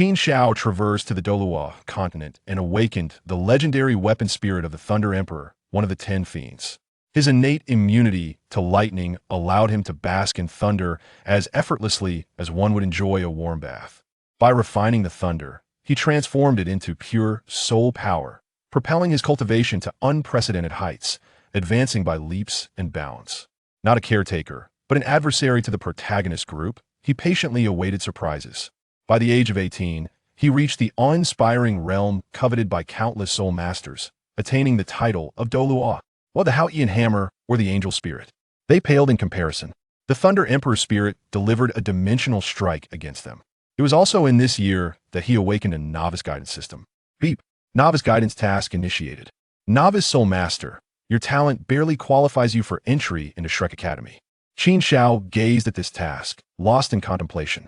Qin Xiao traversed to the Douluo continent and awakened the legendary weapon spirit of the Thunder Emperor, one of the 10 fiends. His innate immunity to lightning allowed him to bask in thunder as effortlessly as one would enjoy a warm bath. By refining the thunder, he transformed it into pure soul power, propelling his cultivation to unprecedented heights, advancing by leaps and bounds. Not a caretaker, but an adversary to the protagonist group, he patiently awaited surprises. By the age of 18, he reached the awe-inspiring realm coveted by countless soul masters, attaining the title of Douluo, while the Haotian Hammer or the Angel Spirit. They paled in comparison. The Thunder Emperor Spirit delivered a dimensional strike against them. It was also in this year that he awakened a novice guidance system. Beep. Novice guidance task initiated. Novice Soul Master, your talent barely qualifies you for entry into Shrek Academy. Qin Xiao gazed at this task, lost in contemplation.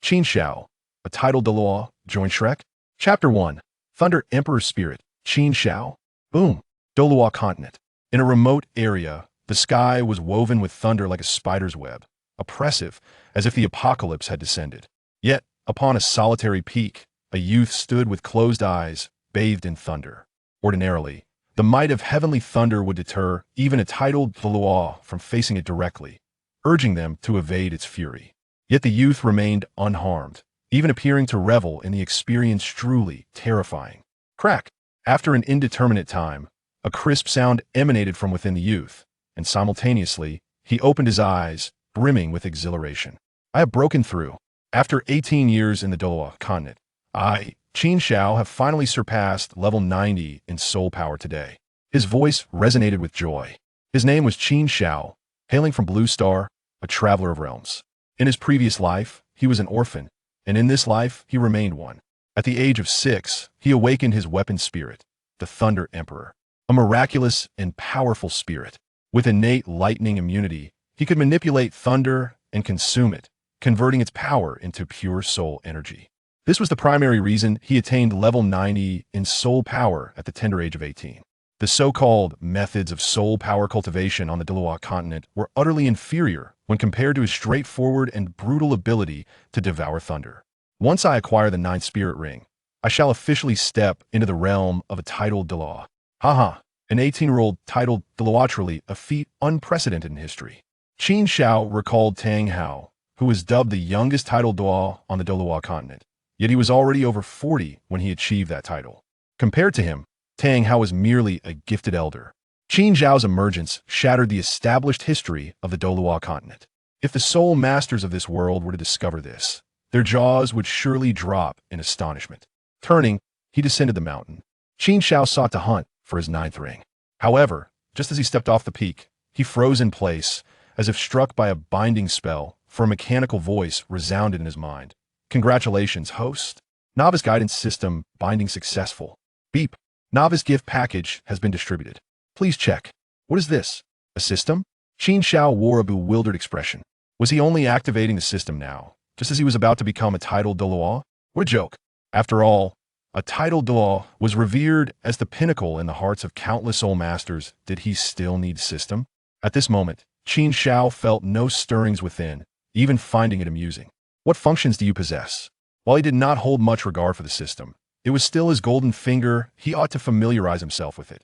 Qin Xiao, a Title Douluo, joined Shrek. Chapter 1. Thunder Emperor Spirit, Qin Xiao. Boom. Douluo continent. In a remote area, the sky was woven with thunder like a spider's web, oppressive, as if the apocalypse had descended. Yet, upon a solitary peak, a youth stood with closed eyes, bathed in thunder. Ordinarily, the might of heavenly thunder would deter even a Title Douluo from facing it directly, urging them to evade its fury. Yet the youth remained unharmed, even appearing to revel in the experience truly terrifying. Crack! After an indeterminate time, a crisp sound emanated from within the youth, and simultaneously, he opened his eyes, brimming with exhilaration. I have broken through. After 18 years in the Douluo continent, I, Qin Xiao, have finally surpassed level 90 in soul power today. His voice resonated with joy. His name was Qin Xiao, hailing from Blue Star, a traveler of realms. In his previous life, he was an orphan, and in this life, he remained one. At the age of 6, he awakened his weapon spirit, the Thunder Emperor, a miraculous and powerful spirit. With innate lightning immunity, he could manipulate thunder and consume it, converting its power into pure soul energy. This was the primary reason he attained level 90 in soul power at the tender age of 18. The so-called methods of soul power cultivation on the Douluo continent were utterly inferior when compared to his straightforward and brutal ability to devour thunder. Once I acquire the 9th spirit ring, I shall officially step into the realm of a Title Douluo. Haha, an 18-year-old Title Douluo, truly a feat unprecedented in history. Qin Xiao recalled Tang Hao, who was dubbed the youngest Title Douluo on the Douluo continent, yet he was already over 40 when he achieved that title. Compared to him, Tang Hao was merely a gifted elder. Qin Xiao's emergence shattered the established history of the Douluo continent. If the soul masters of this world were to discover this, their jaws would surely drop in astonishment. Turning, he descended the mountain. Qin Xiao sought to hunt for his 9th ring. However, just as he stepped off the peak, he froze in place, as if struck by a binding spell, for a mechanical voice resounded in his mind. Congratulations, host. Novice guidance system binding successful. Beep. Novice gift package has been distributed. Please check. What is this? A system? Qin Xiao wore a bewildered expression. Was he only activating the system now, just as he was about to become a Title Douluo? What a joke. After all, a Title Douluo was revered as the pinnacle in the hearts of countless soul masters. Did he still need system? At this moment, Qin Xiao felt no stirrings within, even finding it amusing. What functions do you possess? While he did not hold much regard for the system, it was still his golden finger. He ought to familiarize himself with it.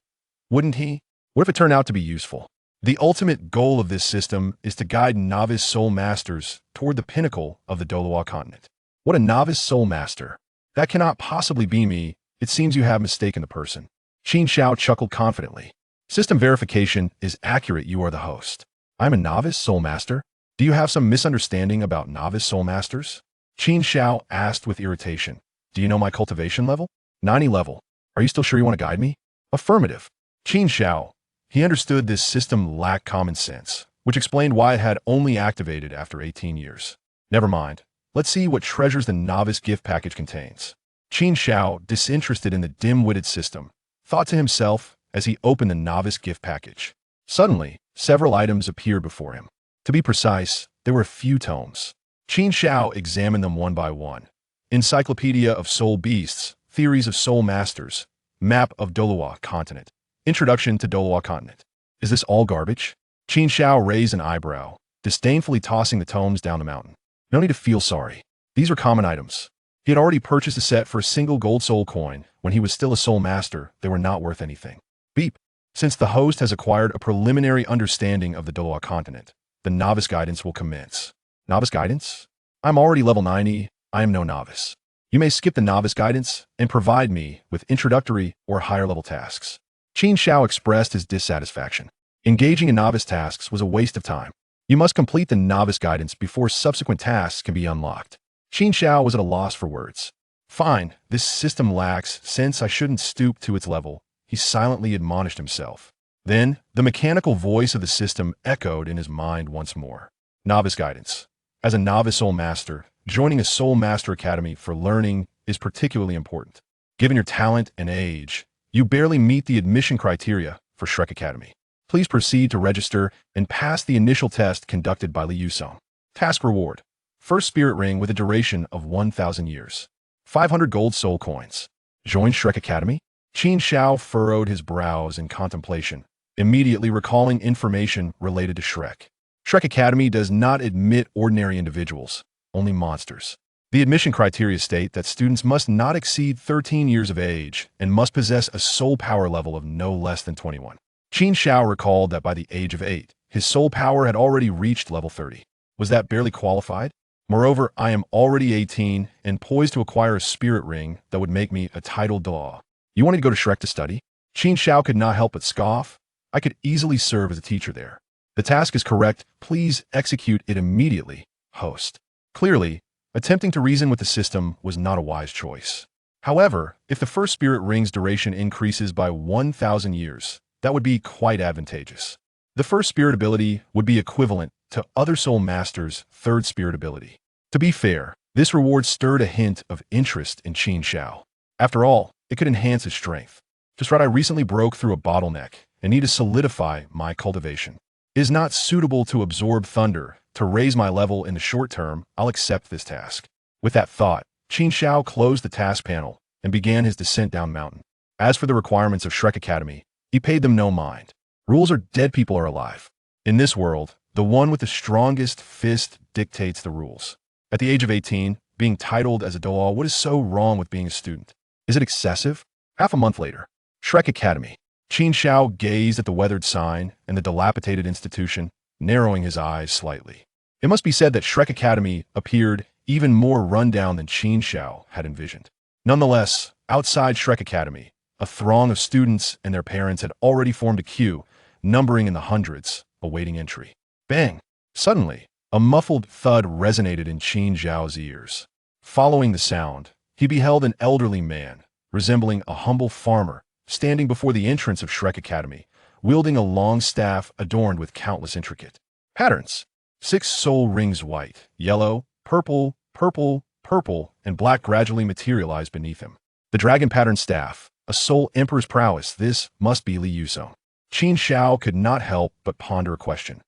Wouldn't he? What if it turned out to be useful? The ultimate goal of this system is to guide novice soul masters toward the pinnacle of the Douluo continent. What a novice soul master. That cannot possibly be me. It seems you have mistaken the person. Qin Xiao chuckled confidently. System verification is accurate. You are the host. I'm a novice soul master. Do you have some misunderstanding about novice soul masters? Qin Xiao asked with irritation. Do you know my cultivation level? 90 level. Are you still sure you want to guide me? Affirmative. Qin Xiao. He understood this system lacked common sense, which explained why it had only activated after 18 years. Never mind. Let's see what treasures the novice gift package contains. Qin Xiao, disinterested in the dim-witted system, thought to himself as he opened the novice gift package. Suddenly, several items appeared before him. To be precise, there were a few tomes. Qin Xiao examined them one by one. Encyclopedia of Soul Beasts, Theories of Soul Masters, Map of Douluo Continent, Introduction to Douluo Continent. Is this all garbage? Qin Xiao raised an eyebrow, disdainfully tossing the tomes down the mountain. No need to feel sorry. These are common items. He had already purchased a set for a single gold soul coin. When he was still a soul master, they were not worth anything. Beep. Since the host has acquired a preliminary understanding of the Douluo continent, the novice guidance will commence. Novice guidance? I'm already level 90. I am no novice. You may skip the novice guidance and provide me with introductory or higher level tasks. Qin Xiao expressed his dissatisfaction. Engaging in novice tasks was a waste of time. You must complete the novice guidance before subsequent tasks can be unlocked. Qin Xiao was at a loss for words. Fine, this system lacks sense. I shouldn't stoop to its level, he silently admonished himself. Then, the mechanical voice of the system echoed in his mind once more. Novice guidance. As a novice soul master, joining a soul master academy for learning is particularly important. Given your talent and age, you barely meet the admission criteria for Shrek Academy. Please proceed to register and pass the initial test conducted by Li Yusong. Task reward. First spirit ring with a duration of 1,000 years. 500 gold soul coins. Join Shrek Academy? Qin Xiao furrowed his brows in contemplation, immediately recalling information related to Shrek. Shrek Academy does not admit ordinary individuals, only monsters. The admission criteria state that students must not exceed 13 years of age and must possess a soul power level of no less than 21. Qin Xiao recalled that by the age of 8, his soul power had already reached level 30. Was that barely qualified? Moreover, I am already 18 and poised to acquire a spirit ring that would make me a Title Douluo. You wanted to go to Shrek to study? Qin Xiao could not help but scoff. I could easily serve as a teacher there. The task is correct. Please execute it immediately, host. Clearly, attempting to reason with the system was not a wise choice. However, if the first spirit ring's duration increases by 1,000 years, that would be quite advantageous. The first spirit ability would be equivalent to other soul masters' third spirit ability. To be fair, this reward stirred a hint of interest in Qin Xiao. After all, it could enhance his strength. Just right, I recently broke through a bottleneck and need to solidify my cultivation. It is not suitable to absorb thunder. To raise my level in the short term, I'll accept this task. With that thought, Qin Xiao closed the task panel and began his descent down mountain. As for the requirements of Shrek Academy, he paid them no mind. Rules are dead, people are alive. In this world, the one with the strongest fist dictates the rules. At the age of 18, being titled as a Douluo, what is so wrong with being a student? Is it excessive? Half a month later, Shrek Academy. Qin Xiao gazed at the weathered sign and the dilapidated institution, narrowing his eyes slightly. It must be said that Shrek Academy appeared even more rundown than Qin Xiao had envisioned. Nonetheless, outside Shrek Academy, a throng of students and their parents had already formed a queue, numbering in the hundreds, awaiting entry. Bang! Suddenly, a muffled thud resonated in Qin Xiao's ears. Following the sound, he beheld an elderly man, resembling a humble farmer, standing before the entrance of Shrek Academy, wielding a long staff adorned with countless intricate patterns. 6 soul rings, white, yellow, purple, purple, purple, and black, gradually materialized beneath him. The dragon pattern staff, a soul emperor's prowess. This must be Li Yusong. Qin Xiao could not help but ponder a question.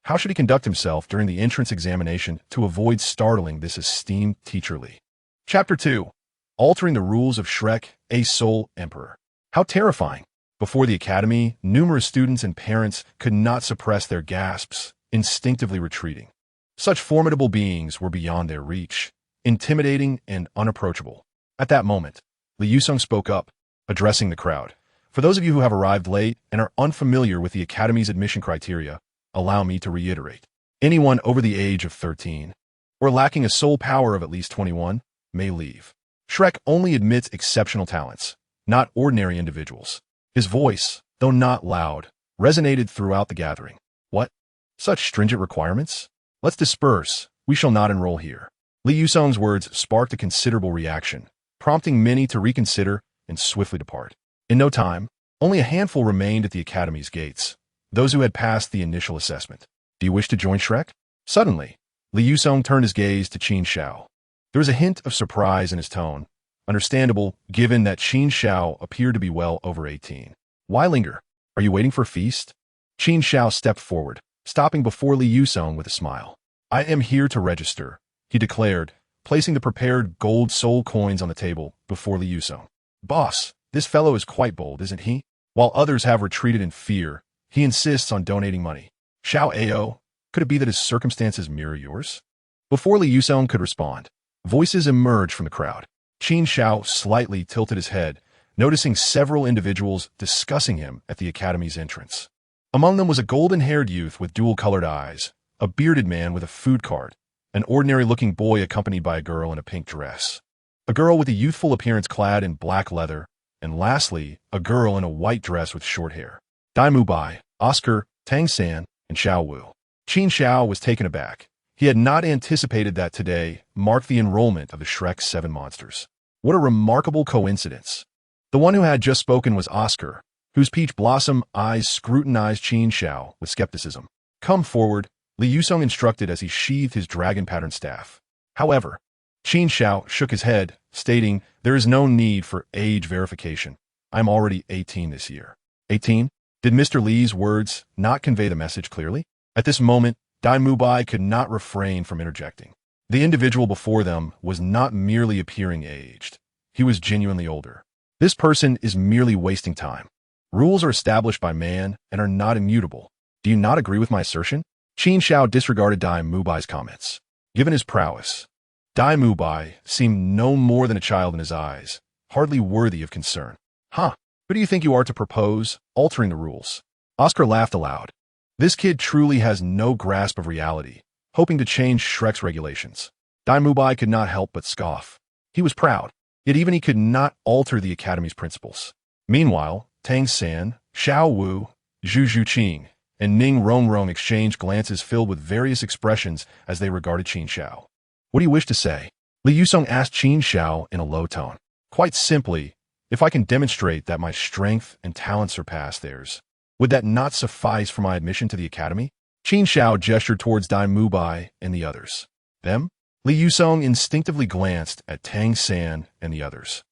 How should he conduct himself during the entrance examination to avoid startling this esteemed teacher Li? Chapter 2. Altering the rules of Shrek, a soul emperor. How terrifying! Before the academy, numerous students and parents could not suppress their gasps, instinctively retreating. Such formidable beings were beyond their reach, intimidating and unapproachable. At that moment, Li Yusong spoke up, addressing the crowd. For those of you who have arrived late and are unfamiliar with the academy's admission criteria, allow me to reiterate. Anyone over the age of 13 or lacking a soul power of at least 21 may leave. Shrek only admits exceptional talents, not ordinary individuals. His voice, though not loud, resonated throughout the gathering. What? Such stringent requirements? Let's disperse. We shall not enroll here. Li Yusong's words sparked a considerable reaction, prompting many to reconsider and swiftly depart. In no time, only a handful remained at the academy's gates, those who had passed the initial assessment. Do you wish to join Shrek? Suddenly, Li Yusong turned his gaze to Qin Xiao. There was a hint of surprise in his tone, understandable given that Qin Xiao appeared to be well over 18. Why linger? Are you waiting for a feast? Qin Xiao stepped forward, stopping before Li Yusong with a smile. I am here to register, he declared, placing the prepared gold soul coins on the table before Li Yusong. Boss, this fellow is quite bold, isn't he? While others have retreated in fear, he insists on donating money. Xiao Ao, could it be that his circumstances mirror yours? Before Li Yusong could respond, voices emerged from the crowd. Qin Xiao slightly tilted his head, noticing several individuals discussing him at the academy's entrance. Among them was a golden-haired youth with dual-colored eyes, a bearded man with a food cart, an ordinary-looking boy accompanied by a girl in a pink dress, a girl with a youthful appearance clad in black leather, and lastly, a girl in a white dress with short hair. Dail Mubai, Oscar, Tang San, and Xiao Wu. Qin Xiao was taken aback. He had not anticipated that today marked the enrollment of the Shrek's 7 monsters. What a remarkable coincidence. The one who had just spoken was Oscar, whose peach blossom eyes scrutinized Qin Xiao with skepticism. "Come forward," Li Yusong instructed as he sheathed his dragon-patterned staff. However, Qin Xiao shook his head, stating, "There is no need for age verification. I'm already 18 this year." 18? Did Mr. Li's words not convey the message clearly? At this moment, Dail Mubai could not refrain from interjecting. The individual before them was not merely appearing aged. He was genuinely older. This person is merely wasting time. Rules are established by man and are not immutable. Do you not agree with my assertion? Qin Xiao disregarded Dail Mubai's comments. Given his prowess, Dail Mubai seemed no more than a child in his eyes, hardly worthy of concern. "Huh, who do you think you are to propose altering the rules?" Oscar laughed aloud. This kid truly has no grasp of reality, hoping to change Shrek's regulations. Dail Mubai could not help but scoff. He was proud, yet even he could not alter the Academy's principles. Meanwhile, Tang San, Xiao Wu, Zhu Zhuqing, and Ning Rongrong exchanged glances filled with various expressions as they regarded Qin Xiao. "What do you wish to say?" Li Yusong asked Qin Xiao in a low tone. "Quite simply, if I can demonstrate that my strength and talent surpass theirs, would that not suffice for my admission to the Academy?" Qin Xiao gestured towards Dail Mubai and the others. "Them?" Li Yusong instinctively glanced at Tang San and the others,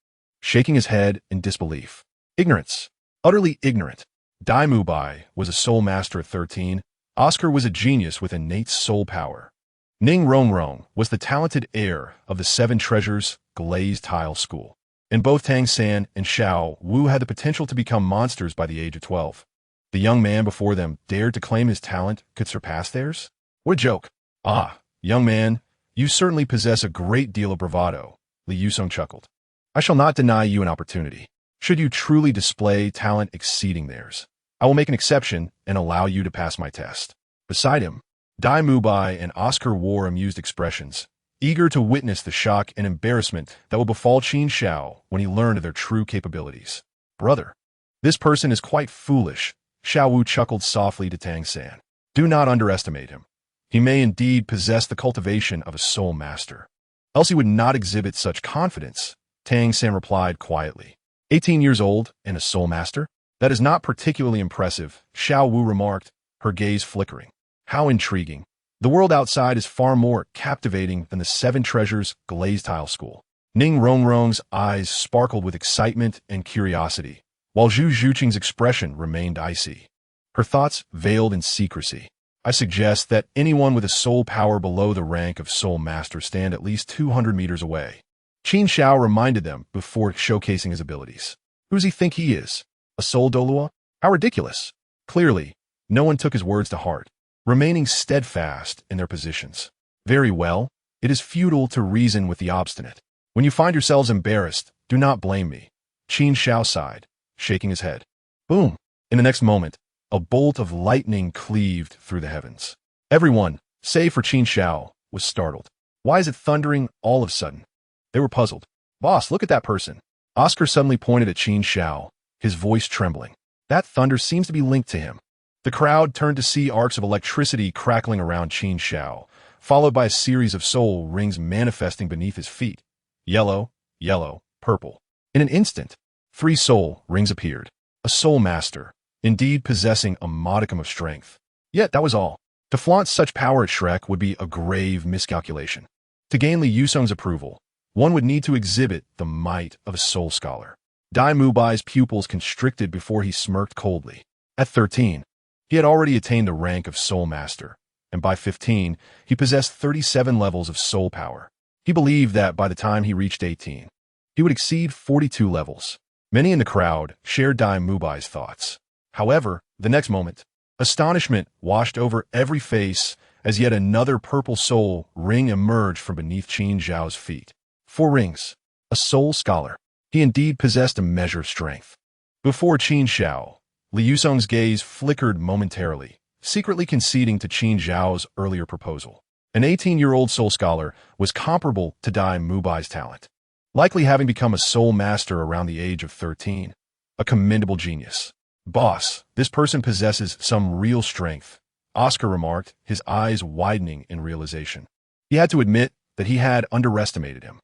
shaking his head in disbelief. Ignorance. Utterly ignorant. Dail Mubai was a soul master at 13. Oscar was a genius with innate soul power. Ning Rongrong was the talented heir of the 7 Treasures Glazed Tile School. And both Tang San and Xiao Wu had the potential to become monsters by the age of 12. The young man before them dared to claim his talent could surpass theirs? What a joke. "Ah, young man, you certainly possess a great deal of bravado," Li Yusong chuckled. "I shall not deny you an opportunity. Should you truly display talent exceeding theirs, I will make an exception and allow you to pass my test." Beside him, Dail Mubai and Oscar wore amused expressions, eager to witness the shock and embarrassment that will befall Qin Xiao when he learned of their true capabilities. "Brother, this person is quite foolish," Xiao Wu chuckled softly to Tang San. "Do not underestimate him. He may indeed possess the cultivation of a soul master. Else he would not exhibit such confidence," Tang San replied quietly. 18 years old and a soul master? That is not particularly impressive, Xiao Wu remarked, her gaze flickering. How intriguing. The world outside is far more captivating than the 7 Treasures Glazed Tile School. Ning Rongrong's eyes sparkled with excitement and curiosity, while Zhu Zhuqing's expression remained icy. Her thoughts veiled in secrecy. "I suggest that anyone with a soul power below the rank of soul master stand at least 200 meters away." Qin Xiao reminded them before showcasing his abilities. Who does he think he is? A soul Douluo? How ridiculous. Clearly, no one took his words to heart, remaining steadfast in their positions. Very well, it is futile to reason with the obstinate. When you find yourselves embarrassed, do not blame me. Qin Xiao sighed, shaking his head. Boom! In the next moment, a bolt of lightning cleaved through the heavens. Everyone, save for Qin Xiao, was startled. Why is it thundering all of a sudden? They were puzzled. Boss, look at that person. Oscar suddenly pointed at Qin Xiao, his voice trembling. That thunder seems to be linked to him. The crowd turned to see arcs of electricity crackling around Qin Xiao, followed by a series of soul rings manifesting beneath his feet. Yellow, yellow, purple. In an instant, 3 soul rings appeared. A soul master, indeed possessing a modicum of strength. Yet that was all. To flaunt such power at Shrek would be a grave miscalculation. To gain Li Yusong's approval, one would need to exhibit the might of a soul scholar. Dail Mubai's pupils constricted before he smirked coldly. At 13, he had already attained the rank of soul master, and by 15, he possessed 37 levels of soul power. He believed that by the time he reached 18, he would exceed 42 levels. Many in the crowd shared Dail Mubai's thoughts. However, the next moment, astonishment washed over every face as yet another purple soul ring emerged from beneath Qin Xiao's feet. 4 rings. a soul scholar. He indeed possessed a measure of strength. Before Qin Xiao, Li Yusong's gaze flickered momentarily, secretly conceding to Qin Xiao's earlier proposal. An 18-year-old soul scholar was comparable to Dail Mubai's talent, likely having become a soul master around the age of 13. A commendable genius. Boss, this person possesses some real strength, Oscar remarked, his eyes widening in realization. He had to admit that he had underestimated him.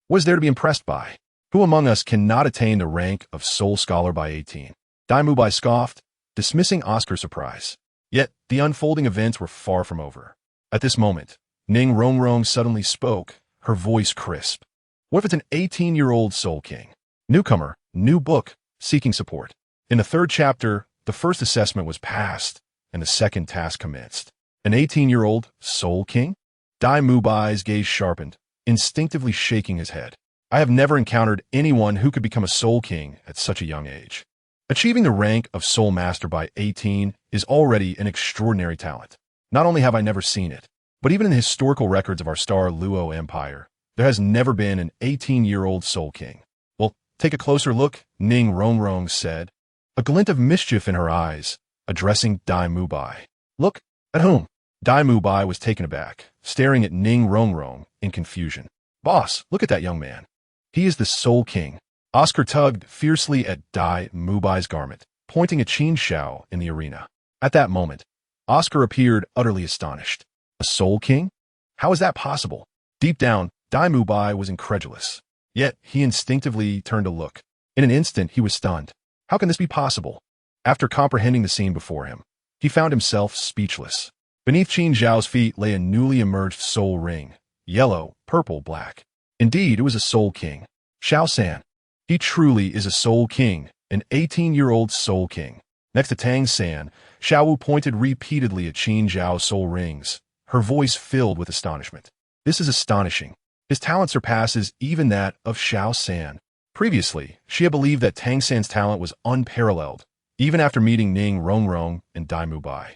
What is there to be impressed by? Who among us cannot attain the rank of soul scholar by 18? Dail Mubai scoffed, dismissing Oscar's surprise. Yet, the unfolding events were far from over. At this moment, Ning Rongrong suddenly spoke, her voice crisp. What if it's an 18-year-old soul king? Newcomer, new book, seeking support. In the third chapter, the first assessment was passed, and the second task commenced. An 18-year-old soul king? Dail Mubai's gaze sharpened, instinctively shaking his head. I have never encountered anyone who could become a soul king at such a young age. Achieving the rank of soul master by 18 is already an extraordinary talent. Not only have I never seen it, but even in the historical records of our star Luo Empire, there has never been an 18-year-old soul king. Well, take a closer look, Ning Rongrong said, a glint of mischief in her eyes, addressing Dail Mubai. Look, at whom? Dail Mubai was taken aback, staring at Ning Rongrong in confusion. Boss, look at that young man. He is the soul king. Oscar tugged fiercely at Dail Mubai's garment, pointing at Qin Xiao in the arena. At that moment, Oscar appeared utterly astonished. A soul king? How is that possible? Deep down, Dail Mubai was incredulous. Yet, he instinctively turned to look. In an instant, he was stunned. How can this be possible? After comprehending the scene before him, he found himself speechless. Beneath Qin Xiao's feet lay a newly emerged soul ring. Yellow, purple, black. Indeed, it was a soul king. Xiao San. He truly is a soul king, an 18-year-old soul king. Next to Tang San, Xiao pointed repeatedly at Qin Xiao's soul rings, her voice filled with astonishment. This is astonishing. His talent surpasses even that of Xiao San. Previously, she had believed that Tang San's talent was unparalleled, even after meeting Ning Rongrong and Dail Mubai.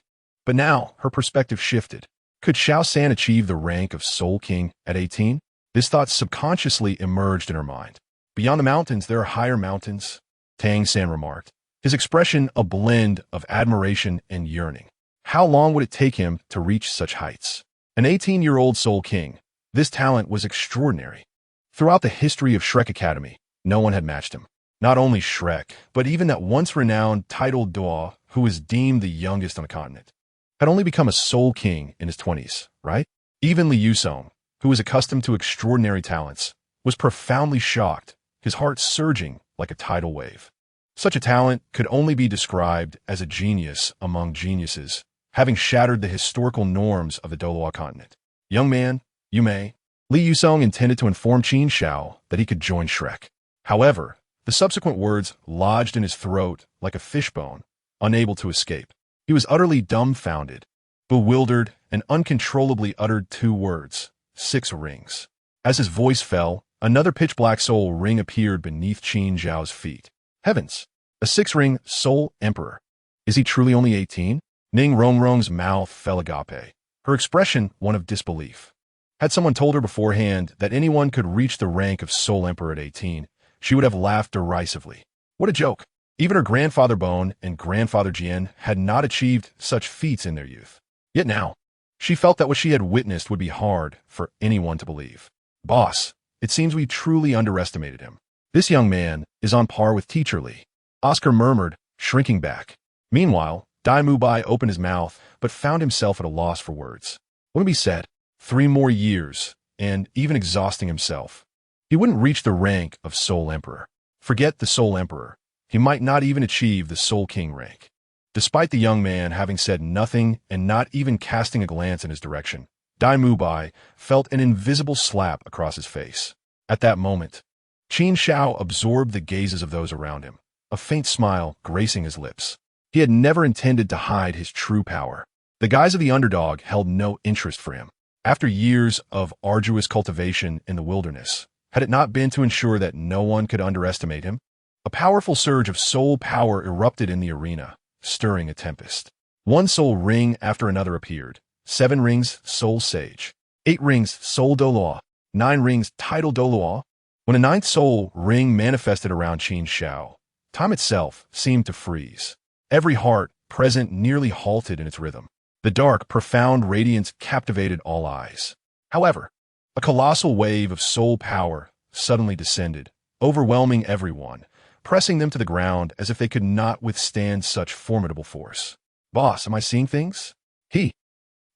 But now, her perspective shifted. Could Xiao San achieve the rank of Soul King at 18? This thought subconsciously emerged in her mind. Beyond the mountains, there are higher mountains, Tang San remarked, his expression a blend of admiration and yearning. How long would it take him to reach such heights? An 18-year-old Soul King, this talent was extraordinary. Throughout the history of Shrek Academy, no one had matched him. Not only Shrek, but even that once-renowned Title Douluo, who was deemed the youngest on the continent, had only become a Soul King in his 20s, right? Even Li Yusong, who was accustomed to extraordinary talents, was profoundly shocked, his heart surging like a tidal wave. Such a talent could only be described as a genius among geniuses, having shattered the historical norms of the Douluo continent. Young man, you may. Li Yusong intended to inform Qin Xiao that he could join Shrek. However, the subsequent words lodged in his throat like a fishbone, unable to escape. He was utterly dumbfounded, bewildered, and uncontrollably uttered two words, 6 rings. As his voice fell, another pitch-black soul ring appeared beneath Qin Xiao's feet. Heavens! A 6-ring soul emperor. Is he truly only 18? Ning Rongrong's mouth fell agape, her expression one of disbelief. Had someone told her beforehand that anyone could reach the rank of soul emperor at 18, she would have laughed derisively. What a joke! Even her grandfather Bone and grandfather Jian had not achieved such feats in their youth. Yet now, she felt that what she had witnessed would be hard for anyone to believe. Boss, it seems we truly underestimated him. This young man is on par with Teacher Li, Oscar murmured, shrinking back. Meanwhile, Dail Mubai opened his mouth, but found himself at a loss for words. What could be said? 3 more years, and even exhausting himself, he wouldn't reach the rank of Soul Emperor. Forget the Soul Emperor. He might not even achieve the Soul King rank. Despite the young man having said nothing and not even casting a glance in his direction, Dail Mubai felt an invisible slap across his face. At that moment, Qin Xiao absorbed the gazes of those around him, a faint smile gracing his lips. He had never intended to hide his true power. The guise of the underdog held no interest for him. After years of arduous cultivation in the wilderness, had it not been to ensure that no one could underestimate him? A powerful surge of soul power erupted in the arena, stirring a tempest. 1 soul ring after another appeared. 7 rings, Soul Sage. 8 rings, Soul Douluo. 9 rings, Title Douluo. When a ninth soul ring manifested around Qin Xiao, time itself seemed to freeze. Every heart present nearly halted in its rhythm. The dark, profound radiance captivated all eyes. However, a colossal wave of soul power suddenly descended, overwhelming everyone, pressing them to the ground as if they could not withstand such formidable force. Boss, am I seeing things? He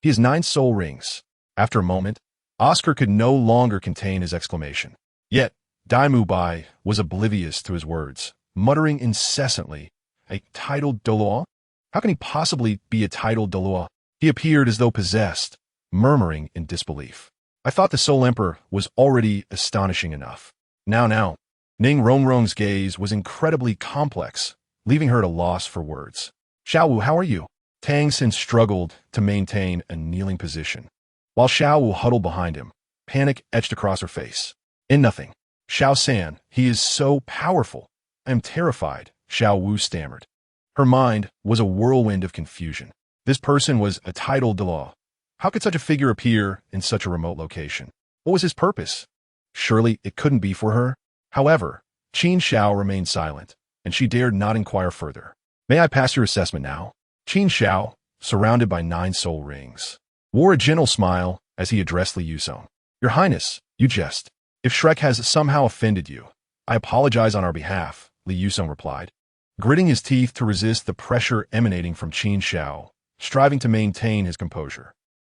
has 9 soul rings. After a moment, Oscar could no longer contain his exclamation. Yet, Dail Mubai was oblivious to his words, muttering incessantly, "A Title Douluo? How can he possibly be a Title Douluo?" He appeared as though possessed, murmuring in disbelief. I thought the Soul Emperor was already astonishing enough. Now. Ning Rongrong's gaze was incredibly complex, leaving her at a loss for words. "Xiaowu, how are you?" Tang Xin struggled to maintain a kneeling position, while Xiaowu huddled behind him. Panic etched across her face. "In nothing. Xiao San, he is so powerful. I am terrified," Xiaowu stammered. Her mind was a whirlwind of confusion. This person was a Title Douluo. How could such a figure appear in such a remote location? What was his purpose? Surely it couldn't be for her. However, Qin Xiao remained silent, and she dared not inquire further. "May I pass your assessment now?" Qin Xiao, surrounded by 9 soul rings, wore a gentle smile as he addressed Li Yusong. "Your Highness, you jest. If Shrek has somehow offended you, I apologize on our behalf," Li Yusong replied, gritting his teeth to resist the pressure emanating from Qin Xiao, striving to maintain his composure.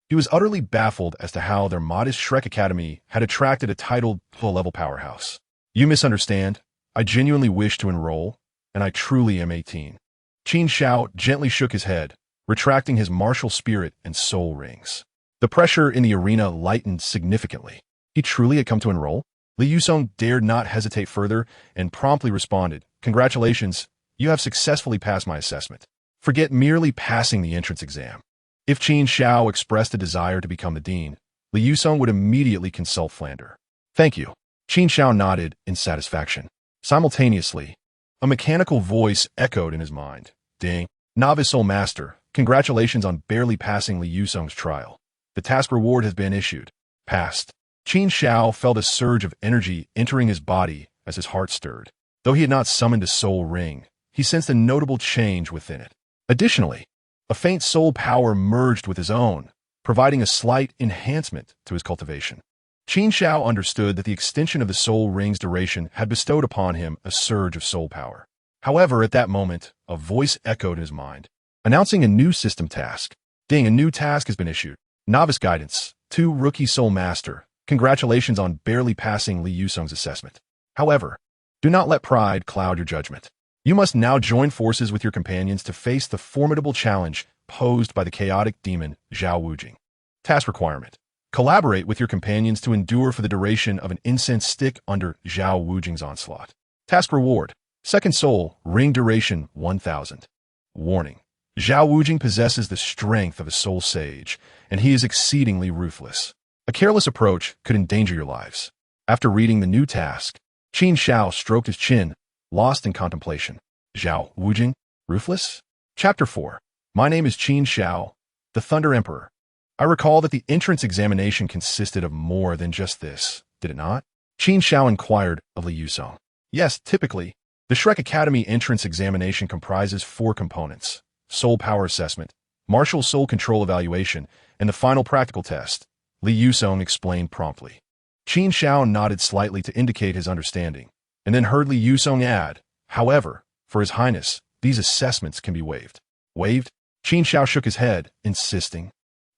He was utterly baffled as to how their modest Shrek Academy had attracted a Title level powerhouse. "You misunderstand. I genuinely wish to enroll, and I truly am 18. Qin Xiao gently shook his head, retracting his martial spirit and soul rings. The pressure in the arena lightened significantly. He truly had come to enroll? Li Yusong dared not hesitate further and promptly responded, "Congratulations, you have successfully passed my assessment. Forget merely passing the entrance exam." If Qin Xiao expressed a desire to become the dean, Li Yusong would immediately consult Flander. "Thank you." Qin Xiao nodded in satisfaction. Simultaneously, a mechanical voice echoed in his mind. "Ding. Novice Soul Master, congratulations on barely passing Li Yusong's trial. The task reward has been issued." Passed. Qin Xiao felt a surge of energy entering his body as his heart stirred. Though he had not summoned a soul ring, he sensed a notable change within it. Additionally, a faint soul power merged with his own, providing a slight enhancement to his cultivation. Qin Xiao understood that the extension of the soul ring's duration had bestowed upon him a surge of soul power. However, at that moment, a voice echoed in his mind, announcing a new system task. "Ding, a new task has been issued. Novice Guidance, 2 Rookie Soul Master. Congratulations on barely passing Li Yusong's assessment. However, do not let pride cloud your judgment. You must now join forces with your companions to face the formidable challenge posed by the chaotic demon Zhao Wujing. Task requirement: collaborate with your companions to endure for the duration of an incense stick under Zhao Wujing's onslaught. Task reward: second soul, ring duration 1000. Warning: Zhao Wujing possesses the strength of a soul sage, and he is exceedingly ruthless. A careless approach could endanger your lives. After reading the new task, Qin Xiao stroked his chin, lost in contemplation. Zhao Wujing, ruthless? Chapter 4. My name is Qin Xiao, the Thunder Emperor. I recall that the entrance examination consisted of more than just this, did it not? Qin Xiao inquired of Li Yusong. Yes, typically, the Shrek Academy entrance examination comprises 4 components: soul power assessment, martial soul control evaluation, and the final practical test, Li Yusong explained promptly. Qin Xiao nodded slightly to indicate his understanding, and then heard Li Yusong add, "However, for His Highness, these assessments can be waived." Waived? Qin Xiao shook his head, insisting,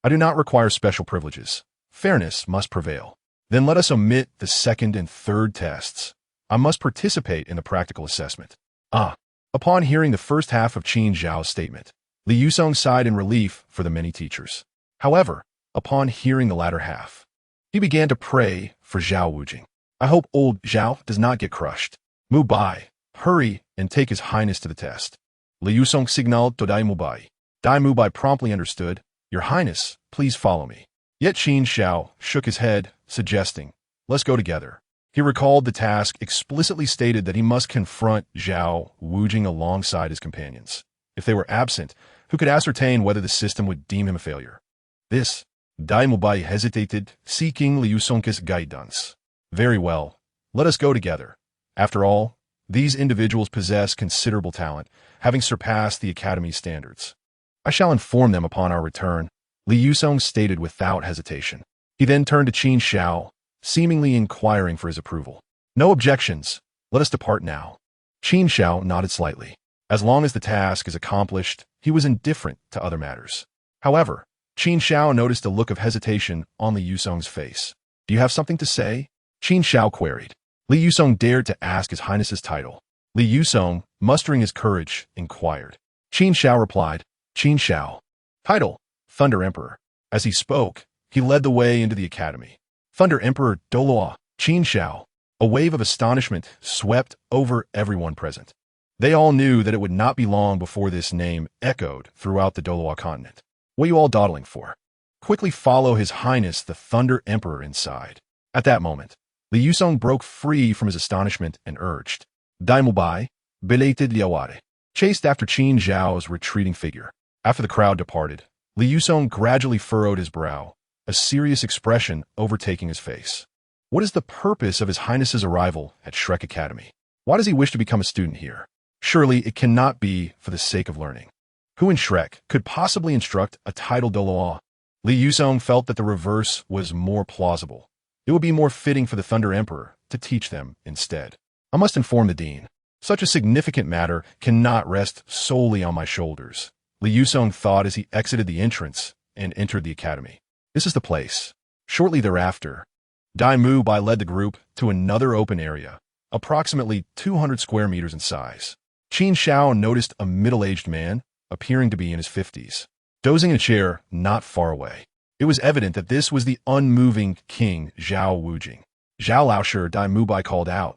"I do not require special privileges. Fairness must prevail. Then let us omit the second and third tests. I must participate in the practical assessment." Upon hearing the first half of Qin Xiao's statement, Li Yusong sighed in relief for the many teachers. However, upon hearing the latter half, he began to pray for Zhao Wujing. "I hope old Zhao does not get crushed. Mubai, hurry and take His Highness to the test." Li Yusong signaled to Dail Mubai. Dail Mubai promptly understood. "Your Highness, please follow me." Yet Qin Xiao shook his head, suggesting, "Let's go together." He recalled the task explicitly stated that he must confront Zhao Wujing alongside his companions. If they were absent, who could ascertain whether the system would deem him a failure? Dail Mubai hesitated, seeking Li Yusong's guidance. "Very well. let us go together. After all, these individuals possess considerable talent, having surpassed the Academy's standards. I shall inform them upon our return, Li Yusong stated without hesitation. He then turned to Qin Xiao, seemingly inquiring for his approval. No objections. Let us depart now. Qin Xiao nodded slightly. As long as the task is accomplished, he was indifferent to other matters. However, Qin Xiao noticed a look of hesitation on Li Yusong's face. Do you have something to say? Qin Xiao queried. Li Yusong dared to ask His Highness's title. Li Yusong, mustering his courage, inquired. Qin Xiao replied, Qin Xiao. Title, Thunder Emperor. As he spoke, he led the way into the academy. Thunder Emperor Douluo, Qin Xiao. A wave of astonishment swept over everyone present. They all knew that it would not be long before this name echoed throughout the Douluo continent. What are you all dawdling for? Quickly follow His Highness the Thunder Emperor inside. At that moment, Li Yusong broke free from his astonishment and urged, Dail Mubai, belated Liaware, chased after Qin Xiao's retreating figure. After the crowd departed, Li Yusong gradually furrowed his brow, a serious expression overtaking his face. What is the purpose of His Highness's arrival at Shrek Academy? Why does he wish to become a student here? Surely it cannot be for the sake of learning. Who in Shrek could possibly instruct a Title Douluo? Li Yusong felt that the reverse was more plausible. It would be more fitting for the Thunder Emperor to teach them instead. I must inform the Dean. Such a significant matter cannot rest solely on my shoulders, Li Yusong thought as he exited the entrance and entered the academy. This is the place. Shortly thereafter, Dail Mubai led the group to another open area, approximately 200 square meters in size. Qin Xiao noticed a middle-aged man, appearing to be in his 50s, dozing in a chair not far away. It was evident that this was the unmoving King Zhao Wujing. Zhao Laoshi, Dail Mubai called out,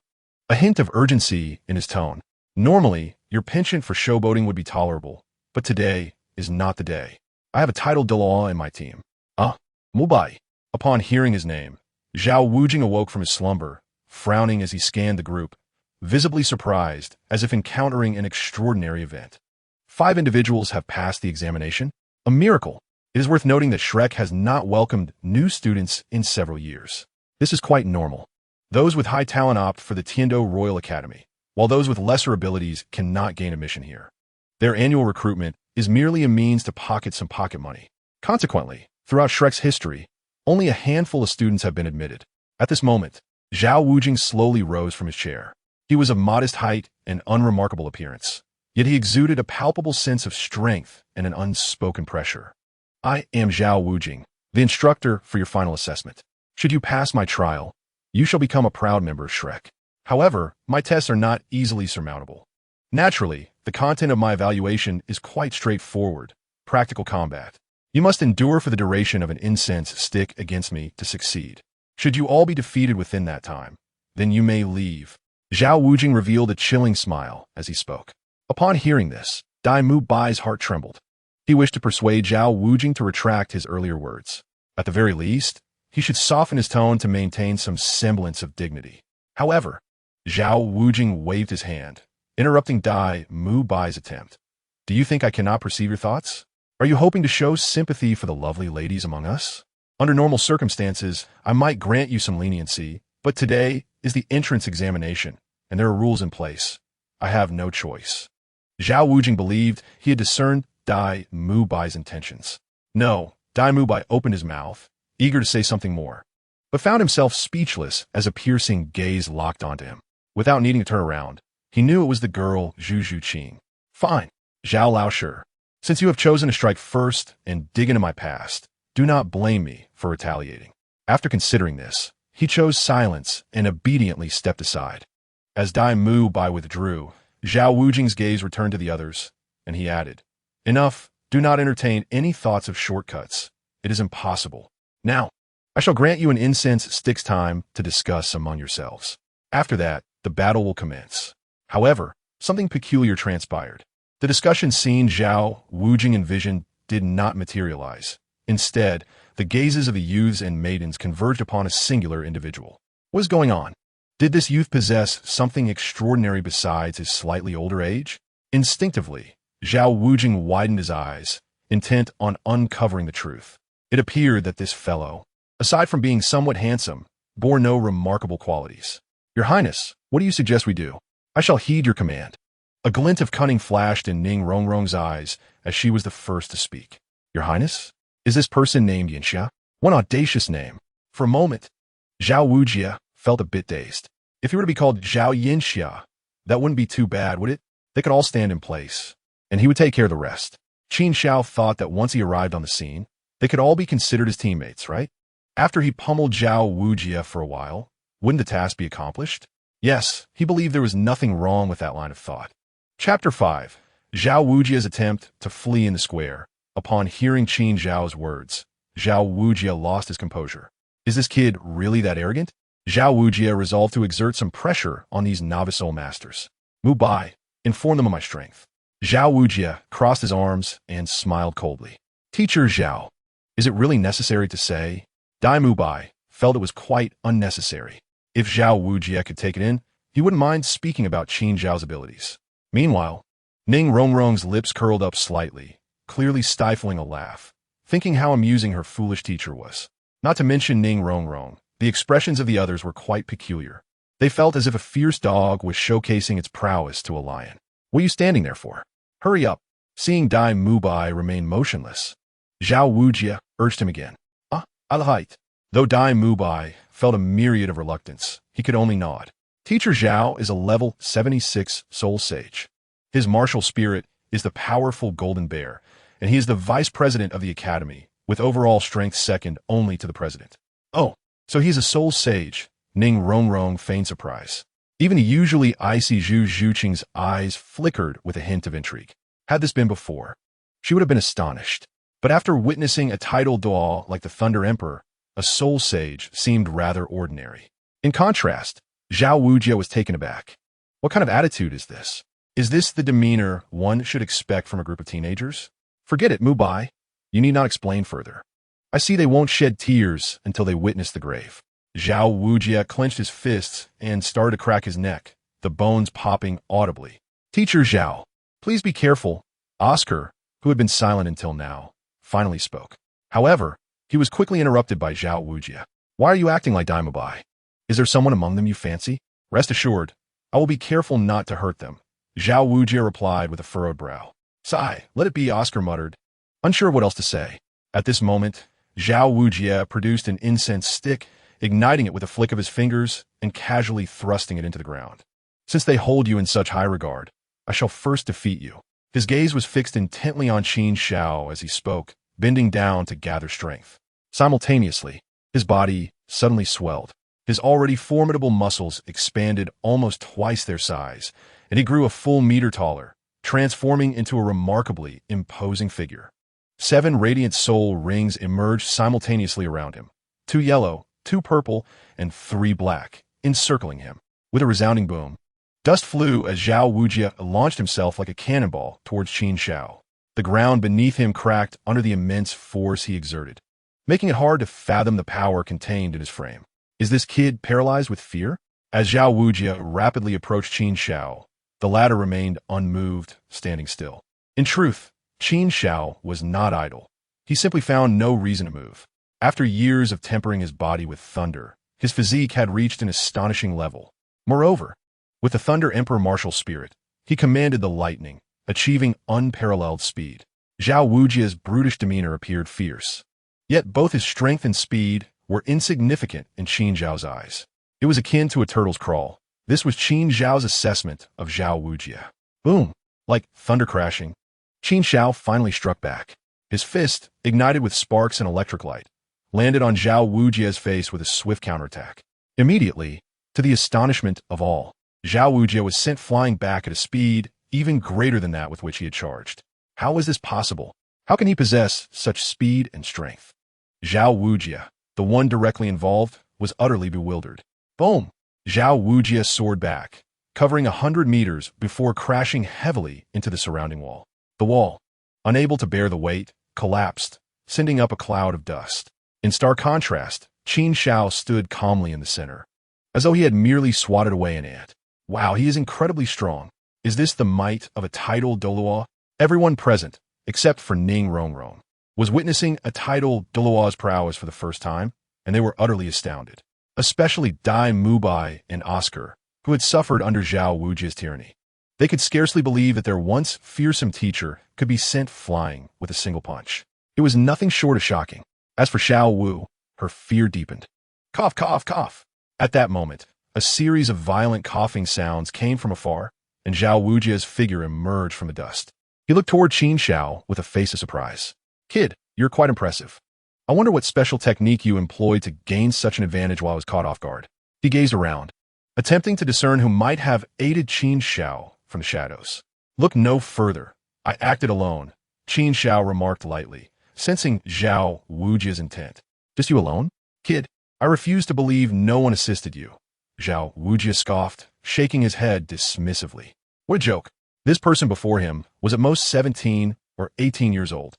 a hint of urgency in his tone. Normally, your penchant for showboating would be tolerable, but today is not the day. I have a Title Douluo in my team. Mubai. Upon hearing his name, Zhao Wujing awoke from his slumber, frowning as he scanned the group, visibly surprised, as if encountering an extraordinary event. 5 individuals have passed the examination. A miracle. It is worth noting that Shrek has not welcomed new students in several years. This is quite normal. Those with high talent opt for the Tindo Royal Academy, while those with lesser abilities cannot gain admission here. Their annual recruitment is merely a means to pocket some pocket money. Consequently, throughout Shrek's history, only a handful of students have been admitted. At this moment, Zhao Wujing slowly rose from his chair. He was of modest height and unremarkable appearance, yet he exuded a palpable sense of strength and an unspoken pressure. I am Zhao Wujing, the instructor for your final assessment. Should you pass my trial, you shall become a proud member of Shrek. However, my tests are not easily surmountable. Naturally, the content of my evaluation is quite straightforward, practical combat. You must endure for the duration of an incense stick against me to succeed. Should you all be defeated within that time, then you may leave. Zhao Wujing revealed a chilling smile as he spoke. Upon hearing this, Dail Mubai's heart trembled. He wished to persuade Zhao Wujing to retract his earlier words. At the very least, he should soften his tone to maintain some semblance of dignity. However, Zhao Wujing waved his hand, interrupting Dail Mubai's attempt. Do you think I cannot perceive your thoughts? Are you hoping to show sympathy for the lovely ladies among us? Under normal circumstances, I might grant you some leniency, but today is the entrance examination, and there are rules in place. I have no choice. Zhao Wujing believed he had discerned Dail Mubai's intentions. No, Dail Mubai opened his mouth, eager to say something more, but found himself speechless as a piercing gaze locked onto him. Without needing to turn around, he knew it was the girl Zhu Qing. Fine, Zhao Laoshi. Since you have chosen to strike first and dig into my past, do not blame me for retaliating. After considering this, he chose silence and obediently stepped aside. As Dail Mubai withdrew, Zhao Wujing's gaze returned to the others, and he added, Enough, do not entertain any thoughts of shortcuts. It is impossible. Now, I shall grant you an incense stick's time to discuss among yourselves. After that, the battle will commence. However, something peculiar transpired. The discussion scene Zhao Wujing envisioned did not materialize. Instead, the gazes of the youths and maidens converged upon a singular individual. What is going on? Did this youth possess something extraordinary besides his slightly older age? Instinctively, Zhao Wujing widened his eyes, intent on uncovering the truth. It appeared that this fellow, aside from being somewhat handsome, bore no remarkable qualities. Your Highness, what do you suggest we do? I shall heed your command. A glint of cunning flashed in Ning Rongrong's eyes as she was the first to speak. Your Highness? Is this person named Yinxia? One audacious name. For a moment, Zhao Wujia felt a bit dazed. If he were to be called Zhao Yinxia, that wouldn't be too bad, would it? They could all stand in place, and he would take care of the rest. Qin Xiao thought that once he arrived on the scene, they could all be considered his teammates, right? After he pummeled Zhao Wujia for a while, wouldn't the task be accomplished? Yes, he believed there was nothing wrong with that line of thought. Chapter 5. Zhao Wujia's attempt to flee in the square. Upon hearing Qin Xiao's words, Zhao Wujia lost his composure. Is this kid really that arrogant? Zhao Wujia resolved to exert some pressure on these novice soul masters. Mubai, inform them of my strength. Zhao Wujia crossed his arms and smiled coldly. Teacher Zhao, is it really necessary to say? Dail Mubai felt it was quite unnecessary. If Zhao Wujia could take it in, he wouldn't mind speaking about Qin Xiao's abilities. Meanwhile, Ning Rongrong's lips curled up slightly, clearly stifling a laugh, thinking how amusing her foolish teacher was. Not to mention Ning Rongrong, the expressions of the others were quite peculiar. They felt as if a fierce dog was showcasing its prowess to a lion. What are you standing there for? Hurry up. Seeing Dail Mubai remain motionless, Zhao Wujia urged him again. Alahite. Though Dail Mubai felt a myriad of reluctance, he could only nod. Teacher Zhao is a level 76 soul sage. His martial spirit is the powerful golden bear, and he is the vice president of the academy, with overall strength second only to the president. Oh, so he's a soul sage. Ning Rongrong feigned surprise. Even the usually icy Zhu Zhuqing's eyes flickered with a hint of intrigue. Had this been before, she would have been astonished. But after witnessing a Title Douluo like the Thunder Emperor, a soul sage seemed rather ordinary. In contrast, Zhao Wujia was taken aback. What kind of attitude is this? Is this the demeanor one should expect from a group of teenagers? Forget it, Mubai. You need not explain further. I see they won't shed tears until they witness the grave. Zhao Wujia clenched his fists and started to crack his neck, the bones popping audibly. Teacher Zhao, please be careful. Oscar, who had been silent until now, finally spoke. However, he was quickly interrupted by Zhao Wujia. Why are you acting like Dail Mubai? Is there someone among them you fancy? Rest assured, I will be careful not to hurt them. Zhao Wujia replied with a furrowed brow. Sigh, let it be, Oscar muttered, unsure of what else to say. At this moment, Zhao Wujia produced an incense stick, igniting it with a flick of his fingers and casually thrusting it into the ground. Since they hold you in such high regard, I shall first defeat you. His gaze was fixed intently on Qin Xiao as he spoke, bending down to gather strength. Simultaneously, his body suddenly swelled. His already formidable muscles expanded almost twice their size, and he grew a full meter taller, transforming into a remarkably imposing figure. 7 radiant soul rings emerged simultaneously around him, 2 yellow, 2 purple, and 3 black, encircling him. With a resounding boom, dust flew as Zhao Wujia launched himself like a cannonball towards Qin Xiao. The ground beneath him cracked under the immense force he exerted, making it hard to fathom the power contained in his frame. Is this kid paralyzed with fear? As Zhao Wujia rapidly approached Qin Xiao, the latter remained unmoved, standing still. In truth, Qin Xiao was not idle. He simply found no reason to move. After years of tempering his body with thunder, his physique had reached an astonishing level. Moreover, with the Thunder Emperor martial spirit, he commanded the lightning, achieving unparalleled speed. Zhao Wujia's brutish demeanor appeared fierce. Yet both his strength and speed were insignificant in Qin Xiao's eyes. It was akin to a turtle's crawl. This was Qin Xiao's assessment of Zhao Wujia. Boom! Like thunder crashing, Qin Xiao finally struck back. His fist, ignited with sparks and electric light, landed on Zhao Wujia's face with a swift counterattack. Immediately, to the astonishment of all, Zhao Wujia was sent flying back at a speed even greater than that with which he had charged. How is this possible? How can he possess such speed and strength? Zhao Wujia, the one directly involved, was utterly bewildered. Boom! Zhao Wujia soared back, covering 100 meters before crashing heavily into the surrounding wall. The wall, unable to bear the weight, collapsed, sending up a cloud of dust. In stark contrast, Qin Xiao stood calmly in the center, as though he had merely swatted away an ant. Wow, he is incredibly strong. Is this the might of a Title Douluo? Everyone present, except for Ning Rongrong, was witnessing a Title Douluo's prowess for the first time, and they were utterly astounded. especially Dail Mubai and Oscar, who had suffered under Zhao Wujia's tyranny. They could scarcely believe that their once fearsome teacher could be sent flying with a single punch. It was nothing short of shocking. As for Xiao Wu, her fear deepened. Cough, cough, cough. At that moment, a series of violent coughing sounds came from afar, and Zhao Wujia's figure emerged from the dust. He looked toward Qin Xiao with a face of surprise. Kid, you're quite impressive. I wonder what special technique you employed to gain such an advantage while I was caught off guard. He gazed around, attempting to discern who might have aided Qin Xiao from the shadows. Look no further. I acted alone, Qin Xiao remarked lightly, sensing Zhao Wujia's intent. Just you alone? Kid, I refuse to believe no one assisted you. Zhao Wujia scoffed, shaking his head dismissively. What a joke. This person before him was at most 17 or 18 years old.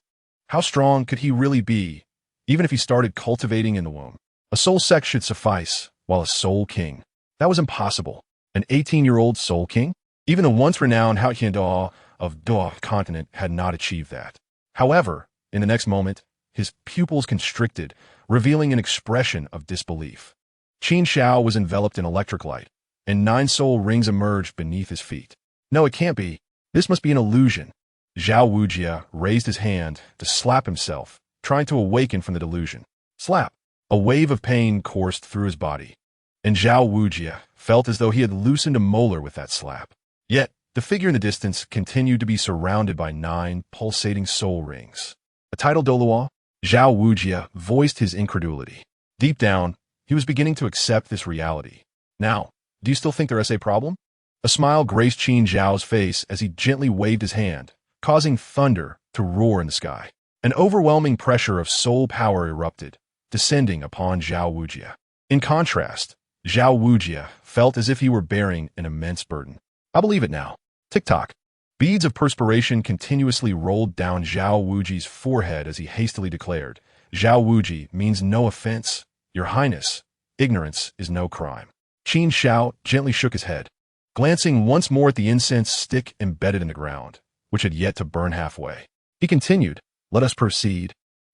How strong could he really be, even if he started cultivating in the womb? A soul sect should suffice, while a soul king. That was impossible. An 18-year-old soul king? Even the once-renowned Haotian Hammer of Duo continent had not achieved that. However, in the next moment, his pupils constricted, revealing an expression of disbelief. Qin Xiao was enveloped in electric light, and 9 soul rings emerged beneath his feet. No, it can't be. This must be an illusion. Zhao Wujia raised his hand to slap himself, trying to awaken from the delusion. Slap! A wave of pain coursed through his body, and Zhao Wujia felt as though he had loosened a molar with that slap. Yet, the figure in the distance continued to be surrounded by 9 pulsating soul rings. A Title Douluo? Zhao Wujia voiced his incredulity. Deep down, he was beginning to accept this reality. Now, do you still think there's a problem? A smile graced Qin Xiao's face as he gently waved his hand, causing thunder to roar in the sky. An overwhelming pressure of soul power erupted, descending upon Zhao Wujia. In contrast, Zhao Wujia felt as if he were bearing an immense burden. I believe it now. Tick-tock. Beads of perspiration continuously rolled down Zhao Wuji's forehead as he hastily declared, Zhao Wuji means no offense, Your Highness. Ignorance is no crime. Qin Xiao gently shook his head, glancing once more at the incense stick embedded in the ground, which had yet to burn halfway. He continued, Let us proceed.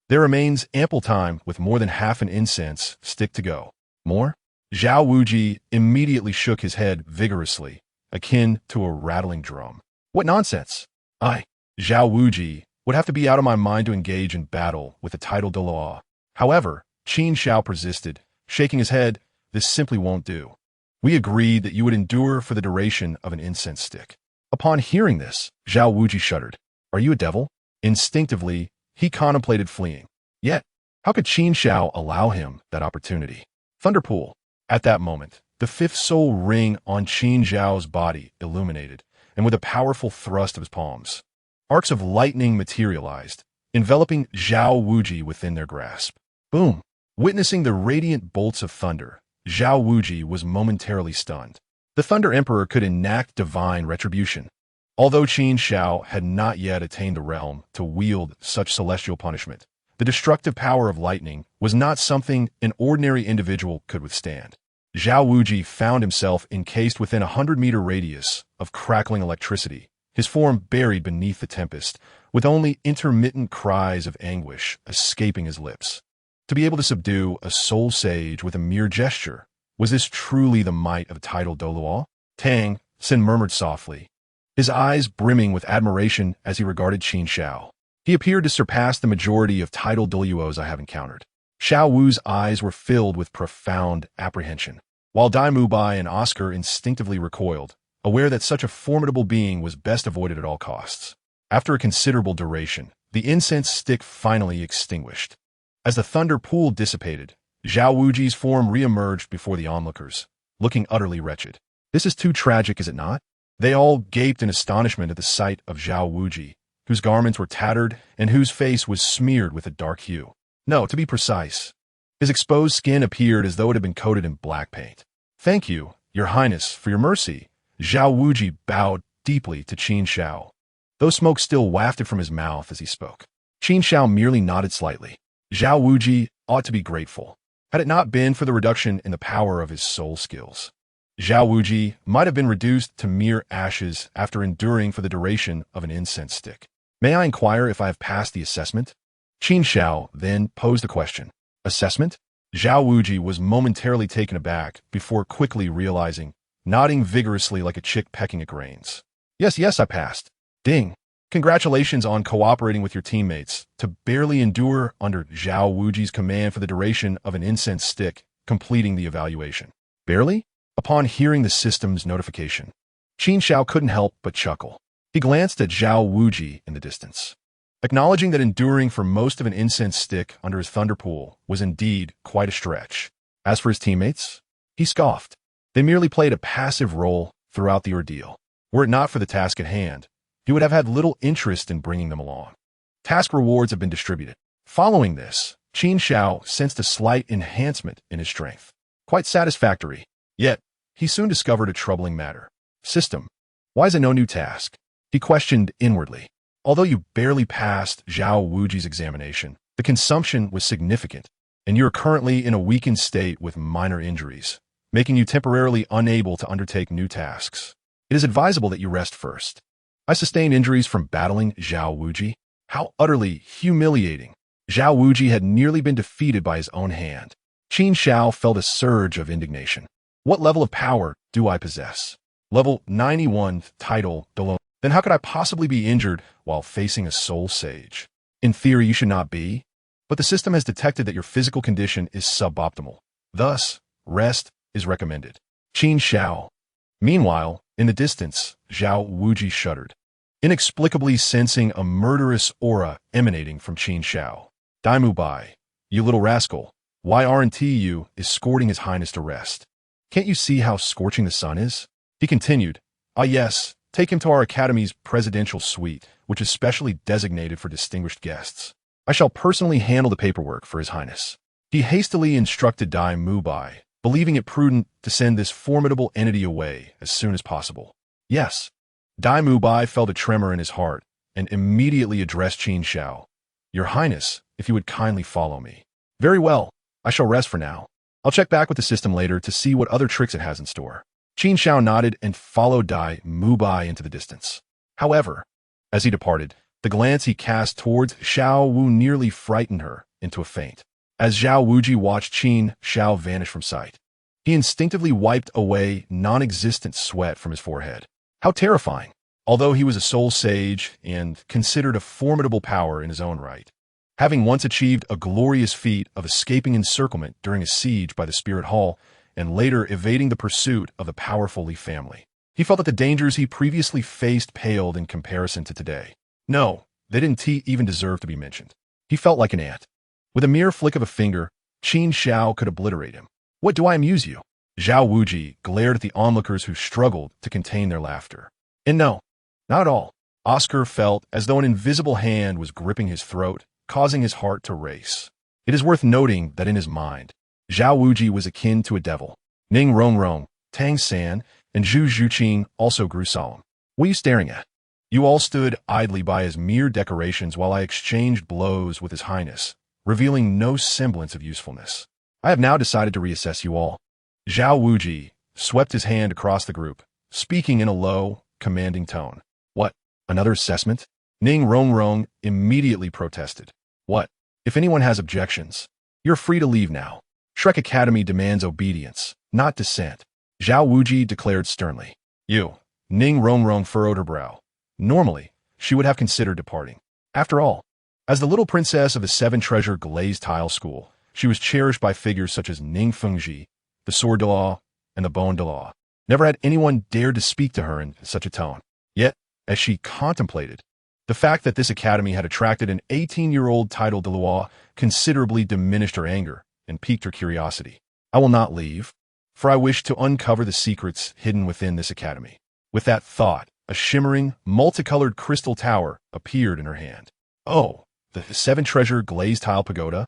There remains ample time with more than half an incense stick to go. More? Zhao Wuji immediately shook his head vigorously, akin to a rattling drum. What nonsense! Zhao Wuji, would have to be out of my mind to engage in battle with the Title Douluo. However, Qin Xiao persisted, shaking his head, this simply won't do. We agreed that you would endure for the duration of an incense stick. Upon hearing this, Zhao Wuji shuddered. Are you a devil? Instinctively, he contemplated fleeing. Yet, how could Qin Xiao allow him that opportunity? Thunderpool. At that moment, the 5th soul ring on Qin Xiao's body illuminated, and with a powerful thrust of his palms, arcs of lightning materialized, enveloping Zhao Wuji within their grasp. Boom! Witnessing the radiant bolts of thunder, Zhao Wuji was momentarily stunned. The Thunder Emperor could enact divine retribution. Although Qin Xiao had not yet attained the realm to wield such celestial punishment, the destructive power of lightning was not something an ordinary individual could withstand. Zhao Wuji found himself encased within a 100-meter radius of crackling electricity, his form buried beneath the tempest, with only intermittent cries of anguish escaping his lips. To be able to subdue a soul sage with a mere gesture, was this truly the might of Title Douluo? Tang, Sin murmured softly, his eyes brimming with admiration as he regarded Qin Xiao. He appeared to surpass the majority of Title Douluos I have encountered. Xiao Wu's eyes were filled with profound apprehension, while Dail Mubai and Oscar instinctively recoiled, aware that such a formidable being was best avoided at all costs. After a considerable duration, the incense stick finally extinguished. As the thunder pool dissipated, Zhao Wuji's form re-emerged before the onlookers, looking utterly wretched. This is too tragic, is it not? They all gaped in astonishment at the sight of Zhao Wuji, whose garments were tattered and whose face was smeared with a dark hue. No, to be precise, his exposed skin appeared as though it had been coated in black paint. Thank you, Your Highness, for your mercy. Zhao Wuji bowed deeply to Qin Xiao, though smoke still wafted from his mouth as he spoke. Qin Xiao merely nodded slightly. Zhao Wuji ought to be grateful, had it not been for the reduction in the power of his soul skills. Zhao Wuji might have been reduced to mere ashes after enduring for the duration of an incense stick. May I inquire if I have passed the assessment? Qin Xiao then posed a question. Assessment? Zhao Wuji was momentarily taken aback before quickly realizing, nodding vigorously like a chick pecking at grains. Yes, yes, I passed. Ding. Congratulations on cooperating with your teammates to barely endure under Zhao Wuji's command for the duration of an incense stick, completing the evaluation. Barely? Upon hearing the system's notification, Qin Xiao couldn't help but chuckle. He glanced at Zhao Wuji in the distance, acknowledging that enduring for most of an incense stick under his thunder pool was indeed quite a stretch. As for his teammates, he scoffed. They merely played a passive role throughout the ordeal. Were it not for the task at hand, he would have had little interest in bringing them along. Task rewards have been distributed. Following this, Qin Xiao sensed a slight enhancement in his strength. Quite satisfactory. Yet, he soon discovered a troubling matter. System, why is it no new task? He questioned inwardly. Although you barely passed Zhao Wuji's examination, the consumption was significant, and you are currently in a weakened state with minor injuries, making you temporarily unable to undertake new tasks. It is advisable that you rest first. I sustained injuries from battling Zhao Wuji. How utterly humiliating. Zhao Wuji had nearly been defeated by his own hand. Qin Xiao felt a surge of indignation. What level of power do I possess? Level 91, Title Douluo. Then how could I possibly be injured while facing a soul sage? In theory, you should not be, but the system has detected that your physical condition is suboptimal. Thus, rest is recommended. Qin Xiao. Meanwhile, in the distance, Zhao Wuji shuddered, inexplicably sensing a murderous aura emanating from Qin Xiao. Dail Mubai, you little rascal, why aren't you escorting His Highness to rest? Can't you see how scorching the sun is? He continued, Ah yes, take him to our Academy's presidential suite, which is specially designated for distinguished guests. I shall personally handle the paperwork for His Highness. He hastily instructed Dail Mubai, believing it prudent to send this formidable entity away as soon as possible. Yes. Dail Mubai felt a tremor in his heart and immediately addressed Qin Xiao. Your Highness, if you would kindly follow me. Very well. I shall rest for now. I'll check back with the system later to see what other tricks it has in store. Qin Xiao nodded and followed Dail Mubai into the distance. However, as he departed, the glance he cast towards Xiao Wu nearly frightened her into a faint. As Zhao Wuji watched Qin Xiao vanish from sight, he instinctively wiped away non-existent sweat from his forehead. How terrifying! Although he was a soul sage and considered a formidable power in his own right, having once achieved a glorious feat of escaping encirclement during a siege by the Spirit Hall and later evading the pursuit of the powerful Li family, he felt that the dangers he previously faced paled in comparison to today. No, they didn't even deserve to be mentioned. He felt like an ant. With a mere flick of a finger, Qin Xiao could obliterate him. What do I amuse you? Zhao Wuji glared at the onlookers who struggled to contain their laughter. And no, not at all. Oscar felt as though an invisible hand was gripping his throat, causing his heart to race. It is worth noting that in his mind, Zhao Wuji was akin to a devil. Ning Rongrong, Tang San, and Zhu Zhuqing also grew solemn. What are you staring at? You all stood idly by as mere decorations while I exchanged blows with His Highness, revealing no semblance of usefulness. I have now decided to reassess you all. Zhao Wuji swept his hand across the group, speaking in a low, commanding tone. What? Another assessment? Ning Rongrong immediately protested. What? If anyone has objections, you're free to leave now. Shrek Academy demands obedience, not dissent. Zhao Wuji declared sternly. You. Ning Rongrong furrowed her brow. Normally, she would have considered departing. After all, as the little princess of the seven-treasure glazed tile school, she was cherished by figures such as Ning Fengji, the Sword Dail, and the Bone Dail. Never had anyone dared to speak to her in such a tone. Yet, as she contemplated, the fact that this academy had attracted an 18-year-old Title Douluo considerably diminished her anger and piqued her curiosity. I will not leave, for I wish to uncover the secrets hidden within this academy. With that thought, a shimmering, multicolored crystal tower appeared in her hand. Oh, the seven-treasure glazed tile pagoda?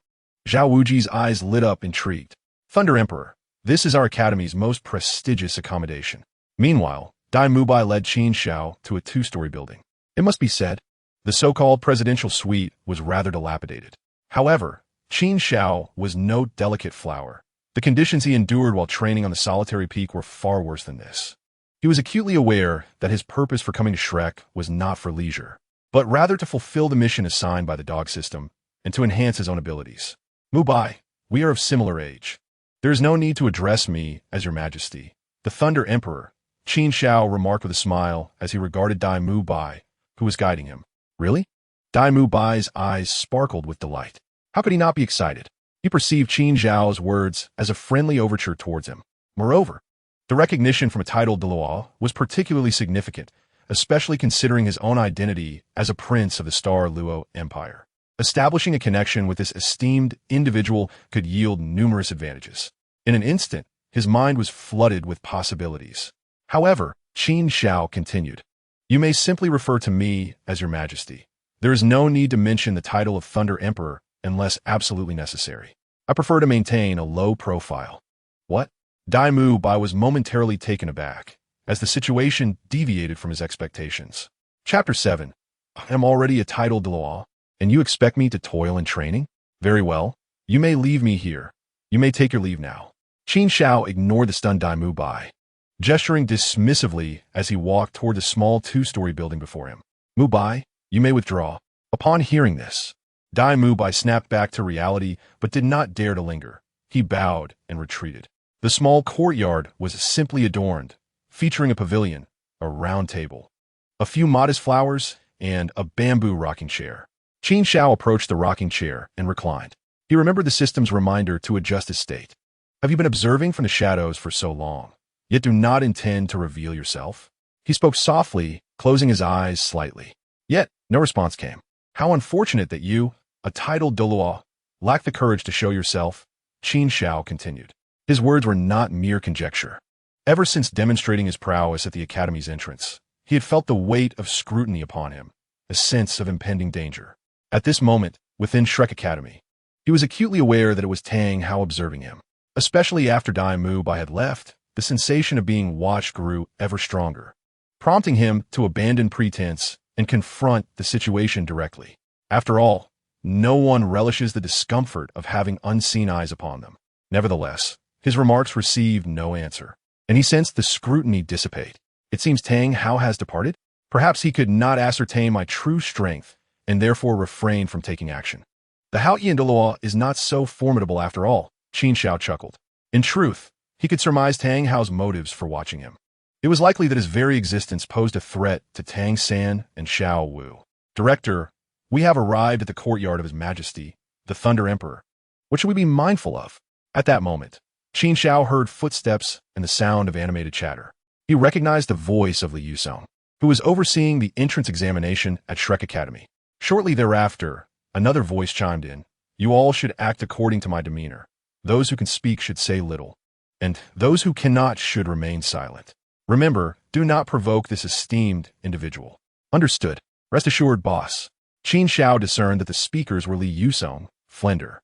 Zhao Wuji's eyes lit up, intrigued. Thunder Emperor, this is our academy's most prestigious accommodation. Meanwhile, Dail Mubai led Qin Xiao to a two-story building. It must be said, the so-called presidential suite was rather dilapidated. However, Qin Xiao was no delicate flower. The conditions he endured while training on the solitary peak were far worse than this. He was acutely aware that his purpose for coming to Shrek was not for leisure, but rather to fulfill the mission assigned by the dog system and to enhance his own abilities. Mubai, We are of similar age. There is no need to address me as your majesty. The Thunder Emperor, Qin Xiao remarked with a smile as he regarded Dail Mubai, who was guiding him. Really? Dail Mubai's eyes sparkled with delight. How could he not be excited? He perceived Qin Xiao's words as a friendly overture towards him. Moreover, the recognition from a Title Douluo was particularly significant, especially considering his own identity as a prince of the Star Luo Empire. Establishing a connection with this esteemed individual could yield numerous advantages. In an instant, his mind was flooded with possibilities. However, Qin Xiao continued, "You may simply refer to me as your majesty. There is no need to mention the title of Thunder Emperor unless absolutely necessary. I prefer to maintain a low profile." What? Dail Mubai was momentarily taken aback, as the situation deviated from his expectations. Chapter 7. I am already a Title Douluo, and you expect me to toil in training? Very well. You may leave me here. You may take your leave now. Qin Xiao ignored the stunned Dail Mubai, gesturing dismissively as he walked toward the small two-story building before him. Mubai, you may withdraw. Upon hearing this, Dail Mubai snapped back to reality but did not dare to linger. He bowed and retreated. The small courtyard was simply adorned, featuring a pavilion, a round table, a few modest flowers, and a bamboo rocking chair. Qin Xiao approached the rocking chair and reclined. He remembered the system's reminder to adjust his state. Have you been observing from the shadows for so long, yet do not intend to reveal yourself? He spoke softly, closing his eyes slightly. Yet, no response came. How unfortunate that you, a Title Douluo, lack the courage to show yourself, Qin Xiao continued. His words were not mere conjecture. Ever since demonstrating his prowess at the academy's entrance, he had felt the weight of scrutiny upon him, a sense of impending danger. At this moment, within Shrek Academy, he was acutely aware that it was Tang Hao observing him. Especially after Dail Mubai had left, the sensation of being watched grew ever stronger, prompting him to abandon pretense and confront the situation directly. After all, no one relishes the discomfort of having unseen eyes upon them. Nevertheless, his remarks received no answer, and he sensed the scrutiny dissipate. It seems Tang Hao has departed? Perhaps he could not ascertain my true strength, and therefore refrain from taking action. The Haotian Hammer is not so formidable after all, Qin Xiao chuckled. In truth, he could surmise Tang Hao's motives for watching him. It was likely that his very existence posed a threat to Tang San and Xiao Wu. Director, we have arrived at the courtyard of His Majesty, the Thunder Emperor. What should we be mindful of? At that moment, Qin Xiao heard footsteps and the sound of animated chatter. He recognized the voice of Liu Song, who was overseeing the entrance examination at Shrek Academy. Shortly thereafter, another voice chimed in. You all should act according to my demeanor. Those who can speak should say little, and those who cannot should remain silent. Remember, do not provoke this esteemed individual. Understood. Rest assured, boss. Qin Xiao discerned that the speakers were Liu Song, Flender,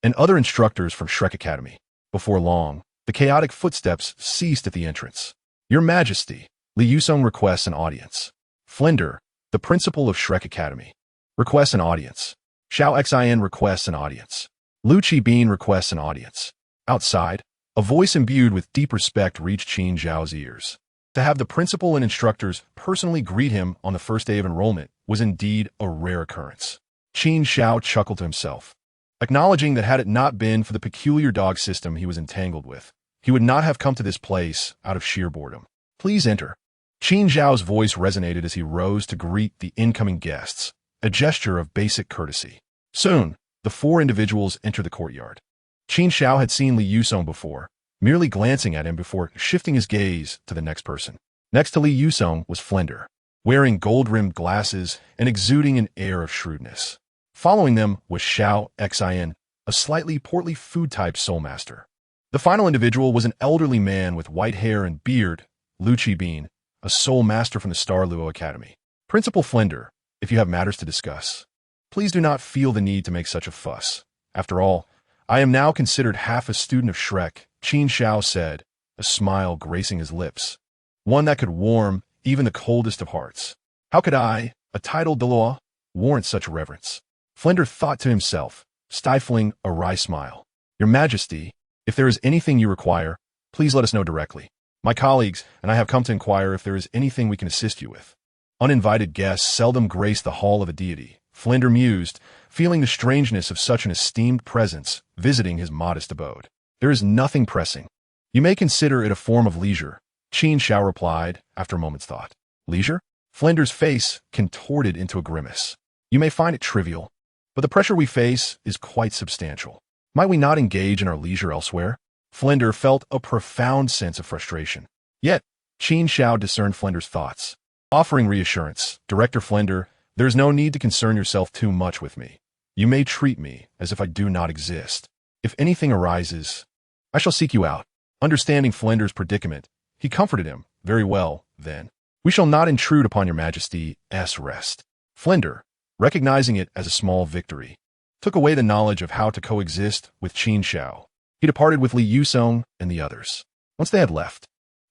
and other instructors from Shrek Academy. Before long, the chaotic footsteps ceased at the entrance. Your Majesty, Liu Song requests an audience. Flender, the principal of Shrek Academy, requests an audience. Xiao Xin requests an audience. Lu Qibin requests an audience. Outside, a voice imbued with deep respect reached Qin Xiao's ears. To have the principal and instructors personally greet him on the first day of enrollment was indeed a rare occurrence. Qin Xiao chuckled to himself, acknowledging that had it not been for the peculiar dog system he was entangled with, he would not have come to this place out of sheer boredom. Please enter. Qin Xiao's voice resonated as he rose to greet the incoming guests, a gesture of basic courtesy. Soon, the four individuals entered the courtyard. Qin Xiao had seen Liu Song before, merely glancing at him before shifting his gaze to the next person. Next to Liu Song was Flender, wearing gold-rimmed glasses and exuding an air of shrewdness. Following them was Xiao Xin, a slightly portly food-type soul master. The final individual was an elderly man with white hair and beard, Lu Qibin, a soul master from the Star Luo Academy. Principal Flender, if you have matters to discuss, please do not feel the need to make such a fuss. After all, I am now considered half a student of Shrek, Qin Xiao said, a smile gracing his lips, one that could warm even the coldest of hearts. How could I, a Title Douluo, warrant such reverence? Flender thought to himself, stifling a wry smile. Your Majesty, if there is anything you require, please let us know directly. My colleagues and I have come to inquire if there is anything we can assist you with. Uninvited guests seldom grace the hall of a deity, Flender mused, feeling the strangeness of such an esteemed presence visiting his modest abode. There is nothing pressing. You may consider it a form of leisure, Qin Xiao replied after a moment's thought. Leisure? Flinder's face contorted into a grimace. You may find it trivial, but the pressure we face is quite substantial. Might we not engage in our leisure elsewhere? Flinder felt a profound sense of frustration. Yet, Qin Xiao discerned Flinder's thoughts. Offering reassurance, Director Flinder, there is no need to concern yourself too much with me. You may treat me as if I do not exist. If anything arises, I shall seek you out. Understanding Flinder's predicament, he comforted him. Very well, then. We shall not intrude upon your Majesty's rest. Flinder, recognizing it as a small victory, took away the knowledge of how to coexist with Qin Xiao. He departed with Li Yusong and the others. Once they had left,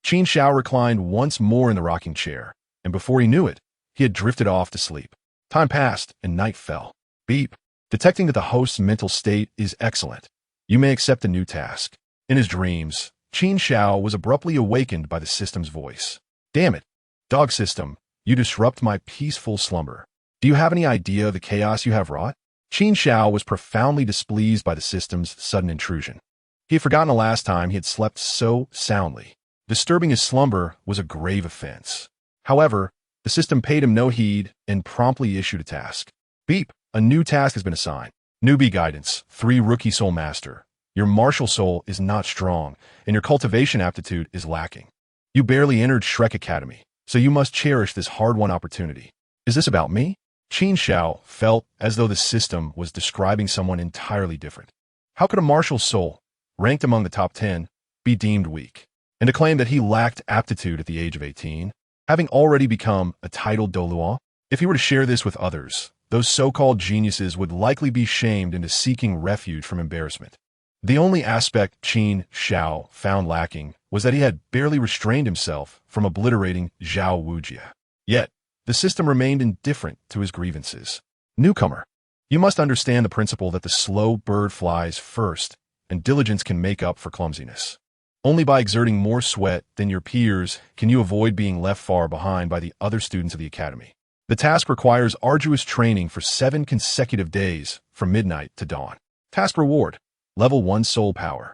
Qin Xiao reclined once more in the rocking chair, and before he knew it, he had drifted off to sleep. Time passed, and night fell. Beep. Detecting that the host's mental state is excellent, you may accept a new task. In his dreams, Qin Xiao was abruptly awakened by the system's voice. Damn it, dog system, you disrupt my peaceful slumber. Do you have any idea of the chaos you have wrought? Qin Xiao was profoundly displeased by the system's sudden intrusion. He had forgotten the last time he had slept so soundly. Disturbing his slumber was a grave offense. However, the system paid him no heed and promptly issued a task. Beep, a new task has been assigned. Newbie Guidance, 3 Rookie Soul Master. Your martial soul is not strong, and your cultivation aptitude is lacking. You barely entered Shrek Academy, so you must cherish this hard-won opportunity. Is this about me? Qin Xiao felt as though the system was describing someone entirely different. How could a martial soul, ranked among the top 10, be deemed weak? And to claim that he lacked aptitude at the age of 18, having already become a Title Douluo? If he were to share this with others, those so-called geniuses would likely be shamed into seeking refuge from embarrassment. The only aspect Qin Xiao found lacking was that he had barely restrained himself from obliterating Zhao Wujia. Yet, the system remained indifferent to his grievances. Newcomer, you must understand the principle that the slow bird flies first, and diligence can make up for clumsiness. Only by exerting more sweat than your peers can you avoid being left far behind by the other students of the academy. The task requires arduous training for 7 consecutive days from midnight to dawn. Task reward, Level 1 Soul Power.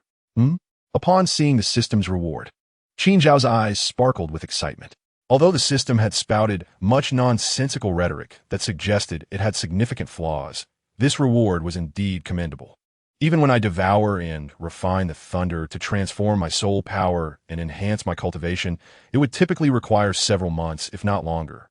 Upon seeing the system's reward, Qin Xiao's eyes sparkled with excitement. Although the system had spouted much nonsensical rhetoric that suggested it had significant flaws, this reward was indeed commendable. Even when I devour and refine the thunder to transform my soul power and enhance my cultivation, it would typically require several months, if not longer,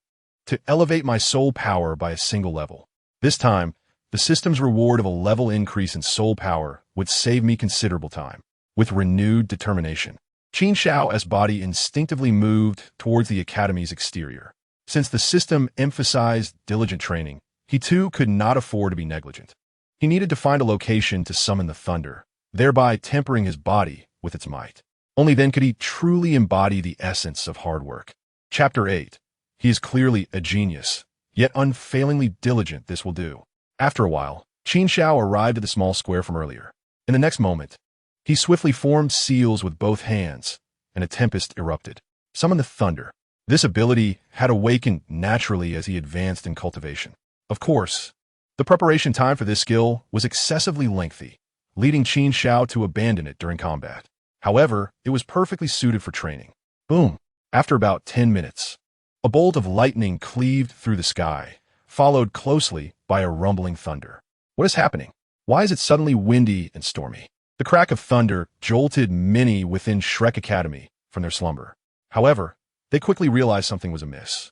to elevate my soul power by a single level. This time, the system's reward of a level increase in soul power would save me considerable time. With renewed determination, Qin Xiao's body instinctively moved towards the academy's exterior. Since the system emphasized diligent training, he too could not afford to be negligent. He needed to find a location to summon the thunder, thereby tempering his body with its might. Only then could he truly embody the essence of hard work. Chapter 8. He is clearly a genius, yet unfailingly diligent. This will do. After a while, Qin Xiao arrived at the small square from earlier. In the next moment, he swiftly formed seals with both hands, and a tempest erupted. Summon the thunder. This ability had awakened naturally as he advanced in cultivation. Of course, the preparation time for this skill was excessively lengthy, leading Qin Xiao to abandon it during combat. However, it was perfectly suited for training. Boom! After about 10 minutes, a bolt of lightning cleaved through the sky, followed closely by a rumbling thunder. What is happening? Why is it suddenly windy and stormy? The crack of thunder jolted many within Shrek Academy from their slumber. However, they quickly realized something was amiss.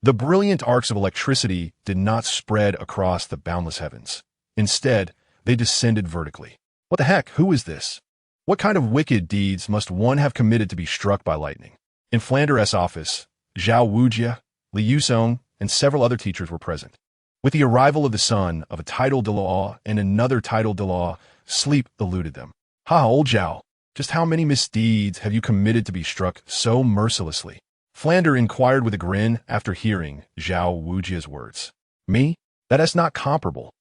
The brilliant arcs of electricity did not spread across the boundless heavens. Instead, they descended vertically. What the heck? Who is this? What kind of wicked deeds must one have committed to be struck by lightning? In Flanders' office, Zhao Wujia, Li Yusong, and several other teachers were present. With the arrival of the son of a Title Douluo and another Title Douluo, sleep eluded them. Ha, old Zhao, just how many misdeeds have you committed to be struck so mercilessly? Flander inquired with a grin after hearing Zhao Wujia's words. Me? That is not comparable.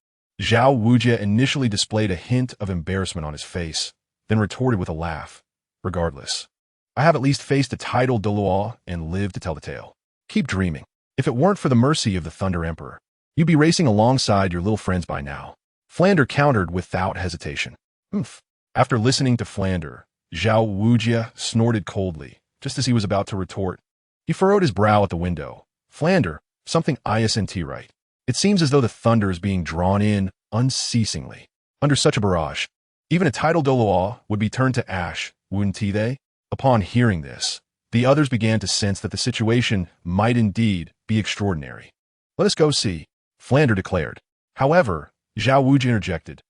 Zhao Wujia initially displayed a hint of embarrassment on his face, then retorted with a laugh. Regardless, I have at least faced a Title Douluo and lived to tell the tale. Keep dreaming. If it weren't for the mercy of the Thunder Emperor, You'd be racing alongside your little friends by now. Flander countered without hesitation. Oomph. After listening to Flander, Zhao Wujia snorted coldly, just as he was about to retort. He furrowed his brow at the window. Flander, something isn't right. It seems as though the thunder is being drawn in unceasingly. Under such a barrage, even a Title Douluo would be turned to ash, wouldn't they? Upon hearing this, the others began to sense that the situation might indeed be extraordinary. Let us go see, Flander declared. However, Zhao Wuji interjected.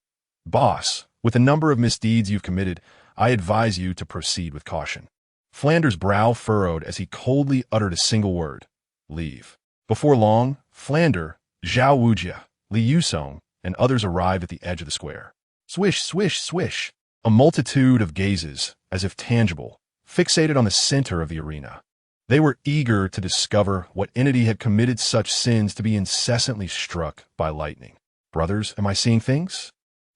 Boss, with the number of misdeeds you've committed, I advise you to proceed with caution. Flander's brow furrowed as he coldly uttered a single word. Leave. Before long, Flander, Zhao Wujia, Li Yusong, and others arrived at the edge of the square. Swish, swish, swish. A multitude of gazes, as if tangible, fixated on the center of the arena. They were eager to discover what entity had committed such sins to be incessantly struck by lightning. Brothers, am I seeing things?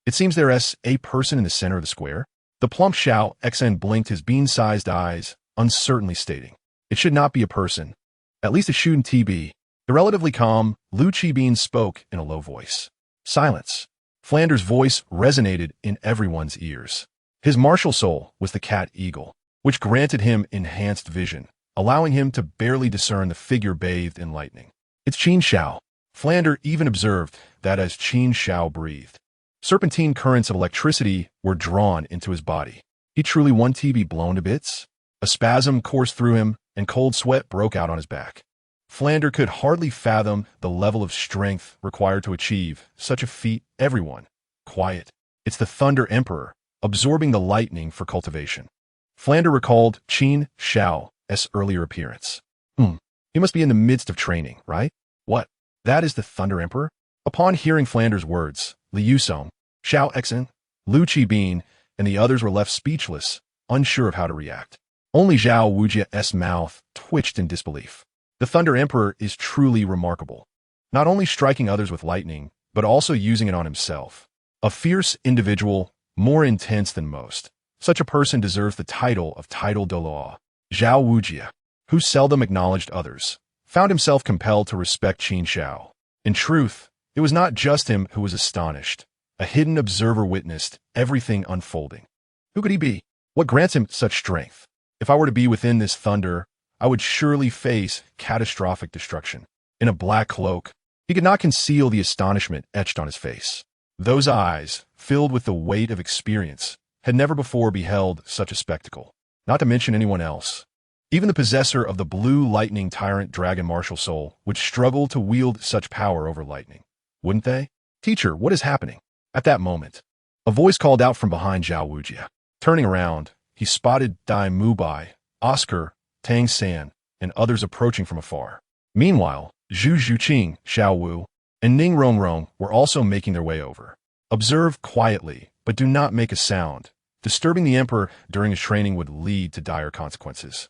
It seems there's a person in the center of the square. The plump Xiao Xen blinked his bean-sized eyes, uncertainly stating, it should not be a person. At least it shouldn't be. The relatively calm Lu Qibin spoke in a low voice. Silence. Flander's voice resonated in everyone's ears. His martial soul was the cat eagle, which granted him enhanced vision, allowing him to barely discern the figure bathed in lightning. It's Qin Xiao. Flander even observed that as Qin Xiao breathed, serpentine currents of electricity were drawn into his body. He truly wanted to be blown to bits? A spasm coursed through him, and cold sweat broke out on his back. Flander could hardly fathom the level of strength required to achieve such a feat. Everyone, quiet. It's the Thunder Emperor, absorbing the lightning for cultivation. Flander recalled Qin Xiao's earlier appearance. He must be in the midst of training, right? What? That is the Thunder Emperor? Upon hearing Flander's words, Li Yusong, Xiao Xen, Lu Qibin, and the others were left speechless, unsure of how to react. Only Zhao Wujia's mouth twitched in disbelief. The Thunder Emperor is truly remarkable, not only striking others with lightning, but also using it on himself. A fierce individual, more intense than most. Such a person deserves the title of Title Douluo. Zhao Wujia, who seldom acknowledged others, found himself compelled to respect Qin Xiao. In truth, it was not just him who was astonished. A hidden observer witnessed everything unfolding. Who could he be? What grants him such strength? If I were to be within this thunder, I would surely face catastrophic destruction. In a black cloak, he could not conceal the astonishment etched on his face. Those eyes, filled with the weight of experience, had never before beheld such a spectacle, not to mention anyone else. Even the possessor of the blue lightning tyrant dragon martial soul would struggle to wield such power over lightning, wouldn't they? Teacher, what is happening? At that moment, a voice called out from behind Zhao Wujia. Turning around, he spotted Dail Mubai, Oscar, Tang San, and others approaching from afar. Meanwhile, Zhu Zhuqing, Xiao Wu, and Ning Rongrong were also making their way over. Observe quietly, but do not make a sound. Disturbing the emperor during his training would lead to dire consequences.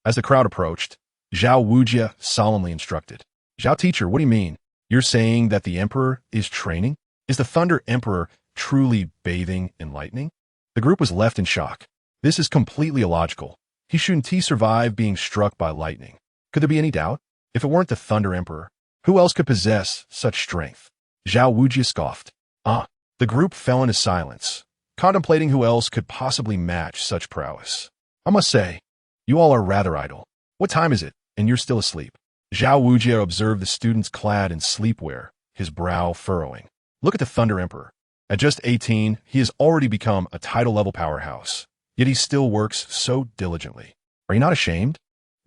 As the crowd approached, Zhao Wujia solemnly instructed. Zhao teacher, what do you mean? You're saying that the emperor is training? Is the Thunder Emperor truly bathing in lightning? The group was left in shock. This is completely illogical. He shouldn't survive being struck by lightning. Could there be any doubt? If it weren't the Thunder Emperor, who else could possess such strength? Zhao Wujia scoffed. The group fell into silence, contemplating who else could possibly match such prowess. I must say, you all are rather idle. What time is it, and you're still asleep? Zhao Wujia observed the students clad in sleepwear, his brow furrowing. Look at the Thunder Emperor. At just 18, he has already become a title-level powerhouse, yet he still works so diligently. Are you not ashamed?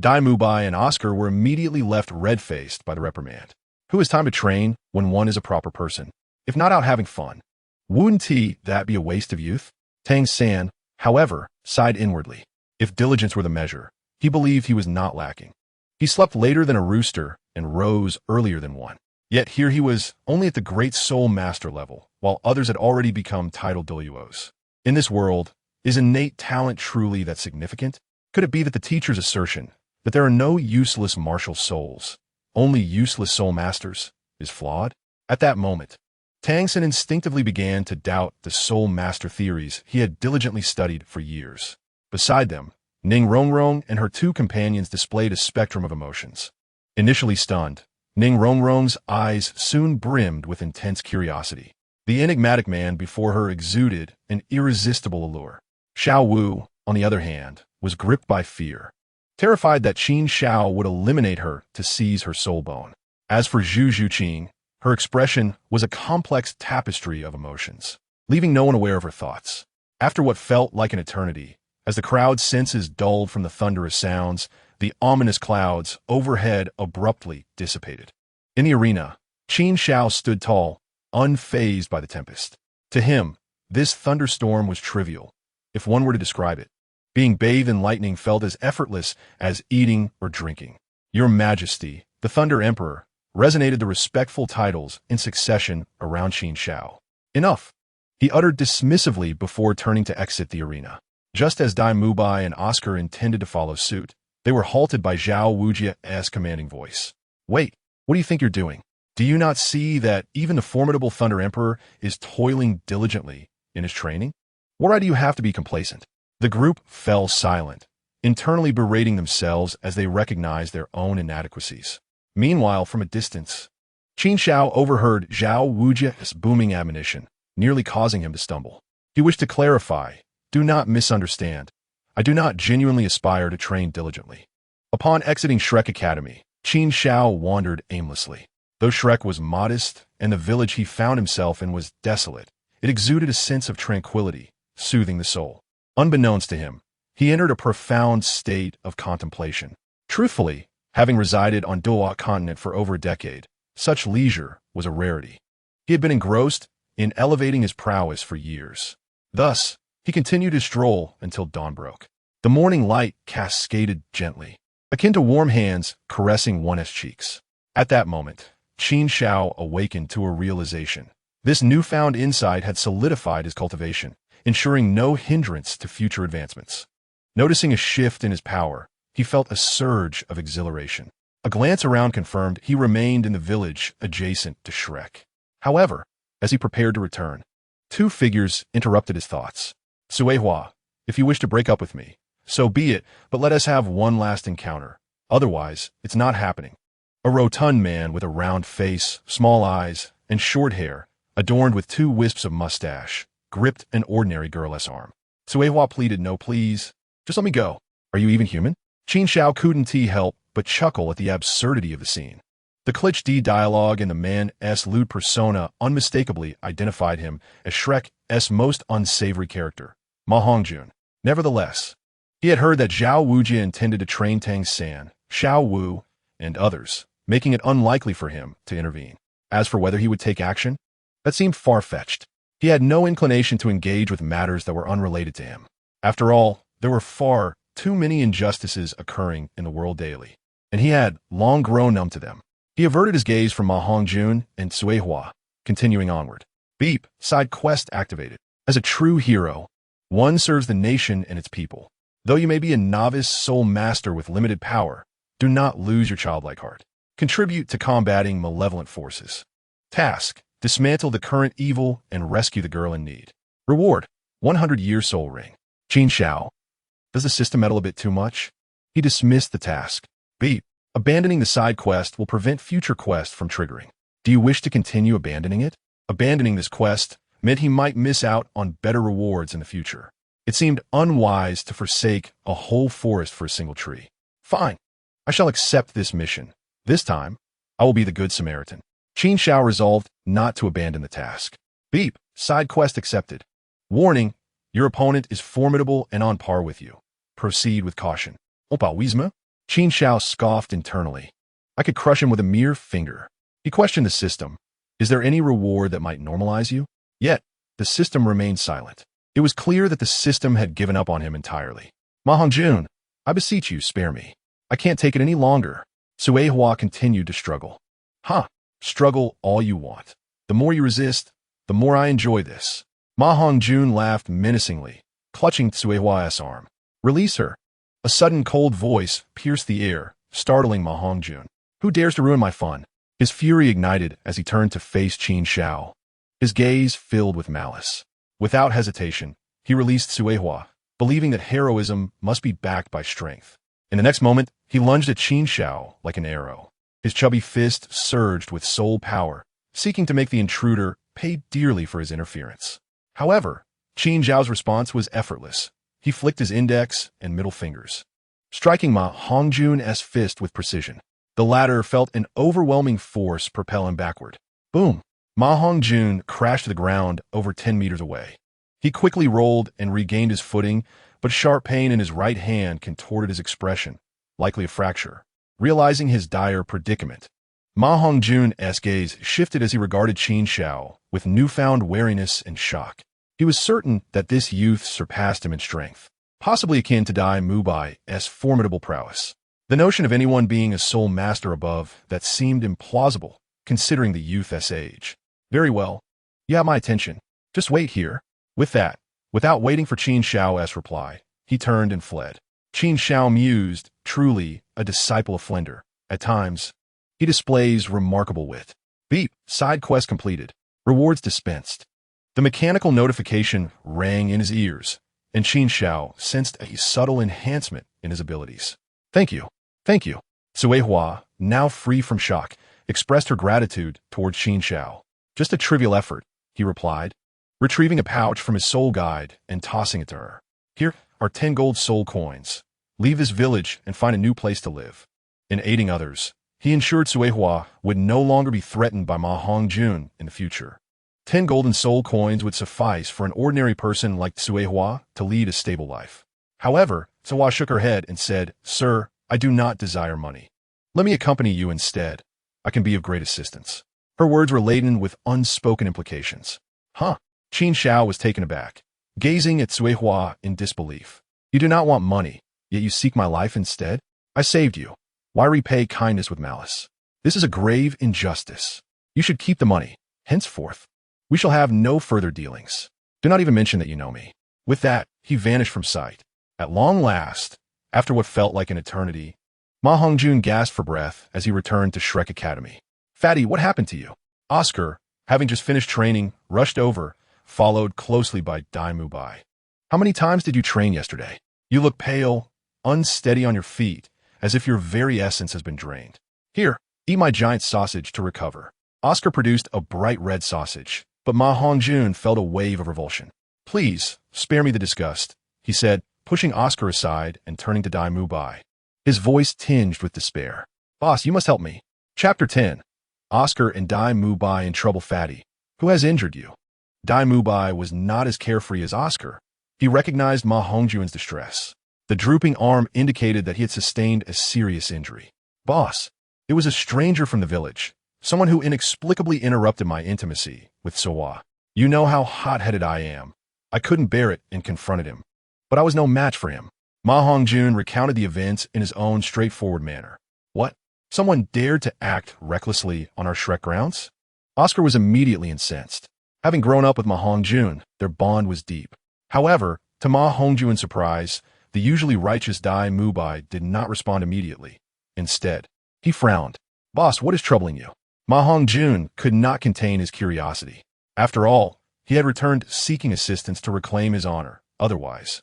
Dail Mubai and Oscar were immediately left red-faced by the reprimand. Who has time to train when one is a proper person? If not out having fun, wouldn't that be a waste of youth? Tang San, however, sighed inwardly. If diligence were the measure, he believed he was not lacking. He slept later than a rooster and rose earlier than one. Yet here he was only at the great soul master level, while others had already become Title Douluos. In this world, is innate talent truly that significant? Could it be that the teacher's assertion that there are no useless martial souls, only useless soul masters, is flawed? At that moment, Tang San instinctively began to doubt the soul master theories he had diligently studied for years. Beside them, Ning Rongrong and her two companions displayed a spectrum of emotions. Initially stunned, Ning Rongrong's eyes soon brimmed with intense curiosity. The enigmatic man before her exuded an irresistible allure. Xiao Wu, on the other hand, was gripped by fear, terrified that Qin Xiao would eliminate her to seize her soul bone. As for Zhu Zhuqing, her expression was a complex tapestry of emotions, leaving no one aware of her thoughts. After what felt like an eternity, as the crowd's senses dulled from the thunderous sounds, the ominous clouds overhead abruptly dissipated. In the arena, Qin Xiao stood tall, unfazed by the tempest. To him, this thunderstorm was trivial, if one were to describe it. Being bathed in lightning felt as effortless as eating or drinking. Your Majesty, the Thunder Emperor, resonated the respectful titles in succession around Qin Xiao. Enough, he uttered dismissively before turning to exit the arena. Just as Dail Mubai and Oscar intended to follow suit, they were halted by Zhao Wujia's commanding voice. Wait, what do you think you're doing? Do you not see that even the formidable Thunder Emperor is toiling diligently in his training? Why do you have to be complacent? The group fell silent, internally berating themselves as they recognized their own inadequacies. Meanwhile, from a distance, Qin Xiao overheard Zhao Wujia's booming admonition, nearly causing him to stumble. He wished to clarify, do not misunderstand. I do not genuinely aspire to train diligently. Upon exiting Shrek Academy, Qin Xiao wandered aimlessly. Though Shrek was modest and the village he found himself in was desolate, it exuded a sense of tranquility, soothing the soul. Unbeknownst to him, he entered a profound state of contemplation. Truthfully, having resided on Douluo continent for over a decade, such leisure was a rarity. He had been engrossed in elevating his prowess for years. Thus, he continued his stroll until dawn broke. The morning light cascaded gently, akin to warm hands caressing one's cheeks. At that moment, Qin Xiao awakened to a realization. This newfound insight had solidified his cultivation, ensuring no hindrance to future advancements. Noticing a shift in his power, he felt a surge of exhilaration. A glance around confirmed he remained in the village adjacent to Shrek. However, as he prepared to return, two figures interrupted his thoughts. Suehua, if you wish to break up with me, so be it, but let us have one last encounter. Otherwise, it's not happening. A rotund man with a round face, small eyes, and short hair, adorned with two wisps of mustache, gripped an ordinary girl's arm. Suehua pleaded, no please, just let me go. Are you even human? Qin Xiao couldn't help but chuckle at the absurdity of the scene. The cliché dialogue in the man's lewd persona unmistakably identified him as Shrek's most unsavory character, Ma Hongjun. Nevertheless, he had heard that Zhao Wujia intended to train Tang San, Xiao Wu, and others, making it unlikely for him to intervene. As for whether he would take action, that seemed far-fetched. He had no inclination to engage with matters that were unrelated to him. After all, there were far too many injustices occurring in the world daily, and he had long grown numb to them. He averted his gaze from Ma Hongjun and Suehua, continuing onward. Beep, side quest activated. As a true hero, one serves the nation and its people. Though you may be a novice soul master with limited power, do not lose your childlike heart. Contribute to combating malevolent forces. Task, dismantle the current evil and rescue the girl in need. Reward, 100-year soul ring. Qin Xiao. Does the system meddle a bit too much? He dismissed the task. Beep. Abandoning the side quest will prevent future quests from triggering. Do you wish to continue abandoning it? Abandoning this quest meant he might miss out on better rewards in the future. It seemed unwise to forsake a whole forest for a single tree. Fine. I shall accept this mission. This time, I will be the good Samaritan. Qin Xiao resolved not to abandon the task. Beep. Side quest accepted. Warning. Your opponent is formidable and on par with you. Proceed with caution. Opawisma? Qin Xiao scoffed internally. I could crush him with a mere finger. He questioned the system. Is there any reward that might normalize you? Yet, the system remained silent. It was clear that the system had given up on him entirely. Ma Hongjun, I beseech you, spare me. I can't take it any longer. Suehua continued to struggle. Struggle all you want. The more you resist, the more I enjoy this. Ma Hongjun laughed menacingly, clutching Suehua's arm. Release her. A sudden cold voice pierced the air, startling Ma Hongjun. Who dares to ruin my fun? His fury ignited as he turned to face Qin Xiao. His gaze filled with malice. Without hesitation, he released Suehua, believing that heroism must be backed by strength. In the next moment, he lunged at Qin Xiao like an arrow. His chubby fist surged with soul power, seeking to make the intruder pay dearly for his interference. However, Qin Xiao's response was effortless. He flicked his index and middle fingers, striking Ma Hongjun's fist with precision. The latter felt an overwhelming force propel him backward. Boom! Ma Hongjun crashed to the ground over 10 meters away. He quickly rolled and regained his footing, but sharp pain in his right hand contorted his expression, likely a fracture. Realizing his dire predicament, Ma Hongjun's gaze shifted as he regarded Qin Xiao with newfound wariness and shock. He was certain that this youth surpassed him in strength, possibly akin to Dail Mubai's formidable prowess. The notion of anyone being a sole master above that seemed implausible, considering the youth's age. Very well. You have my attention. Just wait here. With that, without waiting for Qin Xiao's reply, he turned and fled. Qin Xiao mused, truly a disciple of Flender. At times, he displays remarkable wit. Beep, side quest completed. Rewards dispensed. The mechanical notification rang in his ears, and Qin Xiao sensed a subtle enhancement in his abilities. Thank you. Thank you. Sui Hua, now free from shock, expressed her gratitude towards Qin Xiao. Just a trivial effort, he replied, retrieving a pouch from his soul guide and tossing it to her. Here are 10 gold soul coins. Leave this village and find a new place to live. In aiding others, he ensured Sui Hua would no longer be threatened by Ma Hongjun in the future. 10 golden soul coins would suffice for an ordinary person like Sui Hua to lead a stable life. However, Hua shook her head and said, Sir, I do not desire money. Let me accompany you instead. I can be of great assistance. Her words were laden with unspoken implications. Huh? Qin Xiao was taken aback, gazing at Sui Hua in disbelief. You do not want money, yet you seek my life instead? I saved you. Why repay kindness with malice? This is a grave injustice. You should keep the money. Henceforth, we shall have no further dealings. Do not even mention that you know me. With that, he vanished from sight. At long last, after what felt like an eternity, Ma Hongjun gasped for breath as he returned to Shrek Academy. Fatty, what happened to you? Oscar, having just finished training, rushed over, followed closely by Dail Mubai. How many times did you train yesterday? You look pale, unsteady on your feet, as if your very essence has been drained. Here, eat my giant sausage to recover. Oscar produced a bright red sausage, but Ma Hongjun felt a wave of revulsion. Please, spare me the disgust, he said, pushing Oscar aside and turning to Dail Mubai. His voice tinged with despair. Boss, you must help me. Chapter 10. Oscar and Dail Mubai in trouble. Fatty, who has injured you? Dail Mubai was not as carefree as Oscar. He recognized Ma Hongjun's distress. The drooping arm indicated that he had sustained a serious injury. Boss, it was a stranger from the village, someone who inexplicably interrupted my intimacy with Soa. You know how hot-headed I am. I couldn't bear it and confronted him. But I was no match for him. Ma Hongjun recounted the events in his own straightforward manner. What? Someone dared to act recklessly on our Shrek grounds? Oscar was immediately incensed. Having grown up with Ma Hongjun, their bond was deep. However, to Ma Hongjun's surprise, the usually righteous Dail Mubai did not respond immediately. Instead, he frowned. Boss, what is troubling you? Ma Hongjun could not contain his curiosity. After all, he had returned seeking assistance to reclaim his honor. Otherwise,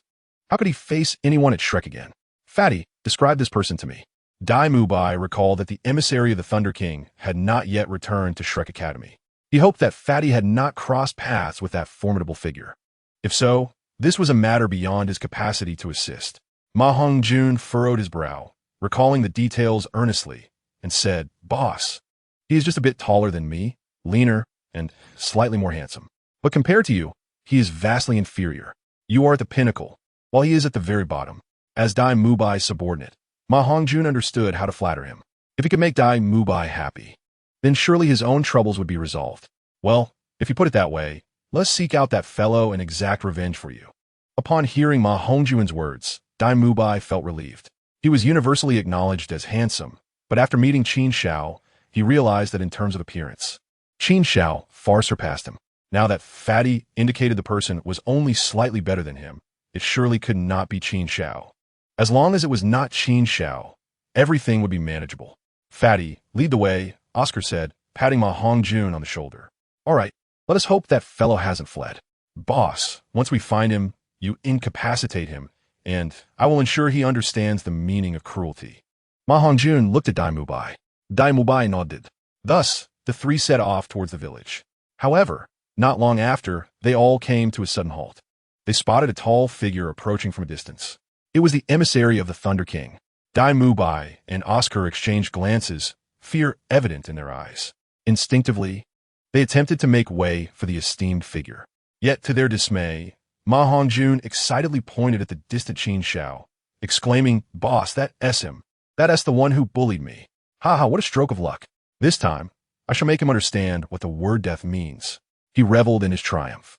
how could he face anyone at Shrek again? Fatty, describe this person to me. Dail Mubai recalled that the emissary of the Thunder King had not yet returned to Shrek Academy. He hoped that Fatty had not crossed paths with that formidable figure. If so, this was a matter beyond his capacity to assist. Ma Hongjun furrowed his brow, recalling the details earnestly, and said, Boss, he is just a bit taller than me, leaner, and slightly more handsome. But compared to you, he is vastly inferior. You are at the pinnacle, while he is at the very bottom. As Dail Mubai's subordinate, Ma Hongjun understood how to flatter him. If he could make Dail Mubai happy, then surely his own troubles would be resolved. Well, if you put it that way, let's seek out that fellow and exact revenge for you. Upon hearing Ma Hongjun's words, Dail Mubai felt relieved. He was universally acknowledged as handsome, but after meeting Qin Xiao, he realized that in terms of appearance, Qin Xiao far surpassed him. Now that Fatty indicated the person was only slightly better than him, it surely could not be Qin Xiao. As long as it was not Qin Xiao, everything would be manageable. Fatty, lead the way, Oscar said, patting Ma Hongjun on the shoulder. All right, let us hope that fellow hasn't fled. Boss, once we find him, you incapacitate him, and I will ensure he understands the meaning of cruelty. Ma Hongjun looked at Dail Mubai. Dail Mubai nodded. Thus, the three set off towards the village. However, not long after, they all came to a sudden halt. They spotted a tall figure approaching from a distance. It was the emissary of the Thunder King. Dail Mubai and Oscar exchanged glances, fear evident in their eyes. Instinctively, they attempted to make way for the esteemed figure. Yet, to their dismay, Ma Hongjun excitedly pointed at the distant Qin Xiao, exclaiming, "Boss, that's him. That's the one who bullied me. Ha, what a stroke of luck. This time, I shall make him understand what the word death means." He reveled in his triumph,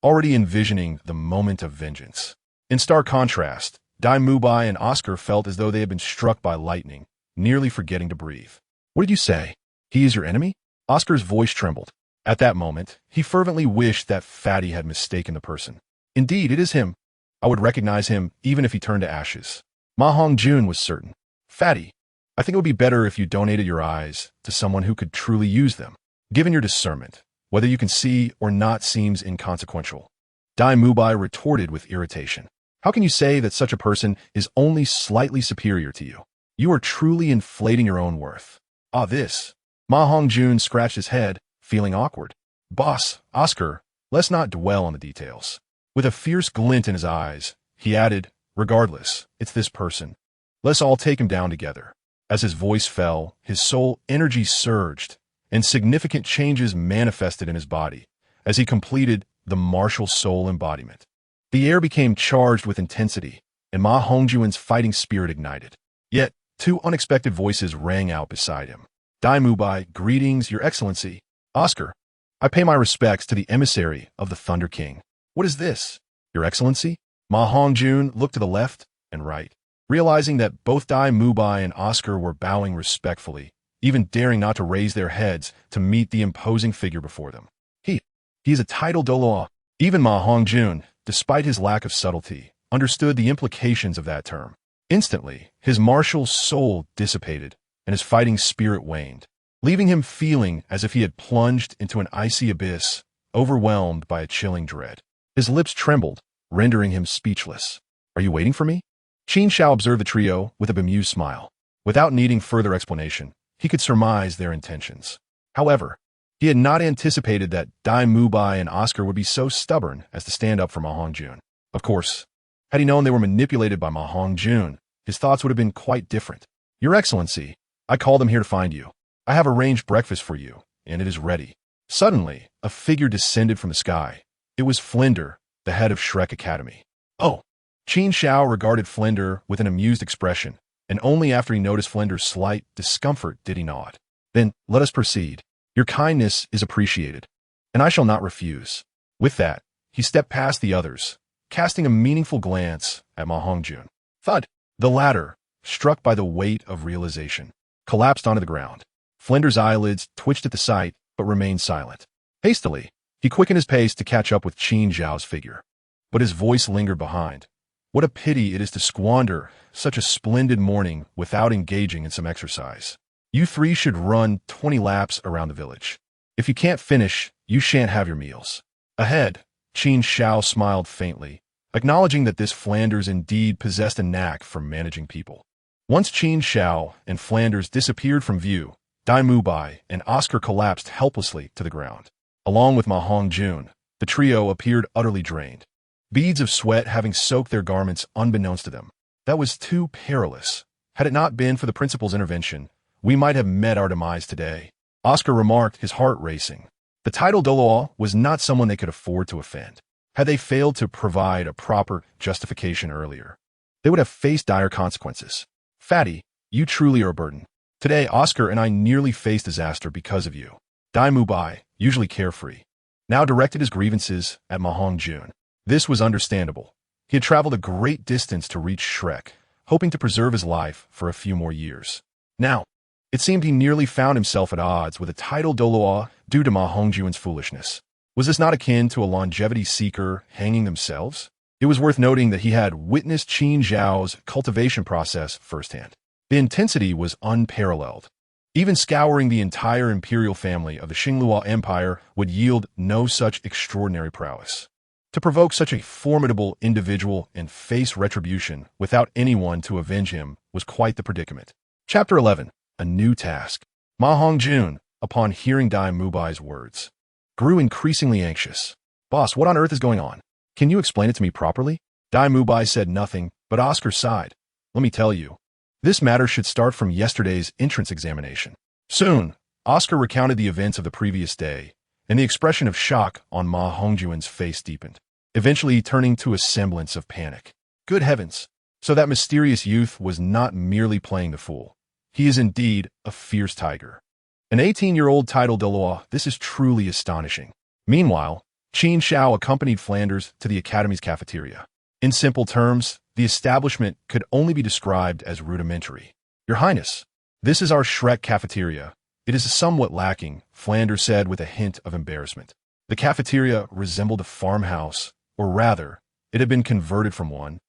already envisioning the moment of vengeance. In stark contrast, Dail Mubai and Oscar felt as though they had been struck by lightning, nearly forgetting to breathe. "What did you say? He is your enemy?" Oscar's voice trembled. At that moment, he fervently wished that Fatty had mistaken the person. "Indeed, it is him. I would recognize him even if he turned to ashes." Ma Hongjun was certain. "Fatty, I think it would be better if you donated your eyes to someone who could truly use them. Given your discernment, whether you can see or not seems inconsequential." Dail Mubai retorted with irritation. "How can you say that such a person is only slightly superior to you? You are truly inflating your own worth." This. Ma Hongjun scratched his head, feeling awkward. "Boss, Oscar, let's not dwell on the details." With a fierce glint in his eyes, he added, "Regardless, it's this person. Let's all take him down together." As his voice fell, his soul energy surged, and significant changes manifested in his body as he completed the martial soul embodiment. The air became charged with intensity, and Ma Hongjun's fighting spirit ignited. Yet, two unexpected voices rang out beside him. "Dail Mubai, greetings, Your Excellency." "Oscar, I pay my respects to the emissary of the Thunder King." "What is this, Your Excellency?" Ma Hongjun looked to the left and right, realizing that both Dail Mubai and Oscar were bowing respectfully, even daring not to raise their heads to meet the imposing figure before them. He is a Title Douluo. Even Ma Hongjun, despite his lack of subtlety, understood the implications of that term. Instantly, his martial soul dissipated, and his fighting spirit waned, leaving him feeling as if he had plunged into an icy abyss, overwhelmed by a chilling dread. His lips trembled, rendering him speechless. "Are you waiting for me?" Qin Xiao observed the trio with a bemused smile. Without needing further explanation, he could surmise their intentions. However, he had not anticipated that Dail Mubai and Oscar would be so stubborn as to stand up for Ma Hongjun. Of course, had he known they were manipulated by Ma Hongjun, his thoughts would have been quite different. "Your Excellency, I called them here to find you. I have arranged breakfast for you, and it is ready." Suddenly, a figure descended from the sky. It was Flinder, the head of Shrek Academy. "Oh!" Qin Xiao regarded Flinder with an amused expression, and only after he noticed Flinder's slight discomfort did he nod. "Then, let us proceed. Your kindness is appreciated, and I shall not refuse." With that, he stepped past the others, casting a meaningful glance at Ma Hongjun. Thud! The latter, struck by the weight of realization, collapsed onto the ground. Flinder's eyelids twitched at the sight, but remained silent. Hastily, he quickened his pace to catch up with Qin Xiao's figure. But his voice lingered behind. "What a pity it is to squander such a splendid morning without engaging in some exercise. You three should run 20 laps around the village. If you can't finish, you shan't have your meals." Ahead, Qin Xiao smiled faintly, acknowledging that this Flanders indeed possessed a knack for managing people. Once Qin Xiao and Flanders disappeared from view, Dail Mubai and Oscar collapsed helplessly to the ground. Along with Ma Hongjun, the trio appeared utterly drained, beads of sweat having soaked their garments unbeknownst to them. That was too perilous. Had it not been for the principal's intervention, we might have met our demise today. Oscar remarked, his heart racing. The Title Douluo was not someone they could afford to offend. Had they failed to provide a proper justification earlier, they would have faced dire consequences. "Fatty, you truly are a burden. Today, Oscar and I nearly faced disaster because of you." Dail Mubai, usually carefree, now directed his grievances at Ma Hongjun. This was understandable. He had traveled a great distance to reach Shrek, hoping to preserve his life for a few more years. Now, it seemed he nearly found himself at odds with a Title Douluo due to Ma Hongjun's foolishness. Was this not akin to a longevity seeker hanging themselves? It was worth noting that he had witnessed Qin Xiao's cultivation process firsthand. The intensity was unparalleled. Even scouring the entire imperial family of the Xingluo Empire would yield no such extraordinary prowess. To provoke such a formidable individual and face retribution without anyone to avenge him was quite the predicament. Chapter 11. A New Task. Ma Hongjun, upon hearing Dail Mubai's words, grew increasingly anxious. Boss, what on earth is going on? Can you explain it to me properly? Dail Mubai said nothing, but Oscar sighed. Let me tell you. This matter should start from yesterday's entrance examination. Soon, Oscar recounted the events of the previous day, and the expression of shock on Ma Hongjun's face deepened, eventually turning to a semblance of panic. Good heavens! So that mysterious youth was not merely playing the fool. He is indeed a fierce tiger. An 18-year-old Title Douluo, this is truly astonishing. Meanwhile, Qin Xiao accompanied Flanders to the Academy's cafeteria. In simple terms, the establishment could only be described as rudimentary. Your Highness, this is our Shrek cafeteria. It is somewhat lacking, Flanders said with a hint of embarrassment. The cafeteria resembled a farmhouse, or rather, it had been converted from one,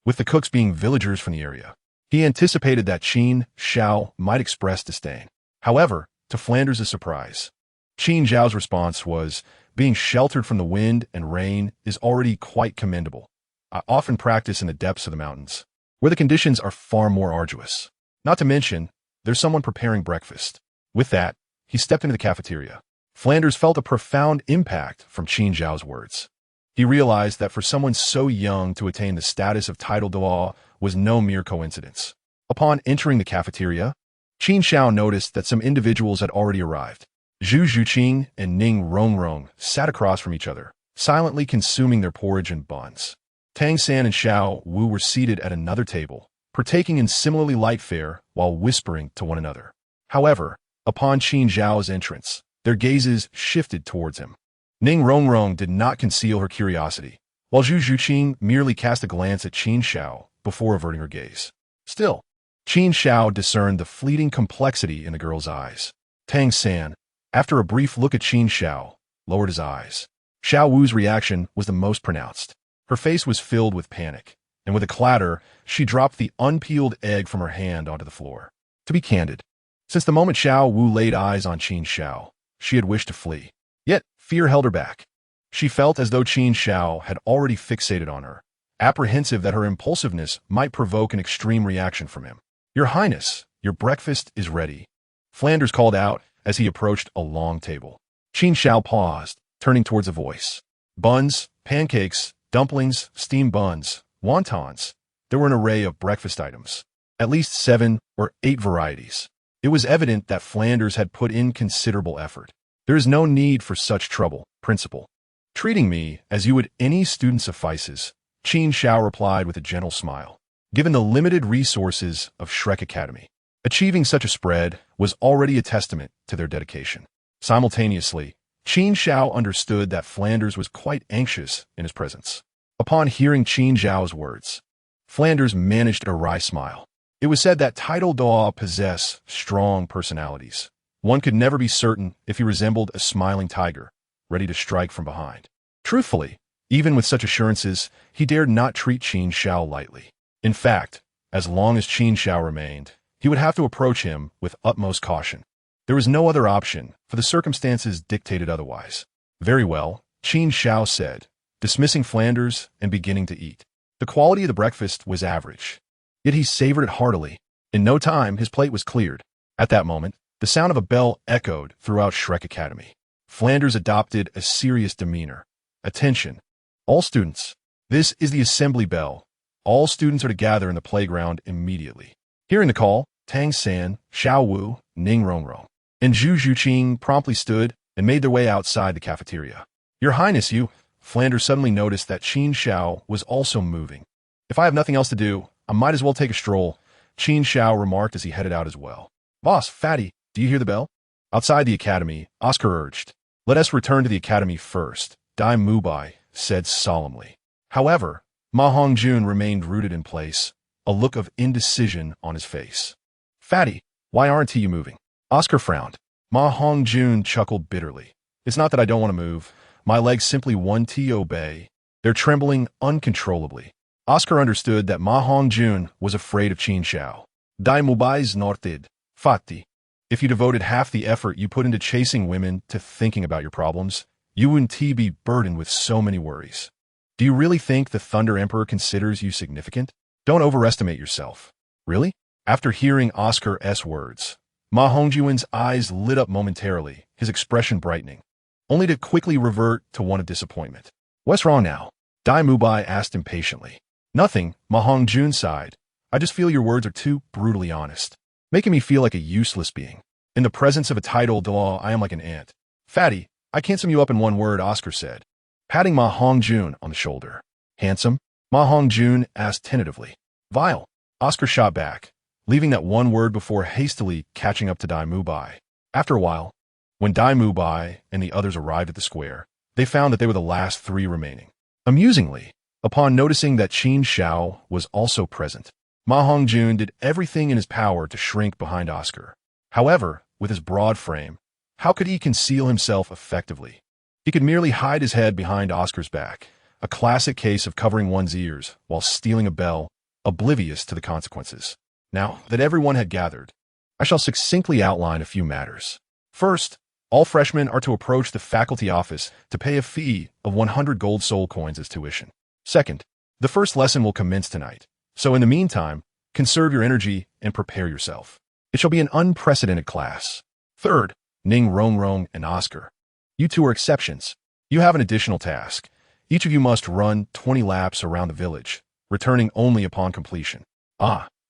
with the cooks being villagers from the area. He anticipated that Qin Xiao might express disdain. However, to Flanders' surprise, Qin Xiao's response was, being sheltered from the wind and rain is already quite commendable. I often practice in the depths of the mountains, where the conditions are far more arduous. Not to mention, there's someone preparing breakfast. With that, he stepped into the cafeteria. Flanders felt a profound impact from Qin Xiao's words. He realized that for someone so young to attain the status of Title Douluo was no mere coincidence. Upon entering the cafeteria, Qin Xiao noticed that some individuals had already arrived. Zhu Zhuqing and Ning Rongrong sat across from each other, silently consuming their porridge and buns. Tang San and Xiao Wu were seated at another table, partaking in similarly light fare while whispering to one another. However, upon Qin Xiao's entrance, their gazes shifted towards him. Ning Rongrong did not conceal her curiosity, while Zhu Zhuqing merely cast a glance at Qin Xiao before averting her gaze. Still, Qin Xiao discerned the fleeting complexity in the girl's eyes. Tang San, after a brief look at Qin Xiao, lowered his eyes. Xiao Wu's reaction was the most pronounced. Her face was filled with panic, and with a clatter, she dropped the unpeeled egg from her hand onto the floor. To be candid, since the moment Xiao Wu laid eyes on Qin Xiao, she had wished to flee. Yet, fear held her back. She felt as though Qin Xiao had already fixated on her, apprehensive that her impulsiveness might provoke an extreme reaction from him. Your Highness, your breakfast is ready, Flanders called out as he approached a long table. Qin Xiao paused, turning towards a voice. Buns, pancakes, dumplings, steamed buns, wontons. There were an array of breakfast items, at least 7 or 8 varieties. It was evident that Flanders had put in considerable effort. There is no need for such trouble, Principal. Treating me as you would any student suffices, Qin Xiao replied with a gentle smile. Given the limited resources of Shrek Academy, achieving such a spread was already a testament to their dedication. Simultaneously, Qin Xiao understood that Flanders was quite anxious in his presence. Upon hearing Qin Xiao's words, Flanders managed a wry smile. It was said that Title Douluo possess strong personalities. One could never be certain if he resembled a smiling tiger, ready to strike from behind. Truthfully, even with such assurances, he dared not treat Qin Xiao lightly. In fact, as long as Qin Xiao remained, he would have to approach him with utmost caution. There was no other option, for the circumstances dictated otherwise. Very well, Qin Xiao said, dismissing Flanders and beginning to eat. The quality of the breakfast was average, yet he savored it heartily. In no time, his plate was cleared. At that moment, the sound of a bell echoed throughout Shrek Academy. Flanders adopted a serious demeanor. Attention, all students. This is the assembly bell. All students are to gather in the playground immediately. Hearing the call, Tang San, Xiao Wu, Ning Rongrong, and Zhu Zhuqing promptly stood and made their way outside the cafeteria. Your Highness, Flanders suddenly noticed that Qin Xiao was also moving. If I have nothing else to do, I might as well take a stroll, Qin Xiao remarked as he headed out as well. Boss, Fatty, do you hear the bell? Outside the academy, Oscar urged. Let us return to the academy first, Dail Mubai said solemnly. However, Ma Hongjun remained rooted in place, a look of indecision on his face. Fatty, why aren't you moving? Oscar frowned. Ma Hongjun chuckled bitterly. It's not that I don't want to move. My legs simply want to obey. They're trembling uncontrollably. Oscar understood that Ma Hongjun was afraid of Qin Xiao. Dail Mubai snorted. Fatty, if you devoted half the effort you put into chasing women to thinking about your problems, you wouldn't be burdened with so many worries. Do you really think the Thunder Emperor considers you significant? Don't overestimate yourself. Really? After hearing Oscar's words, Ma Hongjuan's eyes lit up momentarily, his expression brightening, only to quickly revert to one of disappointment. What's wrong now? Dail Mubai asked impatiently. Nothing, Ma Hongjun sighed. I just feel your words are too brutally honest, making me feel like a useless being. In the presence of a Title Douluo, I am like an ant. Fatty, I can't sum you up in one word, Oscar said, patting Ma Hongjun on the shoulder. Handsome? Ma Hongjun asked tentatively. Vile, Oscar shot back, leaving that one word before hastily catching up to Dail Mubai. After a while, when Dail Mubai and the others arrived at the square, they found that they were the last three remaining. Amusingly, upon noticing that Qin Xiao was also present, Ma Hongjun did everything in his power to shrink behind Oscar. However, with his broad frame, how could he conceal himself effectively? He could merely hide his head behind Oscar's back, a classic case of covering one's ears while stealing a bell, oblivious to the consequences. Now that everyone had gathered, I shall succinctly outline a few matters. First, all freshmen are to approach the faculty office to pay a fee of 100 gold soul coins as tuition. Second, the first lesson will commence tonight, so in the meantime, conserve your energy and prepare yourself. It shall be an unprecedented class. Third, Ning Rongrong and Oscar. You two are exceptions. You have an additional task. Each of you must run 20 laps around the village, returning only upon completion.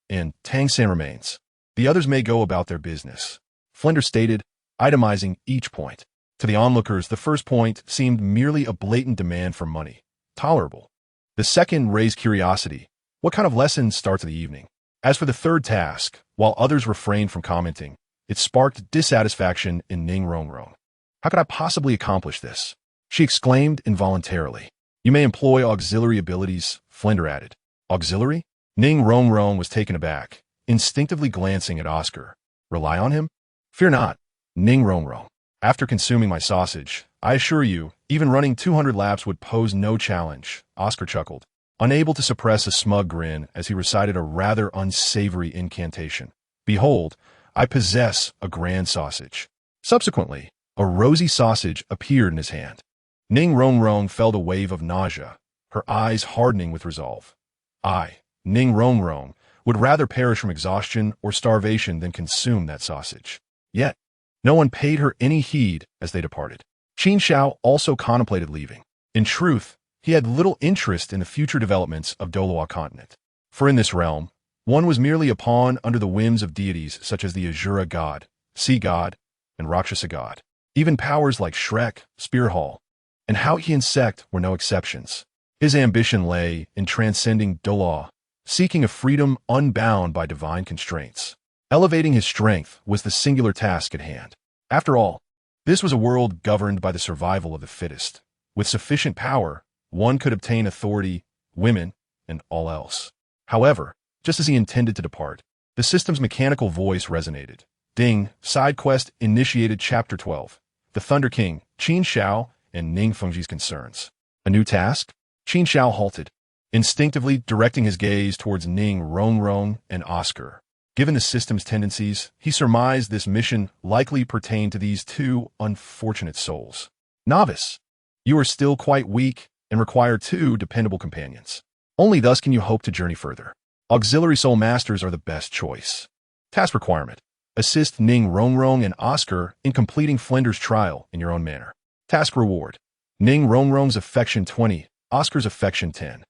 And Tang San remains. The others may go about their business. Flinders stated, itemizing each point. To the onlookers, the first point seemed merely a blatant demand for money. Tolerable. The second raised curiosity. What kind of lesson starts the evening? As for the third task, while others refrained from commenting, it sparked dissatisfaction in Ning Rongrong. How could I possibly accomplish this? She exclaimed involuntarily. You may employ auxiliary abilities, Flinder added. Auxiliary? Ning Rongrong was taken aback, instinctively glancing at Oscar. Rely on him? Fear not, Ning Rongrong. After consuming my sausage, I assure you, even running 200 laps would pose no challenge, Oscar chuckled, unable to suppress a smug grin as he recited a rather unsavory incantation. Behold, I possess a grand sausage. Subsequently, a rosy sausage appeared in his hand. Ning Rongrong felt a wave of nausea, her eyes hardening with resolve. I, Ning Rongrong, would rather perish from exhaustion or starvation than consume that sausage. Yet, no one paid her any heed as they departed. Qin Xiao also contemplated leaving. In truth, he had little interest in the future developments of Douluo continent. For in this realm, one was merely a pawn under the whims of deities such as the Azura god, Sea god, and Rakshasa god. Even powers like Shrek, Spearhall, and Haotian sect were no exceptions. His ambition lay in transcending Douluo, seeking a freedom unbound by divine constraints. Elevating his strength was the singular task at hand. After all, this was a world governed by the survival of the fittest. With sufficient power, one could obtain authority, women, and all else. However, just as he intended to depart, the system's mechanical voice resonated. Ding, side quest initiated Chapter 12. The Thunder King, Qin Xiao, and Ning Fengji's concerns. A new task? Qin Xiao halted, instinctively directing his gaze towards Ning Rongrong and Oscar. Given the system's tendencies, he surmised this mission likely pertained to these two unfortunate souls. Novice, you are still quite weak and require two dependable companions. Only thus can you hope to journey further. Auxiliary soul masters are the best choice. Task requirement. Assist Ning Rongrong and Oscar in completing Flinder's trial in your own manner. Task reward. Ning Rongrong's affection 20, Oscar's affection 10.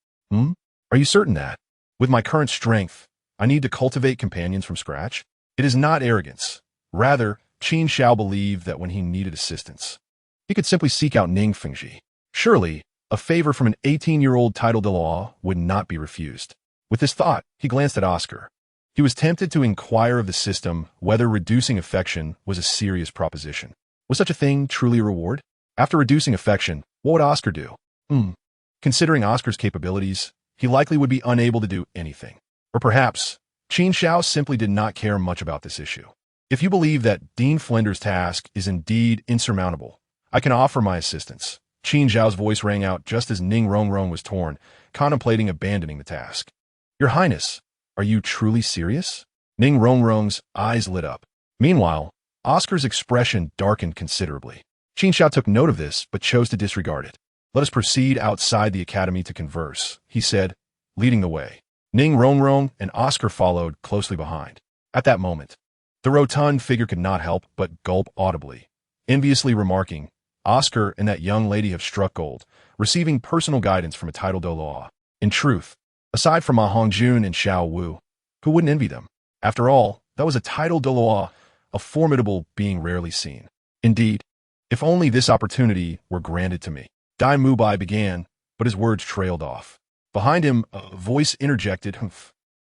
Are you certain that, with my current strength, I need to cultivate companions from scratch? It is not arrogance. Rather, Qin Xiao believed that when he needed assistance, he could simply seek out Ning Fengji. Surely, a favor from an 18-year-old Title Douluo would not be refused. With this thought, he glanced at Oscar. He was tempted to inquire of the system whether reducing affection was a serious proposition. Was such a thing truly a reward? After reducing affection, what would Oscar do? Considering Oscar's capabilities, he likely would be unable to do anything. Or perhaps, Qin Xiao simply did not care much about this issue. If you believe that Dean Flinder's task is indeed insurmountable, I can offer my assistance. Qin Xiao's voice rang out just as Ning Rongrong was torn, contemplating abandoning the task. Your Highness, are you truly serious? Ning Rongrong's eyes lit up. Meanwhile, Oscar's expression darkened considerably. Qin Xiao took note of this, but chose to disregard it. Let us proceed outside the academy to converse, he said, leading the way. Ning Rongrong and Oscar followed closely behind. At that moment, The rotund figure could not help but gulp audibly, enviously remarking, Oscar and that young lady have struck gold, receiving personal guidance from a Title Douluo. In truth, aside from Ma Hongjun and Xiao Wu, who wouldn't envy them? After all, that was a Title Douluo, a formidable being rarely seen. Indeed, if only this opportunity were granted to me. Dail Mubai began, but his words trailed off. Behind him, a voice interjected,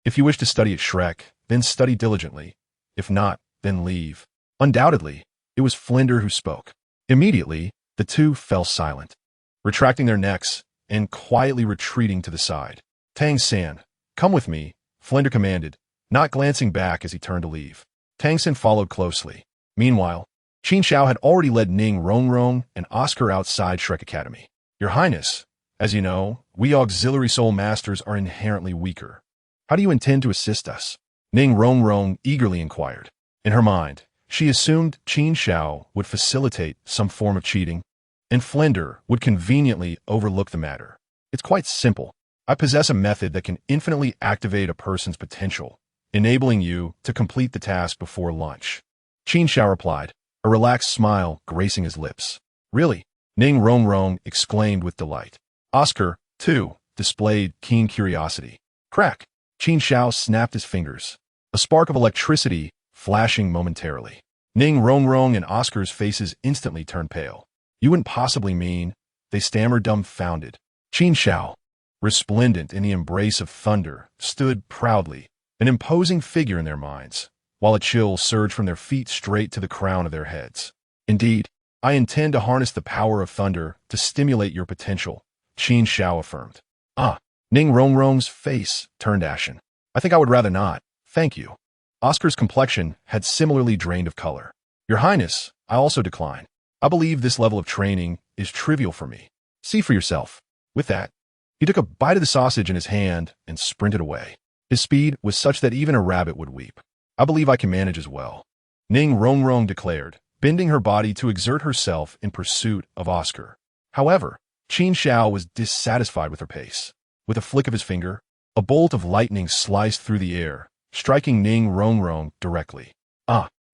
If you wish to study at Shrek, then study diligently. If not, then leave. Undoubtedly, it was Flinder who spoke. Immediately, the two fell silent, retracting their necks and quietly retreating to the side. Tang San, come with me, Flinder commanded, not glancing back as he turned to leave. Tang San followed closely. Meanwhile, Qin Xiao had already led Ning Rongrong and Oscar outside Shrek Academy. Your Highness, as you know, we auxiliary soul masters are inherently weaker. How do you intend to assist us? Ning Rongrong eagerly inquired. In her mind, she assumed Qin Xiao would facilitate some form of cheating, and Flinder would conveniently overlook the matter. It's quite simple. I possess a method that can infinitely activate a person's potential, enabling you to complete the task before lunch. Qin Xiao replied, a relaxed smile gracing his lips. Really? Ning Rongrong exclaimed with delight. Oscar, too, displayed keen curiosity. Crack! Qin Xiao snapped his fingers, a spark of electricity flashing momentarily. Ning Rongrong and Oscar's faces instantly turned pale. You wouldn't possibly mean, they stammered dumbfounded. Qin Xiao, resplendent in the embrace of thunder, stood proudly, an imposing figure in their minds, while a chill surged from their feet straight to the crown of their heads. Indeed, I intend to harness the power of thunder to stimulate your potential, Qin Xiao affirmed. Ning Rongrong's face turned ashen. I think I would rather not, thank you. Oscar's complexion had similarly drained of color. Your Highness, I also decline. I believe this level of training is trivial for me. See for yourself. With that, he took a bite of the sausage in his hand and sprinted away. His speed was such that even a rabbit would weep. I believe I can manage as well, Ning Rongrong declared, bending her body to exert herself in pursuit of Oscar. However, Qin Xiao was dissatisfied with her pace. With a flick of his finger, a bolt of lightning sliced through the air, striking Ning Rongrong directly.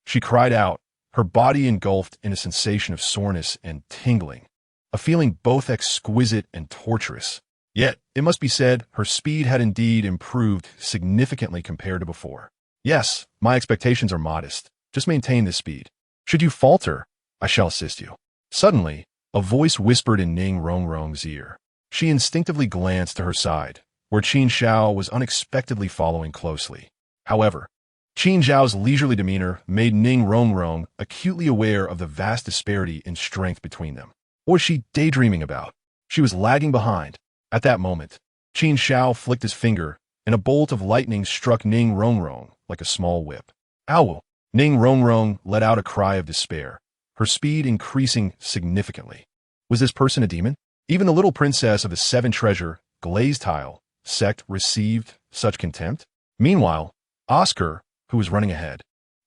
She cried out, her body engulfed in a sensation of soreness and tingling, a feeling both exquisite and torturous. Yet, it must be said, her speed had indeed improved significantly compared to before. Yes, my expectations are modest. Just maintain this speed. Should you falter, I shall assist you. Suddenly, a voice whispered in Ning Rongrong's ear. She instinctively glanced to her side, where Qin Xiao was unexpectedly following closely. However, Qin Xiao's leisurely demeanor made Ning Rongrong acutely aware of the vast disparity in strength between them. What was she daydreaming about? She was lagging behind. At that moment, Qin Xiao flicked his finger, and a bolt of lightning struck Ning Rongrong like a small whip. Ow! Ning Rongrong let out a cry of despair, her speed increasing significantly. Was this person a demon? Even the little princess of the seven treasure, glazed tile, sect received such contempt? Meanwhile, Oscar, who was running ahead,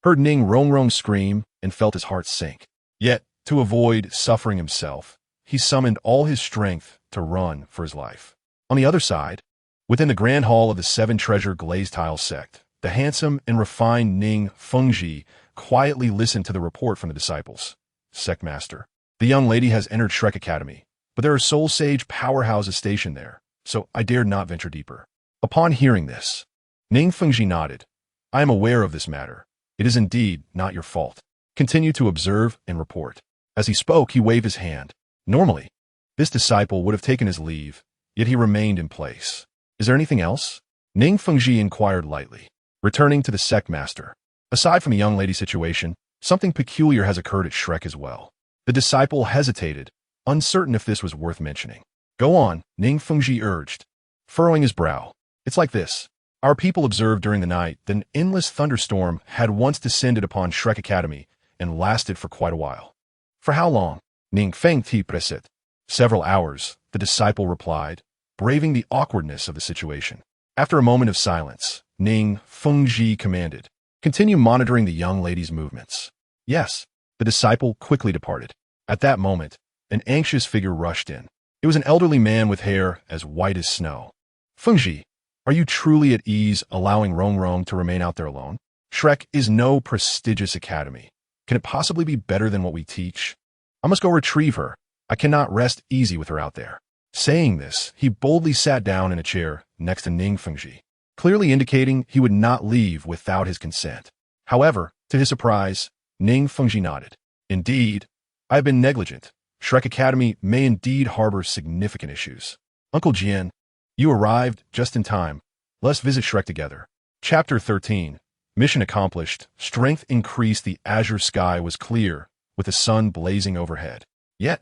heard Ning Rongrong scream and felt his heart sink. Yet, to avoid suffering himself, he summoned all his strength to run for his life. On the other side, within the grand hall of the seven treasure glazed tile sect, the handsome and refined Ning Fengji quietly listened to the report from the disciples. Sect Master, the young lady has entered Shrek Academy, but there are soul sage powerhouses stationed there, so I dared not venture deeper. Upon hearing this, Ning Fengji nodded. I am aware of this matter. It is indeed not your fault. Continue to observe and report. As he spoke, he waved his hand. Normally, this disciple would have taken his leave, yet he remained in place. Is there anything else? Ning Fengji inquired lightly, returning to the sect master. Aside from the young lady situation, something peculiar has occurred at Shrek as well. The disciple hesitated, uncertain if this was worth mentioning. Go on, Ning Fengji urged, furrowing his brow. It's like this. Our people observed during the night that an endless thunderstorm had once descended upon Shrek Academy and lasted for quite a while. For how long? Ning Fengti preset. Several hours, the disciple replied, braving the awkwardness of the situation. After a moment of silence, Ning Fengji commanded, continue monitoring the young lady's movements. Yes, the disciple quickly departed. At that moment, an anxious figure rushed in. It was an elderly man with hair as white as snow. Fengji, are you truly at ease allowing Rongrong to remain out there alone? Shrek is no prestigious academy. Can it possibly be better than what we teach? I must go retrieve her. I cannot rest easy with her out there. Saying this, he boldly sat down in a chair next to Ning Fengji, clearly indicating he would not leave without his consent. However, to his surprise, Ning Fengji nodded. Indeed, I have been negligent. Shrek Academy may indeed harbor significant issues. Uncle Jian, you arrived just in time. Let's visit Shrek together. Chapter 13. Mission accomplished. Strength increased. The azure sky was clear, with the sun blazing overhead. Yet,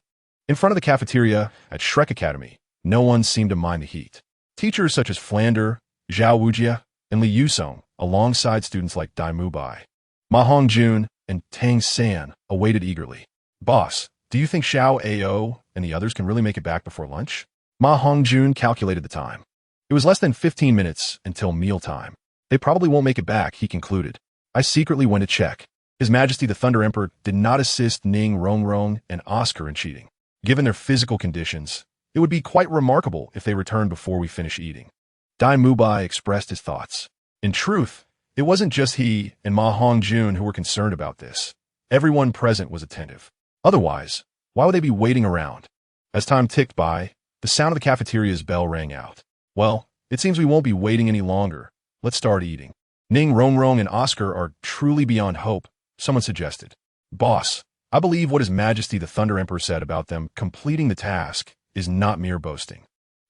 in front of the cafeteria at Shrek Academy, no one seemed to mind the heat. Teachers such as Flander, Zhao Wujia, and Li Yusong, alongside students like Dail Mubai, Ma Hongjun, and Tang San, awaited eagerly. Boss, do you think Xiao Ao and the others can really make it back before lunch? Ma Hongjun calculated the time. It was less than 15 minutes until mealtime. They probably won't make it back, he concluded. I secretly went to check. His Majesty the Thunder Emperor did not assist Ning Rongrong and Oscar in cheating. Given their physical conditions, it would be quite remarkable if they returned before we finish eating. Dail Mubai expressed his thoughts. In truth, it wasn't just he and Ma Hongjun who were concerned about this. Everyone present was attentive. Otherwise, why would they be waiting around? As time ticked by, the sound of the cafeteria's bell rang out. Well, it seems we won't be waiting any longer. Let's start eating. Ning Rongrong and Oscar are truly beyond hope, someone suggested. Boss, I believe what His Majesty the Thunder Emperor said about them completing the task is not mere boasting.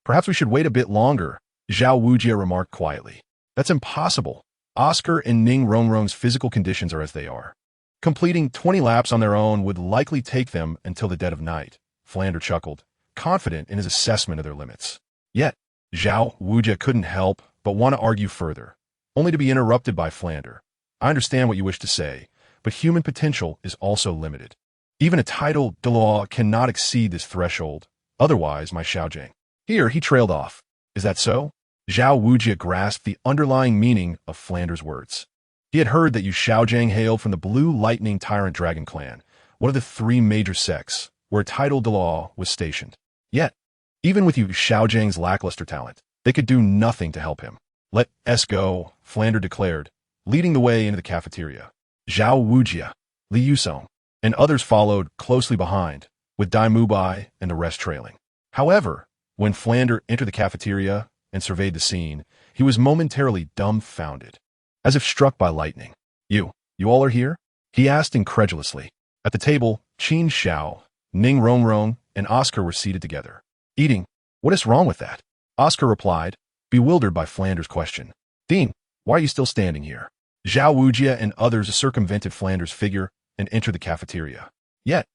Perhaps we should wait a bit longer, Zhao Wujia remarked quietly. That's impossible. Oscar and Ning Rongrong's physical conditions are as they are. Completing 20 laps on their own would likely take them until the dead of night, Flander chuckled, confident in his assessment of their limits. Yet, Zhao Wujia couldn't help but want to argue further, only to be interrupted by Flander. I understand what you wish to say, but human potential is also limited. Even a Title Douluo cannot exceed this threshold, otherwise my Xiaojing. Here he trailed off. Is that so? Zhao Wujia grasped the underlying meaning of Flander's words. He had heard that Yu Xiaojing hailed from the Blue Lightning Tyrant Dragon clan, one of the 3 major sects where Title Douluo was stationed. Yet, even with Yu Xiaojing's lackluster talent, they could do nothing to help him. Let us go, Flander declared, leading the way into the cafeteria. Zhao Wujia, Li Yusong, and others followed closely behind, with Dail Mubai and the rest trailing. However, when Flander entered the cafeteria and surveyed the scene, he was momentarily dumbfounded, as if struck by lightning. You all are here? He asked incredulously. At the table, Qin Xiao, Ning Rongrong, and Oscar were seated together. Eating. What is wrong with that? Oscar replied, bewildered by Flander's question. Dean, why are you still standing here? Zhao Wujia and others circumvented Flander's figure and entered the cafeteria. Yet,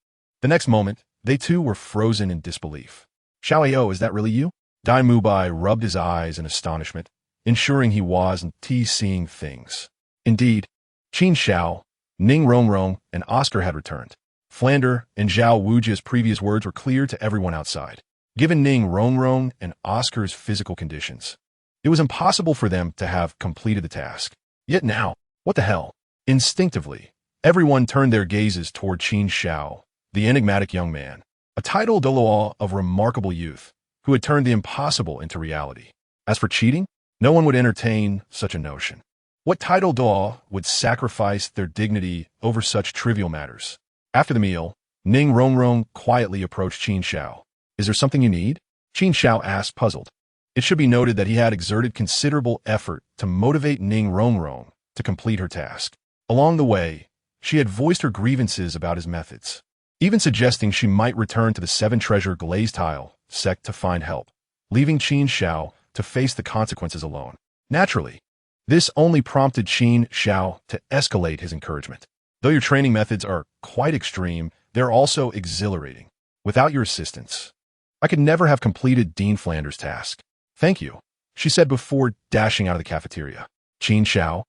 the next moment, they too were frozen in disbelief. Xiao Ao, is that really you? Dail Mubai rubbed his eyes in astonishment, ensuring he wasn't seeing things. Indeed, Qin Xiao, Ning Rongrong, and Oscar had returned. Flander and Zhao Wujia's previous words were clear to everyone outside. Given Ning Rongrong and Oscar's physical conditions, it was impossible for them to have completed the task. Yet now, what the hell? Instinctively, everyone turned their gazes toward Qin Xiao, the enigmatic young man, a Title Douluo of remarkable youth, who had turned the impossible into reality. As for cheating, no one would entertain such a notion. What Title Douluo would sacrifice their dignity over such trivial matters? After the meal, Ning Rongrong quietly approached Qin Xiao. Is there something you need? Qin Xiao asked, puzzled. It should be noted that he had exerted considerable effort to motivate Ning Rongrong to complete her task. Along the way, she had voiced her grievances about his methods, even suggesting she might return to the 7-treasure glazed tile sect to find help, leaving Qin Xiao to face the consequences alone. Naturally, this only prompted Qin Xiao to escalate his encouragement. Though your training methods are quite extreme, they're also exhilarating. Without your assistance, I could never have completed Dean Flander's task. Thank you, she said before dashing out of the cafeteria. Qin Xiao,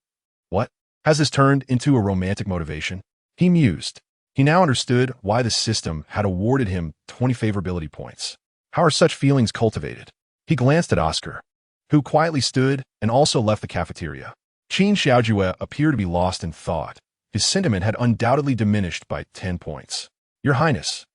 what? Has this turned into a romantic motivation? He mused. He now understood why the system had awarded him 20 favorability points. How are such feelings cultivated? He glanced at Oscar, who quietly stood and also left the cafeteria. Qin Xiaojue appeared to be lost in thought. His sentiment had undoubtedly diminished by 10 points. Your Highness,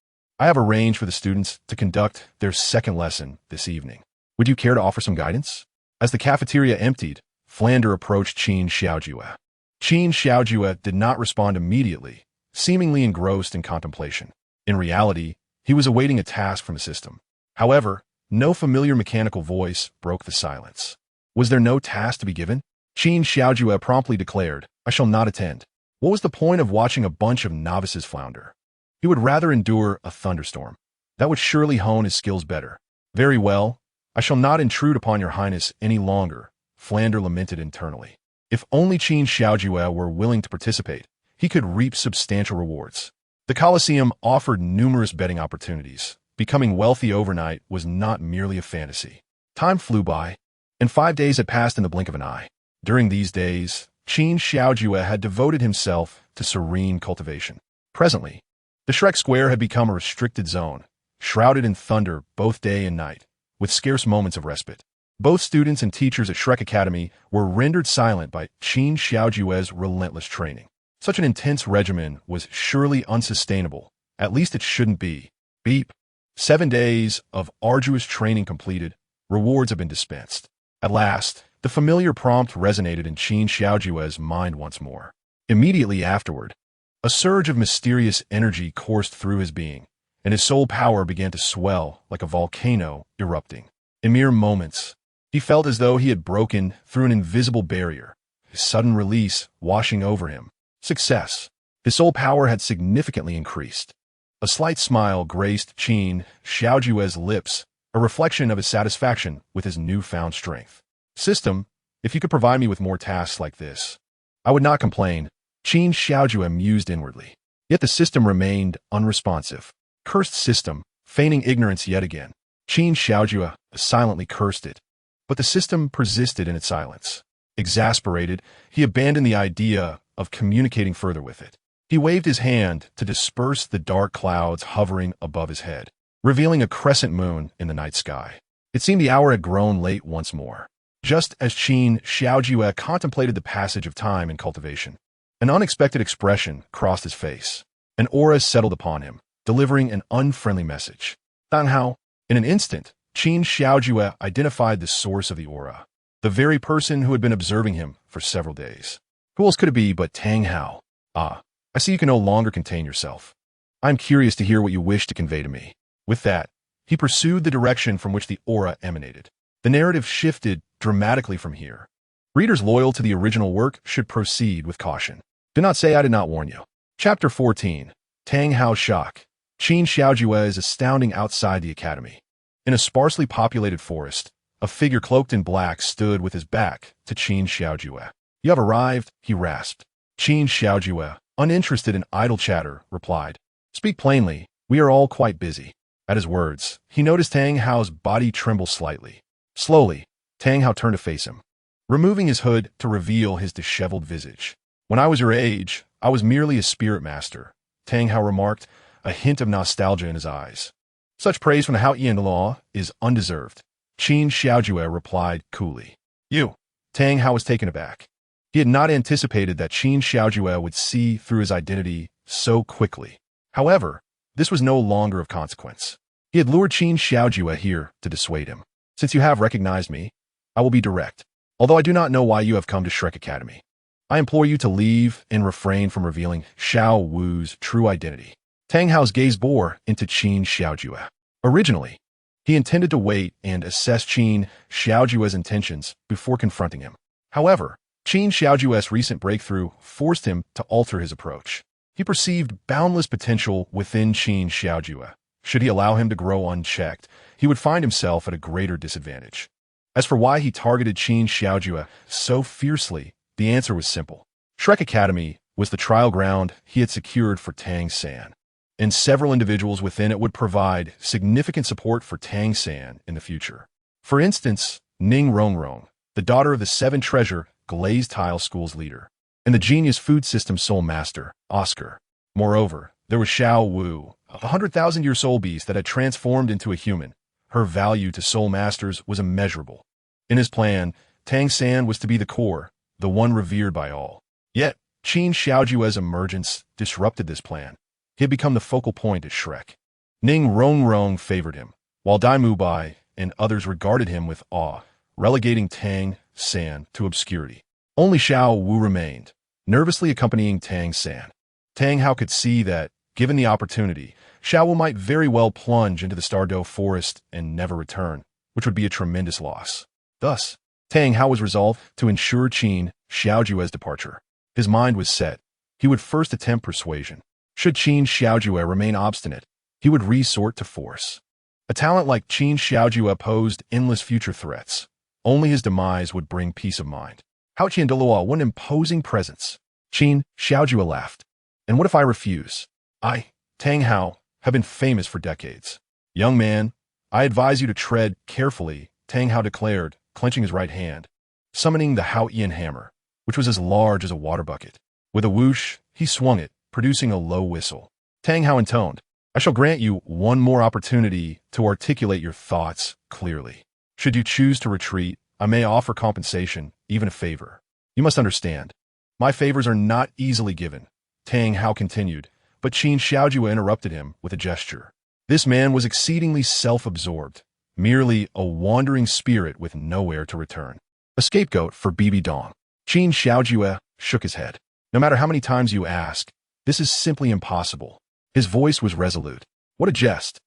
I have arranged for the students to conduct their second lesson this evening. Would you care to offer some guidance? As the cafeteria emptied, Flander approached Qin Xiaojue. Qin Xiao did not respond immediately, seemingly engrossed in contemplation. In reality, he was awaiting a task from the system. However, no familiar mechanical voice broke the silence. Was there no task to be given? Qin Xiao promptly declared, "I shall not attend." What was the point of watching a bunch of novices flounder? He would rather endure a thunderstorm. That would surely hone his skills better. "Very well, I shall not intrude upon your highness any longer," Flander lamented internally. If only Qin Xiao were willing to participate, he could reap substantial rewards. The Colosseum offered numerous betting opportunities. Becoming wealthy overnight was not merely a fantasy. Time flew by, and 5 days had passed in the blink of an eye. During these days, Qin Xiao had devoted himself to serene cultivation. Presently, the Shrek Square had become a restricted zone, shrouded in thunder both day and night, with scarce moments of respite. Both students and teachers at Shrek Academy were rendered silent by Qin Xiaojue's relentless training. Such an intense regimen was surely unsustainable. At least it shouldn't be. Beep. 7 days of arduous training completed, rewards have been dispensed. At last, the familiar prompt resonated in Qin Xiaojue's mind once more. Immediately afterward, a surge of mysterious energy coursed through his being, and his soul power began to swell like a volcano erupting. In mere moments, he felt as though he had broken through an invisible barrier, his sudden release washing over him. Success. His soul power had significantly increased. A slight smile graced Qin Xiaojue's lips, a reflection of his satisfaction with his newfound strength. System, if you could provide me with more tasks like this, I would not complain, Qin Xiaojue mused inwardly. Yet the system remained unresponsive. Cursed system, feigning ignorance yet again. Qin Xiaojue silently cursed it. But the system persisted in its silence. Exasperated, he abandoned the idea of communicating further with it. He waved his hand to disperse the dark clouds hovering above his head, revealing a crescent moon in the night sky. It seemed the hour had grown late once more. Just as Qin Xiaojue contemplated the passage of time in cultivation, an unexpected expression crossed his face. An aura settled upon him, delivering an unfriendly message. Tang Hao. In an instant, Qin Xiaojue identified the source of the aura, the very person who had been observing him for several days. Who else could it be but Tang Hao? Ah, I see you can no longer contain yourself. I'm curious to hear what you wish to convey to me. With that, he pursued the direction from which the aura emanated. The narrative shifted dramatically from here. Readers loyal to the original work should proceed with caution. Do not say I did not warn you. Chapter 14. Tang Hao's shock. Qin Xiaojue is astounding outside the academy. In a sparsely populated forest, a figure cloaked in black stood with his back to Qin Xiaojue. You have arrived, he rasped. Qin Xiaojue, uninterested in idle chatter, replied. Speak plainly, we are all quite busy. At his words, he noticed Tang Hao's body tremble slightly. Slowly, Tang Hao turned to face him, removing his hood to reveal his disheveled visage. When I was your age, I was merely a spirit master, Tang Hao remarked, a hint of nostalgia in his eyes. Such praise from the Haotian law is undeserved, Qin Xiaojue replied coolly. You. Tang Hao was taken aback. He had not anticipated that Qin Xiaojue would see through his identity so quickly. However, this was no longer of consequence. He had lured Qin Xiaojue here to dissuade him. Since you have recognized me, I will be direct. Although I do not know why you have come to Shrek Academy, I implore you to leave and refrain from revealing Xiao Wu's true identity. Tang Hao's gaze bore into Qin Xiaojue. Originally, he intended to wait and assess Qin Xiaojue's intentions before confronting him. However, Qin Xiaojue's recent breakthrough forced him to alter his approach. He perceived boundless potential within Qin Xiaojue. Should he allow him to grow unchecked, he would find himself at a greater disadvantage. As for why he targeted Qin Xiaojue so fiercely, the answer was simple. Shrek Academy was the trial ground he had secured for Tang San, and several individuals within it would provide significant support for Tang San in the future. For instance, Ning Rongrong, the daughter of the Seven Treasure Glazed Tile School's leader, and the Genius Food System Soul Master, Oscar. Moreover, there was Xiao Wu, a 100,000-year soul beast that had transformed into a human. Her value to soul masters was immeasurable. In his plan, Tang San was to be the core, the one revered by all. Yet, Qin Xiaojue's emergence disrupted this plan. He had become the focal point at Shrek. Ning Rongrong favored him, while Dail Mubai and others regarded him with awe, relegating Tang San to obscurity. Only Xiao Wu remained, nervously accompanying Tang San. Tang Hao could see that, given the opportunity, Xiao might very well plunge into the Stardow forest and never return, which would be a tremendous loss. Thus, Tang Hao was resolved to ensure Qin Xiaojue's departure. His mind was set. He would first attempt persuasion. Should Qin Xiaojue remain obstinate, he would resort to force. A talent like Qin Xiaojue posed endless future threats. Only his demise would bring peace of mind. Haotian Douluo, what an imposing presence. Qin Xiaojue laughed. And what if I refuse? I, Tang Hao, have been famous for decades. Young man, I advise you to tread carefully, Tang Hao declared, clenching his right hand, summoning the Haotian Hammer, which was as large as a water bucket. With a whoosh, he swung it, producing a low whistle. Tang Hao intoned, I shall grant you one more opportunity to articulate your thoughts clearly. Should you choose to retreat, I may offer compensation, even a favor. You must understand, my favors are not easily given, Tang Hao continued, but Qin Xiaojue interrupted him with a gesture. This man was exceedingly self-absorbed, merely a wandering spirit with nowhere to return. A scapegoat for Bibi Dong. Qin Xiaojue shook his head. No matter how many times you ask, this is simply impossible. His voice was resolute. What a jest.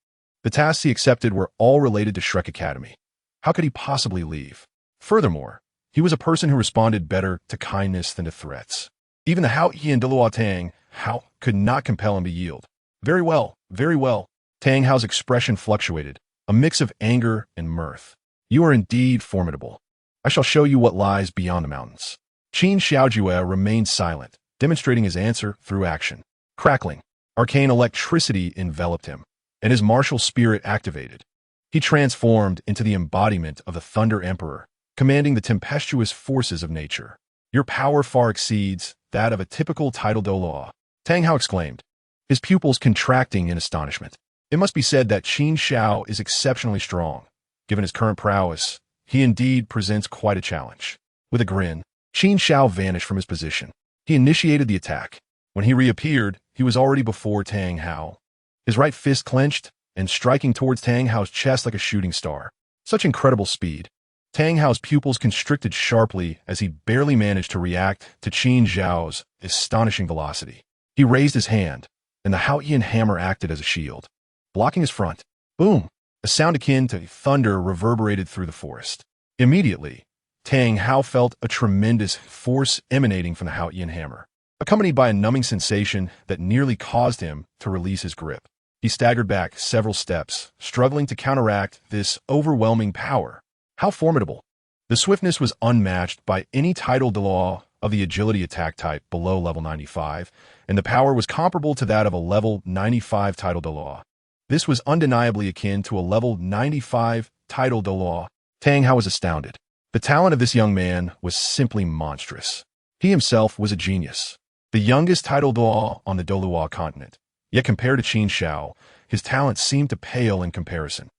The tasks he accepted were all related to Shrek Academy. How could he possibly leave? Furthermore, he was a person who responded better to kindness than to threats. Even the Haotian Douluo Tang Hao could not compel him to yield. Very well, very well. Tang Hao's expression fluctuated, a mix of anger and mirth. You are indeed formidable. I shall show you what lies beyond the mountains. Qin Xiaojue remained silent, demonstrating his answer through action. Crackling, arcane electricity enveloped him, and his martial spirit activated. He transformed into the embodiment of the Thunder Emperor, commanding the tempestuous forces of nature. Your power far exceeds that of a typical Title Douluo, Tang Hao exclaimed, his pupils contracting in astonishment. It must be said that Qin Xiao is exceptionally strong. Given his current prowess, he indeed presents quite a challenge. With a grin, Qin Xiao vanished from his position. He initiated the attack. When he reappeared, he was already before Tang Hao. His right fist clenched and striking towards Tang Hao's chest like a shooting star. Such incredible speed. Tang Hao's pupils constricted sharply as he barely managed to react to Qin Xiao's astonishing velocity. He raised his hand, and the Haotian Hammer acted as a shield, blocking his front. Boom! A sound akin to thunder reverberated through the forest. Immediately, Tang Hao felt a tremendous force emanating from the Haotian Hammer, accompanied by a numbing sensation that nearly caused him to release his grip. He staggered back several steps, struggling to counteract this overwhelming power. How formidable! The swiftness was unmatched by any Title Douluo of the agility attack type below level 95, and the power was comparable to that of a level 95 Title Douluo. This was undeniably akin to a level 95 Title Douluo. Tang Hao was astounded. The talent of this young man was simply monstrous. He himself was a genius, the youngest Title Douluo on the Douluo continent. Yet compared to Qin Xiao, his talent seemed to pale in comparison.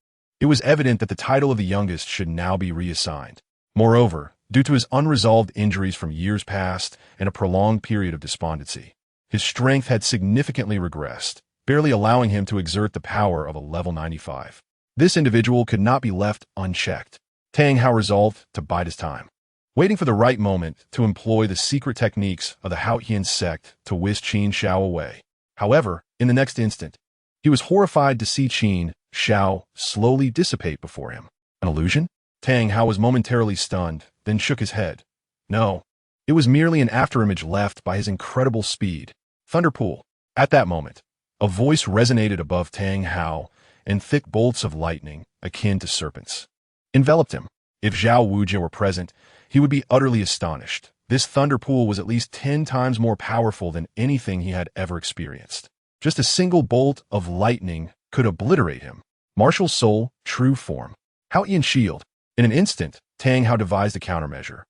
It was evident that the title of the youngest should now be reassigned. Moreover, due to his unresolved injuries from years past and a prolonged period of despondency, his strength had significantly regressed, barely allowing him to exert the power of a level 95. This individual could not be left unchecked. Tang Hao resolved to bide his time, waiting for the right moment to employ the secret techniques of the Haotian sect to whisk Qin Xiao away. However, in the next instant, he was horrified to see Qin Xiao slowly dissipate before him. An illusion? Tang Hao was momentarily stunned, then shook his head. No, it was merely an afterimage left by his incredible speed. Thunderpool. At that moment, a voice resonated above Tang Hao, and thick bolts of lightning, akin to serpents, enveloped him. If Zhao Wujie were present, he would be utterly astonished. This thunderpool was at least 10 times more powerful than anything he had ever experienced. Just a single bolt of lightning could obliterate him. Martial soul, true form. Haotian shield. In an instant, Tang Hao devised a countermeasure,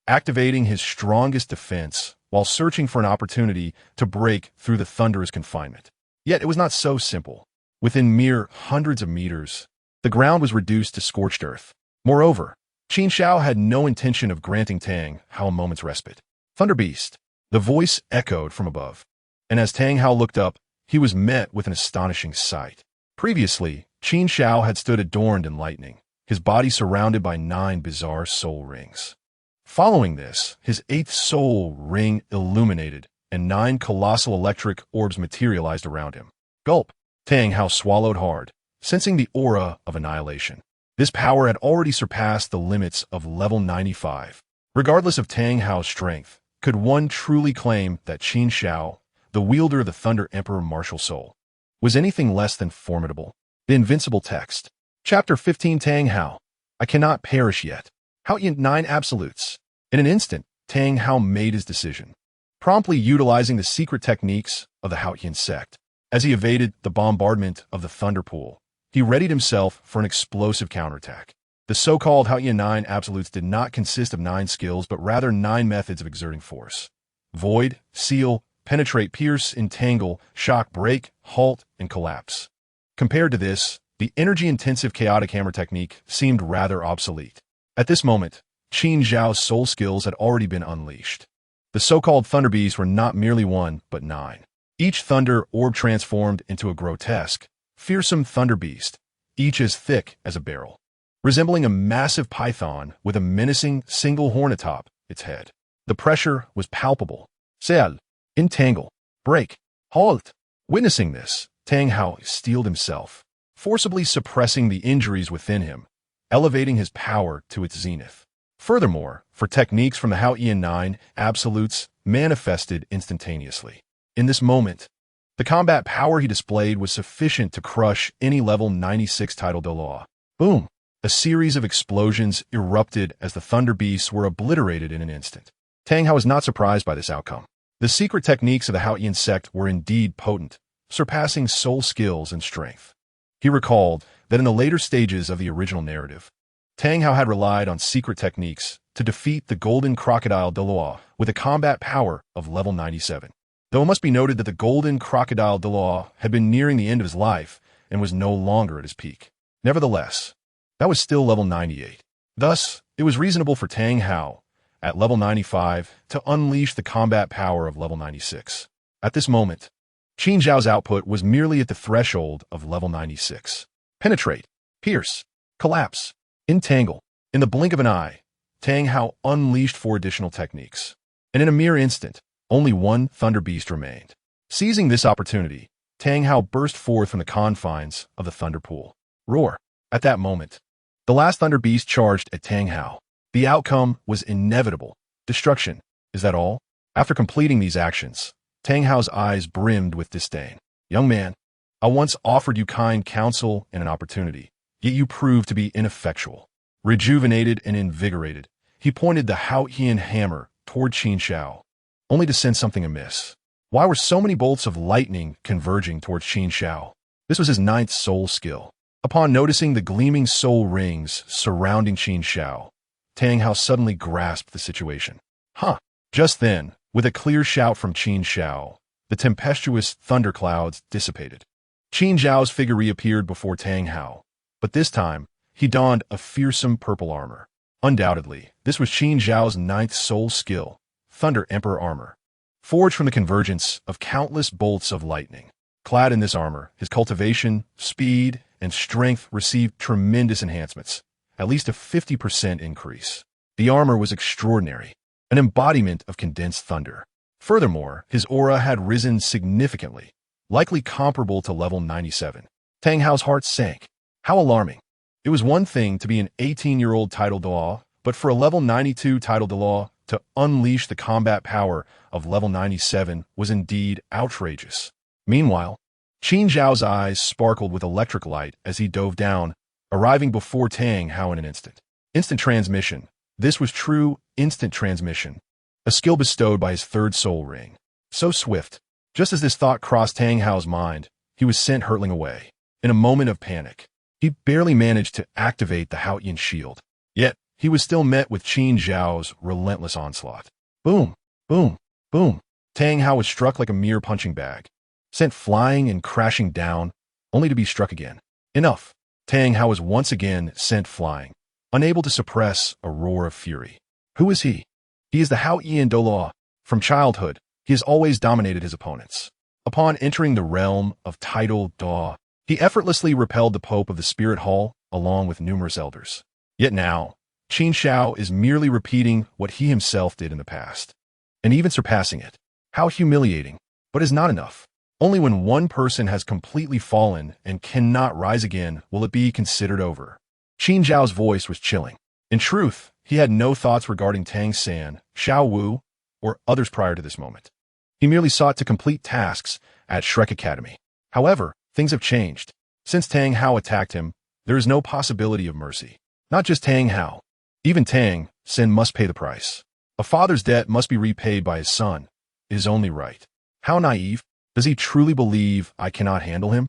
activating his strongest defense while searching for an opportunity to break through the thunderous confinement. Yet it was not so simple. Within mere hundreds of meters, the ground was reduced to scorched earth. Moreover, Qin Xiao had no intention of granting Tang Hao a moment's respite. Thunder Beast. The voice echoed from above, and as Tang Hao looked up, he was met with an astonishing sight. Previously, Qin Xiao had stood adorned in lightning, his body surrounded by 9 bizarre soul rings. Following this, his 8th soul ring illuminated, and 9 colossal electric orbs materialized around him. Gulp! Tang Hao swallowed hard, sensing the aura of annihilation. This power had already surpassed the limits of level 95. Regardless of Tang Hao's strength, could one truly claim that Qin Xiao, the wielder of the Thunder Emperor martial soul, was anything less than formidable? The invincible text. Chapter 15 Tang Hao. I cannot perish yet. Haotian 9 absolutes. In an instant, Tang Hao made his decision, promptly utilizing the secret techniques of the Haotian sect. As he evaded the bombardment of the Thunder Pool, he readied himself for an explosive counterattack. The so-called Haotian 9 absolutes did not consist of 9 skills, but rather 9 methods of exerting force. Void, seal, penetrate, pierce, entangle, shock, break, halt, and collapse. Compared to this, the energy-intensive chaotic hammer technique seemed rather obsolete. At this moment, Qin Xiao's soul skills had already been unleashed. The so-called Thunder Beasts were not merely 1, but 9. Each thunder orb transformed into a grotesque, fearsome thunder beast, each as thick as a barrel, resembling a massive python with a menacing single horn atop its head. The pressure was palpable. Seal, entangle, break, halt. Witnessing this, Tang Hao steeled himself, forcibly suppressing the injuries within him, elevating his power to its zenith. Furthermore, for techniques from the Haotian 9 absolutes manifested instantaneously. In this moment, the combat power he displayed was sufficient to crush any level 96 Title Douluo. Boom! A series of explosions erupted as the Thunder Beasts were obliterated in an instant. Tang Hao was not surprised by this outcome. The secret techniques of the Haotian sect were indeed potent, surpassing soul skills and strength. He recalled that in the later stages of the original narrative, Tang Hao had relied on secret techniques to defeat the Golden Crocodile Douluo with a combat power of level 97. Though it must be noted that the Golden Crocodile Douluo had been nearing the end of his life and was no longer at his peak. Nevertheless, that was still level 98. Thus, it was reasonable for Tang Hao, at level 95, to unleash the combat power of level 96. At this moment, Qin Xiao's output was merely at the threshold of level 96. Penetrate, pierce, collapse, entangle. In the blink of an eye, Tang Hao unleashed 4 additional techniques. And in a mere instant, only 1 Thunder Beast remained. Seizing this opportunity, Tang Hao burst forth from the confines of the Thunder Pool. Roar! At that moment, the last Thunder Beast charged at Tang Hao. The outcome was inevitable. Destruction. Is that all? After completing these actions, Tang Hao's eyes brimmed with disdain. Young man, I once offered you kind counsel and an opportunity, yet you proved to be ineffectual. Rejuvenated and invigorated, he pointed the Haotian Hammer toward Qin Xiao, only to sense something amiss. Why were so many bolts of lightning converging towards Qin Xiao? This was his 9th soul skill. Upon noticing the gleaming soul rings surrounding Qin Xiao, Tang Hao suddenly grasped the situation. Huh! Just then, with a clear shout from Qin Xiao, the tempestuous thunderclouds dissipated. Qin Xiao's figure reappeared before Tang Hao, but this time, he donned a fearsome purple armor. Undoubtedly, this was Qin Xiao's 9th soul skill, Thunder Emperor armor, forged from the convergence of countless bolts of lightning. Clad in this armor, his cultivation, speed, and strength received tremendous enhancements, at least a 50% increase. The armor was extraordinary, an embodiment of condensed thunder. Furthermore, his aura had risen significantly, likely comparable to level 97. Tang Hao's heart sank. How alarming. It was one thing to be an 18-year-old Title Douluo, but for a level 92 Title Douluo to unleash the combat power of level 97 was indeed outrageous. Meanwhile, Qin Xiao's eyes sparkled with electric light as he dove down, arriving before Tang Hao in an instant. Instant transmission. This was true instant transmission, a skill bestowed by his 3rd soul ring. So swift. Just as this thought crossed Tang Hao's mind, he was sent hurtling away. In a moment of panic, he barely managed to activate the Haotian shield. Yet, he was still met with Qin Xiao's relentless onslaught. Boom, boom, boom. Tang Hao was struck like a mere punching bag, sent flying and crashing down, only to be struck again. Enough. Tang Hao was once again sent flying, unable to suppress a roar of fury. Who is he? He is the Haotian Douluo. From childhood, he has always dominated his opponents. Upon entering the realm of Title Douluo, he effortlessly repelled the Pope of the Spirit Hall along with numerous elders. Yet now, Qin Xiao is merely repeating what he himself did in the past, and even surpassing it. How humiliating, but is not enough. Only when one person has completely fallen and cannot rise again will it be considered over. Qin Xiao's voice was chilling. In truth, he had no thoughts regarding Tang San, Xiao Wu, or others prior to this moment. He merely sought to complete tasks at Shrek Academy. However, things have changed. Since Tang Hao attacked him, there is no possibility of mercy. Not just Tang Hao. Even Tang San must pay the price. A father's debt must be repaid by his son. It is only right. How naive. Does he truly believe I cannot handle him?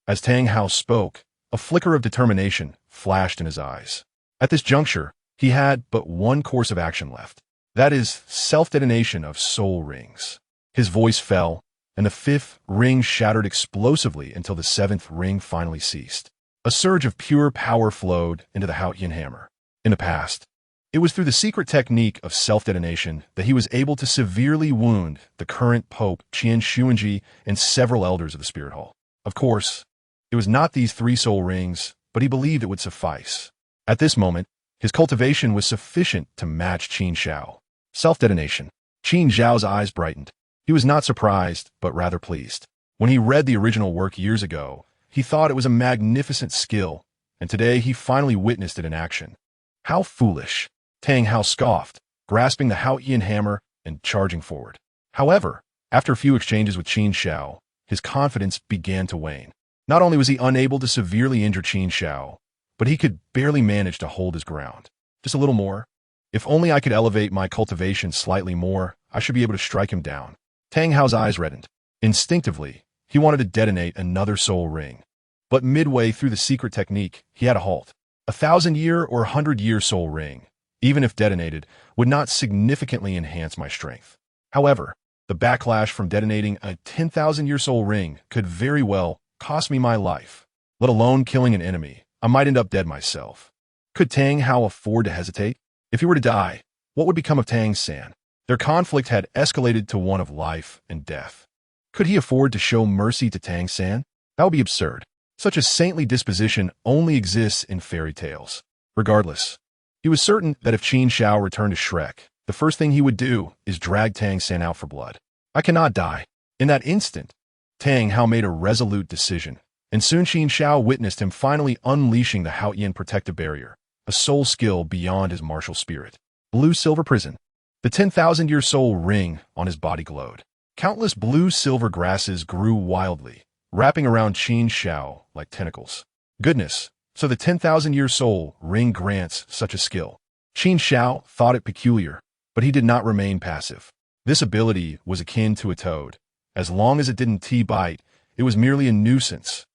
As Tang Hao spoke, a flicker of determination flashed in his eyes. At this juncture, he had but one course of action left. That is, self-detonation of soul rings. His voice fell, and the fifth ring shattered explosively until the seventh ring finally ceased. A surge of pure power flowed into the Haotian Hammer. In the past, it was through the secret technique of self-detonation that he was able to severely wound the current Pope Qin Xiao and several elders of the Spirit Hall. Of course, it was not these 3 soul rings, but he believed it would suffice. At this moment, his cultivation was sufficient to match Qin Xiao. Self-detonation. Qin Xiao's eyes brightened. He was not surprised, but rather pleased. When he read the original work years ago, he thought it was a magnificent skill, and today he finally witnessed it in action. How foolish. Tang Hao scoffed, grasping the Haotian hammer and charging forward. However, after a few exchanges with Qin Xiao, his confidence began to wane. Not only was he unable to severely injure Qin Xiao, but he could barely manage to hold his ground. Just a little more. If only I could elevate my cultivation slightly more, I should be able to strike him down. Tang Hao's eyes reddened. Instinctively, he wanted to detonate another soul ring. But midway through the secret technique, he had a halt. 1,000-year or 100-year soul ring, even if detonated, would not significantly enhance my strength. However, the backlash from detonating a 10,000-year soul ring could very well cost me my life. Let alone killing an enemy, I might end up dead myself. Could Tang Hao afford to hesitate? If he were to die, what would become of Tang San? Their conflict had escalated to one of life and death. Could he afford to show mercy to Tang San? That would be absurd. Such a saintly disposition only exists in fairy tales. Regardless, he was certain that if Qin Xiao returned to Shrek, the first thing he would do is drag Tang San out for blood. I cannot die. In that instant, Tang Hao made a resolute decision, and soon Qin Xiao witnessed him finally unleashing the Haotian protective barrier, a soul skill beyond his martial spirit. Blue-silver prison. The 10,000-year soul ring on his body glowed. Countless blue-silver grasses grew wildly, wrapping around Qin Xiao like tentacles. Goodness, so the 10,000-year soul ring grants such a skill. Qin Xiao thought it peculiar, but he did not remain passive. This ability was akin to a toad. As long as it didn't bite, it was merely a nuisance.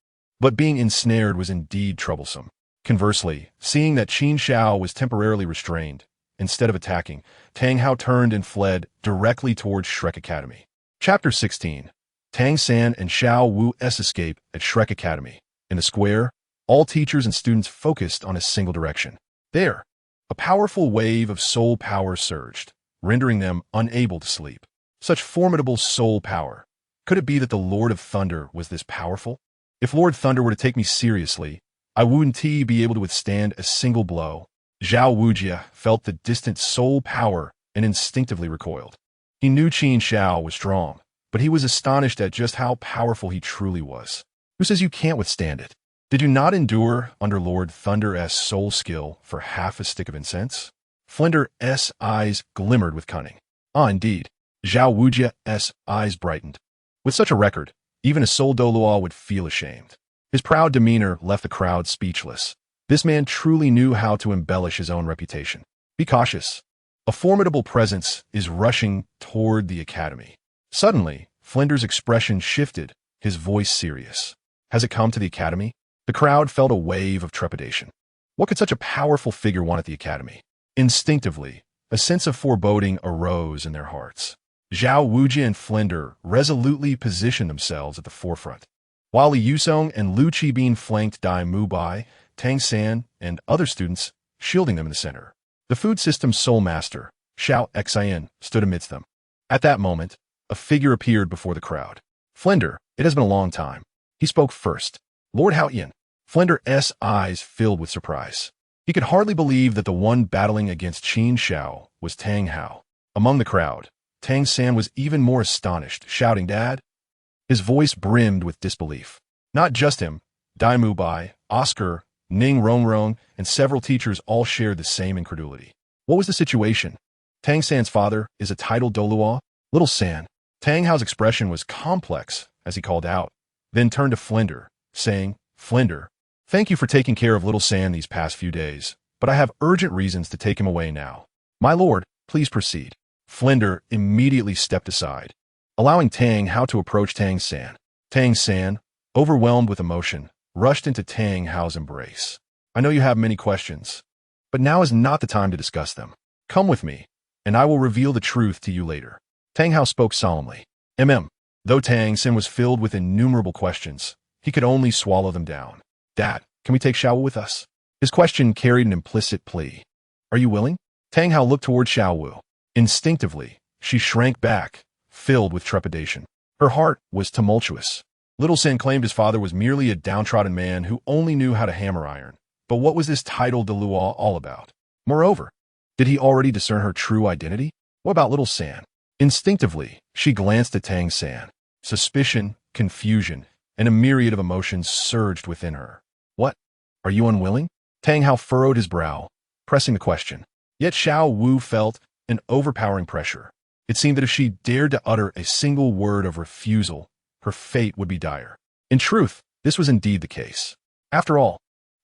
But being ensnared was indeed troublesome. Conversely, seeing that Qin Xiao was temporarily restrained, instead of attacking, Tang Hao turned and fled directly towards Shrek Academy. Chapter 16. Tang San and Xiao Wu's escape at Shrek Academy. In the square, all teachers and students focused on a single direction. There, a powerful wave of soul power surged, rendering them unable to sleep. Such formidable soul power. Could it be that the Lord of Thunder was this powerful? If Lord Thunder were to take me seriously, I wouldn't be able to withstand a single blow. Zhao Wujia felt the distant soul power and instinctively recoiled. He knew Qin Xiao was strong, but he was astonished at just how powerful he truly was. Who says you can't withstand it? Did you not endure under Lord Thunder's soul skill for half a stick of incense? Flinder's eyes glimmered with cunning. Ah, indeed. Zhao Wujia's eyes brightened. With such a record, even a Title Douluo would feel ashamed. His proud demeanor left the crowd speechless. This man truly knew how to embellish his own reputation. Be cautious. A formidable presence is rushing toward the academy. Suddenly, Flinder's expression shifted, his voice serious. Has it come to the academy? The crowd felt a wave of trepidation. What could such a powerful figure want at the academy? Instinctively, a sense of foreboding arose in their hearts. Zhao Wujia and Flinder resolutely positioned themselves at the forefront, while Li Yusong and Lu Qibin flanked Dail Mubai, Tang San, and other students, shielding them in the center. The food system's sole master, Xiao Xian, stood amidst them. At that moment, a figure appeared before the crowd. Flinder, it has been a long time. He spoke first. Lord Haotian. Flinder's eyes filled with surprise. He could hardly believe that the one battling against Qin Xiao was Tang Hao. Among the crowd, Tang San was even more astonished, shouting, "Dad!" His voice brimmed with disbelief. Not just him, Dail Mubai, Oscar, Ning Rongrong, and several teachers all shared the same incredulity. What was the situation? Tang San's father is a Title Douluo? Little San. Tang Hao's expression was complex as he called out, then turned to Flinder, saying, "Flinder, thank you for taking care of little San these past few days, but I have urgent reasons to take him away now. My lord, please proceed." Flinder immediately stepped aside, allowing Tang Hao to approach Tang San. Tang San, overwhelmed with emotion, rushed into Tang Hao's embrace. "I know you have many questions, but now is not the time to discuss them. Come with me, and I will reveal the truth to you later." Tang Hao spoke solemnly. Though Tang San was filled with innumerable questions, he could only swallow them down. "Dad, can we take Xiao with us?" His question carried an implicit plea. "Are you willing?" Tang Hao looked toward Xiao. Instinctively, she shrank back, filled with trepidation. Her heart was tumultuous. Little San claimed his father was merely a downtrodden man who only knew how to hammer iron. But what was this Title Douluo all about? Moreover, did he already discern her true identity? What about little San? Instinctively, she glanced at Tang San. Suspicion, confusion, and a myriad of emotions surged within her. "What? Are you unwilling?" Tang Hao furrowed his brow, pressing the question. Yet Xiao Wu felt an overpowering pressure. It seemed that if she dared to utter a single word of refusal, her fate would be dire. In truth, this was indeed the case. After all,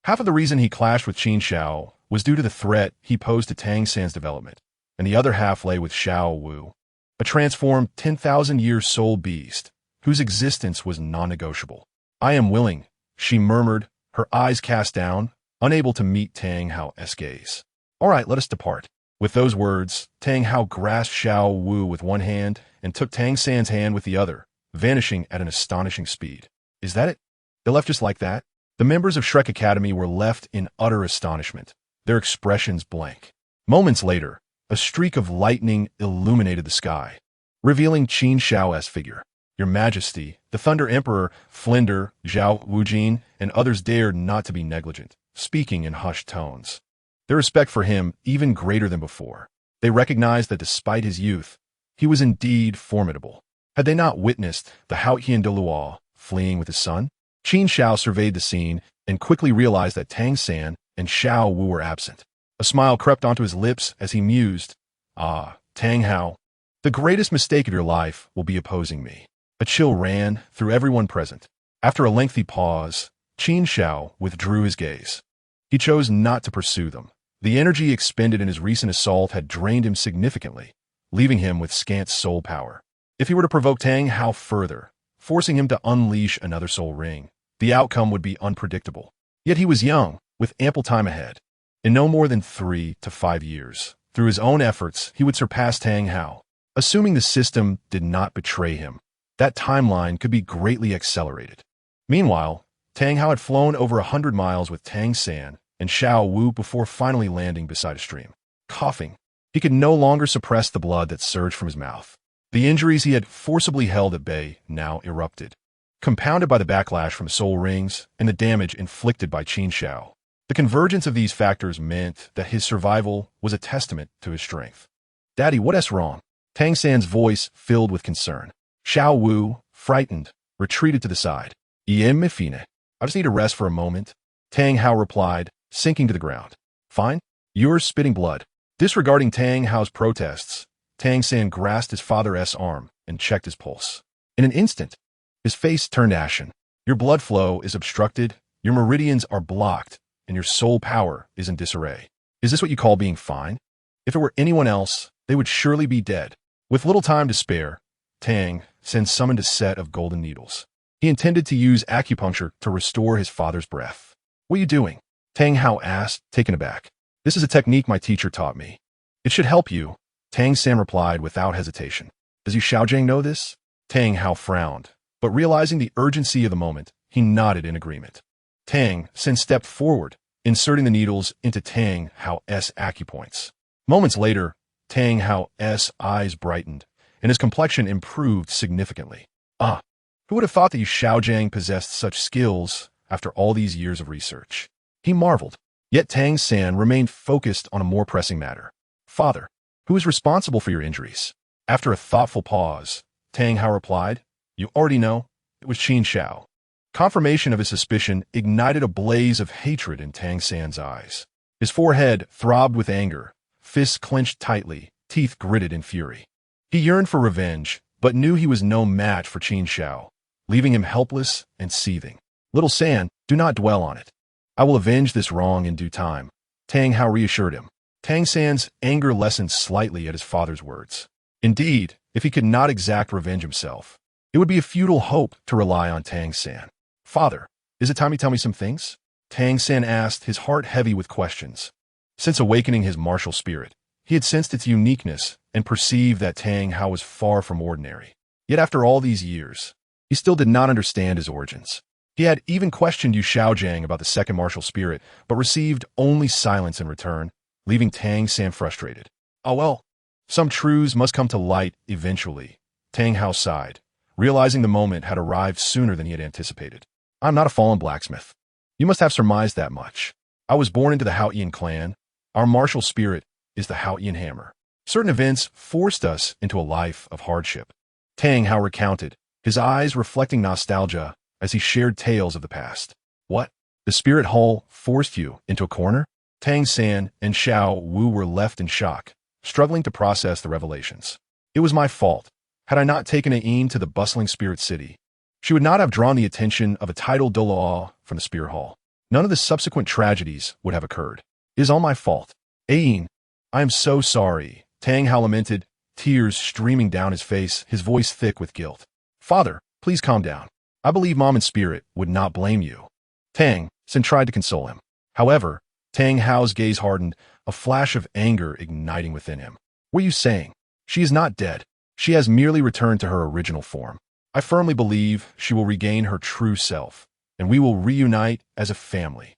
half of the reason he clashed with Qin Xiao was due to the threat he posed to Tang San's development, and the other half lay with Xiao Wu, a transformed 10,000-year soul beast whose existence was non-negotiable. "I am willing," she murmured, her eyes cast down, unable to meet Tang Hao's gaze. "All right, let us depart." With those words, Tang Hao grasped Xiao Wu with one hand and took Tang San's hand with the other, vanishing at an astonishing speed. Is that it? They left just like that? The members of Shrek Academy were left in utter astonishment, their expressions blank. Moments later, a streak of lightning illuminated the sky, revealing Qin Xiao's figure. "Your Majesty," the Thunder Emperor, Flinder, Zhao Wujin, and others dared not to be negligent, speaking in hushed tones. Their respect for him even greater than before. They recognized that despite his youth, he was indeed formidable. Had they not witnessed the Haotian Douluo fleeing with his son? Qin Xiao surveyed the scene and quickly realized that Tang San and Xiao Wu were absent. A smile crept onto his lips as he mused, "Ah, Tang Hao, the greatest mistake of your life will be opposing me." A chill ran through everyone present. After a lengthy pause, Qin Xiao withdrew his gaze. He chose not to pursue them. The energy expended in his recent assault had drained him significantly, leaving him with scant soul power. If he were to provoke Tang Hao further, forcing him to unleash another soul ring, the outcome would be unpredictable. Yet he was young, with ample time ahead. In no more than 3 to 5 years, through his own efforts, he would surpass Tang Hao. Assuming the system did not betray him, that timeline could be greatly accelerated. Meanwhile, Tang Hao had flown over 100 miles with Tang San and Xiao Wu before finally landing beside a stream. Coughing, he could no longer suppress the blood that surged from his mouth. The injuries he had forcibly held at bay now erupted, compounded by the backlash from soul rings and the damage inflicted by Qin Xiao. The convergence of these factors meant that his survival was a testament to his strength. "Daddy, what's wrong?" Tang San's voice filled with concern. Xiao Wu, frightened, retreated to the side. "I just need to rest for a moment," Tang Hao replied, sinking to the ground. "Fine? You're spitting blood." Disregarding Tang Hao's protests, Tang San grasped his father's arm and checked his pulse. In an instant, his face turned ashen. "Your blood flow is obstructed, your meridians are blocked, and your soul power is in disarray. Is this what you call being fine? If it were anyone else, they would surely be dead." With little time to spare, Tang San summoned a set of golden needles. He intended to use acupuncture to restore his father's breath. "What are you doing?" Tang Hao asked, taken aback. "This is a technique my teacher taught me. It should help you," Tang San replied without hesitation. "Does you Xiaojiang know this?" Tang Hao frowned, but realizing the urgency of the moment, he nodded in agreement. Tang San stepped forward, inserting the needles into Tang Hao's acupoints. Moments later, Tang Hao's eyes brightened, and his complexion improved significantly. "Ah, who would have thought that you Xiaojiang possessed such skills after all these years of research?" He marveled. Yet Tang San remained focused on a more pressing matter. Father, who is responsible for your injuries? After a thoughtful pause, Tang Hao replied, You already know, it was Qin Xiao. Confirmation of his suspicion ignited a blaze of hatred in Tang San's eyes. His forehead throbbed with anger, fists clenched tightly, teeth gritted in fury. He yearned for revenge, but knew he was no match for Qin Xiao, leaving him helpless and seething. Little San, do not dwell on it. I will avenge this wrong in due time, Tang Hao reassured him. Tang San's anger lessened slightly at his father's words. Indeed, if he could not exact revenge himself, it would be a futile hope to rely on Tang San. Father, is it time you tell me some things? Tang San asked, his heart heavy with questions. Since awakening his martial spirit, he had sensed its uniqueness and perceived that Tang Hao was far from ordinary. Yet after all these years, he still did not understand his origins. He had even questioned Yu Xiaojiang about the second martial spirit, but received only silence in return, leaving Tang San frustrated. Oh well, some truths must come to light eventually, Tang Hao sighed, realizing the moment had arrived sooner than he had anticipated. I'm not a fallen blacksmith. You must have surmised that much. I was born into the Haotian clan. Our martial spirit is the Haotian Hammer. Certain events forced us into a life of hardship. Tang Hao recounted, his eyes reflecting nostalgia as he shared tales of the past. What? The spirit hall forced you into a corner? Tang San and Xiao Wu were left in shock, struggling to process the revelations. It was my fault. Had I not taken Ain to the bustling spirit city, she would not have drawn the attention of a Title Douluo from the spear hall. None of the subsequent tragedies would have occurred. It is all my fault. Ain, I am so sorry, Tang Hao lamented, tears streaming down his face, his voice thick with guilt. Father, please calm down. I believe Mom in spirit would not blame you. Tang San tried to console him. However, Tang Hao's gaze hardened, a flash of anger igniting within him. What are you saying? She is not dead. She has merely returned to her original form. I firmly believe she will regain her true self, and we will reunite as a family.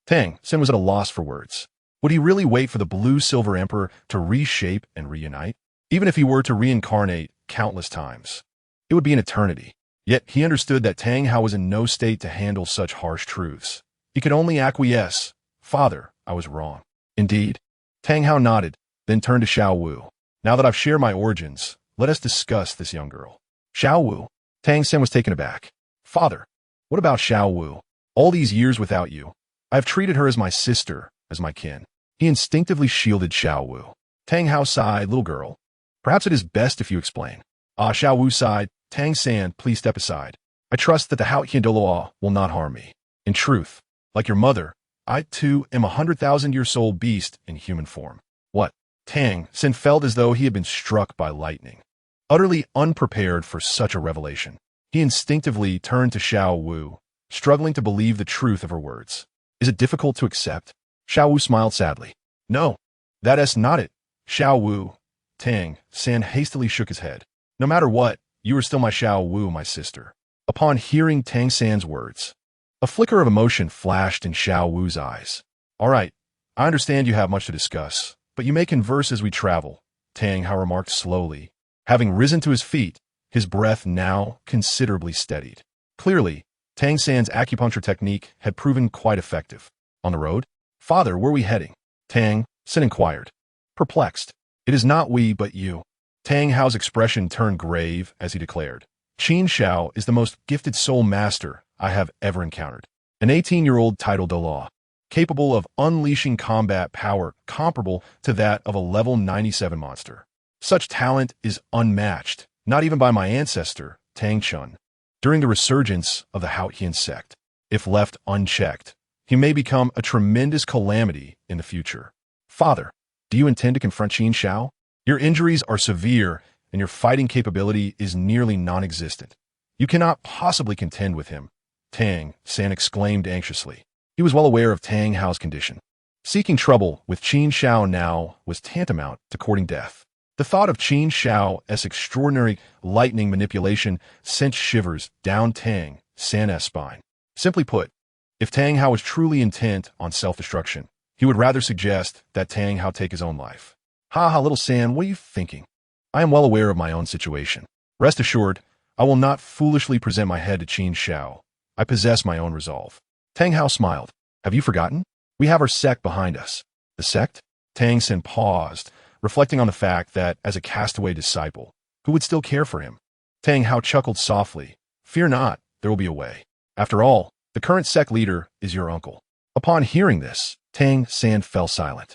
Tang San was at a loss for words. Would he really wait for the blue-silver emperor to reshape and reunite? Even if he were to reincarnate countless times, it would be an eternity. Yet he understood that Tang Hao was in no state to handle such harsh truths. He could only acquiesce. Father, I was wrong. Indeed. Tang Hao nodded, then turned to Xiao Wu. Now that I've shared my origins, let us discuss this young girl. Xiao Wu. Tang San was taken aback. Father, what about Xiao Wu? All these years without you, I have treated her as my sister, as my kin. He instinctively shielded Xiao Wu. Tang Hao sighed, little girl. Perhaps it is best if you explain. Xiao Wu sighed, Tang San, please step aside. I trust that the Haotian Douluo will not harm me. In truth, like your mother, I too am a 100,000-year-old beast in human form. What? Tang San felt as though he had been struck by lightning. Utterly unprepared for such a revelation, he instinctively turned to Xiao Wu, struggling to believe the truth of her words. Is it difficult to accept? Xiao Wu smiled sadly. No, that is not it. Xiao Wu. Tang San hastily shook his head. No matter what, you are still my Xiao Wu, my sister. Upon hearing Tang San's words, a flicker of emotion flashed in Xiao Wu's eyes. All right, I understand you have much to discuss, but you may converse as we travel, Tang Hao remarked slowly. Having risen to his feet, his breath now considerably steadied. Clearly, Tang San's acupuncture technique had proven quite effective. On the road? Father, where are we heading? Tang San inquired. Perplexed. It is not we, but you. Tang Hao's expression turned grave as he declared. Qin Xiao is the most gifted soul master I have ever encountered. An 18-year-old Title Douluo, capable of unleashing combat power comparable to that of a level 97 monster. Such talent is unmatched, not even by my ancestor, Tang Chun. During the resurgence of the Haotian sect, if left unchecked, he may become a tremendous calamity in the future. Father, do you intend to confront Qin Xiao? Your injuries are severe, and your fighting capability is nearly non-existent. You cannot possibly contend with him, Tang San exclaimed anxiously. He was well aware of Tang Hao's condition. Seeking trouble with Qin Xiao now was tantamount to courting death. The thought of Qin Xiao's extraordinary lightning manipulation sent shivers down Tang San's spine. Simply put, if Tang Hao was truly intent on self-destruction, he would rather suggest that Tang Hao take his own life. Ha ha, little San, what are you thinking? I am well aware of my own situation. Rest assured, I will not foolishly present my head to Qin Xiao. I possess my own resolve. Tang Hao smiled. Have you forgotten? We have our sect behind us. The sect? Tang Sen paused, reflecting on the fact that, as a castaway disciple, who would still care for him? Tang Hao chuckled softly. Fear not, there will be a way. After all, the current sect leader is your uncle. Upon hearing this, Tang San fell silent.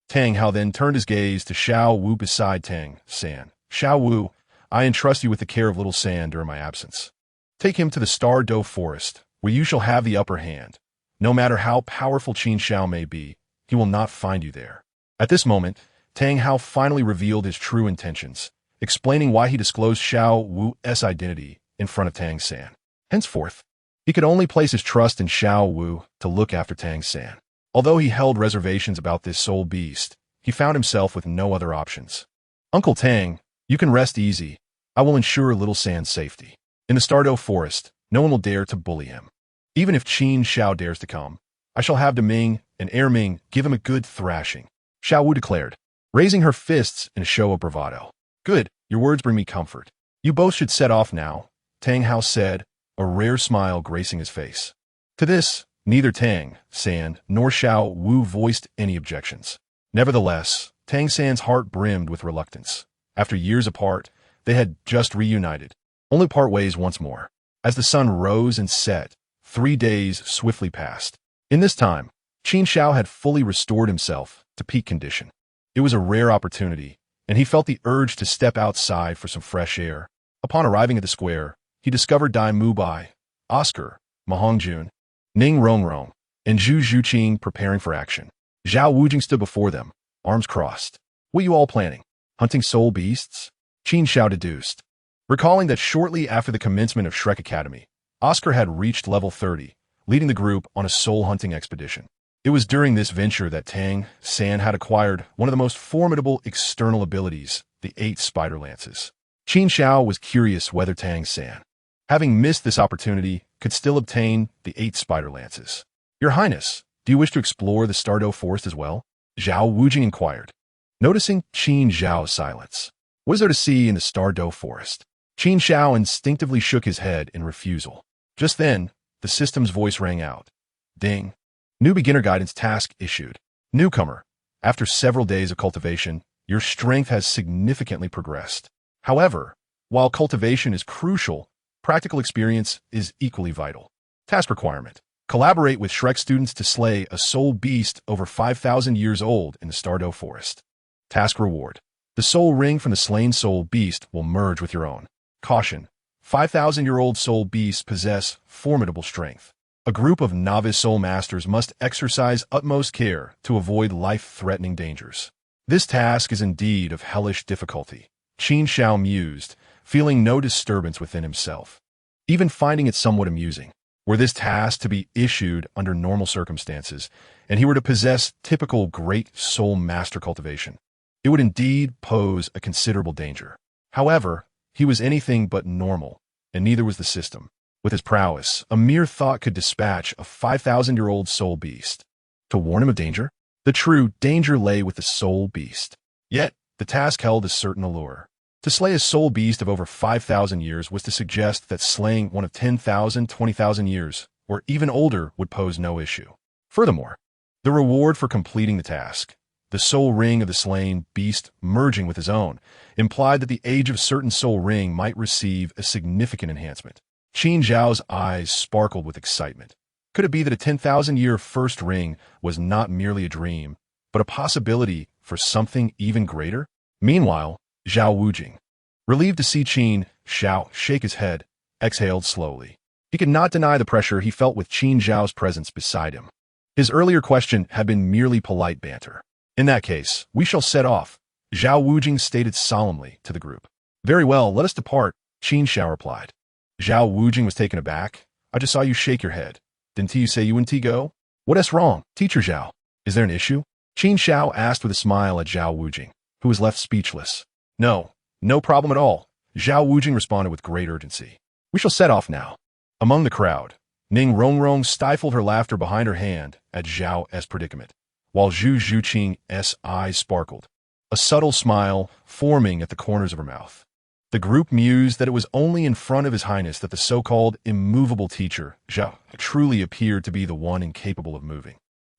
Tang Hao then turned his gaze to Xiao Wu beside Tang San. Xiao Wu, I entrust you with the care of little San during my absence. Take him to the Star Dough Forest, where you shall have the upper hand. No matter how powerful Qin Xiao may be, he will not find you there. At this moment, Tang Hao finally revealed his true intentions, explaining why he disclosed Xiao Wu's identity in front of Tang San. Henceforth, he could only place his trust in Xiao Wu to look after Tang San. Although he held reservations about this soul beast, he found himself with no other options. Uncle Tang, you can rest easy. I will ensure little San's safety. In the Stardow Forest, no one will dare to bully him. Even if Qin Xiao dares to come, I shall have Deming and Erming give him a good thrashing, Xiao Wu declared, raising her fists in a show of bravado. Good, your words bring me comfort. You both should set off now, Tang Hao said, a rare smile gracing his face. To this, neither Tang San nor Xiao Wu voiced any objections. Nevertheless, Tang San's heart brimmed with reluctance. After years apart, they had just reunited, only to part ways once more. As the sun rose and set, 3 days swiftly passed. In this time, Qin Xiao had fully restored himself to peak condition. It was a rare opportunity, and he felt the urge to step outside for some fresh air. Upon arriving at the square, he discovered Dail Mubai, Oscar, Mahongjun, Ning Rongrong, and Zhu Zhuqing preparing for action. Zhao Wujing stood before them, arms crossed. What are you all planning? Hunting soul beasts? Qin Xiao deduced. Recalling that shortly after the commencement of Shrek Academy, Oscar had reached level 30, leading the group on a soul-hunting expedition. It was during this venture that Tang San had acquired one of the most formidable external abilities, the 8 spider lances. Qin Xiao was curious whether Tang San, having missed this opportunity, could still obtain the 8 spider lances. Your Highness, do you wish to explore the Stardow Forest as well? Zhao Wujing inquired. Noticing Qin Xiao's silence, what is there to see in the Stardow Forest? Qin Xiao instinctively shook his head in refusal. Just then, the system's voice rang out. Ding. New beginner guidance task issued. Newcomer, after several days of cultivation, your strength has significantly progressed. However, while cultivation is crucial, practical experience is equally vital. Task requirement. Collaborate with Shrek students to slay a soul beast over 5,000 years old in the Stardow Forest. Task reward. The soul ring from the slain soul beast will merge with your own. Caution. 5,000-year-old soul beasts possess formidable strength. A group of novice soul masters must exercise utmost care to avoid life-threatening dangers. This task is indeed of hellish difficulty, Qin Xiao mused, feeling no disturbance within himself, even finding it somewhat amusing. Were this task to be issued under normal circumstances, and he were to possess typical great soul master cultivation, it would indeed pose a considerable danger. However, he was anything but normal, and neither was the system. With his prowess, a mere thought could dispatch a 5,000-year-old soul beast. To warn him of danger? The true danger lay with the soul beast. Yet, the task held a certain allure. To slay a soul beast of over 5,000 years was to suggest that slaying one of 10,000, 20,000 years, or even older, would pose no issue. Furthermore, the reward for completing the task, the soul ring of the slain beast merging with his own, implied that the age of certain soul ring might receive a significant enhancement. Qin Xiao's eyes sparkled with excitement. Could it be that a 10,000-year first ring was not merely a dream, but a possibility for something even greater? Meanwhile, Zhao Wujing, relieved to see Qin Xiao shake his head, exhaled slowly. He could not deny the pressure he felt with Qin Xiao's presence beside him. His earlier question had been merely polite banter. In that case, we shall set off, Zhao Wujing stated solemnly to the group. Very well, let us depart, Qin Xiao replied. Zhao Wujing was taken aback. I just saw you shake your head. Didn't you say you and go? What's wrong, Teacher Zhao? Is there an issue? Qin Xiao asked with a smile at Zhao Wujing, who was left speechless. No problem at all, Zhao Wujing responded with great urgency. We shall set off now. Among the crowd, Ning Rongrong stifled her laughter behind her hand at Zhao's predicament, while Zhu Zhuqing's eyes sparkled, a subtle smile forming at the corners of her mouth. The group mused that it was only in front of His Highness that the so-called immovable teacher, Xiao, truly appeared to be the one incapable of moving.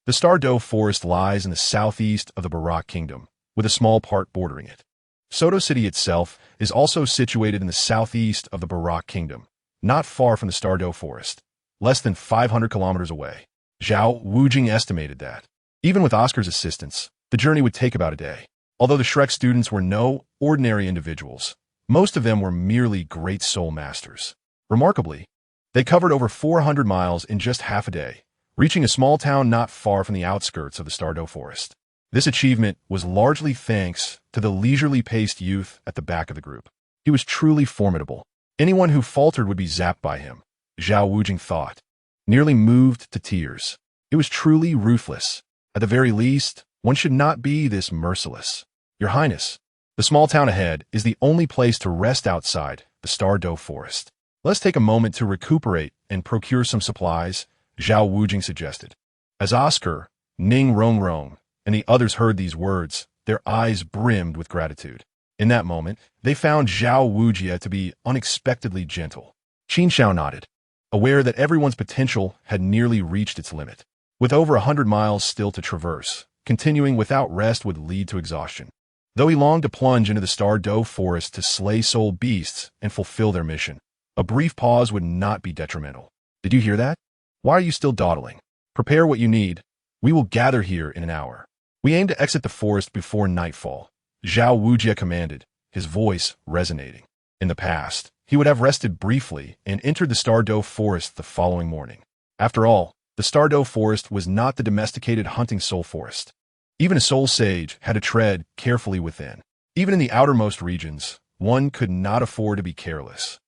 The Stardo Forest lies in the southeast of the Barak Kingdom, with a small part bordering it. Soto City itself is also situated in the southeast of the Barak Kingdom, not far from the Stardo Forest, less than 500 kilometers away. Zhao Wujing estimated that, even with Oscar's assistance, the journey would take about a day. Although the Shrek students were no ordinary individuals, most of them were merely great soul masters. Remarkably, they covered over 400 miles in just half a day, reaching a small town not far from the outskirts of the Stardo Forest. This achievement was largely thanks to the leisurely paced youth at the back of the group. He was truly formidable. Anyone who faltered would be zapped by him, Zhao Wujing thought, nearly moved to tears. It was truly ruthless. At the very least, one should not be this merciless. Your Highness, the small town ahead is the only place to rest outside the Stardo Forest. Let's take a moment to recuperate and procure some supplies, Zhao Wujing suggested. As Oscar, Ning Rongrong, and the others heard these words, their eyes brimmed with gratitude. In that moment, they found Zhao Wujia to be unexpectedly gentle. Qin Xiao nodded, aware that everyone's potential had nearly reached its limit. With over 100 miles still to traverse, continuing without rest would lead to exhaustion. Though he longed to plunge into the Stardo Forest to slay soul beasts and fulfill their mission, a brief pause would not be detrimental. Did you hear that? Why are you still dawdling? Prepare what you need. We will gather here in an hour. We aim to exit the forest before nightfall, Zhao Wujia commanded, his voice resonating. In the past, he would have rested briefly and entered the Stardo Forest the following morning. After all, the Stardo Forest was not the domesticated hunting soul forest. Even a soul sage had to tread carefully within. Even in the outermost regions, one could not afford to be careless.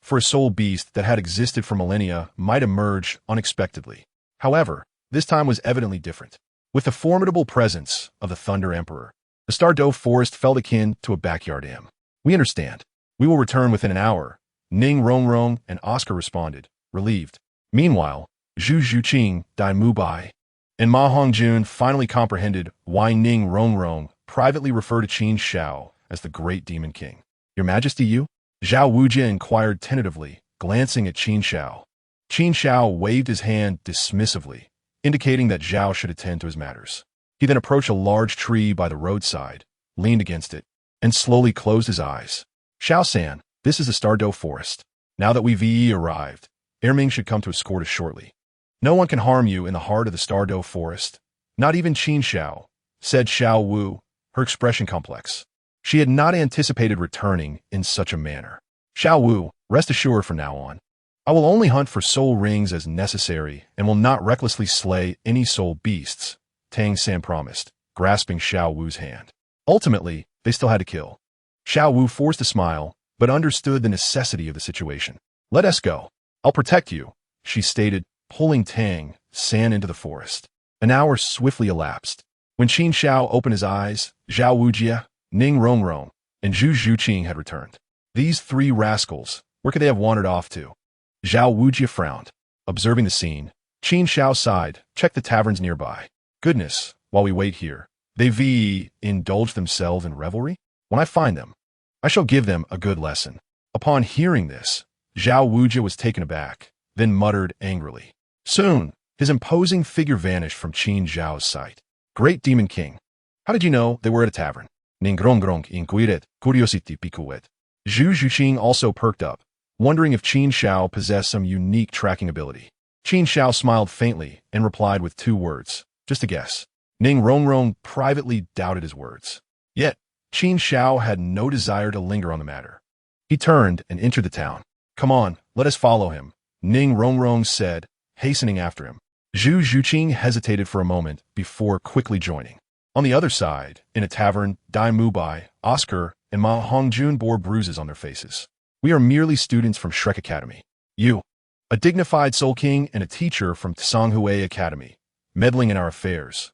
For a soul beast that had existed for millennia might emerge unexpectedly. However, this time was evidently different. With the formidable presence of the Thunder Emperor, the Stardo Forest felt akin to a backyard dam. We understand. We will return within an hour, Ning Rongrong and Oscar responded, relieved. Meanwhile, Zhu Zhuqing, Dail Mubai, and Ma Hongjun finally comprehended why Ning Rongrong privately referred to Qin Xiao as the Great Demon King. Your Majesty, you? Zhao Wujia inquired tentatively, glancing at Qin Xiao. Qin Xiao waved his hand dismissively, indicating that Zhao should attend to his matters. He then approached a large tree by the roadside, leaned against it, and slowly closed his eyes. Xiao-san, this is the Stardo Forest. Now that we've arrived, Erming should come to escort us shortly. No one can harm you in the heart of the Stardo Forest. Not even Qin Xiao, said Xiao Wu, her expression complex. She had not anticipated returning in such a manner. Xiao Wu, rest assured from now on, I will only hunt for soul rings as necessary and will not recklessly slay any soul beasts, Tang San promised, grasping Xiao Wu's hand. Ultimately, they still had to kill. Xiao Wu forced a smile, but understood the necessity of the situation. Let us go. I'll protect you, she stated, pulling Tang San into the forest. An hour swiftly elapsed. When Qin Xiao opened his eyes, Zhao Wujia, Ning Rongrong, and Zhu Zhuqing had returned. These three rascals, where could they have wandered off to? Zhao Wujia frowned. Observing the scene, Qin Xiao sighed, checked the taverns nearby. Goodness, while we wait here, they've indulged themselves in revelry? When I find them, I shall give them a good lesson. Upon hearing this, Zhao Wujia was taken aback, then muttered angrily. Soon, his imposing figure vanished from Qin Xiao's sight. Great Demon King, how did you know they were at a tavern? Ning Rongrong inquired, curiosity piquet. Zhu Zhuqing also perked up, wondering if Qin Xiao possessed some unique tracking ability. Qin Xiao smiled faintly and replied with 2 words, just a guess. Ning Rongrong privately doubted his words. Yet, Qin Xiao had no desire to linger on the matter. He turned and entered the town. Come on, let us follow him, Ning Rongrong said, hastening after him. Zhu Zhuqing hesitated for a moment before quickly joining. On the other side, in a tavern, Dail Mubai, Oscar, and Ma Hongjun bore bruises on their faces. We are merely students from Shrek Academy. You, a dignified Soul King and a teacher from Tsanghui Academy, meddling in our affairs.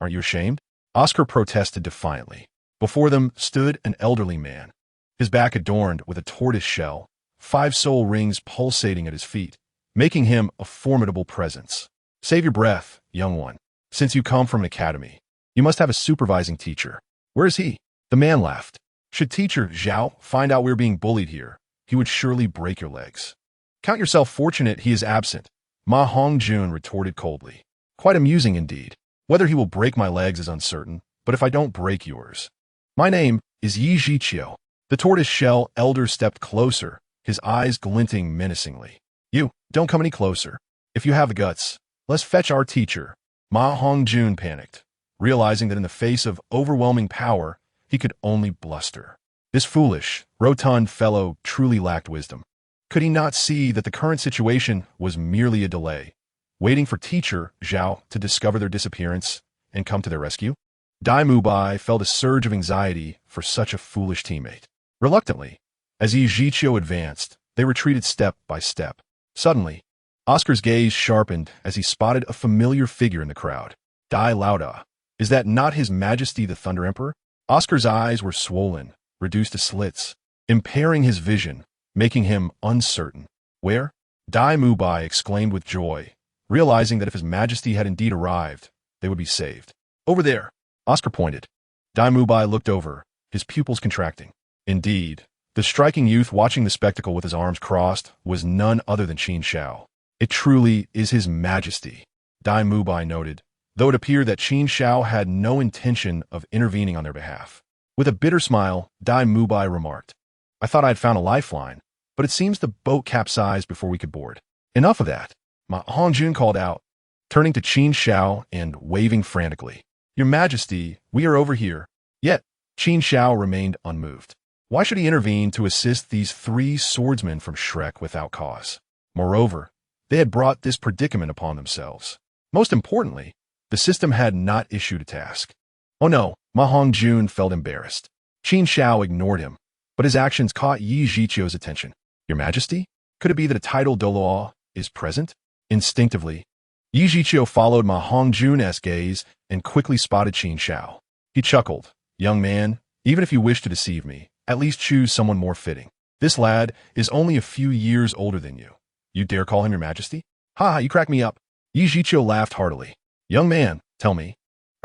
Aren't you ashamed? Oscar protested defiantly. Before them stood an elderly man, his back adorned with a tortoise shell, 5 soul rings pulsating at his feet, making him a formidable presence. Save your breath, young one. Since you come from an academy, you must have a supervising teacher. Where is he? The man laughed. Should teacher Xiao find out we're being bullied here, he would surely break your legs. Count yourself fortunate he is absent, Ma Hongjun retorted coldly. Quite amusing indeed. Whether he will break my legs is uncertain, but if I don't break yours. My name is Yi Zhiqiu. The tortoise-shell elder stepped closer, his eyes glinting menacingly. You, don't come any closer. If you have the guts, let's fetch our teacher. Ma Hongjun panicked, realizing that in the face of overwhelming power, he could only bluster. This foolish, rotund fellow truly lacked wisdom. Could he not see that the current situation was merely a delay, waiting for teacher Xiao to discover their disappearance and come to their rescue? Dail Mubai felt a surge of anxiety for such a foolish teammate. Reluctantly, as Yi Zhiqiu advanced, they retreated step by step. Suddenly, Oscar's gaze sharpened as he spotted a familiar figure in the crowd. Dai Lauda. Is that not His Majesty the Thunder Emperor? Oscar's eyes were swollen, reduced to slits, impairing his vision, making him uncertain. Where? Dail Mubai exclaimed with joy, realizing that if His Majesty had indeed arrived, they would be saved. Over there, Oscar pointed. Dail Mubai looked over, his pupils contracting. Indeed, the striking youth watching the spectacle with his arms crossed was none other than Qin Xiao. It truly is His Majesty, Dail Mubai noted, though it appeared that Qin Xiao had no intention of intervening on their behalf. With a bitter smile, Dail Mubai remarked, I thought I had found a lifeline, but it seems the boat capsized before we could board. Enough of that, Ma Hongjun called out, turning to Qin Xiao and waving frantically. Your Majesty, we are over here. Yet, Qin Xiao remained unmoved. Why should he intervene to assist these three swordsmen from Shrek without cause? Moreover, they had brought this predicament upon themselves. Most importantly, the system had not issued a task. Oh no, Ma Hongjun felt embarrassed. Qin Xiao ignored him, but his actions caught Yi Zhiqiu's attention. Your Majesty? Could it be that a Title Douluo is present? Instinctively, Yi Zhiqiu followed Ma Hongjun's gaze and quickly spotted Qin Xiao. He chuckled. Young man, even if you wish to deceive me, at least choose someone more fitting. This lad is only a few years older than you. You dare call him your Majesty? Ha, you crack me up. Yi Zhiqiu laughed heartily. Young man, tell me,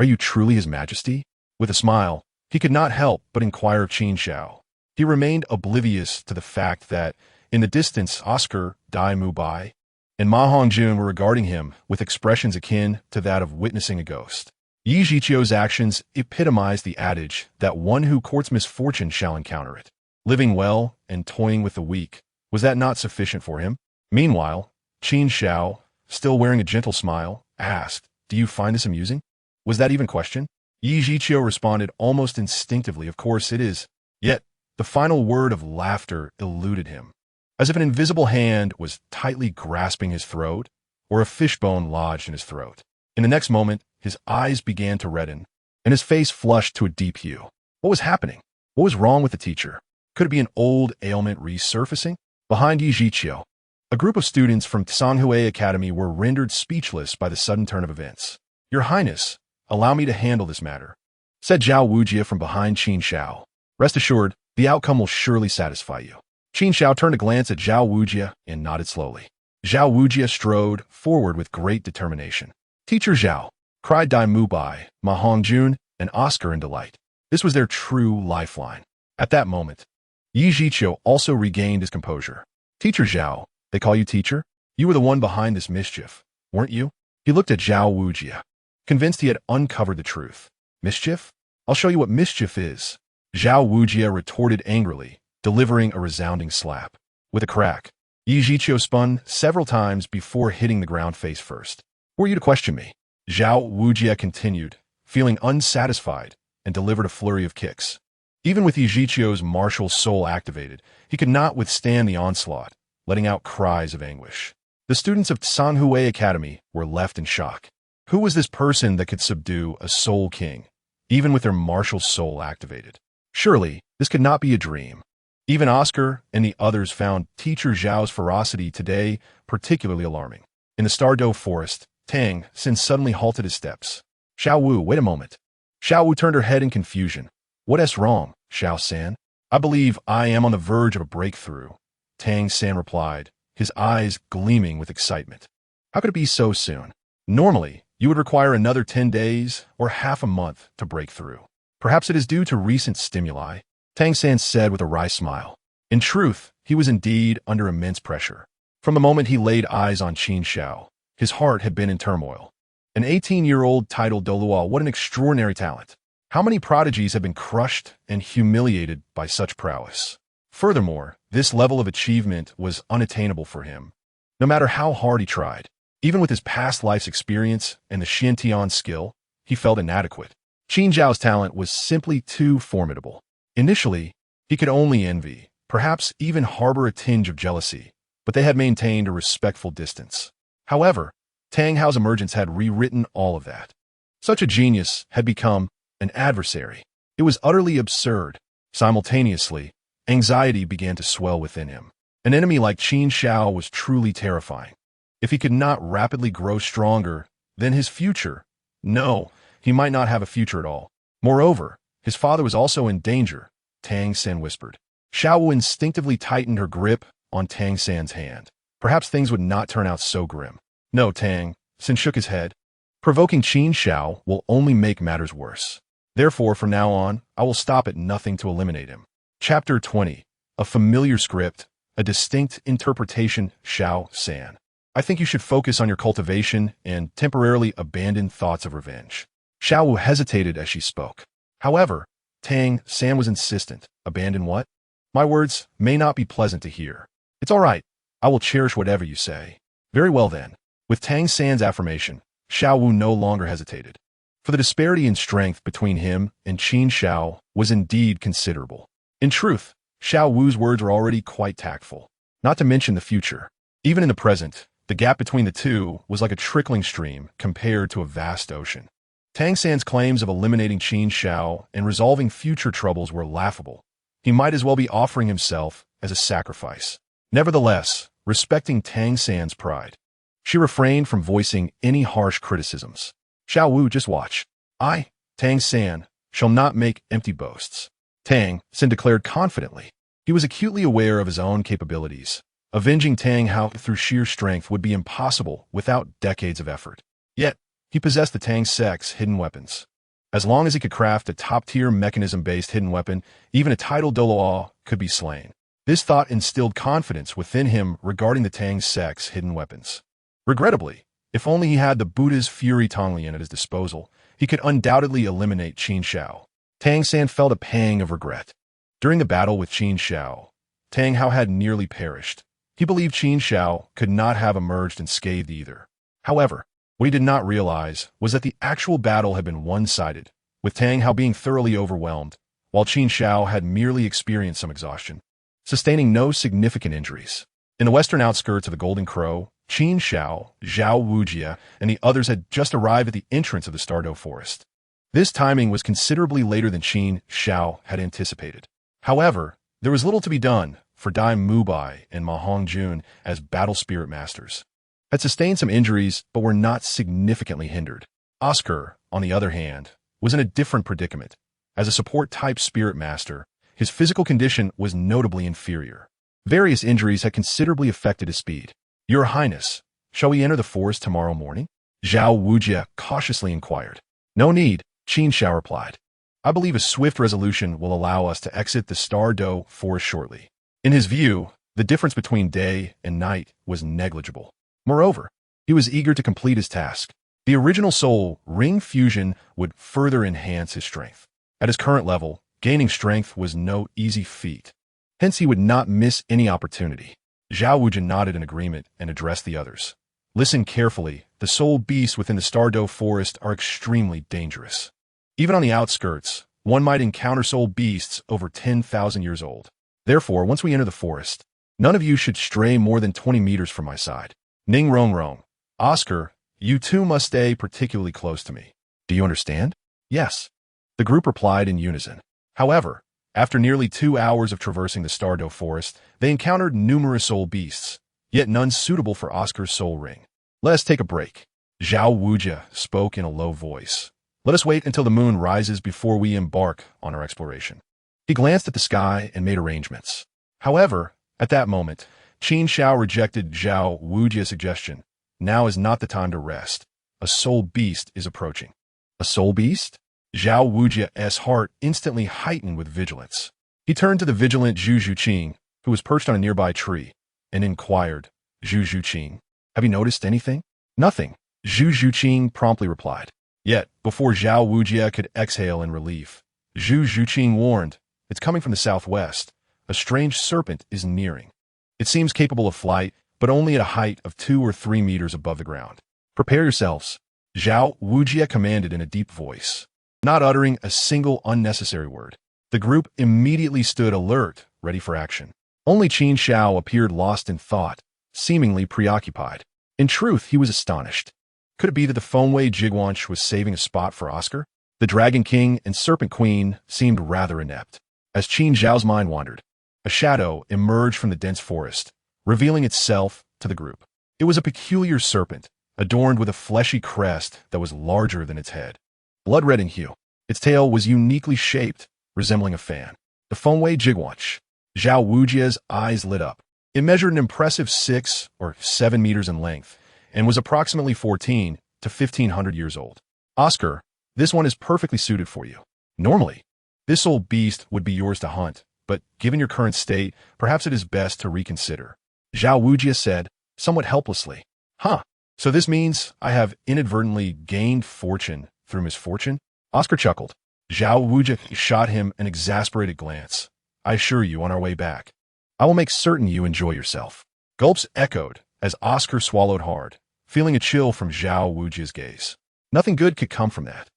are you truly His Majesty? With a smile, he could not help but inquire of Qin Xiao. He remained oblivious to the fact that, in the distance, Oscar, Dail Mubai, and Ma Hongjun were regarding him with expressions akin to that of witnessing a ghost. Yi Zhiqiu's actions epitomized the adage that one who courts misfortune shall encounter it. Living well and toying with the weak, was that not sufficient for him? Meanwhile, Qin Xiao, still wearing a gentle smile, asked, Do you find this amusing? Was that even question? Yi Zhiqiu responded almost instinctively, Of course it is. Yet, the final word of laughter eluded him, as if an invisible hand was tightly grasping his throat, or a fishbone lodged in his throat. In the next moment, his eyes began to redden, and his face flushed to a deep hue. What was happening? What was wrong with the teacher? Could it be an old ailment resurfacing? Behind Yi Zhiqiu, a group of students from Tsanhui Academy were rendered speechless by the sudden turn of events. Your Highness, allow me to handle this matter, said Zhao Wujia from behind Qin Xiao. Rest assured, the outcome will surely satisfy you. Qin Xiao turned a glance at Zhao Wujia and nodded slowly. Zhao Wujia strode forward with great determination. Teacher Zhao, cried Dail Mubai, Ma Hongjun, and Oscar in delight. This was their true lifeline. At that moment, Yi Zhiqiu also regained his composure. Teacher Zhao, they call you teacher? You were the one behind this mischief, weren't you? He looked at Zhao Wujia, convinced he had uncovered the truth. Mischief? I'll show you what mischief is. Zhao Wujia retorted angrily, delivering a resounding slap. With a crack, Yi Zhiqiu spun several times before hitting the ground face first. Who are you to question me? Zhao Wujia continued, feeling unsatisfied, and delivered a flurry of kicks. Even with Yi Zhiqiu's martial soul activated, he could not withstand the onslaught, letting out cries of anguish. The students of Tsanhui Academy were left in shock. Who was this person that could subdue a soul king, even with their martial soul activated? Surely, this could not be a dream. Even Oscar and the others found Teacher Zhao's ferocity today particularly alarming. In the Stardow Forest, Tang Xin suddenly halted his steps. Xiao Wu, wait a moment. Xiao Wu turned her head in confusion. What's wrong, Xiao San? I believe I am on the verge of a breakthrough, Tang San replied, his eyes gleaming with excitement. How could it be so soon? Normally, you would require another 10 days or half a month to break through. Perhaps it is due to recent stimuli. Tang San said with a wry smile. In truth, he was indeed under immense pressure. From the moment he laid eyes on Qin Xiao, his heart had been in turmoil. An 18-year-old Title Douluo, what an extraordinary talent. How many prodigies have been crushed and humiliated by such prowess? Furthermore, this level of achievement was unattainable for him, no matter how hard he tried. Even with his past life's experience and the Xiantian skill, he felt inadequate. Qin Xiao's talent was simply too formidable. Initially, he could only envy, perhaps even harbor a tinge of jealousy, but they had maintained a respectful distance. However, Tang Hao's emergence had rewritten all of that. Such a genius had become an adversary. It was utterly absurd. Simultaneously, anxiety began to swell within him. An enemy like Qin Xiao was truly terrifying. If he could not rapidly grow stronger, then his future. No, he might not have a future at all. Moreover, his father was also in danger, Tang San whispered. Xiao Wu instinctively tightened her grip on Tang San's hand. Perhaps things would not turn out so grim. No, Tang San shook his head. Provoking Qin Xiao will only make matters worse. Therefore, from now on, I will stop at nothing to eliminate him. Chapter 20. A familiar script, a distinct interpretation, Xiao San. I think you should focus on your cultivation and temporarily abandon thoughts of revenge. Xiao Wu hesitated as she spoke. However, Tang San was insistent. Abandon what? My words may not be pleasant to hear. It's all right. I will cherish whatever you say. Very well then. With Tang San's affirmation, Xiao Wu no longer hesitated. For the disparity in strength between him and Qin Xiao was indeed considerable. In truth, Xiao Wu's words were already quite tactful. Not to mention the future. Even in the present, the gap between the two was like a trickling stream compared to a vast ocean. Tang San's claims of eliminating Qin Xiao and resolving future troubles were laughable. He might as well be offering himself as a sacrifice. Nevertheless, respecting Tang San's pride, she refrained from voicing any harsh criticisms. Xiao Wu, just watch. I, Tang San, shall not make empty boasts. Tang San declared confidently. He was acutely aware of his own capabilities. Avenging Tang Hao through sheer strength would be impossible without decades of effort. Yet, he possessed the Tang sect's hidden weapons. As long as he could craft a top-tier mechanism-based hidden weapon, even a Title Douluo could be slain. This thought instilled confidence within him regarding the Tang sect's hidden weapons. Regrettably, if only he had the Buddha's Fury Tonglian at his disposal, he could undoubtedly eliminate Qin Xiao. Tang San felt a pang of regret. During the battle with Qin Xiao, Tang Hao had nearly perished. He believed Qin Xiao could not have emerged unscathed either. However, what he did not realize was that the actual battle had been one-sided, with Tang Hao being thoroughly overwhelmed, while Qin Xiao had merely experienced some exhaustion, sustaining no significant injuries. In the western outskirts of the Golden Crow, Qin Xiao, Zhao Wujia, and the others had just arrived at the entrance of the Stardo Forest. This timing was considerably later than Qin Xiao had anticipated. However, there was little to be done, for Dail Mubai and Ma Hongjun, as battle spirit masters, had sustained some injuries but were not significantly hindered. Oscar, on the other hand, was in a different predicament. As a support-type spirit master, his physical condition was notably inferior. Various injuries had considerably affected his speed. Your Highness, shall we enter the forest tomorrow morning? Zhao Wujia cautiously inquired. No need, Qin Xiao replied. I believe a swift resolution will allow us to exit the Stardo Forest shortly. In his view, the difference between day and night was negligible. Moreover, he was eager to complete his task. The original soul ring fusion would further enhance his strength. At his current level, gaining strength was no easy feat. Hence, he would not miss any opportunity. Zhao Wujin nodded in agreement and addressed the others. Listen carefully. The soul beasts within the Stardo Forest are extremely dangerous. Even on the outskirts, one might encounter soul beasts over 10,000 years old. Therefore, once we enter the forest, none of you should stray more than 20 meters from my side. Ning Rong Rong. Oscar, you two must stay particularly close to me. Do you understand? Yes. The group replied in unison. However, after nearly 2 hours of traversing the Stardo Forest, they encountered numerous soul beasts, yet none suitable for Oscar's soul ring. Let us take a break. Zhao Wujia spoke in a low voice. Let us wait until the moon rises before we embark on our exploration. He glanced at the sky and made arrangements. However, at that moment, Qin Xiao rejected Zhao Wujia's suggestion. Now is not the time to rest. A soul beast is approaching. A soul beast? Zhao Wujia's heart instantly heightened with vigilance. He turned to the vigilant Zhu Zhuqing, who was perched on a nearby tree, and inquired, Zhu Zhuqing, have you noticed anything? Nothing, Zhu Zhuqing promptly replied. Yet, before Zhao Wujie could exhale in relief, Zhu Zhuqing warned, it's coming from the southwest. A strange serpent is nearing. It seems capable of flight, but only at a height of 2 or 3 meters above the ground. Prepare yourselves, Zhao Wujie commanded in a deep voice, not uttering a single unnecessary word. The group immediately stood alert, ready for action. Only Qin Xiao appeared lost in thought, seemingly preoccupied. In truth, he was astonished. Could it be that the Fengwei Jiguanch was saving a spot for Oscar? The Dragon King and Serpent Queen seemed rather inept. As Qin Xiao's mind wandered, a shadow emerged from the dense forest, revealing itself to the group. It was a peculiar serpent, adorned with a fleshy crest that was larger than its head. Blood-red in hue, its tail was uniquely shaped, resembling a fan. The Fengwei Jiguanch. Zhao Wujie's eyes lit up. It measured an impressive 6 or 7 meters in length and was approximately 14 to 1,500 years old. Oscar, this one is perfectly suited for you. Normally, this old beast would be yours to hunt, but given your current state, perhaps it is best to reconsider. Zhao Wujie said, somewhat helplessly. Huh, so this means I have inadvertently gained fortune through misfortune? Oscar chuckled. Zhao Wujie shot him an exasperated glance. I assure you, on our way back, I will make certain you enjoy yourself. Gulps echoed as Oscar swallowed hard, feeling a chill from Zhao Wujie's gaze. Nothing good could come from that.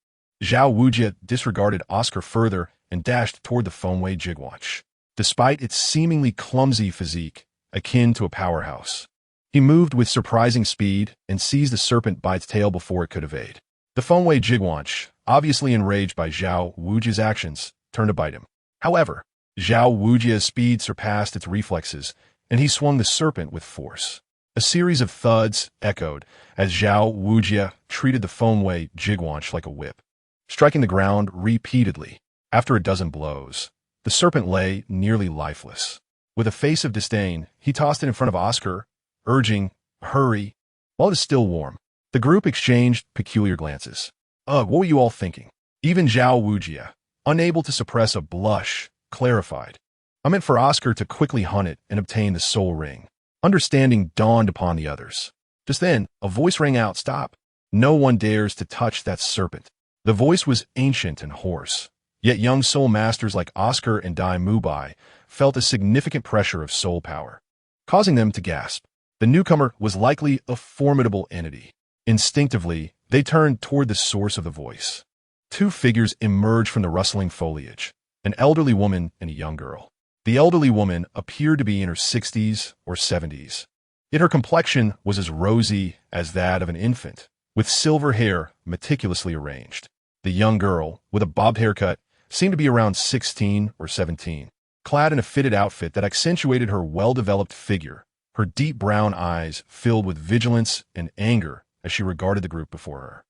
Zhao Wujie disregarded Oscar further and dashed toward the Fengwei Jiguanch. Despite its seemingly clumsy physique, akin to a powerhouse, he moved with surprising speed and seized the serpent by its tail before it could evade. The Fengwei Jiguanch, obviously enraged by Zhao Wujie's actions, turned to bite him. However, Zhao Wujie's speed surpassed its reflexes, and he swung the serpent with force. A series of thuds echoed as Zhao Wujie treated the Fengwei Jiguanch like a whip, striking the ground repeatedly. After a dozen blows, the serpent lay nearly lifeless. With a face of disdain, he tossed it in front of Oscar, urging, hurry, while it is still warm. The group exchanged peculiar glances. Ugh, what were you all thinking? Even Zhao Wujie, unable to suppress a blush, clarified. I meant for Oscar to quickly hunt it and obtain the soul ring. Understanding dawned upon the others. Just then, a voice rang out, stop. No one dares to touch that serpent. The voice was ancient and hoarse, yet young soul masters like Oscar and Dail Mubai felt a significant pressure of soul power, causing them to gasp. The newcomer was likely a formidable entity. Instinctively, they turned toward the source of the voice. 2 figures emerged from the rustling foliage, an elderly woman and a young girl. The elderly woman appeared to be in her 60s or 70s, yet her complexion was as rosy as that of an infant, with silver hair meticulously arranged. The young girl, with a bobbed haircut, seemed to be around 16 or 17, clad in a fitted outfit that accentuated her well-developed figure, her deep brown eyes filled with vigilance and anger as she regarded the group before her.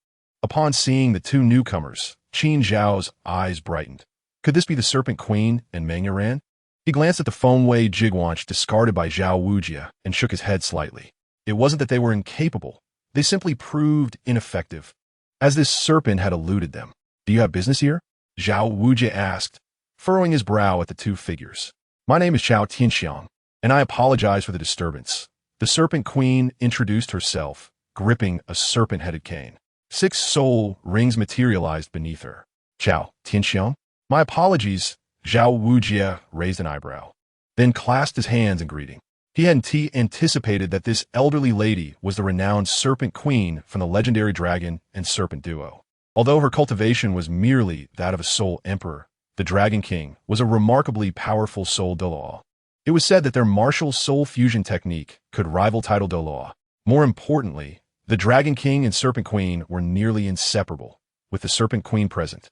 Upon seeing the 2 newcomers, Qin Xiao's eyes brightened. Could this be the Serpent Queen and Meng Yuran? He glanced at the Fengwei Jiguanch discarded by Zhao Wujie and shook his head slightly. It wasn't that they were incapable. They simply proved ineffective, as this serpent had eluded them. Do you have business here? Zhao Wujie asked, furrowing his brow at the 2 figures. My name is Qin Xiao, and I apologize for the disturbance. The Serpent Queen introduced herself, gripping a serpent-headed cane. 6 soul rings materialized beneath her. Qin Xiao? My apologies. Zhao Wujie raised an eyebrow, then clasped his hands in greeting. He hadn't anticipated that this elderly lady was the renowned Serpent Queen from the legendary dragon and serpent duo. Although her cultivation was merely that of a soul emperor, the Dragon King was a remarkably powerful Title Douluo. It was said that their martial soul fusion technique could rival Title Douluo. More importantly, the Dragon King and Serpent Queen were nearly inseparable, with the Serpent Queen present.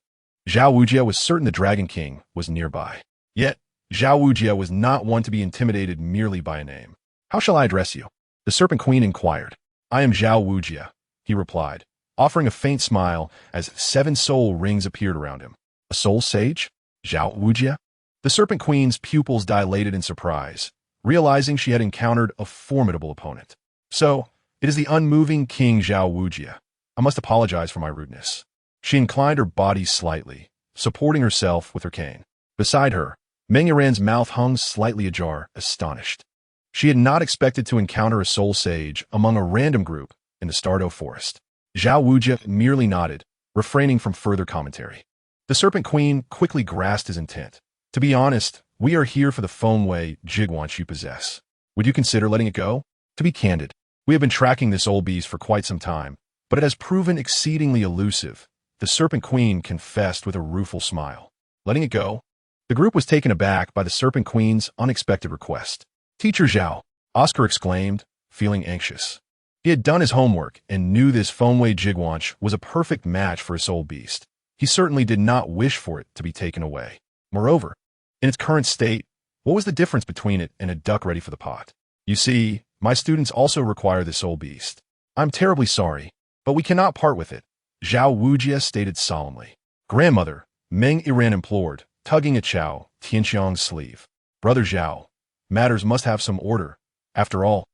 Zhao Wujie was certain the Dragon King was nearby. Yet, Zhao Wujie was not one to be intimidated merely by a name. How shall I address you? The Serpent Queen inquired. I am Zhao Wujie, he replied, offering a faint smile as 7 soul rings appeared around him. A soul sage? Zhao Wujie? The Serpent Queen's pupils dilated in surprise, realizing she had encountered a formidable opponent. So, it is the unmoving King Zhao Wujie. I must apologize for my rudeness. She inclined her body slightly, supporting herself with her cane. Beside her, Meng Yiran's mouth hung slightly ajar, astonished. She had not expected to encounter a soul sage among a random group in the Stardo forest. Zhao Wujie merely nodded, refraining from further commentary. The Serpent Queen quickly grasped his intent. To be honest, we are here for the Fengwei Jiguanch you possess. Would you consider letting it go? To be candid, we have been tracking this old beast for quite some time, but it has proven exceedingly elusive. The Serpent Queen confessed with a rueful smile. Letting it go? The group was taken aback by the Serpent Queen's unexpected request. Teacher Zhao, Oscar exclaimed, feeling anxious. He had done his homework and knew this Fengwei Jiguanch was a perfect match for a soul beast. He certainly did not wish for it to be taken away. Moreover, in its current state, what was the difference between it and a duck ready for the pot? You see, my students also require this soul beast. I'm terribly sorry, but we cannot part with it, Zhao Wujie stated solemnly. Grandmother, Meng Yiran implored, tugging at Qin Xiao's sleeve. Brother Zhao, matters must have some order. After all,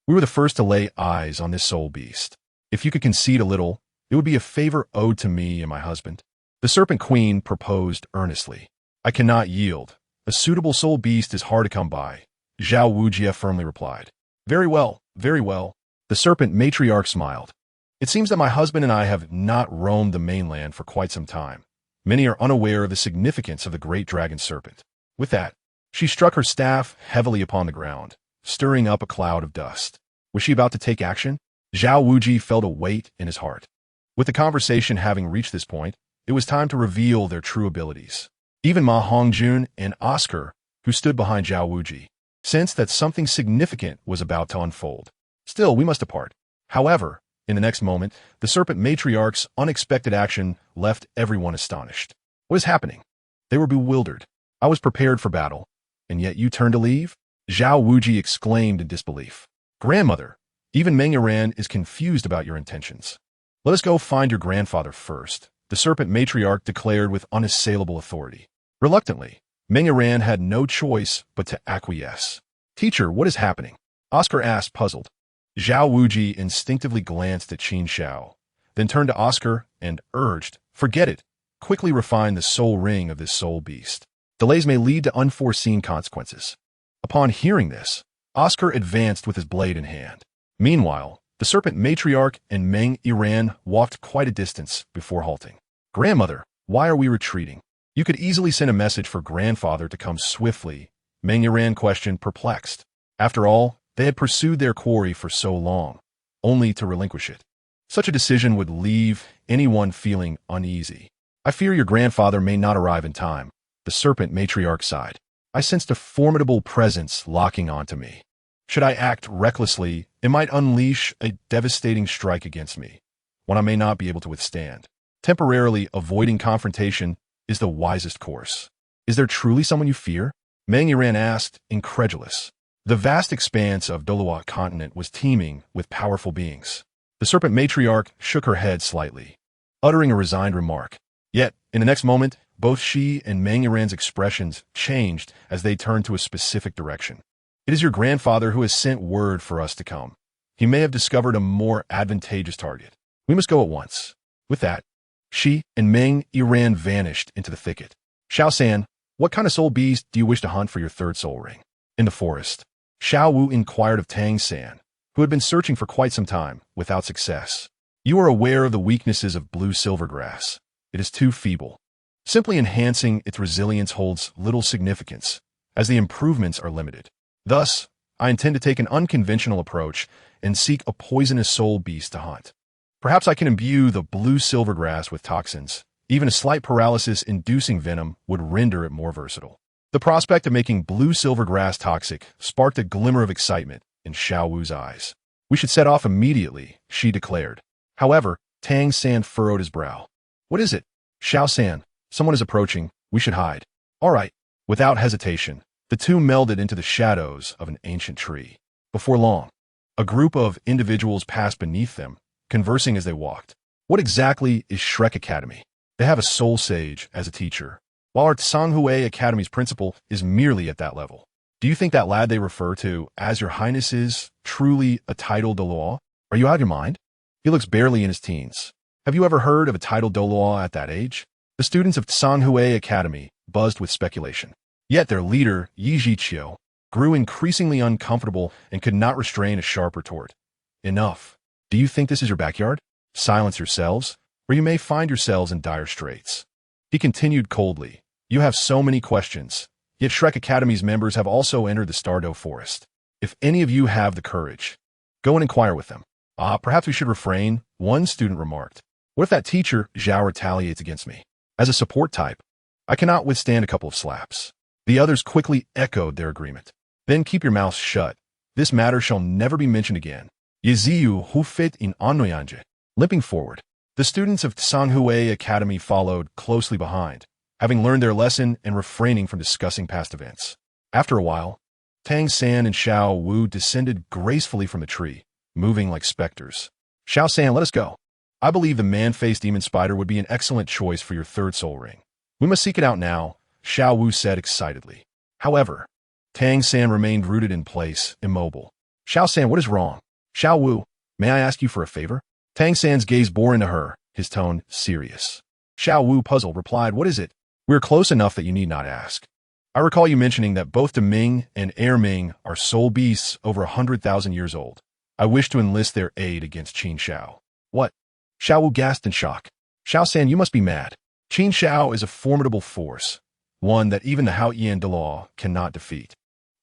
we were the first to lay eyes on this soul beast. If you could concede a little, it would be a favor owed to me and my husband. The Serpent Queen proposed earnestly. I cannot yield. A suitable soul beast is hard to come by, Zhao Wujie firmly replied. Very well, very well. The Serpent Matriarch smiled. It seems that my husband and I have not roamed the mainland for quite some time. Many are unaware of the significance of the great dragon serpent. With that, she struck her staff heavily upon the ground, stirring up a cloud of dust. Was she about to take action? Zhao Wujie felt a weight in his heart. With the conversation having reached this point, it was time to reveal their true abilities. Even Ma Hongjun and Oscar, who stood behind Zhao Wujie, sensed that something significant was about to unfold. Still, we must depart. However, in the next moment, the Serpent Matriarch's unexpected action left everyone astonished. What is happening? They were bewildered. I was prepared for battle, and yet you turned to leave? Zhao Wujie exclaimed in disbelief. Grandmother, even Meng Yiran is confused about your intentions. Let us go find your grandfather first, the Serpent Matriarch declared with unassailable authority. Reluctantly, Meng Yiran had no choice but to acquiesce. Teacher, what is happening? Oscar asked, puzzled. Zhao Wujie instinctively glanced at Qin Xiao, then turned to Oscar and urged, forget it. Quickly refine the soul ring of this soul beast. Delays may lead to unforeseen consequences. Upon hearing this, Oscar advanced with his blade in hand. Meanwhile, the Serpent Matriarch and Meng Yiran walked quite a distance before halting. Grandmother, why are we retreating? You could easily send a message for grandfather to come swiftly, Meng Yiran questioned, perplexed. After all, they had pursued their quarry for so long, only to relinquish it. Such a decision would leave anyone feeling uneasy. I fear your grandfather may not arrive in time, the Serpent Matriarch sighed. I sensed a formidable presence locking onto me. Should I act recklessly, it might unleash a devastating strike against me, one I may not be able to withstand. Temporarily avoiding confrontation is the wisest course. Is there truly someone you fear? Meng Yiran asked, incredulous. The vast expanse of Douluo continent was teeming with powerful beings. The Serpent Matriarch shook her head slightly, uttering a resigned remark. Yet, in the next moment, both she and Meng Yiran's expressions changed as they turned to a specific direction. It is your grandfather who has sent word for us to come. He may have discovered a more advantageous target. We must go at once. With that, she and Meng Yiran vanished into the thicket. Xiao-san, what kind of soul beast do you wish to hunt for your third soul ring? In the forest, Xiao Wu inquired of Tang San, who had been searching for quite some time, without success. You are aware of the weaknesses of blue silvergrass. It is too feeble. Simply enhancing its resilience holds little significance, as the improvements are limited. Thus, I intend to take an unconventional approach and seek a poisonous soul beast to hunt. Perhaps I can imbue the blue silvergrass with toxins. Even a slight paralysis-inducing venom would render it more versatile. The prospect of making blue silvergrass toxic sparked a glimmer of excitement in Xiao Wu's eyes. We should set off immediately, she declared. However, Tang San furrowed his brow. What is it? Xiao-san, someone is approaching. We should hide. All right. Without hesitation, the two melded into the shadows of an ancient tree. Before long, a group of individuals passed beneath them, conversing as they walked. What exactly is Shrek Academy? They have a soul sage as a teacher, while our Tsanghui Academy's principal is merely at that level. Do you think that lad they refer to as your highness is truly a Title Douluo? Are you out of your mind? He looks barely in his teens. Have you ever heard of a Title Douluo at that age? The students of Tsanghui Academy buzzed with speculation. Yet their leader, Yi Qiao, grew increasingly uncomfortable and could not restrain a sharp retort. Enough. Do you think this is your backyard? Silence yourselves, or you may find yourselves in dire straits. He continued coldly. You have so many questions, yet Shrek Academy's members have also entered the Stardow Forest. If any of you have the courage, go and inquire with them. Perhaps we should refrain, one student remarked. What if that teacher, Zhao, retaliates against me? As a support type, I cannot withstand a couple of slaps. The others quickly echoed their agreement. Then keep your mouths shut. This matter shall never be mentioned again. Yeziu hu fit in Anoyanje. Limping forward, the students of Tsanghui Academy followed closely behind, having learned their lesson and refraining from discussing past events. After a while, Tang San and Xiao Wu descended gracefully from the tree, moving like specters. Xiao San, let us go. I believe the man-faced demon spider would be an excellent choice for your third soul ring. We must seek it out now, Xiao Wu said excitedly. However, Tang San remained rooted in place, immobile. Xiao San, what is wrong? Xiao Wu, may I ask you for a favor? Tang San's gaze bore into her, his tone serious. Xiao Wu, puzzled, replied, what is it? We're close enough that you need not ask. I recall you mentioning that both Deming and Air Ming are soul beasts over 100,000 years old. I wish to enlist their aid against Qin Xiao. What? Xiao Wu gasped in shock. Xiao San, you must be mad. Qin Xiao is a formidable force, one that even the Haotian Douluo cannot defeat.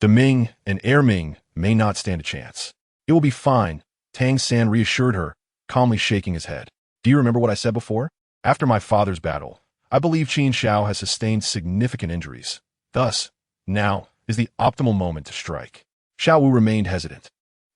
Deming and Air Ming may not stand a chance. It will be fine, Tang San reassured her, calmly shaking his head. Do you remember what I said before? After my father's battle, I believe Qin Xiao has sustained significant injuries. Thus, now is the optimal moment to strike. Xiao Wu remained hesitant.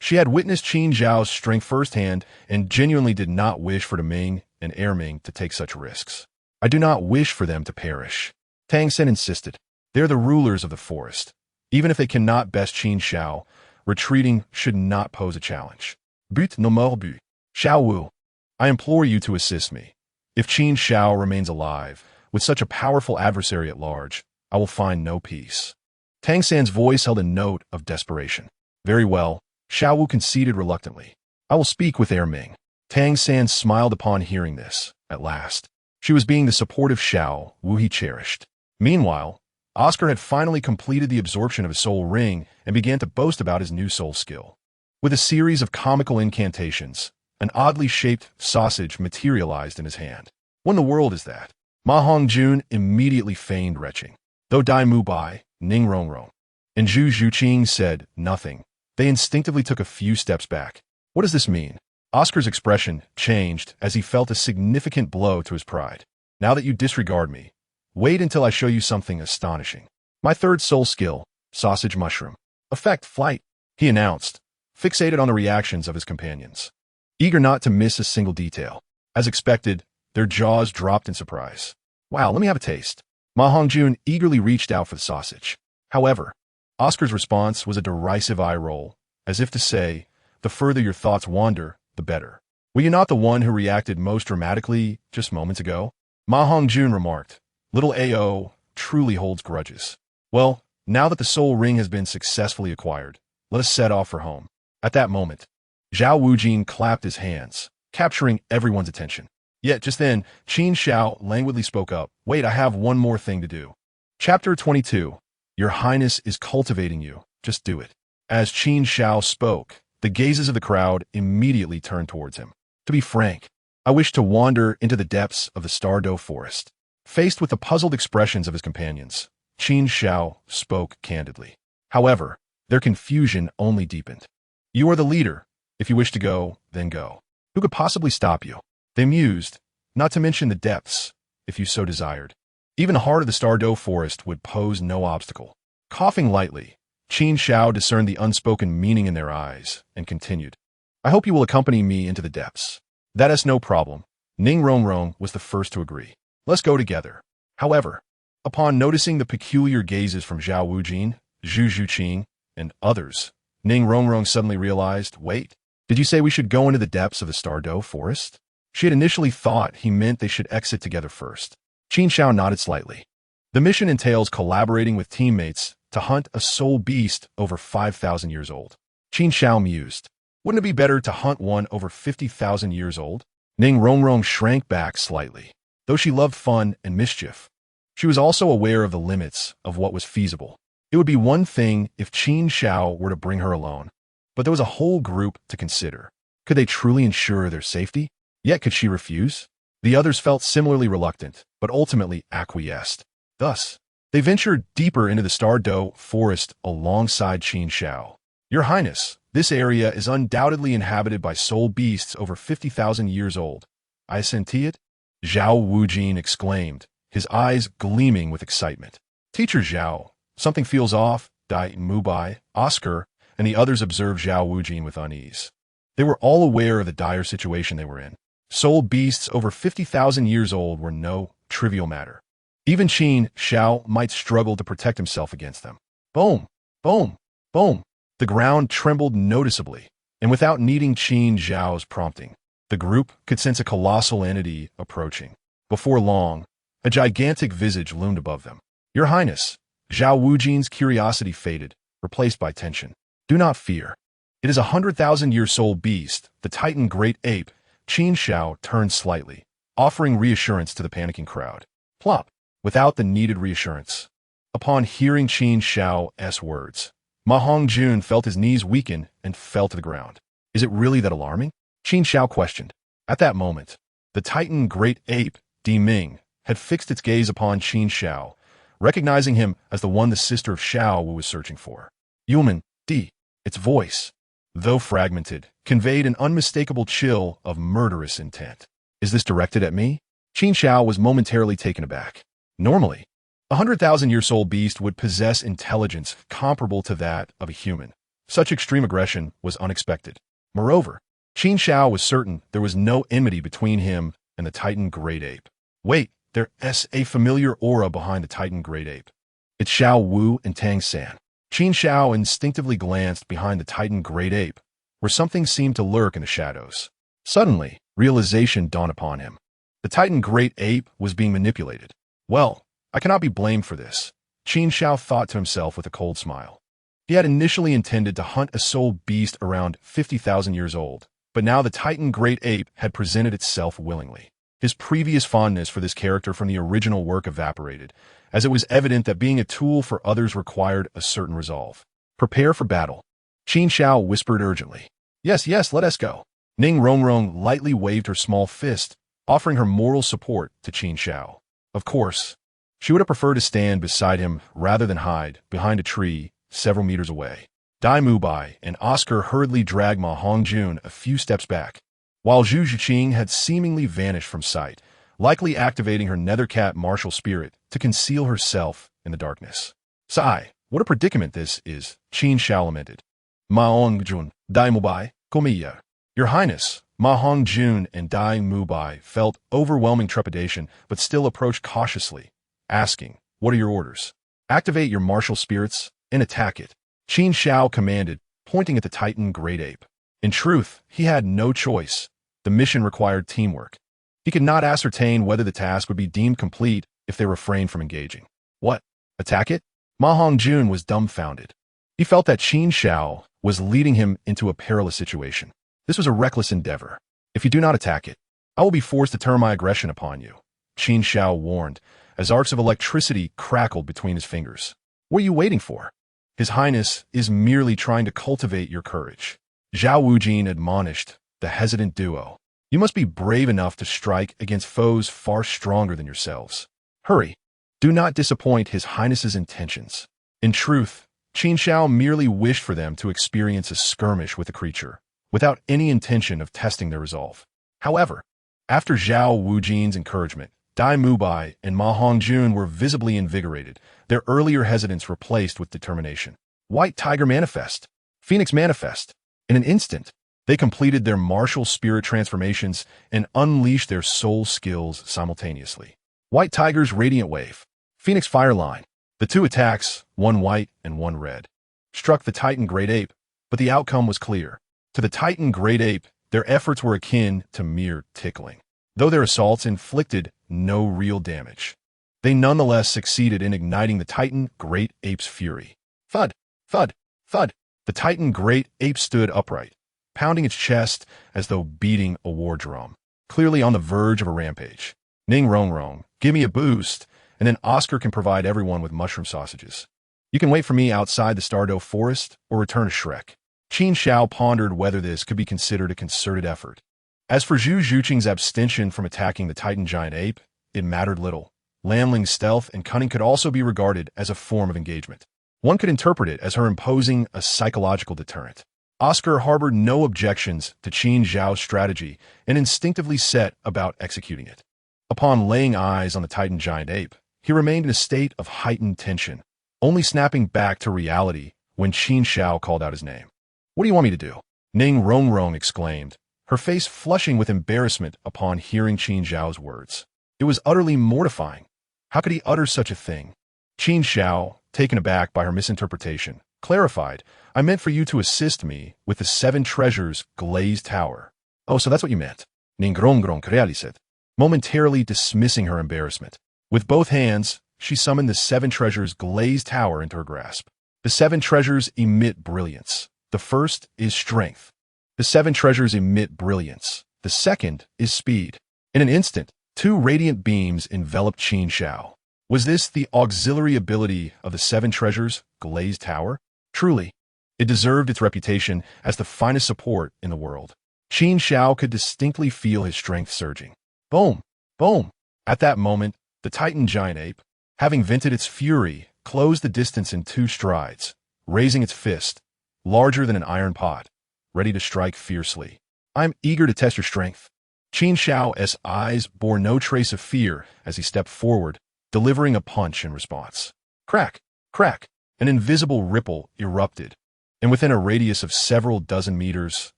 She had witnessed Qin Xiao's strength firsthand and genuinely did not wish for Deming and Air Ming to take such risks. I do not wish for them to perish. Tang San insisted. They're the rulers of the forest. Even if they cannot best Qin Xiao, retreating should not pose a challenge. But no more but. Xiao Wu, I implore you to assist me. If Qin Xiao remains alive, with such a powerful adversary at large, I will find no peace. Tang San's voice held a note of desperation. Very well, Xiao Wu conceded reluctantly. I will speak with Air Ming. Tang San smiled upon hearing this, at last. She was being the supportive Xiao Wu he cherished. Meanwhile, Oscar had finally completed the absorption of his soul ring and began to boast about his new soul skill. With a series of comical incantations, an oddly shaped sausage materialized in his hand. What in the world is that? Ma Hongjun immediately feigned retching. Though Dail Mubai, Ning Rongrong, and Zhu Zhuqing said nothing, they instinctively took a few steps back. What does this mean? Oscar's expression changed as he felt a significant blow to his pride. Now that you disregard me, wait until I show you something astonishing. My third soul skill, Sausage Mushroom. Effect Flight, he announced, fixated on the reactions of his companions. Eager not to miss a single detail. As expected, their jaws dropped in surprise. Wow, let me have a taste. Ma Hongjun eagerly reached out for the sausage. However, Oscar's response was a derisive eye roll, as if to say, the further your thoughts wander, the better. Were you not the one who reacted most dramatically just moments ago? Ma Hongjun remarked. Little AO truly holds grudges. Well, now that the soul ring has been successfully acquired, let us set off for home. At that moment, Zhao Wujin clapped his hands, capturing everyone's attention. Yet just then, Qin Xiao languidly spoke up. Wait, I have one more thing to do. Chapter 22. Your Highness is cultivating you. Just do it. As Qin Xiao spoke, the gazes of the crowd immediately turned towards him. To be frank, I wish to wander into the depths of the Stardow Forest. Faced with the puzzled expressions of his companions, Qin Xiao spoke candidly. However, their confusion only deepened. You are the leader. If you wish to go, then go. Who could possibly stop you? They mused, not to mention the depths, if you so desired. Even the heart of the Stardow Forest would pose no obstacle. Coughing lightly, Qin Xiao discerned the unspoken meaning in their eyes, and continued. I hope you will accompany me into the depths. That is no problem. Ning Rongrong was the first to agree. Let's go together. However, upon noticing the peculiar gazes from Zhao Wujin, Zhu Zhuqing, and others, Ning Rongrong suddenly realized, wait, did you say we should go into the depths of the Stardow Forest? She had initially thought he meant they should exit together first. Qin Xiao nodded slightly. The mission entails collaborating with teammates to hunt a soul beast over 5,000 years old. Qin Xiao mused. Wouldn't it be better to hunt one over 50,000 years old? Ning Rongrong shrank back slightly. Though she loved fun and mischief, She was also aware of the limits of what was feasible. It would be one thing if Qin Xiao were to bring her alone, but there was a whole group to consider. Could they truly ensure their safety? Yet could she refuse? The others felt similarly reluctant, but ultimately acquiesced. Thus, they ventured deeper into the Stardo forest alongside Qin Xiao. Your Highness, this area is undoubtedly inhabited by soul beasts over 50,000 years old. I senti it? Zhao Wujin exclaimed, his eyes gleaming with excitement. Teacher Zhao, something feels off. Dail Mubai, Oscar, and the others observed Zhao Wujin with unease. They were all aware of the dire situation they were in. Soul beasts over 50,000 years old were no trivial matter. Even Qin Xiao might struggle to protect himself against them. Boom! Boom! Boom! The ground trembled noticeably, and without needing Qin Xiao's prompting, the group could sense a colossal entity approaching. Before long, a gigantic visage loomed above them. Your Highness, Zhao Wujin's curiosity faded, replaced by tension. Do not fear. It is a 100,000-year soul beast, the Titan Great Ape. Qin Xiao turned slightly, offering reassurance to the panicking crowd. Plop! Without the needed reassurance. Upon hearing Qin Xiao's words, Ma Hongjun felt his knees weaken and fell to the ground. Is it really that alarming? Qin Xiao questioned. At that moment, the Titan Great Ape, Di Ming, had fixed its gaze upon Qin Xiao, recognizing him as the one the sister of Xiao was searching for. Human, Di. Its voice, though fragmented, conveyed an unmistakable chill of murderous intent. Is this directed at me? Qin Xiao was momentarily taken aback. Normally, a 100,000-year soul beast would possess intelligence comparable to that of a human. Such extreme aggression was unexpected. Moreover, Qin Xiao was certain there was no enmity between him and the Titan Great Ape. Wait, there's a familiar aura behind the Titan Great Ape. It's Xiao Wu and Tang San. Qin Xiao instinctively glanced behind the Titan Great Ape, where something seemed to lurk in the shadows. Suddenly, realization dawned upon him. The Titan Great Ape was being manipulated. Well, I cannot be blamed for this, Qin Xiao thought to himself with a cold smile. He had initially intended to hunt a soul beast around 50,000 years old, but now the Titan Great Ape had presented itself willingly. His previous fondness for this character from the original work evaporated, as it was evident that being a tool for others required a certain resolve. Prepare for battle. Qin Xiao whispered urgently. Yes, let us go. Ning Rongrong lightly waved her small fist, offering her moral support to Qin Xiao. Of course, she would have preferred to stand beside him rather than hide behind a tree several meters away. Dail Mubai and Oscar hurriedly dragged Ma Hongjun a few steps back, while Zhu Zhiqing had seemingly vanished from sight, likely activating her nethercat martial spirit to conceal herself in the darkness. Sigh, what a predicament this is, Qin Xiao lamented. Ma Hongjun, Dail Mubai, Komiya. Your Highness, Ma Hongjun and Dail Mubai felt overwhelming trepidation but still approached cautiously, asking, what are your orders? Activate your martial spirits and attack it, Qin Xiao commanded, pointing at the Titan Great Ape. In truth, he had no choice. The mission required teamwork. He could not ascertain whether the task would be deemed complete if they refrained from engaging. What? Attack it? Ma Hongjun was dumbfounded. He felt that Qin Xiao was leading him into a perilous situation. This was a reckless endeavor. If you do not attack it, I will be forced to turn my aggression upon you, Qin Xiao warned, as arcs of electricity crackled between his fingers. What are you waiting for? His Highness is merely trying to cultivate your courage. Zhao Wujin admonished the hesitant duo. You must be brave enough to strike against foes far stronger than yourselves. Hurry. Do not disappoint His Highness's intentions. In truth, Qin Xiao merely wished for them to experience a skirmish with the creature, without any intention of testing their resolve. However, after Zhao Wujin's encouragement, Dail Mubai and Ma Hongjun were visibly invigorated, their earlier hesitance replaced with determination. White Tiger Manifest. Phoenix Manifest. In an instant, they completed their martial spirit transformations and unleashed their soul skills simultaneously. White Tiger's Radiant Wave. Phoenix Fire Line. The two attacks, one white and one red, struck the Titan Great Ape, but the outcome was clear. To the Titan Great Ape, their efforts were akin to mere tickling. Though their assaults inflicted no real damage, they nonetheless succeeded in igniting the Titan Great Ape's fury. Thud, thud, thud. The Titan Great Ape stood upright, pounding its chest as though beating a war drum, clearly on the verge of a rampage. Ning Rongrong, give me a boost, and then Oscar can provide everyone with mushroom sausages. You can wait for me outside the Stardow Forest or return to Shrek. Qin Xiao pondered whether this could be considered a concerted effort. As for Zhu Zhuqing's abstention from attacking the Titan giant ape, it mattered little. Lanling's stealth and cunning could also be regarded as a form of engagement. One could interpret it as her imposing a psychological deterrent. Oscar harbored no objections to Qin Xiao's strategy and instinctively set about executing it. Upon laying eyes on the Titan giant ape, he remained in a state of heightened tension, only snapping back to reality when Qin Xiao called out his name. "What do you want me to do?" Ning Rongrong exclaimed, her face flushing with embarrassment upon hearing Qin Xiao's words. It was utterly mortifying. How could he utter such a thing? Qin Xiao, taken aback by her misinterpretation, clarified, "I meant for you to assist me with the 7 treasures glazed tower." "Oh, so that's what you meant," Ning Rongrong said, momentarily dismissing her embarrassment. With both hands, she summoned the 7 treasures glazed tower into her grasp. The 7 treasures emit brilliance. The first is strength. The 7 treasures emit brilliance. The second is speed. In an instant, 2 radiant beams enveloped Qin Xiao. Was this the auxiliary ability of the 7 treasures glazed tower? Truly, it deserved its reputation as the finest support in the world. Qin Xiao could distinctly feel his strength surging. Boom! Boom! At that moment, the Titan giant ape, having vented its fury, closed the distance in 2 strides, raising its fist, larger than an iron pot, ready to strike fiercely. "I'm eager to test your strength." Qin Xiao's eyes bore no trace of fear as he stepped forward, delivering a punch in response. Crack! Crack! An invisible ripple erupted, and within a radius of several dozen meters,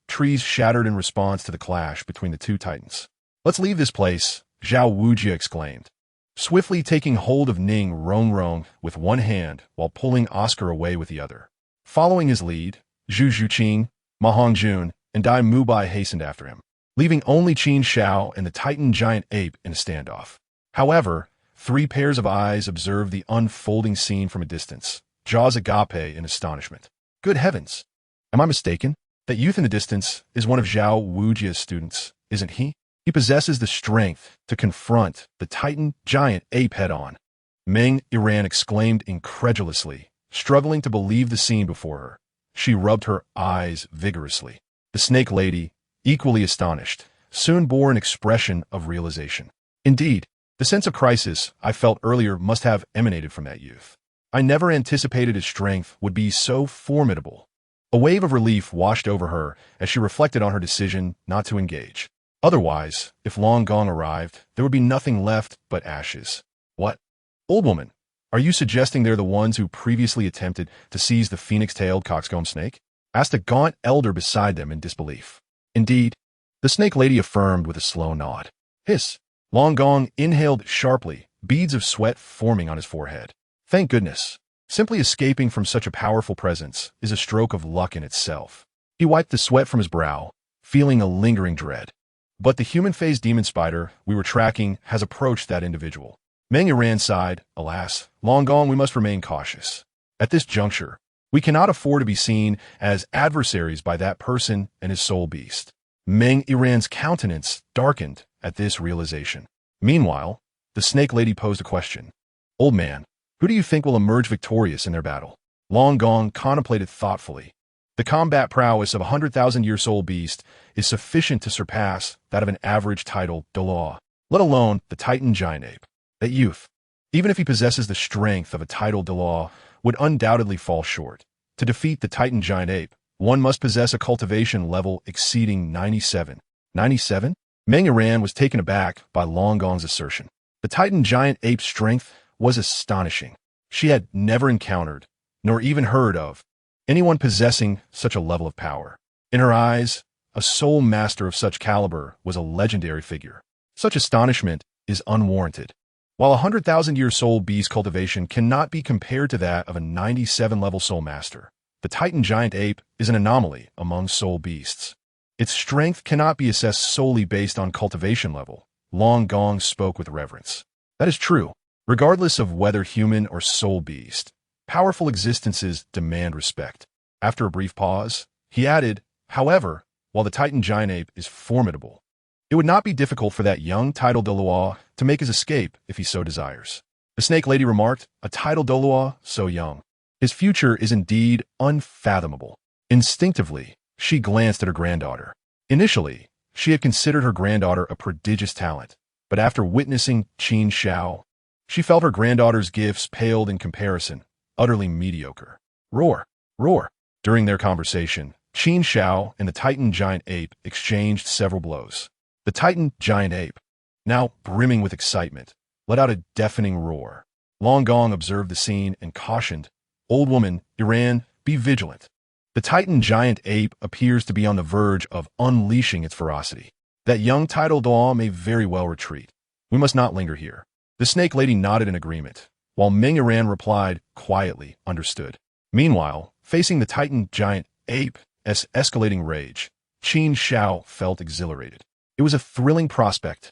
trees shattered in response to the clash between the 2 titans. "Let's leave this place," Zhao Wujia exclaimed, swiftly taking hold of Ning Rongrong with one hand while pulling Oscar away with the other. Following his lead, Zhu Zhuqing, Ma Hongjun, and Dail Mubai hastened after him, leaving only Qin Xiao and the Titan giant ape in a standoff. However, 3 pairs of eyes observed the unfolding scene from a distance, jaws agape in astonishment. "Good heavens! Am I mistaken? That youth in the distance is one of Zhao Wujia's students, isn't he? He possesses the strength to confront the Titan giant ape head-on." Meng Iran exclaimed incredulously, struggling to believe the scene before her. She rubbed her eyes vigorously. The snake lady, equally astonished, soon bore an expression of realization. "Indeed, the sense of crisis I felt earlier must have emanated from that youth. I never anticipated his strength would be so formidable." A wave of relief washed over her as she reflected on her decision not to engage. Otherwise, if Long Gong arrived, there would be nothing left but ashes. "What? Old woman, are you suggesting they're the ones who previously attempted to seize the phoenix-tailed coxcomb snake?" asked a gaunt elder beside them in disbelief. "Indeed," the snake lady affirmed with a slow nod. "Hiss!" Long Gong inhaled sharply, beads of sweat forming on his forehead. "Thank goodness. Simply escaping from such a powerful presence is a stroke of luck in itself." He wiped the sweat from his brow, feeling a lingering dread. "But the human-phased demon spider we were tracking has approached that individual." Meng Iran sighed. "Alas, Long Gong, we must remain cautious. At this juncture, we cannot afford to be seen as adversaries by that person and his soul beast." Meng Iran's countenance darkened at this realization. Meanwhile, the snake lady posed a question. "Old man, who do you think will emerge victorious in their battle?" Long Gong contemplated thoughtfully. "The combat prowess of a 100,000-year soul beast is sufficient to surpass that of an average Title Douluo, let alone the Titan giant ape. That youth, even if he possesses the strength of a Title Douluo, would undoubtedly fall short. To defeat the Titan giant ape, one must possess a cultivation level exceeding 97. 97? Meng Iran was taken aback by Long Gong's assertion. The Titan giant ape's strength was astonishing. She had never encountered, nor even heard of, anyone possessing such a level of power. In her eyes, a soul master of such caliber was a legendary figure. Such astonishment is unwarranted. While a 100,000-year soul beast cultivation cannot be compared to that of a 97-level soul master, the Titan giant ape is an anomaly among soul beasts. Its strength cannot be assessed solely based on cultivation level. Long Gong spoke with reverence. That is true. Regardless of whether human or soul beast, powerful existences demand respect. After a brief pause, he added, "However, while the Titan giant ape is formidable, it would not be difficult for that young Title Douluo to make his escape if he so desires. The snake lady remarked, a Title Douluo so young. His future is indeed unfathomable. Instinctively, she glanced at her granddaughter. Initially, she had considered her granddaughter a prodigious talent, but after witnessing Qin Xiao, she felt her granddaughter's gifts paled in comparison, utterly mediocre. Roar! Roar! During their conversation, Qin Xiao and the Titan giant ape exchanged several blows. The Titan giant ape, now brimming with excitement, let out a deafening roar. Long Gong observed the scene and cautioned, Old woman, Iran, be vigilant. The Titan giant ape appears to be on the verge of unleashing its ferocity. That young Title Douluo may very well retreat. We must not linger here. The snake lady nodded in agreement, while Meng Iran replied, quietly, understood. Meanwhile, facing the Titan giant ape's escalating rage, Qin Xiao felt exhilarated. It was a thrilling prospect.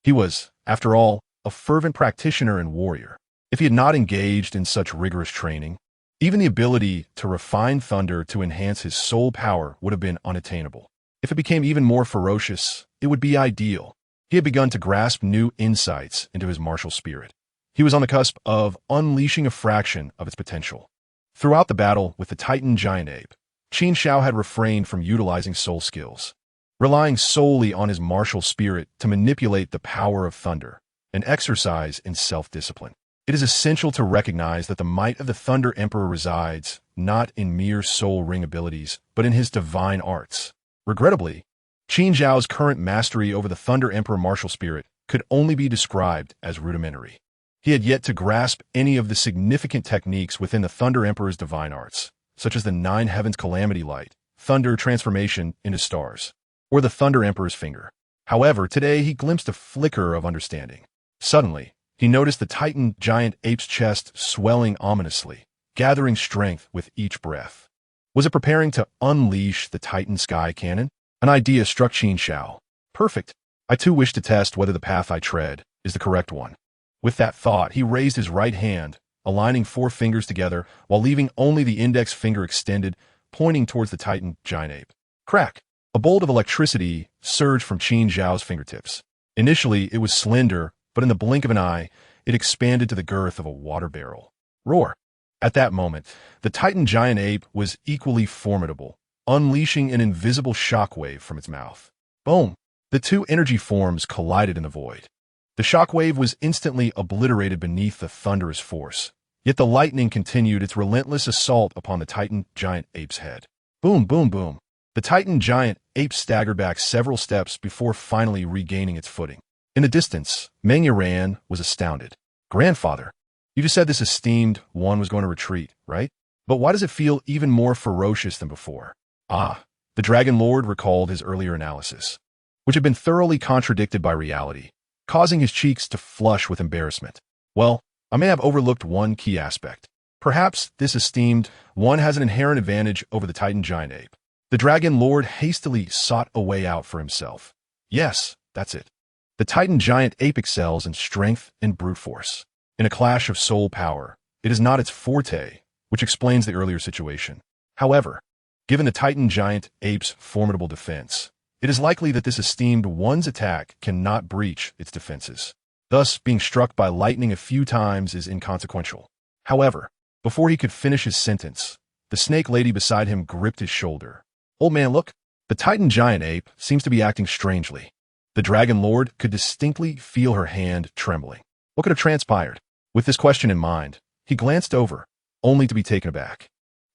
He was, after all, a fervent practitioner and warrior. If he had not engaged in such rigorous training, even the ability to refine thunder to enhance his soul power would have been unattainable. If it became even more ferocious, it would be ideal. He had begun to grasp new insights into his martial spirit. He was on the cusp of unleashing a fraction of its potential. Throughout the battle with the Titan giant ape, Qin Xiao had refrained from utilizing soul skills, relying solely on his martial spirit to manipulate the power of thunder, an exercise in self-discipline. It is essential to recognize that the might of the Thunder Emperor resides not in mere soul ring abilities, but in his divine arts. Regrettably, Qin Xiao's current mastery over the Thunder Emperor martial spirit could only be described as rudimentary. He had yet to grasp any of the significant techniques within the Thunder Emperor's divine arts, such as the Nine Heavens Calamity Light, Thunder transformation into stars, or the Thunder Emperor's finger. However, today he glimpsed a flicker of understanding. Suddenly, he noticed the Titan giant ape's chest swelling ominously, gathering strength with each breath. Was it preparing to unleash the Titan sky cannon? An idea struck Qin Xiao. Perfect. I too wish to test whether the path I tread is the correct one. With that thought, he raised his right hand, aligning 4 fingers together while leaving only the index finger extended, pointing towards the Titan giant ape. Crack! A bolt of electricity surged from Qin Xiao's fingertips. Initially, it was slender, but in the blink of an eye, it expanded to the girth of a water barrel. Roar! At that moment, the Titan giant ape was equally formidable, unleashing an invisible shockwave from its mouth. Boom! The 2 energy forms collided in the void. The shockwave was instantly obliterated beneath the thunderous force, yet the lightning continued its relentless assault upon the Titan giant ape's head. Boom, boom, boom. The Titan giant ape staggered back several steps before finally regaining its footing. In the distance, Meng Iran was astounded. Grandfather, you just said this esteemed one was going to retreat, right? But why does it feel even more ferocious than before? Ah, the Dragon Lord recalled his earlier analysis, which had been thoroughly contradicted by reality, causing his cheeks to flush with embarrassment. Well, I may have overlooked one key aspect. Perhaps this esteemed one has an inherent advantage over the Titan giant ape. The Dragon Lord hastily sought a way out for himself. Yes, that's it. The Titan giant ape excels in strength and brute force. In a clash of soul power, it is not its forte, which explains the earlier situation. However, given the Titan giant ape's formidable defense, it is likely that this esteemed one's attack cannot breach its defenses. Thus, being struck by lightning a few times is inconsequential. However, before he could finish his sentence, the snake lady beside him gripped his shoulder. Old man, look, the Titan giant ape seems to be acting strangely. The Dragon Lord could distinctly feel her hand trembling. What could have transpired? With this question in mind, he glanced over, only to be taken aback.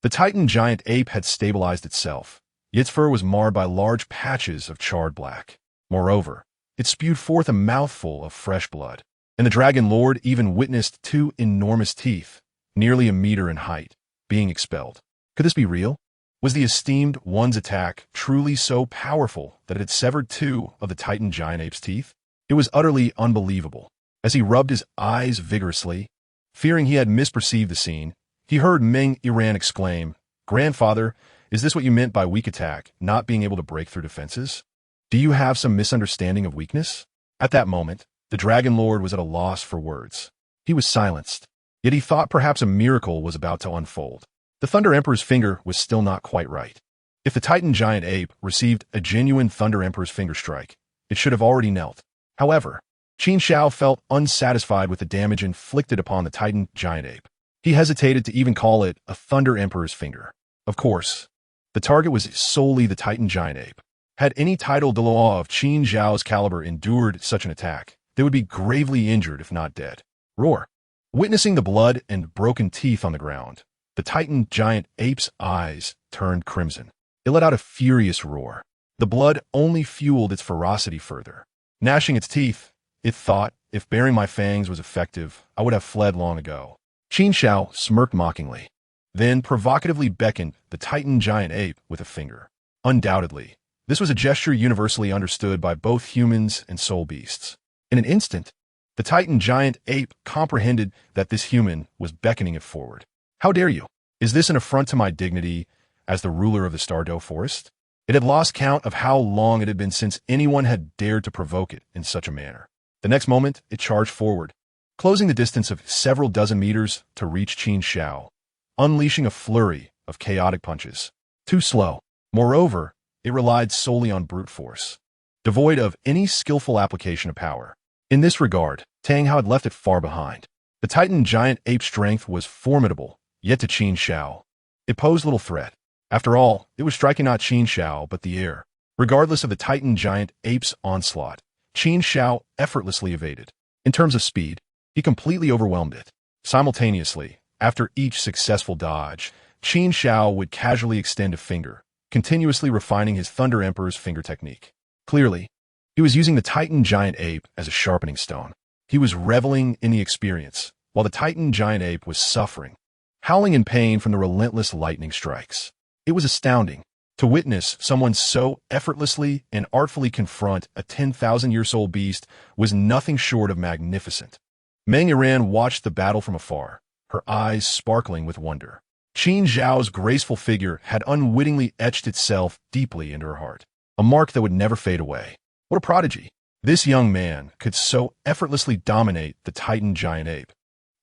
The Titan giant ape had stabilized itself, yet its fur was marred by large patches of charred black. Moreover, it spewed forth a mouthful of fresh blood, and the Dragon Lord even witnessed 2 enormous teeth, nearly a meter in height, being expelled. Could this be real? Was the esteemed one's attack truly so powerful that it had severed 2 of the Titan giant ape's teeth? It was utterly unbelievable. As he rubbed his eyes vigorously, fearing he had misperceived the scene, he heard Meng Iran exclaim, Grandfather, is this what you meant by weak attack, not being able to break through defenses? Do you have some misunderstanding of weakness? At that moment, the Dragon Lord was at a loss for words. He was silenced, yet he thought perhaps a miracle was about to unfold. The Thunder Emperor's finger was still not quite right. If the Titan giant ape received a genuine Thunder Emperor's finger strike, it should have already knelt. However, Qin Xiao felt unsatisfied with the damage inflicted upon the Titan giant ape. He hesitated to even call it a Thunder Emperor's finger. Of course, the target was solely the Titan giant ape. Had any Title Douluo of Qin Xiao's caliber endured such an attack, they would be gravely injured if not dead. Roar. Witnessing the blood and broken teeth on the ground, the Titan giant ape's eyes turned crimson. It let out a furious roar. The blood only fueled its ferocity further. Gnashing its teeth, it thought, if baring my fangs was effective, I would have fled long ago. Qin Xiao smirked mockingly, then provocatively beckoned the Titan giant ape with a finger. Undoubtedly, this was a gesture universally understood by both humans and soul beasts. In an instant, the Titan giant ape comprehended that this human was beckoning it forward. How dare you? Is this an affront to my dignity as the ruler of the Stardow Forest? It had lost count of how long it had been since anyone had dared to provoke it in such a manner. The next moment, it charged forward, closing the distance of several dozen meters to reach Qin Xiao, unleashing a flurry of chaotic punches. Too slow. Moreover, it relied solely on brute force, devoid of any skillful application of power. In this regard, Tang Hao had left it far behind. The Titan giant ape's strength was formidable, yet to Qin Xiao, it posed little threat. After all, it was striking not Qin Xiao but the air. Regardless of the Titan giant ape's onslaught, Qin Xiao effortlessly evaded. In terms of speed, he completely overwhelmed it. Simultaneously, after each successful dodge, Qin Xiao would casually extend a finger, continuously refining his Thunder Emperor's finger technique. Clearly, he was using the Titan giant ape as a sharpening stone. He was reveling in the experience, while the Titan giant ape was suffering, howling in pain from the relentless lightning strikes. It was astounding to witness someone so effortlessly and artfully confront a 10,000-year-old beast was nothing short of magnificent. Meng Yiran watched the battle from afar, her eyes sparkling with wonder. Qin Xiao's graceful figure had unwittingly etched itself deeply into her heart, a mark that would never fade away. What a prodigy! This young man could so effortlessly dominate the Titan giant ape.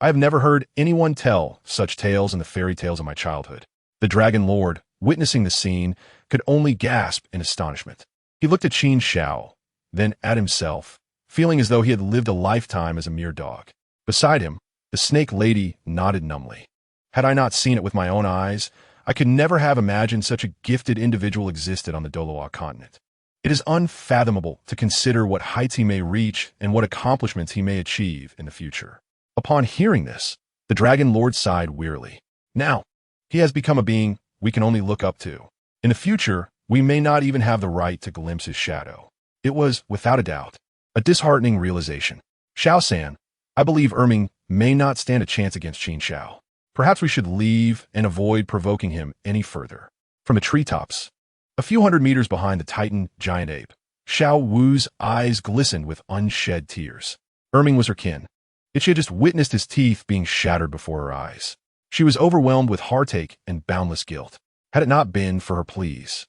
I have never heard anyone tell such tales in the fairy tales of my childhood. The Dragon Lord, witnessing the scene, could only gasp in astonishment. He looked at Qin Xiao, then at himself, feeling as though he had lived a lifetime as a mere dog. Beside him, the snake lady nodded numbly. Had I not seen it with my own eyes, I could never have imagined such a gifted individual existed on the Douluo continent. It is unfathomable to consider what heights he may reach and what accomplishments he may achieve in the future. Upon hearing this, the Dragon Lord sighed wearily. Now, he has become a being we can only look up to. In the future, we may not even have the right to glimpse his shadow. It was, without a doubt, a disheartening realization. Xiao-san, I believe Erming may not stand a chance against Qin Xiao. Perhaps we should leave and avoid provoking him any further. From the treetops, a few hundred meters behind the Titan giant ape, Xiao Wu's eyes glistened with unshed tears. Erming was her kin, yet she had just witnessed his teeth being shattered before her eyes. She was overwhelmed with heartache and boundless guilt. Had it not been for her pleas,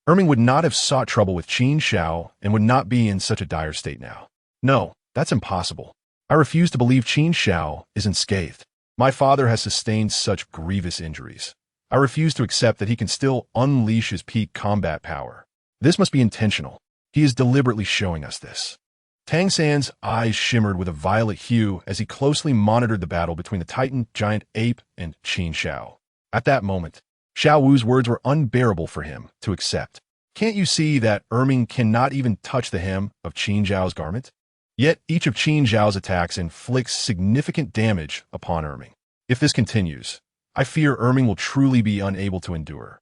Erming would not have sought trouble with Qin Xiao and would not be in such a dire state now. No, that's impossible. I refuse to believe Qin Xiao is unscathed. My father has sustained such grievous injuries. I refuse to accept that he can still unleash his peak combat power. This must be intentional. He is deliberately showing us this. Tang San's eyes shimmered with a violet hue as he closely monitored the battle between the Titan giant ape and Qin Xiao. At that moment, Xiao Wu's words were unbearable for him to accept. Can't you see that Erming cannot even touch the hem of Qin Xiao's garment? Yet each of Qin Xiao's attacks inflicts significant damage upon Erming. If this continues, I fear Erming will truly be unable to endure.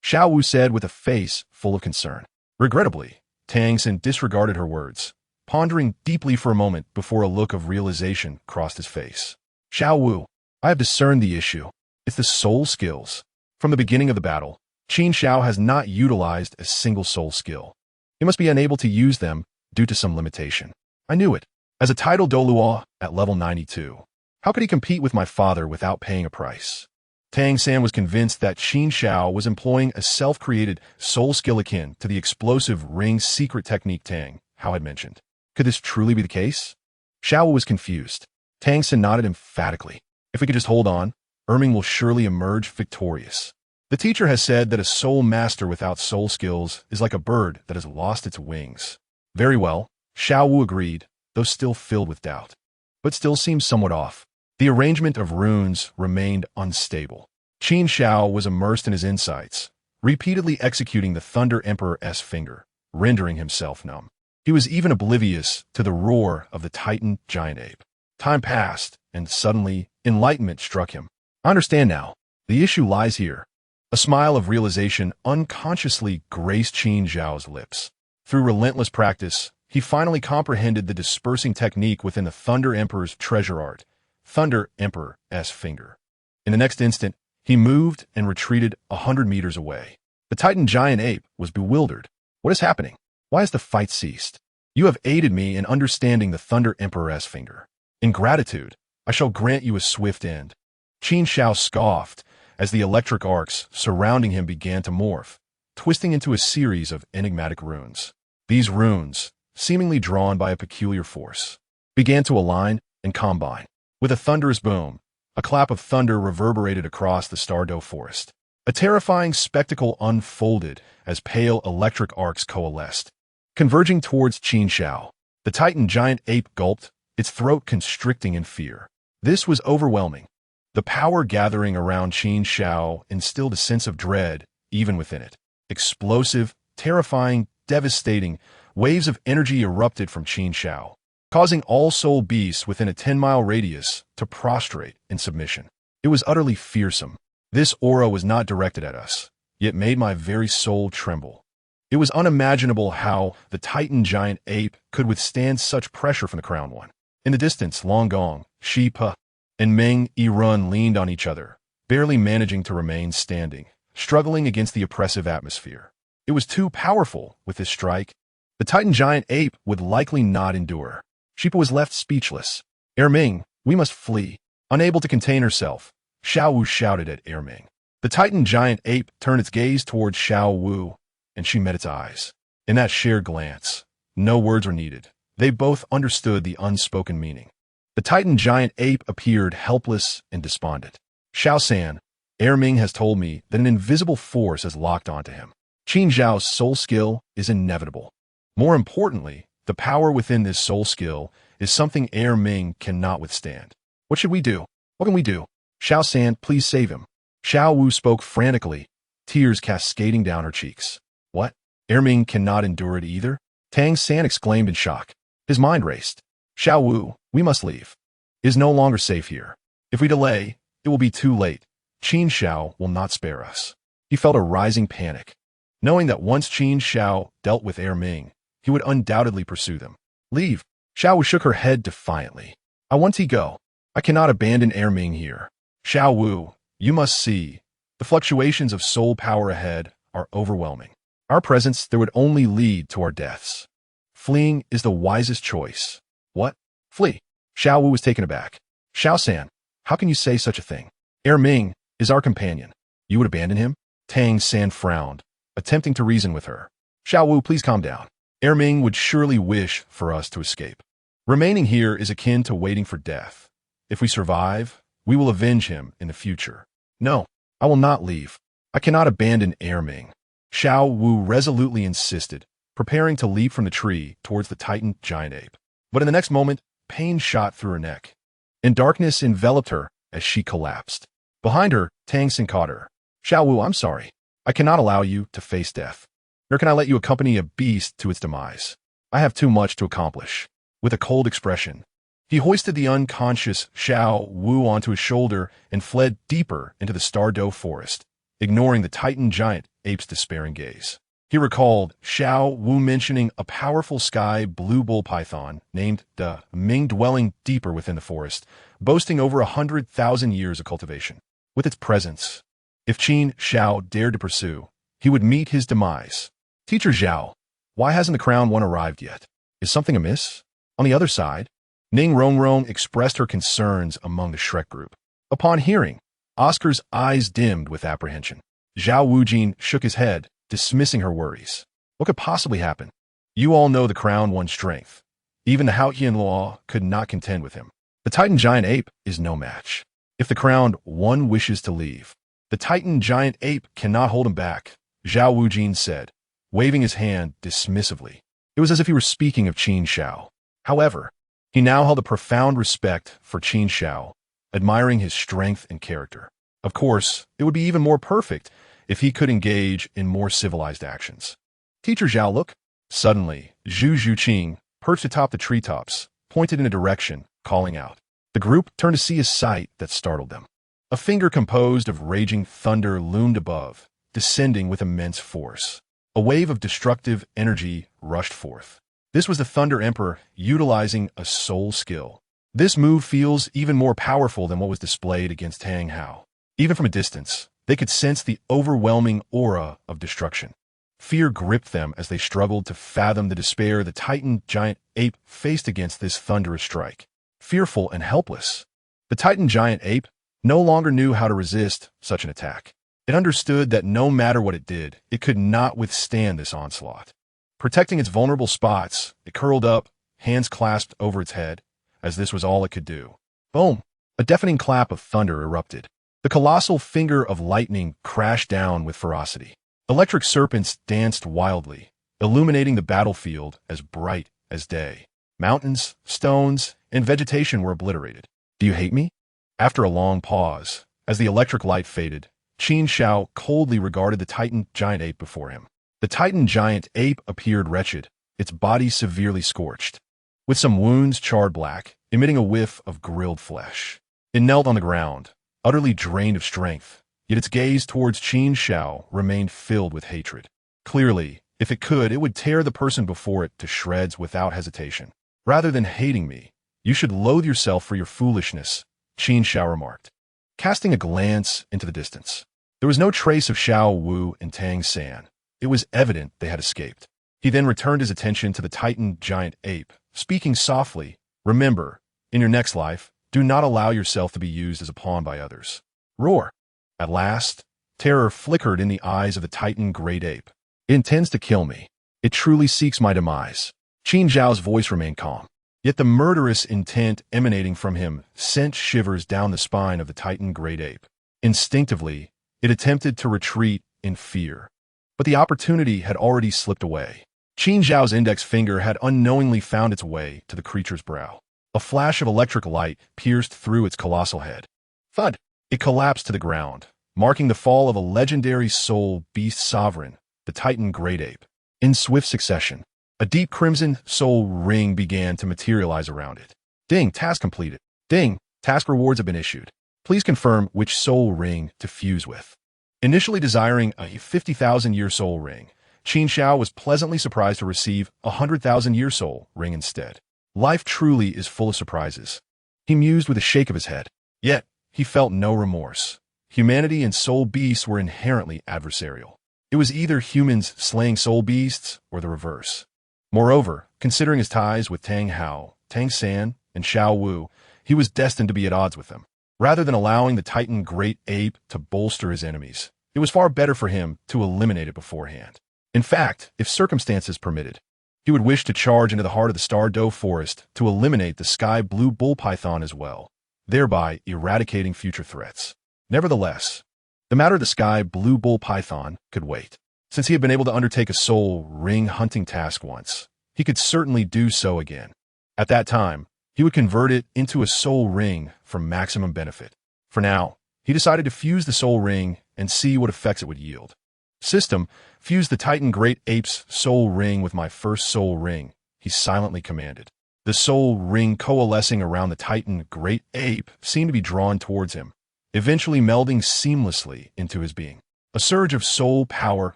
Xiao Wu said with a face full of concern. Regrettably, Tang San disregarded her words, pondering deeply for a moment before a look of realization crossed his face. Xiao Wu, I have discerned the issue. It's the soul skills. From the beginning of the battle, Qin Xiao has not utilized a single soul skill. He must be unable to use them due to some limitation. I knew it. As a Title Douluo at level 92, how could he compete with my father without paying a price? Tang San was convinced that Qin Xiao was employing a self-created soul skill akin to the explosive ring secret technique Tang Hao had mentioned. Could this truly be the case? Xiao was confused. Tang San nodded emphatically. If we could just hold on, Erming will surely emerge victorious. The teacher has said that a soul master without soul skills is like a bird that has lost its wings. Very well, Xiao Wu agreed, though still filled with doubt. But still seemed somewhat off. The arrangement of runes remained unstable. Qin Xiao was immersed in his insights, repeatedly executing the Thunder Emperor's finger, rendering himself numb. He was even oblivious to the roar of the Titan giant ape. Time passed, and suddenly, enlightenment struck him. I understand now. The issue lies here. A smile of realization unconsciously graced Qin Xiao's lips. Through relentless practice, he finally comprehended the dispersing technique within the Thunder Emperor's treasure art, Thunder Emperor's finger. In the next instant, he moved and retreated 100 meters away. The Titan giant ape was bewildered. What is happening? Why has the fight ceased? You have aided me in understanding the Thunder Emperor's finger. In gratitude, I shall grant you a swift end. Qin Xiao scoffed as the electric arcs surrounding him began to morph, twisting into a series of enigmatic runes. These runes, seemingly drawn by a peculiar force, began to align and combine. With a thunderous boom, a clap of thunder reverberated across the Stardow forest. A terrifying spectacle unfolded as pale electric arcs coalesced. Converging towards Qin Xiao, the Titan giant ape gulped, its throat constricting in fear. This was overwhelming. The power gathering around Qin Xiao instilled a sense of dread even within it. Explosive, terrifying, devastating, waves of energy erupted from Qin Xiao, causing all soul beasts within a 10-mile radius to prostrate in submission. It was utterly fearsome. This aura was not directed at us, yet made my very soul tremble. It was unimaginable how the Titan giant ape could withstand such pressure from the Crown One. In the distance, Long Gong, Shi Pa, and Meng Yi-run leaned on each other, barely managing to remain standing, struggling against the oppressive atmosphere. It was too powerful with this strike. The Titan giant ape would likely not endure. Shi Pa was left speechless. Ming, we must flee. Unable to contain herself, Xiao Wu shouted at Ming. The Titan giant ape turned its gaze towards Xiao Wu, and she met its eyes. In that shared glance, no words were needed. They both understood the unspoken meaning. The Titan giant ape appeared helpless and despondent. Xiao-san, Ming has told me that an invisible force has locked onto him. Qin Xiao's soul skill is inevitable. More importantly, the power within this soul skill is something Ming cannot withstand. What should we do? What can we do? Xiao-san, please save him. Xiao Wu spoke frantically, tears cascading down her cheeks. What? Ming cannot endure it either? Tang San exclaimed in shock. His mind raced. Xiao Wu, we must leave. It is no longer safe here. If we delay, it will be too late. Qin Xiao will not spare us. He felt a rising panic, knowing that once Qin Xiao dealt with Ming, he would undoubtedly pursue them. Leave. Xiao Wu shook her head defiantly. I want to go. I cannot abandon Ming here. Xiao Wu, you must see. The fluctuations of soul power ahead are overwhelming. Our presence there would only lead to our deaths. Fleeing is the wisest choice. What? Flee. Xiao Wu was taken aback. Xiao-san, how can you say such a thing? Ming is our companion. You would abandon him? Tang San frowned, attempting to reason with her. Xiao Wu, please calm down. Ming would surely wish for us to escape. Remaining here is akin to waiting for death. If we survive, we will avenge him in the future. No, I will not leave. I cannot abandon Ming. Xiao Wu resolutely insisted, preparing to leap from the tree towards the Titan giant ape. But in the next moment, pain shot through her neck, and darkness enveloped her as she collapsed. Behind her, Tang Sin caught her. Xiao Wu, I'm sorry. I cannot allow you to face death, nor can I let you accompany a beast to its demise. I have too much to accomplish. With a cold expression, he hoisted the unconscious Xiao Wu onto his shoulder and fled deeper into the Stardow forest, ignoring the Titan giant ape's despairing gaze. He recalled Xiao Wu mentioning a powerful sky blue bull python named the Ming dwelling deeper within the forest, boasting over 100,000 years of cultivation. With its presence, if Qin Xiao dared to pursue, he would meet his demise. Teacher Zhao, why hasn't the Crown One arrived yet? Is something amiss? On the other side, Ning Rongrong expressed her concerns among the Shrek group. Upon hearing, Oscar's eyes dimmed with apprehension. Zhao Wujin shook his head, dismissing her worries. What could possibly happen? You all know the Crown One's strength. Even the Haotian law could not contend with him. The Titan giant ape is no match. If the Crown One wishes to leave, the Titan giant ape cannot hold him back, Zhao Wujin said, waving his hand dismissively. It was as if he were speaking of Qin Xiao. However, He now held a profound respect for Qin Xiao, admiring his strength and character. Of course, it would be even more perfect if he could engage in more civilized actions. Teacher Zhao, look. Suddenly, Zhu Zhuqing, perched atop the treetops, pointed in a direction, calling out. The group turned to see a sight that startled them. A finger composed of raging thunder loomed above, descending with immense force. A wave of destructive energy rushed forth. This was the Thunder Emperor utilizing a soul skill. This move feels even more powerful than what was displayed against Tang Hao. Even from a distance, they could sense the overwhelming aura of destruction. Fear gripped them as they struggled to fathom the despair the Titan giant ape faced against this thunderous strike. Fearful and helpless, the Titan giant ape no longer knew how to resist such an attack. It understood that no matter what it did, it could not withstand this onslaught. Protecting its vulnerable spots, it curled up, hands clasped over its head, as this was all it could do. Boom! A deafening clap of thunder erupted. The colossal finger of lightning crashed down with ferocity. Electric serpents danced wildly, illuminating the battlefield as bright as day. Mountains, stones, and vegetation were obliterated. Do you hate me? After a long pause, as the electric light faded, Qin Xiao coldly regarded the Titan giant ape before him. The Titan giant ape appeared wretched, its body severely scorched, with some wounds charred black, emitting a whiff of grilled flesh. It knelt on the ground, utterly drained of strength, yet its gaze towards Qin Xiao remained filled with hatred. Clearly, if it could, it would tear the person before it to shreds without hesitation. Rather than hating me, you should loathe yourself for your foolishness, Qin Xiao remarked, casting a glance into the distance. There was no trace of Xiao Wu and Tang San. It was evident they had escaped. He then returned his attention to the Titan giant ape, speaking softly, remember, in your next life, do not allow yourself to be used as a pawn by others. Roar. At last, terror flickered in the eyes of the Titan great ape. It intends to kill me. It truly seeks my demise. Qin Zhao's voice remained calm. Yet the murderous intent emanating from him sent shivers down the spine of the Titan great ape. Instinctively, it attempted to retreat in fear. But the opportunity had already slipped away. Qin Zhao's index finger had unknowingly found its way to the creature's brow. A flash of electric light pierced through its colossal head. Thud! It collapsed to the ground, marking the fall of a legendary soul beast sovereign, the Titan great ape. In swift succession, a deep crimson soul ring began to materialize around it. Ding, task completed. Ding, task rewards have been issued. Please confirm which soul ring to fuse with. Initially desiring a 50,000-year soul ring, Qin Xiao was pleasantly surprised to receive a 100,000-year soul ring instead. Life truly is full of surprises. He mused with a shake of his head. Yet, he felt no remorse. Humanity and soul beasts were inherently adversarial. It was either humans slaying soul beasts or the reverse. Moreover, considering his ties with Tang Hao, Tang San, and Xiao Wu, he was destined to be at odds with them. Rather than allowing the Titan great ape to bolster his enemies, it was far better for him to eliminate it beforehand. In fact, if circumstances permitted, he would wish to charge into the heart of the Star Doe forest to eliminate the sky blue bull python as well, thereby eradicating future threats. Nevertheless, the matter of the sky blue bull python could wait. Since he had been able to undertake a soul ring hunting task once, he could certainly do so again. At that time, he would convert it into a soul ring for maximum benefit. For now, he decided to fuse the soul ring and see what effects it would yield. System, fuse the Titan great ape's soul ring with my first soul ring, he silently commanded. The soul ring coalescing around the Titan great ape seemed to be drawn towards him, eventually melding seamlessly into his being. A surge of soul power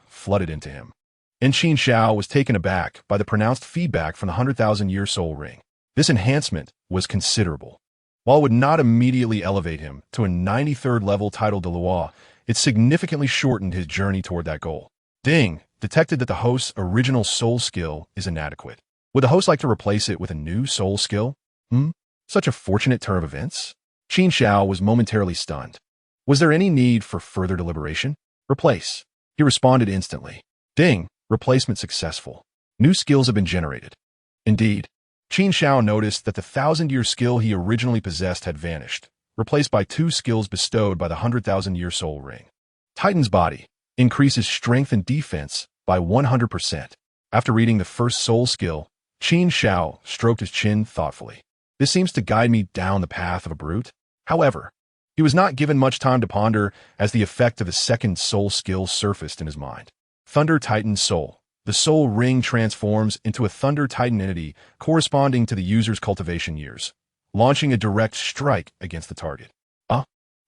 flooded into him. And Qin Xiao was taken aback by the pronounced feedback from the 100,000-year soul ring. This enhancement was considerable. While it would not immediately elevate him to a 93rd level Title Douluo, it significantly shortened his journey toward that goal. Ding! Detected that the host's original soul skill is inadequate. Would the host like to replace it with a new soul skill? Such a fortunate turn of events? Qin Xiao was momentarily stunned. Was there any need for further deliberation? Replace. He responded instantly. Ding! Replacement successful. New skills have been generated. Indeed, Qin Xiao noticed that the 1,000-year skill he originally possessed had vanished, replaced by 2 skills bestowed by the 100,000-year soul ring. Titan's body increases strength and defense by 100%. After reading the first soul skill, Qin Xiao stroked his chin thoughtfully. This seems to guide me down the path of a brute. However, he was not given much time to ponder as the effect of the second soul skill surfaced in his mind. Thunder Titan Soul. The soul ring transforms into a Thunder Titan entity corresponding to the user's cultivation years, launching a direct strike against the target.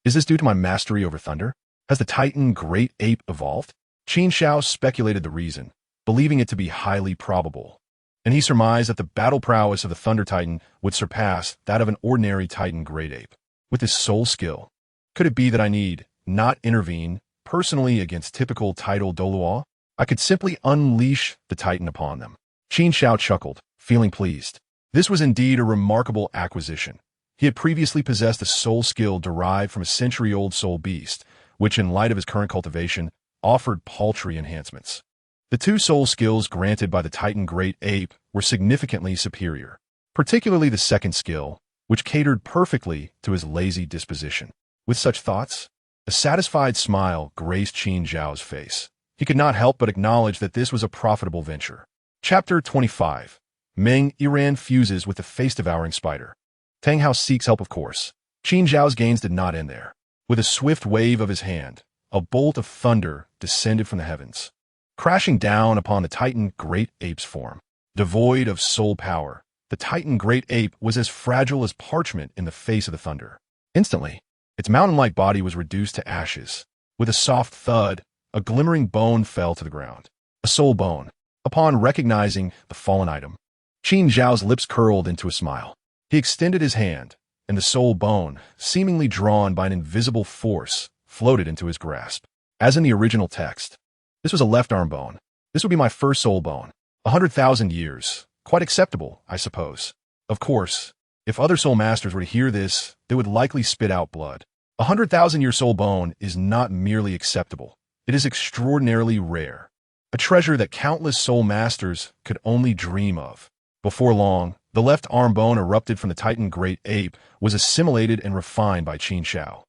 Is this due to my mastery over thunder? Has the Titan Great Ape evolved? Qin Xiao speculated the reason, believing it to be highly probable, and he surmised that the battle prowess of the Thunder Titan would surpass that of an ordinary Titan Great Ape. With this soul skill, could it be that I need not intervene personally against typical Title Douluo? I could simply unleash the Titan upon them. Qin Xiao chuckled, feeling pleased. This was indeed a remarkable acquisition. He had previously possessed a soul skill derived from a century-old soul beast, which in light of his current cultivation, offered paltry enhancements. The two soul skills granted by the Titan Great Ape were significantly superior, particularly the second skill, which catered perfectly to his lazy disposition. With such thoughts, a satisfied smile graced Qin Xiao's face. He could not help but acknowledge that this was a profitable venture. Chapter 25. Meng Yiran fuses with the face-devouring spider. Tang Hao seeks help, of course. Qin Xiao's gains did not end there. With a swift wave of his hand, a bolt of thunder descended from the heavens, crashing down upon the Titan Great Ape's form. Devoid of soul power, the Titan Great Ape was as fragile as parchment in the face of the thunder. Instantly, its mountain-like body was reduced to ashes. With a soft thud, a glimmering bone fell to the ground. A soul bone. Upon recognizing the fallen item, Qin Xiao's lips curled into a smile. He extended his hand, and the soul bone, seemingly drawn by an invisible force, floated into his grasp. As in the original text, this was a left arm bone. This would be my first soul bone. 100,000 years. Quite acceptable, I suppose. Of course, if other soul masters were to hear this, they would likely spit out blood. 100,000-year soul bone is not merely acceptable. It is extraordinarily rare. A treasure that countless soul masters could only dream of. Before long, the left arm bone erupted from the Titan Great Ape was assimilated and refined by Qin Xiao.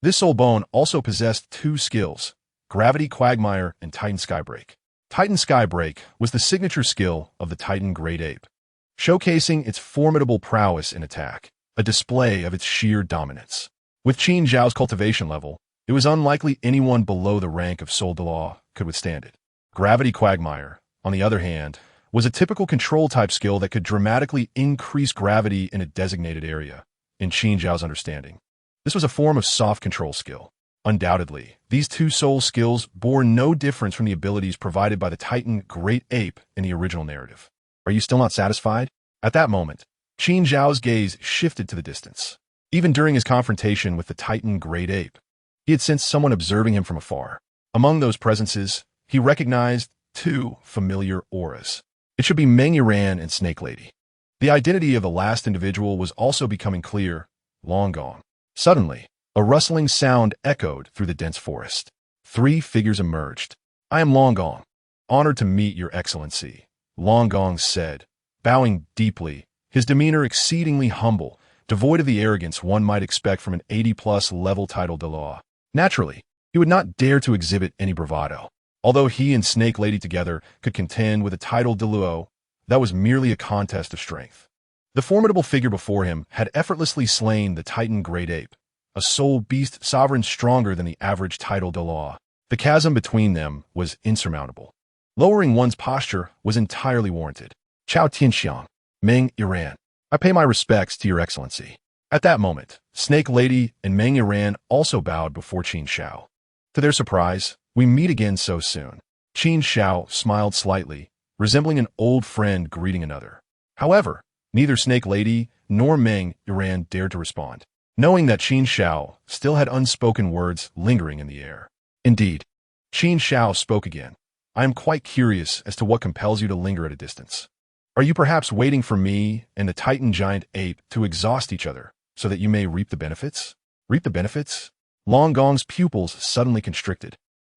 This soul bone also possessed two skills, Gravity Quagmire and Titan Skybreak. Titan Skybreak was the signature skill of the Titan Great Ape, showcasing its formidable prowess in attack, a display of its sheer dominance. With Qin Xiao's cultivation level, it was unlikely anyone below the rank of Soul Douluo could withstand it. Gravity Quagmire, on the other hand, was a typical control-type skill that could dramatically increase gravity in a designated area, in Qin Xiao's understanding. This was a form of soft control skill. Undoubtedly, these two soul skills bore no difference from the abilities provided by the Titan Great Ape in the original narrative. Are you still not satisfied? At that moment, Qin Xiao's gaze shifted to the distance. Even during his confrontation with the Titan Great Ape, he had sensed someone observing him from afar. Among those presences, he recognized two familiar auras. It should be Meng Yiran and Snake Lady. The identity of the last individual was also becoming clear, long gone. Suddenly, a rustling sound echoed through the dense forest. Three figures emerged. I am Long Gong. Honored to meet your excellency, Long Gong said, bowing deeply, his demeanor exceedingly humble, devoid of the arrogance one might expect from an 80-plus level Title Douluo. Naturally, he would not dare to exhibit any bravado. Although he and Snake Lady together could contend with a Title Douluo, that was merely a contest of strength. The formidable figure before him had effortlessly slain the Titan Great Ape, a soul beast sovereign stronger than the average Title Douluo. The chasm between them was insurmountable. Lowering one's posture was entirely warranted. Chao Tianxiang, Meng Yiran. I pay my respects to your excellency. At that moment, Snake Lady and Meng Yiran also bowed before Qin Xiao. To their surprise, we meet again so soon. Qin Xiao smiled slightly, resembling an old friend greeting another. However, neither Snake Lady nor Meng Yiran dared to respond, knowing that Qin Xiao still had unspoken words lingering in the air. Indeed, Qin Xiao spoke again. I am quite curious as to what compels you to linger at a distance. Are you perhaps waiting for me and the Titan Giant Ape to exhaust each other so that you may reap the benefits? Reap the benefits? Long Gong's pupils suddenly constricted.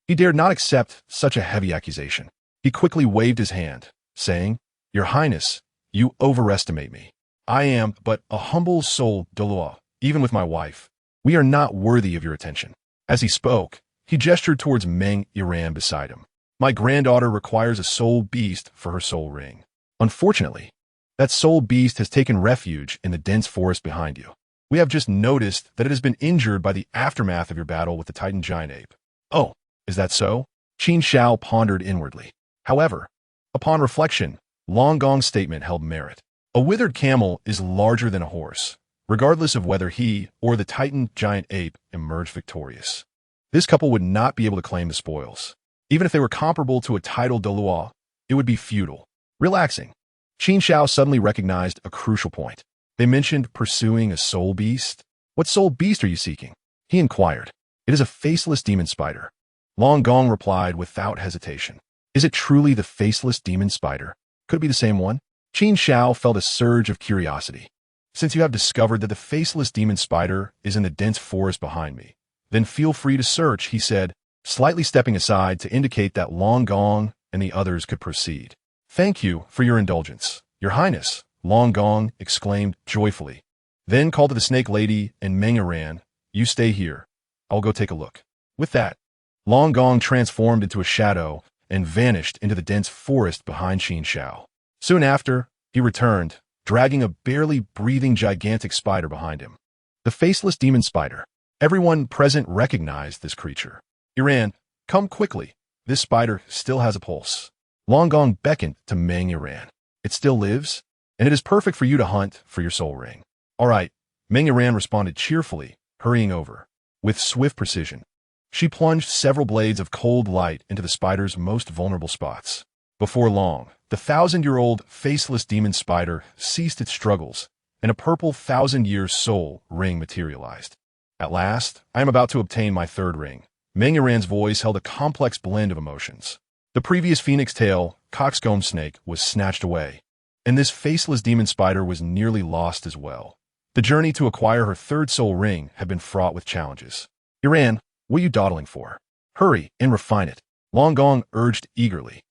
He dared not accept such a heavy accusation. He quickly waved his hand, saying, Your Highness, you overestimate me. I am but a humble soul Douluo, even with my wife. We are not worthy of your attention. As he spoke, he gestured towards Meng Yiran beside him. My granddaughter requires a soul beast for her soul ring. Unfortunately, That soul beast has taken refuge in the dense forest behind you. We have just noticed that it has been injured by the aftermath of your battle with the Titan giant ape. Oh, is that so? Qin Xiao pondered inwardly. However, upon reflection, Long Gong's statement held merit. A withered camel is larger than a horse, regardless of whether he or the Titan giant ape emerged victorious. This couple would not be able to claim the spoils. Even if they were comparable to a Title Douluo, it would be futile. Relaxing. Qin Xiao suddenly recognized a crucial point. They mentioned pursuing a soul beast. What soul beast are you seeking? He inquired. It is a faceless demon spider. Long Gong replied without hesitation. Is it truly the faceless demon spider? Could it be the same one? Qin Xiao felt a surge of curiosity. Since you have discovered that the faceless demon spider is in the dense forest behind me, then feel free to search, he said, slightly stepping aside to indicate that Long Gong and the others could proceed. Thank you for your indulgence, Your Highness, Long Gong exclaimed joyfully. Then called to the snake lady and Meng Iran, you stay here. I'll go take a look. With that, Long Gong transformed into a shadow and vanished into the dense forest behind Qin Xiao. Soon after, he returned, dragging a barely breathing gigantic spider behind him. The faceless demon spider. Everyone present recognized this creature. Iran, come quickly. This spider still has a pulse. Long Gong beckoned to Meng Iran. It still lives, and it is perfect for you to hunt for your soul ring. All right, Meng Iran responded cheerfully, hurrying over. With swift precision, she plunged several blades of cold light into the spider's most vulnerable spots. Before long, the 1,000-year-old faceless demon spider ceased its struggles, and a purple 1,000-year soul ring materialized. At last, I am about to obtain my third ring. Meng Iran's voice held a complex blend of emotions. The previous phoenix tail, coxcomb snake, was snatched away, and this faceless demon spider was nearly lost as well. The journey to acquire her third soul ring had been fraught with challenges. Iran, what are you dawdling for? Hurry and refine it. Long Gong urged eagerly.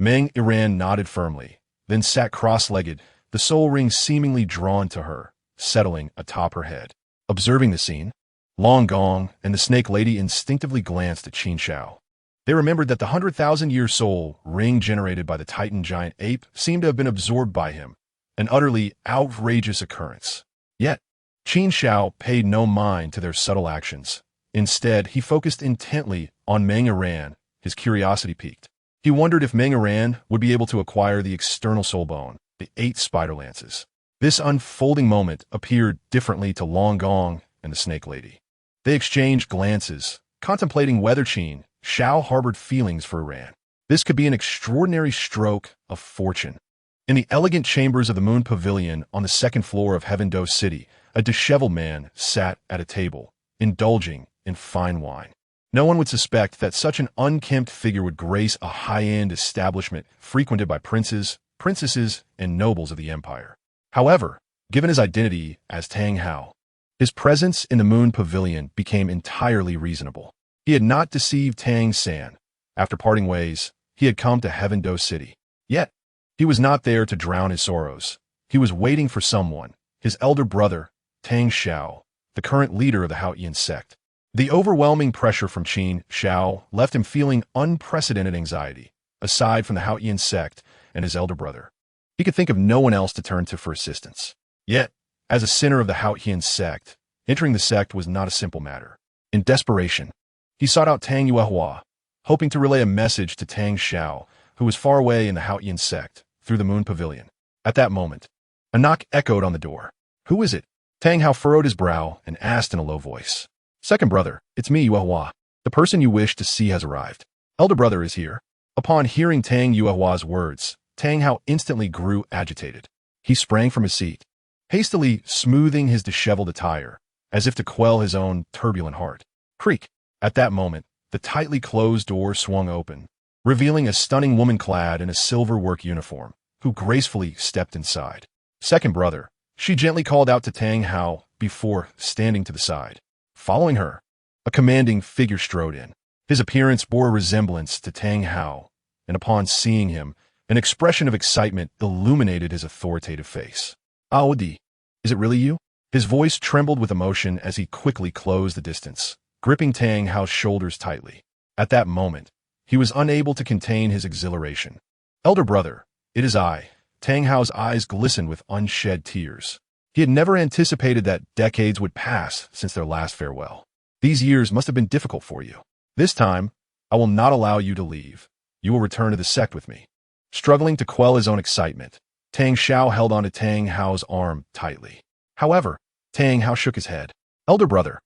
Meng Iran nodded firmly, then sat cross-legged, the soul ring seemingly drawn to her, settling atop her head. Observing the scene, Long Gong and the snake lady instinctively glanced at Qin Xiao. They remembered that the 100,000-year soul ring generated by the Titan giant ape seemed to have been absorbed by him, an utterly outrageous occurrence. Yet, Qin Xiao paid no mind to their subtle actions. Instead, he focused intently on Meng Iran, his curiosity piqued. He wondered if Meng Iran would be able to acquire the external soul bone, the 8 spider lances. This unfolding moment appeared differently to Long Gong and the snake lady. They exchanged glances, contemplating whether Qin Xiao harbored feelings for Iran. This could be an extraordinary stroke of fortune. In the elegant chambers of the Moon Pavilion on the second floor of Heaven Do City, a disheveled man sat at a table, indulging in fine wine. No one would suspect that such an unkempt figure would grace a high-end establishment frequented by princes, princesses, and nobles of the empire. However, given his identity as Tang Hao, his presence in the Moon Pavilion became entirely reasonable. He had not deceived Tang San. After parting ways, he had come to Heaven Do City. Yet, he was not there to drown his sorrows. He was waiting for someone, his elder brother, Tang Xiao, the current leader of the Haotian sect. The overwhelming pressure from Qin Xiao left him feeling unprecedented anxiety, aside from the Haotian sect and his elder brother. He could think of no one else to turn to for assistance. Yet, as a sinner of the Haotian sect, entering the sect was not a simple matter. In desperation, he sought out Tang Yuehua, hoping to relay a message to Tang Xiao, who was far away in the Haotian sect, through the Moon Pavilion. At that moment, a knock echoed on the door. Who is it? Tang Hao furrowed his brow and asked in a low voice. Second brother, it's me, Yuehua. The person you wish to see has arrived. Elder brother is here. Upon hearing Tang Yuehua's words, Tang Hao instantly grew agitated. He sprang from his seat, hastily smoothing his disheveled attire, as if to quell his own turbulent heart. Creak! At that moment, the tightly closed door swung open, revealing a stunning woman clad in a silver work uniform, who gracefully stepped inside. Second brother, she gently called out to Tang Hao before standing to the side. Following her, a commanding figure strode in. His appearance bore a resemblance to Tang Hao, and upon seeing him, an expression of excitement illuminated his authoritative face. Aodi, is it really you? His voice trembled with emotion as he quickly closed the distance, gripping Tang Hao's shoulders tightly. At that moment, he was unable to contain his exhilaration. Elder brother, it is I, Tang Hao's eyes glistened with unshed tears. He had never anticipated that decades would pass since their last farewell. These years must have been difficult for you. This time, I will not allow you to leave. You will return to the sect with me. Struggling to quell his own excitement, Tang Xiao held onto Tang Hao's arm tightly. However, Tang Hao shook his head. Elder brother,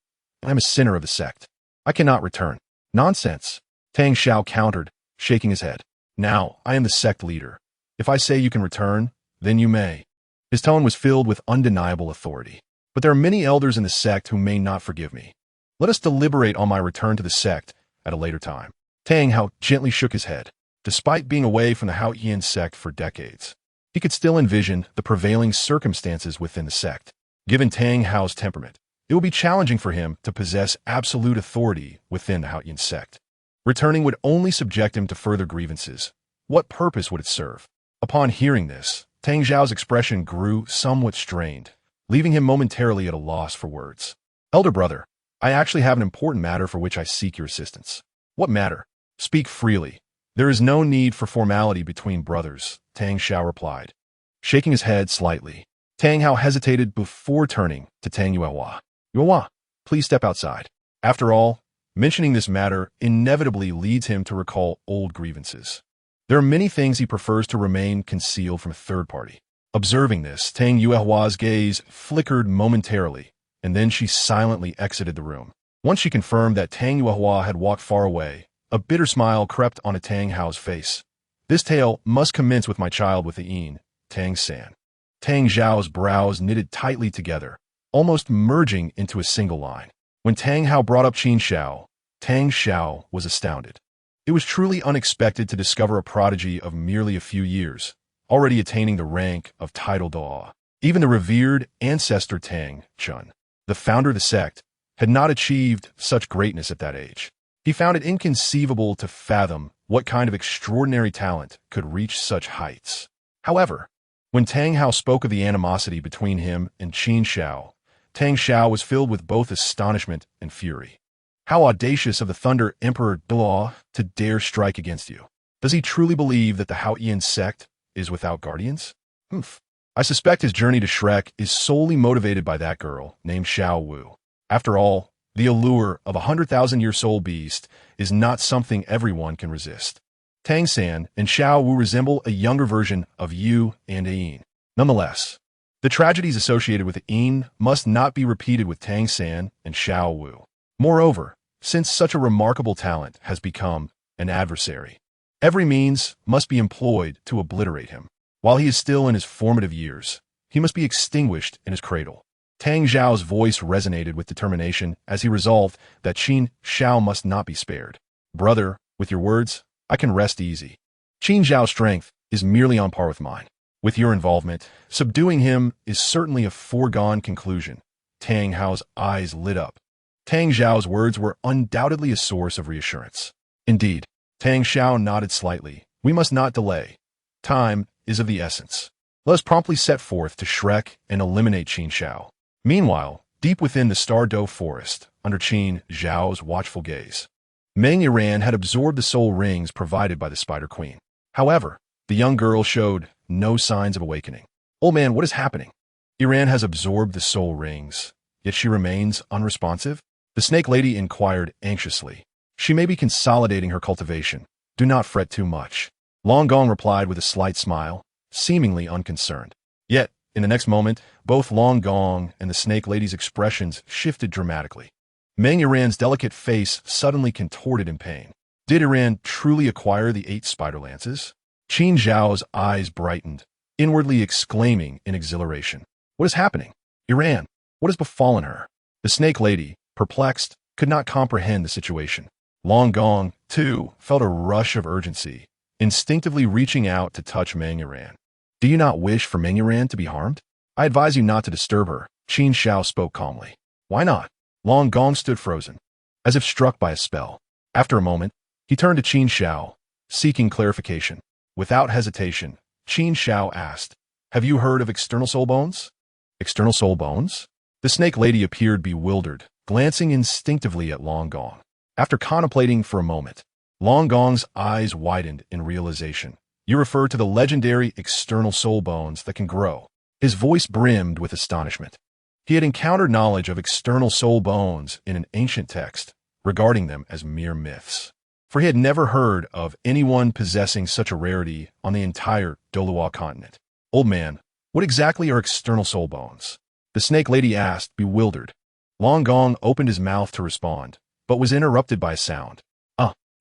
I am a sinner of the sect. I cannot return. Nonsense. Tang Xiao countered, shaking his head. Now, I am the sect leader. If I say you can return, then you may. His tone was filled with undeniable authority. But there are many elders in the sect who may not forgive me. Let us deliberate on my return to the sect at a later time. Tang Hao gently shook his head. Despite being away from the Haotian sect for decades, he could still envision the prevailing circumstances within the sect. Given Tang Hao's temperament, it would be challenging for him to possess absolute authority within the Haotian sect. Returning would only subject him to further grievances. What purpose would it serve? Upon hearing this, Tang Xiao's expression grew somewhat strained, leaving him momentarily at a loss for words. Elder brother, I actually have an important matter for which I seek your assistance. What matter? Speak freely. There is no need for formality between brothers, Tang Xiao replied. Shaking his head slightly, Tang Hao hesitated before turning to Tang Yuehua. Yuehua, please step outside. After all, mentioning this matter inevitably leads him to recall old grievances. There are many things he prefers to remain concealed from a third party. Observing this, Tang Yuehua's gaze flickered momentarily, and then she silently exited the room. Once she confirmed that Tang Yuehua had walked far away, a bitter smile crept onto Tang Hao's face. This tale must commence with my child with the Yin, Tang San. Tang Xiao's brows knitted tightly together, almost merging into a single line. When Tang Hao brought up Qin Xiao, Tang Xiao was astounded. It was truly unexpected to discover a prodigy of merely a few years, already attaining the rank of Title Douluo. Even the revered ancestor Tang Chun, the founder of the sect, had not achieved such greatness at that age. He found it inconceivable to fathom what kind of extraordinary talent could reach such heights. However, when Tang Hao spoke of the animosity between him and Qin Xiao, Tang Xiao was filled with both astonishment and fury. How audacious of the Thunder Emperor Dail to dare strike against you. Does he truly believe that the Haotian sect is without guardians? I suspect his journey to Shrek is solely motivated by that girl named Xiao Wu. After all, the allure of a 100,000-year-soul beast is not something everyone can resist. Tang San and Xiao Wu resemble a younger version of Yu and Yin. Nonetheless, the tragedies associated with Yin must not be repeated with Tang San and Xiao Wu. Moreover, since such a remarkable talent has become an adversary, every means must be employed to obliterate him. While he is still in his formative years, he must be extinguished in his cradle. Tang Xiao's voice resonated with determination as he resolved that Qin Xiao must not be spared. Brother, with your words, I can rest easy. Qin Xiao's strength is merely on par with mine. With your involvement, subduing him is certainly a foregone conclusion. Tang Hao's eyes lit up. Tang Xiao's words were undoubtedly a source of reassurance. Indeed, Tang Xiao nodded slightly. We must not delay. Time is of the essence. Let us promptly set forth to Shrek and eliminate Qin Xiao. Meanwhile, deep within the Stardow forest, under Qin Xiao's watchful gaze, Meng Yiran had absorbed the soul rings provided by the Spider Queen. However, the young girl showed no signs of awakening. Old man, what is happening? Yiran has absorbed the soul rings, yet she remains unresponsive? The Snake Lady inquired anxiously. She may be consolidating her cultivation. Do not fret too much. Long Gong replied with a slight smile, seemingly unconcerned. Yet, in the next moment, both Long Gong and the Snake Lady's expressions shifted dramatically. Meng Yiran's delicate face suddenly contorted in pain. Did Yiran truly acquire the 8 spider lances? Qin Xiao's eyes brightened, inwardly exclaiming in exhilaration. What is happening? Yiran, what has befallen her? The Snake Lady, perplexed, could not comprehend the situation. Long Gong, too, felt a rush of urgency, instinctively reaching out to touch Meng Yiran. Do you not wish for Meng Yiran to be harmed? I advise you not to disturb her, Qin Xiao spoke calmly. Why not? Long Gong stood frozen, as if struck by a spell. After a moment, he turned to Qin Xiao, seeking clarification. Without hesitation, Qin Xiao asked, Have you heard of external soul bones? External soul bones? The Snake Lady appeared bewildered, glancing instinctively at Long Gong. After contemplating for a moment, Long Gong's eyes widened in realization. You refer to the legendary external soul bones that can grow. His voice brimmed with astonishment. He had encountered knowledge of external soul bones in an ancient text, regarding them as mere myths. For he had never heard of anyone possessing such a rarity on the entire Douluo continent. Old man, what exactly are external soul bones? The snake lady asked, bewildered. Long Gong opened his mouth to respond, but was interrupted by a sound.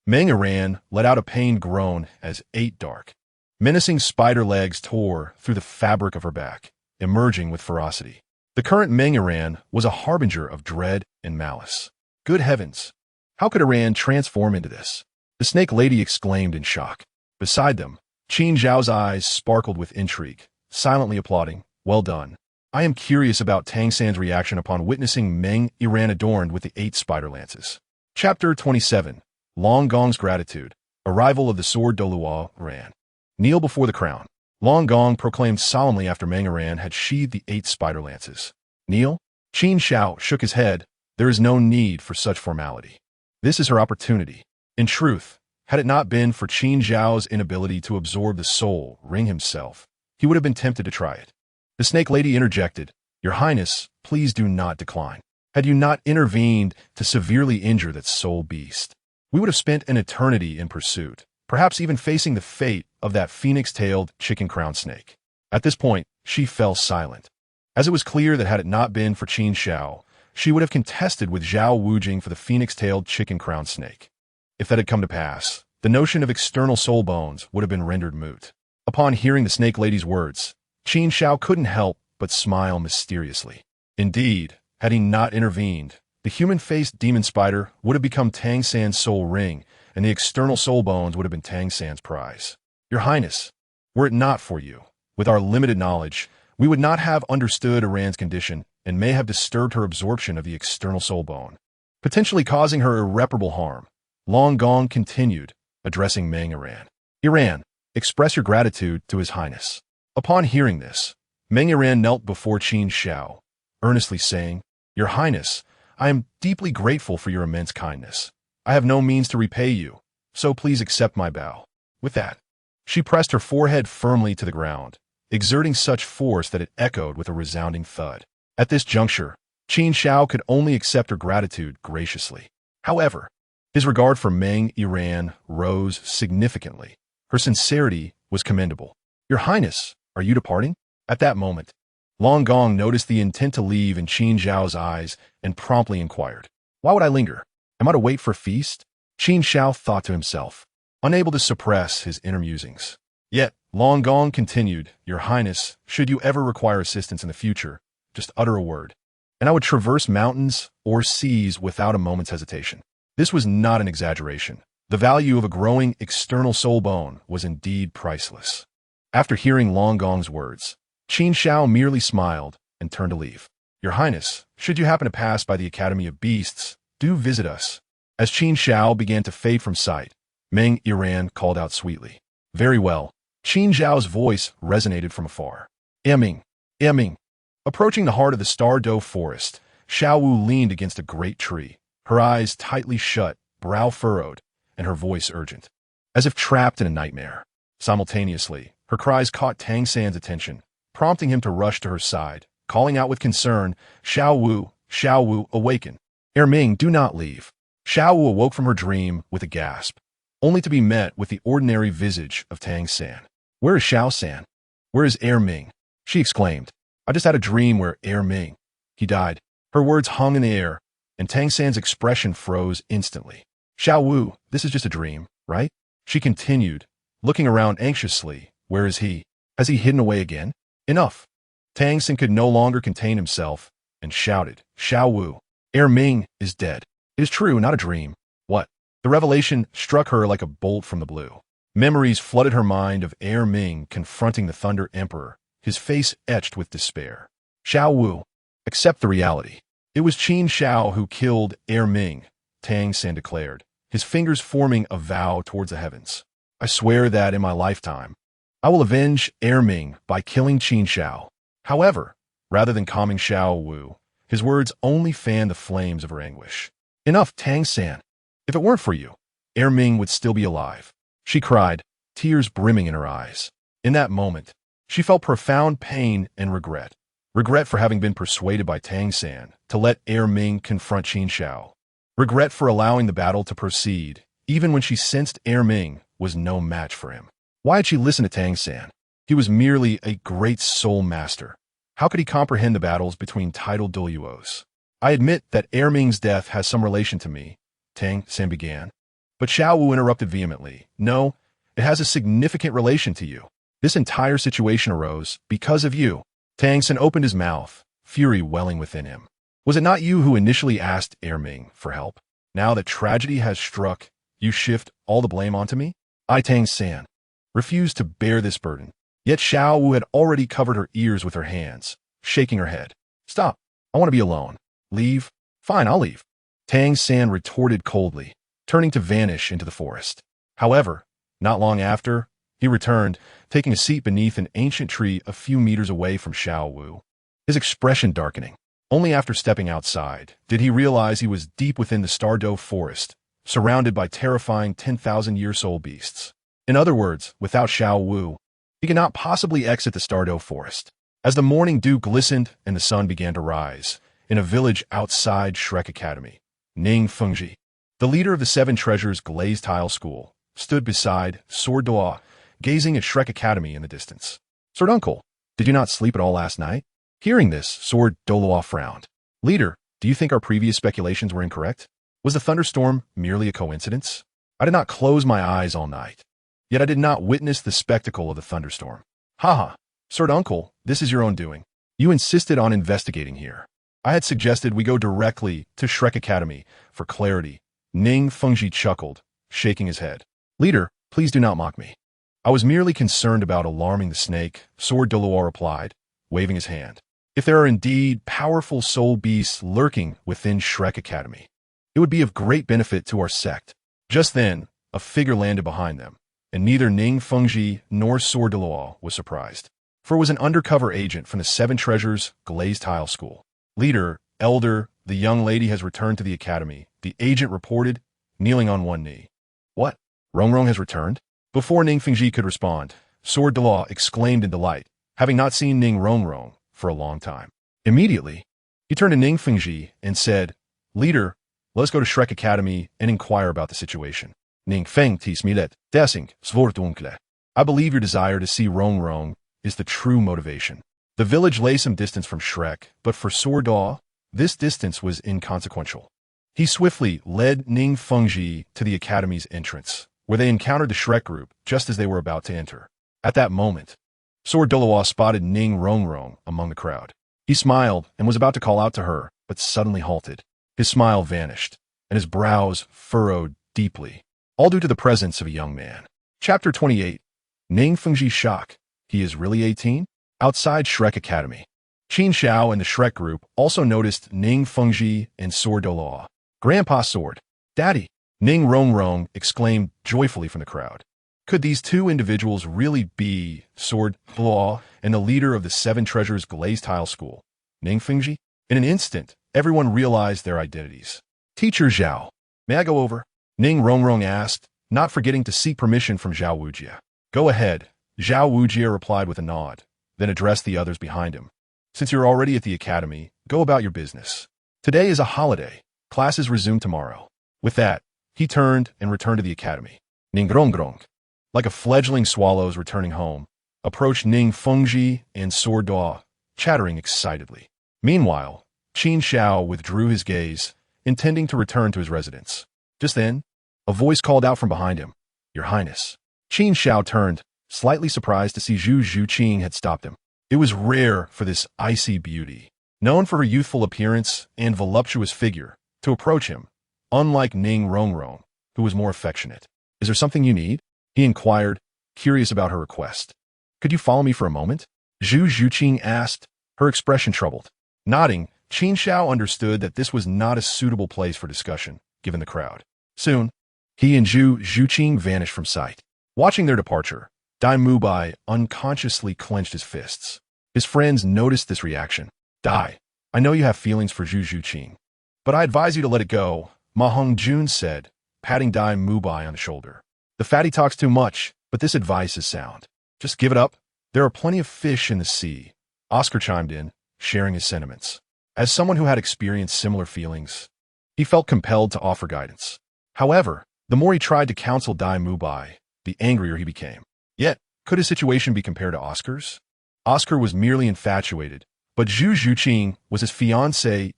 Meng Iran let out a pained groan as ate dark. Menacing spider legs tore through the fabric of her back, emerging with ferocity. The current Meng Iran was a harbinger of dread and malice. Good heavens! How could Iran transform into this? The snake lady exclaimed in shock. Beside them, Qin Xiao's eyes sparkled with intrigue, silently applauding. Well done. I am curious about Tang San's reaction upon witnessing Meng Iran adorned with the 8 spider lances. Chapter 27. Long Gong's Gratitude. Arrival of the Sword Douluo Iran. Kneel before the crown. Long Gong proclaimed solemnly after Meng Iran had sheathed the 8 spider lances. Kneel? Qin Xiao shook his head. There is no need for such formality. This is her opportunity. In truth, had it not been for Qin Xiao's inability to absorb the soul ring himself, he would have been tempted to try it. The snake lady interjected, Your Highness, please do not decline. Had you not intervened to severely injure that soul beast, we would have spent an eternity in pursuit, perhaps even facing the fate of that phoenix-tailed chicken-crowned snake. At this point, she fell silent, as it was clear that had it not been for Qin Xiao, she would have contested with Zhao Wujing for the phoenix-tailed chicken-crowned snake. If that had come to pass, the notion of external soul bones would have been rendered moot. Upon hearing the snake lady's words, Qin Xiao couldn't help but smile mysteriously. Indeed, had he not intervened, the human-faced demon spider would have become Tang San's soul ring, and the external soul bones would have been Tang San's prize. Your Highness, were it not for you, with our limited knowledge, we would not have understood Iran's condition and may have disturbed her absorption of the external soul bone, potentially causing her irreparable harm. Long Gong continued, addressing Meng Iran. Iran, express your gratitude to His Highness. Upon hearing this, Meng Iran knelt before Qin Xiao, earnestly saying, Your Highness, I am deeply grateful for your immense kindness. I have no means to repay you, so please accept my bow. With that, she pressed her forehead firmly to the ground, exerting such force that it echoed with a resounding thud. At this juncture, Qin Xiao could only accept her gratitude graciously. However, his regard for Meng Iran rose significantly. Her sincerity was commendable. Your Highness, are you departing? At that moment, Long Gong noticed the intent to leave in Qin Xiao's eyes and promptly inquired, Why would I linger? Am I to wait for a feast? Qin Xiao thought to himself, unable to suppress his inner musings. Yet, Long Gong continued, Your Highness, should you ever require assistance in the future, just utter a word, and I would traverse mountains or seas without a moment's hesitation. This was not an exaggeration. The value of a growing external soul bone was indeed priceless. After hearing Long Gong's words, Qin Xiao merely smiled and turned to leave. Your Highness, should you happen to pass by the Academy of Beasts, do visit us. As Qin Xiao began to fade from sight, Meng Iran called out sweetly. Very well. Qin Xiao's voice resonated from afar. Ming. Approaching the heart of the Star Doe forest, Xiao Wu leaned against a great tree, her eyes tightly shut, brow furrowed, and her voice urgent, as if trapped in a nightmare. Simultaneously, her cries caught Tang San's attention, prompting him to rush to her side, calling out with concern, Xiao Wu, awaken. Ming, do not leave. Xiao Wu awoke from her dream with a gasp, only to be met with the ordinary visage of Tang San. Where is Xiao San? Where is Ming? She exclaimed. I just had a dream where Ming. He died. Her words hung in the air, and Tang San's expression froze instantly. Xiao Wu, this is just a dream, right? She continued, looking around anxiously. Where is he? Has he hidden away again? Enough. Tang San could no longer contain himself and shouted, Xiao Wu, Ming is dead. It is true, not a dream. What? The revelation struck her like a bolt from the blue. Memories flooded her mind of Ming confronting the Thunder Emperor, his face etched with despair. Xiao Wu, accept the reality. It was Qin Xiao who killed Ming, Tang San declared, his fingers forming a vow towards the heavens. I swear that in my lifetime, I will avenge Ming by killing Qin Xiao. However, rather than calming Xiao Wu, his words only fanned the flames of her anguish. Enough, Tang San. If it weren't for you, Ming would still be alive. She cried, tears brimming in her eyes. In that moment, she felt profound pain and regret. Regret for having been persuaded by Tang San to let Ming confront Qin Xiao. Regret for allowing the battle to proceed, even when she sensed Ming was no match for him. Why had she listened to Tang San? He was merely a great soul master. How could he comprehend the battles between Title Douluos? I admit that Ming's death has some relation to me, Tang San began. But Xiao Wu interrupted vehemently. No, it has a significant relation to you. This entire situation arose because of you. Tang San opened his mouth, fury welling within him. Was it not you who initially asked Ming for help? Now that tragedy has struck, you shift all the blame onto me? I, Tang San, refused to bear this burden. Yet Xiao Wu had already covered her ears with her hands, shaking her head. Stop. I want to be alone. Leave? Fine, I'll leave. Tang San retorted coldly, turning to vanish into the forest. However, not long after, he returned, taking a seat beneath an ancient tree a few meters away from Xiao Wu, his expression darkening. Only after stepping outside did he realize he was deep within the Stardow forest, surrounded by terrifying 10,000-year-old beasts. In other words, without Xiao Wu, he could not possibly exit the Stardow forest. As the morning dew glistened and the sun began to rise, in a village outside Shrek Academy, Ning Fengji, the leader of the Seven Treasures Glazed Tile School, stood beside Sword Douluo, gazing at Shrek Academy in the distance. Sword Uncle, did you not sleep at all last night? Hearing this, Sword Douluo frowned. Leader, do you think our previous speculations were incorrect? Was the thunderstorm merely a coincidence? I did not close my eyes all night. Yet I did not witness the spectacle of the thunderstorm. Haha, Sword Uncle, this is your own doing. You insisted on investigating here. I had suggested we go directly to Shrek Academy for clarity. Ning Fengji chuckled, shaking his head. Leader, please do not mock me. I was merely concerned about alarming the snake, Sword Douluo replied, waving his hand. If there are indeed powerful soul beasts lurking within Shrek Academy, it would be of great benefit to our sect. Just then, a figure landed behind them, and neither Ning Fengji nor Sword Douluo was surprised, for it was an undercover agent from the Seven Treasures Glazed Tile School. Leader, Elder, the young lady has returned to the academy, the agent reported, kneeling on one knee. What? Rongrong has returned? Before Ning Fengji could respond, Sword Douluo exclaimed in delight, having not seen Ning Rongrong for a long time. Immediately, he turned to Ning Fengji and said, Leader, let us go to Shrek Academy and inquire about the situation. Ning Feng tis milet, desing, svorduncle. I believe your desire to see Rongrong is the true motivation. The village lay some distance from Shrek, but for Sword Douluo, this distance was inconsequential. He swiftly led Ning Fengji to the academy's entrance, where they encountered the Shrek group just as they were about to enter. At that moment, Sword Douluo spotted Ning Rongrong among the crowd. He smiled and was about to call out to her, but suddenly halted. His smile vanished, and his brows furrowed deeply, all due to the presence of a young man. Chapter 28. Ning Fengji's shock. He is really 18? Outside Shrek Academy, Qin Xiao and the Shrek group also noticed Ning Fengji and Sword Douluo. Grandpa Sword, Daddy, Ning Rongrong exclaimed joyfully from the crowd. Could these two individuals really be Sword Douluo and the leader of the Seven Treasures Glazed Tile School, Ning Fengji? In an instant, everyone realized their identities. Teacher Zhao, may I go over? Ning Rongrong asked, not forgetting to seek permission from Zhao Wujie. Go ahead, Zhao Wujie replied with a nod, then addressed the others behind him. Since you're already at the academy, go about your business. Today is a holiday. Classes resume tomorrow. With that, he turned and returned to the academy. Ning Rongrong, like a fledgling swallows returning home, approached Ning Fengji and Sword Douluo, chattering excitedly. Meanwhile, Qin Xiao withdrew his gaze, intending to return to his residence. Just then, a voice called out from behind him, Your Highness. Qin Xiao turned, slightly surprised to see Zhu Zhuqing had stopped him. It was rare for this icy beauty, known for her youthful appearance and voluptuous figure, to approach him, unlike Ning Rongrong, who was more affectionate. Is there something you need? He inquired, curious about her request. Could you follow me for a moment? Zhu Zhuqing asked, her expression troubled. Nodding, Qin Xiao understood that this was not a suitable place for discussion, given the crowd. Soon, he and Zhu Zhuqing vanished from sight. Watching their departure, Dail Mubai unconsciously clenched his fists. His friends noticed this reaction. Dai, I know you have feelings for Zhu Zhuqing, but I advise you to let it go, Ma Hongjun said, patting Dail Mubai on the shoulder. The fatty talks too much, But this advice is sound. Just give it up. There are plenty of fish in the sea. Oscar chimed in, sharing his sentiments. As someone who had experienced similar feelings, he felt compelled to offer guidance. However, the more he tried to counsel Dail Mubai, the angrier he became. Yet, could his situation be compared to Oscar's? Oscar was merely infatuated, but Zhu Zhuqing was his fiancée.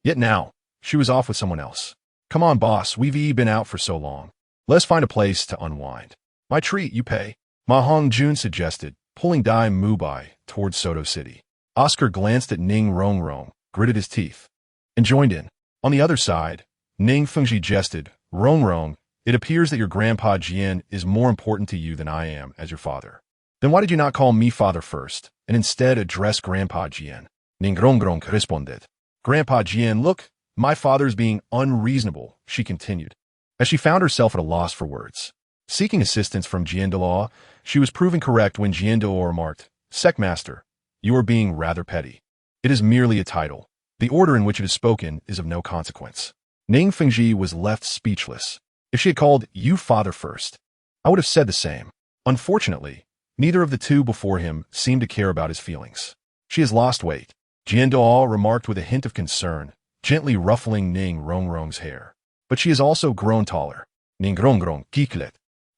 Yet now, she was off with someone else. Come on, boss, we've been out for so long. Let's find a place to unwind. My treat, you pay. Ma Hongjun suggested, pulling Dail Mubai towards Soto City. Oscar glanced at Ning Rongrong, gritted his teeth, and joined in. On the other side, Ning Fengji jested, Rongrong, it appears that your grandpa Jian is more important to you than I am as your father. Then why did you not call me father first, and instead address Grandpa Jian? Ning Rongrong responded. Grandpa Jian, look, my father's being unreasonable, she continued, as she found herself at a loss for words. Seeking assistance from Jian Duoluo, she was proven correct when Jian Duoluo remarked, Secmaster, you are being rather petty. It is merely a title. The order in which it is spoken is of no consequence. Ning Fengji was left speechless. If she had called you father first, I would have said the same. Unfortunately, neither of the two before him seemed to care about his feelings. She has lost weight, Jian Duoluo remarked with a hint of concern, gently ruffling Ning Rongrong's hair. But she has also grown taller. Ning Rongrong kiklet.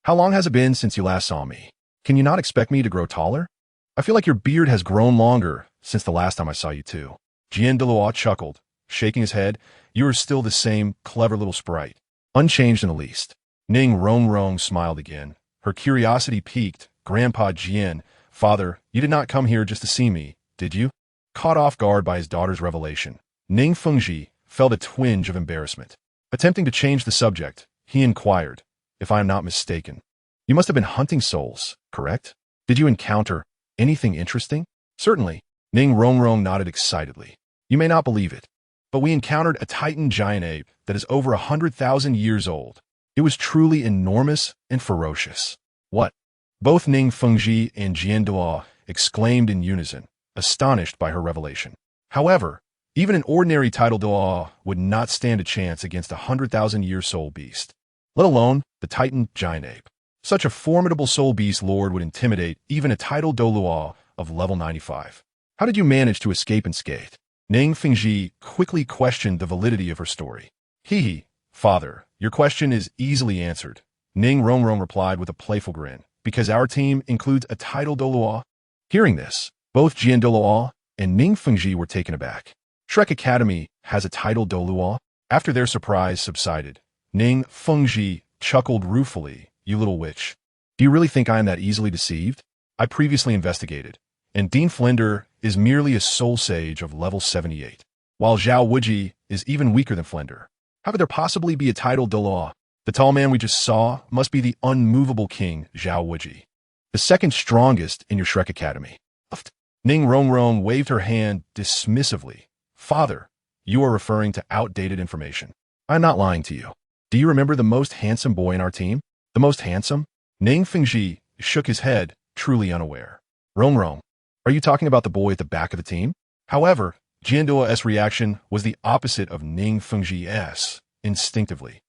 How long has it been since you last saw me? Can you not expect me to grow taller? I feel like your beard has grown longer since the last time I saw you too. Jian Duoluo chuckled, shaking his head. You are still the same clever little sprite, unchanged in the least. Ning Rongrong smiled again. Her curiosity piqued. Grandpa Jian, father, you did not come here just to see me, did you? Caught off guard by his daughter's revelation, Ning Fengji felt a twinge of embarrassment. Attempting to change the subject, he inquired, if I am not mistaken, you must have been hunting souls, correct? Did you encounter anything interesting? Certainly, Ning Rongrong nodded excitedly. You may not believe it, but we encountered a Titan giant ape that is over 100,000 years old. It was truly enormous and ferocious. What? Both Ning Fengji and Jian Duoluo exclaimed in unison, astonished by her revelation. However, even an ordinary Title Douluo would not stand a chance against a 100,000-year soul beast, let alone the Titan giant ape. Such a formidable soul beast lord would intimidate even a Title Douluo of level 95. How did you manage to escape unscathed? Ning Fengji quickly questioned the validity of her story. Father, your question is easily answered. Ning Rongrong replied with a playful grin, because our team includes a Title Douluo. Hearing this, both Jian Duoluo and Ning Fengji were taken aback. Shrek Academy has a Title Douluo? After their surprise subsided, Ning Fengji chuckled ruefully, you little witch. Do you really think I am that easily deceived? I previously investigated, and Dean Flender is merely a soul sage of level 78, while Zhao Wuji is even weaker than Flender. How could there possibly be a Title Douluo? The tall man we just saw must be the unmovable king, Zhao Wuji, the second strongest in your Shrek Academy. Ning Rongrong waved her hand dismissively. Father, you are referring to outdated information. I'm not lying to you. Do you remember the most handsome boy in our team? The most handsome? Ning Fengji shook his head, truly unaware. Rongrong, are you talking about the boy at the back of the team? However, Jian Duoluo's reaction was the opposite of Ning Fengji's, instinctively.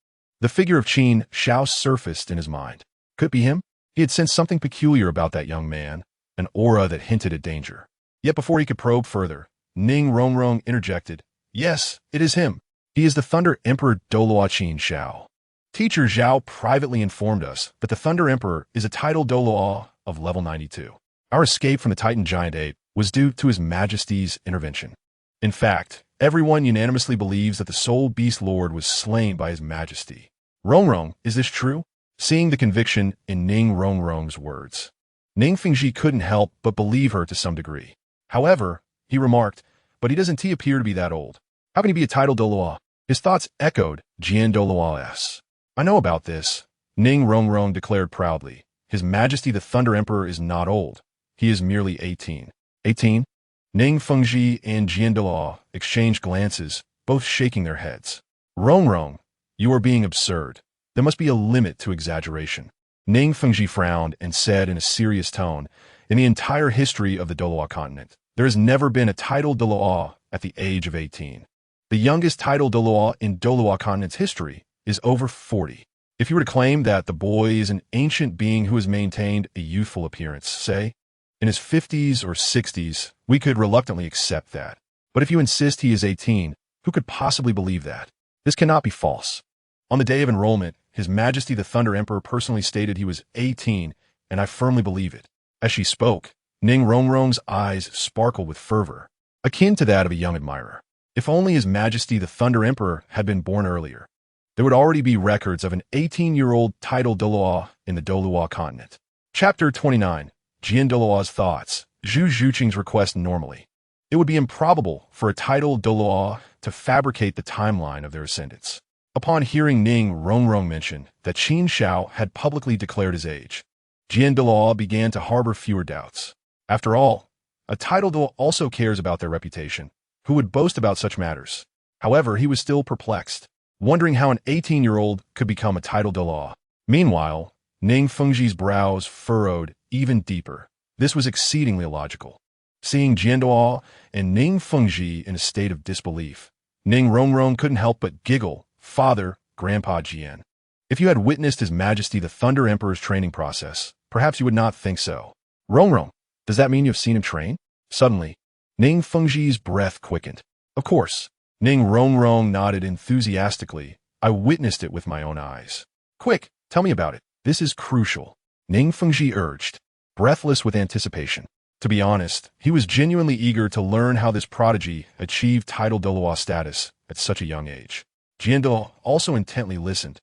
The figure of Qin Xiao surfaced in his mind. Could it be him? He had sensed something peculiar about that young man, an aura that hinted at danger. Yet before he could probe further, Ning Rongrong interjected, yes, it is him. He is the Thunder Emperor Douluo Qin Xiao. Teacher Zhao privately informed us that the Thunder Emperor is a Title Douluo of level 92. Our escape from the Titan giant ape was due to His Majesty's intervention. In fact, everyone unanimously believes that the Soul Beast Lord was slain by His Majesty. Rongrong, is this true? Seeing the conviction in Ning Rongrong's words, Ning Fengji couldn't help but believe her to some degree. However, he remarked, but he doesn't appear to be that old. How can he be a Title Douluo? His thoughts echoed Jian Duoluo's. I know about this, Ning Rongrong declared proudly. His Majesty the Thunder Emperor is not old. He is merely 18. 18? Ning Fengji and Jian Duoluo exchanged glances, both shaking their heads. Rongrong, you are being absurd. There must be a limit to exaggeration. Ning Fengji frowned and said in a serious tone, in the entire history of the Douluo continent, there has never been a Title Douluo at the age of 18. The youngest Title Douluo in Douluo continent's history is over 40. If you were to claim that the boy is an ancient being who has maintained a youthful appearance, say, in his 50s or 60s, we could reluctantly accept that. But if you insist he is 18, who could possibly believe that? This cannot be false. On the day of enrollment, His Majesty the Thunder Emperor personally stated he was 18, and I firmly believe it. As she spoke, Ning Rongrong's eyes sparkled with fervor, akin to that of a young admirer. If only His Majesty the Thunder Emperor had been born earlier, there would already be records of an 18-year-old Title Douluo in the Douluo continent. Chapter 29. Qin Douluo's thoughts. Zhu Zhuqing's request normally. It would be improbable for a Title Douluo to fabricate the timeline of their ascendance. Upon hearing Ning Rongrong mention that Qin Xiao had publicly declared his age, Qin Douluo began to harbor fewer doubts. After all, a Title Douluo also cares about their reputation. Who would boast about such matters? However, he was still perplexed, wondering how an 18-year-old could become a Title Douluo. Meanwhile, Ning Fengji's brows furrowed even deeper. This was exceedingly illogical. Seeing Qin Douluo and Ning Fengji in a state of disbelief, Ning Rongrong couldn't help but giggle. Father, Grandpa Jian, if you had witnessed His Majesty the Thunder Emperor's training process, perhaps you would not think so. Rongrong, does that mean you have seen him train? Suddenly, Ning Fengji's breath quickened. Of course. Ning Rongrong nodded enthusiastically. I witnessed it with my own eyes. Quick, tell me about it. This is crucial. Ning Fengji urged, breathless with anticipation. To be honest, he was genuinely eager to learn how this prodigy achieved Title Douluo status at such a young age. Qin Douluo also intently listened,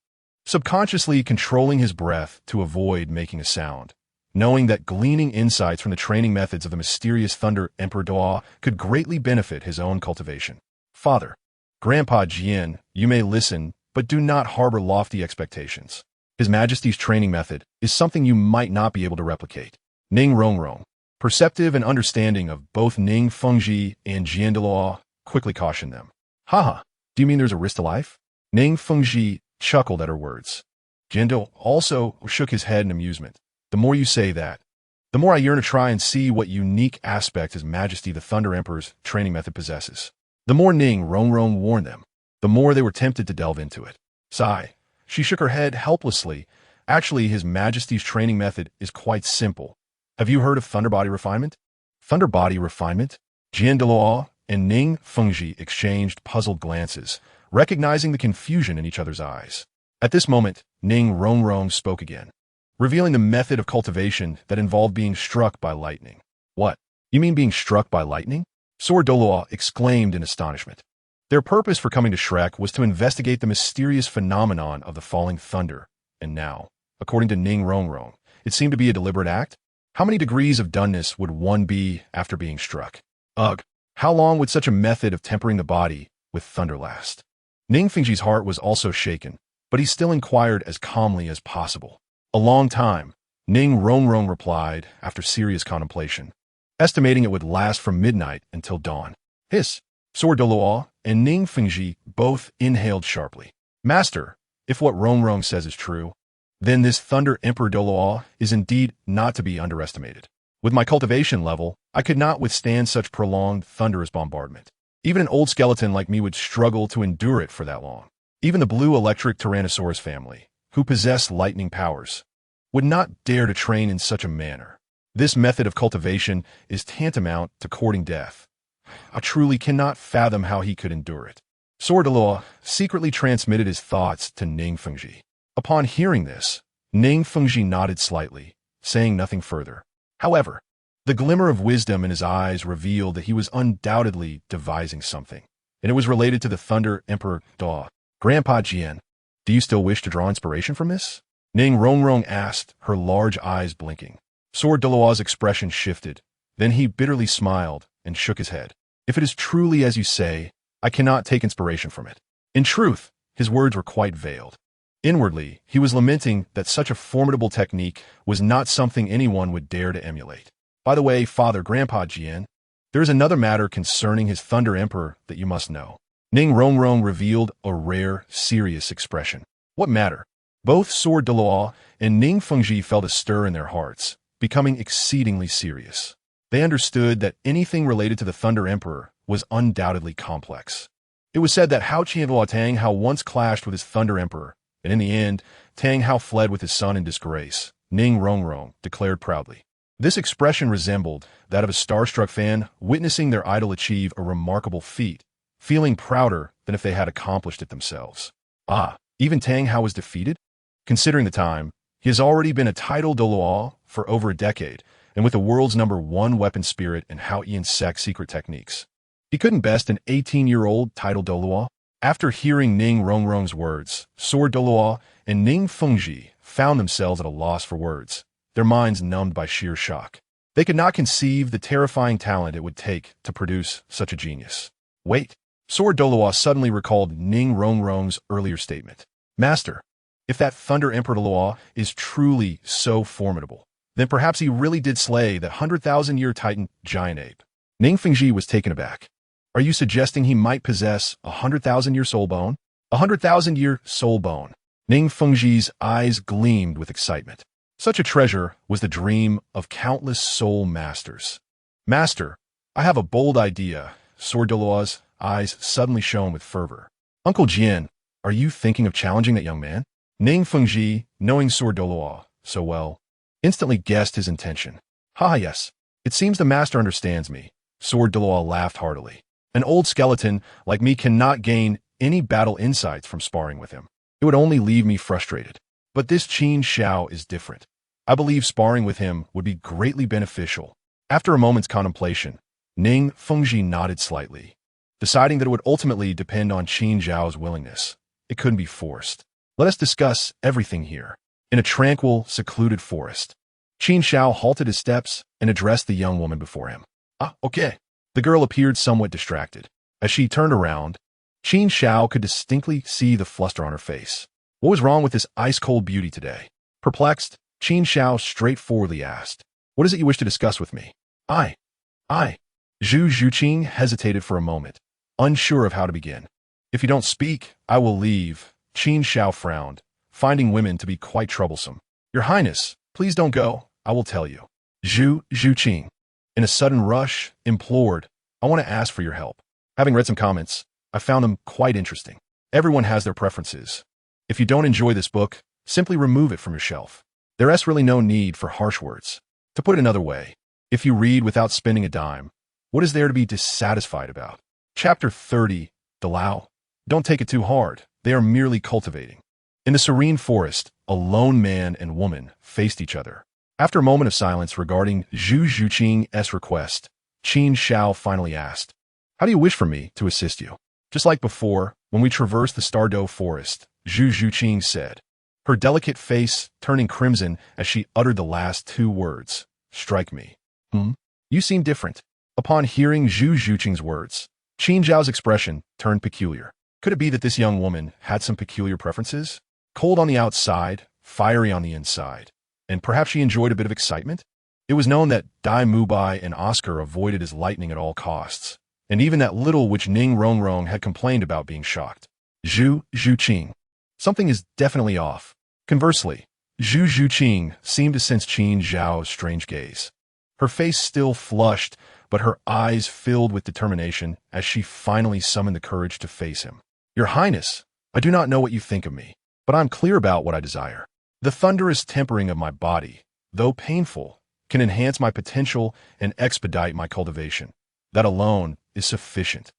subconsciously controlling his breath to avoid making a sound, knowing that gleaning insights from the training methods of the mysterious Thunder Emperor Douluo could greatly benefit his own cultivation. Father, Grandpa Jian, you may listen, but do not harbor lofty expectations. His Majesty's training method is something you might not be able to replicate. Ning Rongrong, perceptive and understanding of both Ning Fengji and Qin Douluo, quickly cautioned them. Haha, do you mean there's a risk to life? Ning Fengji chuckled at her words. Qin Douluo also shook his head in amusement. The more you say that, the more I yearn to try and see what unique aspect His Majesty the Thunder Emperor's training method possesses. The more Ning Rongrong warned them, the more they were tempted to delve into it. Sigh. She shook her head helplessly. Actually, His Majesty's training method is quite simple. Have you heard of Thunder Body Refinement? Thunder Body Refinement? Qin Douluo and Ning Fengji exchanged puzzled glances, recognizing the confusion in each other's eyes. At this moment, Ning Rongrong spoke again, revealing the method of cultivation that involved being struck by lightning. What? You mean being struck by lightning? Sword Douluo exclaimed in astonishment. Their purpose for coming to Shrek was to investigate the mysterious phenomenon of the falling thunder, and now, according to Ning Rongrong, it seemed to be a deliberate act. How many degrees of doneness would one be after being struck? Ugh, how long would such a method of tempering the body with thunder last? Ning Fengji's heart was also shaken, but he still inquired as calmly as possible. A long time, Ning Rongrong replied after serious contemplation, estimating it would last from midnight until dawn. Hiss! Sword Douluo and Ning Fengji both inhaled sharply. Master, if what Rongrong says is true, then this Thunder Emperor Douluo is indeed not to be underestimated. With my cultivation level, I could not withstand such prolonged thunderous bombardment. Even an old skeleton like me would struggle to endure it for that long. Even the blue electric Tyrannosaurus family, who possess lightning powers, would not dare to train in such a manner. This method of cultivation is tantamount to courting death. I truly cannot fathom how he could endure it. Sword Douluo secretly transmitted his thoughts to Ning Fengji. Upon hearing this, Ning Fengji nodded slightly, saying nothing further. However, the glimmer of wisdom in his eyes revealed that he was undoubtedly devising something, and it was related to the Thunder Emperor Douluo. Grandpa Jian, do you still wish to draw inspiration from this? Ning Rongrong asked, her large eyes blinking. Sword Douluo's expression shifted. Then he bitterly smiled and shook his head. If it is truly as you say, I cannot take inspiration from it. In truth, his words were quite veiled. Inwardly, he was lamenting that such a formidable technique was not something anyone would dare to emulate. By the way, Father Grandpa Jian, there is another matter concerning his Thunder Emperor that you must know. Ning Rongrong revealed a rare, serious expression. What matter? Both Sword Douluo and Ning Fengji felt a stir in their hearts, becoming exceedingly serious. They understood that anything related to the Thunder Emperor was undoubtedly complex. It was said that Tang Hao once clashed with his Thunder Emperor, and in the end, Tang Hao fled with his son in disgrace, Ning Rongrong declared proudly. This expression resembled that of a starstruck fan witnessing their idol achieve a remarkable feat, feeling prouder than if they had accomplished it themselves. Ah, even Tang Hao was defeated? Considering the time, he has already been a Title Douluo for over a decade, and with the world's #1 weapon spirit and Haotian secret techniques. He couldn't best an 18-year-old Title Douluo. After hearing Ning Rongrong's words, Sword Douluo and Ning Fengji found themselves at a loss for words, their minds numbed by sheer shock. They could not conceive the terrifying talent it would take to produce such a genius. Wait, Sword Douluo suddenly recalled Ning Rongrong's earlier statement. Master, if that Thunder Emperor Douluo is truly so formidable, then perhaps he really did slay that 100,000-year Titan giant ape. Ning Fengji was taken aback. Are you suggesting he might possess a 100,000-year soul bone? A 100,000-year soul bone. Ning Fengji's eyes gleamed with excitement. Such a treasure was the dream of countless soul masters. Master, I have a bold idea. Sword Douluo's eyes suddenly shone with fervor. Uncle Jian, are you thinking of challenging that young man? Ning Fengji, knowing Sword Douluo so well, instantly guessed his intention. Yes. It seems the master understands me. Sword Douluo laughed heartily. An old skeleton like me cannot gain any battle insights from sparring with him. It would only leave me frustrated. But this Qin Xiao is different. I believe sparring with him would be greatly beneficial. After a moment's contemplation, Ning Fengji nodded slightly, deciding that it would ultimately depend on Qin Xiao's willingness. It couldn't be forced. Let us discuss everything here. In a tranquil, secluded forest, Qin Xiao halted his steps and addressed the young woman before him. Okay. The girl appeared somewhat distracted. As she turned around, Qin Xiao could distinctly see the fluster on her face. What was wrong with this ice-cold beauty today? Perplexed, Qin Xiao straightforwardly asked, "What is it you wish to discuss with me?" I. Zhu Zhuqing hesitated for a moment, unsure of how to begin. "If you don't speak, I will leave." Qin Xiao frowned, finding women to be quite troublesome. "Your Highness, please don't go, I will tell you." Zhu Zhuqing, in a sudden rush, implored, "I want to ask for your help." Having read some comments, I found them quite interesting. Everyone has their preferences. If you don't enjoy this book, simply remove it from your shelf. There is really no need for harsh words. To put it another way, if you read without spending a dime, what is there to be dissatisfied about? Chapter 30, Dail. Don't take it too hard. They are merely cultivating. In the serene forest, a lone man and woman faced each other. After a moment of silence regarding Zhu Zhuqing's request, Qin Xiao finally asked, "How do you wish for me to assist you?" Just like before, when we traversed the Stardow forest, Zhu Zhuqing said, her delicate face turning crimson as she uttered the last two words, "Strike me." You seem different. Upon hearing Zhu Zhuqing's words, Qin Xiao's expression turned peculiar. Could it be that this young woman had some peculiar preferences? Cold on the outside, fiery on the inside, and perhaps she enjoyed a bit of excitement? It was known that Dail Mubai and Oscar avoided his lightning at all costs, and even that little which Ning Rongrong had complained about being shocked. Zhu Zhuqing. Something is definitely off. Conversely, Zhu Zhuqing seemed to sense Qin Xiao's strange gaze. Her face still flushed, but her eyes filled with determination as she finally summoned the courage to face him. "Your Highness, I do not know what you think of me, but I'm clear about what I desire. The thunderous tempering of my body, though painful, can enhance my potential and expedite my cultivation. That alone is sufficient.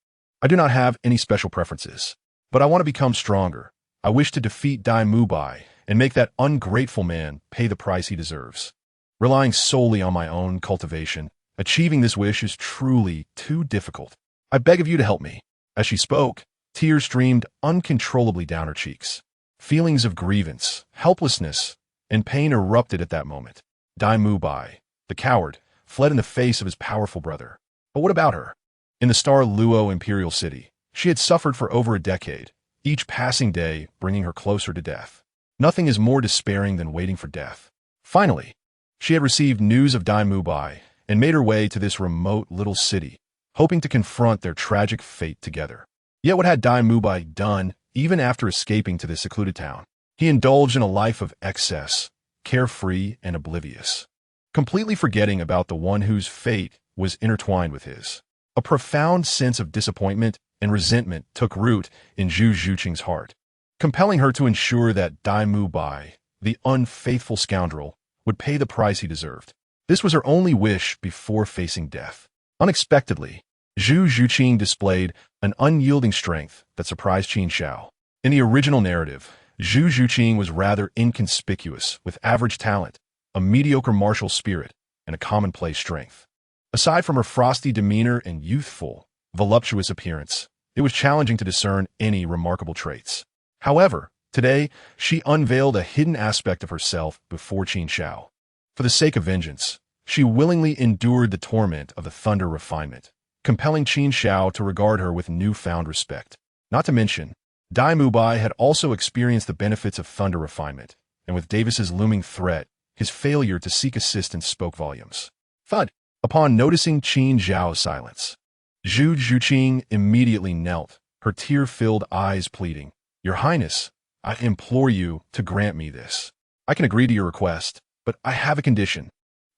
I do not have any special preferences, but I want to become stronger. I wish to defeat Dail Mubai and make that ungrateful man pay the price he deserves. Relying solely on my own cultivation, achieving this wish is truly too difficult. I beg of you to help me." As she spoke, tears streamed uncontrollably down her cheeks. Feelings of grievance, helplessness, and pain erupted at that moment. Dail Mubai, the coward, fled in the face of his powerful brother. But what about her? In the Star Luo Imperial City, she had suffered for over a decade, each passing day bringing her closer to death. Nothing is more despairing than waiting for death. Finally, she had received news of Dail Mubai and made her way to this remote little city, hoping to confront their tragic fate together. Yet what had Dail Mubai done even after escaping to this secluded town? He indulged in a life of excess, carefree and oblivious, completely forgetting about the one whose fate was intertwined with his. A profound sense of disappointment and resentment took root in Zhu Zhuqing's heart. compelling her to ensure that Dail Mubai, the unfaithful scoundrel, would pay the price he deserved. This was her only wish before facing death. Unexpectedly, Zhu Zhuqing displayed an unyielding strength that surprised Qin Xiao. In the original narrative, Zhu Zhuqing was rather inconspicuous, with average talent, a mediocre martial spirit, and a commonplace strength. Aside from her frosty demeanor and youthful, voluptuous appearance, it was challenging to discern any remarkable traits. However, today, she unveiled a hidden aspect of herself before Qin Xiao. For the sake of vengeance, she willingly endured the torment of the thunder refinement, compelling Qin Xiao to regard her with newfound respect. Not to mention, Dail Mubai had also experienced the benefits of thunder refinement, and with Davis's looming threat, his failure to seek assistance spoke volumes. Thud! Upon noticing Qin Xiao's silence, Zhu Zhuqing immediately knelt, her tear-filled eyes pleading, "Your Highness, I implore you to grant me this. I can agree to your request, but I have a condition."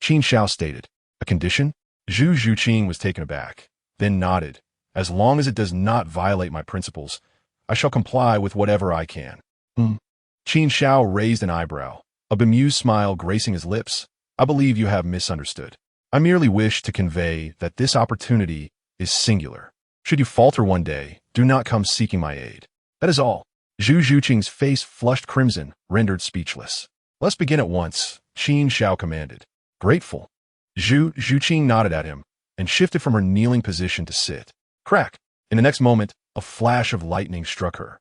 Qin Xiao stated. "A condition?" Zhu Zhuqing was taken aback, then nodded. "As long as it does not violate my principles, I shall comply with whatever I can." Qin Xiao raised an eyebrow, a bemused smile gracing his lips. "I believe you have misunderstood. I merely wish to convey that this opportunity is singular. Should you falter one day, do not come seeking my aid. That is all." Zhu Zhuqing's face flushed crimson, rendered speechless. "Let's begin at once," Qin Xiao commanded. Grateful. Zhu Zhuqing nodded at him and shifted from her kneeling position to sit. Crack! In the next moment, a flash of lightning struck her.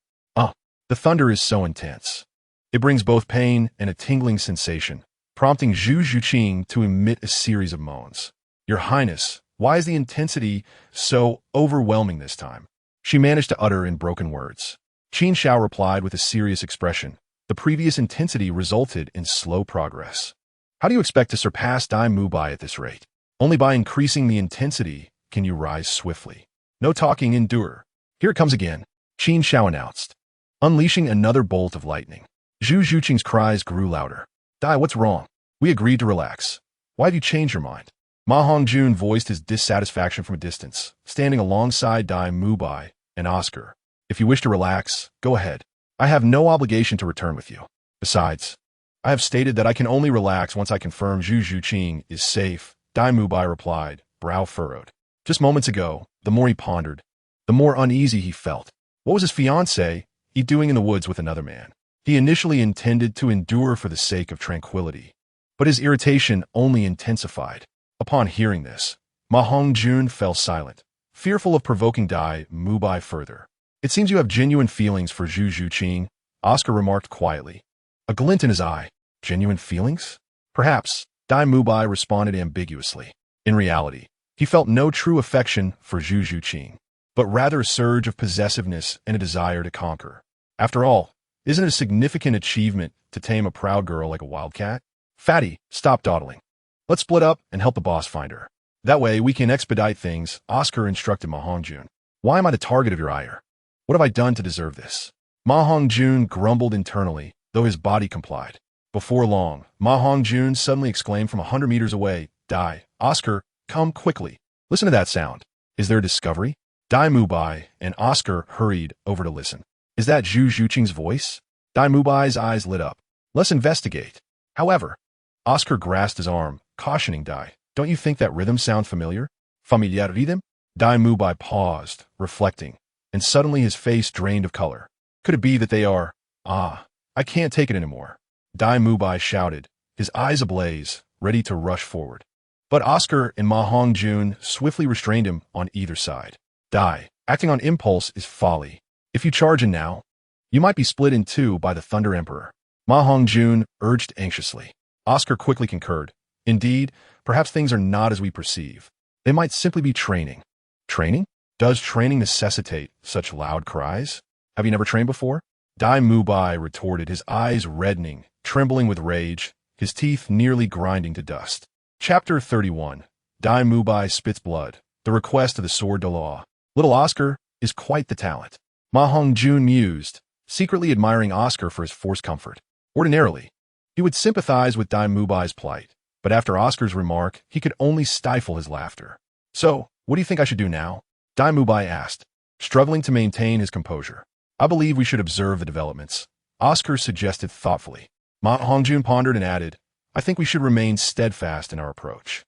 The thunder is so intense. It brings both pain and a tingling sensation, prompting Zhu Zhuqing to emit a series of moans. "Your Highness, why is the intensity so overwhelming this time?" she managed to utter in broken words. Qin Xiao replied with a serious expression. "The previous intensity resulted in slow progress. How do you expect to surpass Dail Mubai at this rate? Only by increasing the intensity can you rise swiftly. No talking, endure." "Here it comes again," Qin Xiao announced, unleashing another bolt of lightning. Zhu Zhuqing's cries grew louder. "Dai, what's wrong? We agreed to relax. Why have you changed your mind?" Ma Hongjun voiced his dissatisfaction from a distance, standing alongside Dail Mubai and Oscar. "If you wish to relax, go ahead. I have no obligation to return with you. Besides, I have stated that I can only relax once I confirm Zhu Zhuqing is safe," Dail Mubai replied, brow furrowed. Just moments ago, the more he pondered, the more uneasy he felt. What was his fiancée doing in the woods with another man? He initially intended to endure for the sake of tranquility, but his irritation only intensified. Upon hearing this, Ma Hongjun fell silent, fearful of provoking Dail Mubai further. "It seems you have genuine feelings for Zhu Zhuqing," Oscar remarked quietly, a glint in his eye. "Genuine feelings?" "Perhaps," Dail Mubai responded ambiguously. In reality, he felt no true affection for Zhu Zhuqing, but rather a surge of possessiveness and a desire to conquer. After all, isn't it a significant achievement to tame a proud girl like a wildcat? "Fatty, stop dawdling. Let's split up and help the boss find her. That way we can expedite things," Oscar instructed Ma Hongjun. "Why am I the target of your ire? What have I done to deserve this?" Ma Hongjun grumbled internally, though his body complied. Before long, Ma Hongjun suddenly exclaimed from 100 meters away, "Dai, Oscar, come quickly. Listen to that sound. Is there a discovery?" Dail Mubai and Oscar hurried over to listen. "Is that Zhu Zhuqing's voice?" Dail Mubai's eyes lit up. "Let's investigate." However, Oscar grasped his arm, cautioning Dail. "Don't you think that rhythm sounds familiar?" "Familiar rhythm?" Dail Mubai paused, reflecting, and suddenly his face drained of color. "Could it be that they are— I can't take it anymore." Dail Mubai shouted, his eyes ablaze, ready to rush forward. But Oscar and Ma Hongjun swiftly restrained him on either side. "Dail, acting on impulse is folly. If you charge in now, you might be split in two by the Thunder Emperor," Ma Hongjun urged anxiously. Oscar quickly concurred. "Indeed, perhaps things are not as we perceive. They might simply be training." "Training? Does training necessitate such loud cries? Have you never trained before?" Dail Mubai retorted, his eyes reddening, trembling with rage, his teeth nearly grinding to dust. Chapter 31. Dail Mubai spits blood. The request of the Sword Douluo. Little Oscar is quite the talent. Ma Hongjun mused, secretly admiring Oscar for his forced comfort. Ordinarily, he would sympathize with Dail Mubai's plight, but after Oscar's remark, he could only stifle his laughter. "So, what do you think I should do now?" Dail Mubai asked, struggling to maintain his composure. I believe we should observe the developments, Oscar suggested thoughtfully. Ma Hongjun pondered and added, I think we should remain steadfast in our approach.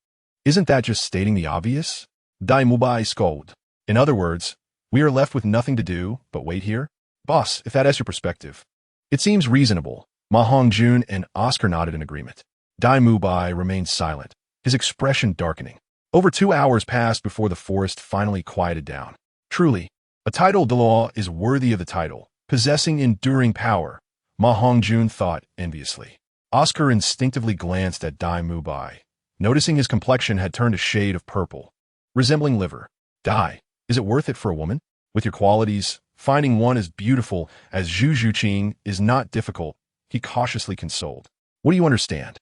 Isn't that just stating the obvious? Dail Mubai scolded. In other words, we are left with nothing to do but wait here? Boss, if that is your perspective. It seems reasonable. Ma Hongjun and Oscar nodded in agreement. Dail Mubai remained silent, his expression darkening. Over 2 hours passed before the forest finally quieted down. Truly, a Title Douluo is worthy of the title, possessing enduring power, Ma Hongjun thought enviously. Oscar instinctively glanced at Dail Mubai, noticing his complexion had turned a shade of purple, resembling liver. Dai, is it worth it for a woman? With your qualities, finding one as beautiful as Zhu Zhuqing is not difficult, he cautiously consoled. What do you understand?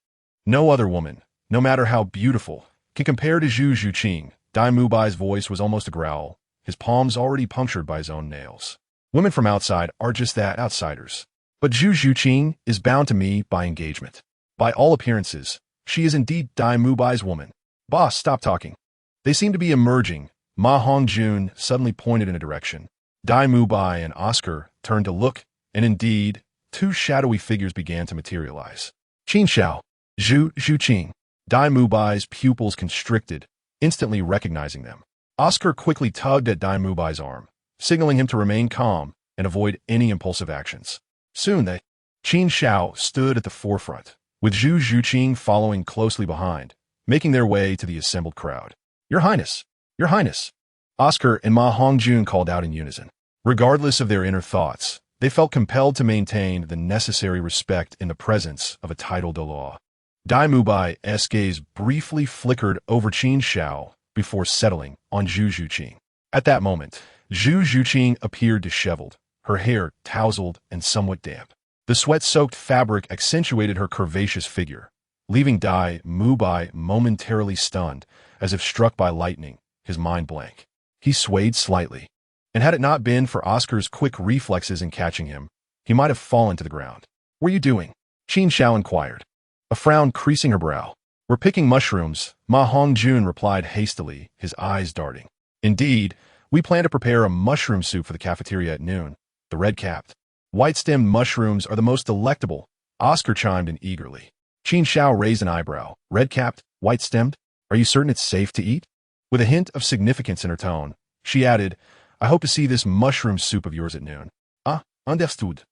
No other woman, no matter how beautiful, can compare to Zhu Zhuqing. Dail Mubai's voice was almost a growl, his palms already punctured by his own nails. Women from outside are just that, outsiders. But Zhu Zhuqing is bound to me by engagement. By all appearances, she is indeed Dail Mubai's woman. Boss, stop talking. They seem to be emerging. Ma Hongjun suddenly pointed in a direction. Dail Mubai and Oscar turned to look, and indeed, 2 shadowy figures began to materialize. Qin Xiao, Zhu Zhuqing. Dail Mubai's pupils constricted, instantly recognizing them. Oscar quickly tugged at Dail Mubai's arm, signaling him to remain calm and avoid any impulsive actions. Soon Qin Xiao stood at the forefront, with Zhu Zhuqing following closely behind, making their way to the assembled crowd. Your Highness! Your Highness! Oscar and Ma Hongjun called out in unison. Regardless of their inner thoughts, they felt compelled to maintain the necessary respect in the presence of a Title Douluo. Dail Mubai's gaze briefly flickered over Qin Xiao before settling on Zhu Zhuqing. At that moment, Zhu Zhuqing appeared disheveled, her hair tousled and somewhat damp. The sweat-soaked fabric accentuated her curvaceous figure, leaving Dail Mubai momentarily stunned, as if struck by lightning, his mind blank. He swayed slightly, and had it not been for Oscar's quick reflexes in catching him, he might have fallen to the ground. What are you doing? Qin Xiao inquired, a frown creasing her brow. We're picking mushrooms, Ma Hongjun replied hastily, his eyes darting. Indeed, we plan to prepare a mushroom soup for the cafeteria at noon. The red-capped, white-stemmed mushrooms are the most delectable, Oscar chimed in eagerly. Qin Xiao raised an eyebrow. Red-capped, white-stemmed? Are you certain it's safe to eat? With a hint of significance in her tone, she added, I hope to see this mushroom soup of yours at noon. Ah, understood.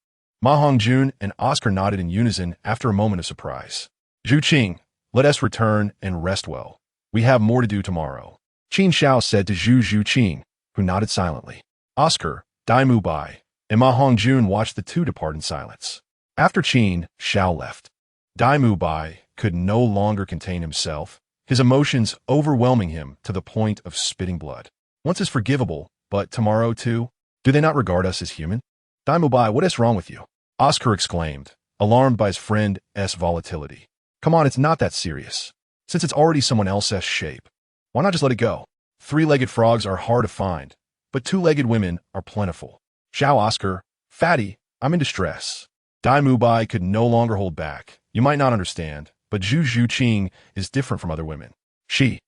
Ma Hongjun and Oscar nodded in unison after a moment of surprise. Zhuqing, let us return and rest well. We have more to do tomorrow. Qin Xiao said to Zhu Zhuqing, who nodded silently. Oscar, Dail Mubai, and Ma Hongjun watched the 2 depart in silence. After Qin Xiao left, Dail Mubai could no longer contain himself, his emotions overwhelming him to the point of spitting blood. Once is forgivable, but tomorrow too? Do they not regard us as human? Dail Mubai, what is wrong with you? Oscar exclaimed, alarmed by his friend's volatility. Come on, it's not that serious. Since it's already someone else's shape, why not just let it go? 3-legged frogs are hard to find, but 2-legged women are plentiful. Xiao Oscar, fatty, I'm in distress. Dail Mubai could no longer hold back. You might not understand, but Zhu Zhuqing is different from other women. She's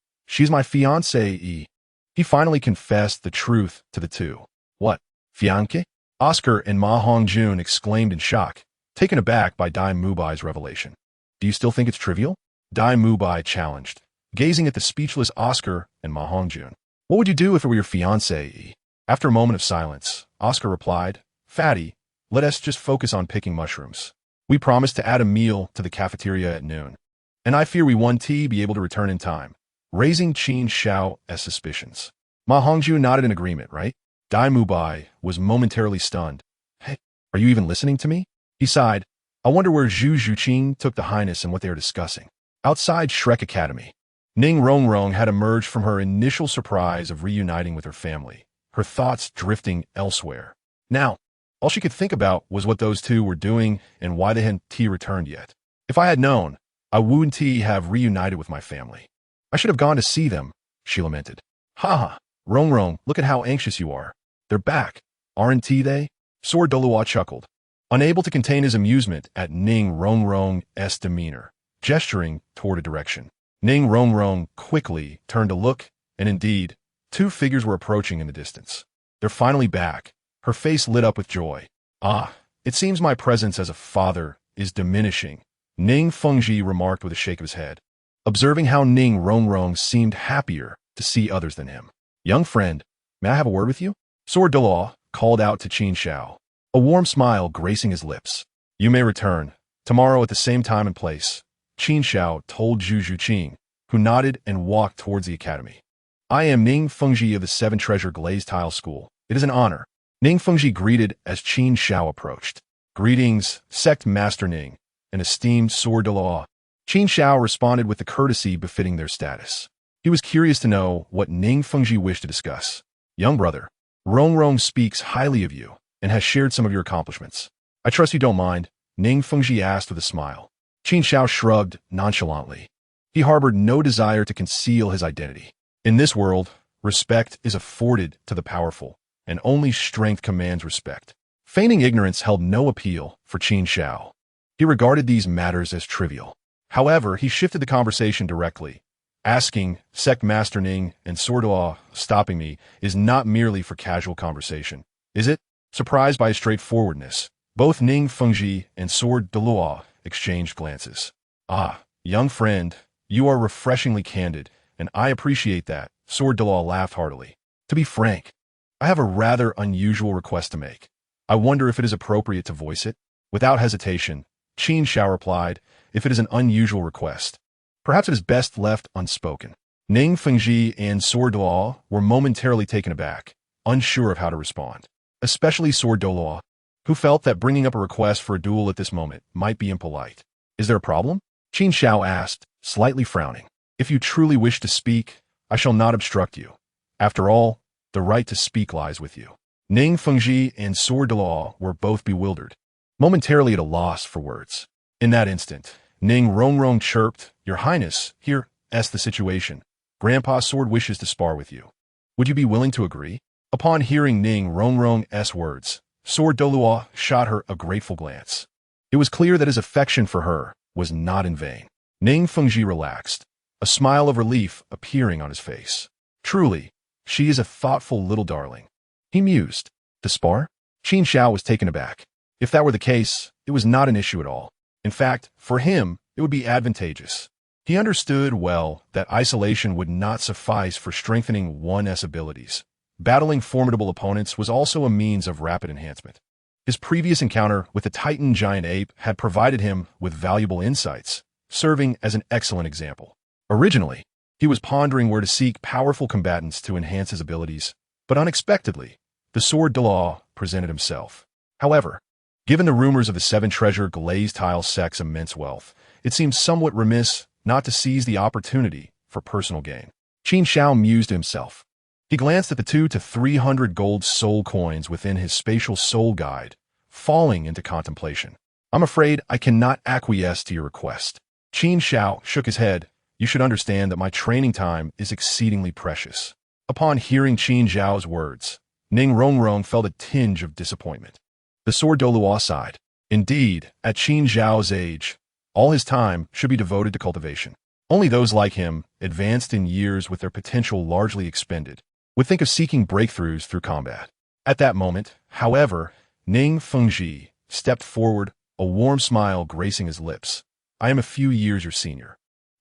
my fiancée. He finally confessed the truth to the 2. What? Fiancé? Oscar and Ma Hongjun exclaimed in shock, taken aback by Dail Mubai's revelation. Do you still think it's trivial? Dail Mubai challenged, gazing at the speechless Oscar and Ma Hongjun. What would you do if it were your fiancé? After a moment of silence, Oscar replied, Fatty, let us just focus on picking mushrooms. We promised to add a meal to the cafeteria at noon, and I fear we won't be able to return in time, raising Qin Xiao's suspicions. Ma Hongjun nodded in agreement, right? Dail Mubai was momentarily stunned. Hey, are you even listening to me? He sighed. I wonder where Zhu Zhuqing took the highness and what they are discussing. Outside Shrek Academy, Ning Rongrong had emerged from her initial surprise of reuniting with her family, her thoughts drifting elsewhere. Now, all she could think about was what those 2 were doing and why they hadn't returned yet. If I had known, I wouldn't have reunited with my family. I should have gone to see them, she lamented. Ha! Rongrong, look at how anxious you are. They're back, aren't they? Sword Douluo chuckled, unable to contain his amusement at Ning Rongrong's demeanor, gesturing toward a direction. Ning Rongrong quickly turned to look, and indeed, 2 figures were approaching in the distance. They're finally back, Her face lit up with joy. Ah, it seems my presence as a father is diminishing, Ning Fengji remarked with a shake of his head, observing how Ning Rongrong seemed happier to see others than him. Young friend, may I have a word with you? Sword Douluo called out to Qin Xiao, a warm smile gracing his lips. You may return, tomorrow at the same time and place, Qin Xiao told Zhu Zhuqing, who nodded and walked towards the academy. I am Ning Fengji of the Seven Treasure Glazed Tile School. It is an honor. Ning Fengji greeted as Qin Xiao approached. Greetings, Sect Master Ning, an esteemed Sword Douluo. Qin Xiao responded with the courtesy befitting their status. He was curious to know what Ning Fengji wished to discuss. Young brother, Rongrong speaks highly of you and has shared some of your accomplishments. I trust you don't mind, Ning Fengji asked with a smile. Qin Xiao shrugged nonchalantly. He harbored no desire to conceal his identity. In this world, respect is afforded to the powerful, and only strength commands respect. Feigning ignorance held no appeal for Qin Xiao. He regarded these matters as trivial. However, he shifted the conversation directly, asking, Sect Master Ning and Sword Douluo stopping me is not merely for casual conversation, is it? Surprised by his straightforwardness, both Ning Fengji and Sword Douluo exchanged glances. Ah, young friend, you are refreshingly candid, and I appreciate that, Sword Douluo laughed heartily. To be frank, I have a rather unusual request to make. I wonder if it is appropriate to voice it? Without hesitation, Qin Xiao replied, if it is an unusual request, perhaps it is best left unspoken. Ning Fengji and Sword Douluo were momentarily taken aback, unsure of how to respond. Especially Sword Douluo, who felt that bringing up a request for a duel at this moment might be impolite. Is there a problem? Qin Xiao asked, slightly frowning. If you truly wish to speak, I shall not obstruct you. After all, the right to speak lies with you. Ning Fengji and Sword Douluo were both bewildered, momentarily at a loss for words. In that instant, Ning Rongrong chirped, Your Highness, here's the situation. Grandpa's sword wishes to spar with you. Would you be willing to agree? Upon hearing Ning Rongrong's words, Sword Douluo shot her a grateful glance. It was clear that his affection for her was not in vain. Ning Fengji relaxed, a smile of relief appearing on his face. Truly, she is a thoughtful little darling. He mused. To spar? Qin Xiao was taken aback. If that were the case, it was not an issue at all. In fact, for him, it would be advantageous. He understood well that isolation would not suffice for strengthening one's abilities. Battling formidable opponents was also a means of rapid enhancement. His previous encounter with the Titan giant ape had provided him with valuable insights, serving as an excellent example. Originally, he was pondering where to seek powerful combatants to enhance his abilities, but unexpectedly, the Sword Douluo presented himself. However, given the rumors of the Seven Treasure Glazed Tile sect's immense wealth, it seemed somewhat remiss not to seize the opportunity for personal gain. Qin Xiao mused to himself. He glanced at the 200 to 300 gold soul coins within his spatial soul guide, falling into contemplation. I'm afraid I cannot acquiesce to your request. Qin Xiao shook his head. You should understand that my training time is exceedingly precious. Upon hearing Qin Xiao's words, Ning Rongrong felt a tinge of disappointment. The Sword Douluo sighed. Indeed, at Qin Xiao's age, all his time should be devoted to cultivation. Only those like him, advanced in years with their potential largely expended, would think of seeking breakthroughs through combat. At that moment, however, Ning Fengji stepped forward, a warm smile gracing his lips. I am a few years your senior.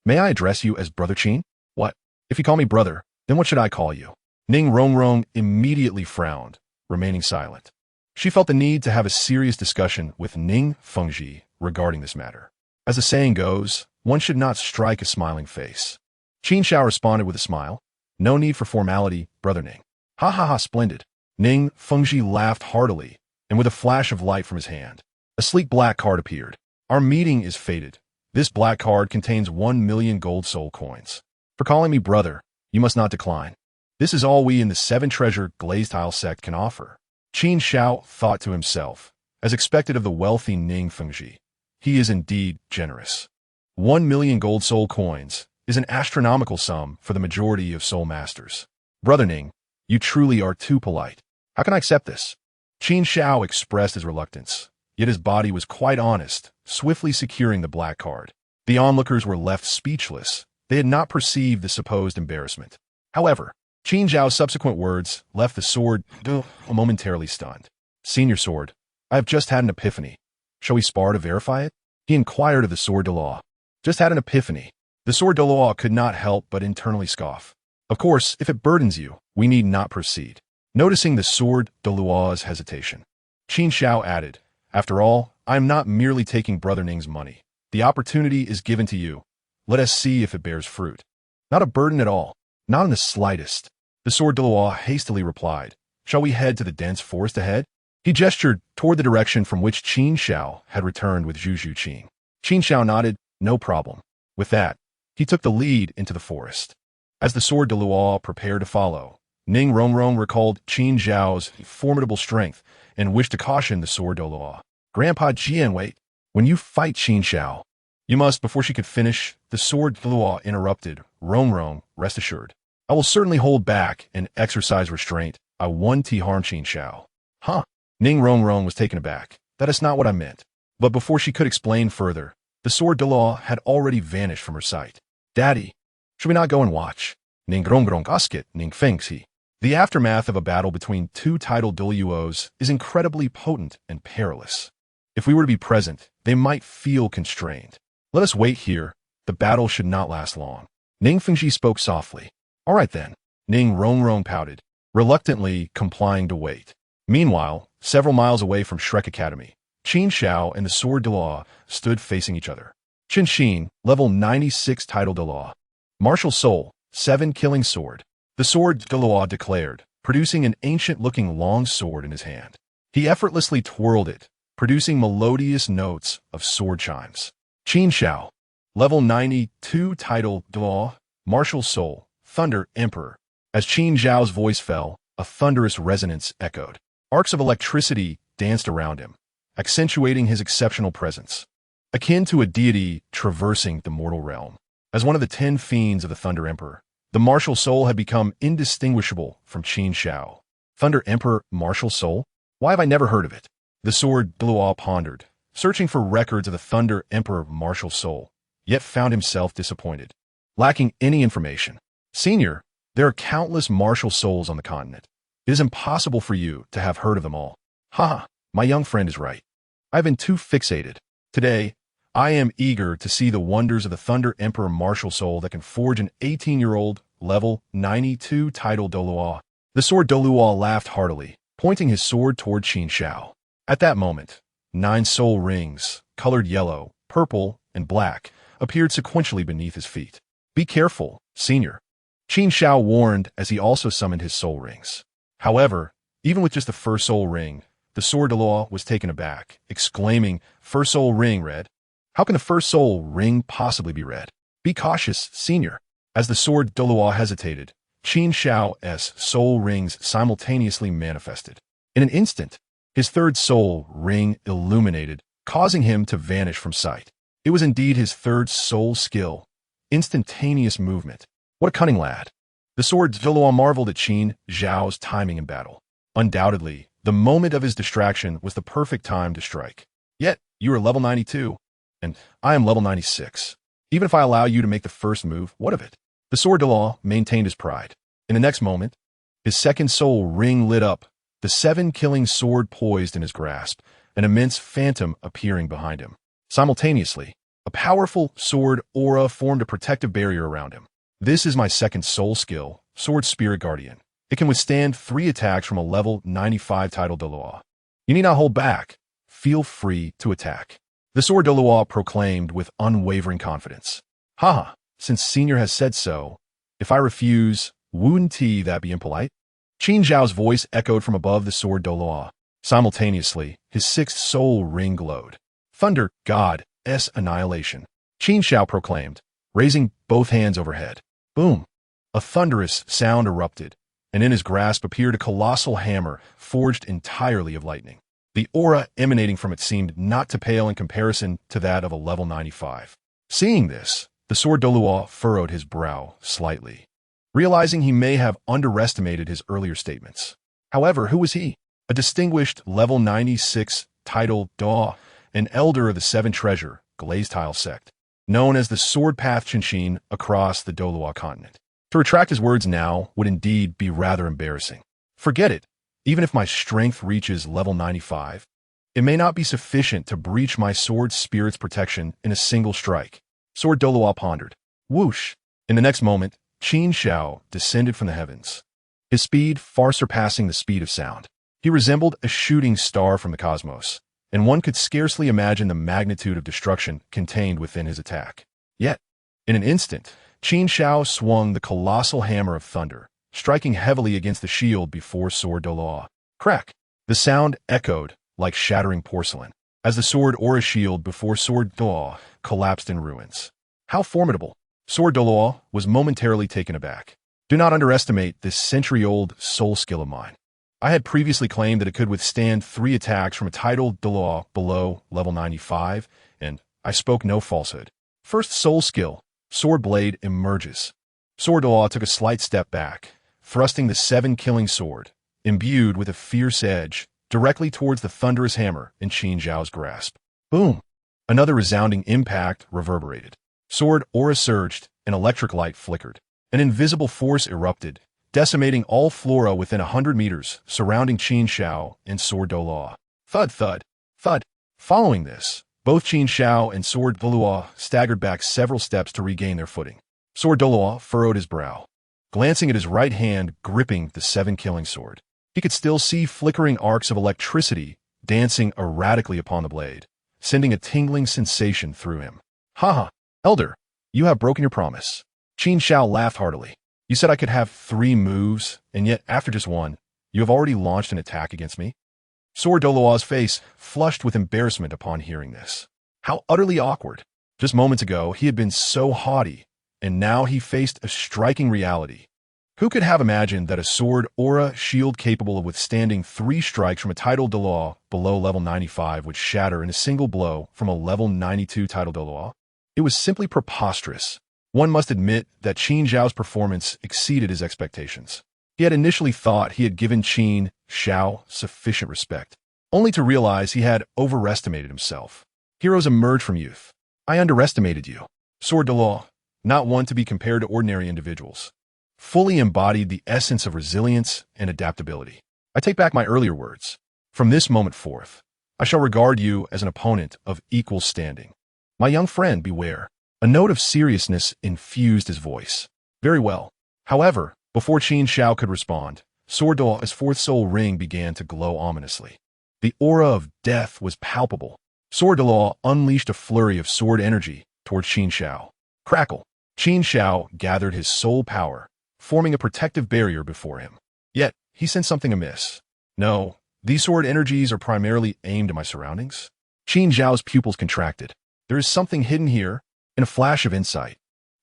May I address you as Brother Qin? What? If you call me brother, then what should I call you? Ning Rongrong immediately frowned, remaining silent. She felt the need to have a serious discussion with Ning Fengji regarding this matter. As the saying goes, one should not strike a smiling face. Qin Xiao responded with a smile. No need for formality, Brother Ning. Ha ha ha, splendid. Ning Fengji laughed heartily, and with a flash of light from his hand, a sleek black card appeared. Our meeting is fated. This black card contains 1 million gold soul coins. For calling me brother, you must not decline. This is all we in the Seven Treasure Glazed Tile sect can offer. Qin Xiao thought to himself, as expected of the wealthy Ning Fengji. He is indeed generous. 1 million gold soul coins is an astronomical sum for the majority of soul masters. Brother Ning, you truly are too polite. How can I accept this? Qin Xiao expressed his reluctance, yet his body was quite honest, swiftly securing the black card. The onlookers were left speechless. They had not perceived the supposed embarrassment. However, Qin Xiao's subsequent words left the Sword Douluo momentarily stunned. Senior Sword, I have just had an epiphany. Shall we spar to verify it? He inquired of the Sword Douluo. Just had an epiphany. The Sword Douluo could not help but internally scoff. Of course, if it burdens you, we need not proceed. Noticing the Sword Douluo's hesitation, Qin Xiao added, After all, I am not merely taking Brother Ning's money. The opportunity is given to you. Let us see if it bears fruit. Not a burden at all. Not in the slightest. The Sword Douluo hastily replied, Shall we head to the dense forest ahead? He gestured toward the direction from which Qin Xiao had returned with Zhu Qing. Qin Xiao nodded, No problem. With that, he took the lead into the forest. As the Sword Douluo prepared to follow, Ning Rongrong recalled Qin Xiao's formidable strength and wished to caution the Sword Douluo. Grandpa Jian, wait. When you fight Qin Xiao, you must, before she could finish, the Sword Douluo interrupted. Rongrong, rest assured. I will certainly hold back and exercise restraint. I won't harm Qin Xiao. Huh? Ning Rongrong was taken aback. That is not what I meant. But before she could explain further, the Sword Douluo had already vanished from her sight. Daddy, should we not go and watch? Ning Rongrong asket Ning Fengxi. The aftermath of a battle between two Title Douluos is incredibly potent and perilous. If we were to be present, they might feel constrained. Let us wait here. The battle should not last long. Ning Fengxi spoke softly. All right then. Ning Rongrong pouted, reluctantly complying to wait. Meanwhile, several miles away from Shrek Academy, Qin Xiao and the Sword Douluo stood facing each other. Qin Xin, level 96 Title Douluo. Martial Soul, 7 killing sword. The Sword Douluo declared, producing an ancient-looking long sword in his hand. He effortlessly twirled it, producing melodious notes of sword chimes. Qin Xiao, level 92 Title Douluo. Martial Soul, Thunder Emperor. As Qin Xiao's voice fell, a thunderous resonance echoed. Arcs of electricity danced around him, accentuating his exceptional presence, akin to a deity traversing the mortal realm. As one of the 10 fiends of the Thunder Emperor, the Martial Soul had become indistinguishable from Qin Xiao. Thunder Emperor Martial Soul? Why have I never heard of it? The Sword Douluo pondered, searching for records of the Thunder Emperor Martial Soul, yet found himself disappointed, lacking any information. Senior, there are countless Martial Souls on the continent. It is impossible for you to have heard of them all. Ha! My young friend is right. I've been too fixated. Today, I am eager to see the wonders of the Thunder Emperor Martial Soul that can forge an 18-year-old, level 92 Title Douluo. The Sword Douluo laughed heartily, pointing his sword toward Qin Xiao. At that moment, 9 soul rings, colored yellow, purple, and black, appeared sequentially beneath his feet. Be careful, Senior. Qin Xiao warned as he also summoned his soul rings. However, even with just the first soul ring, the Sword Douluo was taken aback, exclaiming, First soul ring, red. How can the first soul ring possibly be red? Be cautious, Senior. As the Sword Douluo hesitated, Qin Xiao's soul rings simultaneously manifested. In an instant, his third soul ring illuminated, causing him to vanish from sight. It was indeed his third soul skill, instantaneous movement. What a cunning lad. The Sword Douluo marveled at Qin Xiao's timing in battle. Undoubtedly, the moment of his distraction was the perfect time to strike. Yet, you are level 92, and I am level 96. Even if I allow you to make the first move, what of it? The Sword Douluo maintained his pride. In the next moment, his second soul ring lit up, the 7-killing sword poised in his grasp, an immense phantom appearing behind him. Simultaneously, a powerful sword aura formed a protective barrier around him. This is my second soul skill, Sword Spirit Guardian. It can withstand 3 attacks from a level 95 Title Douluo. You need not hold back. Feel free to attack. The Sword Douluo proclaimed with unwavering confidence. Haha, since Senior has said so, if I refuse, wouldn't that be impolite? Qin Xiao's voice echoed from above the Sword Douluo. Simultaneously, his 6th soul ring glowed. Thunder God's annihilation. Qin Xiao proclaimed, raising both hands overhead. Boom! A thunderous sound erupted, and in his grasp appeared a colossal hammer forged entirely of lightning. The aura emanating from it seemed not to pale in comparison to that of a level 95. Seeing this, the Sword Douluo furrowed his brow slightly, realizing he may have underestimated his earlier statements. However, who was he? A distinguished level 96 Title Douluo, an elder of the 7 Treasure, Glazed Tile sect, known as the Sword Path Qinshin across the Douluo continent. To retract his words now would indeed be rather embarrassing. Forget it. Even if my strength reaches level 95, it may not be sufficient to breach my sword spirit's protection in a single strike. Sword Douluo pondered. Whoosh! In the next moment, Qin Xiao descended from the heavens, his speed far surpassing the speed of sound. He resembled a shooting star from the cosmos, and one could scarcely imagine the magnitude of destruction contained within his attack. Yet, in an instant, Qin Xiao swung the colossal hammer of thunder, striking heavily against the shield before Sword Douluo. Crack! The sound echoed like shattering porcelain, as the sword aura shield before Sword Douluo collapsed in ruins. How formidable! Sword Douluo was momentarily taken aback. Do not underestimate this century-old soul skill of mine. I had previously claimed that it could withstand 3 attacks from a Title Douluo below level 95, and I spoke no falsehood. First soul skill, Sword Blade emerges. Sword Douluo took a slight step back, thrusting the 7-killing sword, imbued with a fierce edge, directly towards the thunderous hammer in Qin Xiao's grasp. Boom! Another resounding impact reverberated. Sword aura surged, and electric light flickered. An invisible force erupted, decimating all flora within 100 meters surrounding Qin Xiao and Sword Douluo. Thud, thud, thud. Following this, both Qin Xiao and Sword Douluo staggered back several steps to regain their footing. Sword Douluo furrowed his brow, glancing at his right hand gripping the 7-killing sword. He could still see flickering arcs of electricity dancing erratically upon the blade, sending a tingling sensation through him. Ha! Elder, you have broken your promise. Qin Xiao laughed heartily. You said I could have 3 moves, and yet after just 1, you have already launched an attack against me? Sword Douluo's face flushed with embarrassment upon hearing this. How utterly awkward. Just moments ago, he had been so haughty, and now he faced a striking reality. Who could have imagined that a sword aura shield capable of withstanding 3 strikes from a Title Douluo below level 95 would shatter in a single blow from a level 92 Title Douluo? It was simply preposterous. One must admit that Qin Xiao's performance exceeded his expectations. He had initially thought he had given Qin Xiao sufficient respect, only to realize he had overestimated himself. Heroes emerge from youth. I underestimated you. Sword Douluo, not one to be compared to ordinary individuals, fully embodied the essence of resilience and adaptability. I take back my earlier words. From this moment forth, I shall regard you as an opponent of equal standing. My young friend, beware. A note of seriousness infused his voice. Very well. However, before Qin Xiao could respond, Sword Douluo's 4th soul ring began to glow ominously. The aura of death was palpable. Sword Douluo unleashed a flurry of sword energy towards Qin Xiao. Crackle! Qin Xiao gathered his soul power, forming a protective barrier before him. Yet, he sensed something amiss. No, these sword energies are primarily aimed at my surroundings. Qin Xiao's pupils contracted. There is something hidden here. In a flash of insight,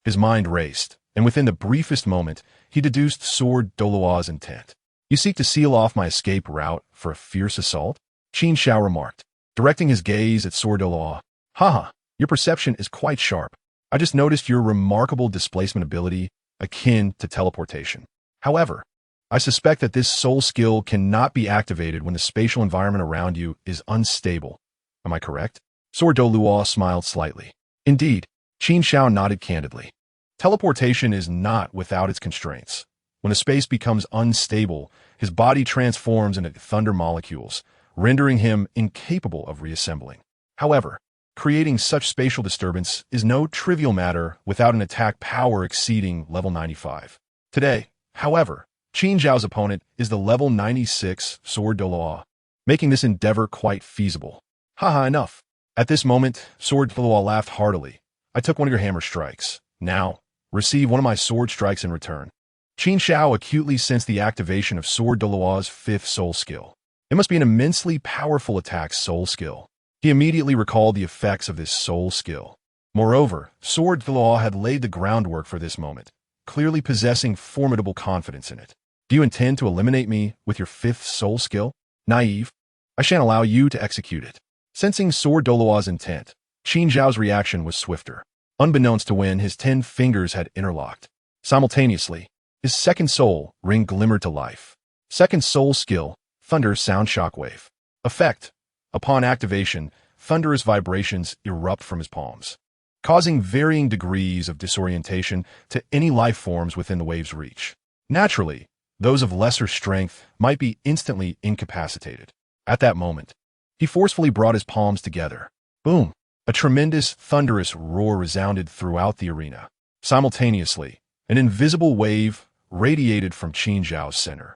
his mind raced, and within the briefest moment, he deduced Sword Douluo's intent. You seek to seal off my escape route for a fierce assault? Qin Xiao remarked, directing his gaze at Sword Douluo. Haha, your perception is quite sharp. I just noticed your remarkable displacement ability akin to teleportation. However, I suspect that this soul skill cannot be activated when the spatial environment around you is unstable. Am I correct? Sword Douluo smiled slightly. Indeed. Qin Xiao nodded candidly. Teleportation is not without its constraints. When a space becomes unstable, his body transforms into thunder molecules, rendering him incapable of reassembling. However, creating such spatial disturbance is no trivial matter without an attack power exceeding level 95. Today, however, Qin Xiao's opponent is the level 96 Sword Douluo, making this endeavor quite feasible. Haha, enough. At this moment, Sword Douluo laughed heartily. I took one of your hammer strikes. Now, receive one of my sword strikes in return. Qin Xiao acutely sensed the activation of Sword Douluo's 5th soul skill. It must be an immensely powerful attack soul skill. He immediately recalled the effects of this soul skill. Moreover, Sword Douluo had laid the groundwork for this moment, clearly possessing formidable confidence in it. Do you intend to eliminate me with your 5th soul skill? Naive. I shan't allow you to execute it. Sensing Sword Douluo's intent, Qin Xiao's reaction was swifter. Unbeknownst to Wen, his 10 fingers had interlocked. Simultaneously, his 2nd soul ring glimmered to life. 2nd soul skill, Thunder Sound Shockwave. Effect. Upon activation, thunderous vibrations erupt from his palms, causing varying degrees of disorientation to any life forms within the wave's reach. Naturally, those of lesser strength might be instantly incapacitated. At that moment, he forcefully brought his palms together. Boom! A tremendous, thunderous roar resounded throughout the arena. Simultaneously, an invisible wave radiated from Qin Xiao's center,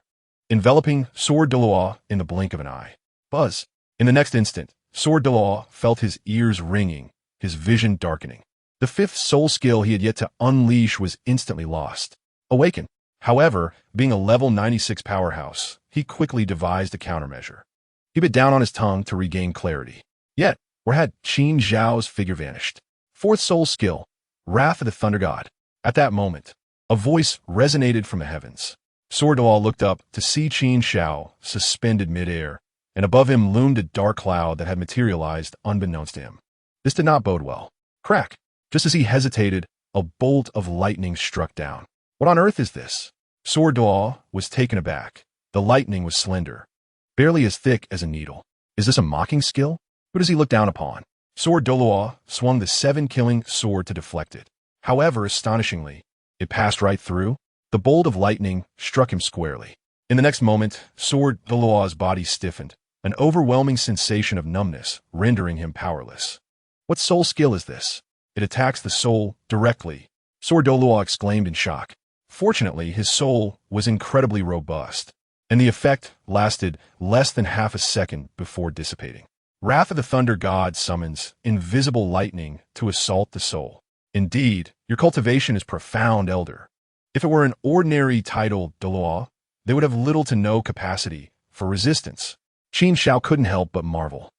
enveloping Sword Douluo in the blink of an eye. Buzz! In the next instant, Sword Douluo felt his ears ringing, his vision darkening. The fifth soul skill he had yet to unleash was instantly lost. Awaken. However, being a level 96 powerhouse, he quickly devised a countermeasure. He bit down on his tongue to regain clarity. Yet, where had Qin Xiao's figure vanished? Fourth soul skill, Wrath of the Thunder God. At that moment, a voice resonated from the heavens. Sword Douluo looked up to see Qin Xiao suspended midair, and above him loomed a dark cloud that had materialized unbeknownst to him. This did not bode well. Crack! Just as he hesitated, a bolt of lightning struck down. What on earth is this? Sword Douluo was taken aback. The lightning was slender, barely as thick as a needle. Is this a mocking skill? Who does he look down upon? Sword Douluo swung the 7-killing sword to deflect it. However, astonishingly, it passed right through. The bolt of lightning struck him squarely. In the next moment, Sword Douluo's body stiffened, an overwhelming sensation of numbness, rendering him powerless. What soul skill is this? It attacks the soul directly. Sword Douluo exclaimed in shock. Fortunately, his soul was incredibly robust, and the effect lasted less than half a second before dissipating. Wrath of the Thunder God summons invisible lightning to assault the soul. Indeed, your cultivation is profound, Elder. If it were an ordinary Title Douluo, they would have little to no capacity for resistance. Qin Xiao couldn't help but marvel.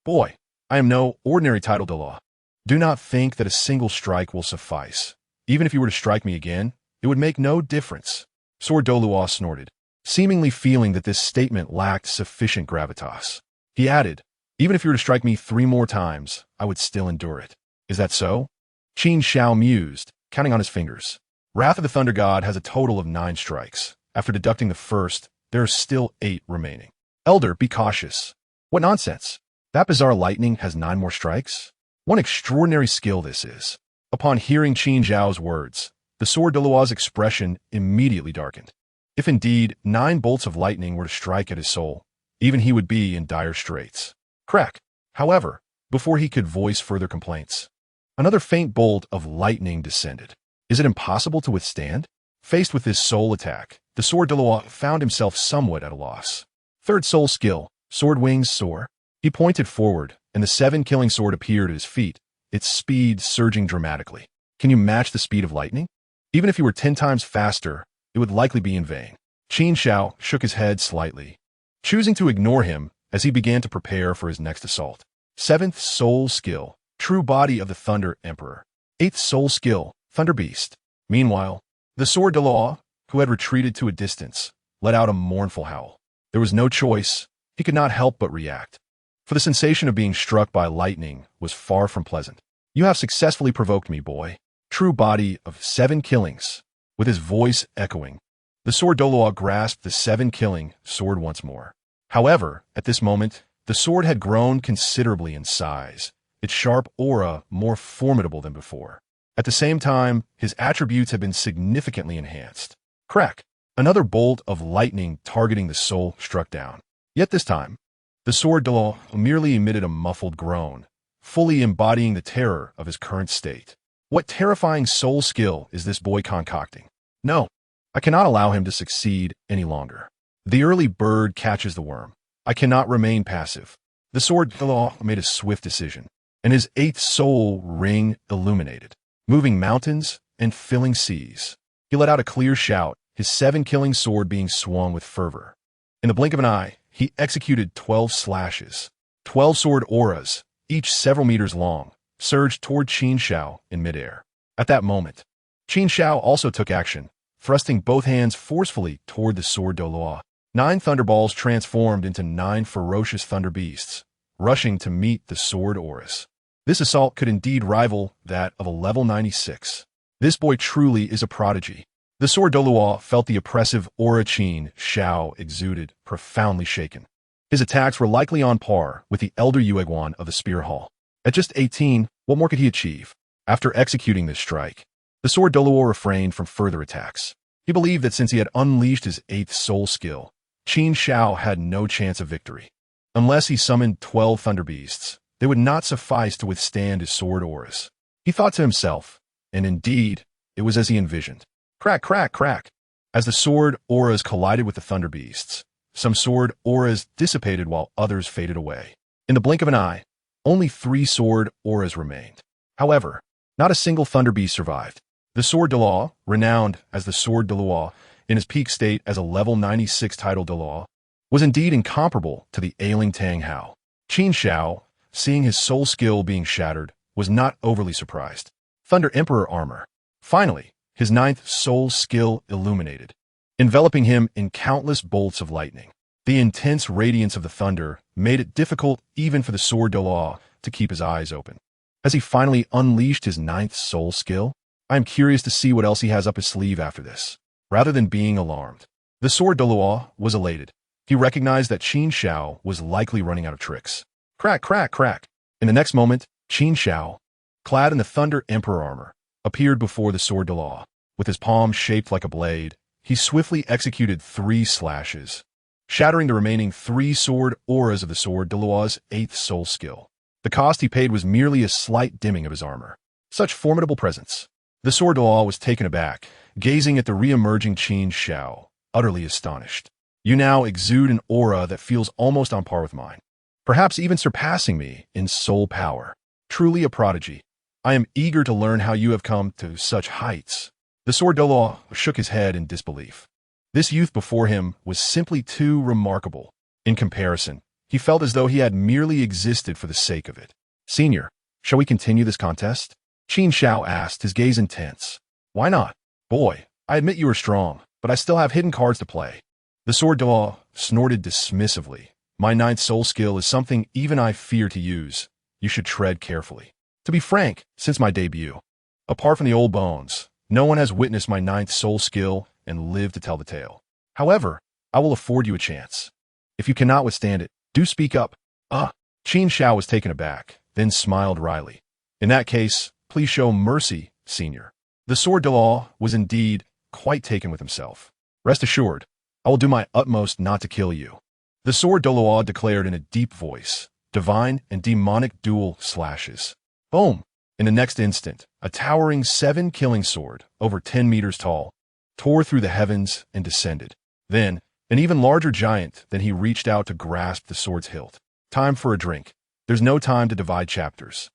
Boy, I am no ordinary Title Douluo. Do not think that a single strike will suffice. Even if you were to strike me again, it would make no difference. Sword Douluo snorted, seemingly feeling that this statement lacked sufficient gravitas. He added, even if you were to strike me 3 more times, I would still endure it. Is that so? Qin Xiao mused, counting on his fingers. Wrath of the Thunder God has a total of 9 strikes. After deducting the first, there are still 8 remaining. Elder, be cautious. What nonsense. That bizarre lightning has 9 more strikes? One extraordinary skill this is. Upon hearing Qin Xiao's words, the Sword Douluo's expression immediately darkened. If indeed 9 bolts of lightning were to strike at his soul, even he would be in dire straits. Crack! However, before he could voice further complaints, another faint bolt of lightning descended. Is it impossible to withstand? Faced with this soul attack, the Sword Douluo found himself somewhat at a loss. Third soul skill, Sword Wings Soar. He pointed forward, and the 7-killing sword appeared at his feet, its speed surging dramatically. Can you match the speed of lightning? Even if you were 10 times faster, it would likely be in vain. Qin Xiao shook his head slightly, choosing to ignore him as he began to prepare for his next assault. 7th soul skill, True Body of the Thunder Emperor. 8th soul skill, Thunder Beast. Meanwhile, the Sword Douluo, who had retreated to a distance, let out a mournful howl. There was no choice. He could not help but react. For the sensation of being struck by lightning was far from pleasant. You have successfully provoked me, boy. True Body of 7 killings. With his voice echoing, the Sword Douluo grasped the 7-killing sword once more. However, at this moment, the sword had grown considerably in size, its sharp aura more formidable than before. At the same time, his attributes had been significantly enhanced. Crack! Another bolt of lightning targeting the soul struck down. Yet this time, the Sword Douluo merely emitted a muffled groan, fully embodying the terror of his current state. What terrifying soul skill is this boy concocting? No, I cannot allow him to succeed any longer. The early bird catches the worm. I cannot remain passive. The Sword Douluo made a swift decision, and his 8th soul ring illuminated, moving mountains and filling seas. He let out a clear shout, his 7-killing sword being swung with fervor. In the blink of an eye, he executed 12 slashes. 12 sword auras, each several meters long, surged toward Qin Xiao in midair. At that moment, Qin Xiao also took action, thrusting both hands forcefully toward the Sword Douluo. 9 thunderballs transformed into 9 ferocious thunder beasts, rushing to meet the sword auras. This assault could indeed rival that of a level 96. This boy truly is a prodigy. The Sword Douluo felt the oppressive aura Qin Xiao exuded, profoundly shaken. His attacks were likely on par with the Elder Yueguan of the Spear Hall. At just 18, what more could he achieve? After executing this strike, the Sword Douluo refrained from further attacks. He believed that since he had unleashed his 8th soul skill, Qin Xiao had no chance of victory. Unless he summoned 12 thunder beasts, they would not suffice to withstand his sword auras. He thought to himself, and indeed, it was as he envisioned. Crack, crack, crack. As the sword auras collided with the thunder beasts, some sword auras dissipated while others faded away. In the blink of an eye, only 3 sword auras remained. However, not a single thunder beast survived. The Sword Douluo, renowned as the Sword Douluo in his peak state as a level 96 Title Douluo, was indeed incomparable to the ailing Tang Hao. Qin Xiao, seeing his soul skill being shattered, was not overly surprised. Thunder Emperor armor. Finally, his 9th soul skill illuminated, enveloping him in countless bolts of lightning. The intense radiance of the thunder made it difficult even for the Sword Douluo to keep his eyes open. Has he finally unleashed his 9th soul skill? I am curious to see what else he has up his sleeve after this. Rather than being alarmed, the Sword Douluo was elated. He recognized that Qin Xiao was likely running out of tricks. Crack, crack, crack. In the next moment, Qin Xiao, clad in the Thunder Emperor armor, appeared before the Sword Douluo. With his palm shaped like a blade, he swiftly executed 3 slashes, shattering the remaining 3 sword auras of the Sword Douluo's 8th soul skill. The cost he paid was merely a slight dimming of his armor. Such formidable presence. The Sword Douluo was taken aback, gazing at the re-emerging Qin Xiao, utterly astonished. You now exude an aura that feels almost on par with mine, perhaps even surpassing me in soul power. Truly a prodigy. I am eager to learn how you have come to such heights. The Sword Douluo shook his head in disbelief. This youth before him was simply too remarkable. In comparison, he felt as though he had merely existed for the sake of it. Senior, shall we continue this contest? Qin Xiao asked, his gaze intense. Why not? Boy, I admit you are strong, but I still have hidden cards to play. The Sword Douluo snorted dismissively. My 9th soul skill is something even I fear to use. You should tread carefully. To be frank, since my debut, apart from the old bones, no one has witnessed my 9th soul skill and lived to tell the tale. However, I will afford you a chance. If you cannot withstand it, do speak up. Qin Xiao was taken aback, then smiled wryly. In that case, please show mercy, senior. The Sword Douluo was indeed quite taken with himself. Rest assured, I will do my utmost not to kill you. The Sword Douluo declared in a deep voice, divine and demonic dual slashes. Boom! In the next instant, a towering 7 killing sword, over 10 meters tall, tore through the heavens and descended. Then, an even larger giant than he reached out to grasp the sword's hilt. Time for a drink. There's no time to divide chapters.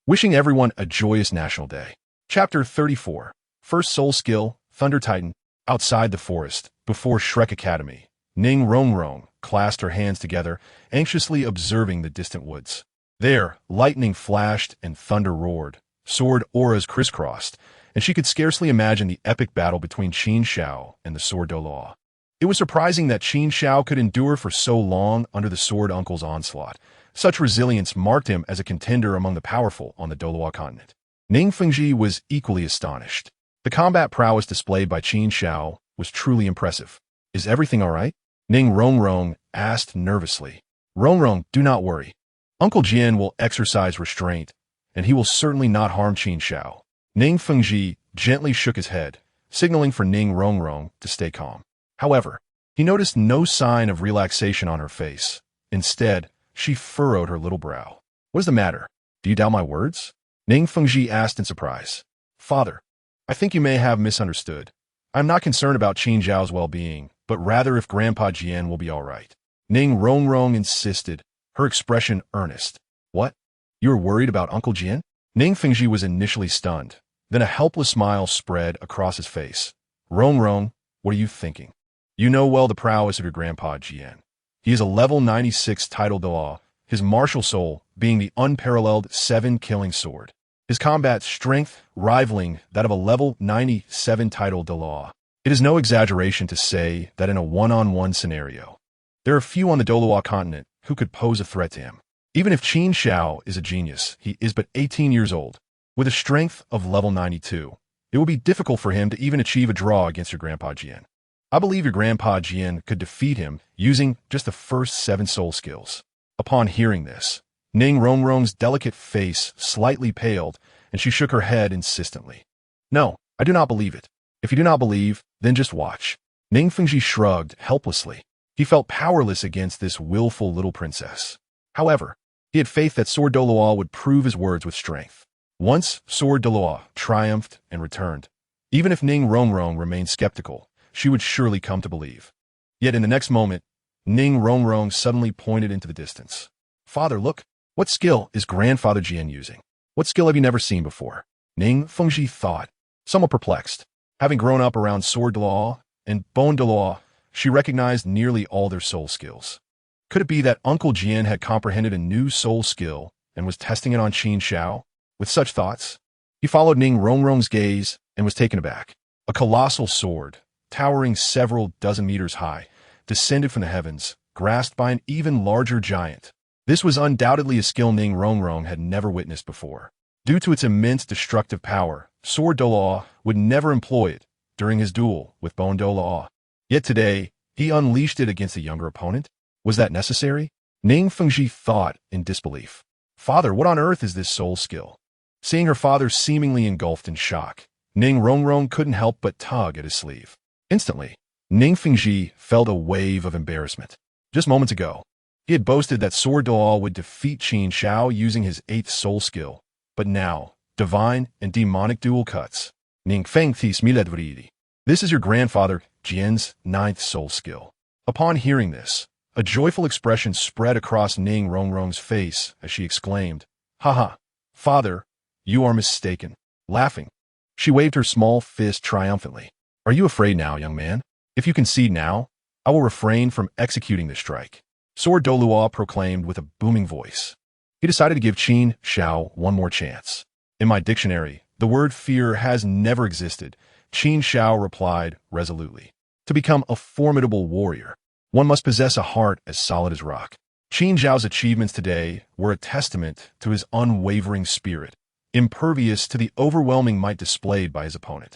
Wishing everyone a joyous National Day. Chapter 34. First Soul Skill, Thunder Titan. Outside the forest, before Shrek Academy, Ning Rongrong clasped her hands together, anxiously observing the distant woods. There, lightning flashed and thunder roared. Sword auras crisscrossed, and she could scarcely imagine the epic battle between Qin Xiao and the Sword Douluo. It was surprising that Qin Xiao could endure for so long under the Sword Uncle's onslaught. Such resilience marked him as a contender among the powerful on the Douluo continent. Ning Fengji was equally astonished. The combat prowess displayed by Qin Xiao was truly impressive. Is everything all right? Ning Rongrong asked nervously. Rongrong, do not worry. Uncle Jian will exercise restraint, and he will certainly not harm Qin Xiao. Ning Fengji gently shook his head, signaling for Ning Rongrong to stay calm. However, he noticed no sign of relaxation on her face. Instead, she furrowed her little brow. What is the matter? Do you doubt my words? Ning Fengji asked in surprise. Father, I think you may have misunderstood. I am not concerned about Qin Xiao's well-being, but rather if Grandpa Jian will be all right. Ning Rongrong insisted, her expression earnest. What? You are worried about Uncle Jian? Ning Fengji was initially stunned. Then a helpless smile spread across his face. Rongrong, what are you thinking? You know well the prowess of your Grandpa Jian. He is a level 96 Title Douluo, his martial soul being the unparalleled 7 killing sword. His combat strength rivaling that of a level 97 Title Douluo. It is no exaggeration to say that in a one-on-one scenario, there are few on the Douluo continent who could pose a threat to him. Even if Qin Xiao is a genius, he is but 18 years old. With a strength of level 92, it will be difficult for him to even achieve a draw against your Grandpa Jian. I believe your Grandpa Jian could defeat him using just the first 7 soul skills. Upon hearing this, Ning Rongrong's delicate face slightly paled, and she shook her head insistently. No, I do not believe it. If you do not believe, then just watch. Ning Fengji shrugged helplessly. He felt powerless against this willful little princess. However, he had faith that Sword Douluo would prove his words with strength. Once Sword Douluo triumphed and returned, even if Ning Rongrong remained skeptical, she would surely come to believe. Yet in the next moment, Ning Rongrong suddenly pointed into the distance. Father, look! What skill is Grandfather Jian using? What skill have you never seen before? Ning Fengji thought, somewhat perplexed. Having grown up around Sword Douluo and Bone Douluo, she recognized nearly all their soul skills. Could it be that Uncle Jian had comprehended a new soul skill and was testing it on Qin Xiao? With such thoughts, he followed Ning Rongrong's gaze and was taken aback. A colossal sword, towering several dozen meters high, descended from the heavens, grasped by an even larger giant. This was undoubtedly a skill Ning Rongrong had never witnessed before. Due to its immense destructive power, Sword Douluo would never employ it during his duel with Bone Douluo. Yet today, he unleashed it against a younger opponent? Was that necessary? Ning Fengji thought in disbelief. Father, what on earth is this soul skill? Seeing her father seemingly engulfed in shock, Ning Rongrong couldn't help but tug at his sleeve. Instantly, Ning Fengji felt a wave of embarrassment. Just moments ago, he had boasted that Sword Douluo would defeat Qin Xiao using his 8th soul skill, but now, divine and demonic dual cuts. Ning Feng This Miledvridi. This is your grandfather, Jian's 9th soul skill. Upon hearing this, a joyful expression spread across Ning Rongrong's face as she exclaimed, Haha, father, you are mistaken. Laughing, she waved her small fist triumphantly. Are you afraid now, young man? If you concede now, I will refrain from executing this strike. Sword Douluo proclaimed with a booming voice. He decided to give Qin Xiao one more chance. In my dictionary, the word fear has never existed, Qin Xiao replied resolutely. To become a formidable warrior, one must possess a heart as solid as rock. Qin Xiao's achievements today were a testament to his unwavering spirit, impervious to the overwhelming might displayed by his opponent.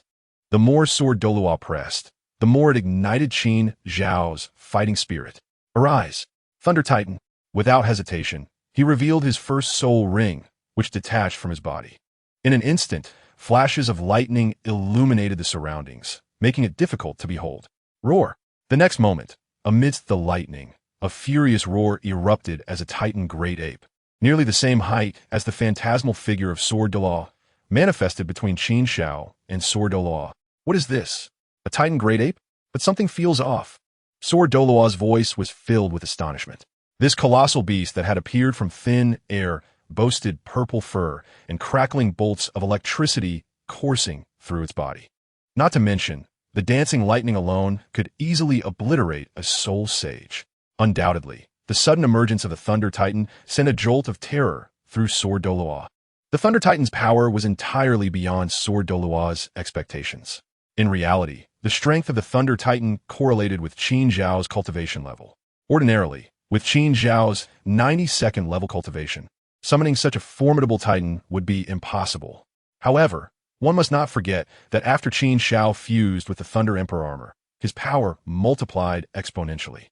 The more Sword Douluo pressed, the more it ignited Qin Xiao's fighting spirit. Arise, Thunder Titan! Without hesitation, he revealed his first soul ring, which detached from his body. In an instant, flashes of lightning illuminated the surroundings, making it difficult to behold. Roar! The next moment, amidst the lightning, a furious roar erupted as a Titan great ape, nearly the same height as the phantasmal figure of Sword Douluo, manifested between Qin Xiao and Sword Douluo. What is this? A Titan great ape? But something feels off. Sword Douluo's voice was filled with astonishment. This colossal beast that had appeared from thin air boasted purple fur and crackling bolts of electricity coursing through its body. Not to mention, the dancing lightning alone could easily obliterate a soul sage. Undoubtedly, the sudden emergence of the Thunder Titan sent a jolt of terror through Sword Douluo. The Thunder Titan's power was entirely beyond Sword Douluo's expectations. In reality, the strength of the Thunder Titan correlated with Qin Xiao's cultivation level. Ordinarily, with Qin Xiao's 92nd level cultivation, summoning such a formidable Titan would be impossible. However, one must not forget that after Qin Xiao fused with the Thunder Emperor armor, his power multiplied exponentially.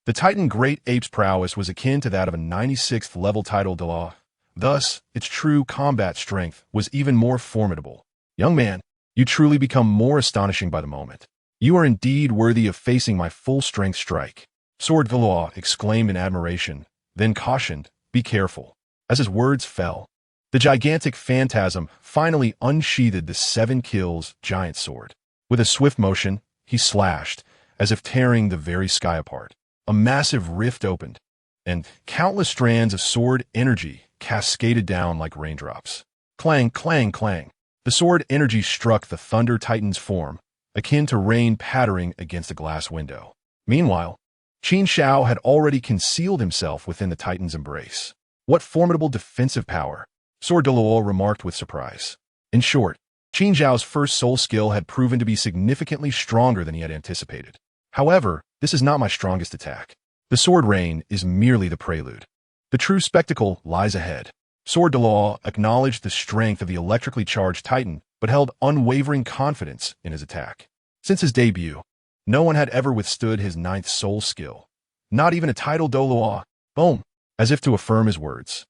The Titan Great Ape's prowess was akin to that of a 96th level Title Douluo. Thus, its true combat strength was even more formidable. Young man, you truly become more astonishing by the moment. You are indeed worthy of facing my full-strength strike. Sword Douluo exclaimed in admiration, then cautioned, be careful. As his words fell, the gigantic phantasm finally unsheathed the 7 kills giant sword. With a swift motion, he slashed, as if tearing the very sky apart. A massive rift opened, and countless strands of sword energy cascaded down like raindrops. Clang, clang, clang. The sword energy struck the Thunder Titan's form, akin to rain pattering against a glass window. Meanwhile, Qin Xiao had already concealed himself within the Titan's embrace. What formidable defensive power, Sword Douluo remarked with surprise. In short, Qin Xiao's first soul skill had proven to be significantly stronger than he had anticipated. However, this is not my strongest attack. The sword rain is merely the prelude. The true spectacle lies ahead. Sword Douluo acknowledged the strength of the electrically charged Titan, but held unwavering confidence in his attack. Since his debut, no one had ever withstood his 9th soul skill. Not even a Title Douluo. Boom! As if to affirm his words,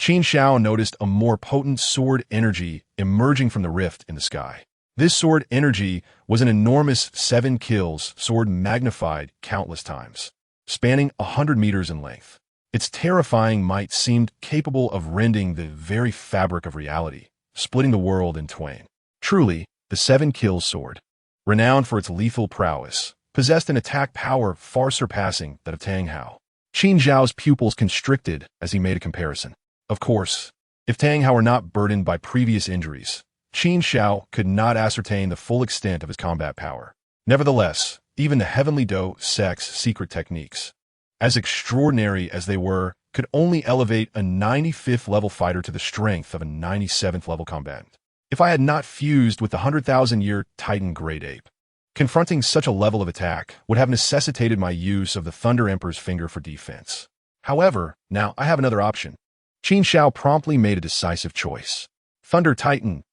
Qin Xiao noticed a more potent sword energy emerging from the rift in the sky. This sword energy was an enormous 7 kills sword magnified countless times, spanning 100 meters in length. Its terrifying might seemed capable of rending the very fabric of reality, splitting the world in twain. Truly, the 7 kills sword, renowned for its lethal prowess, possessed an attack power far surpassing that of Tang Hao. Qin Xiao's pupils constricted as he made a comparison. Of course, if Tang Hao were not burdened by previous injuries, Qin Xiao could not ascertain the full extent of his combat power. Nevertheless, even the heavenly Do Sec's secret techniques, as extraordinary as they were, could only elevate a 95th level fighter to the strength of a 97th level combatant. If I had not fused with the 100,000-year Titan Great Ape, confronting such a level of attack would have necessitated my use of the Thunder Emperor's finger for defense. However, now I have another option. Qin Xiao promptly made a decisive choice. Thunder Titan,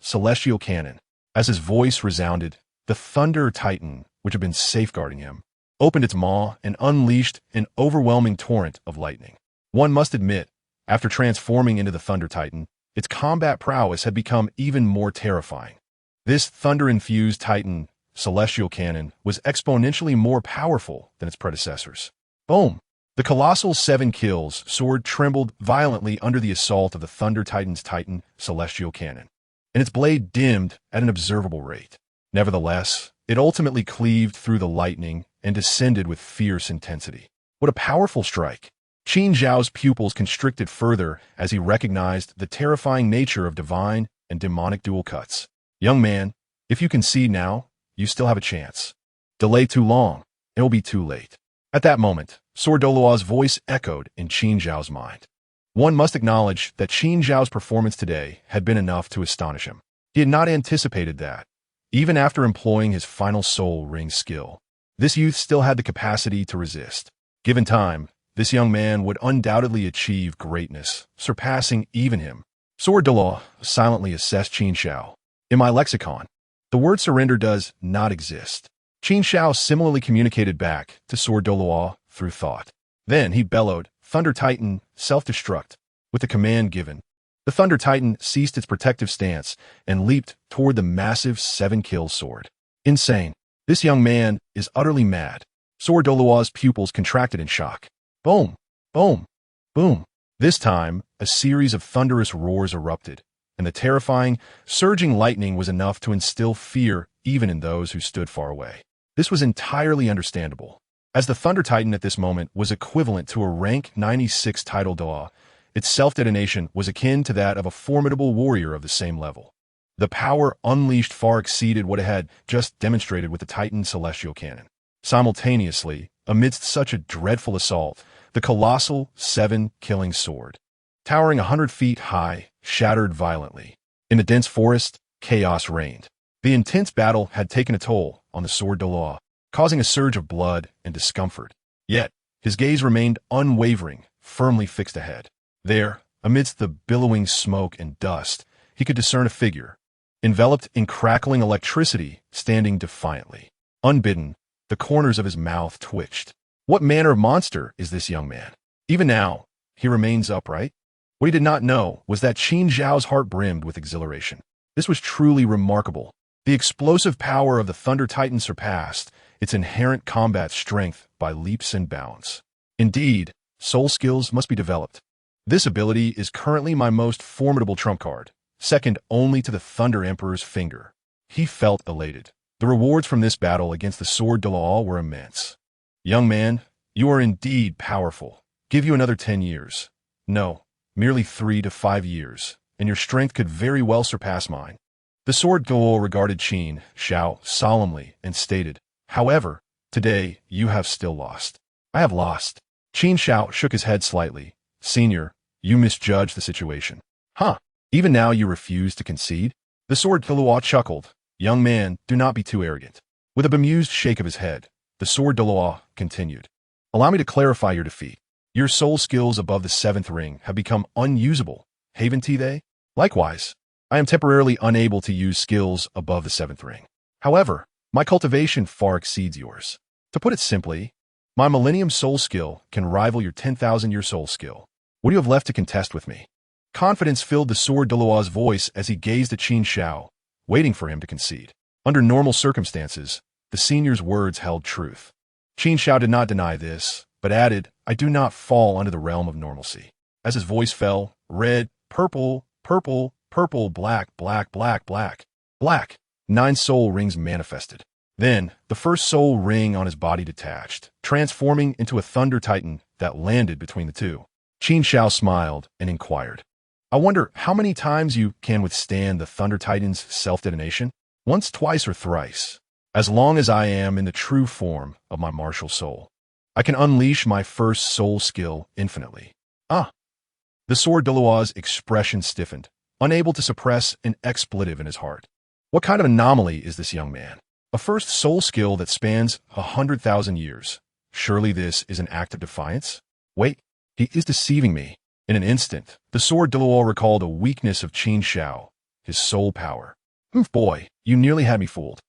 Celestial Cannon. As his voice resounded, the Thunder Titan, which had been safeguarding him, opened its maw and unleashed an overwhelming torrent of lightning. One must admit, after transforming into the Thunder Titan, its combat prowess had become even more terrifying. This thunder-infused Titan, Celestial Cannon, was exponentially more powerful than its predecessors. Boom! The colossal 7 kills sword trembled violently under the assault of the Thunder Titan's Titan, Celestial Cannon, and its blade dimmed at an observable rate. Nevertheless, it ultimately cleaved through the lightning and descended with fierce intensity. What a powerful strike! Qin Xiao's pupils constricted further as he recognized the terrifying nature of divine and demonic dual cuts. Young man, if you concede now, you still have a chance. Delay too long, it will be too late. At that moment, Sword Douluo's voice echoed in Qin Xiao's mind. One must acknowledge that Qin Xiao's performance today had been enough to astonish him. He had not anticipated that, even after employing his final soul ring skill, this youth still had the capacity to resist. Given time, this young man would undoubtedly achieve greatness, surpassing even him. Sword Douluo silently assessed Qin Xiao. In my lexicon, the word surrender does not exist. Qin Xiao similarly communicated back to Sword Douluo through thought. Then he bellowed, Thunder Titan, self-destruct. With the command given, the Thunder Titan ceased its protective stance and leaped toward the massive 7-kill sword. Insane. This young man is utterly mad. Sword Douluo's pupils contracted in shock. Boom! Boom! Boom! This time, a series of thunderous roars erupted, and the terrifying, surging lightning was enough to instill fear even in those who stood far away. This was entirely understandable, as the Thunder Titan at this moment was equivalent to a rank 96 Title Douluo. Its self-detonation was akin to that of a formidable warrior of the same level. The power unleashed far exceeded what it had just demonstrated with the Titan Celestial Cannon. Simultaneously, amidst such a dreadful assault, the colossal 7-killing sword, towering 100 feet high, shattered violently. In the dense forest, chaos reigned. The intense battle had taken a toll on the Sword Douluo, causing a surge of blood and discomfort. Yet, his gaze remained unwavering, firmly fixed ahead. There, amidst the billowing smoke and dust, he could discern a figure, enveloped in crackling electricity, standing defiantly. Unbidden, the corners of his mouth twitched. What manner of monster is this young man? Even now, he remains upright. What he did not know was that Qin Xiao's heart brimmed with exhilaration. This was truly remarkable. The explosive power of the Thunder Titan surpassed its inherent combat strength by leaps and bounds. Indeed, soul skills must be developed. This ability is currently my most formidable trump card, second only to the Thunder Emperor's finger. He felt elated. The rewards from this battle against the Sword Douluo were immense. Young man, you are indeed powerful. Give you another 10 years. No, merely 3 to 5 years, and your strength could very well surpass mine. The Sword Douluo regarded Qin Xiao solemnly and stated, however, today you have still lost. I have lost. Qin Xiao shook his head slightly. Senior, you misjudged the situation. Huh? Even now you refuse to concede? The Sword Douluo chuckled. Young man, do not be too arrogant. With a bemused shake of his head, the Sword Douluo continued. Allow me to clarify your defeat. Your soul skills above the 7th ring have become unusable, haven't they? Likewise, I am temporarily unable to use skills above the 7th ring. However, my cultivation far exceeds yours. To put it simply, my Millennium Soul skill can rival your 10,000-year soul skill. What do you have left to contest with me? Confidence filled the Sword Douluo's voice as he gazed at Qin Xiao, waiting for him to concede. Under normal circumstances, the senior's words held truth. Qin Xiao did not deny this, but added, "I do not fall under the realm of normalcy." As his voice fell, red, purple, purple, purple, black, black, black, black, black, 9 soul rings manifested. Then, the first soul ring on his body detached, transforming into a thunder titan that landed between the two. Qin Xiao smiled and inquired, "I wonder how many times you can withstand the thunder titan's self-detonation? Once, twice, or thrice? As long as I am in the true form of my martial soul, I can unleash my first soul skill infinitely." Ah! The Sword Douluo's expression stiffened, unable to suppress an expletive in his heart. What kind of anomaly is this young man? A first soul skill that spans 100,000 years. Surely this is an act of defiance? Wait, he is deceiving me. In an instant, the Sword Douluo recalled a weakness of Qin Xiao, his soul power. Boy, you nearly had me fooled.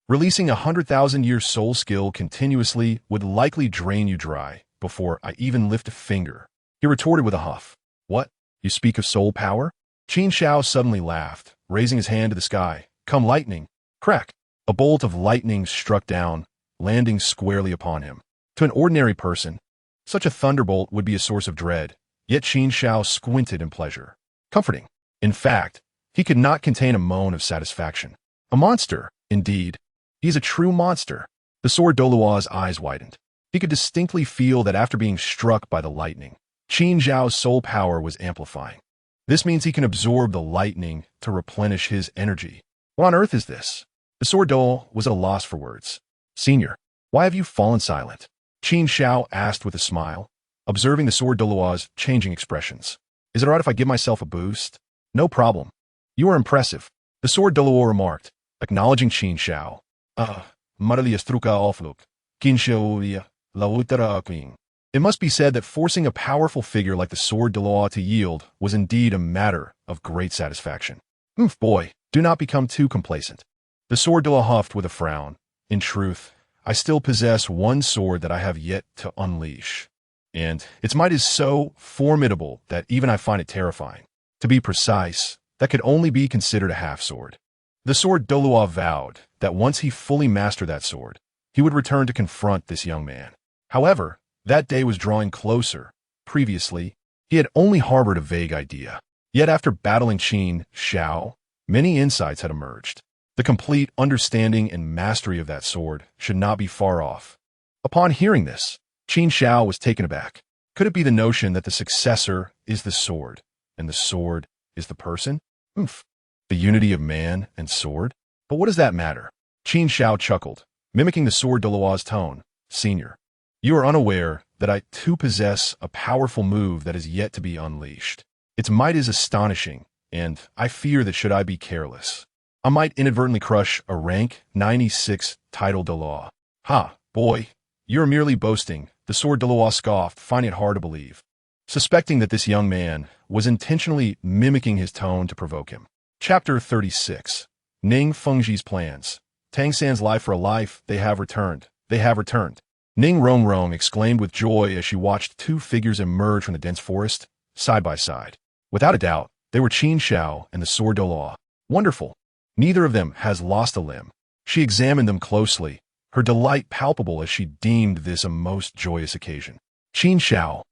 Releasing a 100,000-year soul skill continuously would likely drain you dry before I even lift a finger. He retorted with a huff. What? You speak of soul power? Qin Xiao suddenly laughed, raising his hand to the sky. Come lightning. Crack. A bolt of lightning struck down, landing squarely upon him. To an ordinary person, such a thunderbolt would be a source of dread, yet Qin Xiao squinted in pleasure. Comforting. In fact, he could not contain a moan of satisfaction. A monster, indeed. He is a true monster. The Sword Douluo's eyes widened. He could distinctly feel that after being struck by the lightning, Qin Xiao's soul power was amplifying. This means he can absorb the lightning to replenish his energy. What on earth is this? The Sword Douluo was at a loss for words. Senior, why have you fallen silent? Qin Xiao asked with a smile, observing the Sword Douluo's changing expressions. Is it alright if I give myself a boost? No problem. You are impressive, the Sword Douluo remarked, acknowledging Qin Xiao. It must be said that forcing a powerful figure like the Sword Douluo to yield was indeed a matter of great satisfaction. Boy, do not become too complacent. The Sword Douluo huffed with a frown. In truth, I still possess one sword that I have yet to unleash. And its might is so formidable that even I find it terrifying. To be precise, that could only be considered a half-sword. The Sword Douluo vowed that once he fully mastered that sword, he would return to confront this young man. However, that day was drawing closer. Previously, he had only harbored a vague idea. Yet after battling Qin Xiao, many insights had emerged. The complete understanding and mastery of that sword should not be far off. Upon hearing this, Qin Xiao was taken aback. Could it be the notion that the successor is the sword, and the sword is the person? The unity of man and sword? But what does that matter? Qin Xiao chuckled, mimicking the Sword Douluo's tone. Senior, you are unaware that I too possess a powerful move that is yet to be unleashed. Its might is astonishing, and I fear that should I be careless, I might inadvertently crush a rank 96 Title Douluo. Ha, boy, you're merely boasting, the Sword Douluo scoffed, finding it hard to believe. Suspecting that this young man was intentionally mimicking his tone to provoke him. Chapter 36. Ning Fengji's plans. Tang San's life for a life, they have returned. They have returned. Ning Rongrong exclaimed with joy as she watched 2 figures emerge from the dense forest, side by side. Without a doubt, they were Qin Xiao and the Sword Douluo. Wonderful. Neither of them has lost a limb. She examined them closely, her delight palpable as she deemed this a most joyous occasion. Qin Xiao.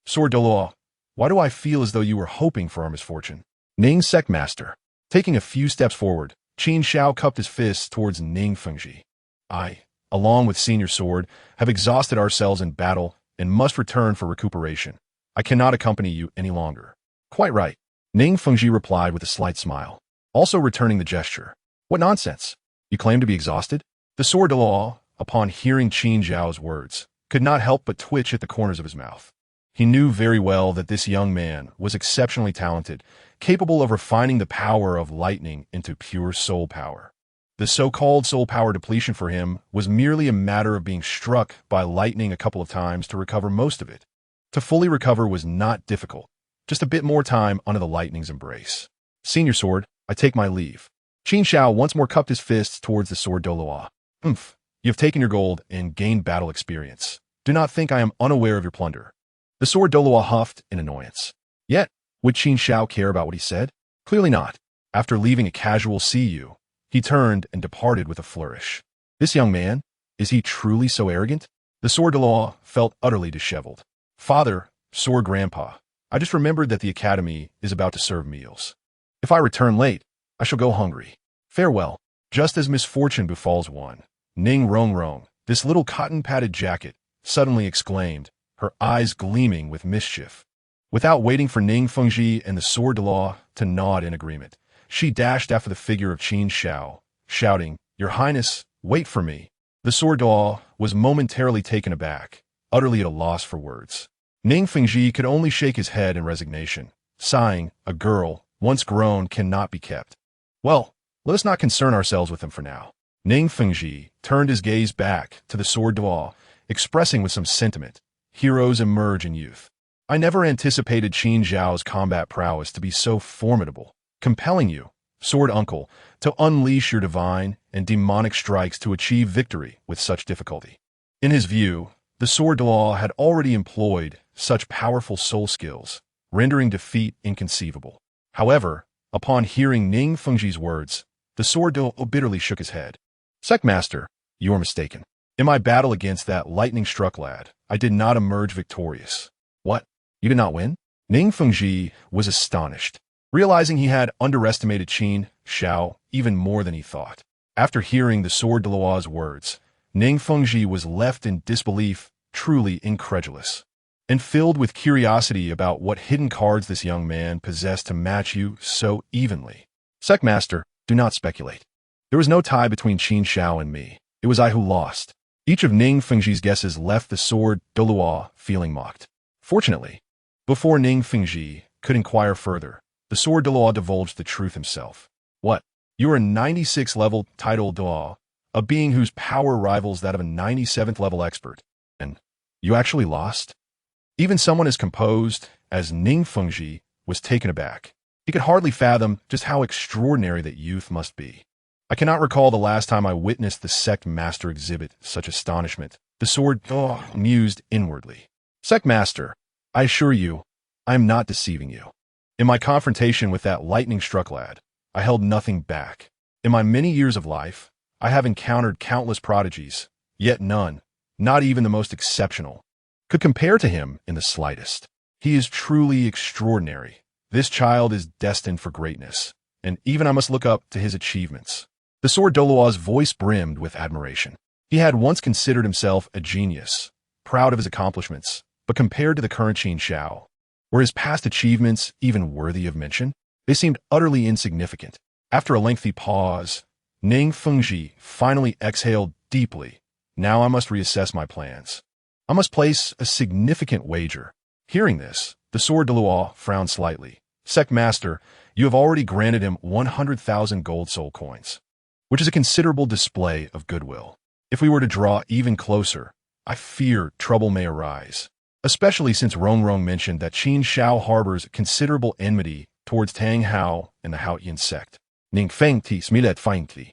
Sword Douluo, why do I feel as though you were hoping for our misfortune? Ning Sectmaster. Taking a few steps forward, Qin Xiao cupped his fists towards Ning Fengji. I, along with Senior Sword, have exhausted ourselves in battle and must return for recuperation. I cannot accompany you any longer. Quite right. Ning Fengji replied with a slight smile, also returning the gesture. What nonsense! You claim to be exhausted? The Sword Douluo, upon hearing Qin Xiao's words, could not help but twitch at the corners of his mouth. He knew very well that this young man was exceptionally talented, capable of refining the power of lightning into pure soul power. The so-called soul power depletion for him was merely a matter of being struck by lightning a couple of times to recover most of it. To fully recover was not difficult, just a bit more time under the lightning's embrace. Senior Sword, I take my leave. Qin Xiao once more cupped his fists towards the Sword Douluo. You have taken your gold and gained battle experience. Do not think I am unaware of your plunder. The Sword Douluo huffed in annoyance. Yet, would Qin Xiao care about what he said? Clearly not. After leaving a casual see you, He turned and departed with a flourish. This young man, is he truly so arrogant? The Sword Douluo felt utterly disheveled. Father, Sword Grandpa, I just remembered that the academy is about to serve meals. If I return late, I shall go hungry. Farewell. Just as misfortune befalls one, Ning Rong Rong, this little cotton-padded jacket, suddenly exclaimed, her eyes gleaming with mischief. Without waiting for Ning Fengji and the Sword Douluo to nod in agreement, she dashed after the figure of Qin Xiao, shouting, Your Highness, wait for me. The Sword Douluo was momentarily taken aback, utterly at a loss for words. Ning Fengji could only shake his head in resignation, sighing, a girl, once grown, cannot be kept. Well, let us not concern ourselves with him for now. Ning Fengji turned his gaze back to the Sword Douluo, expressing with some sentiment, heroes emerge in youth. I never anticipated Qin Xiao's combat prowess to be so formidable, compelling you, Sword Uncle, to unleash your divine and demonic strikes to achieve victory with such difficulty. In his view, the Sword Douluo had already employed such powerful soul skills, rendering defeat inconceivable. However, upon hearing Ning Fengji's words, the Sword Douluo bitterly shook his head. Secmaster, you are mistaken. In my battle against that lightning-struck lad, I did not emerge victorious. What? You did not win? Ning Fengji was astonished, realizing he had underestimated Qin Xiao even more than he thought. After hearing the Sword Douluo's words, Ning Fengji was left in disbelief, truly incredulous, and filled with curiosity about what hidden cards this young man possessed to match you so evenly. Secmaster, do not speculate. There was no tie between Qin Xiao and me. It was I who lost. Each of Ning Fengji's guesses left the Sword Douluo feeling mocked. Fortunately, before Ning Fengji could inquire further, the Sword Douluo divulged the truth himself. What? You are a 96-level Title Douluo, a being whose power rivals that of a 97th level expert. And you actually lost? Even someone as composed as Ning Fengji was taken aback. He could hardly fathom just how extraordinary that youth must be. I cannot recall the last time I witnessed the sect master exhibit such astonishment. The Sword Douluo mused inwardly. Sect master, I assure you, I am not deceiving you. In my confrontation with that lightning-struck lad, I held nothing back. In my many years of life, I have encountered countless prodigies, yet none, not even the most exceptional, could compare to him in the slightest. He is truly extraordinary. This child is destined for greatness, and even I must look up to his achievements. The Sword Douluo's voice brimmed with admiration. He had once considered himself a genius, proud of his accomplishments, but compared to the current Qin Xiao, were his past achievements even worthy of mention? They seemed utterly insignificant. After a lengthy pause, Ning Fengji finally exhaled deeply. Now I must reassess my plans. I must place a significant wager. Hearing this, the Sword Douluo frowned slightly. Sect Master, you have already granted him 100,000 gold soul coins, which is a considerable display of goodwill. If we were to draw even closer, I fear trouble may arise, especially since Rong Rong mentioned that Qin Xiao harbors considerable enmity towards Tang Hao and the Haotian sect. Ning Feng Ti Smilet Feng Ti.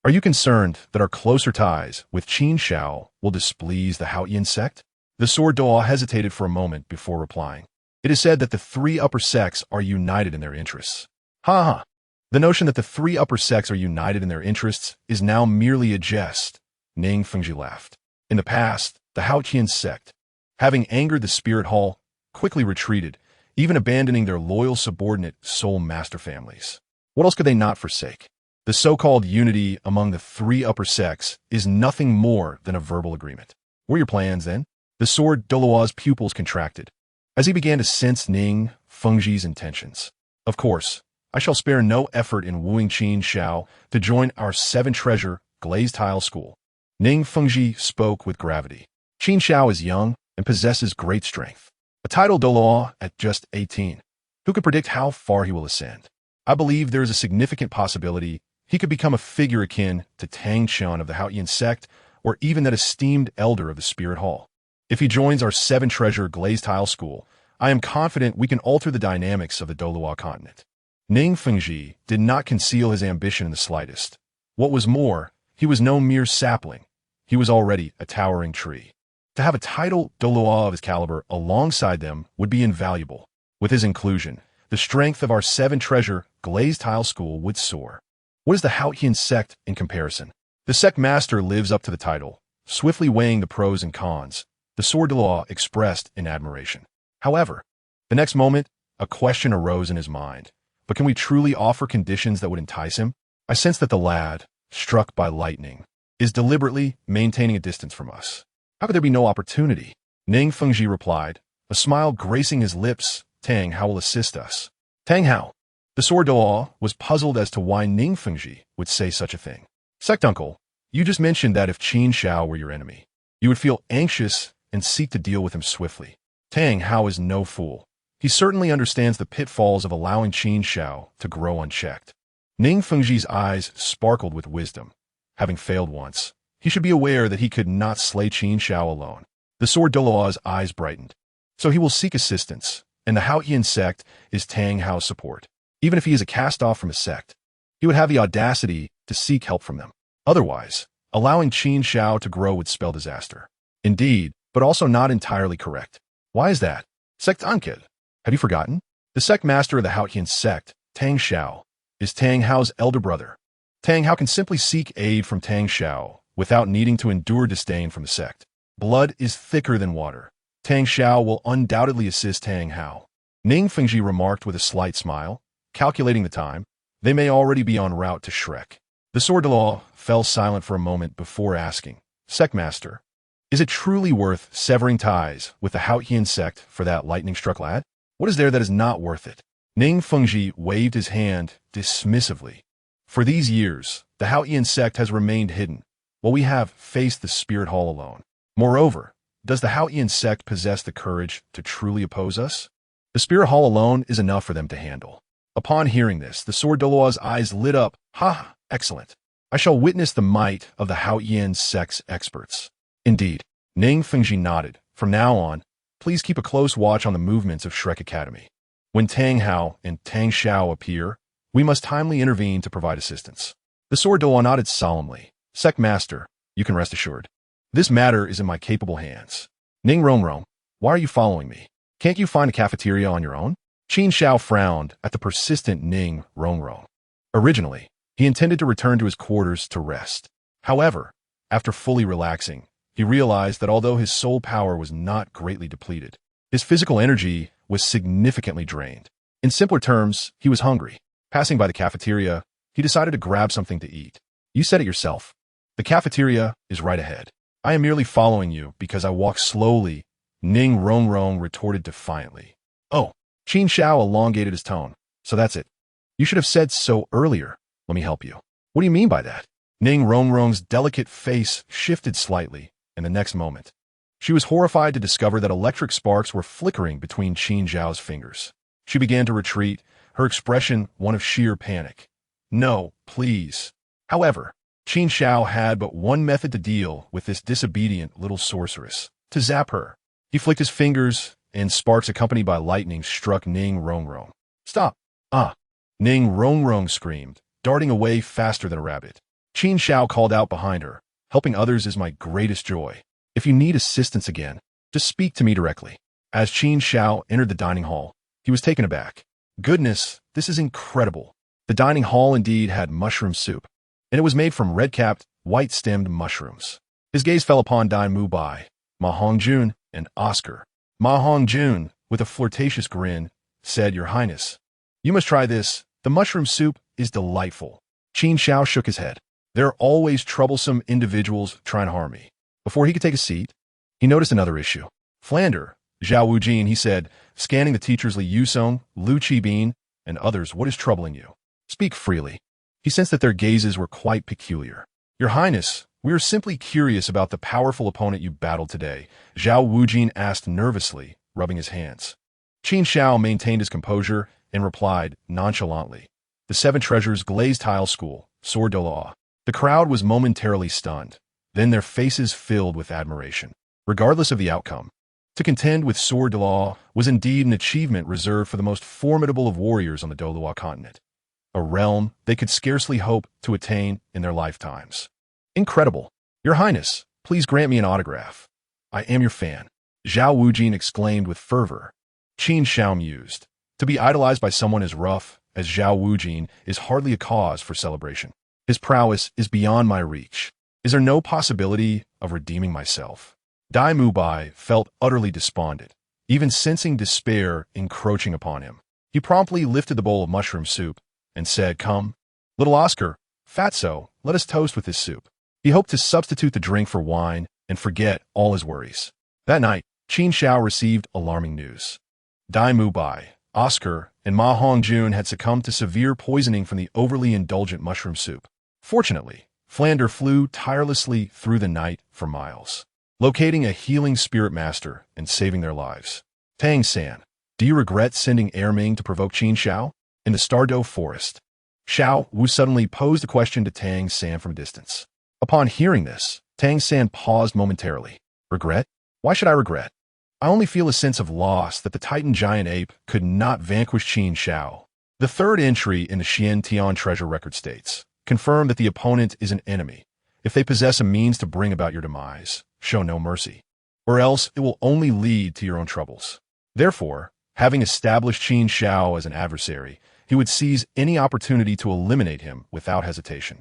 Are you concerned that our closer ties with Qin Xiao will displease the Haotian sect? The Sword Douluo hesitated for a moment before replying. It is said that the three upper sects are united in their interests. Ha ha. The notion that the three upper sects are united in their interests is now merely a jest. Ning Fengji laughed. In the past, the Haotian sect, having angered the Spirit Hall, quickly retreated, even abandoning their loyal subordinate soul master families. What else could they not forsake? The so-called unity among the three upper sects is nothing more than a verbal agreement. What are your plans, then? The Sword Douluo's pupils contracted, as he began to sense Ning Fengji's intentions. Of course, I shall spare no effort in wooing Qin Xiao to join our seven-treasure glazed tile school. Ning Fengji spoke with gravity. Qin Xiao is young and possesses great strength. A Title Douluo at just 18. Who could predict how far he will ascend? I believe there is a significant possibility he could become a figure akin to Tang Qian of the Haotian sect, or even that esteemed elder of the Spirit Hall. If he joins our seven-treasure glazed tile school, I am confident we can alter the dynamics of the Douluo continent. Ning Fengji did not conceal his ambition in the slightest. What was more, he was no mere sapling. He was already a towering tree. To have a Title Douluo of his caliber alongside them would be invaluable. With his inclusion, the strength of our seven-treasure glazed tile school would soar. What is the Haotian sect in comparison? The sect master lives up to the title, swiftly weighing the pros and cons, the Sword Douluo expressed in admiration. However, the next moment, a question arose in his mind. But can we truly offer conditions that would entice him? I sense that the lad, struck by lightning, is deliberately maintaining a distance from us. How could there be no opportunity? Ning Fengji replied, a smile gracing his lips. Tang Hao will assist us. Tang Hao. The Sword Douluo was puzzled as to why Ning Fengji would say such a thing. Sect uncle, you just mentioned that if Qin Xiao were your enemy, you would feel anxious and seek to deal with him swiftly. Tang Hao is no fool. He certainly understands the pitfalls of allowing Qin Xiao to grow unchecked. Ning Fengji's eyes sparkled with wisdom. Having failed once, he should be aware that he could not slay Qin Xiao alone. The Sword Douluo's eyes brightened. So he will seek assistance, and the Haotian sect is Tang Hao's support. Even if he is a cast-off from a sect, he would have the audacity to seek help from them. Otherwise, allowing Qin Xiao to grow would spell disaster. Indeed, but also not entirely correct. Why is that? Sect Ankid. Have you forgotten? The sect master of the Haotian sect, Tang Xiao, is Tang Hao's elder brother. Tang Hao can simply seek aid from Tang Xiao without needing to endure disdain from the sect. Blood is thicker than water. Tang Xiao will undoubtedly assist Tang Hao. Ning Fengji remarked with a slight smile. Calculating the time, they may already be en route to Shrek. The Sword Douluo fell silent for a moment before asking, Sectmaster, is it truly worth severing ties with the Haotian sect for that lightning-struck lad? What is there that is not worth it? Ning Fengji waved his hand dismissively. For these years, the Haotian sect has remained hidden, while we have faced the Spirit Hall alone. Moreover, does the Haotian sect possess the courage to truly oppose us? The Spirit Hall alone is enough for them to handle. Upon hearing this, the Sword Douluo's eyes lit up. Ha! Excellent. I shall witness the might of the Haotian sect's experts. Indeed. Ning Fengji nodded. From now on, please keep a close watch on the movements of Shrek Academy. When Tang Hao and Tang Xiao appear, we must timely intervene to provide assistance. The Sword Douluo nodded solemnly. Sect Master, you can rest assured. This matter is in my capable hands. Ning Rongrong, why are you following me? Can't you find a cafeteria on your own? Qin Xiao frowned at the persistent Ning Rongrong. Originally, he intended to return to his quarters to rest. However, after fully relaxing, he realized that although his soul power was not greatly depleted, his physical energy was significantly drained. In simpler terms, he was hungry. Passing by the cafeteria, he decided to grab something to eat. You said it yourself. The cafeteria is right ahead. I am merely following you because I walk slowly, Ning Rongrong retorted defiantly. Oh, Qin Xiao elongated his tone. So that's it. You should have said so earlier. Let me help you. What do you mean by that? Ning Rongrong's delicate face shifted slightly in the next moment. She was horrified to discover that electric sparks were flickering between Qin Xiao's fingers. She began to retreat, her expression one of sheer panic. No, please. However, Qin Xiao had but one method to deal with this disobedient little sorceress, to zap her. He flicked his fingers, and sparks accompanied by lightning struck Ning Rongrong. Stop! Ah! Ning Rongrong screamed, darting away faster than a rabbit. Qin Xiao called out behind her. Helping others is my greatest joy. If you need assistance again, just speak to me directly. As Qin Xiao entered the dining hall, he was taken aback. Goodness, this is incredible. The dining hall indeed had mushroom soup, and it was made from red-capped, white-stemmed mushrooms. His gaze fell upon Dail Mubai, Ma Hongjun, and Oscar. Ma Hongjun, with a flirtatious grin, said, Your Highness, you must try this. The mushroom soup is delightful. Qin Xiao shook his head. There are always troublesome individuals trying to harm me. Before he could take a seat, he noticed another issue. Flander, Zhao Wujin, he said, scanning the teachers Li Yusong, Lu Qibin, and others, what is troubling you? Speak freely. He sensed that their gazes were quite peculiar. Your Highness, we are simply curious about the powerful opponent you battled today, Zhao Wujin asked nervously, rubbing his hands. Qin Xiao maintained his composure and replied nonchalantly. The Seven Treasures Glazed Tile School, Sword Douluo. The crowd was momentarily stunned. Then their faces filled with admiration. Regardless of the outcome, to contend with Sword Douluo was indeed an achievement reserved for the most formidable of warriors on the Douluo continent, a realm they could scarcely hope to attain in their lifetimes. Incredible. Your Highness, please grant me an autograph. I am your fan. Zhao Wujin exclaimed with fervor. Qin Xiao mused. To be idolized by someone as rough as Zhao Wujin is hardly a cause for celebration. His prowess is beyond my reach. Is there no possibility of redeeming myself? Dail Mubai felt utterly despondent, even sensing despair encroaching upon him. He promptly lifted the bowl of mushroom soup and said, "Come, little Oscar, Fatso, let us toast with this soup." He hoped to substitute the drink for wine and forget all his worries. That night, Qin Xiao received alarming news. Dail Mubai, Oscar, and Ma Hongjun had succumbed to severe poisoning from the overly indulgent mushroom soup. Fortunately, Flander flew tirelessly through the night for miles, locating a healing spirit master and saving their lives. Tang San, do you regret sending Erming to provoke Qin Xiao? In the Stardow Forest, Xiao Wu suddenly posed a question to Tang San from a distance. Upon hearing this, Tang San paused momentarily. Regret? Why should I regret? I only feel a sense of loss that the Titan giant ape could not vanquish Qin Xiao. The third entry in the Xian Tian treasure record states, confirm that the opponent is an enemy. If they possess a means to bring about your demise, show no mercy, or else it will only lead to your own troubles. Therefore, having established Qin Xiao as an adversary, he would seize any opportunity to eliminate him without hesitation.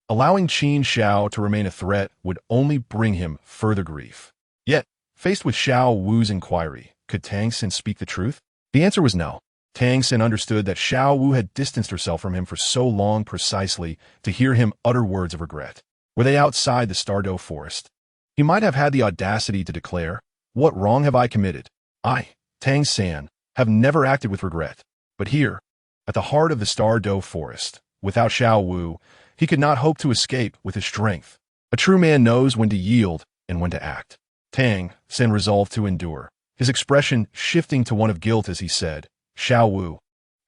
Allowing Qin Xiao to remain a threat would only bring him further grief. Yet, faced with Xiao Wu's inquiry, could Tang San speak the truth? The answer was no. Tang San understood that Xiao Wu had distanced herself from him for so long precisely to hear him utter words of regret. Were they outside the Stardow Forest? He might have had the audacity to declare, "What wrong have I committed? I, Tang San, have never acted with regret." But here, at the heart of the Stardow Forest, without Xiao Wu, he could not hope to escape with his strength. A true man knows when to yield and when to act. Tang San resolved to endure, his expression shifting to one of guilt as he said, "Xiao Wu,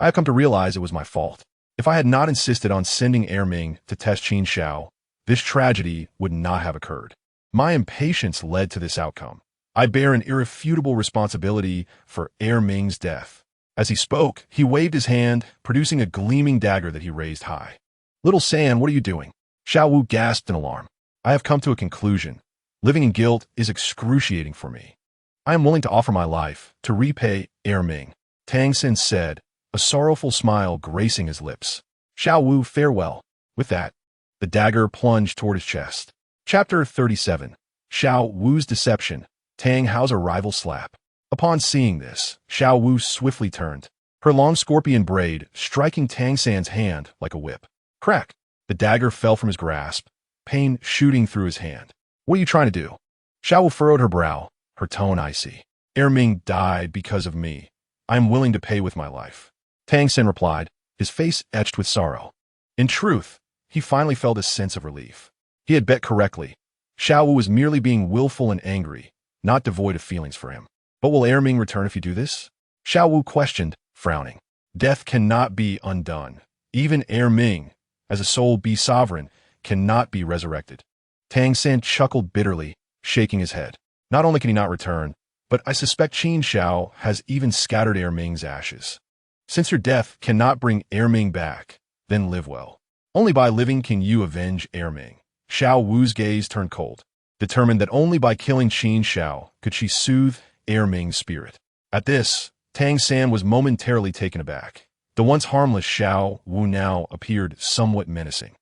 I have come to realize it was my fault. If I had not insisted on sending Erming to test Qin Xiao, this tragedy would not have occurred. My impatience led to this outcome. I bear an irrefutable responsibility for Erming's death." As he spoke, he waved his hand, producing a gleaming dagger that he raised high. "Little San, what are you doing?" Xiao Wu gasped in alarm. "I have come to a conclusion. Living in guilt is excruciating for me. I am willing to offer my life to repay Erming," Tang San said, a sorrowful smile gracing his lips. "Xiao Wu, farewell." With that, the dagger plunged toward his chest. Chapter 37. Xiao Wu's Deception, Tang Hao's Arrival Slap. Upon seeing this, Xiao Wu swiftly turned, her long scorpion braid striking Tang San's hand like a whip. Crack! The dagger fell from his grasp, pain shooting through his hand. "What are you trying to do?" Xiao Wu furrowed her brow, her tone icy. "Erming died because of me. I am willing to pay with my life." Tang San replied, his face etched with sorrow. In truth, he finally felt a sense of relief. He had bet correctly. Xiao Wu was merely being willful and angry, not devoid of feelings for him. "But will Erming return if you do this?" Xiao Wu questioned, frowning. "Death cannot be undone. Even Erming, as a soul be sovereign, cannot be resurrected." Tang San chuckled bitterly, shaking his head. "Not only can he not return, but I suspect Qin Xiao has even scattered Erming's ashes. Since your death cannot bring Erming back, then live well. Only by living can you avenge Erming." Xiao Wu's gaze turned cold, determined that only by killing Qin Xiao could she soothe Erming's spirit. At this, Tang San was momentarily taken aback. The once harmless Xiao Wu now appeared somewhat menacing.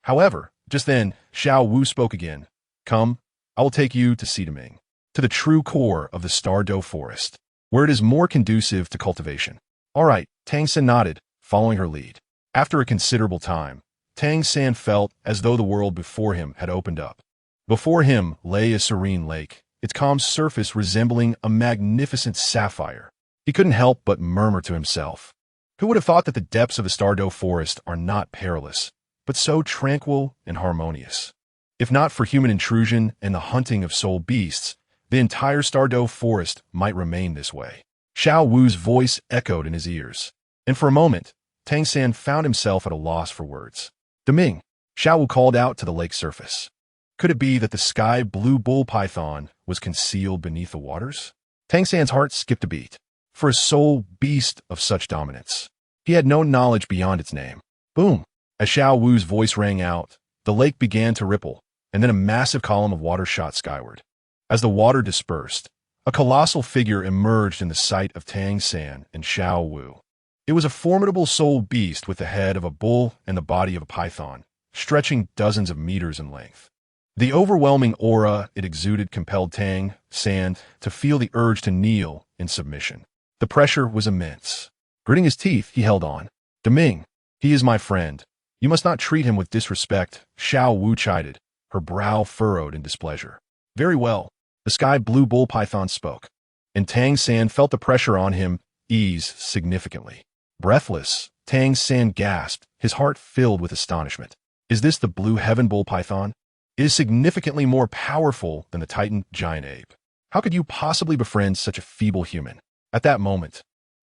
However, just then, Xiao Wu spoke again. "Come, I will take you to Xidaming, to the true core of the Stardow Forest, where it is more conducive to cultivation." "All right," Tang San nodded, following her lead. After a considerable time, Tang San felt as though the world before him had opened up. Before him lay a serene lake, its calm surface resembling a magnificent sapphire. He couldn't help but murmur to himself, "Who would have thought that the depths of the Stardow Forest are not perilous, but so tranquil and harmonious? If not for human intrusion and the hunting of soul beasts, the entire Stardow Forest might remain this way." Xiao Wu's voice echoed in his ears, and for a moment, Tang San found himself at a loss for words. "Deming," Xiao Wu called out to the lake's surface. Could it be that the sky blue bull python was concealed beneath the waters? Tang San's heart skipped a beat. For a soul beast of such dominance, he had no knowledge beyond its name. Boom! As Xiao Wu's voice rang out, the lake began to ripple, and then a massive column of water shot skyward. As the water dispersed, a colossal figure emerged in the sight of Tang San and Xiao Wu. It was a formidable soul beast with the head of a bull and the body of a python, stretching dozens of meters in length. The overwhelming aura it exuded compelled Tang San to feel the urge to kneel in submission. The pressure was immense. Gritting his teeth, he held on. Deming, he is my friend. You must not treat him with disrespect, Xiao Wu chided, her brow furrowed in displeasure. Very well, the sky blue bull python spoke, and Tang San felt the pressure on him ease significantly. Breathless, Tang San gasped, his heart filled with astonishment. Is this the blue heaven bull python? It is significantly more powerful than the Titan giant ape. How could you possibly befriend such a feeble human? At that moment,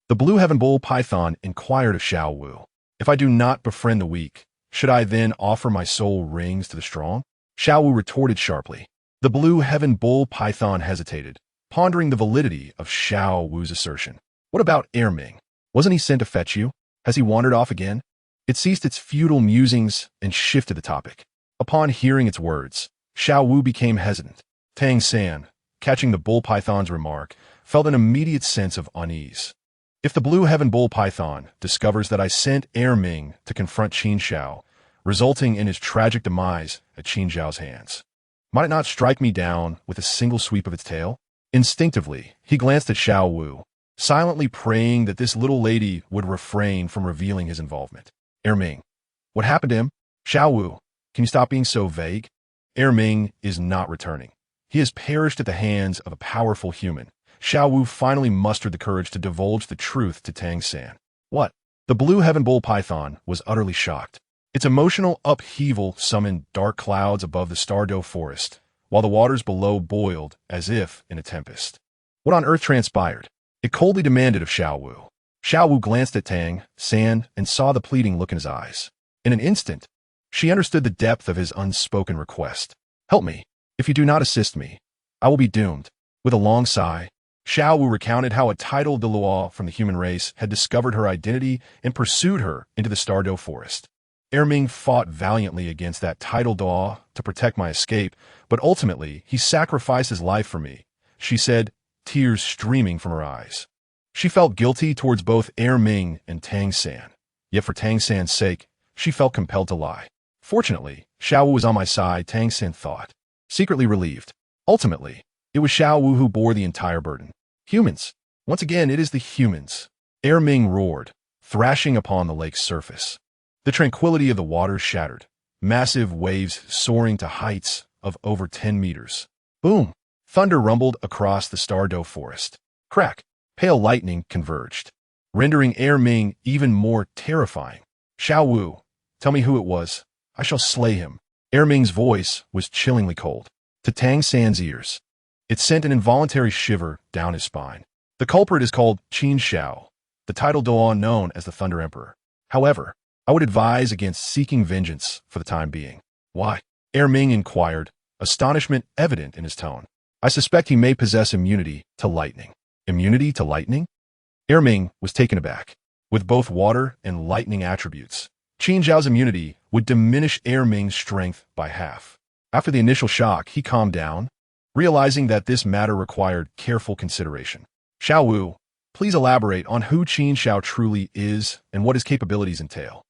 the blue heaven bull python inquired of Xiao Wu. If I do not befriend the weak, should I then offer my soul rings to the strong? Xiao Wu retorted sharply. The blue heaven bull python hesitated, pondering the validity of Xiao Wu's assertion. What about Erming? Wasn't he sent to fetch you? Has he wandered off again? It ceased its futile musings and shifted the topic. Upon hearing its words, Xiao Wu became hesitant. Tang San, catching the bull python's remark, felt an immediate sense of unease. If the blue heaven bull python discovers that I sent Erming to confront Qin Xiao, resulting in his tragic demise at Qin Xiao's hands, might it not strike me down with a single sweep of its tail? Instinctively, he glanced at Xiao Wu, silently praying that this little lady would refrain from revealing his involvement. Erming, what happened to him? Xiao Wu, can you stop being so vague? Erming is not returning. He has perished at the hands of a powerful human. Xiao Wu finally mustered the courage to divulge the truth to Tang San. What? The blue heaven bull python was utterly shocked. Its emotional upheaval summoned dark clouds above the Stardo forest, while the waters below boiled as if in a tempest. What on earth transpired? It coldly demanded of Xiao Wu. Xiao Wu glanced at Tang San and saw the pleading look in his eyes. In an instant, she understood the depth of his unspoken request. Help me. If you do not assist me, I will be doomed. With a long sigh, Xiao Wu recounted how a Title Douluo from the human race had discovered her identity and pursued her into the Stardo forest. Erming fought valiantly against that Title Douluo to protect my escape, but ultimately he sacrificed his life for me, she said, tears streaming from her eyes. She felt guilty towards both Erming and Tang San, yet for Tang San's sake, she felt compelled to lie. Fortunately, Xiao Wu was on my side, Tang San thought, secretly relieved. Ultimately, it was Xiao Wu who bore the entire burden. Humans. Once again, it is the humans. Erming roared, thrashing upon the lake's surface. The tranquility of the waters shattered, massive waves soaring to heights of over 10 meters. Boom! Thunder rumbled across the Stardo forest. Crack! Pale lightning converged, rendering Erming even more terrifying. Xiao Wu, tell me who it was. I shall slay him. Erming's voice was chillingly cold. To Tang San's ears, it sent an involuntary shiver down his spine. The culprit is called Qin Xiao, the Title Douluo known as the Thunder Emperor. However, I would advise against seeking vengeance for the time being. Why? Erming inquired, astonishment evident in his tone. I suspect he may possess immunity to lightning. Immunity to lightning? Erming was taken aback. With both water and lightning attributes, Qin Xiao's immunity would diminish Erming's strength by half. After the initial shock, he calmed down, realizing that this matter required careful consideration. Xiao Wu, please elaborate on who Qin Xiao truly is and what his capabilities entail.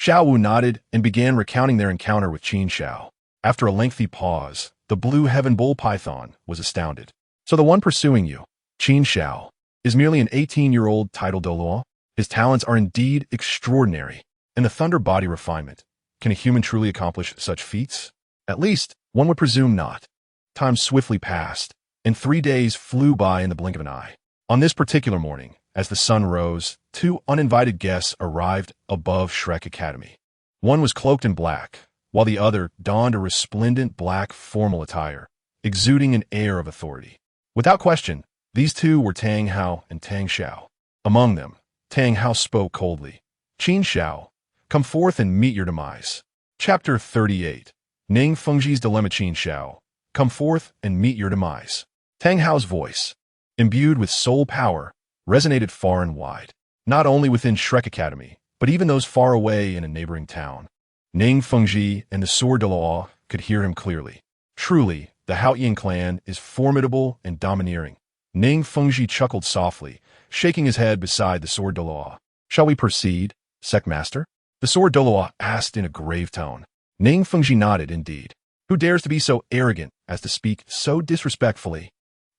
Xiao Wu nodded and began recounting their encounter with Qin Xiao. After a lengthy pause, the blue heaven bull python was astounded. So the one pursuing you, Qin Xiao, is merely an 18-year-old Title Douluo? His talents are indeed extraordinary. And the thunder body refinement. Can a human truly accomplish such feats? At least, one would presume not. Time swiftly passed, and 3 days flew by in the blink of an eye. On this particular morning, as the sun rose, 2 uninvited guests arrived above Shrek Academy. One was cloaked in black, while the other donned a resplendent black formal attire, exuding an air of authority. Without question, these two were Tang Hao and Tang Xiao. Among them, Tang Hao spoke coldly. Qin Xiao, come forth and meet your demise. Chapter 38. Ning Fengji's Dilemma. Qin Xiao, come forth and meet your demise. Tang Hao's voice, imbued with soul power, resonated far and wide, not only within Shrek Academy, but even those far away in a neighboring town. Ning Fengji and the Sword Douluo could hear him clearly. Truly, the Haotian clan is formidable and domineering. Ning Fengji chuckled softly, shaking his head beside the Sword Douluo. Shall we proceed, Sect Master? The Sword Douluo asked in a grave tone. Ning Fengji nodded indeed. Who dares to be so arrogant as to speak so disrespectfully?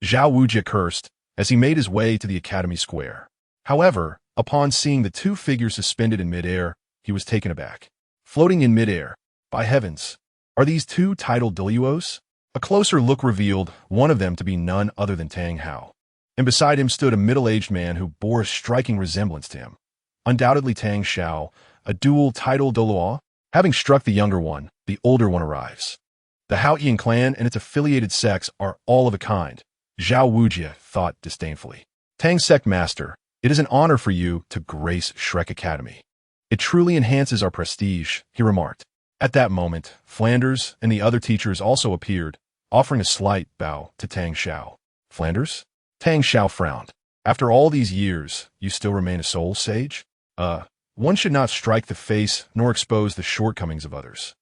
Zhao Wujie cursed as he made his way to the academy square. However, upon seeing the two figures suspended in midair, he was taken aback. Floating in midair, by heavens, are these two Title Douluos? A closer look revealed one of them to be none other than Tang Hao. And beside him stood a middle-aged man who bore a striking resemblance to him. Undoubtedly Tang Xiao, a dual Title Douluo. Having struck the younger one, the older one arrives. The Haotian clan and its affiliated sects are all of a kind, Zhao Wujie thought disdainfully. Tang Sect Master, it is an honor for you to grace Shrek Academy. It truly enhances our prestige, he remarked. At that moment, Flanders and the other teachers also appeared, offering a slight bow to Tang Xiao. Flanders? Tang Xiao frowned. After all these years, you still remain a soul sage? One should not strike the face nor expose the shortcomings of others.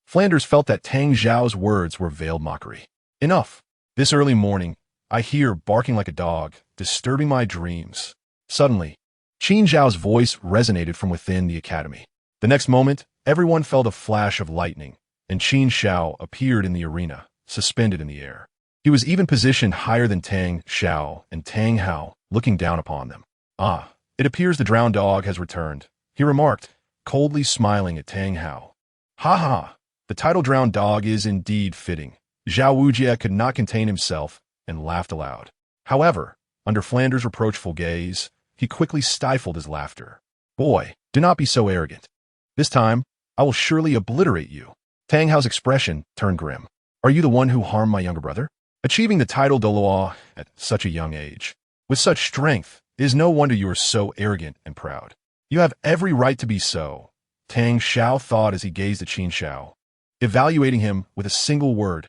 Flanders felt that Tang Xiao's words were veiled mockery. Enough. This early morning, I hear barking like a dog, disturbing my dreams. Suddenly, Qin Xiao's voice resonated from within the academy. The next moment, everyone felt a flash of lightning, and Qin Xiao appeared in the arena, suspended in the air. He was even positioned higher than Tang Xiao and Tang Hao, looking down upon them. Ah, it appears the drowned dog has returned, he remarked, coldly smiling at Tang Hao. Ha ha, the title drowned dog is indeed fitting. Zhao Wujie could not contain himself and laughed aloud. However, under Flanders' reproachful gaze, he quickly stifled his laughter. Boy, do not be so arrogant. This time, I will surely obliterate you. Tang Hao's expression turned grim. Are you the one who harmed my younger brother? Achieving the Title Douluo at such a young age, with such strength, it is no wonder you are so arrogant and proud. You have every right to be so, Tang Xiao thought as he gazed at Qin Xiao, evaluating him with a single word.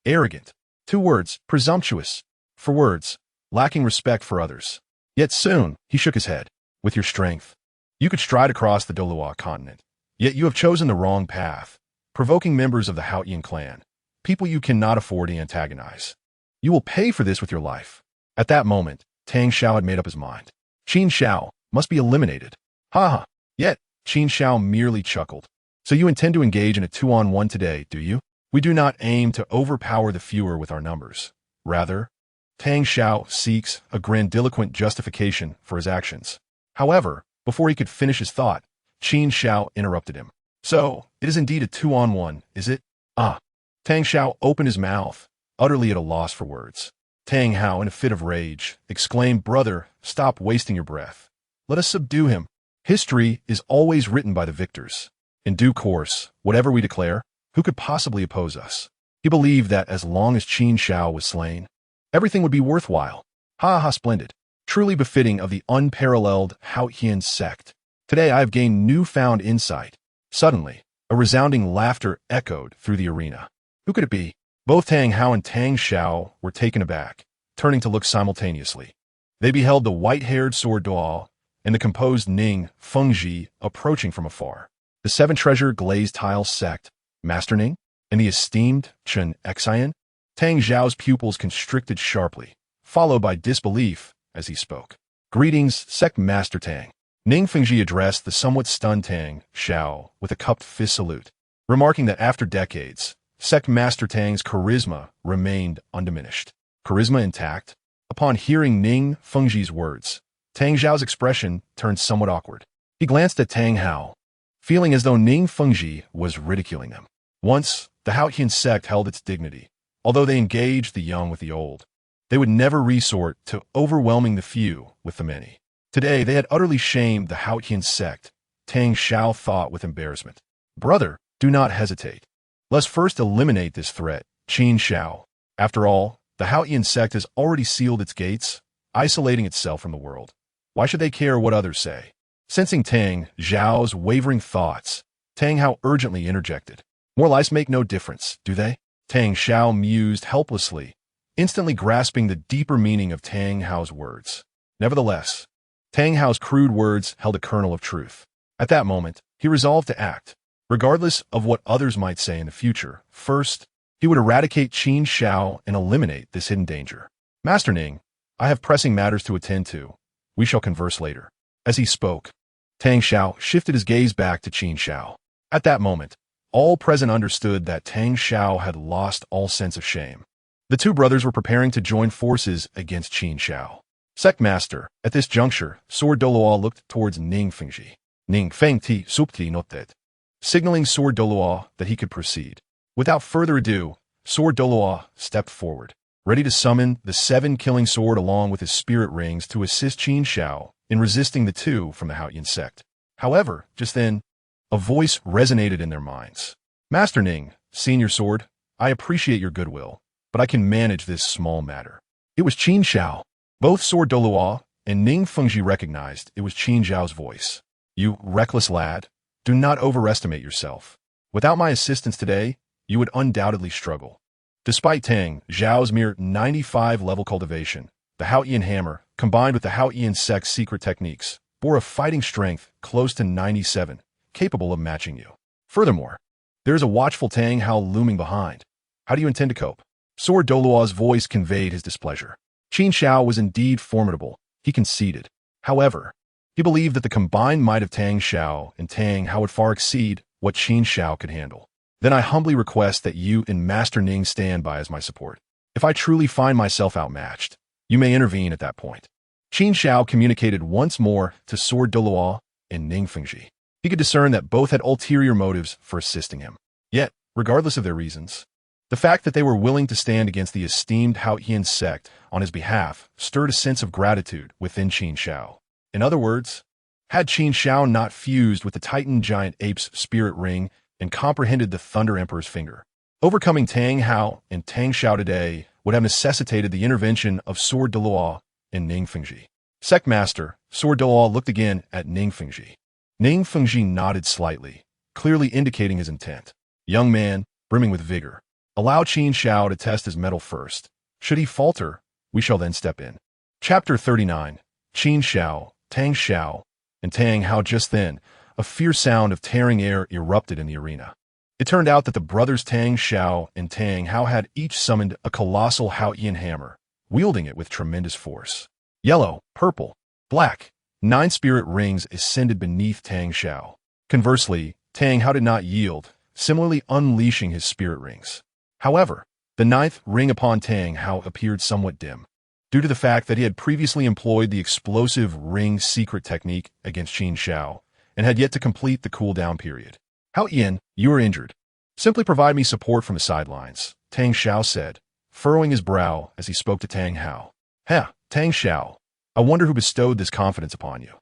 Arrogant. 2 words, presumptuous. 4 words, lacking respect for others. Yet soon, he shook his head. With your strength, you could stride across the Douluo continent. Yet you have chosen the wrong path, provoking members of the Haotian clan, people you cannot afford to antagonize. You will pay for this with your life. At that moment, Tang Xiao had made up his mind. Qin Xiao must be eliminated. Ha ha. Yet, Qin Xiao merely chuckled. So you intend to engage in a 2-on-1 today, do you? We do not aim to overpower the fewer with our numbers. Rather, Tang Xiao seeks a grandiloquent justification for his actions. However, before he could finish his thought, Qin Xiao interrupted him. So, it is indeed a 2-on-1, is it? Ah. Tang Xiao opened his mouth, utterly at a loss for words. Tang Hao, in a fit of rage, exclaimed, Brother, stop wasting your breath. Let us subdue him. History is always written by the victors. In due course, whatever we declare, who could possibly oppose us? He believed that as long as Qin Xiao was slain, everything would be worthwhile. Ha ha, splendid. Truly befitting of the unparalleled Haotian sect. Today I have gained newfound insight. Suddenly, a resounding laughter echoed through the arena. Who could it be? Both Tang Hao and Tang Xiao were taken aback, turning to look simultaneously. They beheld the white-haired Sword Douluo and the composed Ning Fengji approaching from afar. The 7-treasure glazed tile sect, Master Ning, and the esteemed Qin Xiao. Tang Xiao's pupils constricted sharply, followed by disbelief as he spoke. Greetings, Sect Master Tang. Ning Fengji addressed the somewhat stunned Tang Xiao with a cupped fist salute, remarking that after decades, Sect Master Tang's charisma remained undiminished. Charisma intact? Upon hearing Ning Fengji's words, Tang Xiao's expression turned somewhat awkward. He glanced at Tang Hao, feeling as though Ning Fengji was ridiculing them. Once, the Haotian sect held its dignity. Although they engaged the young with the old, they would never resort to overwhelming the few with the many. Today, they had utterly shamed the Haotian sect, Tang Xiao thought with embarrassment. Brother, do not hesitate. Let's first eliminate this threat, Qin Xiao. After all, the Haotian sect has already sealed its gates, isolating itself from the world. Why should they care what others say? Sensing Tang Xiao's wavering thoughts, Tang Hao urgently interjected. More lives make no difference, do they? Tang Xiao mused helplessly, instantly grasping the deeper meaning of Tang Hao's words. Nevertheless, Tang Hao's crude words held a kernel of truth. At that moment, he resolved to act. Regardless of what others might say in the future, first, he would eradicate Qin Xiao and eliminate this hidden danger. Master Ning, I have pressing matters to attend to. We shall converse later. As he spoke, Tang Hao shifted his gaze back to Qin Xiao. At that moment, all present understood that Tang Hao had lost all sense of shame. The two brothers were preparing to join forces against Qin Xiao. Sectmaster, at this juncture, Sword Douluo looked towards Ning Fengji. Ning Feng Ti Supti Notet, signaling Sword Douluo that he could proceed. Without further ado, Sword Douluo stepped forward, ready to summon the 7 killing sword along with his spirit rings to assist Qin Xiao in resisting the two from the Haotian sect. However, just then, a voice resonated in their minds. Master Ning, Senior Sword, I appreciate your goodwill, but I can manage this small matter. It was Qin Xiao. Both Sword Douluo and Ning Fengji recognized it was Qin Xiao's voice. You reckless lad, do not overestimate yourself. Without my assistance today, you would undoubtedly struggle. Despite Tang Zhao's mere 95-level cultivation, the Haotian Hammer, combined with the Haotian sect's secret techniques, bore a fighting strength close to 97, capable of matching you. Furthermore, there is a watchful Tang Hao looming behind. How do you intend to cope? Sword Douluo's voice conveyed his displeasure. Qin Xiao was indeed formidable, he conceded. However, he believed that the combined might of Tang Hao and Tang Hao would far exceed what Qin Xiao could handle. Then I humbly request that you and Master Ning stand by as my support. If I truly find myself outmatched, you may intervene at that point. Qin Xiao communicated once more to Sword Douluo and Ning Fengji. He could discern that both had ulterior motives for assisting him. Yet, regardless of their reasons, the fact that they were willing to stand against the esteemed Haotian sect on his behalf stirred a sense of gratitude within Qin Xiao. In other words, had Qin Xiao not fused with the Titan giant ape's spirit ring and comprehended the Thunder Emperor's finger, overcoming Tang Hao and Tang Xiao today would have necessitated the intervention of Sword Douluo and Ning Fengji. Sectmaster, Sword Douluo looked again at Ning Fengji. Ning Fengji nodded slightly, clearly indicating his intent. Young man, brimming with vigor, allow Qin Xiao to test his mettle first. Should he falter, we shall then step in. Chapter 39. Qin Xiao, Tang Xiao, and Tang Hao. Just then, a fierce sound of tearing air erupted in the arena. It turned out that the brothers Tang Xiao and Tang Hao had each summoned a colossal Haotian hammer, wielding it with tremendous force. Yellow, purple, black, 9 spirit rings ascended beneath Tang Xiao. Conversely, Tang Hao did not yield, similarly unleashing his spirit rings. However, the 9th ring upon Tang Hao appeared somewhat dim, due to the fact that he had previously employed the explosive ring secret technique against Qin Xiao, and had yet to complete the cooldown period. Haotian, you are injured. Simply provide me support from the sidelines, Tang Xiao said, furrowing his brow as he spoke to Tang Hao. Tang Xiao, I wonder who bestowed this confidence upon you.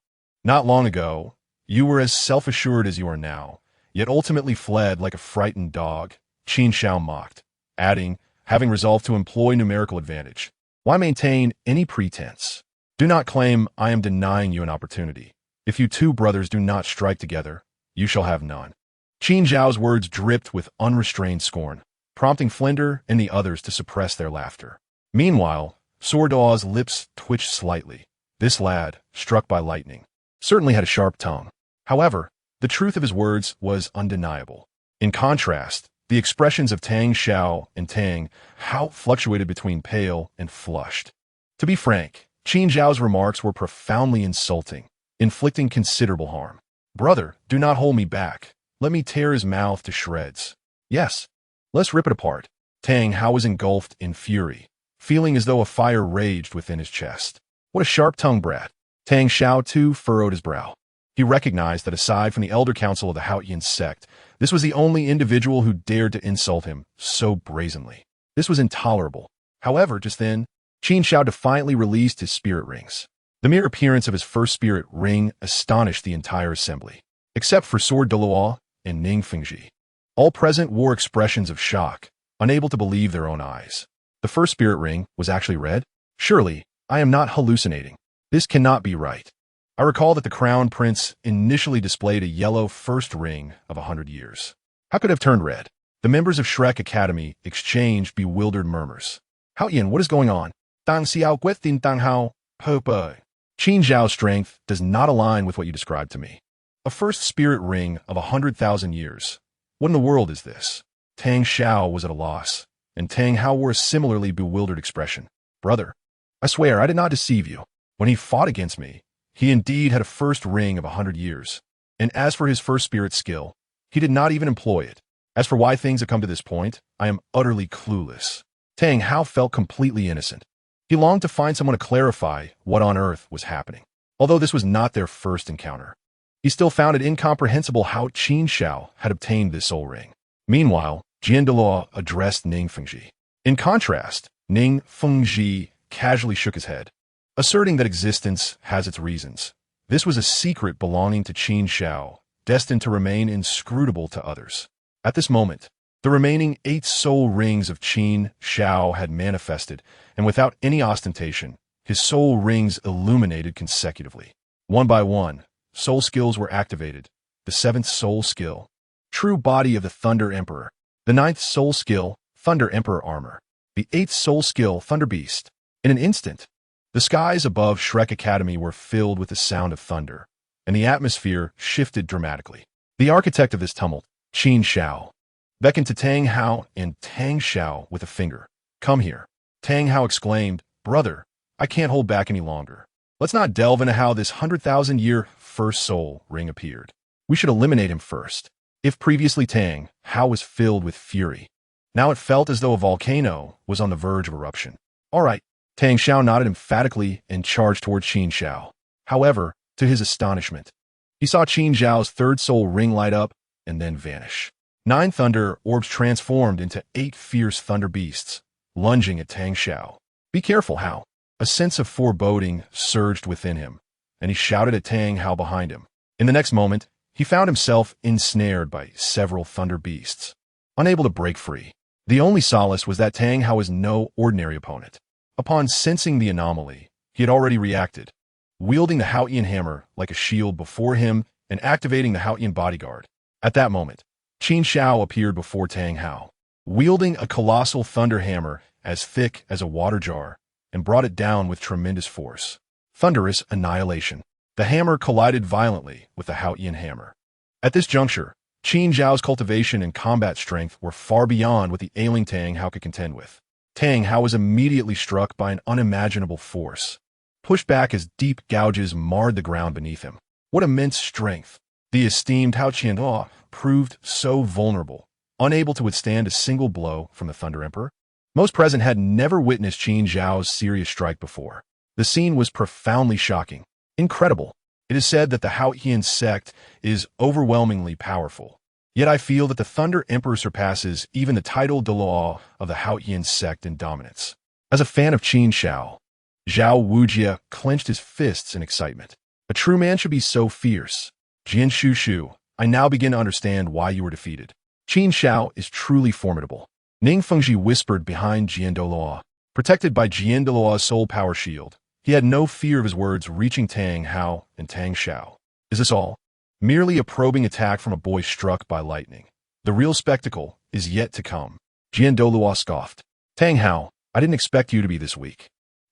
Not long ago, you were as self-assured as you are now, yet ultimately fled like a frightened dog, Qin Xiao mocked, adding, having resolved to employ numerical advantage. Why maintain any pretense? Do not claim I am denying you an opportunity. If you two brothers do not strike together, you shall have none. Qin Xiao's words dripped with unrestrained scorn, prompting Flinder and the others to suppress their laughter. Meanwhile, Sword Douluo's lips twitched slightly. This lad, struck by lightning, certainly had a sharp tongue. However, the truth of his words was undeniable. In contrast, the expressions of Tang Xiao and Tang Hao fluctuated between pale and flushed. To be frank, Qin Xiao's remarks were profoundly insulting, inflicting considerable harm. Brother, do not hold me back. Let me tear his mouth to shreds. Yes, let's rip it apart. Tang Hao was engulfed in fury, feeling as though a fire raged within his chest. What a sharp-tongued brat. Tang Xiao too furrowed his brow. He recognized that aside from the elder council of the Haotian sect, this was the only individual who dared to insult him so brazenly. This was intolerable. However, just then, Qin Xiao defiantly released his spirit rings. The mere appearance of his first spirit ring astonished the entire assembly, except for Sword Douluo and Ning Fengji. All present wore expressions of shock, unable to believe their own eyes. The first spirit ring was actually red? Surely, I am not hallucinating. This cannot be right. I recall that the Crown Prince initially displayed a yellow first ring of 100 years. How could it have turned red? The members of Shrek Academy exchanged bewildered murmurs. Haotian, what is going on? Tang Xiao Guethin Tang Hao, Popo. Qin Xiao's strength does not align with what you described to me. A first spirit ring of 100,000 years. What in the world is this? Tang Xiao was at a loss, and Tang Hao wore a similarly bewildered expression. Brother, I swear I did not deceive you. When he fought against me, He indeed had a first ring of 100 years. And as for his first spirit skill, he did not even employ it. As for why things have come to this point, I am utterly clueless. Tang Hao felt completely innocent. He longed to find someone to clarify what on earth was happening. Although this was not their first encounter, he still found it incomprehensible how Qin Xiao had obtained this soul ring. Meanwhile, Tian Douluo addressed Ning Fengji. In contrast, Ning Fengji casually shook his head, asserting that existence has its reasons. This was a secret belonging to Qin Xiao, destined to remain inscrutable to others. At this moment, the remaining 8 soul rings of Qin Xiao had manifested, and without any ostentation, his soul rings illuminated consecutively. One by one, soul skills were activated. The 7th soul skill, True Body of the Thunder Emperor. The 9th soul skill, Thunder Emperor Armor. The 8th soul skill, Thunder Beast. In an instant, the skies above Shrek Academy were filled with the sound of thunder, and the atmosphere shifted dramatically. The architect of this tumult, Qin Xiao, beckoned to Tang Hao and Tang Xiao with a finger. "Come here." Tang Hao exclaimed, "Brother, I can't hold back any longer. Let's not delve into how this 100,000-year first soul ring appeared. We should eliminate him first." If previously Tang Hao was filled with fury, now it felt as though a volcano was on the verge of eruption. "All right." Tang Xiao nodded emphatically and charged toward Qin Xiao. However, to his astonishment, he saw Qin Xiao's 3rd soul ring light up and then vanish. 9 thunder orbs transformed into 8 fierce thunder beasts, lunging at Tang Xiao. "Be careful, Hao." A sense of foreboding surged within him, and he shouted at Tang Hao behind him. In the next moment, he found himself ensnared by several thunder beasts, unable to break free. The only solace was that Tang Hao was no ordinary opponent. Upon sensing the anomaly, he had already reacted, wielding the Haotian Hammer like a shield before him and activating the Haotian bodyguard. At that moment, Qin Xiao appeared before Tang Hao, wielding a colossal thunder hammer as thick as a water jar, and brought it down with tremendous force. Thunderous annihilation. The hammer collided violently with the Haotian Hammer. At this juncture, Qin Xiao's cultivation and combat strength were far beyond what the ailing Tang Hao could contend with. Tang Hao was immediately struck by an unimaginable force, pushed back as deep gouges marred the ground beneath him. What immense strength! The esteemed Haotian Hammer proved so vulnerable, unable to withstand a single blow from the Thunder Emperor. Most present had never witnessed Qin Xiao's serious strike before. The scene was profoundly shocking. Incredible. It is said that the Haotian sect is overwhelmingly powerful. Yet I feel that the Thunder Emperor surpasses even the Title Douluo of the Haotian sect in dominance. As a fan of Qin Xiao, Zhao Wujia clenched his fists in excitement. A true man should be so fierce. Jian Shu, I now begin to understand why you were defeated. Qin Xiao is truly formidable. Ning Fengji whispered behind Jian Douluo. Protected by Jian Douluo's soul power shield, he had no fear of his words reaching Tang Hao and Tang Xiao. Is this all? Merely a probing attack from a boy struck by lightning. The real spectacle is yet to come. Jian Douluo scoffed. Tang Hao, I didn't expect you to be this weak.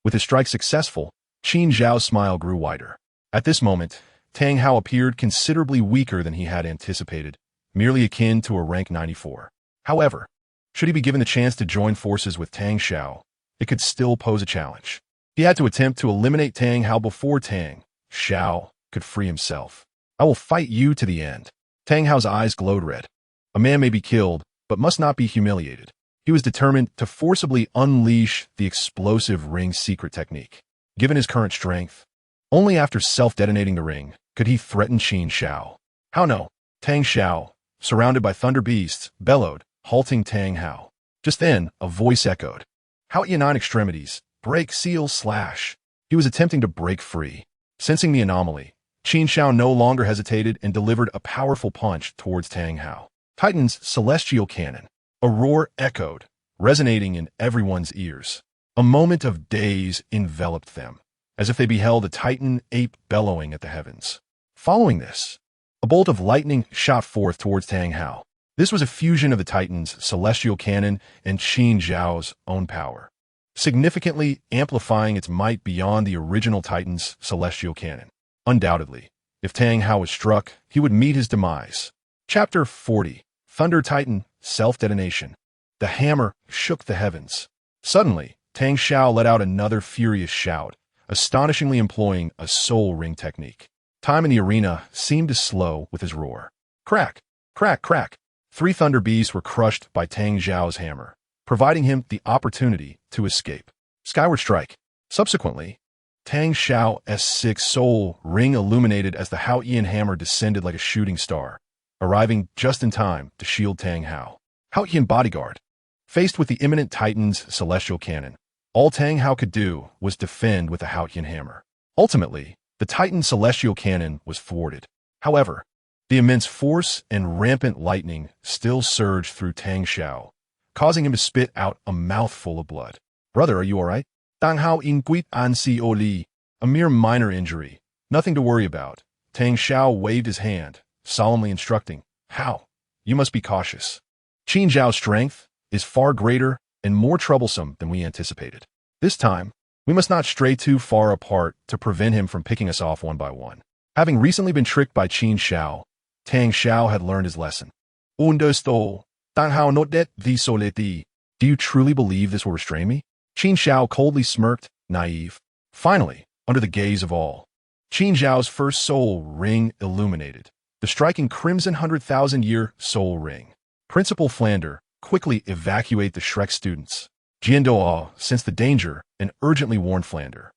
With his strike successful, Qin Xiao's smile grew wider. At this moment, Tang Hao appeared considerably weaker than he had anticipated, merely akin to a rank 94. However, should he be given the chance to join forces with Tang Xiao, it could still pose a challenge. He had to attempt to eliminate Tang Hao before Tang Xiao could free himself. I will fight you to the end. Tang Hao's eyes glowed red. A man may be killed, but must not be humiliated. He was determined to forcibly unleash the explosive ring secret technique. Given his current strength, only after self-detonating the ring could he threaten Qin Xiao. How no? Tang Xiao, surrounded by thunder beasts, bellowed, halting Tang Hao. Just then, a voice echoed. Haotian 9 extremities. Break, seal, slash. He was attempting to break free. Sensing the anomaly, Qin Xiao no longer hesitated and delivered a powerful punch towards Tang Hao. Titan's celestial cannon. A roar echoed, resonating in everyone's ears. A moment of daze enveloped them, as if they beheld a Titan ape bellowing at the heavens. Following this, a bolt of lightning shot forth towards Tang Hao. This was a fusion of the Titan's celestial cannon and Qin Xiao's own power, significantly amplifying its might beyond the original Titan's celestial cannon. Undoubtedly, if Tang Hao was struck, he would meet his demise. Chapter 40. Thunder Titan, Self-Detonation. The hammer shook the heavens. Suddenly, Tang Xiao let out another furious shout, astonishingly employing a soul ring technique. Time in the arena seemed to slow with his roar. Crack! Crack! Crack! 3 thunder beasts were crushed by Tang Hao's hammer, providing him the opportunity to escape. Skyward strike. Subsequently, Tang Hao's 6 soul ring illuminated as the Haotian Hammer descended like a shooting star, arriving just in time to shield Tang Hao. Haotian bodyguard. Faced with the imminent Titan's celestial cannon, all Tang Hao could do was defend with the Haotian Hammer. Ultimately, the Titan's celestial cannon was thwarted. However, the immense force and rampant lightning still surged through Tang Hao, causing him to spit out a mouthful of blood. Brother, are you all right? Tang Hao inquit an si oli. A mere minor injury. Nothing to worry about. Tang Hao waved his hand, solemnly instructing, Hao, you must be cautious. Qin Xiao's strength is far greater and more troublesome than we anticipated. This time, we must not stray too far apart to prevent him from picking us off one by one. Having recently been tricked by Qin Xiao, Tang Hao had learned his lesson. Understood. Tang Hao not that the soleti. Do you truly believe this will restrain me? Qin Xiao coldly smirked, naive. Finally, under the gaze of all, Qin Xiao's first soul ring illuminated, the striking crimson 100,000-year soul ring. Principal Flander, quickly evacuate the Shrek students. Tindo sensed the danger and urgently warned Flander.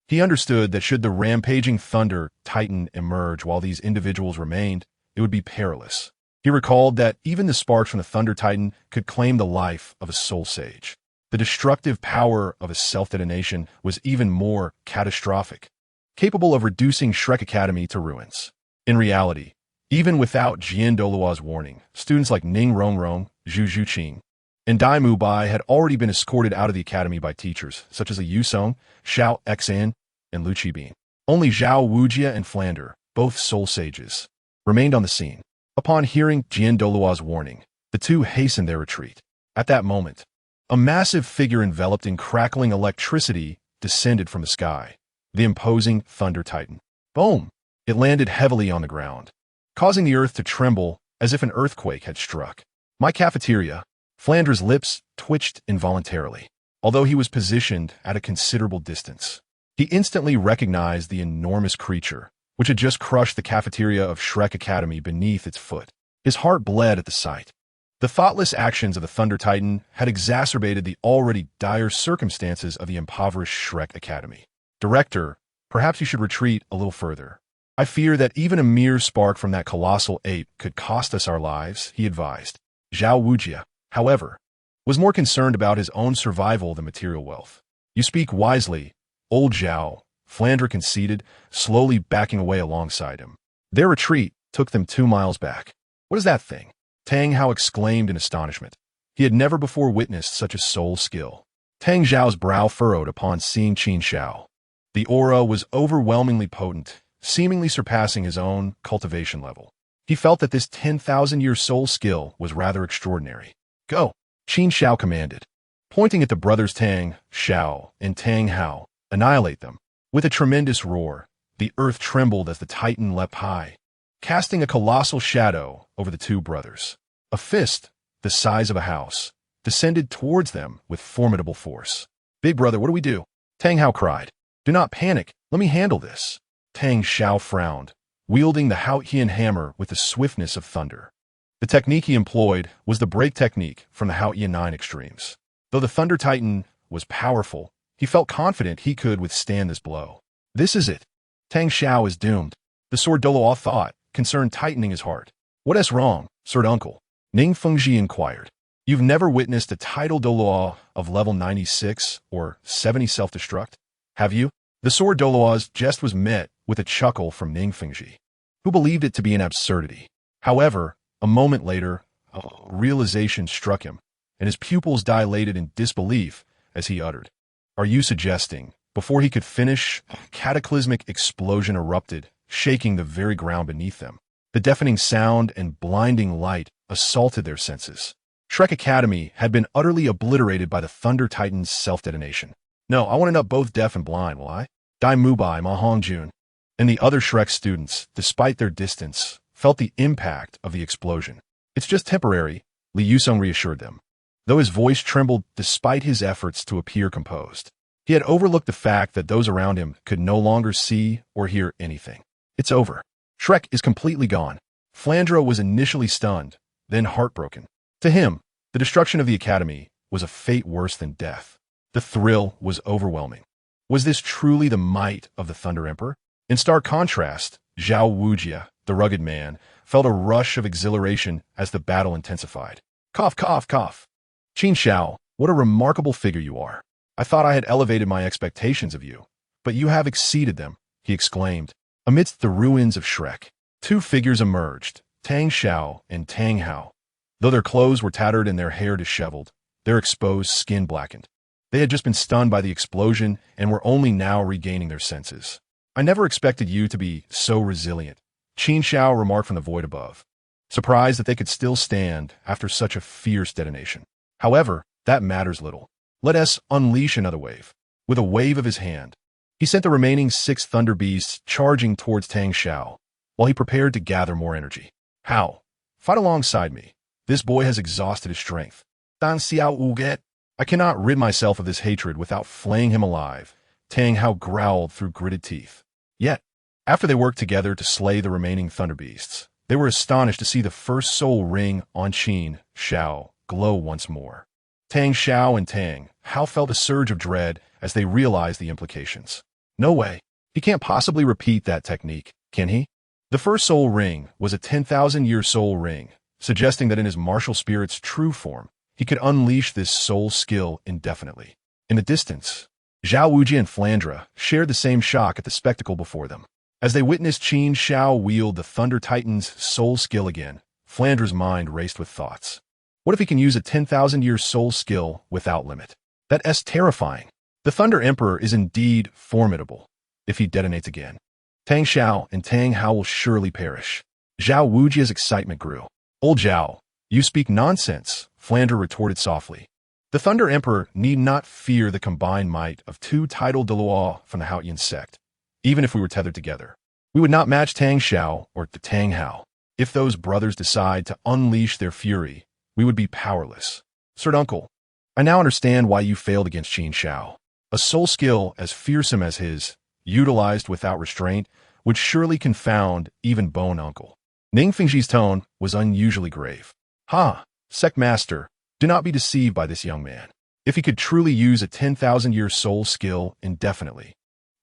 He understood that should the rampaging Thunder Titan emerge while these individuals remained, it would be perilous. He recalled that even the sparks from the Thunder Titan could claim the life of a soul sage. The destructive power of a self-detonation was even more catastrophic, capable of reducing Shrek Academy to ruins. In reality, even without Title Douluo's warning, students like Ning Rongrong, Zhu Zhuqing, and Dail Mubai had already been escorted out of the academy by teachers such as Yu Song, Xiao Xan, and Lu Qibin. Only Zhao Wujia and Flander, both soul sages, remained on the scene. Upon hearing Title Douluo's warning, the two hastened their retreat. At that moment, a massive figure enveloped in crackling electricity descended from the sky, the imposing Thunder Titan. Boom! It landed heavily on the ground, causing the earth to tremble as if an earthquake had struck. My cafeteria. Flander's lips twitched involuntarily. Although he was positioned at a considerable distance, he instantly recognized the enormous creature, which had just crushed the cafeteria of Shrek Academy beneath its foot. His heart bled at the sight. The thoughtless actions of the Thunder Titan had exacerbated the already dire circumstances of the impoverished Shrek Academy. Director, perhaps you should retreat a little further. I fear that even a mere spark from that colossal ape could cost us our lives, he advised. Zhao Wujia, however, was more concerned about his own survival than material wealth. You speak wisely, old Zhao, Flander conceded, slowly backing away alongside him. Their retreat took them 2 miles back. What is that thing? Tang Hao exclaimed in astonishment. He had never before witnessed such a soul skill. Tang Zhao's brow furrowed upon seeing Qin Xiao. The aura was overwhelmingly potent, seemingly surpassing his own cultivation level. He felt that this 10,000-year soul skill was rather extraordinary. Go, Qin Xiao commanded. Pointing at the brothers Tang Xiao and Tang Hao, annihilate them. With a tremendous roar, the earth trembled as the Titan leapt high, casting a colossal shadow over the two brothers. A fist, the size of a house, descended towards them with formidable force. Big brother, what do we do? Tang Hao cried. Do not panic, let me handle this. Tang Xiao frowned, wielding the Haotian Hammer with the swiftness of thunder. The technique he employed was the break technique from the Haotian 9 extremes. Though the Thunder Titan was powerful, he felt confident he could withstand this blow. This is it. Tang Xiao is doomed. The Sword Douluo thought, concern tightening his heart. What is wrong, Sword Uncle? Ning Fengji inquired. You've never witnessed a Title Douluo of level 96 or 70 self-destruct, have you? The Sword Douluo's jest was met with a chuckle from Ning Fengji, who believed it to be an absurdity. However, a moment later, a realization struck him, and his pupils dilated in disbelief as he uttered, Are you suggesting? Before he could finish, a cataclysmic explosion erupted, shaking the very ground beneath them. The deafening sound and blinding light assaulted their senses. Shrek Academy had been utterly obliterated by the Thunder Titan's self-detonation. No, I want to end up both deaf and blind, will I? Dail Mubai, Ma Hongjun, and the other Shrek students, despite their distance, felt the impact of the explosion. It's just temporary, Li Yusong reassured them, though his voice trembled despite his efforts to appear composed. He had overlooked the fact that those around him could no longer see or hear anything. It's over. Shrek is completely gone. Flandre was initially stunned, then heartbroken. To him, the destruction of the academy was a fate worse than death. The thrill was overwhelming. Was this truly the might of the Thunder Emperor? In stark contrast, Zhao Wujia, the rugged man, felt a rush of exhilaration as the battle intensified. Cough, cough, cough. Qin Xiao, what a remarkable figure you are. I thought I had elevated my expectations of you, but you have exceeded them, he exclaimed. Amidst the ruins of Shrek, two figures emerged, Tang Hao and Tang Hao. Though their clothes were tattered and their hair disheveled, their exposed skin blackened. They had just been stunned by the explosion and were only now regaining their senses. I never expected you to be so resilient, Qin Xiao remarked from the void above, surprised that they could still stand after such a fierce detonation. However, that matters little. Let us unleash another wave. With a wave of his hand, he sent the remaining 6 thunder beasts charging towards Tang Hao, while he prepared to gather more energy. How? Fight alongside me. This boy has exhausted his strength. Dan Xiao Uget. I cannot rid myself of this hatred without flaying him alive, Tang Hao growled through gritted teeth. Yet, after they worked together to slay the remaining thunder beasts, they were astonished to see the first soul ring on Qin Xiao glow once more. Tang Hao and Tang Hao felt a surge of dread as they realized the implications. No way. He can't possibly repeat that technique, can he? The first soul ring was a 10,000-year soul ring, suggesting that in his martial spirit's true form, he could unleash this soul skill indefinitely. In the distance, Zhao Wuji and Flandre shared the same shock at the spectacle before them. As they witnessed Qin Xiao wield the Thunder Titan's soul skill again, Flandre's mind raced with thoughts. What if he can use a 10,000-year soul skill without limit? That's terrifying. The Thunder Emperor is indeed formidable if he detonates again. Tang Hao and Tang Hao will surely perish. Zhao Wuji's excitement grew. Old Zhao, you speak nonsense, Flandre retorted softly. The Thunder Emperor need not fear the combined might of 2 Title Douluo from the Haotian sect, even if we were tethered together. We would not match Tang Hao or the Tang Hao. If those brothers decide to unleash their fury, we would be powerless. Sir Uncle, I now understand why you failed against Qin Xiao. A soul skill as fearsome as his, utilized without restraint, would surely confound even Bone Uncle. Ning Fengji's tone was unusually grave. Ha, Sect Master, do not be deceived by this young man. If he could truly use a 10,000-year soul skill indefinitely,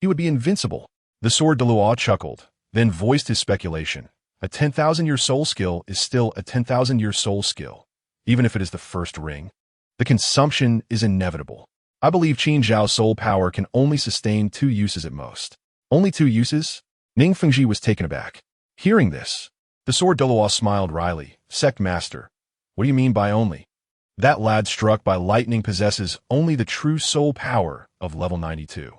he would be invincible. The Sword Douluo chuckled, then voiced his speculation. A 10,000-year soul skill is still a 10,000-year soul skill, even if it is the first ring. The consumption is inevitable. I believe Qin Xiao's soul power can only sustain 2 uses at most. Only 2 uses? Ning Fengji was taken aback. Hearing this, the Sword Douluo smiled wryly. Sect Master, what do you mean by only? That lad struck by lightning possesses only the true soul power of level 92.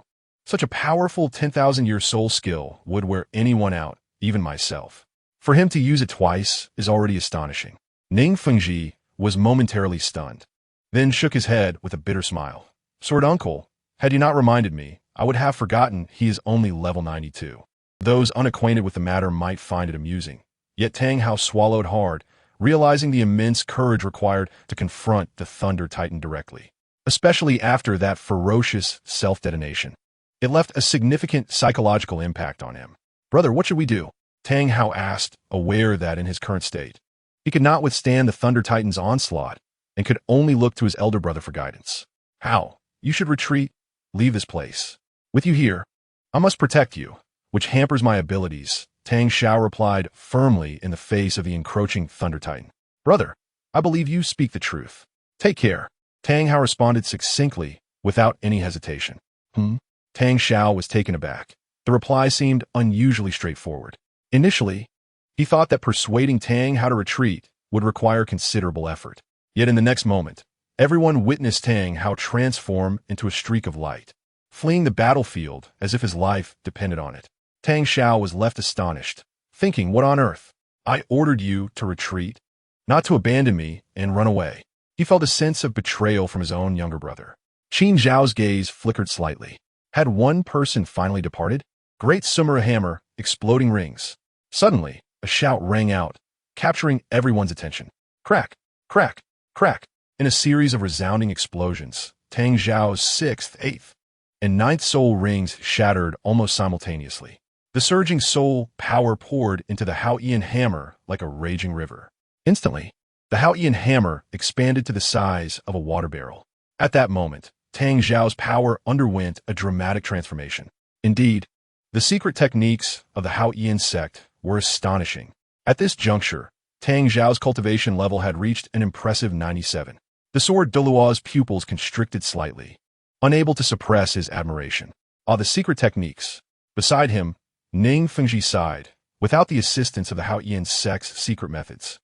Such a powerful 10,000-year soul skill would wear anyone out, even myself. For him to use it twice is already astonishing. Ning Fengji was momentarily stunned, then shook his head with a bitter smile. Sword Uncle, had you not reminded me, I would have forgotten he is only level 92. Those unacquainted with the matter might find it amusing. Yet Tang Hao swallowed hard, realizing the immense courage required to confront the Thunder Titan directly, especially after that ferocious self-detonation. It left a significant psychological impact on him. Brother, what should we do? Tang Hao asked, aware that in his current state, he could not withstand the Thunder Titan's onslaught and could only look to his elder brother for guidance. How? You should retreat. Leave this place. With you here, I must protect you, which hampers my abilities, Tang Hao replied firmly in the face of the encroaching Thunder Titan. Brother, I believe you speak the truth. Take care. Tang Hao responded succinctly, without any hesitation. Tang Hao was taken aback. The reply seemed unusually straightforward. Initially, he thought that persuading Tang Hao to retreat would require considerable effort. Yet in the next moment, everyone witnessed Tang Hao transform into a streak of light, fleeing the battlefield as if his life depended on it. Tang Hao was left astonished, thinking, what on earth? I ordered you to retreat, not to abandon me and run away. He felt a sense of betrayal from his own younger brother. Qin Xiao's gaze flickered slightly. Had one person finally departed? Great Sumera hammer, exploding rings. Suddenly, a shout rang out, capturing everyone's attention. Crack, crack, crack. In a series of resounding explosions, Tang Zhao's 6th, 8th, and ninth soul rings shattered almost simultaneously. The surging soul power poured into the Haotian Hammer like a raging river. Instantly, the Haotian Hammer expanded to the size of a water barrel. At that moment, Tang Xiao's power underwent a dramatic transformation. Indeed, the secret techniques of the Haotian sect were astonishing. At this juncture, Tang Xiao's cultivation level had reached an impressive 97. The sword Douluo's pupils constricted slightly, unable to suppress his admiration. The secret techniques. Beside him, Ning Fengji sighed, without the assistance of the Haotian sect's secret methods.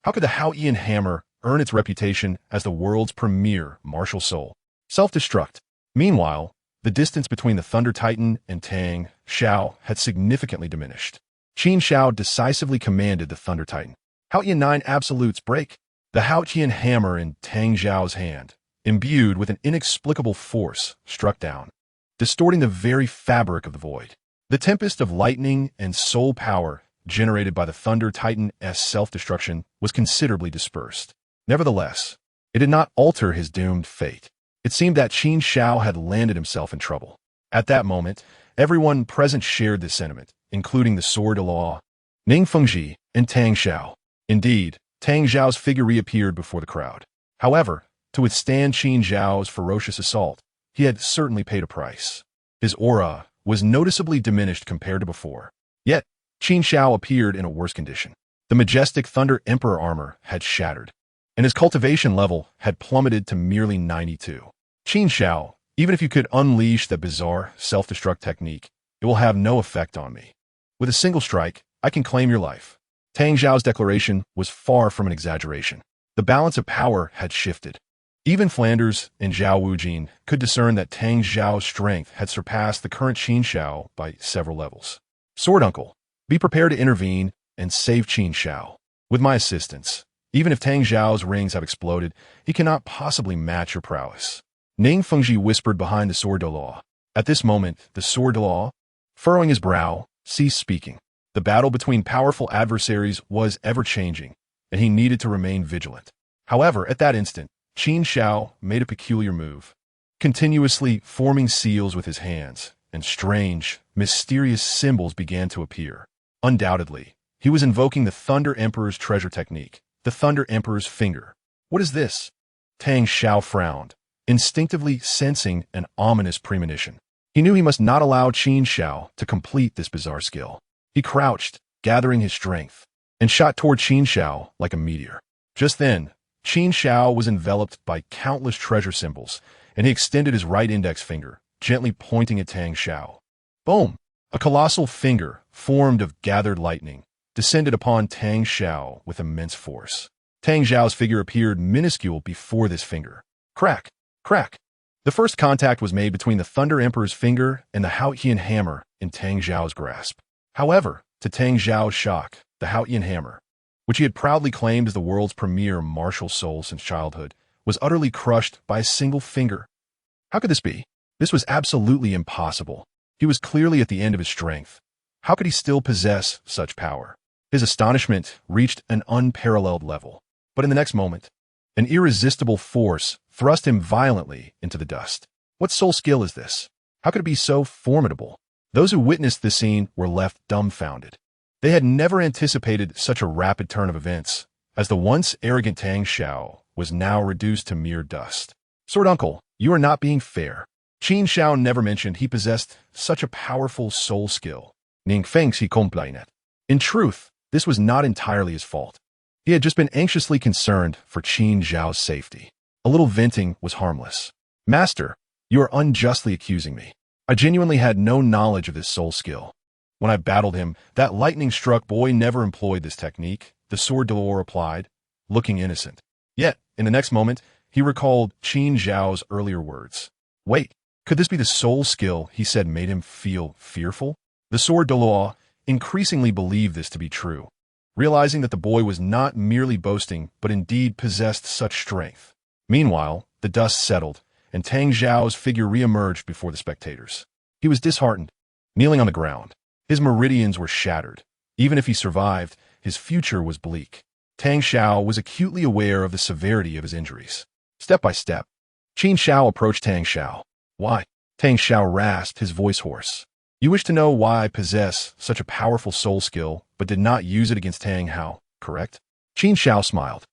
How could the Haotian Hammer earn its reputation as the world's premier martial soul? Self-destruct. Meanwhile, the distance between the Thunder Titan and Tang Xiao had significantly diminished. Qin Xiao decisively commanded the Thunder Titan. Haotian 9 absolutes break. The Haotian Hammer in Tang Xiao's hand, imbued with an inexplicable force, struck down, distorting the very fabric of the void. The tempest of lightning and soul power generated by the Thunder Titan's self-destruction was considerably dispersed. Nevertheless, it did not alter his doomed fate. It seemed that Qin Xiao had landed himself in trouble. At that moment, everyone present shared this sentiment, including the sword Douluo, Ning Fengji, and Tang Xiao. Indeed, Tang Xiao's figure reappeared before the crowd. However, to withstand Qin Xiao's ferocious assault, he had certainly paid a price. His aura was noticeably diminished compared to before. Yet, Qin Xiao appeared in a worse condition. The majestic Thunder Emperor armor had shattered, and his cultivation level had plummeted to merely 92. Qin Xiao, even if you could unleash that bizarre self-destruct technique, it will have no effect on me. With a single strike, I can claim your life. Tang Xiao's declaration was far from an exaggeration. The balance of power had shifted. Even Flanders and Zhao Wujin could discern that Tang Xiao's strength had surpassed the current Qin Xiao by several levels. Sword Uncle, be prepared to intervene and save Qin Xiao. With my assistance, even if Tang Xiao's rings have exploded, he cannot possibly match your prowess. Ning Fengji whispered behind the sword Douluo. At this moment, the sword Douluo, furrowing his brow, ceased speaking. The battle between powerful adversaries was ever-changing, and he needed to remain vigilant. However, at that instant, Qin Xiao made a peculiar move, continuously forming seals with his hands, and strange, mysterious symbols began to appear. Undoubtedly, he was invoking the Thunder Emperor's treasure technique, the Thunder Emperor's finger. What is this? Tang Xiao frowned, instinctively sensing an ominous premonition. He knew he must not allow Qin Xiao to complete this bizarre skill. He crouched, gathering his strength, and shot toward Qin Xiao like a meteor. Just then, Qin Xiao was enveloped by countless treasure symbols, and he extended his right index finger, gently pointing at Tang Xiao. Boom! A colossal finger, formed of gathered lightning, descended upon Tang Xiao with immense force. Tang Xiao's figure appeared minuscule before this finger. Crack! Crack! The first contact was made between the Thunder Emperor's finger and the Haotian Hammer in Tang Xiao's grasp. However, to Tang Xiao's shock, the Haotian Hammer, which he had proudly claimed as the world's premier martial soul since childhood, was utterly crushed by a single finger. How could this be? This was absolutely impossible. He was clearly at the end of his strength. How could he still possess such power? His astonishment reached an unparalleled level. But in the next moment, an irresistible force thrust him violently into the dust. What soul skill is this? How could it be so formidable? Those who witnessed this scene were left dumbfounded. They had never anticipated such a rapid turn of events, as the once arrogant Tang Xiao was now reduced to mere dust. Sword Uncle, you are not being fair. Qin Xiao never mentioned he possessed such a powerful soul skill. Ning Fengji complained. In truth, this was not entirely his fault. He had just been anxiously concerned for Qin Xiao's safety. A little venting was harmless. Master, you are unjustly accusing me. I genuinely had no knowledge of this soul skill. When I battled him, that lightning-struck boy never employed this technique, the sword Douluo replied, looking innocent. Yet, in the next moment, he recalled Qin Xiao's earlier words. Wait, could this be the soul skill he said made him feel fearful? The sword Douluo increasingly believed this to be true, realizing that the boy was not merely boasting, but indeed possessed such strength. Meanwhile, the dust settled, and Tang Xiao's figure reemerged before the spectators. He was disheartened, kneeling on the ground. His meridians were shattered. Even if he survived, his future was bleak. Tang Xiao was acutely aware of the severity of his injuries. Step by step, Qin Xiao approached Tang Xiao. Why? Tang Xiao rasped, his voice hoarse. You wish to know why I possess such a powerful soul skill, but did not use it against Tang Hao, correct? Qin Xiao smiled,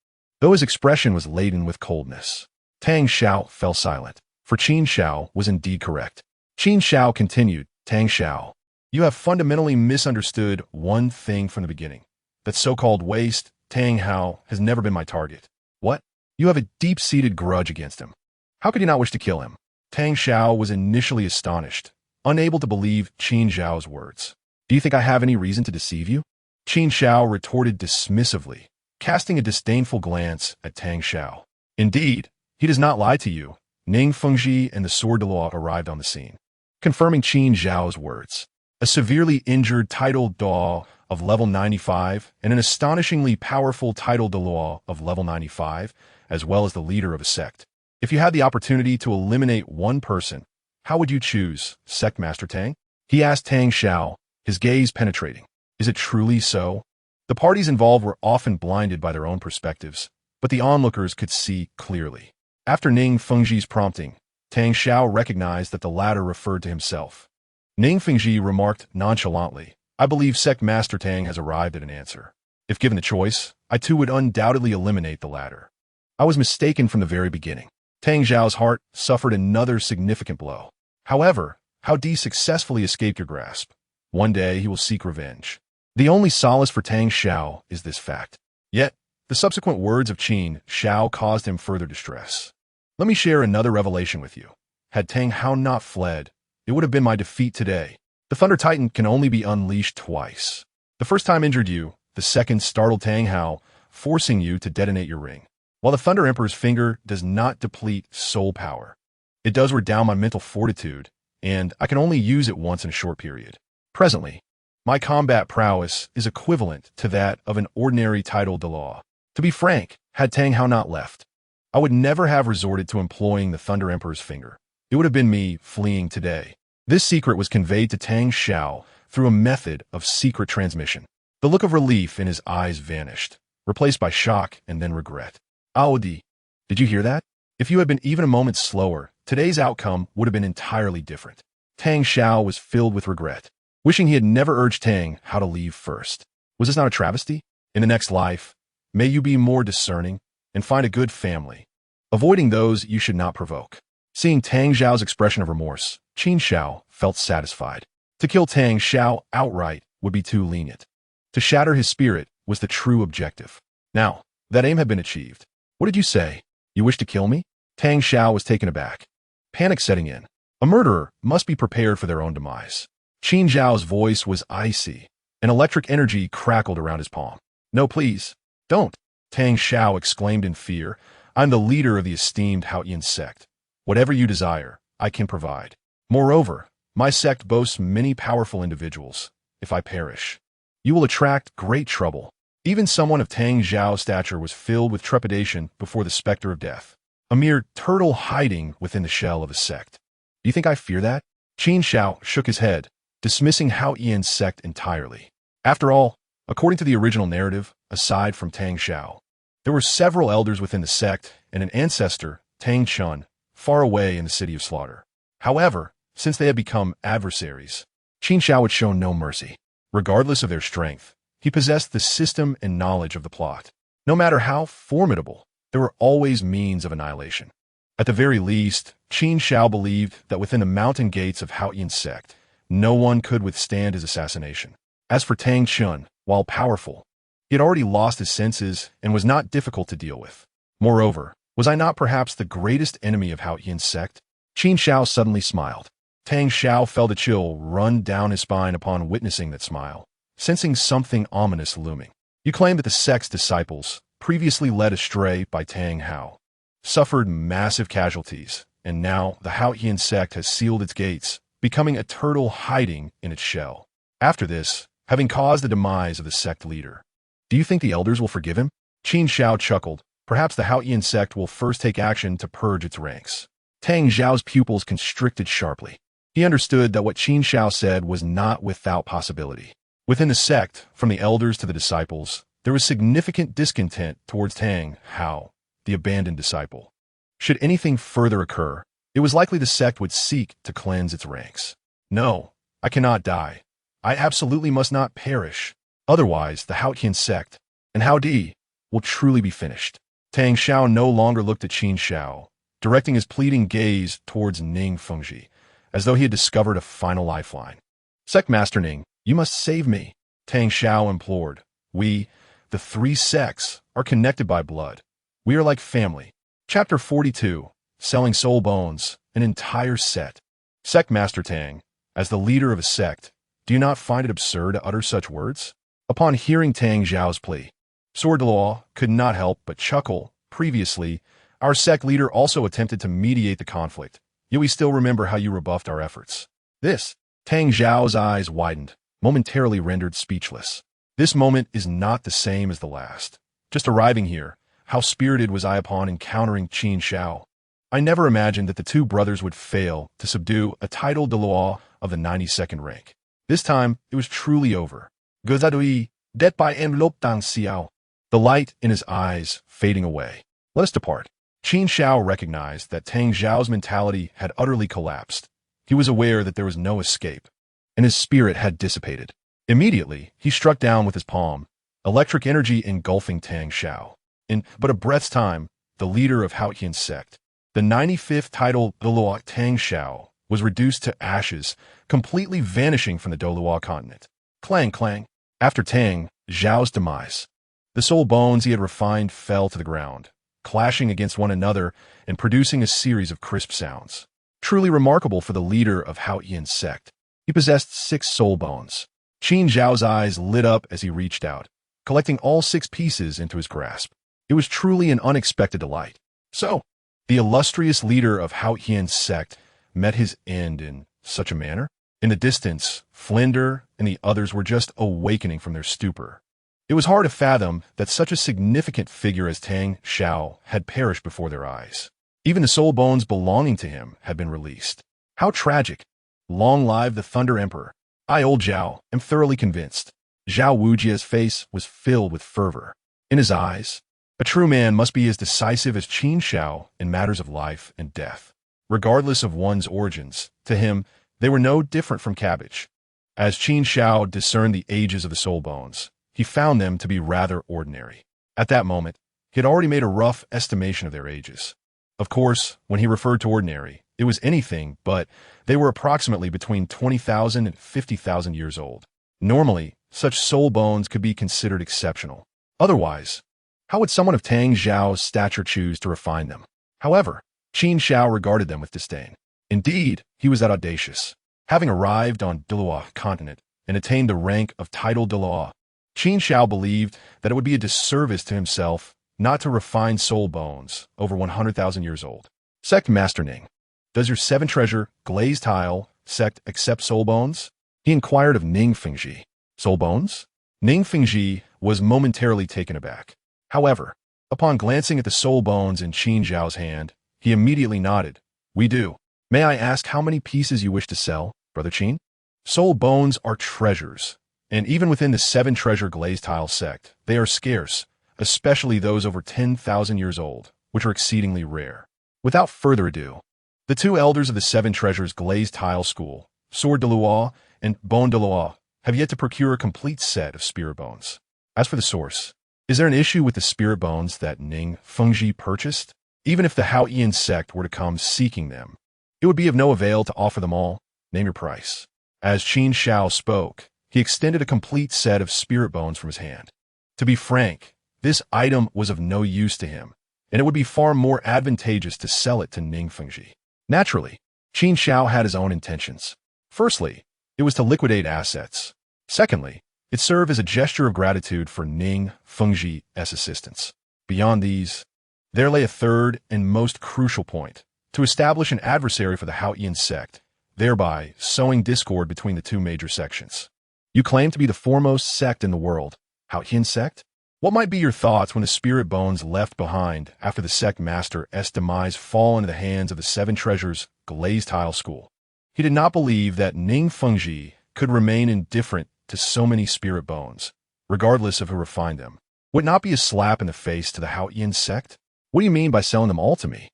though his expression was laden with coldness. Tang Xiao fell silent, for Qin Xiao was indeed correct. Qin Xiao continued, Tang Xiao, you have fundamentally misunderstood one thing from the beginning. That so-called waste, Tang Hao, has never been my target. What? You have a deep-seated grudge against him. How could you not wish to kill him? Tang Xiao was initially astonished, unable to believe Qin Xiao's words. Do you think I have any reason to deceive you? Qin Xiao retorted dismissively, casting a disdainful glance at Tang Xiao. Indeed, he does not lie to you. Ning Fengji and the Sword Douluo arrived on the scene, confirming Qin Xiao's words. A severely injured Title Douluo of level 95 and an astonishingly powerful Title Douluo of level 95, as well as the leader of a sect. If you had the opportunity to eliminate one person, how would you choose, Sect Master Tang? He asked Tang Xiao, his gaze penetrating. Is it truly so? The parties involved were often blinded by their own perspectives, but the onlookers could see clearly. After Ning Fengji's prompting, Tang Xiao recognized that the latter referred to himself. Ning Fengji remarked nonchalantly, I believe Sect Master Tang has arrived at an answer. If given the choice, I too would undoubtedly eliminate the latter. I was mistaken from the very beginning. Tang Xiao's heart suffered another significant blow. However, Hao Di successfully escaped your grasp. One day he will seek revenge. The only solace for Tang Xiao is this fact. Yet, the subsequent words of Qin Xiao caused him further distress. Let me share another revelation with you. Had Tang Hao not fled, it would have been my defeat today. The Thunder Titan can only be unleashed twice. The first time injured you, the second startled Tang Hao, forcing you to detonate your ring. While the Thunder Emperor's finger does not deplete soul power, it does wear down my mental fortitude, and I can only use it once in a short period. Presently, my combat prowess is equivalent to that of an ordinary Title Douluo. To be frank, had Tang Hao not left, I would never have resorted to employing the Thunder Emperor's finger. It would have been me fleeing today. This secret was conveyed to Tang Xiao through a method of secret transmission. The look of relief in his eyes vanished, replaced by shock and then regret. Aodi, did you hear that? If you had been even a moment slower, today's outcome would have been entirely different. Tang Xiao was filled with regret, wishing he had never urged Tang Hao to leave first. Was this not a travesty? In the next life, may you be more discerning and find a good family, avoiding those you should not provoke. Seeing Tang Xiao's expression of remorse, Qin Xiao felt satisfied. To kill Tang Xiao outright would be too lenient. To shatter his spirit was the true objective. Now, that aim had been achieved. What did you say? You wish to kill me? Tang Xiao was taken aback, panic setting in. A murderer must be prepared for their own demise. Qin Xiao's voice was icy, and electric energy crackled around his palm. No, please, don't, Tang Xiao exclaimed in fear. I'm the leader of the esteemed Haotian sect. Whatever you desire, I can provide. Moreover, my sect boasts many powerful individuals. If I perish, you will attract great trouble. Even someone of Tang Xiao's stature was filled with trepidation before the specter of death. A mere turtle hiding within the shell of a sect. Do you think I fear that? Qin Xiao shook his head, dismissing Haotian's sect entirely. After all, according to the original narrative, aside from Tang Xiao, there were several elders within the sect and an ancestor, Tang Chun, far away in the city of slaughter. However, since they had become adversaries, Qin Xiao would show no mercy. Regardless of their strength, he possessed the system and knowledge of the plot. No matter how formidable, there were always means of annihilation. At the very least, Qin Xiao believed that within the mountain gates of Haotian sect, no one could withstand his assassination. As for Tang Chun, while powerful, he had already lost his senses and was not difficult to deal with. Moreover, was I not perhaps the greatest enemy of Haotian's sect? Qin Xiao suddenly smiled. Tang Xiao felt a chill run down his spine upon witnessing that smile, sensing something ominous looming. You claim that the sect's disciples, previously led astray by Tang Hao, suffered massive casualties, and now the Haotian sect has sealed its gates, becoming a turtle hiding in its shell. After this, having caused the demise of the sect leader, do you think the elders will forgive him? Qin Xiao chuckled. Perhaps the Haotian sect will first take action to purge its ranks. Tang Xiao's pupils constricted sharply. He understood that what Qin Xiao said was not without possibility. Within the sect, from the elders to the disciples, there was significant discontent towards Tang Hao, the abandoned disciple. Should anything further occur, it was likely the sect would seek to cleanse its ranks. No, I cannot die. I absolutely must not perish. Otherwise, the Haotian sect and Haodi will truly be finished. Tang Hao no longer looked at Qin Xiao, directing his pleading gaze towards Ning Fengji, as though he had discovered a final lifeline. Sect Master Ning, you must save me, Tang Hao implored. We, the three sects, are connected by blood. We are like family. Chapter 42, Selling Soul Bones, an entire set. Sect Master Tang, as the leader of a sect, do you not find it absurd to utter such words? Upon hearing Tang Xiao's plea, Title Douluo could not help but chuckle. Previously, our sect leader also attempted to mediate the conflict, yet we still remember how you rebuffed our efforts. This, Tang Xiao's eyes widened, momentarily rendered speechless. This moment is not the same as the last. Just arriving here, how spirited was I upon encountering Qin Xiao. I never imagined that the two brothers would fail to subdue a Title Douluo of the 92nd rank. This time, it was truly over. Gozadui, det by enrollment Tang Xiao. The light in his eyes fading away. Let us depart. Qin Xiao recognized that Tang Xiao's mentality had utterly collapsed. He was aware that there was no escape, and his spirit had dissipated. Immediately, he struck down with his palm, electric energy engulfing Tang Xiao. In but a breath's time, the leader of Haotian sect, the 95th Title Douluo Tang Hao, was reduced to ashes, completely vanishing from the Douluo continent. Clang, clang. After Tang Xiao's demise, the soul bones he had refined fell to the ground, clashing against one another and producing a series of crisp sounds. Truly remarkable for the leader of Haotian sect. He possessed 6 soul bones. Qin Xiao's eyes lit up as he reached out, collecting all 6 pieces into his grasp. It was truly an unexpected delight. So, the illustrious leader of Haotian sect met his end in such a manner? In the distance, Flinder and the others were just awakening from their stupor. It was hard to fathom that such a significant figure as Tang Hao had perished before their eyes. Even the soul bones belonging to him had been released. How tragic. Long live the Thunder Emperor. I, old Zhao, am thoroughly convinced. Zhao Wujia's face was filled with fervor. In his eyes, a true man must be as decisive as Qin Xiao in matters of life and death. Regardless of one's origins, to him, they were no different from cabbage. As Qin Xiao discerned the ages of the soul bones, he found them to be rather ordinary. At that moment, he had already made a rough estimation of their ages. Of course, when he referred to ordinary, it was anything, but they were approximately between 20,000 and 50,000 years old. Normally, such soul bones could be considered exceptional. Otherwise, how would someone of Tang Xiao's stature choose to refine them? However, Qin Xiao regarded them with disdain. Indeed, he was that audacious. Having arrived on Douluo continent and attained the rank of Title Douluo, Qin Xiao believed that it would be a disservice to himself not to refine soul bones over 100,000 years old. Sect Master Ning, does your 7 treasure glazed tile sect accept soul bones? He inquired of Ning Fengji. Soul bones? Ning Fengji was momentarily taken aback. However, upon glancing at the soul bones in Qin Xiao's hand, he immediately nodded. We do. May I ask how many pieces you wish to sell, Brother Qin? Soul bones are treasures, and even within the 7 treasure glazed tile sect, they are scarce, especially those over 10,000 years old, which are exceedingly rare. Without further ado, the 2 elders of the 7 treasures glazed tile school, Sword Douluo and Bone Douluo, have yet to procure a complete set of spirit bones. As for the source, is there an issue with the spirit bones that Ning Fengji purchased? Even if the Haotian sect were to come seeking them, it would be of no avail to offer them all. Name your price. As Qin Xiao spoke, he extended a complete set of spirit bones from his hand. To be frank, this item was of no use to him, and it would be far more advantageous to sell it to Ning Fengji. Naturally, Qin Xiao had his own intentions. Firstly, it was to liquidate assets. Secondly, it served as a gesture of gratitude for Ning Fengji's assistance. Beyond these, there lay a third and most crucial point, to establish an adversary for the Haotian sect, thereby sowing discord between the 2 major sections. You claim to be the foremost sect in the world, Haotian sect? What might be your thoughts when the spirit bones left behind after the sect master's demise fall into the hands of the 7 treasures glazed tile school? He did not believe that Ning Fengji could remain indifferent to so many spirit bones, regardless of who refined them. Would it not be a slap in the face to the Haotian sect? What do you mean by selling them all to me?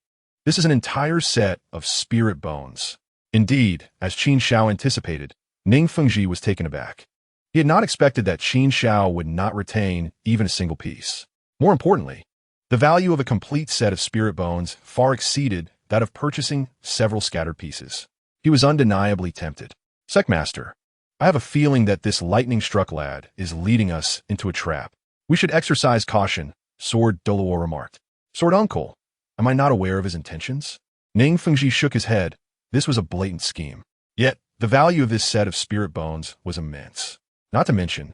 This is an entire set of spirit bones. Indeed, as Qin Xiao anticipated, Ning Fengji was taken aback. He had not expected that Qin Xiao would not retain even a single piece. More importantly, the value of a complete set of spirit bones far exceeded that of purchasing several scattered pieces. He was undeniably tempted. Secmaster, I have a feeling that this lightning-struck lad is leading us into a trap. We should exercise caution, Sword Douluo remarked. Sword Uncle, am I not aware of his intentions? Ning Fengji shook his head. This was a blatant scheme. Yet, the value of this set of spirit bones was immense. Not to mention,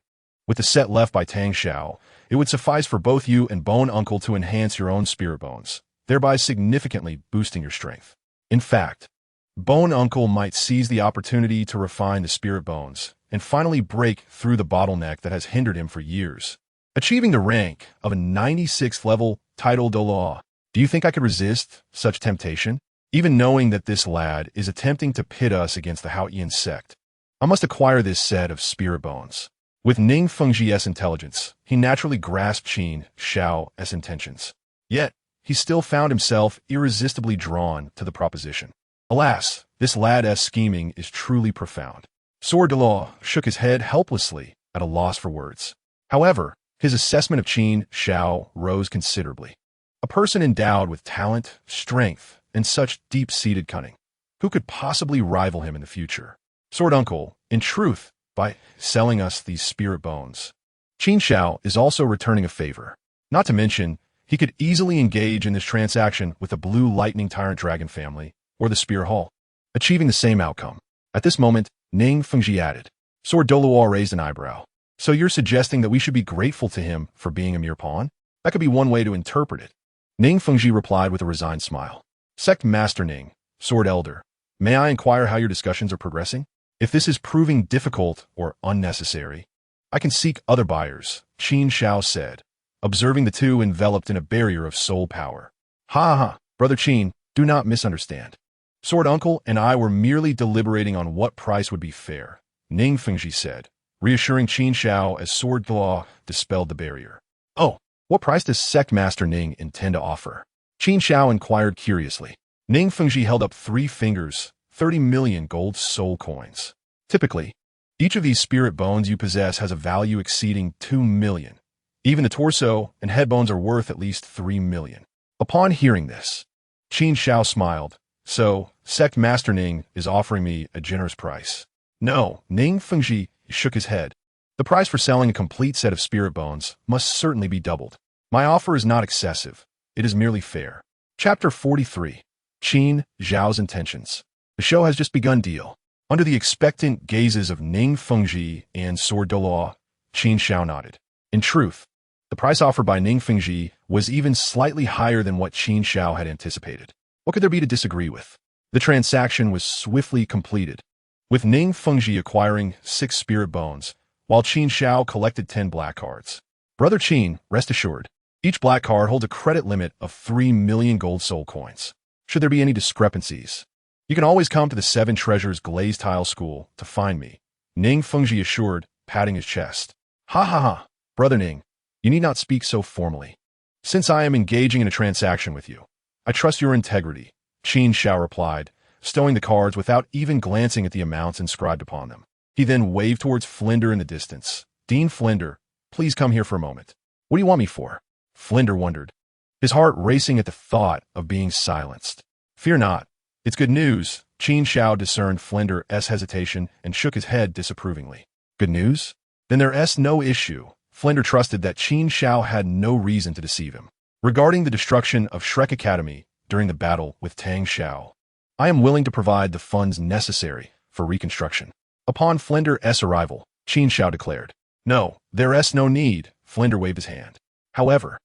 with the set left by Tang Hao, it would suffice for both you and Bone Uncle to enhance your own spirit bones, thereby significantly boosting your strength. In fact, Bone Uncle might seize the opportunity to refine the spirit bones and finally break through the bottleneck that has hindered him for years. Achieving the rank of a 96th level Title Douluo, do you think I could resist such temptation? Even knowing that this lad is attempting to pit us against the Haotian sect, I must acquire this set of spirit bones. With Ning Fengji's intelligence, he naturally grasped Qin Xiao's intentions. Yet, he still found himself irresistibly drawn to the proposition. Alas, this lad's scheming is truly profound. Sword Douluo shook his head helplessly at a loss for words. However, his assessment of Qin Xiao rose considerably. A person endowed with talent, strength, and such deep-seated cunning. Who could possibly rival him in the future? Sword Uncle, in truth, by selling us these spirit bones, Qin Xiao is also returning a favor. Not to mention, he could easily engage in this transaction with the Blue Lightning Tyrant Dragon family or the Spear Hull, achieving the same outcome. At this moment, Ning Fengji added. Sword Douluo raised an eyebrow. So you're suggesting that we should be grateful to him for being a mere pawn? That could be one way to interpret it. Ning Fengji replied with a resigned smile. Sect Master Ning, Sword Elder, may I inquire how your discussions are progressing? If this is proving difficult or unnecessary, I can seek other buyers, Qin Xiao said, observing the two enveloped in a barrier of soul power. Ha ha, Brother Qin, do not misunderstand. Sword Uncle and I were merely deliberating on what price would be fair, Ning Fengji said, reassuring Qin Xiao as Sword Douluo dispelled the barrier. Oh, what price does Sect Master Ning intend to offer? Qin Xiao inquired curiously. Ning Fengji held up 3 fingers, 30 million gold soul coins. Typically, each of these spirit bones you possess has a value exceeding 2 million. Even the torso and head bones are worth at least 3 million. Upon hearing this, Qin Xiao smiled. So, Sect Master Ning is offering me a generous price. No, Ning Fengji shook his head. The price for selling a complete set of spirit bones must certainly be doubled. My offer is not excessive. It is merely fair. Chapter 43. Qin Xiao's Intentions. The show has just begun. Deal. Under the expectant gazes of Ning Fengji and Sword Douluo, Qin Xiao nodded. In truth, the price offered by Ning Fengji was even slightly higher than what Qin Xiao had anticipated. What could there be to disagree with? The transaction was swiftly completed, with Ning Fengji acquiring 6 spirit bones, while Qin Xiao collected 10 black cards. Brother Qin, rest assured, each black card holds a credit limit of 3 million gold soul coins. Should there be any discrepancies, you can always come to the 7 Treasures Glazed Tile School to find me, Ning Fengji assured, patting his chest. Ha ha ha, Brother Ning, you need not speak so formally. Since I am engaging in a transaction with you, I trust your integrity, Qin Xiao replied, stowing the cards without even glancing at the amounts inscribed upon them. He then waved towards Flinder in the distance. Dean Flinder, please come here for a moment. What do you want me for? Flinder wondered, his heart racing at the thought of being silenced. Fear not. It's good news. Qin Xiao discerned Flinder's hesitation and shook his head disapprovingly. Good news? Then there's no issue. Flinder trusted that Qin Xiao had no reason to deceive him. Regarding the destruction of Shrek Academy during the battle with Tang Hao, I am willing to provide the funds necessary for reconstruction. Upon Flinder's arrival, Qin Xiao declared. No, there's no need, Flinder waved his hand. However,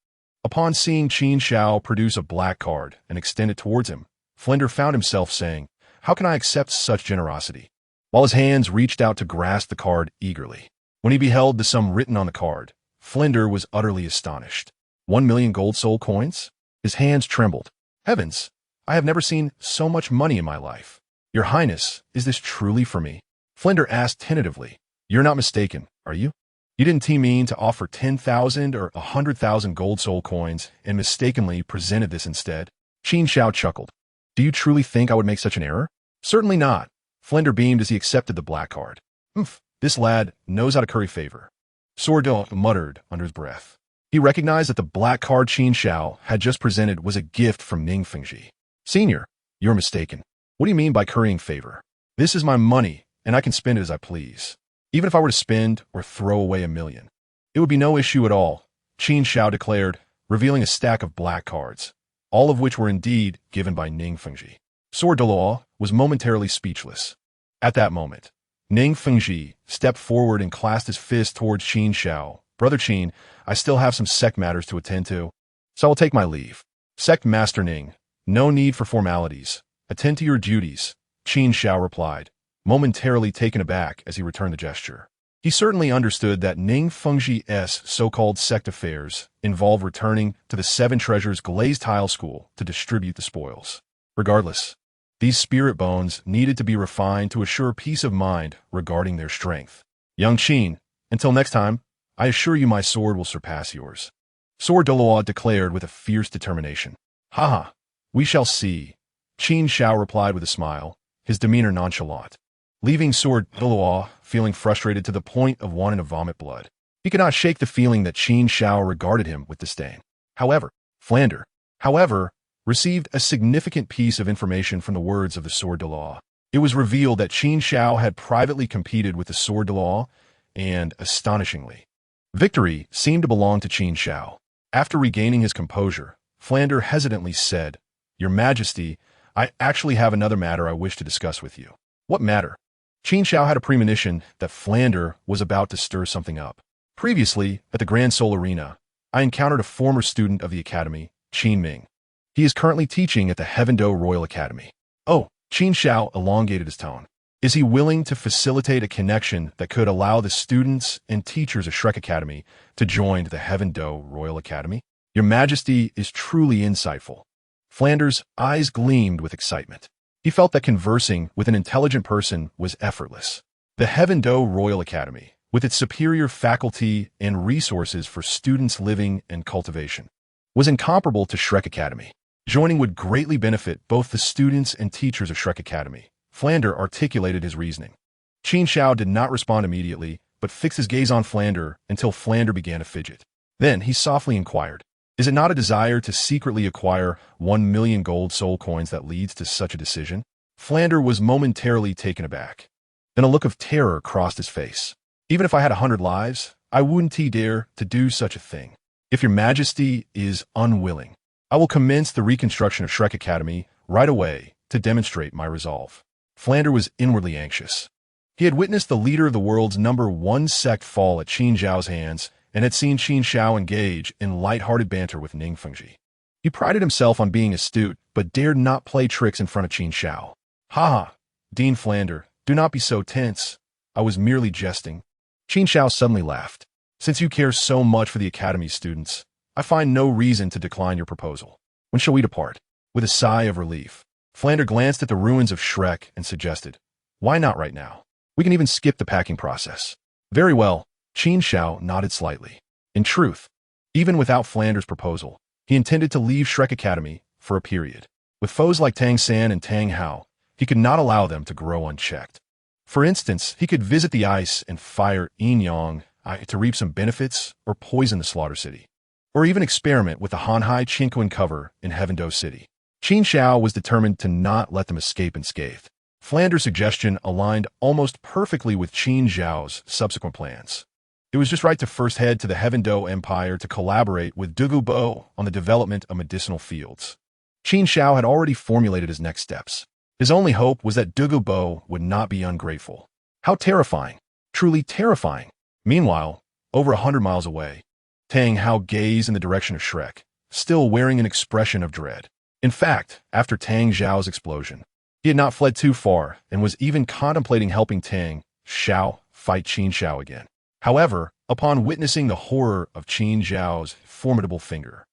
upon seeing Qin Xiao produce a black card and extend it towards him, Flinder found himself saying, how can I accept such generosity? While his hands reached out to grasp the card eagerly. When he beheld the sum written on the card, Flinder was utterly astonished. 1 million gold soul coins? His hands trembled. Heavens, I have never seen so much money in my life. Your Highness, is this truly for me? Flinder asked tentatively. You're not mistaken, are you? You didn't mean to offer 10,000 or 100,000 gold soul coins and mistakenly presented this instead? Qin Xiao chuckled. Do you truly think I would make such an error? Certainly not. Flender beamed as he accepted the black card. This lad knows how to curry favor. Sword Douluo muttered under his breath. He recognized that the black card Qin Xiao had just presented was a gift from Ning Fengji. Senior, you're mistaken. What do you mean by currying favor? This is my money, and I can spend it as I please. Even if I were to spend or throw away 1,000,000. It would be no issue at all, Qin Xiao declared, revealing a stack of black cards, all of which were indeed given by Ning Fengji. Sword Douluo was momentarily speechless. At that moment, Ning Fengji stepped forward and clasped his fist towards Qin Xiao. Brother Qin, I still have some sect matters to attend to, so I will take my leave. Sect Master Ning, no need for formalities. Attend to your duties, Qin Xiao replied, momentarily taken aback as he returned the gesture. He certainly understood that Ning Fengji's so-called sect affairs involved returning to the Seven Treasures glazed tile school to distribute the spoils. Regardless, these spirit bones needed to be refined to assure peace of mind regarding their strength. Young Qin, until next time, I assure you my sword will surpass yours. Sword Douluo declared with a fierce determination. Haha, we shall see, Qin Xiao replied with a smile, his demeanor nonchalant, leaving Sword Douluo feeling frustrated to the point of wanting to vomit blood. He could not shake the feeling that Qin Xiao regarded him with disdain. However, Flender, received a significant piece of information from the words of the Sword Douluo. It was revealed that Qin Xiao had privately competed with the Sword Douluo, and, astonishingly, victory seemed to belong to Qin Xiao. After regaining his composure, Flender hesitantly said, Your Majesty, I actually have another matter I wish to discuss with you. What matter? Qin Xiao had a premonition that Flender was about to stir something up. Previously, at the Grand Soul Arena, I encountered a former student of the Academy, Qin Ming. He is currently teaching at the Heavendo Royal Academy. Oh, Qin Xiao elongated his tone. Is he willing to facilitate a connection that could allow the students and teachers of Shrek Academy to join the Heavendo Royal Academy? Your Majesty is truly insightful. Flander's eyes gleamed with excitement. He felt that conversing with an intelligent person was effortless. The Heavendo Royal Academy, with its superior faculty and resources for students living and cultivation, was incomparable to Shrek Academy. Joining would greatly benefit both the students and teachers of Shrek Academy. Flander articulated his reasoning. Qin Xiao did not respond immediately, but fixed his gaze on Flander until Flander began to fidget. Then he softly inquired, Is it not a desire to secretly acquire 1,000,000 gold soul coins that leads to such a decision? Flander was momentarily taken aback. Then a look of terror crossed his face. Even if I had 100 lives, I wouldn't dare to do such a thing. If your Majesty is unwilling, I will commence the reconstruction of Shrek Academy right away to demonstrate my resolve. Flander was inwardly anxious. He had witnessed the leader of the world's #1 sect fall at Qin Xiao's hands and had seen Qin Xiao engage in light-hearted banter with Ning Fengji. He prided himself on being astute, but dared not play tricks in front of Qin Xiao. Ha! Dean Flander, do not be so tense. I was merely jesting. Qin Xiao suddenly laughed. Since you care so much for the Academy's students, I find no reason to decline your proposal. When shall we depart? With a sigh of relief, Flander glanced at the ruins of Shrek and suggested, Why not right now? We can even skip the packing process. Very well, Qin Xiao nodded slightly. In truth, even without Flander's proposal, he intended to leave Shrek Academy for a period. With foes like Tang San and Tang Hao, he could not allow them to grow unchecked. For instance, he could visit the ice and fire Yin Yang to reap some benefits or poison the Slaughter City, or even experiment with the Hanhai Chinquan cover in Heavendo City. Qin Xiao was determined to not let them escape unscathed. Flander's suggestion aligned almost perfectly with Qin Xiao's subsequent plans. It was just right to first head to the Heavendo Empire to collaborate with Dugubo on the development of medicinal fields. Qin Xiao had already formulated his next steps. His only hope was that Dugubo would not be ungrateful. How terrifying! Truly terrifying! Meanwhile, over 100 miles away, Tang Hao gazed in the direction of Shrek, still wearing an expression of dread. In fact, after Tang Zhao's explosion, he had not fled too far and was even contemplating helping Tang Xiao fight Qin Xiao again. However, upon witnessing the horror of Qin Zhao's formidable finger,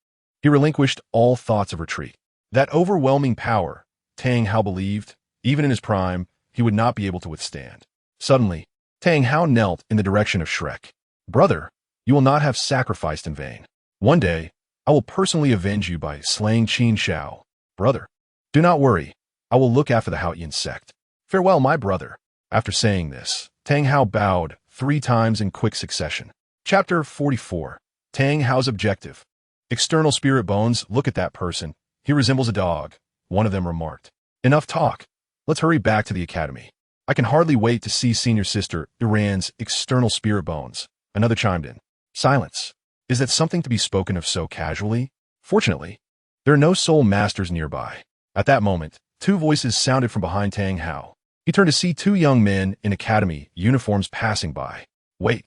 he relinquished all thoughts of retreat. That overwhelming power, Tang Hao believed, even in his prime, he would not be able to withstand. Suddenly, Tang Hao knelt in the direction of Shrek. Brother, you will not have sacrificed in vain. One day, I will personally avenge you by slaying Qin Xiao. Brother, do not worry. I will look after the Haotian sect. Farewell, my brother. After saying this, Tang Hao bowed 3 times in quick succession. Chapter 44. Tang Hao's objective. External spirit bones, look at that person. He resembles a dog, one of them remarked. Enough talk. Let's hurry back to the academy. I can hardly wait to see senior sister Iran's external spirit bones. Another chimed in. Silence. Is that something to be spoken of so casually? Fortunately, there are no soul masters nearby. At that moment, 2 voices sounded from behind Tang Hao. He turned to see 2 young men in academy uniforms passing by. Wait.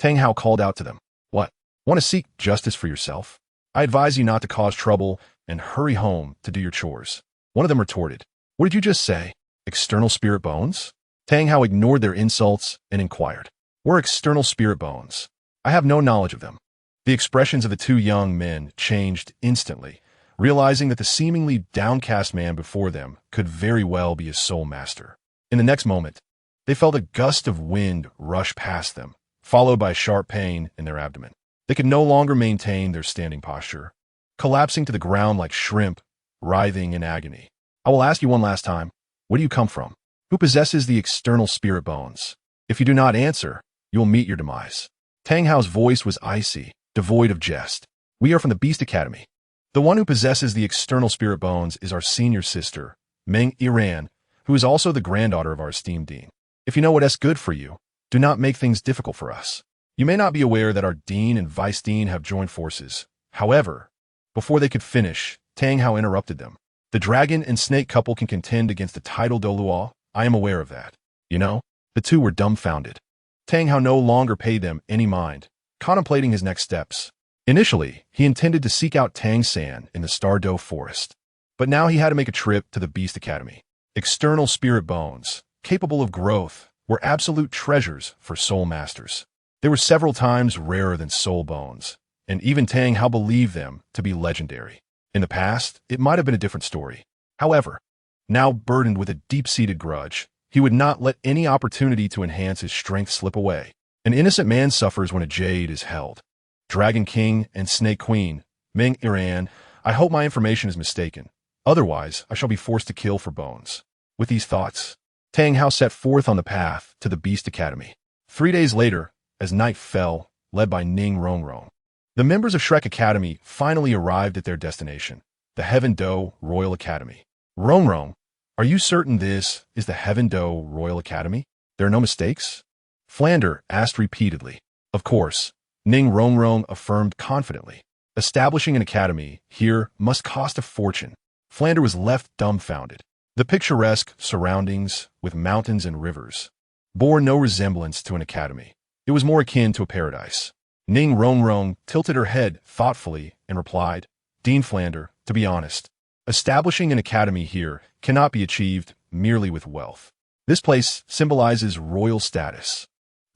Tang Hao called out to them. What? Want to seek justice for yourself? I advise you not to cause trouble and hurry home to do your chores. One of them retorted. What did you just say? External spirit bones? Tang Hao ignored their insults and inquired. We're external spirit bones. I have no knowledge of them. The expressions of the 2 young men changed instantly, realizing that the seemingly downcast man before them could very well be a soul master. In the next moment, they felt a gust of wind rush past them, followed by sharp pain in their abdomen. They could no longer maintain their standing posture, collapsing to the ground like shrimp, writhing in agony. I will ask you one last time, where do you come from? Who possesses the external spirit bones? If you do not answer, you will meet your demise. Tang Hao's voice was icy, devoid of jest. We are from the Beast Academy. The one who possesses the external spirit bones is our senior sister, Meng Iran, who is also the granddaughter of our esteemed dean. If you know what is good for you, do not make things difficult for us. You may not be aware that our dean and vice dean have joined forces. However, before they could finish, Tang Hao interrupted them. The dragon and snake couple can contend against the Title Douluo. I am aware of that. You know, the 2 were dumbfounded. Tang Hao no longer paid them any mind, contemplating his next steps. Initially, he intended to seek out Tang San in the Stardow Forest. But now he had to make a trip to the Beast Academy. External spirit bones, capable of growth, were absolute treasures for soul masters. They were several times rarer than soul bones, and even Tang Hao believed them to be legendary. In the past, it might have been a different story. However, now burdened with a deep-seated grudge, he would not let any opportunity to enhance his strength slip away. An innocent man suffers when a jade is held. Dragon King and Snake Queen, Meng Iran, I hope my information is mistaken. Otherwise, I shall be forced to kill for bones. With these thoughts, Tang Hao set forth on the path to the Beast Academy. 3 days later, as night fell, led by Ning Rongrong, the members of Shrek Academy finally arrived at their destination, the Heaven Do Royal Academy. Rongrong, are you certain this is the Heaven Do Royal Academy? There are no mistakes? Flander asked repeatedly. Of course, Ning Rongrong affirmed confidently. Establishing an academy here must cost a fortune. Flander was left dumbfounded. The picturesque surroundings, with mountains and rivers, bore no resemblance to an academy. It was more akin to a paradise. Ning Rongrong tilted her head thoughtfully and replied, Dean Flander, to be honest, establishing an academy here cannot be achieved merely with wealth. This place symbolizes royal status.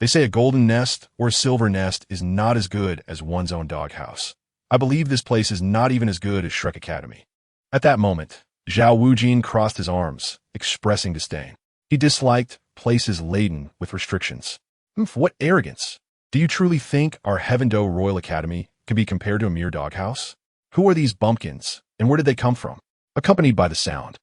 They say a golden nest or a silver nest is not as good as one's own doghouse. I believe this place is not even as good as Shrek Academy. At that moment, Zhao Wujin crossed his arms, expressing disdain. He disliked places laden with restrictions. What arrogance! Do you truly think our Heaven Do Royal Academy can be compared to a mere doghouse? Who are these bumpkins, and where did they come from? Accompanied by the sound,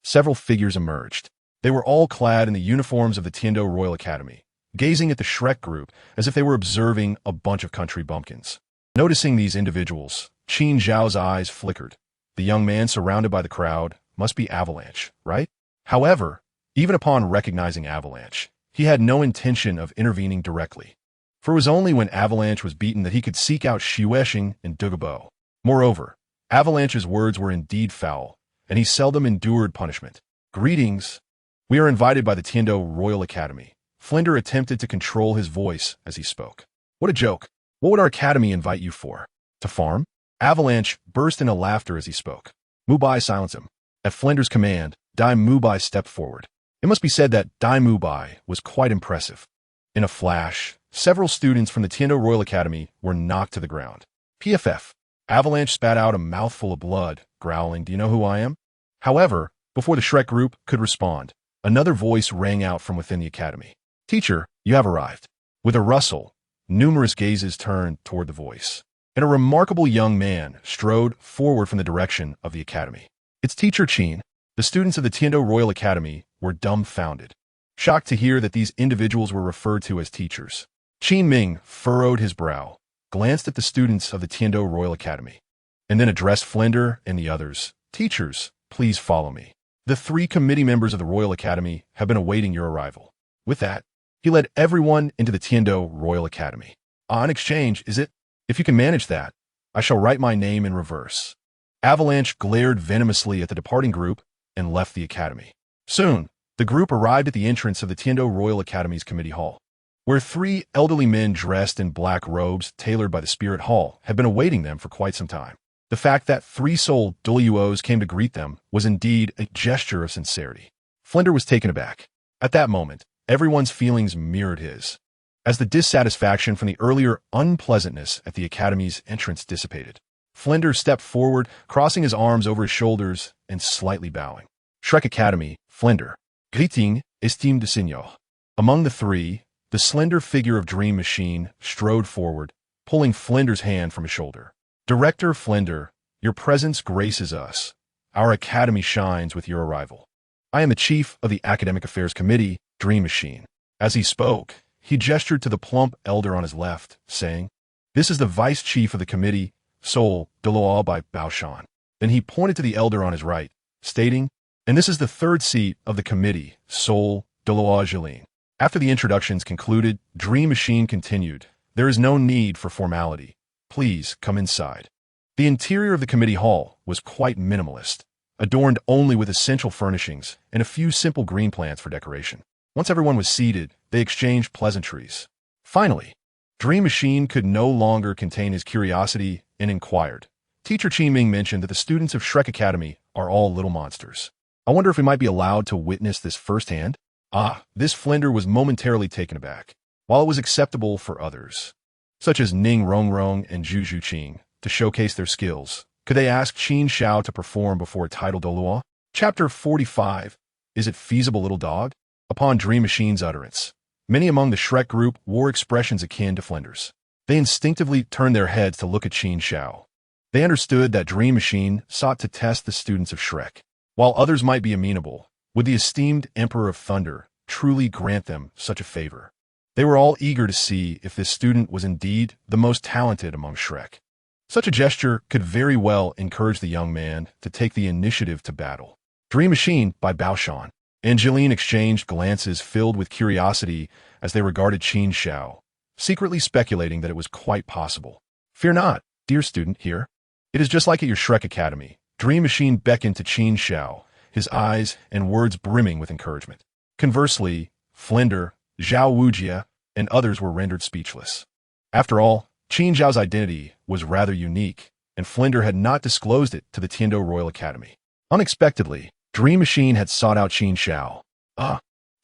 several figures emerged. They were all clad in the uniforms of the Tindo Royal Academy, gazing at the Shrek group as if they were observing a bunch of country bumpkins. Noticing these individuals, Qin Xiao's eyes flickered. The young man surrounded by the crowd must be Avalanche, right? However, even upon recognizing Avalanche, he had no intention of intervening directly. For it was only when Avalanche was beaten that he could seek out Xuexing and Dugabo. Moreover, Avalanche's words were indeed foul, and he seldom endured punishment. Greetings. We are invited by the Tindo Royal Academy. Flinder attempted to control his voice as he spoke. What a joke. What would our academy invite you for? To farm? Avalanche burst into laughter as he spoke. Mubai silenced him. At Flinder's command, Dail Mubai stepped forward. It must be said that Dail Mubai was quite impressive. In a flash, several students from the Tindo Royal Academy were knocked to the ground. PFF. Avalanche spat out a mouthful of blood, growling, "Do you know who I am?" However, before the Shrek group could respond, another voice rang out from within the academy. "Teacher, you have arrived." With a rustle, numerous gazes turned toward the voice, and a remarkable young man strode forward from the direction of the academy. Its teacher Qin. The students of the Tindo Royal Academy were dumbfounded, shocked to hear that these individuals were referred to as teachers. Qin Ming furrowed his brow, glanced at the students of the Tindo Royal Academy, and then addressed Flender and the others. Teachers, please follow me. The 3 committee members of the Royal Academy have been awaiting your arrival. With that, he led everyone into the Tindo Royal Academy. On exchange, is it? If you can manage that, I shall write my name in reverse. Avalanche glared venomously at the departing group and left the academy. Soon, the group arrived at the entrance of the Tindo Royal Academy's committee hall, where 3 elderly men dressed in black robes tailored by the Spirit Hall had been awaiting them for quite some time. The fact that 3 Title Douluos came to greet them was indeed a gesture of sincerity. Flender was taken aback. At that moment, everyone's feelings mirrored his, as the dissatisfaction from the earlier unpleasantness at the academy's entrance dissipated. Flender stepped forward, crossing his arms over his shoulders and slightly bowing. Shrek Academy, Flender. Greeting, estime de seigneur. Among the 3, the slender figure of Dream Machine strode forward, pulling Flender's hand from his shoulder. Director Flender, your presence graces us. Our academy shines with your arrival. I am the chief of the Academic Affairs Committee, Dream Machine. As he spoke, he gestured to the plump elder on his left, saying, "This is the vice chief of the committee, Title Douluo by Baoshan." Then he pointed to the elder on his right, stating, "And this is the 3rd seat of the committee, Title Douluo Jilin." After the introductions concluded, Dream Machine continued, "There is no need for formality. Please come inside." The interior of the committee hall was quite minimalist, adorned only with essential furnishings and a few simple green plants for decoration. Once everyone was seated, they exchanged pleasantries. Finally, Dream Machine could no longer contain his curiosity and inquired. Teacher Qin Ming mentioned that the students of Shrek Academy are all little monsters. I wonder if we might be allowed to witness this firsthand? This Flender was momentarily taken aback. While it was acceptable for others, such as Ning Rongrong and Zhu Zhuqing, to showcase their skills, could they ask Qin Xiao to perform before Title Douluo? Chapter 45. Is it feasible, little dog? Upon Dream Machine's utterance, many among the Shrek group wore expressions akin to Flender's. They instinctively turned their heads to look at Qin Xiao. They understood that Dream Machine sought to test the students of Shrek. While others might be amenable, would the esteemed Emperor of Thunder truly grant them such a favor? They were all eager to see if this student was indeed the most talented among Shrek. Such a gesture could very well encourage the young man to take the initiative to battle. Dream Machine by Baoshan and Jilin exchanged glances filled with curiosity as they regarded Qin Xiao, secretly speculating that it was quite possible. "Fear not, dear student, here. It is just like at your Shrek Academy." Dream Machine beckoned to Qin Xiao, his eyes and words brimming with encouragement. Conversely, Flender, Zhao Wujia, and others were rendered speechless. After all, Qin Xiao's identity was rather unique, and Flender had not disclosed it to the Tindo Royal Academy. Unexpectedly, Dream Machine had sought out Qin Xiao.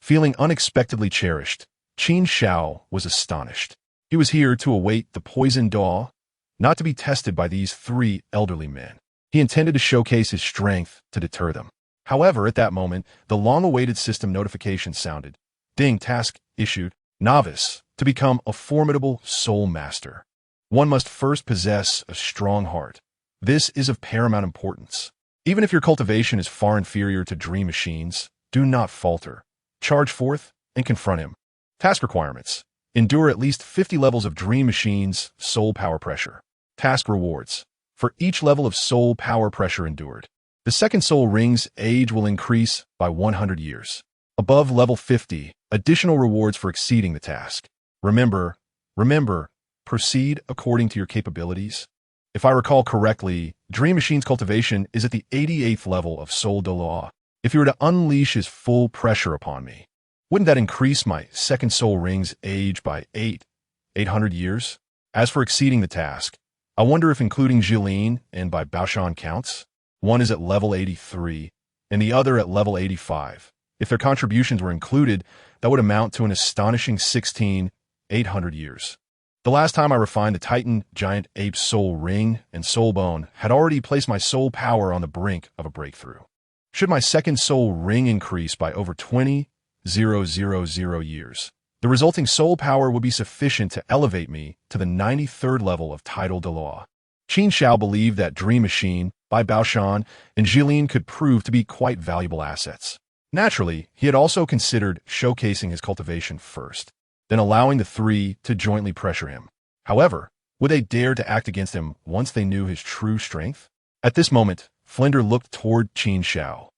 Feeling unexpectedly cherished, Qin Xiao was astonished. He was here to await the poison daw, not to be tested by these 3 elderly men. He intended to showcase his strength to deter them. However, at that moment, the long-awaited system notification sounded. Ding, task issued. Novice, to become a formidable soul master. One must first possess a strong heart. This is of paramount importance. Even if your cultivation is far inferior to Dream Machine's, do not falter. Charge forth and confront him. Task requirements. Endure at least 50 levels of Dream Machine's soul power pressure. Task rewards. For each level of soul power pressure endured, the second soul ring's age will increase by 100 years. Above level 50, additional rewards for exceeding the task. Remember, proceed according to your capabilities. If I recall correctly, Dream Machine's cultivation is at the 88th level of Title Douluo. If you were to unleash his full pressure upon me, wouldn't that increase my second soul ring's age by 800 years? As for exceeding the task, I wonder if including Jilin and by Baoshan counts. One is at level 83, and the other at level 85. If their contributions were included, that would amount to an astonishing 800 years. The last time I refined the Titan Giant Ape's soul ring and soul bone had already placed my soul power on the brink of a breakthrough. Should my second soul ring increase by over 20,000 years, the resulting soul power would be sufficient to elevate me to the 93rd level of Title Douluo. Qin Xiao believed that Dream Machine Bai Baoshan and Jilin could prove to be quite valuable assets. Naturally, he had also considered showcasing his cultivation first, then allowing the three to jointly pressure him. However, would they dare to act against him once they knew his true strength? At this moment, Flinder looked toward Qin Xiao,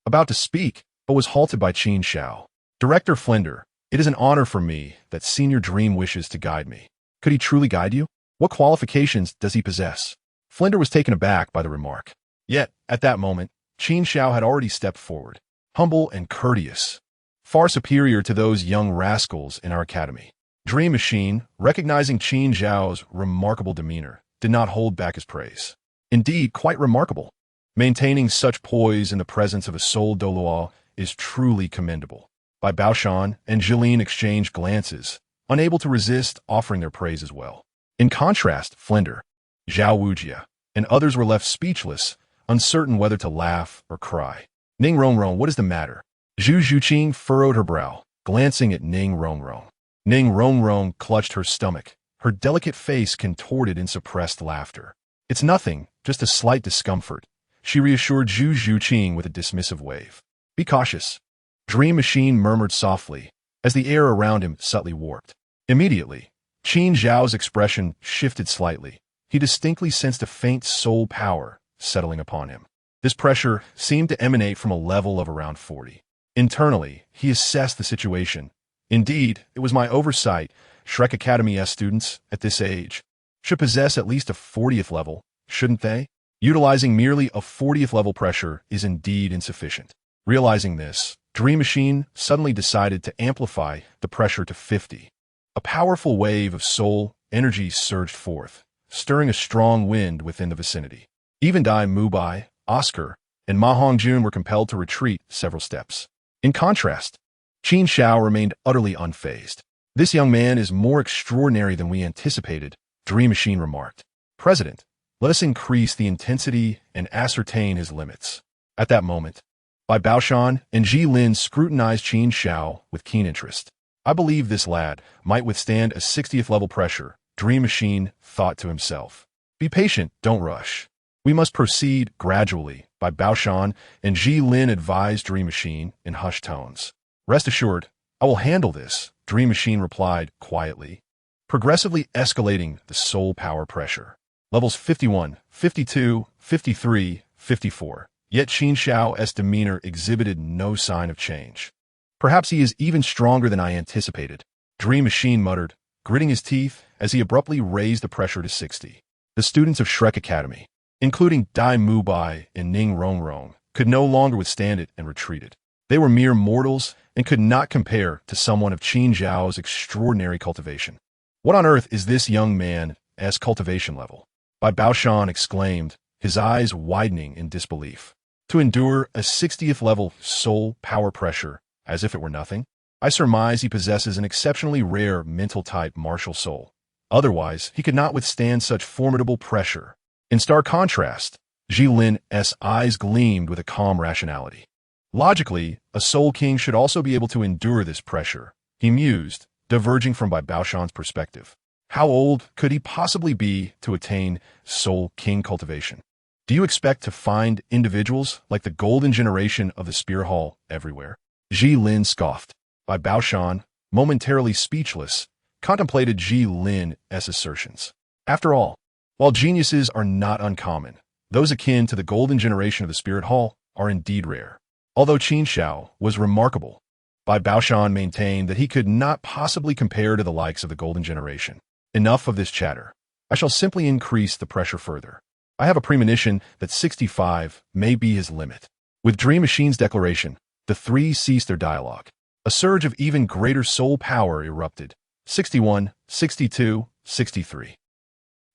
about to speak, but was halted by Qin Xiao. Director Flinder, it is an honor for me that Senior Dream wishes to guide me. Could he truly guide you? What qualifications does he possess? Flinder was taken aback by the remark. Yet, at that moment, Qin Xiao had already stepped forward, humble and courteous, far superior to those young rascals in our academy. Dream Machine, recognizing Qin Xiao's remarkable demeanor, did not hold back his praise. Indeed, quite remarkable. Maintaining such poise in the presence of a Title Douluo is truly commendable. Bai Baoshan and Jilin exchanged glances, unable to resist offering their praise as well. In contrast, Flinder, Zhao Wujia, and others were left speechless, uncertain whether to laugh or cry. Ning Rongrong, what is the matter? Zhu Zhuqing furrowed her brow, glancing at Ning Rongrong. Ning Rongrong clutched her stomach, her delicate face contorted in suppressed laughter. It's nothing, just a slight discomfort, she reassured Zhu Zhuqing with a dismissive wave. Be cautious. Dream Machine murmured softly, as the air around him subtly warped. Immediately, Qin Xiao's expression shifted slightly. He distinctly sensed a faint soul power settling upon him. This pressure seemed to emanate from a level of around 40. Internally, he assessed the situation. Indeed, it was my oversight. Shrek Academy's students, at this age, should possess at least a 40th level, shouldn't they? Utilizing merely a 40th level pressure is indeed insufficient. Realizing this, Dream Machine suddenly decided to amplify the pressure to 50. A powerful wave of soul energy surged forth, stirring a strong wind within the vicinity. Even Dail Mubai, Oscar, and Ma Hongjun were compelled to retreat several steps. In contrast, Qin Xiao remained utterly unfazed. This young man is more extraordinary than we anticipated, Dream Machine remarked. President, let us increase the intensity and ascertain his limits. At that moment, Bai Baoshan and Jilin scrutinized Qin Xiao with keen interest. I believe this lad might withstand a 60th level pressure, Dream Machine thought to himself. Be patient, don't rush. We must proceed gradually, Bai Baoshan and Jilin advised Dream Machine in hushed tones. Rest assured, I will handle this, Dream Machine replied quietly, progressively escalating the soul power pressure. Levels 51, 52, 53, 54. Yet Qin Xiao's demeanor exhibited no sign of change. Perhaps he is even stronger than I anticipated, Dream Machine muttered, gritting his teeth as he abruptly raised the pressure to 60. The students of Shrek Academy, including Dail Mubai and Ning Rongrong, could no longer withstand it and retreated. They were mere mortals and could not compare to someone of Qin Xiao's extraordinary cultivation. What on earth is this young man's cultivation level? Bai Baoshan exclaimed, his eyes widening in disbelief. To endure a 60th level soul power pressure as if it were nothing? I surmise he possesses an exceptionally rare mental-type martial soul. Otherwise, he could not withstand such formidable pressure. In stark contrast, Jilin's eyes gleamed with a calm rationality. Logically, a Soul King should also be able to endure this pressure, he mused, diverging from Bai Baoshan's perspective. How old could he possibly be to attain Soul King cultivation? Do you expect to find individuals like the golden generation of the Spear Hall everywhere? Jilin scoffed. Bai Baoshan, momentarily speechless, contemplated Jilin's assertions. After all, while geniuses are not uncommon, those akin to the golden generation of the Spirit Hall are indeed rare. Although Qin Xiao was remarkable, Bai Baoshan maintained that he could not possibly compare to the likes of the golden generation. Enough of this chatter. I shall simply increase the pressure further. I have a premonition that 65 may be his limit. With Dream Machine's declaration, the three ceased their dialogue. A surge of even greater soul power erupted. 61, 62, 63.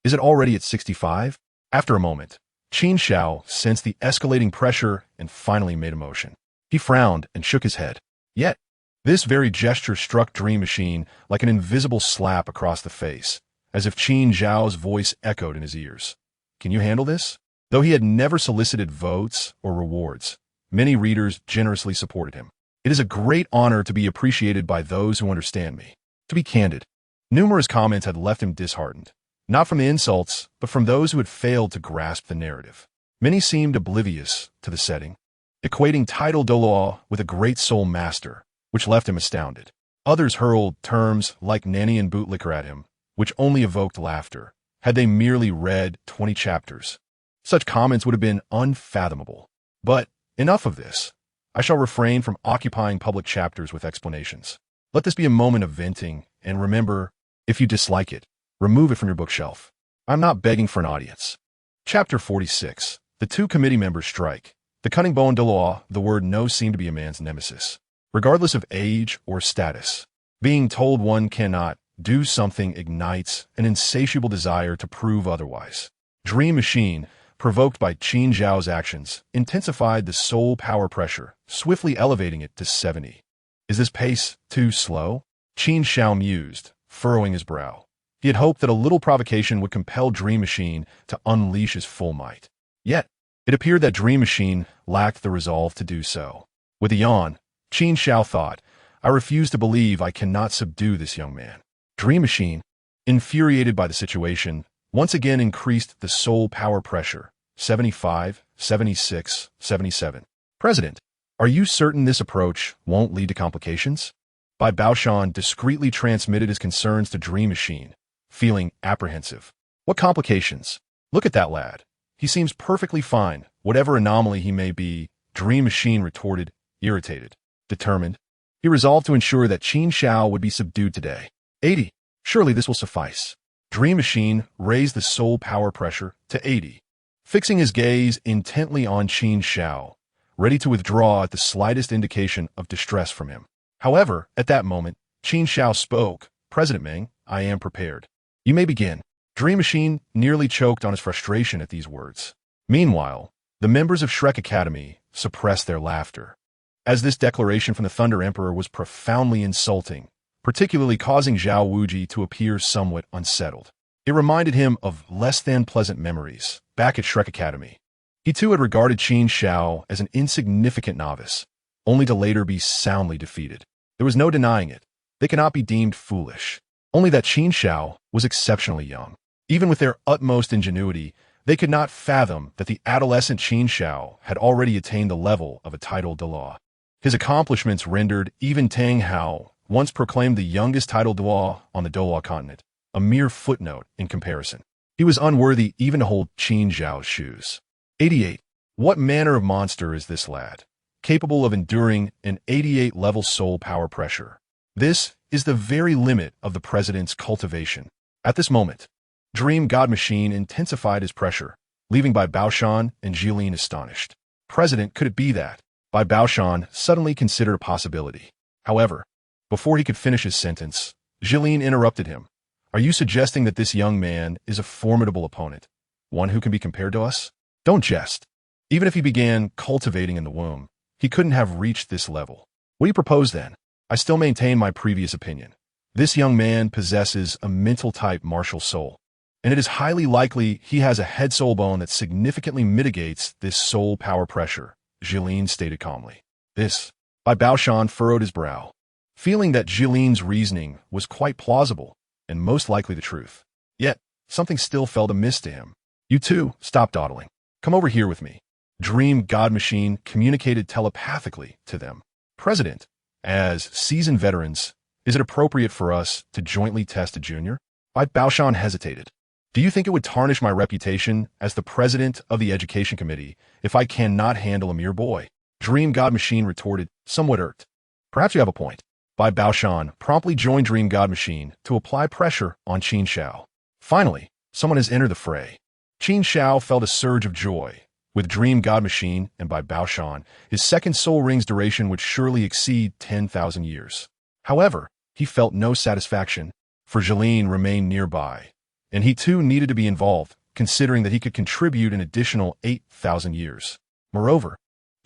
Is it already at 65? After a moment, Qin Xiao sensed the escalating pressure and finally made a motion. He frowned and shook his head. Yet, this very gesture struck Dream Machine like an invisible slap across the face, as if Qin Xiao's voice echoed in his ears. Can you handle this? Though he had never solicited votes or rewards, many readers generously supported him. It is a great honor to be appreciated by those who understand me. To be candid, numerous comments had left him disheartened, not from the insults, but from those who had failed to grasp the narrative. Many seemed oblivious to the setting, equating Title Douluo with a great soul master, which left him astounded. Others hurled terms like nanny and bootlicker at him, which only evoked laughter, had they merely read 20 chapters. Such comments would have been unfathomable. But enough of this. I shall refrain from occupying public chapters with explanations. Let this be a moment of venting, and remember, if you dislike it, remove it from your bookshelf. I'm not begging for an audience. Chapter 46. The two committee members strike. The cunning Bon Douluo, the word no seemed to be a man's nemesis. Regardless of age or status, being told one cannot do something ignites an insatiable desire to prove otherwise. Dream Machine, provoked by Qin Xiao's actions, intensified the soul power pressure, swiftly elevating it to 70. Is this pace too slow? Qin Xiao mused, furrowing his brow. He had hoped that a little provocation would compel Dream Machine to unleash his full might. Yet, it appeared that Dream Machine lacked the resolve to do so. With a yawn, Qin Xiao thought, I refuse to believe I cannot subdue this young man. Dream Machine, infuriated by the situation, once again increased the soul power pressure, 75, 76, 77. President, are you certain this approach won't lead to complications? Bai Baoshan discreetly transmitted his concerns to Dream Machine, feeling apprehensive. What complications? Look at that lad. He seems perfectly fine, whatever anomaly he may be, Dream Machine retorted, irritated. Determined, he resolved to ensure that Qin Xiao would be subdued today. 80. Surely this will suffice. Dream Machine raised the soul power pressure to 80, fixing his gaze intently on Qin Xiao, ready to withdraw at the slightest indication of distress from him. However, at that moment, Qin Xiao spoke. President Meng, I am prepared. You may begin. Dream Machine nearly choked on his frustration at these words. Meanwhile, the members of Shrek Academy suppressed their laughter, as this declaration from the Thunder Emperor was profoundly insulting, particularly causing Zhao Wuji to appear somewhat unsettled. It reminded him of less-than-pleasant memories back at Shrek Academy. He too had regarded Qin Xiao as an insignificant novice, only to later be soundly defeated. There was no denying it. They cannot be deemed foolish. Only that Qin Xiao was exceptionally young. Even with their utmost ingenuity, they could not fathom that the adolescent Qin Xiao had already attained the level of a Title Douluo. His accomplishments rendered even Tang Hao, once proclaimed the youngest Title Douluo on the Douluo continent, a mere footnote in comparison. He was unworthy even to hold Qin Xiao's shoes. 88. What manner of monster is this lad, capable of enduring an 88-level soul power pressure? This is the very limit of the president's cultivation. At this moment, Dream God Machine intensified his pressure, leaving Bai Baoshan and Jilin astonished. President, could it be that? Bai Baoshan suddenly considered a possibility. However, before he could finish his sentence, Jilin interrupted him. Are you suggesting that this young man is a formidable opponent, one who can be compared to us? Don't jest. Even if he began cultivating in the womb, he couldn't have reached this level. What do you propose then? I still maintain my previous opinion. This young man possesses a mental-type martial soul, and it is highly likely he has a head-soul bone that significantly mitigates this soul power pressure, Jilin stated calmly. This, Bai Baoshan furrowed his brow, feeling that Jilin's reasoning was quite plausible and most likely the truth. Yet, something still felt amiss to him. You two, stop dawdling. Come over here with me. Dream God Machine communicated telepathically to them. President, as seasoned veterans, is it appropriate for us to jointly test a junior? Bai Baoshan hesitated. Do you think it would tarnish my reputation as the president of the Education Committee if I cannot handle a mere boy? Dream God Machine retorted, somewhat irked. Perhaps you have a point. Bai Baoshan promptly joined Dream God Machine to apply pressure on Qin Xiao. Finally, someone has entered the fray. Qin Xiao felt a surge of joy. With Dream God Machine and Bai Baoshan, his second soul ring's duration would surely exceed 10,000 years. However, he felt no satisfaction, for Jilin remained nearby, and he too needed to be involved, considering that he could contribute an additional 8,000 years. Moreover,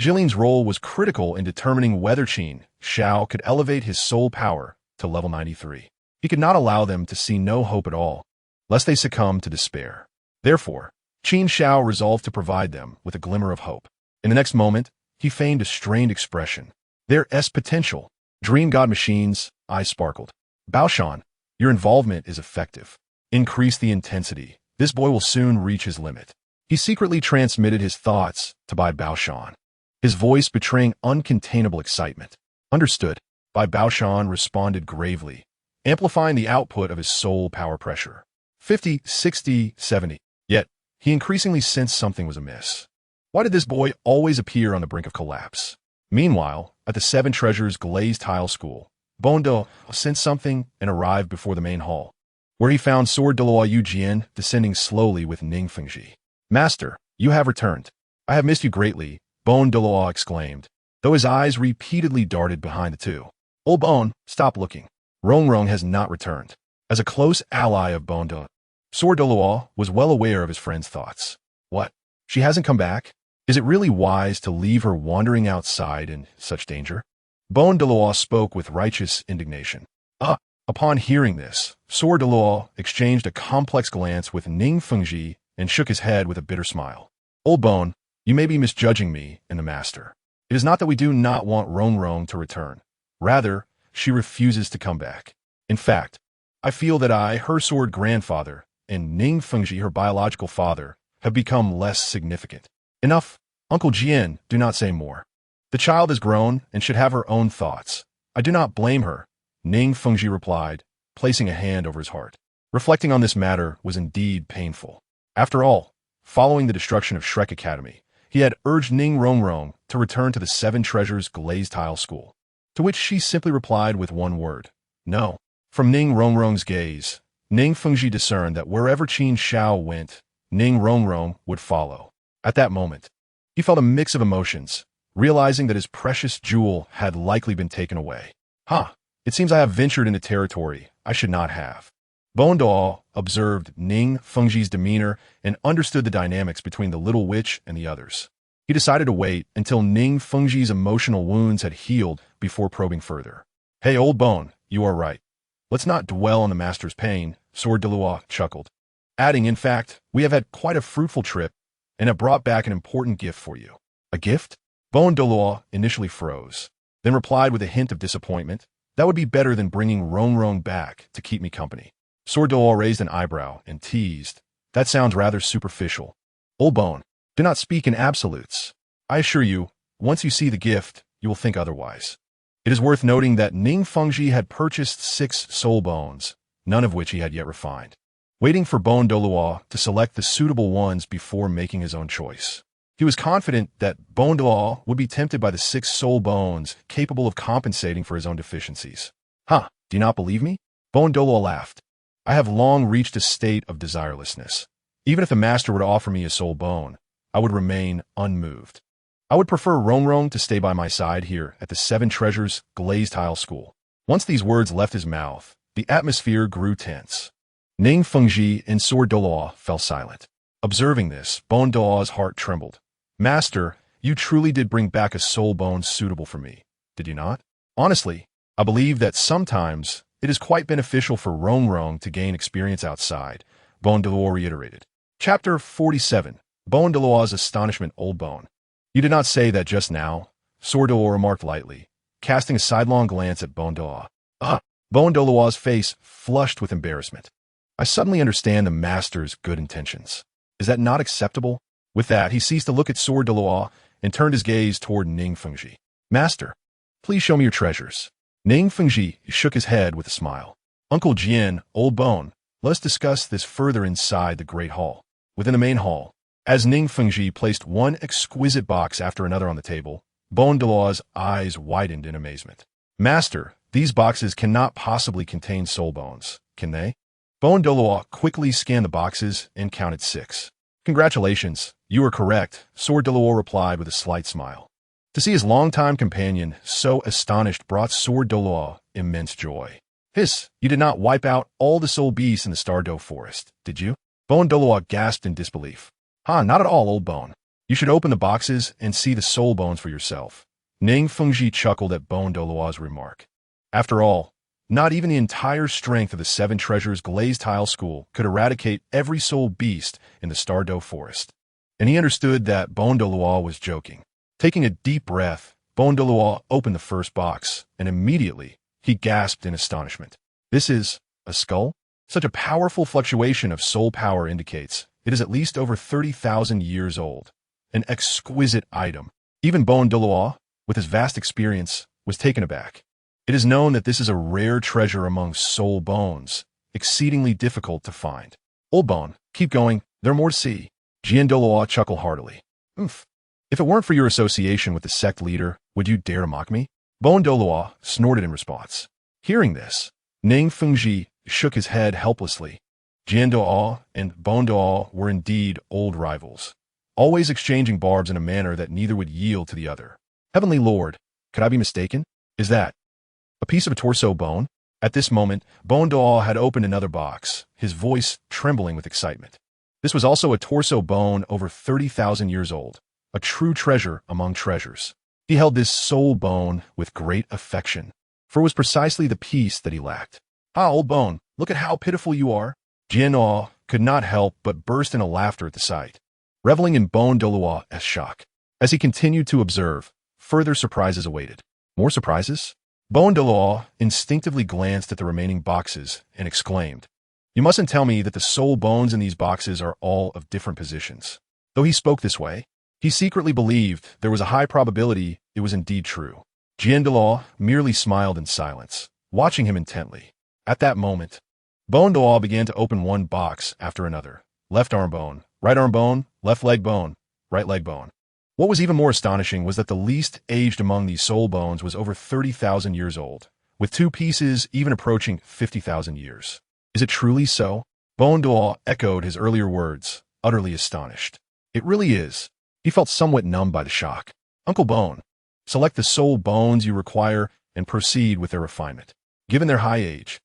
Jilin's role was critical in determining whether Qin Xiao could elevate his soul power to level 93. He could not allow them to see no hope at all, lest they succumb to despair. Therefore, Qin Xiao resolved to provide them with a glimmer of hope. In the next moment, he feigned a strained expression. There's potential. Dream God Machine's eyes sparkled. Baoshan, your involvement is effective. Increase the intensity. This boy will soon reach his limit. He secretly transmitted his thoughts to Bai Baoshan, his voice betraying uncontainable excitement. Understood. Bai Baoshan responded gravely, amplifying the output of his soul power pressure. 50, 60, 70. Yet, he increasingly sensed something was amiss. Why did this boy always appear on the brink of collapse? Meanwhile, at the Seven Treasures glazed tile school, Bondo sensed something and arrived before the main hall, where he found Sword Douluo Yujian descending slowly with Ning Fengji. Master, you have returned. I have missed you greatly, Bon Douluo exclaimed, though his eyes repeatedly darted behind the two. Old Bon, stop looking. Rong has not returned. As a close ally of Bondo, Sword Douluo was well aware of his friend's thoughts. What? She hasn't come back? Is it really wise to leave her wandering outside in such danger? Bon Douluo spoke with righteous indignation. Upon hearing this, Sword Douluo exchanged a complex glance with Ning Fengji and shook his head with a bitter smile. Old Bon, you may be misjudging me and the master. It is not that we do not want Rong to return. Rather, she refuses to come back. In fact, I feel that I, her sword grandfather, and Ning Fengji, her biological father, have become less significant. Enough. Uncle Jian, do not say more. The child is grown and should have her own thoughts. I do not blame her, Ning Fengji replied, placing a hand over his heart. Reflecting on this matter was indeed painful. After all, following the destruction of Shrek Academy, he had urged Ning Rong to return to the Seven Treasures glazed tile school, to which she simply replied with one word, no. From Ning Rong's gaze, Ning Fengji discerned that wherever Qin Xiao went, Ning Rong would follow. At that moment, he felt a mix of emotions, realizing that his precious jewel had likely been taken away. It seems I have ventured into territory I should not have. Bon Douluo observed Ning Fengji's demeanor and understood the dynamics between the little witch and the others. He decided to wait until Ning Fengji's emotional wounds had healed before probing further. Hey, old Bon, you are right. Let's not dwell on the master's pain, Sword Douluo chuckled, adding, in fact, we have had quite a fruitful trip and have brought back an important gift for you. A gift? Bon Douluo initially froze, then replied with a hint of disappointment. That would be better than bringing Rong back to keep me company. Sword Douluo raised an eyebrow and teased. That sounds rather superficial. Old Bon, do not speak in absolutes. I assure you, once you see the gift, you will think otherwise. It is worth noting that Ning Fengji had purchased 6 soul bones, none of which he had yet refined, waiting for Bon Douluo to select the suitable ones before making his own choice. He was confident that Bon Douluo would be tempted by the 6 soul bones capable of compensating for his own deficiencies. Do you not believe me? Bon Douluo laughed. I have long reached a state of desirelessness. Even if the master were to offer me a soul bone, I would remain unmoved. I would prefer Rong to stay by my side here at the Seven Treasures glazed tile school. Once these words left his mouth, the atmosphere grew tense. Ning Fengji and Sword Douluo fell silent. Observing this, Bon Douluo's heart trembled. Master, you truly did bring back a soul bone suitable for me, did you not? Honestly, I believe that sometimes it is quite beneficial for Rong to gain experience outside, Bon Douluo reiterated. Chapter 47. Bon Douluo's astonishment. Old Bon. You did not say that just now, Sword Douluo remarked lightly, casting a sidelong glance at Bon Douluo. Bon Douluo's face flushed with embarrassment. I suddenly understand the master's good intentions. Is that not acceptable? With that, he ceased to look at Sword Douluo and turned his gaze toward Ning Fengji. Master, please show me your treasures. Ning Fengji shook his head with a smile. Uncle Jian, Old Bon, let us discuss this further inside the great hall. Within the main hall, as Ning Fengji placed one exquisite box after another on the table, Bon Douluo's eyes widened in amazement. Master, these boxes cannot possibly contain soul bones, can they? Bon Douluo quickly scanned the boxes and counted 6. Congratulations, you are correct, Sword Douluo replied with a slight smile. To see his longtime companion so astonished brought Sword Douluo immense joy. Hiss, you did not wipe out all the soul beasts in the Stardow Forest, did you? Bon Douluo gasped in disbelief. Not at all, Old Bon. You should open the boxes and see the soul bones for yourself. Ning Fengji chuckled at Bon Douluo's remark. After all, not even the entire strength of the Seven Treasures glazed tile school could eradicate every soul beast in the Stardow Forest. And he understood that Bon Douluo was joking. Taking a deep breath, Bon Douluo opened the first box, and immediately he gasped in astonishment. This is a skull? Such a powerful fluctuation of soul power indicates It is at least over 30,000 years old. An exquisite item. Even Dail, with his vast experience, was taken aback. It is known that this is a rare treasure among soul bones, exceedingly difficult to find. Old bone, keep going, there are more to see. Dail chuckled heartily. Oomph. If it weren't for your association with the sect leader, would you dare to mock me? Dail snorted in response. Hearing this, Ning Fengji shook his head helplessly. Dail and Dail were indeed old rivals, always exchanging barbs in a manner that neither would yield to the other. Heavenly Lord, could I be mistaken? Is that a piece of a torso bone? At this moment, Dail had opened another box, his voice trembling with excitement. This was also a torso bone over 30,000 years old, a true treasure among treasures. He held this soul bone with great affection, for it was precisely the piece that he lacked. Ah, old bone, look at how pitiful you are. Dail could not help but burst into laughter at the sight, reveling in Dailuo's shock. As he continued to observe, further surprises awaited. More surprises? Dail instinctively glanced at the remaining boxes and exclaimed, "You mustn't tell me that the soul bones in these boxes are all of different positions." Though he spoke this way, he secretly believed there was a high probability it was indeed true. Dail merely smiled in silence, watching him intently. At that moment, Dail began to open one box after another. Left arm bone, right arm bone, left leg bone, right leg bone. What was even more astonishing was that the least aged among these soul bones was over 30,000 years old, with two pieces even approaching 50,000 years. Is it truly so? Dail echoed his earlier words, utterly astonished. It really is. He felt somewhat numbed by the shock. Uncle Bone, select the soul bones you require and proceed with their refinement. Given their high age,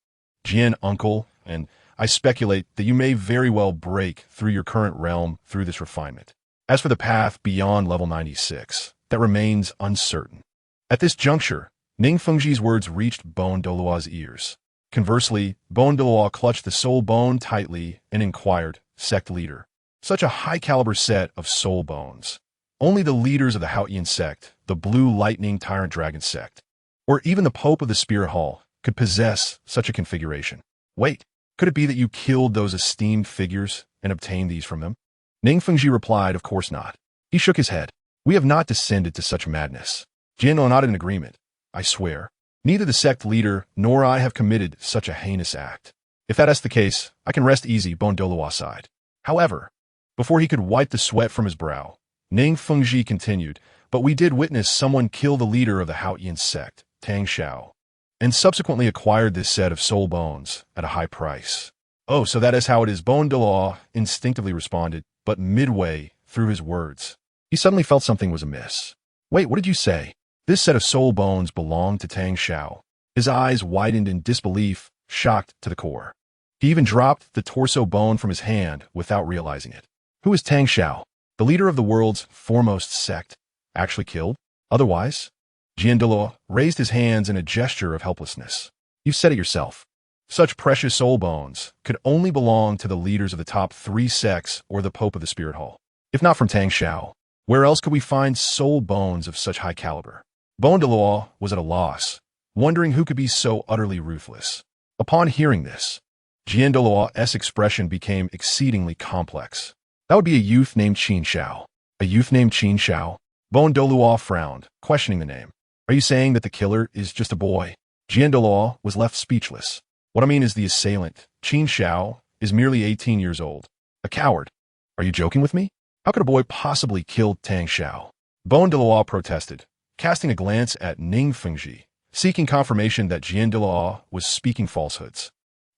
Jian, uncle, and I speculate that you may very well break through your current realm through this refinement. As for the path beyond level 96, that remains uncertain. At this juncture, Ning Fengji's words reached Dailuo's ears. Conversely, Dailuo clutched the soul bone tightly and inquired, "Sect leader, such a high-caliber set of soul bones. Only the leaders of the Haotian sect, the Blue Lightning Tyrant Dragon sect, or even the Pope of the Spirit Hall could possess such a configuration. Wait, could it be that you killed those esteemed figures and obtained these from them?" Ning Fengji replied, "Of course not." He shook his head. "We have not descended to such madness. Jian nodded in agreement. "I swear, neither the sect leader nor I have committed such a heinous act. If that is the case, I can rest easy," Dailua sighed. However, before he could wipe the sweat from his brow, Ning Fengji continued, "But we did witness someone kill the leader of the Haotian sect, Tang Hao, and subsequently acquired this set of soul bones at a high price." "Oh, so that is how it is," Dailua instinctively responded, but midway through his words, he suddenly felt something was amiss. "Wait, what did you say?" This set of soul bones belonged to Tang Hao. His eyes widened in disbelief, shocked to the core. He even dropped the torso bone from his hand without realizing it. Who is Tang Hao, the leader of the world's foremost sect, actually killed? Otherwise? Dail raised his hands in a gesture of helplessness. "You've said it yourself. Such precious soul bones could only belong to the leaders of the top 3 sects or the Pope of the Spirit Hall. If not from Tang Hao, where else could we find soul bones of such high caliber?" Dail was at a loss, wondering who could be so utterly ruthless. Upon hearing this, Dailuo's expression became exceedingly complex. "That would be a youth named Qin Xiao." "A youth named Qin Xiao?" Dail frowned, questioning the name. "Are you saying that the killer is just a boy?" Dail was left speechless. "What I mean is the assailant, Qin Xiao, is merely 18 years old. A coward. Are you joking with me? How could a boy possibly kill Tang Hao?" Dail protested, casting a glance at Ning Fengji, seeking confirmation that Dail was speaking falsehoods.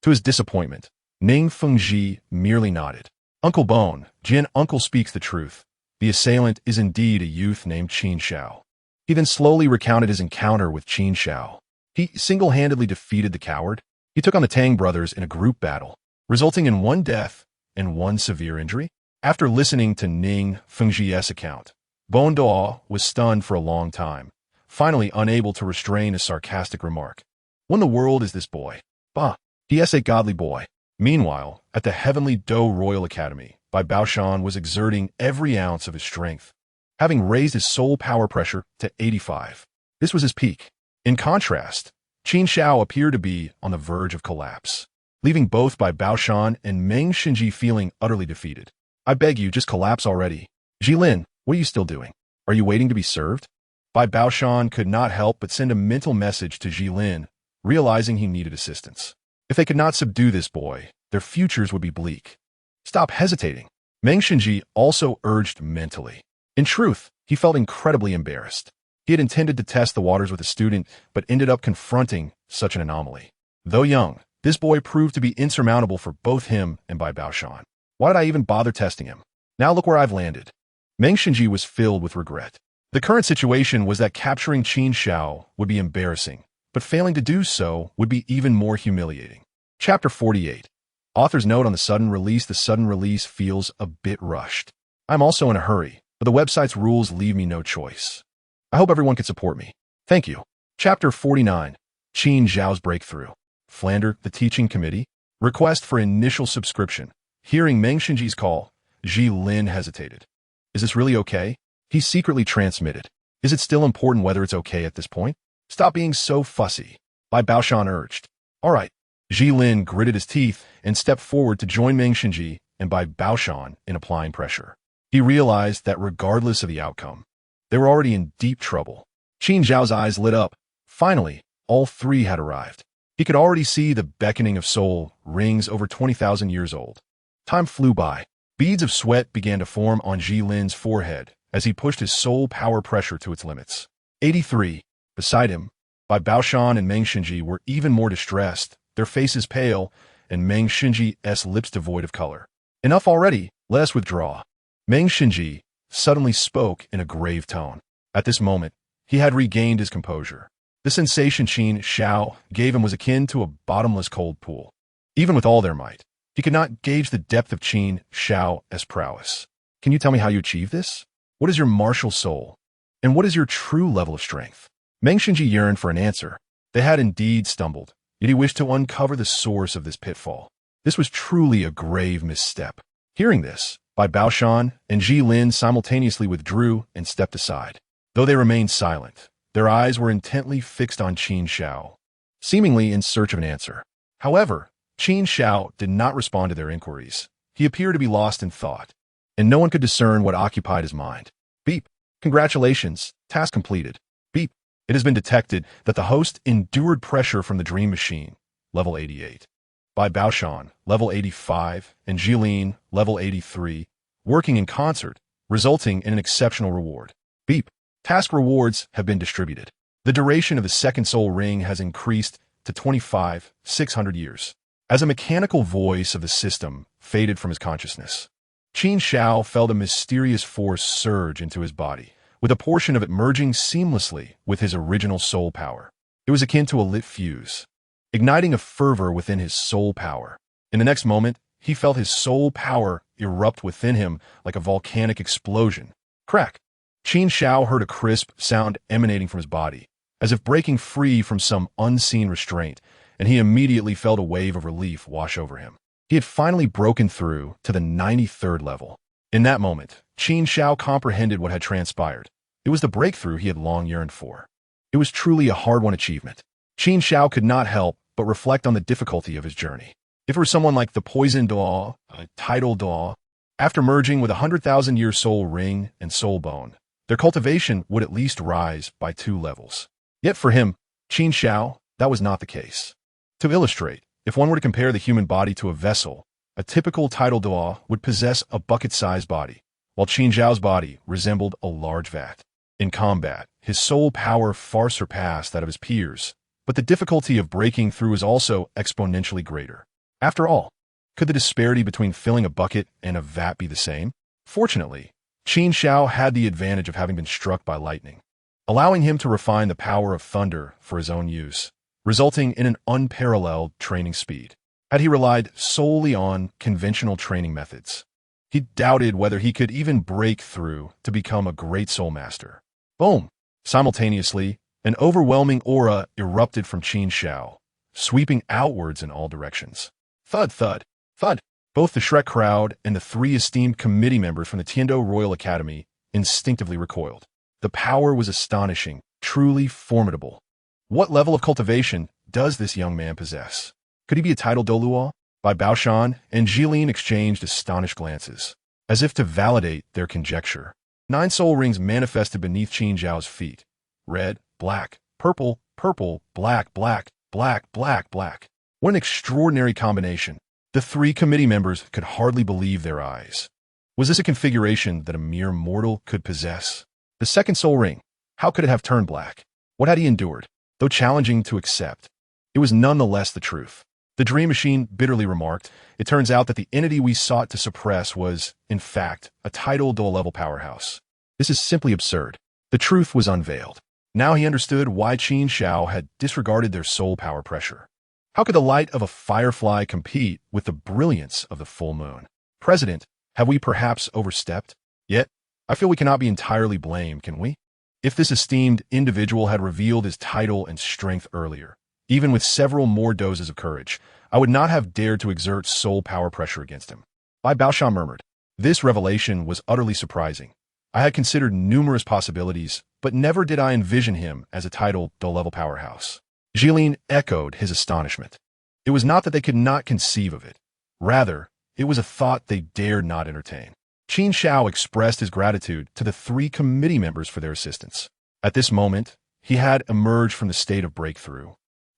To his disappointment, Ning Fengji merely nodded. "Uncle Bone, Jian uncle speaks the truth. The assailant is indeed a youth named Qin Xiao." He then slowly recounted his encounter with Qin Xiao. He single-handedly defeated the coward. He took on the Tang brothers in a group battle, resulting in 1 death and 1 severe injury. After listening to Ning Fengji's account, Dail was stunned for a long time, finally unable to restrain a sarcastic remark. "What in the world is this boy? Bah, he is a godly boy." Meanwhile, at the Heavenly Do Royal Academy, Bai Baoshan was exerting every ounce of his strength, having raised his soul power pressure to 85. This was his peak. In contrast, Qin Xiao appeared to be on the verge of collapse, leaving both Bai Baoshan and Meng Xinji feeling utterly defeated. I beg you, just collapse already. Jilin, what are you still doing? Are you waiting to be served? Bai Baoshan could not help but send a mental message to Jilin, realizing he needed assistance. If they could not subdue this boy, their futures would be bleak. Stop hesitating. Meng Xinji also urged mentally. In truth, he felt incredibly embarrassed. He had intended to test the waters with a student, but ended up confronting such an anomaly. Though young, this boy proved to be insurmountable for both him and Bai Baoshan. Why did I even bother testing him? Now look where I've landed. Meng Xinji was filled with regret. The current situation was that capturing Qin Xiao would be embarrassing, but failing to do so would be even more humiliating. Chapter 48. Author's note on the sudden release. The sudden release feels a bit rushed. I'm also in a hurry, but the website's rules leave me no choice. I hope everyone can support me. Thank you. Chapter 49. Qin Xiao's breakthrough. Flander, the teaching committee. Request for initial subscription. Hearing Meng Xinji's call, Jilin hesitated. Is this really okay? He secretly transmitted. Is it still important whether it's okay at this point? Stop being so fussy. Bai Baoshan urged. All right. Jilin gritted his teeth and stepped forward to join Meng Xinji and Bai Baoshan in applying pressure. He realized that regardless of the outcome, they were already in deep trouble. Qin Xiao's eyes lit up. Finally, all three had arrived. He could already see the beckoning of soul rings over 20,000 years old. Time flew by. Beads of sweat began to form on Jilin's forehead as he pushed his soul power pressure to its limits. 83. Beside him, Bai Baoshan and Meng Xinji were even more distressed, their faces pale, and Meng Xinji's lips devoid of color. Enough already, let us withdraw. Meng Xinji suddenly spoke in a grave tone. At this moment, he had regained his composure. The sensation Qin Xiao gave him was akin to a bottomless cold pool. Even with all their might, he could not gauge the depth of Qin Xiao's prowess. Can you tell me how you achieve this? What is your martial soul? And what is your true level of strength? Meng Xinji yearned for an answer. They had indeed stumbled, yet he wished to uncover the source of this pitfall. This was truly a grave misstep. Hearing this, Bai Baoshan and Jilin simultaneously withdrew and stepped aside. Though they remained silent, their eyes were intently fixed on Qin Xiao, seemingly in search of an answer. However, Qin Xiao did not respond to their inquiries. He appeared to be lost in thought, and no one could discern what occupied his mind. Beep. Congratulations. Task completed. Beep. It has been detected that the host endured pressure from the dream machine, level 88. Bai Baoshan, level 85, and Jilin, level 83, working in concert, resulting in an exceptional reward. Beep. Task rewards have been distributed. The duration of the second soul ring has increased to 25,600 years. As a mechanical voice of the system faded from his consciousness, Qin Xiao felt a mysterious force surge into his body, with a portion of it merging seamlessly with his original soul power. It was akin to a lit fuse, igniting a fervor within his soul power. In the next moment, he felt his soul power erupt within him like a volcanic explosion. Crack! Qin Xiao heard a crisp sound emanating from his body, as if breaking free from some unseen restraint, and he immediately felt a wave of relief wash over him. He had finally broken through to the 93rd level. In that moment, Qin Xiao comprehended what had transpired. It was the breakthrough he had long yearned for. It was truly a hard-won achievement. Qin Xiao could not help but reflect on the difficulty of his journey. If it were someone like the Poison Douluo, Title Douluo, after merging with a 100,000-year soul ring and soul bone, their cultivation would at least rise by 2 levels. Yet for him, Qin Xiao, that was not the case. To illustrate, if one were to compare the human body to a vessel, a typical Title Douluo would possess a bucket-sized body, while Qin Xiao's body resembled a large vat. In combat, his soul power far surpassed that of his peers, but the difficulty of breaking through is also exponentially greater. After all, could the disparity between filling a bucket and a vat be the same? Fortunately, Qin Xiao had the advantage of having been struck by lightning, allowing him to refine the power of thunder for his own use, resulting in an unparalleled training speed. Had he relied solely on conventional training methods, he doubted whether he could even break through to become a great soul master. Boom! Simultaneously, an overwhelming aura erupted from Qin Xiao, sweeping outwards in all directions. Thud, thud, thud! Both the Shrek crowd and the 3 esteemed committee members from the Tindo Royal Academy instinctively recoiled. The power was astonishing, truly formidable. What level of cultivation does this young man possess? Could he be a Title Douluo? Bai Baoshan and Jilin exchanged astonished glances. as if to validate their conjecture. 9 soul rings manifested beneath Qin Xiao's feet. Red, black, purple, purple, black, black, black, black, black. What an extraordinary combination. The 3 committee members could hardly believe their eyes. Was this a configuration that a mere mortal could possess? The second soul ring, how could it have turned black? What had he endured? Though challenging to accept, it was nonetheless the truth. The Dream Machine bitterly remarked, it turns out that the entity we sought to suppress was, in fact, a Title Douluo level powerhouse. This is simply absurd. The truth was unveiled. Now he understood why Qin Xiao had disregarded their soul power pressure. How could the light of a firefly compete with the brilliance of the full moon? President, have we perhaps overstepped? Yet, I feel we cannot be entirely blamed, can we? If this esteemed individual had revealed his title and strength earlier, even with several more doses of courage, I would not have dared to exert soul power pressure against him. Bai Baoshan murmured. This revelation was utterly surprising. I had considered numerous possibilities, but never did I envision him as a Title Douluo level powerhouse. Jilin echoed his astonishment. It was not that they could not conceive of it. Rather, it was a thought they dared not entertain. Qin Xiao expressed his gratitude to the 3 committee members for their assistance. At this moment, he had emerged from the state of breakthrough.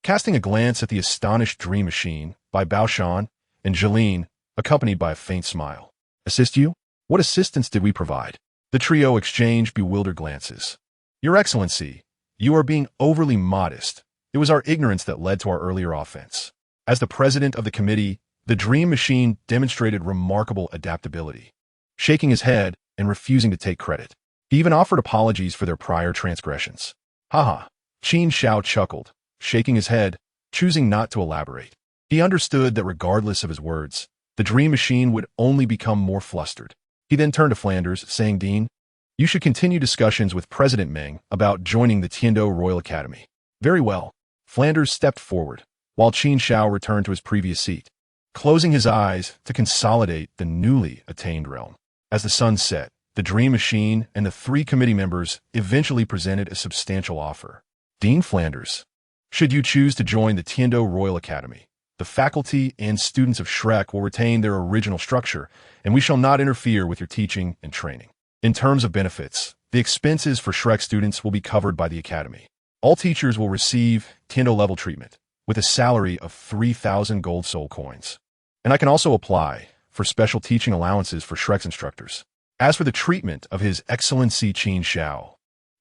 Casting a glance at the astonished Dream Machine, Bai Baoshan and Jilin, accompanied by a faint smile. Assist you? What assistance did we provide? The trio exchanged bewildered glances. Your Excellency, you are being overly modest. It was our ignorance that led to our earlier offense. As the president of the committee, the Dream Machine demonstrated remarkable adaptability, shaking his head and refusing to take credit. He even offered apologies for their prior transgressions. Haha, Qin Xiao chuckled, shaking his head, choosing not to elaborate. He understood that regardless of his words, the Dream Machine would only become more flustered. He then turned to Flanders, saying, Dean, you should continue discussions with President Meng about joining the Tindo Royal Academy. Very well. Flanders stepped forward, while Qin Xiao returned to his previous seat, closing his eyes to consolidate the newly attained realm. As the sun set, the Dream Machine and the 3 committee members eventually presented a substantial offer. Dean Flanders, should you choose to join the Tindo Royal Academy, the faculty and students of Shrek will retain their original structure, and we shall not interfere with your teaching and training. In terms of benefits, the expenses for Shrek students will be covered by the Academy. All teachers will receive Tindo level treatment, with a salary of 3,000 gold soul coins. And I can also apply for special teaching allowances for Shrek's instructors. As for the treatment of His Excellency Qin Xiao,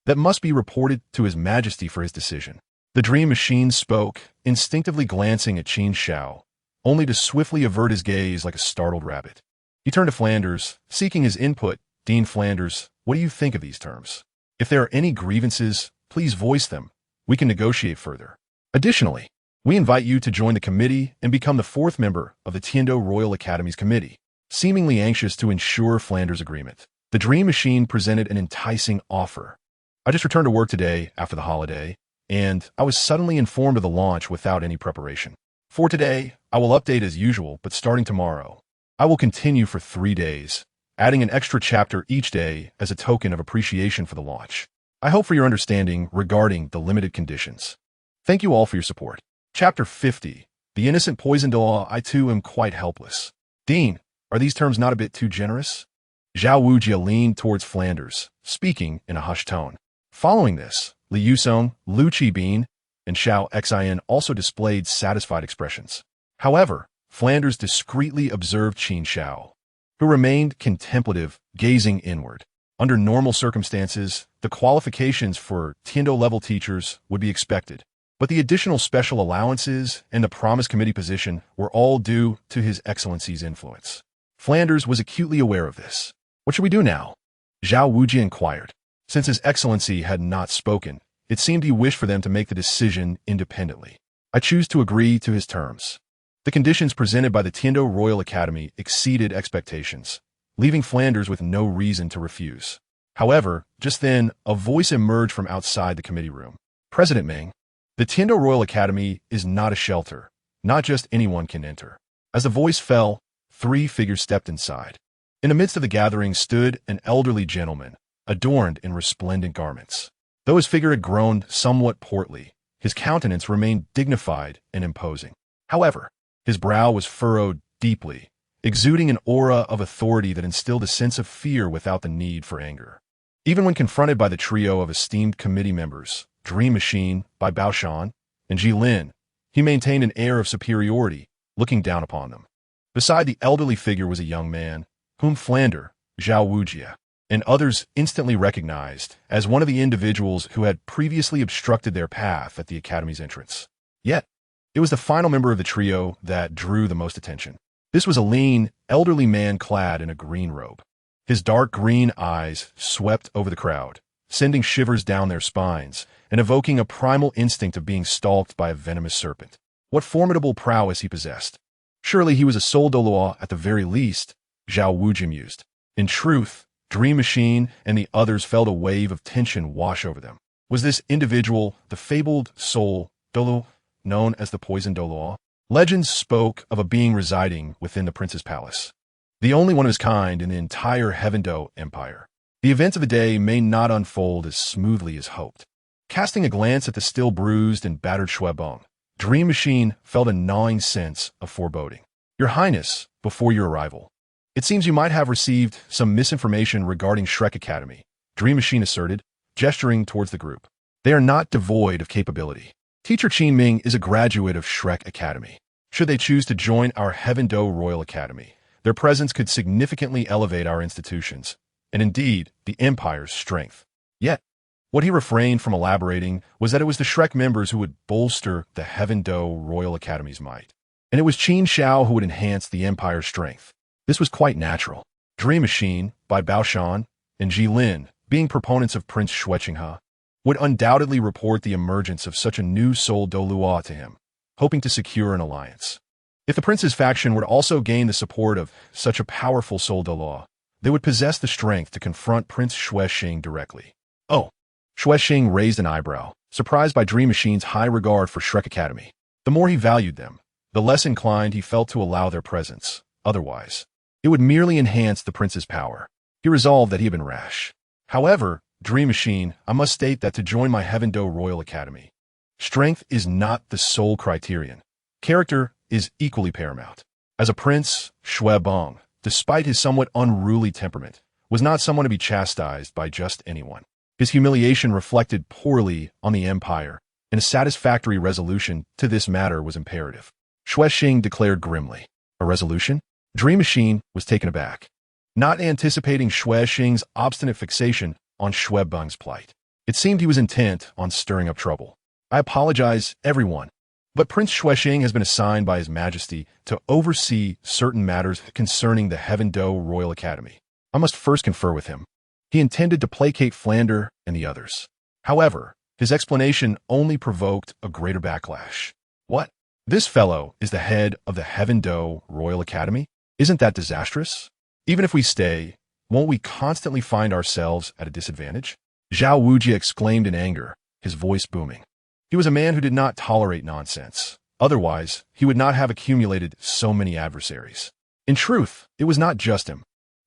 that must be reported to His Majesty for his decision. The Dream Machine spoke, instinctively glancing at Qin Xiao, only to swiftly avert his gaze like a startled rabbit. He turned to Flanders, seeking his input. Dean Flanders, what do you think of these terms? If there are any grievances, please voice them. We can negotiate further. Additionally, we invite you to join the committee and become the 4th member of the Tindo Royal Academy's committee. Seemingly anxious to ensure Flanders' agreement, the Dream Machine presented an enticing offer. I just returned to work today after the holiday, and I was suddenly informed of the launch without any preparation. For today, I will update as usual, but starting tomorrow, I will continue for 3 days, adding an extra chapter each day as a token of appreciation for the launch. I hope for your understanding regarding the limited conditions. Thank you all for your support. Chapter 50. The Innocent Poisoned Law. I too am quite helpless. Dean, are these terms not a bit too generous? Zhao Wujia leaned towards Flanders, speaking in a hushed tone. Following this, Li Yusong, Lu Qibin, and Xiao Xin also displayed satisfied expressions. However, Flanders discreetly observed Qin Xiao, who remained contemplative, gazing inward. Under normal circumstances, the qualifications for Tindo-level teachers would be expected, but the additional special allowances and the promised committee position were all due to His Excellency's influence. Flanders was acutely aware of this. What should we do now? Zhao Wujia inquired. Since His Excellency had not spoken, it seemed he wished for them to make the decision independently. I choose to agree to his terms. The conditions presented by the Tindo Royal Academy exceeded expectations, leaving Flanders with no reason to refuse. However, just then, a voice emerged from outside the committee room. President Meng, the Tindo Royal Academy is not a shelter. Not just anyone can enter. As the voice fell, 3 figures stepped inside. In the midst of the gathering stood an elderly gentleman, adorned in resplendent garments. Though his figure had grown somewhat portly, his countenance remained dignified and imposing. However, his brow was furrowed deeply, exuding an aura of authority that instilled a sense of fear without the need for anger. Even when confronted by the trio of esteemed committee members, Dream Machine by Baoshan and Ji Lin, he maintained an air of superiority, looking down upon them. Beside the elderly figure was a young man, whom Flander, Zhao Wujie, and others instantly recognized as one of the individuals who had previously obstructed their path at the academy's entrance. Yet, it was the final member of the trio that drew the most attention. This was a lean, elderly man clad in a green robe. His dark green eyes swept over the crowd, sending shivers down their spines and evoking a primal instinct of being stalked by a venomous serpent. What formidable prowess he possessed. Surely he was a Soul Douluo at the very least, Zhao Wujie mused. In truth, Dream Machine and the others felt a wave of tension wash over them. Was this individual the fabled Soul Douluo, known as the Poison Douluo? Legends spoke of a being residing within the prince's palace, the only one of his kind in the entire Heavendo Empire. The events of the day may not unfold as smoothly as hoped. Casting a glance at the still bruised and battered Shuebong, Dream Machine felt a gnawing sense of foreboding. Your Highness, before your arrival, it seems you might have received some misinformation regarding Shrek Academy, Dream Machine asserted, gesturing towards the group. They are not devoid of capability. Teacher Qin Ming is a graduate of Shrek Academy. Should they choose to join our Heavendo Royal Academy, their presence could significantly elevate our institutions, and indeed, the Empire's strength. Yet, what he refrained from elaborating was that it was the Shrek members who would bolster the Heavendo Royal Academy's might, and it was Qin Xiao who would enhance the Empire's strength. This was quite natural. Dream Machine, by Baoshan, and Ji Lin, being proponents of Prince Shueqinghe, would undoubtedly report the emergence of such a new Soul Douluo to him, hoping to secure an alliance. If the prince's faction were to also gain the support of such a powerful Soul Douluo, they would possess the strength to confront Prince Shueqing directly. Oh, Shueqing raised an eyebrow, surprised by Dream Machine's high regard for Shrek Academy. The more he valued them, the less inclined he felt to allow their presence. Otherwise, it would merely enhance the prince's power. He resolved that he had been rash. However, Dream Machine, I must state that to join my Heavendo Royal Academy, strength is not the sole criterion. Character is equally paramount. As a prince, Shuebong, despite his somewhat unruly temperament, was not someone to be chastised by just anyone. His humiliation reflected poorly on the Empire, and a satisfactory resolution to this matter was imperative. Shueqing declared grimly. A resolution? Dream Machine was taken aback, not anticipating Shueqing's obstinate fixation on Shuebong's plight. It seemed he was intent on stirring up trouble. I apologize, everyone, but Prince Shueqing has been assigned by His Majesty to oversee certain matters concerning the Heavendo Royal Academy. I must first confer with him. He intended to placate Flander and the others. However, his explanation only provoked a greater backlash. What? This fellow is the head of the Heavendo Royal Academy? Isn't that disastrous? Even if we stay, won't we constantly find ourselves at a disadvantage? Zhao Wujie exclaimed in anger, his voice booming. He was a man who did not tolerate nonsense. Otherwise, he would not have accumulated so many adversaries. In truth, it was not just him.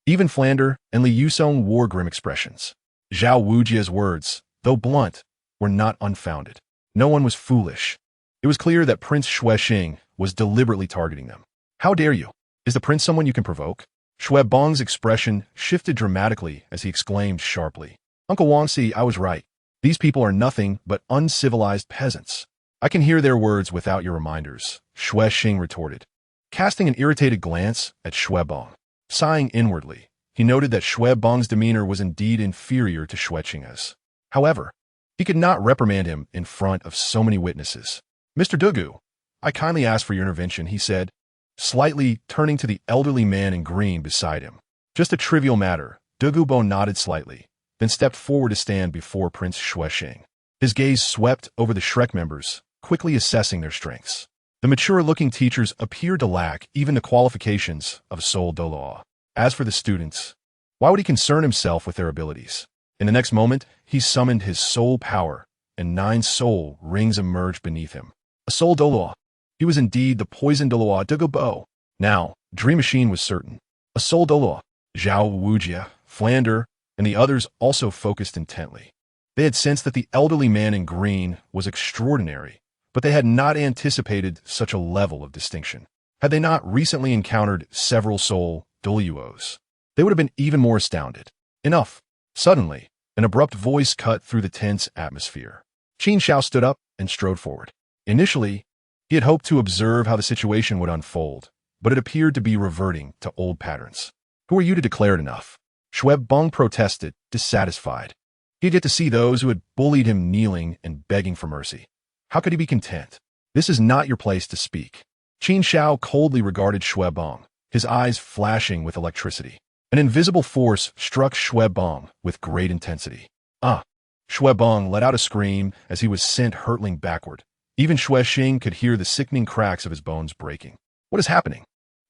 Even Flander and Li Yusong wore grim expressions. Zhao Wujie's words, though blunt, were not unfounded. No one was foolish. It was clear that Prince Shueqing was deliberately targeting them. How dare you? Is the prince someone you can provoke? Shuebong's expression shifted dramatically as he exclaimed sharply. Uncle Wangxi, I was right. These people are nothing but uncivilized peasants. I can hear their words without your reminders, Shueqing retorted, casting an irritated glance at Shuebong. Sighing inwardly, he noted that Shuebong's demeanor was indeed inferior to Shueqing's. However, he could not reprimand him in front of so many witnesses. Mr. Dugu, I kindly ask for your intervention, he said, slightly turning to the elderly man in green beside him. Just a trivial matter. Dugubo nodded slightly, then stepped forward to stand before Prince Shueqing. His gaze swept over the Shrek members, quickly assessing their strengths. The mature-looking teachers appeared to lack even the qualifications of Soul Douluo. As for the students, why would he concern himself with their abilities? In the next moment, he summoned his soul power, and 9 soul rings emerged beneath him. A Soul Douluo. He was indeed the Poison Douluo Dugubo. Now, Dream Machine was certain. A Soul Douluo. Zhao Wujie, Flander, and the others also focused intently. They had sensed that the elderly man in green was extraordinary, but they had not anticipated such a level of distinction. Had they not recently encountered several Soul Douluos, they would have been even more astounded. Enough. Suddenly, an abrupt voice cut through the tense atmosphere. Qin Xiao stood up and strode forward. Initially, he had hoped to observe how the situation would unfold, but it appeared to be reverting to old patterns. Who are you to declare it enough? Xue Beng protested, dissatisfied. He had yet to see those who had bullied him kneeling and begging for mercy. How could he be content? This is not your place to speak. Qin Xiao coldly regarded Xue Beng, his eyes flashing with electricity. An invisible force struck Xue Beng with great intensity. Xue Beng let out a scream as he was sent hurtling backward. Even Xue Xing could hear the sickening cracks of his bones breaking. What is happening?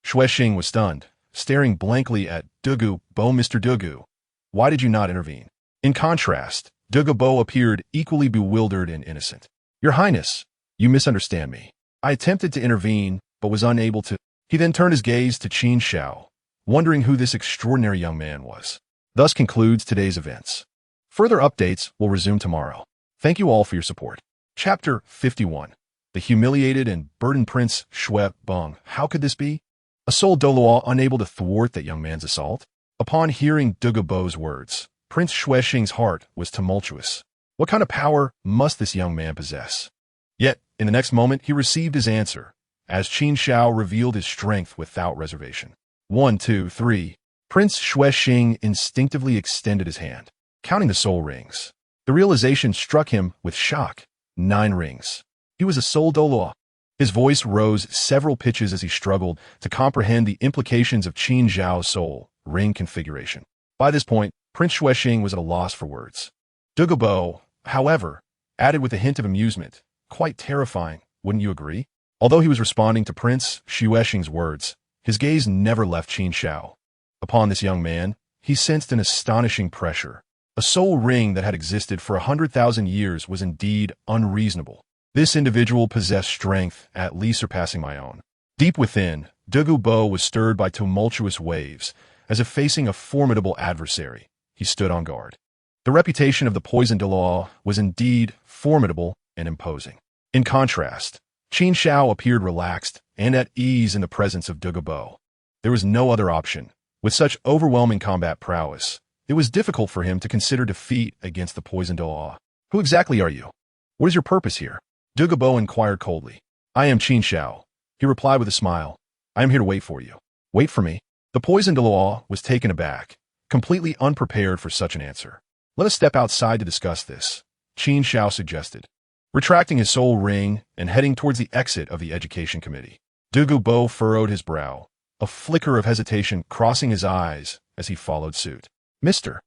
Xue Xing was stunned, staring blankly at Dugu Bo. Mr. Dugu, why did you not intervene? In contrast, Dugu Bo appeared equally bewildered and innocent. Your Highness, you misunderstand me. I attempted to intervene, but was unable to. He then turned his gaze to Qin Xiao, wondering who this extraordinary young man was. Thus concludes today's events. Further updates will resume tomorrow. Thank you all for your support. Chapter 51. The humiliated and burdened Prince Xue Beng. How could this be? A Soul Douluo unable to thwart that young man's assault? Upon hearing Dugu Bo's words, Prince Xue Xing's heart was tumultuous. What kind of power must this young man possess? Yet, in the next moment, he received his answer, as Qin Xiao revealed his strength without reservation. 1, 2, 3. Prince Xue Xing instinctively extended his hand, counting the soul rings. The realization struck him with shock. 9 rings. He was a Soul Douluo. His voice rose several pitches as he struggled to comprehend the implications of Qin Xiao's soul ring configuration. By this point, Prince Xue Xing was at a loss for words. Dugu Bo, however, added with a hint of amusement, quite terrifying, wouldn't you agree? Although he was responding to Prince Xue Xing's words, his gaze never left Qin Xiao. Upon this young man, he sensed an astonishing pressure. A soul ring that had existed for 100,000 years was indeed unreasonable. This individual possessed strength at least surpassing my own. Deep within, Dugu Bo was stirred by tumultuous waves, as if facing a formidable adversary. He stood on guard. The reputation of the poisoned Douluo was indeed formidable and imposing. In contrast, Qin Xiao appeared relaxed and at ease in the presence of Dugu Bo. There was no other option. With such overwhelming combat prowess, it was difficult for him to consider defeat against the poisoned Douluo. Who exactly are you? What is your purpose here? Dugu Bo inquired coldly. I am Qin Xiao. He replied with a smile. I am here to wait for you. Wait for me? The poisoned Douluo was taken aback, completely unprepared for such an answer. Let us step outside to discuss this, Qin Xiao suggested, retracting his soul ring and heading towards the exit of the education committee. Dugu Bo furrowed his brow, a flicker of hesitation crossing his eyes as he followed suit. Mr.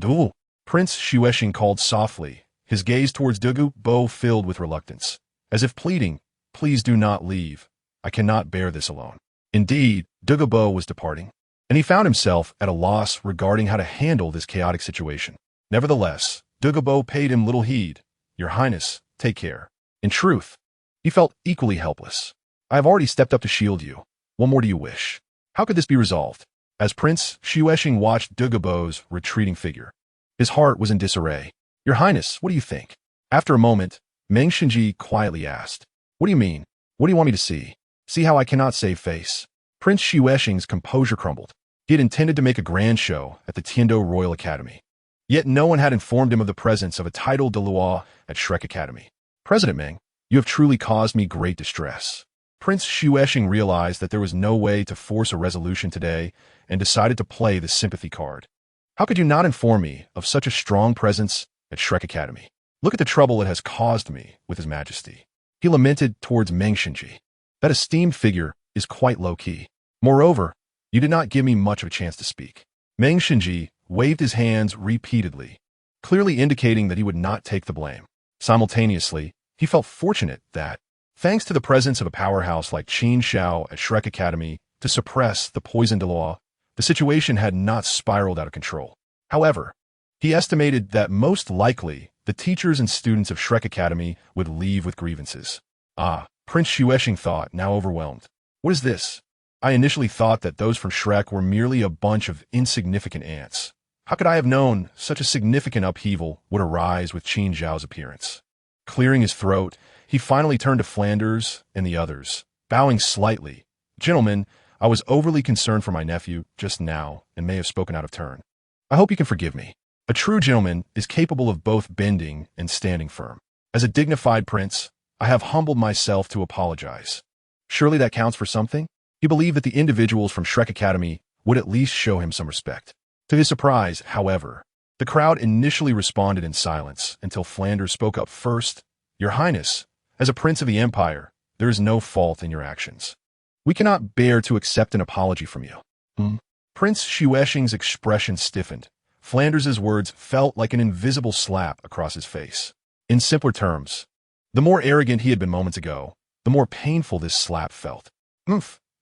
Duel, Prince Xue Xing called softly, his gaze towards Dugu Bo filled with reluctance, as if pleading, please do not leave. I cannot bear this alone. Indeed, Dugu Bo was departing, and he found himself at a loss regarding how to handle this chaotic situation. Nevertheless, Dugu Bo paid him little heed. Your Highness, take care. In truth, he felt equally helpless. I have already stepped up to shield you. What more do you wish? How could this be resolved? As Prince Xue Xing watched Dugu Bo's retreating figure, his heart was in disarray. Your Highness, what do you think? After a moment, Meng Xinji quietly asked, What do you mean? What do you want me to see? See how I cannot save face? Prince Xue Xing's composure crumbled. He had intended to make a grand show at the Tindo Royal Academy. Yet no one had informed him of the presence of a Title Douluo at Shrek Academy. President Meng, you have truly caused me great distress. Prince Xue Xing realized that there was no way to force a resolution today and decided to play the sympathy card. How could you not inform me of such a strong presence at Shrek Academy? Look at the trouble it has caused me with His Majesty. He lamented towards Meng Xinji. That esteemed figure is quite low-key. Moreover, you did not give me much of a chance to speak. Meng Xinji waved his hands repeatedly, clearly indicating that he would not take the blame. Simultaneously, he felt fortunate that, thanks to the presence of a powerhouse like Qin Xiao at Shrek Academy to suppress the poisoned Douluo, the situation had not spiraled out of control. However, he estimated that most likely the teachers and students of Shrek Academy would leave with grievances. Prince Xue Xing thought, now overwhelmed. What is this? I initially thought that those from Shrek were merely a bunch of insignificant ants. How could I have known such a significant upheaval would arise with Qin Xiao's appearance? Clearing his throat, he finally turned to Flanders and the others, bowing slightly, Gentlemen, I was overly concerned for my nephew just now and may have spoken out of turn. I hope you can forgive me. A true gentleman is capable of both bending and standing firm. As a dignified prince, I have humbled myself to apologize. Surely that counts for something? He believed that the individuals from Shrek Academy would at least show him some respect. To his surprise, however, the crowd initially responded in silence until Flanders spoke up first. Your Highness, as a prince of the Empire, there is no fault in your actions. We cannot bear to accept an apology from you. Prince Xuexing's expression stiffened. Flanders's words felt like an invisible slap across his face. In simpler terms, the more arrogant he had been moments ago, the more painful this slap felt.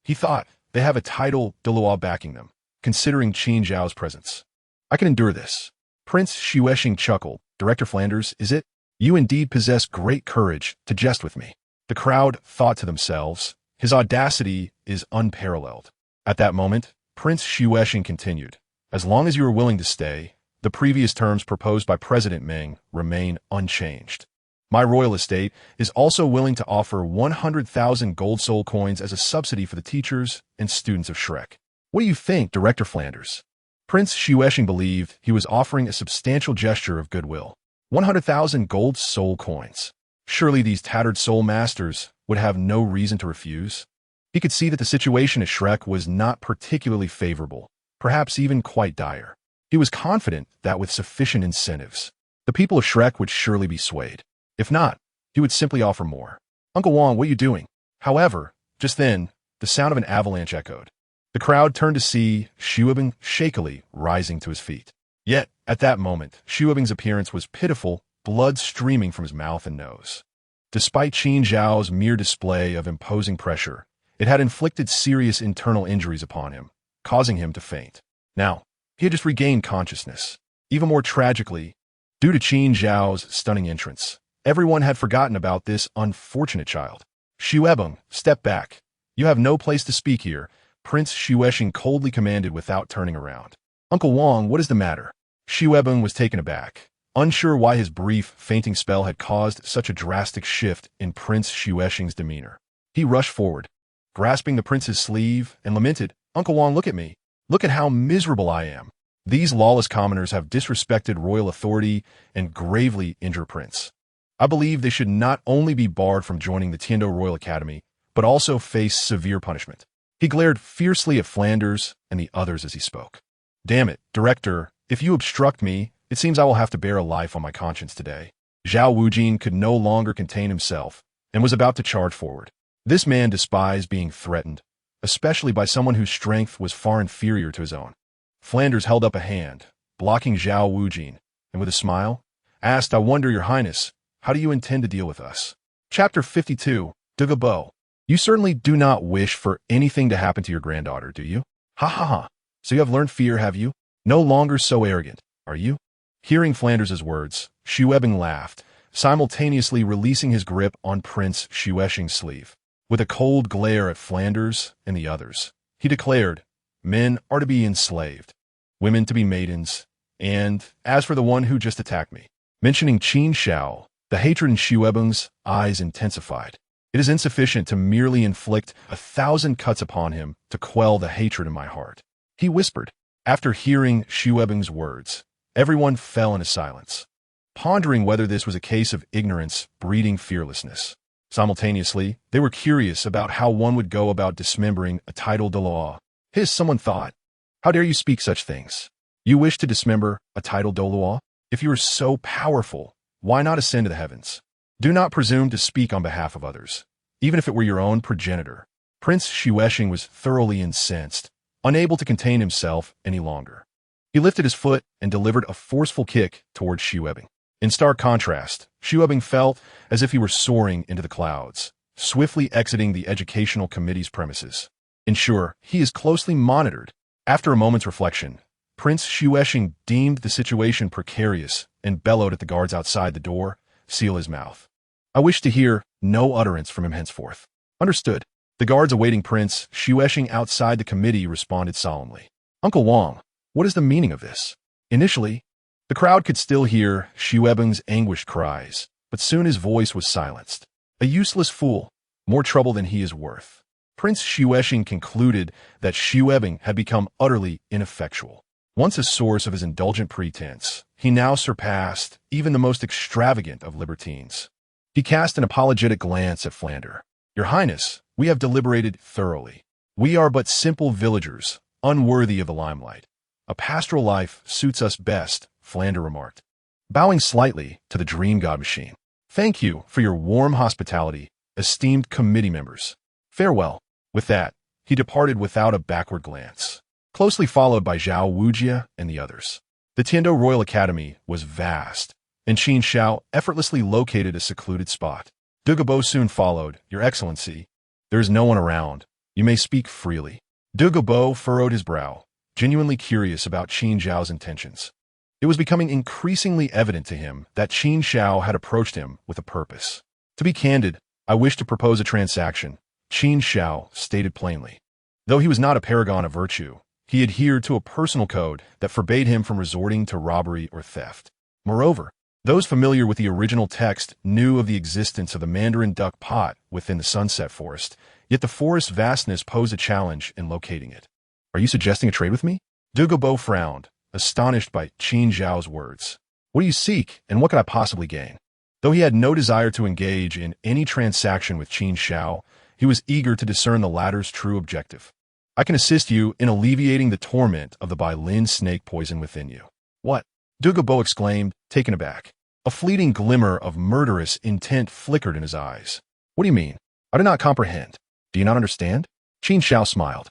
He thought, they have a Title Douluo backing them, considering Qin Xiao's presence. I can endure this. Prince Xuexing chuckled. Director Flanders, is it? You indeed possess great courage to jest with me. The crowd thought to themselves, his audacity is unparalleled. At that moment, Prince Xuexing continued. As long as you are willing to stay, the previous terms proposed by President Meng remain unchanged. My royal estate is also willing to offer 100,000 gold soul coins as a subsidy for the teachers and students of Shrek. What do you think, Director Flanders? Prince Xuexing believed he was offering a substantial gesture of goodwill. 100,000 gold soul coins. Surely these tattered soul masters would have no reason to refuse. He could see that the situation at Shrek was not particularly favorable, perhaps even quite dire. He was confident that with sufficient incentives, the people of Shrek would surely be swayed. If not, he would simply offer more. Uncle Wong, what are you doing? However, just then, the sound of an avalanche echoed. The crowd turned to see Xuebing shakily rising to his feet. Yet, at that moment, Xuebing's appearance was pitiful, blood streaming from his mouth and nose. Despite Qin Xiao's mere display of imposing pressure, it had inflicted serious internal injuries upon him, causing him to faint. Now, he had just regained consciousness. Even more tragically, due to Qin Xiao's stunning entrance, everyone had forgotten about this unfortunate child. Xuebing, step back. You have no place to speak here, Prince Xuexing coldly commanded without turning around. Uncle Wong, what is the matter? Xuebing was taken aback, unsure why his brief, fainting spell had caused such a drastic shift in Prince Xuexing's demeanor. He rushed forward, grasping the prince's sleeve, and lamented, Uncle Wong, look at me. Look at how miserable I am. These lawless commoners have disrespected royal authority and gravely injured Prince. I believe they should not only be barred from joining the Tindo Royal Academy, but also face severe punishment. He glared fiercely at Flanders and the others as he spoke. Damn it, Director, if you obstruct me, it seems I will have to bear a life on my conscience today. Zhao Wujin could no longer contain himself and was about to charge forward. This man despised being threatened, especially by someone whose strength was far inferior to his own. Flanders held up a hand, blocking Zhao Wujin, and with a smile, asked, I wonder, Your Highness, how do you intend to deal with us? Chapter 52, Dugubo. You certainly do not wish for anything to happen to your granddaughter, do you? Ha ha ha. So you have learned fear, have you? No longer so arrogant, are you? Hearing Flanders' words, Xuebing laughed, simultaneously releasing his grip on Prince Xuexing's sleeve. With a cold glare at Flanders and the others, he declared, Men are to be enslaved, women to be maidens, and as for the one who just attacked me, mentioning Qin Xiao, the hatred in Xuebing's eyes intensified. It is insufficient to merely inflict 1,000 cuts upon him to quell the hatred in my heart. He whispered. After hearing Xuebing's words, everyone fell into silence, pondering whether this was a case of ignorance breeding fearlessness. Simultaneously, they were curious about how one would go about dismembering a Title Douluo. Someone thought, how dare you speak such things? You wish to dismember a Title Douluo? If you are so powerful, why not ascend to the heavens? Do not presume to speak on behalf of others, even if it were your own progenitor. Prince Xuexing was thoroughly incensed, unable to contain himself any longer. He lifted his foot and delivered a forceful kick towards Xuebing. In stark contrast, Xuebing felt as if he were soaring into the clouds, swiftly exiting the educational committee's premises. Ensure he is closely monitored. After a moment's reflection, Prince Xuexing deemed the situation precarious and bellowed at the guards outside the door, seal his mouth. I wish to hear no utterance from him henceforth. Understood. The guards awaiting Prince Xuexing outside the committee responded solemnly. Uncle Wong, what is the meaning of this? Initially, the crowd could still hear Xuebing's anguished cries, but soon his voice was silenced. A useless fool, more trouble than he is worth. Prince Xuexing concluded that Xuebing had become utterly ineffectual. Once a source of his indulgent pretense, he now surpassed even the most extravagant of libertines. He cast an apologetic glance at Flander. "Your Highness, we have deliberated thoroughly. We are but simple villagers, unworthy of the limelight. A pastoral life suits us best," Flander remarked, bowing slightly to the dream god machine. "Thank you for your warm hospitality, esteemed committee members. Farewell." With that, he departed without a backward glance, closely followed by Zhao Wujia and the others. The Tindo Royal Academy was vast, and Qin Xiao effortlessly located a secluded spot. Dugabo soon followed. "Your Excellency, there is no one around. You may speak freely." Dugabo furrowed his brow, genuinely curious about Qin Xiao's intentions. It was becoming increasingly evident to him that Qin Xiao had approached him with a purpose. "To be candid, I wish to propose a transaction," Qin Xiao stated plainly. Though he was not a paragon of virtue, he adhered to a personal code that forbade him from resorting to robbery or theft. Moreover, those familiar with the original text knew of the existence of the Mandarin duck pot within the Sunset Forest, yet the forest's vastness posed a challenge in locating it. "Are you suggesting a trade with me?" Dugabo frowned, astonished by Qin Xiao's words. "What do you seek, and what could I possibly gain?" Though he had no desire to engage in any transaction with Qin Xiao, he was eager to discern the latter's true objective. "I can assist you in alleviating the torment of the Bailin snake poison within you." "What?" Dugabo exclaimed, taken aback. A fleeting glimmer of murderous intent flickered in his eyes. "What do you mean? I do not comprehend. Do you not understand?" Qin Xiao smiled.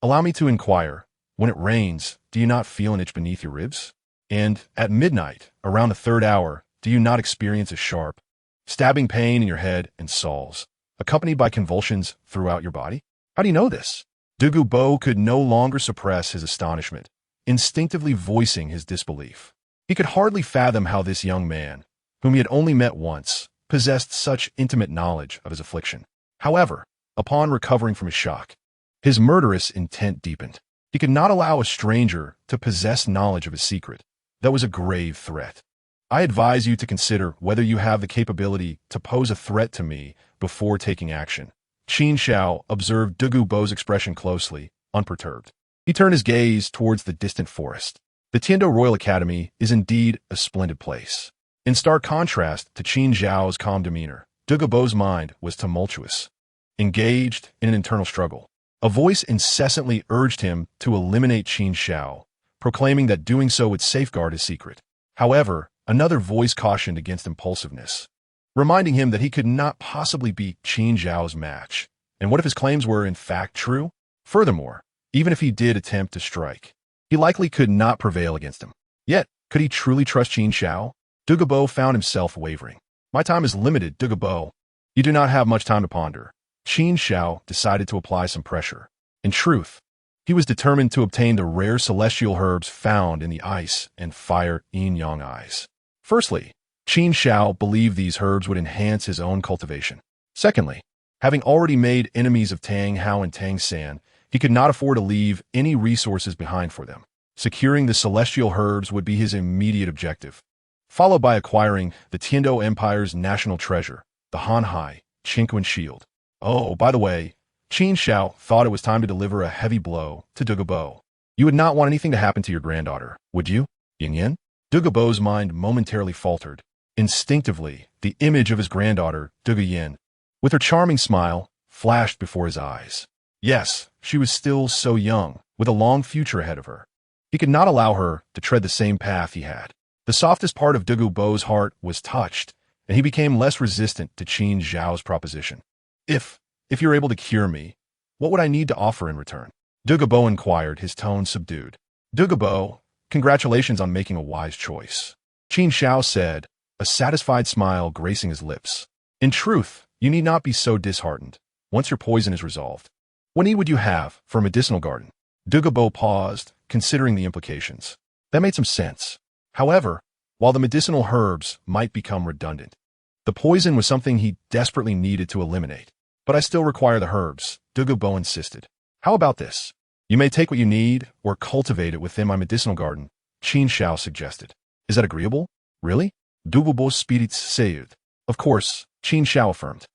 "Allow me to inquire. When it rains, do you not feel an itch beneath your ribs? And at midnight, around the third hour, do you not experience a sharp, stabbing pain in your head and soles, accompanied by convulsions throughout your body? How do you know this?" Dugabo could no longer suppress his astonishment, instinctively voicing his disbelief. He could hardly fathom how this young man, whom he had only met once, possessed such intimate knowledge of his affliction. However, upon recovering from his shock, his murderous intent deepened. He could not allow a stranger to possess knowledge of his secret. That was a grave threat. "I advise you to consider whether you have the capability to pose a threat to me before taking action." Qin Xiao observed Dugubo's expression closely, unperturbed. He turned his gaze towards the distant forest. The Tindo Royal Academy is indeed a splendid place. In stark contrast to Qin Xiao's calm demeanor, Dugubo's mind was tumultuous, engaged in an internal struggle. A voice incessantly urged him to eliminate Qin Xiao, proclaiming that doing so would safeguard his secret. However, another voice cautioned against impulsiveness, reminding him that he could not possibly be Qin Xiao's match. And what if his claims were in fact true? Furthermore, even if he did attempt to strike, he likely could not prevail against him. Yet, could he truly trust Qin Xiao? Dugabo found himself wavering. "My time is limited, Dugabo. You do not have much time to ponder." Qin Xiao decided to apply some pressure. In truth, he was determined to obtain the rare celestial herbs found in the ice and fire yin-yang eyes. Firstly, Qin Xiao believed these herbs would enhance his own cultivation. Secondly, having already made enemies of Tang Hao and Tang San, he could not afford to leave any resources behind for them. Securing the celestial herbs would be his immediate objective, followed by acquiring the Tindo Empire's national treasure, the Hanhai Qingquan Shield. Oh, by the way, Qin Xiao thought it was time to deliver a heavy blow to Dugabo. "You would not want anything to happen to your granddaughter, would you, Yin Yin?" Dugabo's mind momentarily faltered. Instinctively, the image of his granddaughter, Dugu Yin, with her charming smile, flashed before his eyes. Yes, she was still so young, with a long future ahead of her. He could not allow her to tread the same path he had. The softest part of Dugubo's heart was touched, and he became less resistant to Qin Xiao's proposition. If you're able to cure me, what would I need to offer in return?" Dugabo inquired, his tone subdued. "Dugabo, congratulations on making a wise choice," Qin Xiao said, a satisfied smile gracing his lips. "In truth, you need not be so disheartened. Once your poison is resolved, what need would you have for a medicinal garden?" Dugabo paused, considering the implications. That made some sense. However, while the medicinal herbs might become redundant, the poison was something he desperately needed to eliminate. "But I still require the herbs," Dugabo insisted. "How about this? You may take what you need or cultivate it within my medicinal garden," Qin Xiao suggested. "Is that agreeable?" "Really?" Dugubo's spirits said. "Of course," Qin Xiao affirmed.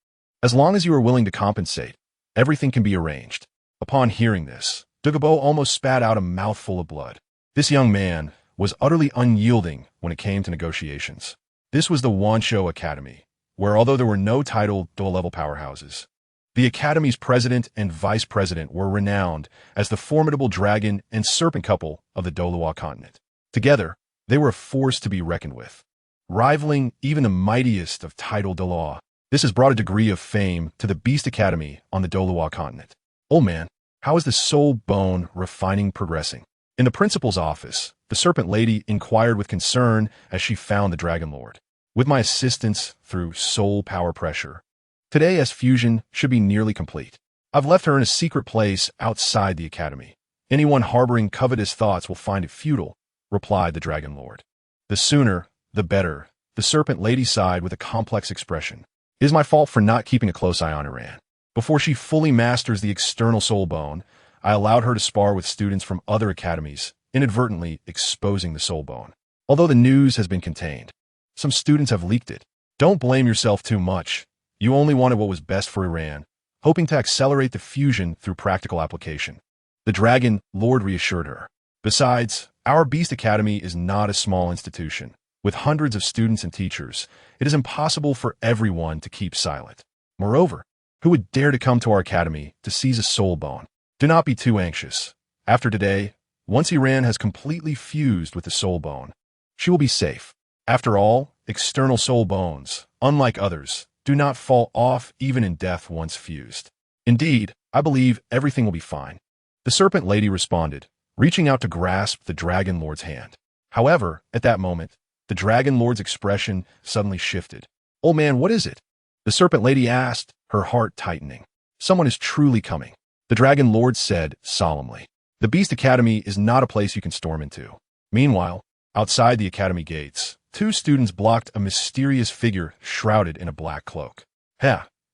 "As long as you are willing to compensate, Everything can be arranged. Upon hearing this, Dugabo almost spat out a mouthful of blood. This young man was utterly unyielding when it came to negotiations. This was the Wanshou Academy, where although there were no Title Douluo level powerhouses, the Academy's president and vice president were renowned as the formidable dragon and serpent couple of the Douluo continent. Together, they were a force to be reckoned with, rivaling even the mightiest of Title Douluo. This has brought a degree of fame to the Beast Academy on the Douluo continent. Old man, how is the soul bone refining progressing? In the principal's office, the serpent lady inquired with concern as she found the Dragon Lord. With my assistance through soul power pressure, today S fusion should be nearly complete. I've left her in a secret place outside the academy. Anyone harboring covetous thoughts will find it futile, replied the Dragon Lord. The sooner, the better, the serpent lady sighed with a complex expression. It is my fault for not keeping a close eye on Iran. Before she fully masters the external soul bone, I allowed her to spar with students from other academies, inadvertently exposing the soul bone. Although the news has been contained, some students have leaked it. Don't blame yourself too much. You only wanted what was best for Iran, hoping to accelerate the fusion through practical application. The Dragon Lord reassured her. Besides, our Beast Academy is not a small institution. With hundreds of students and teachers, it is impossible for everyone to keep silent. Moreover, who would dare to come to our academy to seize a soul bone? Do not be too anxious. After today, once Iran has completely fused with the soul bone, she will be safe. After all, external soul bones, unlike others, do not fall off even in death once fused. Indeed, I believe everything will be fine. The serpent lady responded, reaching out to grasp the Dragon Lord's hand. However, at that moment, the Dragon Lord's expression suddenly shifted. Old man, what is it? The serpent lady asked, her heart tightening. Someone is truly coming. The Dragon Lord said solemnly. The Beast Academy is not a place you can storm into. Meanwhile, outside the academy gates, two students blocked a mysterious figure shrouded in a black cloak.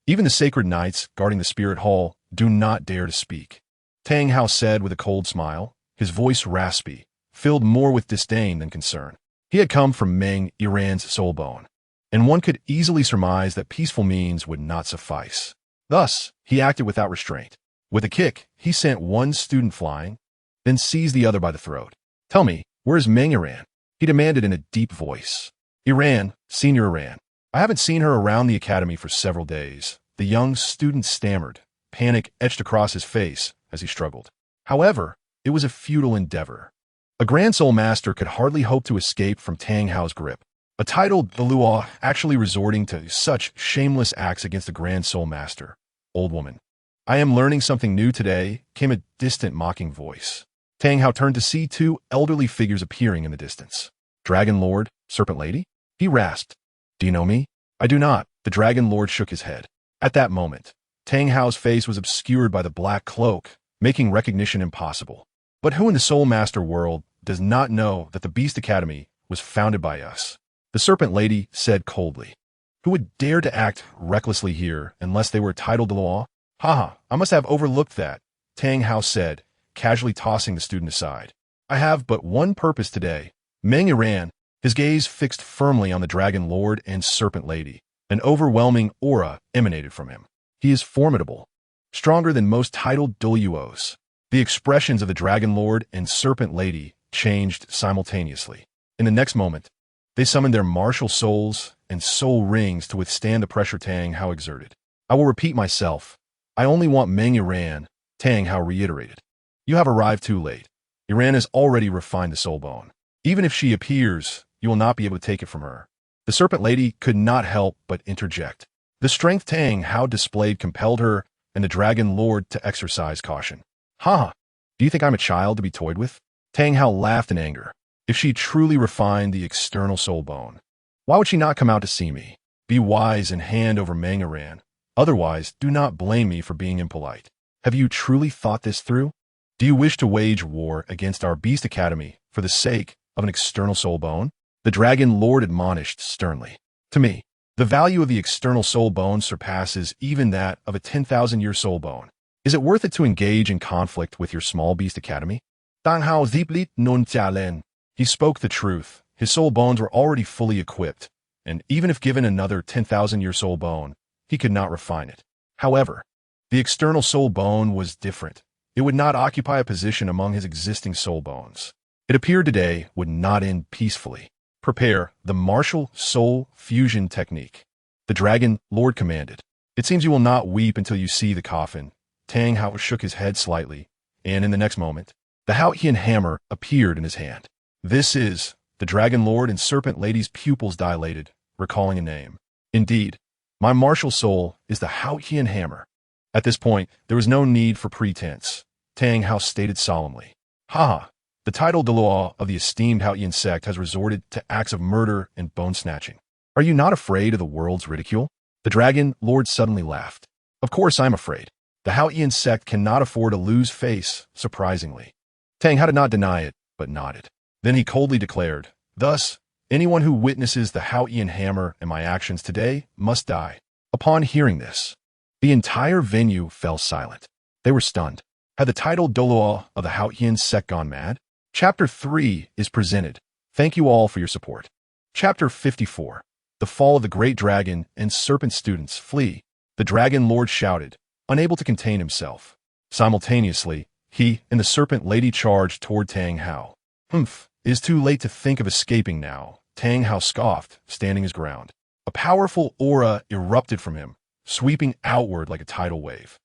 Even the sacred knights guarding the spirit hall do not dare to speak. Tang Hao said with a cold smile, his voice raspy, filled more with disdain than concern. He had come from Meng, Iran's soul bone, and one could easily surmise that peaceful means would not suffice. Thus, he acted without restraint. With a kick, he sent one student flying, then seized the other by the throat. Tell me, where is Meng Iran? He demanded in a deep voice. Iran, Senior Iran. I haven't seen her around the academy for several days. The young student stammered, panic etched across his face as he struggled. However, it was a futile endeavor. A Grand Soul Master could hardly hope to escape from Tang Hao's grip. A Title Douluo actually resorting to such shameless acts against a Grand Soul Master. Old woman. I am learning something new today, came a distant mocking voice. Tang Hao turned to see two elderly figures appearing in the distance. Dragon Lord, Serpent Lady? He rasped. Do you know me? I do not. The Dragon Lord shook his head. At that moment, Tang Hao's face was obscured by the black cloak, making recognition impossible. But who in the Soul Master world does not know that the Beast Academy was founded by us? The Serpent Lady said coldly. Who would dare to act recklessly here unless they were Title Douluo? Haha, I must have overlooked that, Tang Hao said, casually tossing the student aside. I have but one purpose today. Meng Iran, his gaze fixed firmly on the Dragon Lord and Serpent Lady. An overwhelming aura emanated from him. He is formidable, stronger than most Title Douluos. The expressions of the Dragon Lord and Serpent Lady changed simultaneously. In the next moment, they summoned their martial souls and soul rings to withstand the pressure Tang Hao exerted. I will repeat myself. I only want Meng Iran, Tang Hao reiterated. You have arrived too late. Iran has already refined the soul bone. Even if she appears, you will not be able to take it from her. The Serpent Lady could not help but interject. The strength Tang Hao displayed compelled her and the Dragon Lord to exercise caution. Ha! Do you think I'm a child to be toyed with? Tang Hao laughed in anger. If she truly refined the external soul bone, why would she not come out to see me? Be wise and hand over Meng Iran. Otherwise, do not blame me for being impolite. Have you truly thought this through? Do you wish to wage war against our Beast Academy for the sake of an external soul bone? The Dragon Lord admonished sternly. To me, the value of the external soul bone surpasses even that of a 10,000-year soul bone. Is it worth it to engage in conflict with your small Beast Academy? Tang Hao ziplit nun jialen. He spoke the truth. His soul bones were already fully equipped, and even if given another 10,000-year soul bone, he could not refine it. However, The external soul bone was different. It would not occupy a position among his existing soul bones. It appeared today would not end peacefully. Prepare the martial soul fusion technique. The Dragon Lord commanded. It seems you will not weep until you see the coffin. Tang Hao shook his head slightly, and in the next moment, the Haotian Hammer appeared in his hand. This is the Dragon Lord, and Serpent Lady's pupils dilated, recalling a name. Indeed, my martial soul is the Haotian Hammer. At this point, there was no need for pretense. Tang Hao stated solemnly. Ha! The Title Douluo of the esteemed Haotian sect has resorted to acts of murder and bone-snatching. Are you not afraid of the world's ridicule? The Dragon Lord suddenly laughed. Of course I'm afraid. The Haotian sect cannot afford to lose face, surprisingly. Tang Hao did not deny it, but nodded. Then he coldly declared, thus, anyone who witnesses the Haotian Hammer and my actions today must die. Upon hearing this, the entire venue fell silent. They were stunned. Had the Title Douluo of the Haotian sect gone mad? Chapter 3 is presented. Thank you all for your support. Chapter 54. The Fall of the Great Dragon and Serpent Students Flee. The Dragon Lord shouted, unable to contain himself. Simultaneously, he and the Serpent Lady charged toward Tang Hao. It is too late to think of escaping now, Tang Hao scoffed, standing his ground. A powerful aura erupted from him, sweeping outward like a tidal wave.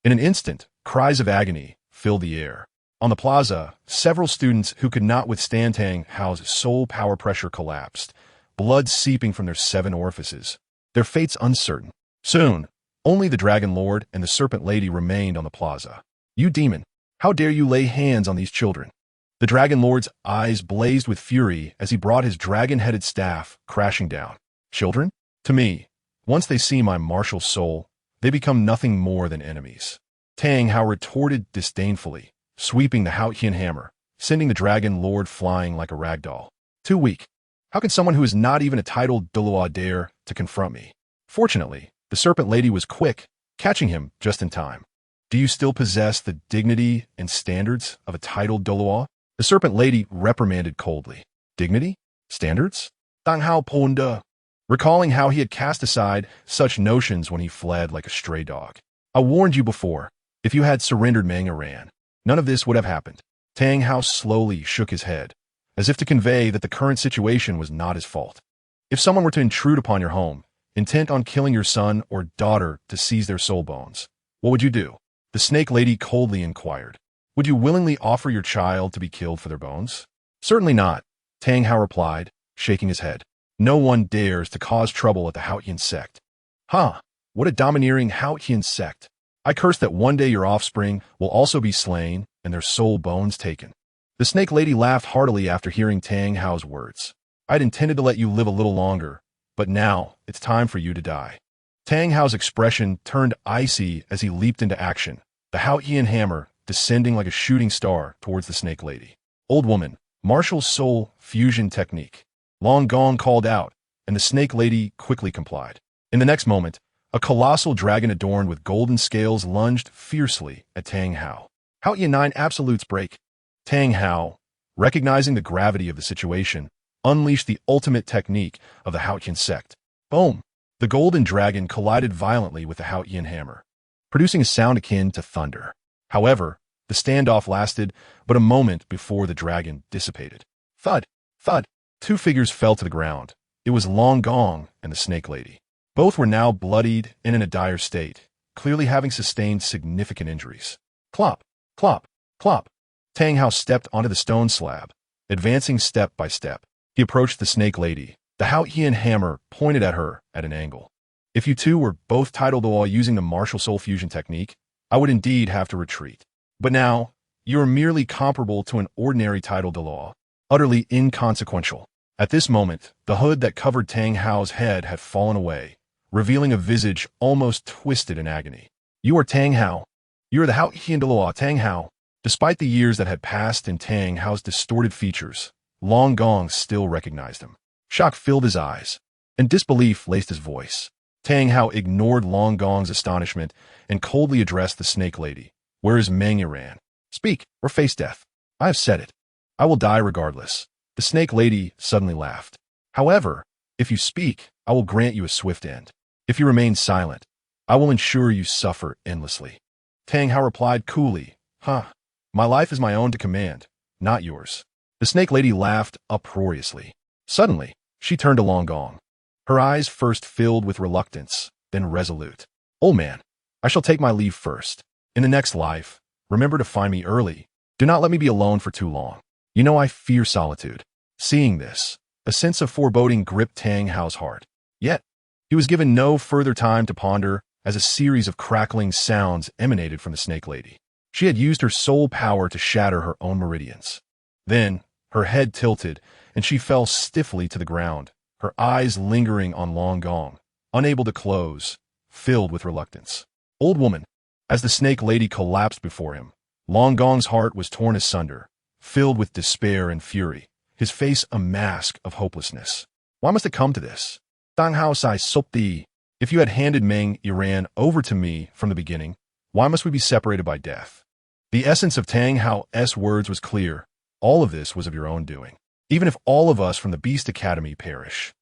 In an instant, cries of agony filled the air. On the plaza, several students who could not withstand Tang Hao's soul power pressure collapsed, blood seeping from their 7 orifices. Their fates uncertain. Soon, only the Dragon Lord and the Serpent Lady remained on the plaza. You demon, how dare you lay hands on these children? The Dragon Lord's eyes blazed with fury as he brought his dragon-headed staff crashing down. Children? To me, once they see my martial soul, they become nothing more than enemies. Tang Hao retorted disdainfully, sweeping the Haotian Hammer, sending the Dragon Lord flying like a rag doll. Too weak. How can someone who is not even a Title Douluo dare to confront me? Fortunately, the Serpent Lady was quick, catching him just in time. Do you still possess the dignity and standards of a Title Douluo? The Serpent Lady reprimanded coldly. Dignity? Standards? Tang Hao ponda. Recalling how he had cast aside such notions when he fled like a stray dog. I warned you before. If you had surrendered Mangaran, none of this would have happened. Tang Hao slowly shook his head, as if to convey that the current situation was not his fault. If someone were to intrude upon your home, intent on killing your son or daughter to seize their soul bones, what would you do? The Snake Lady coldly inquired. Would you willingly offer your child to be killed for their bones? Certainly not, Tang Hao replied, shaking his head. No one dares to cause trouble at the Haotian sect. What a domineering Haotian sect. I curse that one day your offspring will also be slain and their soul bones taken. The Snake Lady laughed heartily after hearing Tang Hao's words. I'd intended to let you live a little longer, but now it's time for you to die. Tang Hao's expression turned icy as he leaped into action, the Haotian Hammer descending like a shooting star towards the Snake Lady. Old woman, martial soul fusion technique. Long Gong called out, and the Snake Lady quickly complied. In the next moment, a colossal dragon adorned with golden scales lunged fiercely at Tang Hao. Haotian 9 absolutes break. Tang Hao, recognizing the gravity of the situation, unleashed the ultimate technique of the Haotian sect. Boom! The golden dragon collided violently with the Haotian Hammer, producing a sound akin to thunder. However, the standoff lasted but a moment before the dragon dissipated. Thud! Thud! 2 figures fell to the ground. It was Long Gong and the Snake Lady. Both were now bloodied and in a dire state, clearly having sustained significant injuries. Clop! Clop! Clop! Tang Hao stepped onto the stone slab, advancing step by step. He approached the Snake Lady, the Haotian Hammer pointed at her at an angle. If you two were both Title Douluo using the martial soul fusion technique, I would indeed have to retreat. But now, you are merely comparable to an ordinary Title Douluo, utterly inconsequential. At this moment, the hood that covered Tang Hao's head had fallen away, revealing a visage almost twisted in agony. You are Tang Hao. You are the Haotian Douluo Tang Hao. Despite the years that had passed in Tang Hao's distorted features, Long Gong still recognized him. Shock filled his eyes, and disbelief laced his voice. Tang Hao ignored Long Gong's astonishment and coldly addressed the Snake Lady. Where is Mangaran? Speak, or face death. I have said it. I will die regardless. The Snake Lady suddenly laughed. However, if you speak, I will grant you a swift end. If you remain silent, I will ensure you suffer endlessly. Tang Hao replied coolly, my life is my own to command, not yours. The snake lady laughed uproariously. Suddenly, she turned to Long Gong. Her eyes first filled with reluctance, then resolute. Old man, I shall take my leave first. In the next life, remember to find me early. Do not let me be alone for too long. You know I fear solitude. Seeing this, a sense of foreboding gripped Tang Hao's heart. Yet, he was given no further time to ponder as a series of crackling sounds emanated from the snake lady. She had used her soul power to shatter her own meridians. Then, her head tilted, and she fell stiffly to the ground, her eyes lingering on Long Gong, unable to close, filled with reluctance. Old woman, as the snake lady collapsed before him, Long Gong's heart was torn asunder, filled with despair and fury, his face a mask of hopelessness. Why must it come to this? Tang Hao sai sopti. If you had handed Meng Yiran over to me from the beginning, why must we be separated by death? The essence of Tang Hao's words was clear. All of this was of your own doing. Even if all of us from the Beast Academy perish,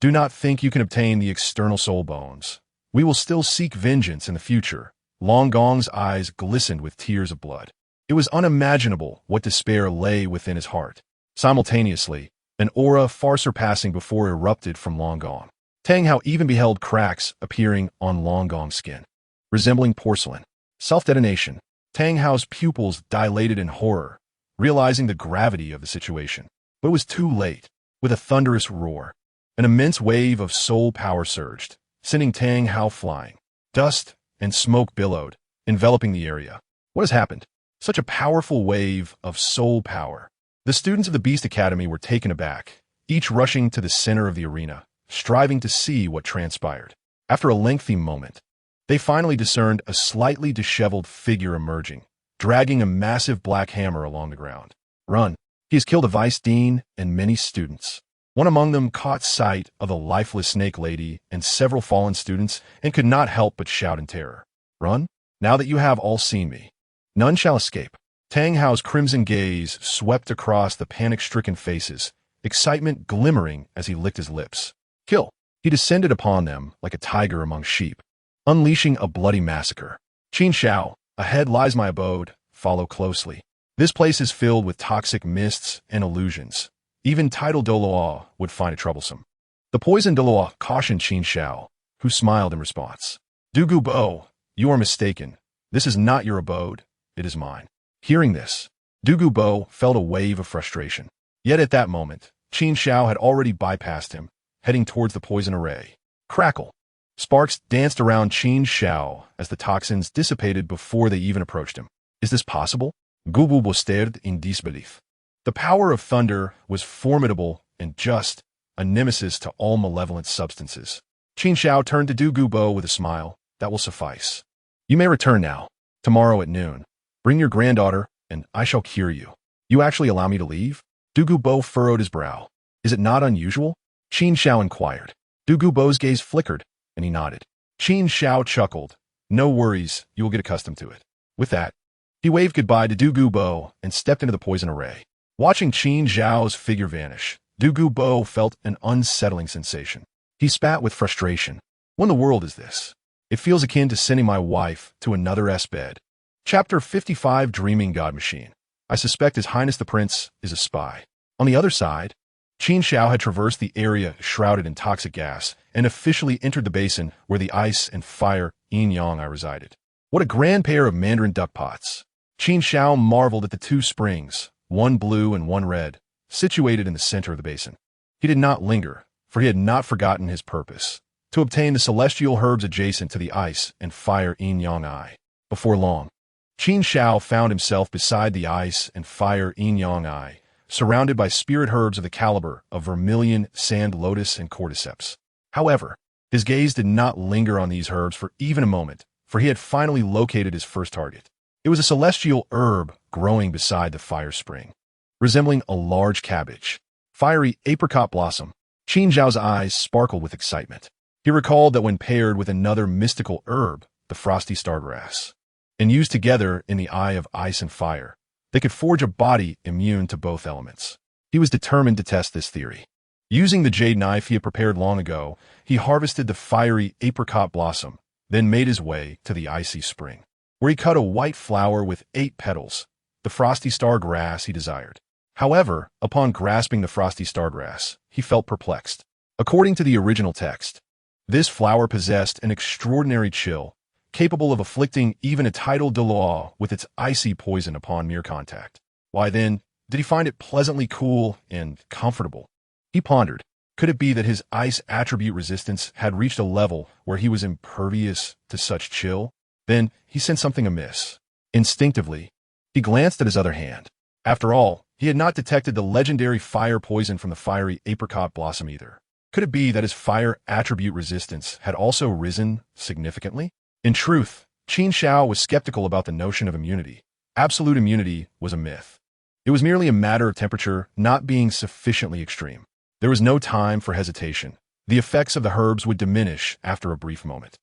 do not think you can obtain the external soul bones. We will still seek vengeance in the future. Long Gong's eyes glistened with tears of blood. It was unimaginable what despair lay within his heart. Simultaneously, an aura far surpassing before erupted from Long Gong. Tang Hao even beheld cracks appearing on Long Gong's skin, resembling porcelain. Self-detonation. Tang Hao's pupils dilated in horror, realizing the gravity of the situation. But it was too late. With a thunderous roar, an immense wave of soul power surged, sending Tang Hao flying. Dust and smoke billowed, enveloping the area. What has happened? Such a powerful wave of soul power. The students of the Beast Academy were taken aback, each rushing to the center of the arena, striving to see what transpired. After a lengthy moment, they finally discerned a slightly disheveled figure emerging, dragging a massive black hammer along the ground. Run! He has killed a vice dean and many students. One among them caught sight of the lifeless snake lady and several fallen students and could not help but shout in terror. Run? Now that you have all seen me, none shall escape. Tang Hao's crimson gaze swept across the panic-stricken faces, excitement glimmering as he licked his lips. Kill! He descended upon them like a tiger among sheep, unleashing a bloody massacre. Qin Xiao, ahead lies my abode, follow closely. This place is filled with toxic mists and illusions. Even Title Douluo would find it troublesome. The poisoned Douluo cautioned Qin Xiao, who smiled in response. Dugu Bo, you are mistaken. This is not your abode, it is mine. Hearing this, Dugu Bo felt a wave of frustration. Yet at that moment, Qin Xiao had already bypassed him, heading towards the poison array. Crackle! Sparks danced around Qin Xiao as the toxins dissipated before they even approached him. Is this possible? Gubu bostered in disbelief. The power of thunder was formidable and just, a nemesis to all malevolent substances. Qin Xiao turned to Du Gubo with a smile. That will suffice. You may return now, tomorrow at noon. Bring your granddaughter, and I shall cure you. You actually allow me to leave? Du Gubo furrowed his brow. Is it not unusual? Qin Xiao inquired. Du Gubo's gaze flickered, and he nodded. Qin Xiao chuckled. No worries, you will get accustomed to it. With that, he waved goodbye to Du Gubo and stepped into the poison array. Watching Qin Xiao's figure vanish, Du Gubo felt an unsettling sensation. He spat with frustration. What in the world is this? It feels akin to sending my wife to another bed. Chapter 55 Dreaming God Machine. I suspect His Highness the Prince is a spy. On the other side, Qin Xiao had traversed the area shrouded in toxic gas and officially entered the basin where the ice and fire yin-yang I resided. What a grand pair of Mandarin duck pots. Qin Xiao marveled at the two springs, one blue and one red, situated in the center of the basin. He did not linger, for he had not forgotten his purpose, to obtain the celestial herbs adjacent to the ice and fire yin-yang eye. Before long, Qin Xiao found himself beside the ice and fire yin-yang eye, surrounded by spirit herbs of the caliber of vermilion, sand lotus, and cordyceps. However, his gaze did not linger on these herbs for even a moment, for he had finally located his first target. It was a celestial herb growing beside the fire spring, resembling a large cabbage. Fiery apricot blossom. Qin Xiao's eyes sparkled with excitement. He recalled that when paired with another mystical herb, the frosty stargrass, and used together in the eye of ice and fire, they could forge a body immune to both elements. He was determined to test this theory. Using the jade knife he had prepared long ago, he harvested the fiery apricot blossom, then made his way to the icy spring, where he cut a white flower with 8 petals, the frosty star grass he desired. However, upon grasping the frosty star grass, he felt perplexed. According to the original text, this flower possessed an extraordinary chill, capable of afflicting even a Title Douluo with its icy poison upon mere contact. Why then did he find it pleasantly cool and comfortable? He pondered. Could it be that his ice attribute resistance had reached a level where he was impervious to such chill? Then he sensed something amiss. Instinctively, he glanced at his other hand. After all, he had not detected the legendary fire poison from the fiery apricot blossom either. Could it be that his fire attribute resistance had also risen significantly? In truth, Qin Xiao was skeptical about the notion of immunity. Absolute immunity was a myth. It was merely a matter of temperature not being sufficiently extreme. There was no time for hesitation. The effects of the herbs would diminish after a brief moment.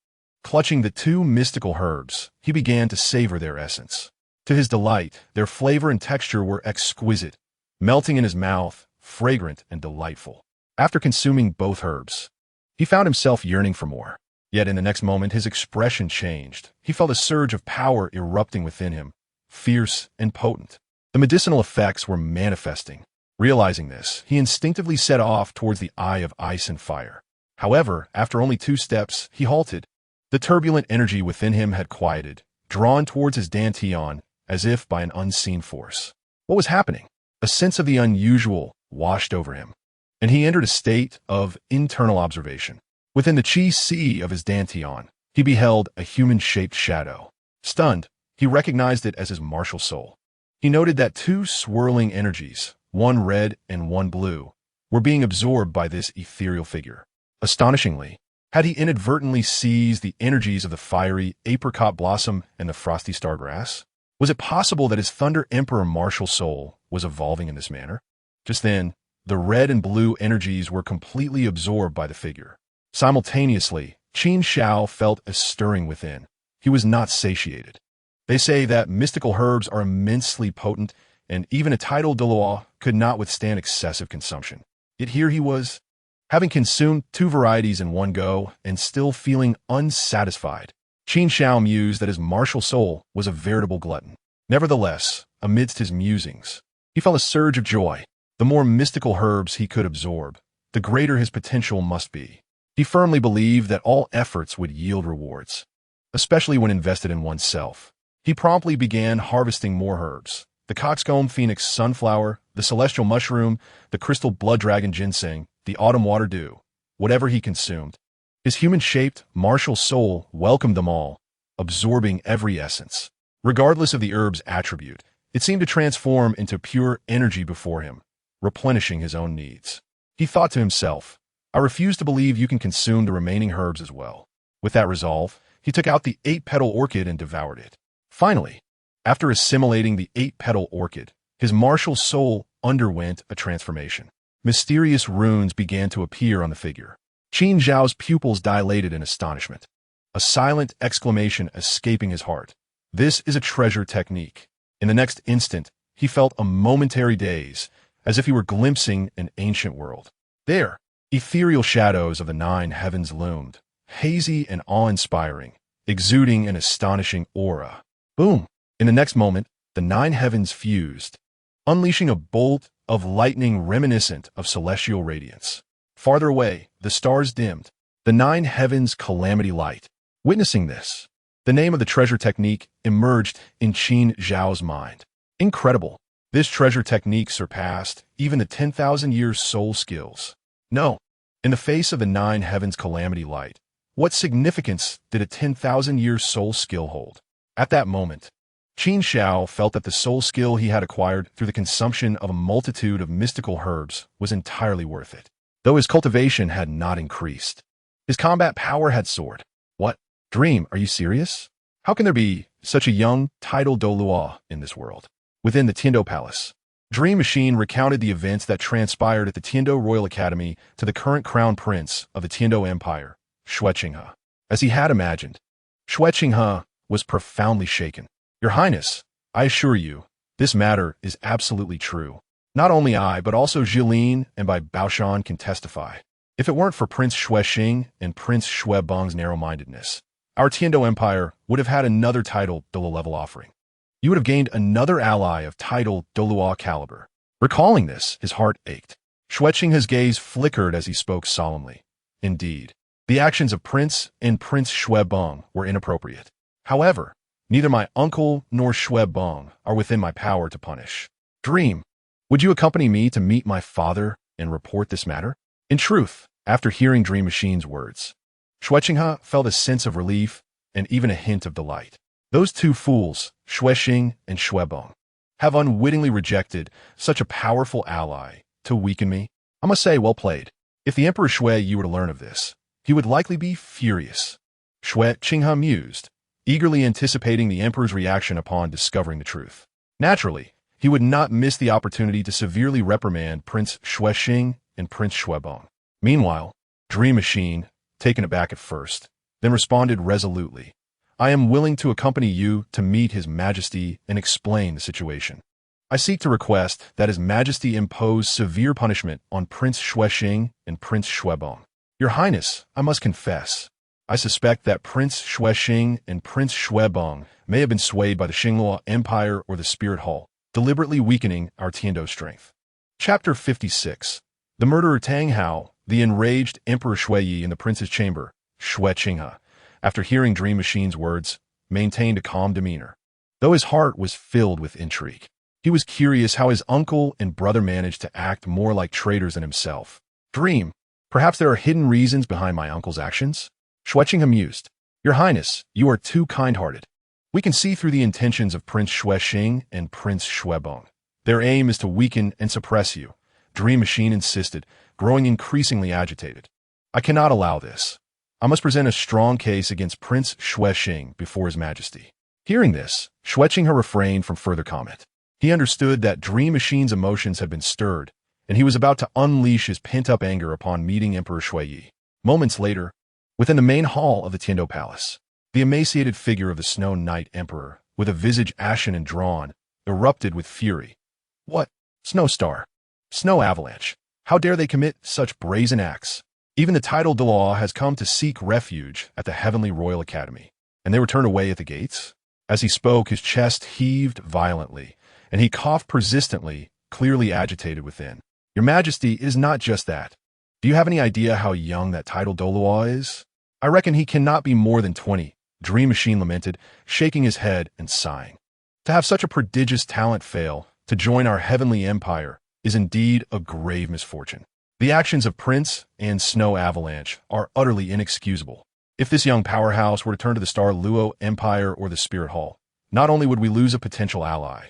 Clutching the 2 mystical herbs, he began to savor their essence. To his delight, their flavor and texture were exquisite, melting in his mouth, fragrant and delightful. After consuming both herbs, he found himself yearning for more. Yet in the next moment, his expression changed. He felt a surge of power erupting within him, fierce and potent. The medicinal effects were manifesting. Realizing this, he instinctively set off towards the eye of ice and fire. However, after only 2 steps, he halted. The turbulent energy within him had quieted, drawn towards his dantian as if by an unseen force. What was happening? A sense of the unusual washed over him, and he entered a state of internal observation. Within the chi sea of his dantian, he beheld a human-shaped shadow. Stunned, he recognized it as his martial soul. He noted that 2 swirling energies, one red and one blue, were being absorbed by this ethereal figure. Astonishingly, had he inadvertently seized the energies of the fiery apricot blossom and the frosty star grass? Was it possible that his Thunder Emperor martial soul was evolving in this manner? Just then, the red and blue energies were completely absorbed by the figure. Simultaneously, Qin Xiao felt a stirring within. He was not satiated. They say that mystical herbs are immensely potent, and even a Title Douluo could not withstand excessive consumption. Yet here he was, having consumed 2 varieties in one go and still feeling unsatisfied. Qin Xiao mused that his martial soul was a veritable glutton. Nevertheless, amidst his musings, he felt a surge of joy. The more mystical herbs he could absorb, the greater his potential must be. He firmly believed that all efforts would yield rewards, especially when invested in oneself. He promptly began harvesting more herbs. The coxcomb phoenix sunflower, the celestial mushroom, the crystal blood dragon ginseng, the autumn water dew. Whatever he consumed, his human-shaped, martial soul welcomed them all, absorbing every essence. Regardless of the herb's attribute, it seemed to transform into pure energy before him, replenishing his own needs. He thought to himself, I refuse to believe you can consume the remaining herbs as well. With that resolve, he took out the 8-petal orchid and devoured it. Finally, after assimilating the 8-petal orchid, his martial soul underwent a transformation. Mysterious runes began to appear on the figure. Qin Xiao's pupils dilated in astonishment, a silent exclamation escaping his heart. This is a treasure technique. In the next instant, he felt a momentary daze, as if he were glimpsing an ancient world. There, ethereal shadows of the 9 heavens loomed, hazy and awe-inspiring, exuding an astonishing aura. Boom! In the next moment, the 9 heavens fused, unleashing a bolt of lightning reminiscent of celestial radiance. Farther away, the stars dimmed, the 9 heavens' calamity light. Witnessing this, the name of the treasure technique emerged in Qin Xiao's mind. Incredible! This treasure technique surpassed even the 10,000 years soul skills. No, in the face of the 9 heavens' calamity light, what significance did a 10,000 years soul skill hold? At that moment, Qin Xiao felt that the soul skill he had acquired through the consumption of a multitude of mystical herbs was entirely worth it. Though his cultivation had not increased, his combat power had soared. What? Dream, are you serious? How can there be such a young Title Douluo in this world? Within the Tindo Palace, Dream Machine recounted the events that transpired at the Tindo Royal Academy to the current crown prince of the Tindo Empire, Shueqinghe. As he had imagined, Shueqinghe was profoundly shaken. Your Highness, I assure you, this matter is absolutely true. Not only I, but also Jilin and Bai Baoshan can testify. If it weren't for Prince Xuexing and Prince Xuebeng's narrow-mindedness, our Tindo Empire would have had another Title Douluo level offering. You would have gained another ally of Title Douluo caliber. Recalling this, his heart ached. Xueqing's gaze flickered as he spoke solemnly. Indeed, the actions of Prince and Prince Xuebong were inappropriate. However, neither my uncle nor Xuebong are within my power to punish. Dream, would you accompany me to meet my father and report this matter? In truth, after hearing Dream Machine's words, Xueqing felt a sense of relief and even a hint of delight. Those two fools, Xueqing and Xuebong, have unwittingly rejected such a powerful ally to weaken me. I must say, well played. If the Emperor Shui were to learn of this, he would likely be furious. Xueqing mused, eagerly anticipating the Emperor's reaction upon discovering the truth. Naturally, he would not miss the opportunity to severely reprimand Prince Xueqing and Prince Xuebong. Meanwhile, Dream Machine, taken aback at first, then responded resolutely. I am willing to accompany you to meet His Majesty and explain the situation. I seek to request that His Majesty impose severe punishment on Prince Xueqing and Prince Xuebong. Your Highness, I must confess, I suspect that Prince Xueqing and Prince Xuebong may have been swayed by the Xinglua Empire or the Spirit Hall, deliberately weakening our Tindo strength. Chapter 56. The murderer Tang Hao, the enraged Emperor Shui in the prince's chamber, Xueqing, after hearing Dream Machine's words, maintained a calm demeanor, though his heart was filled with intrigue. He was curious how his uncle and brother managed to act more like traitors than himself. Dream, perhaps there are hidden reasons behind my uncle's actions? Xueqing mused. Your Highness, you are too kind-hearted. We can see through the intentions of Prince Xueqing and Prince Xuebong. Their aim is to weaken and suppress you. Dream Machine insisted, growing increasingly agitated. I cannot allow this. I must present a strong case against Prince Xueqing before His Majesty. Hearing this, Xueqing refrained from further comment. He understood that Dream Machine's emotions had been stirred, and he was about to unleash his pent-up anger upon meeting Emperor Shui. Moments later, within the main hall of the Tindo Palace, the emaciated figure of the Snow Knight Emperor, with a visage ashen and drawn, erupted with fury. What? Snow Star? Snow Avalanche? How dare they commit such brazen acts? Even the Title Douluo has come to seek refuge at the Heavenly Royal Academy, and they were turned away at the gates? As he spoke, his chest heaved violently, and he coughed persistently, clearly agitated within. Your Majesty, it is not just that. Do you have any idea how young that Title Douluo is? I reckon he cannot be more than 20, Dream Machine lamented, shaking his head and sighing. To have such a prodigious talent fail to join our heavenly empire is indeed a grave misfortune. The actions of Prince and Snow Avalanche are utterly inexcusable. If this young powerhouse were to turn to the Star Luo Empire or the Spirit Hall, not only would we lose a potential ally,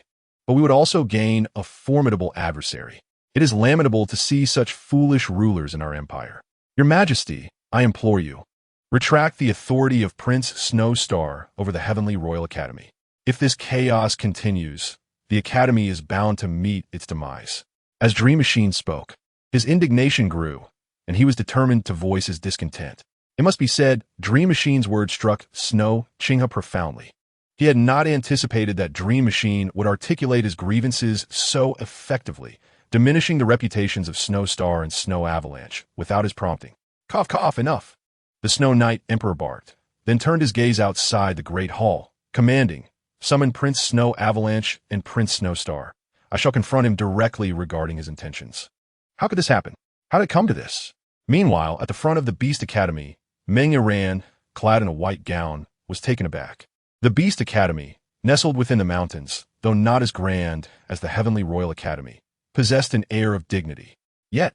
but we would also gain a formidable adversary. It is lamentable to see such foolish rulers in our empire. Your Majesty, I implore you, retract the authority of Prince Snow Star over the Heavenly Royal Academy. If this chaos continues, the Academy is bound to meet its demise. As Dream Machine spoke, his indignation grew, and he was determined to voice his discontent. It must be said, Dream Machine's words struck Snow Qingha profoundly. He had not anticipated that Dream Machine would articulate his grievances so effectively, diminishing the reputations of Snow Star and Snow Avalanche without his prompting. Cough, cough, enough. The Snow Knight Emperor barked, then turned his gaze outside the great hall, commanding, summon Prince Snow Avalanche and Prince Snow Star. I shall confront him directly regarding his intentions. How could this happen? How did it come to this? Meanwhile, at the front of the Beast Academy, Meng Iran, clad in a white gown, was taken aback. The Beast Academy, nestled within the mountains, though not as grand as the Heavenly Royal Academy, possessed an air of dignity. Yet,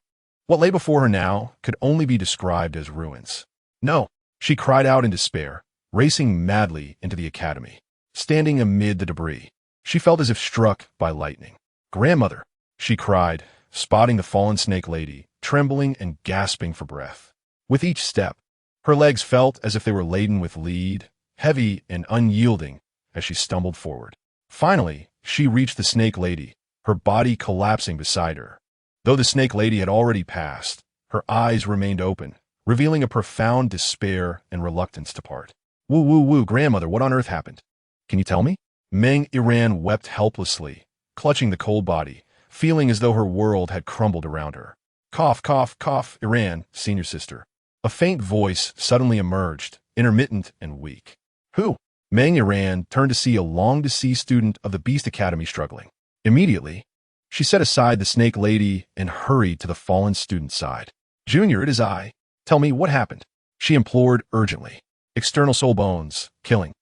what lay before her now could only be described as ruins. No, she cried out in despair, racing madly into the academy. Standing amid the debris, she felt as if struck by lightning. Grandmother, she cried, spotting the fallen snake lady, trembling and gasping for breath. With each step, her legs felt as if they were laden with lead, heavy and unyielding as she stumbled forward. Finally, she reached the snake lady, her body collapsing beside her. Though the snake lady had already passed, her eyes remained open, revealing a profound despair and reluctance to part. Woo, woo, woo, grandmother, what on earth happened? Can you tell me? Meng Iran wept helplessly, clutching the cold body, feeling as though her world had crumbled around her. Cough, cough, cough, Iran, senior sister. A faint voice suddenly emerged, intermittent and weak. Who? Meng Yaran turned to see a long-deceased student of the Beast Academy struggling. Immediately, she set aside the snake lady and hurried to the fallen student's side. Junior, it is I. Tell me what happened, she implored urgently. External soul bones, killing.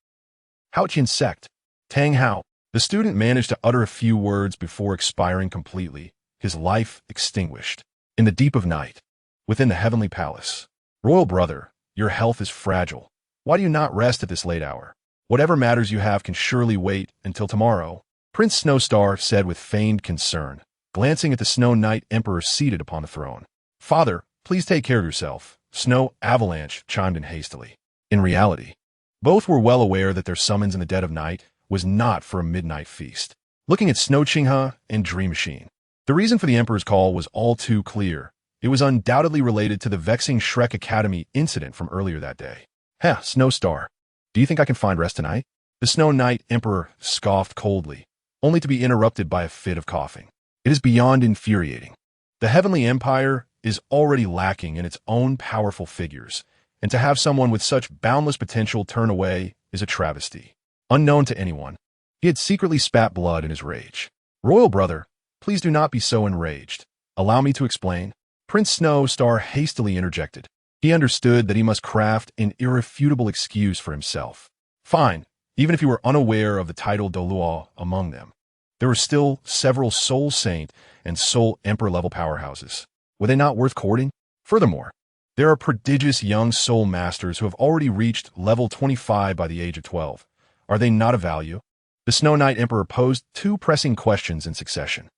Haotian sect, Tang Hao. The student managed to utter a few words before expiring completely, his life extinguished. In the deep of night, within the heavenly palace. Royal brother, your health is fragile. Why do you not rest at this late hour? Whatever matters you have can surely wait until tomorrow, Prince Snowstar said with feigned concern, glancing at the Snow Knight Emperor seated upon the throne. Father, please take care of yourself, Snow Avalanche chimed in hastily. In reality, both were well aware that their summons in the dead of night was not for a midnight feast. Looking at Snow Qinghe and Dream Machine, the reason for the Emperor's call was all too clear. It was undoubtedly related to the vexing Shrek Academy incident from earlier that day. Heh, Snowstar, do you think I can find rest tonight? The Snow Knight Emperor scoffed coldly, only to be interrupted by a fit of coughing. It is beyond infuriating. The Heavenly Empire is already lacking in its own powerful figures, and to have someone with such boundless potential turn away is a travesty. Unknown to anyone, he had secretly spat blood in his rage. Royal brother, please do not be so enraged. Allow me to explain. Prince Snowstar hastily interjected. He understood that he must craft an irrefutable excuse for himself. Fine, even if you were unaware of the Title Douluo among them. There were still several Soul Saint and Soul Emperor level powerhouses. Were they not worth courting? Furthermore, there are prodigious young Soul Masters who have already reached level 25 by the age of 12. Are they not of value? The Snow Knight Emperor posed two pressing questions in succession.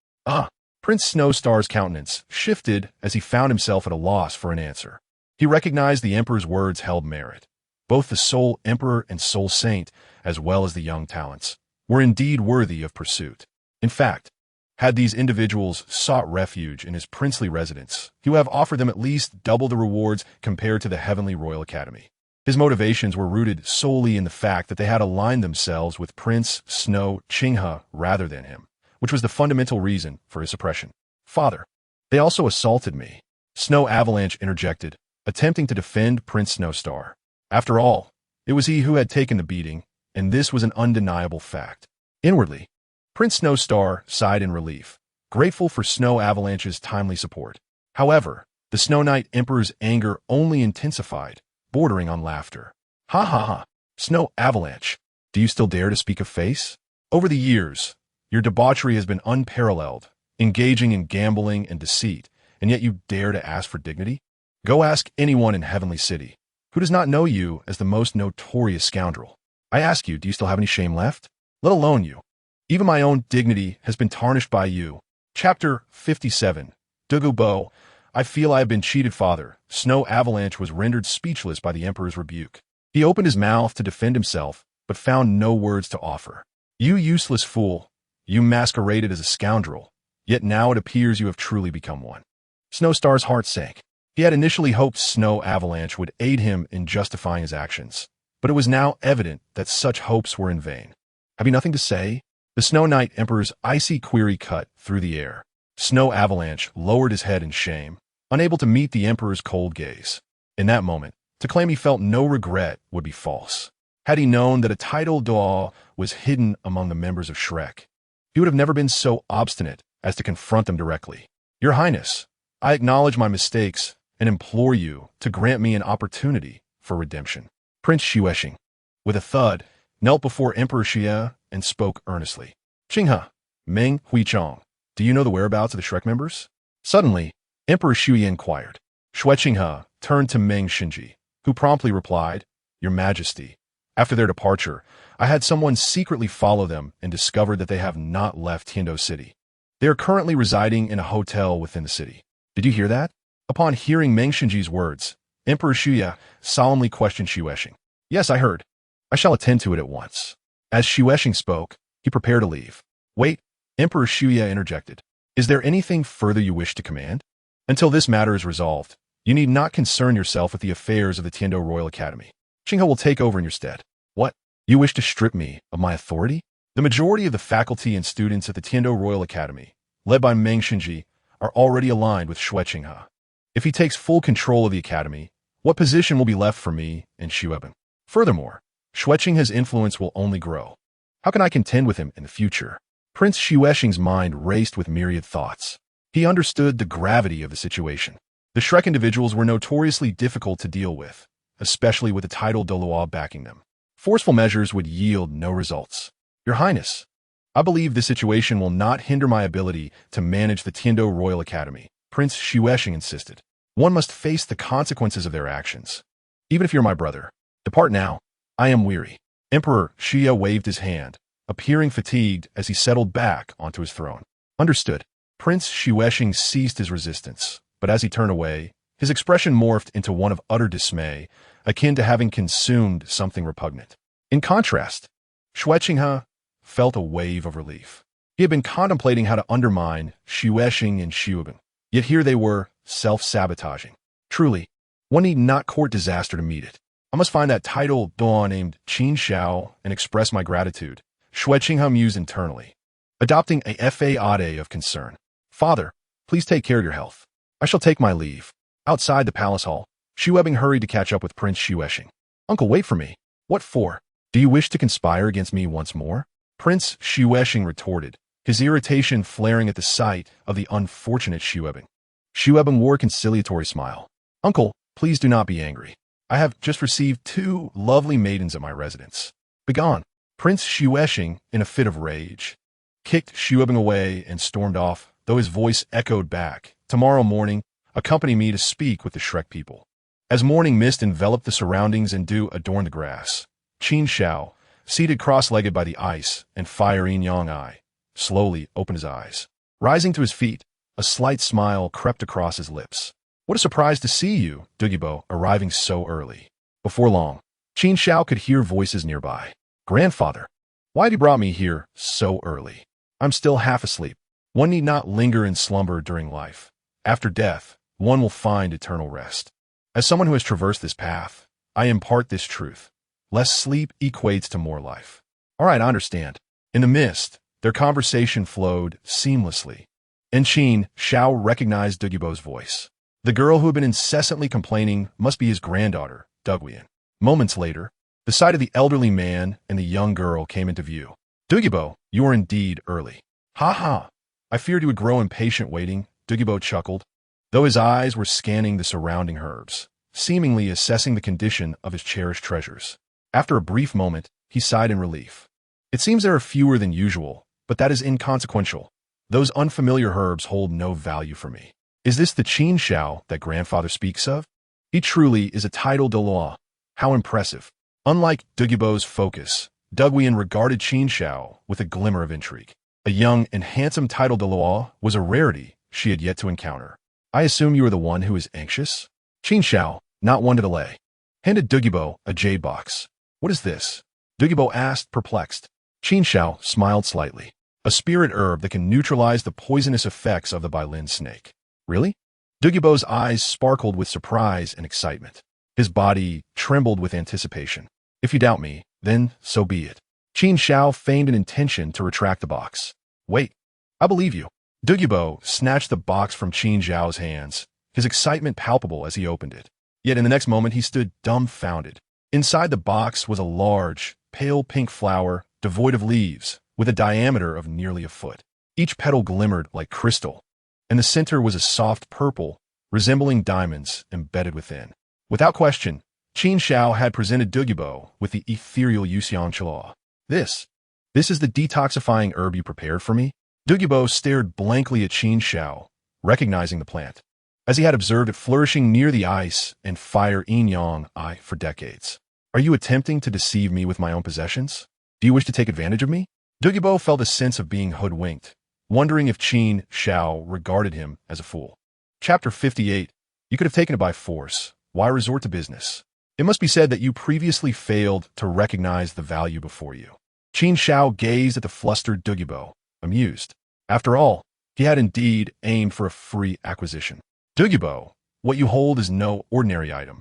Prince Snowstar's countenance shifted as he found himself at a loss for an answer. He recognized the Emperor's words held merit. Both the Soul Emperor and Soul Saint, as well as the young talents, were indeed worthy of pursuit. In fact, had these individuals sought refuge in his princely residence, he would have offered them at least double the rewards compared to the Heavenly Royal Academy. His motivations were rooted solely in the fact that they had aligned themselves with Prince Snow Qinghe rather than him, which was the fundamental reason for his suppression. Father, they also assaulted me, Snow Avalanche interjected, attempting to defend Prince Snowstar. After all, it was he who had taken the beating, and this was an undeniable fact. Inwardly, Prince Snowstar sighed in relief, grateful for Snow Avalanche's timely support. However, the Snow Knight Emperor's anger only intensified, bordering on laughter. Ha ha ha, Snow Avalanche, do you still dare to speak of face? Over the years, your debauchery has been unparalleled, engaging in gambling and deceit, and yet you dare to ask for dignity? Go ask anyone in Heavenly City, who does not know you as the most notorious scoundrel. I ask you, do you still have any shame left? Let alone you. Even my own dignity has been tarnished by you. Chapter 57, Dugubo. I feel I have been cheated, father. Snow Avalanche was rendered speechless by the Emperor's rebuke. He opened his mouth to defend himself, but found no words to offer. You useless fool. You masqueraded as a scoundrel, yet now it appears you have truly become one. Snowstar's heart sank. He had initially hoped Snow Avalanche would aid him in justifying his actions, but it was now evident that such hopes were in vain. Have you nothing to say? The Snow Knight Emperor's icy query cut through the air. Snow Avalanche lowered his head in shame, unable to meet the Emperor's cold gaze. In that moment, to claim he felt no regret would be false. Had he known that a Title Douluo was hidden among the members of Shrek, he would have never been so obstinate as to confront them directly. Your Highness, I acknowledge my mistakes and implore you to grant me an opportunity for redemption. Prince Xuexing, with a thud, knelt before Emperor Xie and spoke earnestly. Qinghe, Meng Huichong, do you know the whereabouts of the Shrek members? Suddenly, Emperor Xue inquired. Xuexing turned to Meng Shinji, who promptly replied, Your Majesty, after their departure, I had someone secretly follow them and discovered that they have not left Tindo City. They are currently residing in a hotel within the city. Did you hear that? Upon hearing Meng Shinji's words, Emperor Xue solemnly questioned Xuexing. Yes, I heard. I shall attend to it at once. As Xuexing spoke, he prepared to leave. Wait, Emperor Xue interjected. Is there anything further you wish to command? Until this matter is resolved, you need not concern yourself with the affairs of the Tindo Royal Academy. Qinghe will take over in your stead. What? You wish to strip me of my authority? The majority of the faculty and students at the Tindo Royal Academy, led by Meng Shinji, are already aligned with Xuexing. If he takes full control of the academy, what position will be left for me and Xueben? Furthermore, Xueqing's influence will only grow. How can I contend with him in the future? Prince Xuexing's mind raced with myriad thoughts. He understood the gravity of the situation. The Shrek individuals were notoriously difficult to deal with, especially with the Title Douluo backing them. Forceful measures would yield no results. Your Highness, I believe this situation will not hinder my ability to manage the Tindo Royal Academy, Prince Xuexing insisted. One must face the consequences of their actions. Even if you're my brother, depart now. I am weary. Emperor Xia waved his hand, appearing fatigued as he settled back onto his throne. Understood. Prince Xuexing ceased his resistance, but as he turned away, his expression morphed into one of utter dismay, akin to having consumed something repugnant. In contrast, Xuexing felt a wave of relief. He had been contemplating how to undermine Xuexing and Xueben, yet here they were, self-sabotaging. Truly, one need not court disaster to meet it. I must find that Title Douluo named Qin Xiao and express my gratitude, Xuexing mused internally, adopting a faade of concern. Father, please take care of your health. I shall take my leave. Outside the palace hall, Xueben hurried to catch up with Prince Xuexing. Uncle, wait for me. What for? Do you wish to conspire against me once more? Prince Xuexing retorted, his irritation flaring at the sight of the unfortunate Xueben. Xueben wore a conciliatory smile. Uncle, please do not be angry. I have just received 2 lovely maidens at my residence. Begone. Prince Xuexing, in a fit of rage, kicked Xueben away and stormed off, though his voice echoed back. Tomorrow morning, accompany me to speak with the Shrek people. As morning mist enveloped the surroundings and dew adorned the grass, Qin Xiao, seated cross-legged by the ice and fire yin-yang eye, slowly opened his eyes. Rising to his feet, a slight smile crept across his lips. What a surprise to see you, Douluo, arriving so early. Before long, Qin Xiao could hear voices nearby. Grandfather, why have you brought me here so early? I'm still half asleep. One need not linger in slumber during life. After death, one will find eternal rest. As someone who has traversed this path, I impart this truth. Less sleep equates to more life. All right, I understand. In the mist, their conversation flowed seamlessly. And Qin Xiao recognized Douluo's voice. The girl who had been incessantly complaining must be his granddaughter, Douluo. Moments later, the sight of the elderly man and the young girl came into view. Douluo, you are indeed early. Ha ha. I feared you would grow impatient waiting, Douluo chuckled, though his eyes were scanning the surrounding herbs, seemingly assessing the condition of his cherished treasures. After a brief moment, he sighed in relief. It seems there are fewer than usual, but that is inconsequential. Those unfamiliar herbs hold no value for me. Is this the Qin Xiao that grandfather speaks of? He truly is a Title Douluo. How impressive. Unlike Douluo's focus, Douluo regarded Qin Xiao with a glimmer of intrigue. A young and handsome Title Douluo was a rarity she had yet to encounter. I assume you are the one who is anxious? Qin Xiao, not one to delay, handed Douluo a jade box. What is this? Douluo asked, perplexed. Qin Xiao smiled slightly. A spirit herb that can neutralize the poisonous effects of the Bailin snake. Really? Douluo's eyes sparkled with surprise and excitement. His body trembled with anticipation. If you doubt me, then so be it. Qin Xiao feigned an intention to retract the box. Wait, I believe you. Douluo snatched the box from Qin Xiao's hands, his excitement palpable as he opened it. Yet in the next moment he stood dumbfounded. Inside the box was a large, pale pink flower, devoid of leaves, with a diameter of nearly a foot. Each petal glimmered like crystal, and the center was a soft purple, resembling diamonds embedded within. Without question, Qin Xiao had presented Douluo with the ethereal Yuxiang Chila. This is the detoxifying herb you prepared for me? Douluo stared blankly at Qin Xiao, recognizing the plant, as he had observed it flourishing near the ice and fire yin-yang eye for decades. Are you attempting to deceive me with my own possessions? Do you wish to take advantage of me? Douluo felt a sense of being hoodwinked, wondering if Qin Xiao regarded him as a fool. Chapter 58. You could have taken it by force. Why resort to business? It must be said that you previously failed to recognize the value before you. Qin Xiao gazed at the flustered Douluo, amused. After all, he had indeed aimed for a free acquisition. Douluo, what you hold is no ordinary item.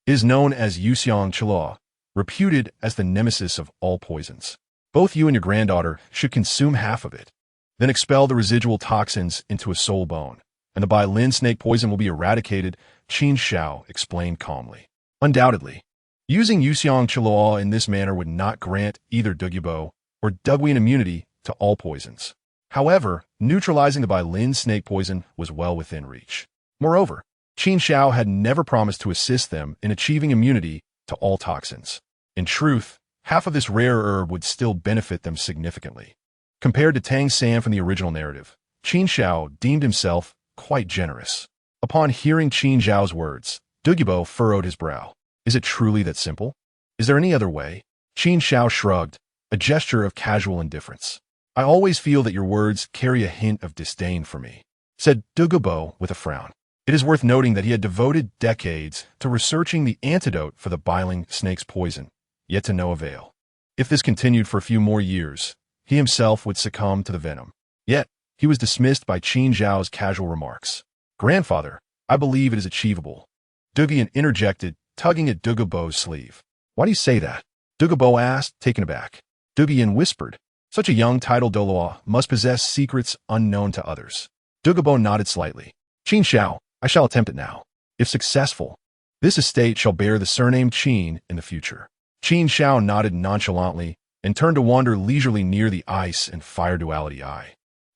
It is known as Yuxiang Chila, reputed as the nemesis of all poisons. Both you and your granddaughter should consume half of it, then expel the residual toxins into a soul bone, and the Bailin snake poison will be eradicated, Qin Xiao explained calmly. Undoubtedly. Using Yuxiang Chiluo in this manner would not grant either Dugubo or Duguian immunity to all poisons. However, neutralizing the Bailin snake poison was well within reach. Moreover, Qin Xiao had never promised to assist them in achieving immunity to all toxins. In truth, half of this rare herb would still benefit them significantly. Compared to Tang San from the original narrative, Qin Xiao deemed himself quite generous. Upon hearing Qin Xiao's words, Dugubo furrowed his brow. Is it truly that simple? Is there any other way? Qin Xiao shrugged, a gesture of casual indifference. I always feel that your words carry a hint of disdain for me, said Dugubo with a frown. It is worth noting that he had devoted decades to researching the antidote for the biling snake's poison, yet to no avail. If this continued for a few more years, he himself would succumb to the venom. Yet, he was dismissed by Qin Xiao's casual remarks. Grandfather, I believe it is achievable. Duguian interjected, tugging at Dugubo's sleeve. Why do you say that? Dugubo asked, taken aback. Duguian whispered, such a young Title Douluo must possess secrets unknown to others. Dugubo nodded slightly. Qin Xiao, I shall attempt it now. If successful, this estate shall bear the surname Qin in the future. Qin Xiao nodded nonchalantly and turned to wander leisurely near the ice and fire duality eye.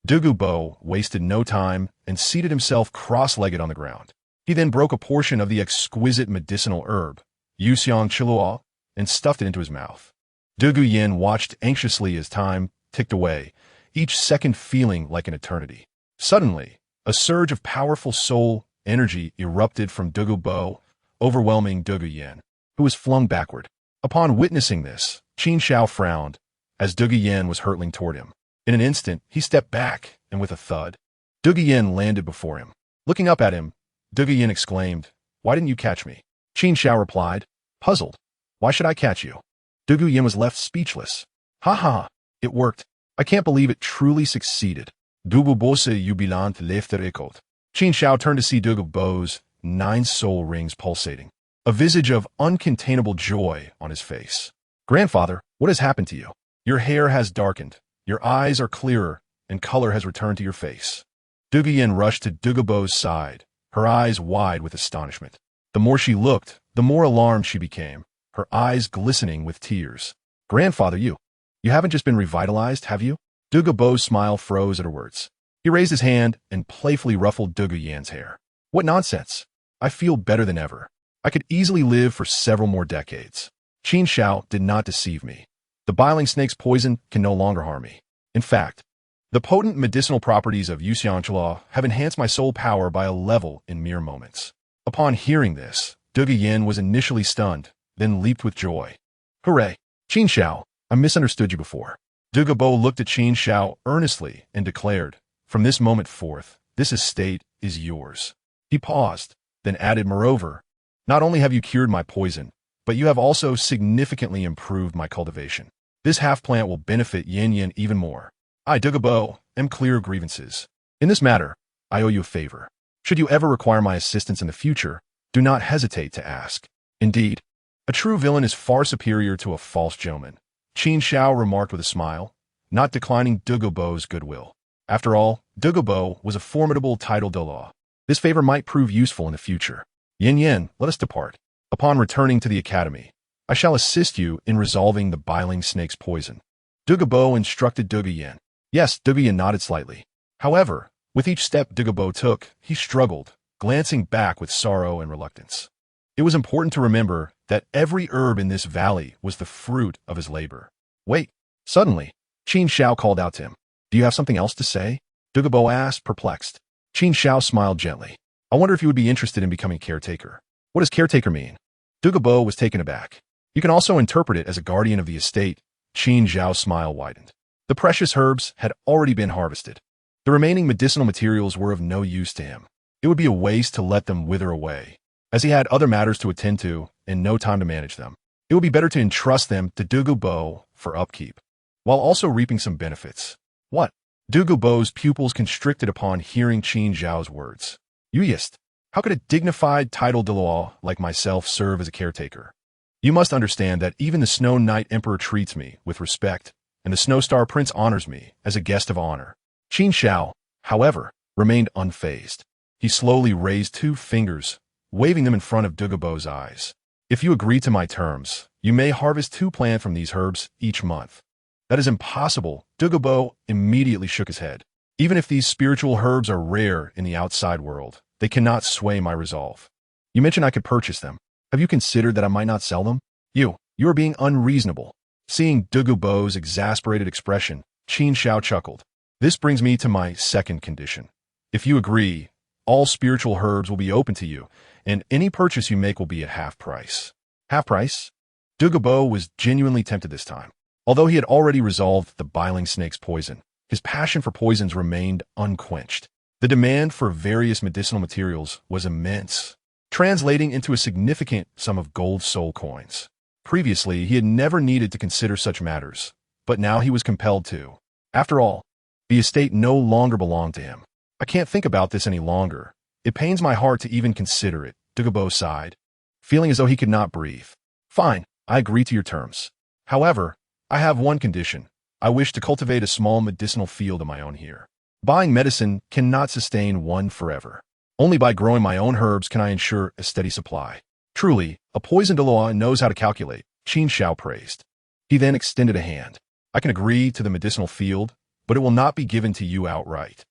Dugubo wasted no time and seated himself cross-legged on the ground. He then broke a portion of the exquisite medicinal herb, Yuxiang Chiluo, and stuffed it into his mouth. Dugu Yin watched anxiously as time ticked away, each second feeling like an eternity. Suddenly, a surge of powerful soul energy erupted from Dugubo, overwhelming Dugu Yin, who was flung backward. Upon witnessing this, Qin Xiao frowned, as Dugu Yin was hurtling toward him. In an instant, he stepped back, and with a thud, Dugu Yin landed before him. Looking up at him, Dugu Yin exclaimed, Why didn't you catch me? Qin Xiao replied, puzzled, Why should I catch you? Dugu Yin was left speechless. Ha ha, it worked. I can't believe it truly succeeded. Dugu Bose jubilant lefter ekot. Qin Xiao turned to see Dugu Bo's 9 soul rings pulsating, a visage of uncontainable joy on his face. Grandfather, what has happened to you? Your hair has darkened, your eyes are clearer, and color has returned to your face. Dugu Yin rushed to Dugu Bo's side, her eyes wide with astonishment. The more she looked, the more alarmed she became, her eyes glistening with tears. Grandfather, you haven't just been revitalized, have you? Dugu Bo's smile froze at her words. He raised his hand and playfully ruffled Dugu Yan's hair. What nonsense! I feel better than ever. I could easily live for several more decades. Qin Xiao did not deceive me. The biling snake's poison can no longer harm me. In fact, the potent medicinal properties of Yuxiang Chiluo have enhanced my soul power by a level in mere moments. Upon hearing this, Dugu Yin was initially stunned, then leaped with joy. Hooray! Qin Xiao, I misunderstood you before. Dugu Bo looked at Qin Xiao earnestly and declared, From this moment forth, this estate is yours. He paused, then added, Moreover, not only have you cured my poison, but you have also significantly improved my cultivation. This half-plant will benefit Yin Yin even more. I, Dugu Bo, am clear of grievances. In this matter, I owe you a favor. Should you ever require my assistance in the future, do not hesitate to ask. Indeed, a true villain is far superior to a false gentleman, Qin Xiao remarked with a smile, not declining Dugu Bo's goodwill. After all, Dugu Bo was a formidable Title Douluo. This favor might prove useful in the future. Yin Yin, let us depart. Upon returning to the academy, I shall assist you in resolving the biling snake's poison. Dugu Bo instructed Dugu Yin. Yes, Dugu Yin nodded slightly. However, with each step Dugu Bo took, he struggled, glancing back with sorrow and reluctance. It was important to remember that every herb in this valley was the fruit of his labor. Wait, suddenly, Qin Xiao called out to him. Do you have something else to say? Dugu Bo asked, perplexed. Qin Xiao smiled gently. I wonder if you would be interested in becoming caretaker. What does caretaker mean? Dugu Bo was taken aback. You can also interpret it as a guardian of the estate. Qin Xiao's smile widened. The precious herbs had already been harvested. The remaining medicinal materials were of no use to him. It would be a waste to let them wither away, as he had other matters to attend to and no time to manage them. It would be better to entrust them to Dugu Bo for upkeep, while also reaping some benefits. What? Dugu Bo's pupils constricted upon hearing Qin Xiao's words. Yuyist, how could a dignified Title Douluo like myself serve as a caretaker? You must understand that even the Snow Knight Emperor treats me with respect, and the Snow Star Prince honors me as a guest of honor. Qin Xiao, however, remained unfazed. He slowly raised 2 fingers, waving them in front of Dugu Bo's eyes. If you agree to my terms, you may harvest 2 plants from these herbs each month. That is impossible. Douluo immediately shook his head. Even if these spiritual herbs are rare in the outside world, they cannot sway my resolve. You mentioned I could purchase them. Have you considered that I might not sell them? You are being unreasonable. Seeing Douluo's exasperated expression, Qin Xiao chuckled. This brings me to my second condition. If you agree, all spiritual herbs will be open to you, and any purchase you make will be at half price. Half price? Douluo was genuinely tempted this time. Although he had already resolved the biling snake's poison, his passion for poisons remained unquenched. The demand for various medicinal materials was immense, translating into a significant sum of gold soul coins. Previously, he had never needed to consider such matters, but now he was compelled to. After all, the estate no longer belonged to him. I can't think about this any longer. It pains my heart to even consider it, Douluo sighed, feeling as though he could not breathe. Fine, I agree to your terms. However, I have one condition. I wish to cultivate a small medicinal field of my own here. Buying medicine cannot sustain one forever. Only by growing my own herbs can I ensure a steady supply. Truly, a poisoned Douluo knows how to calculate, Qin Xiao praised. He then extended a hand. I can agree to the medicinal field, but it will not be given to you outright.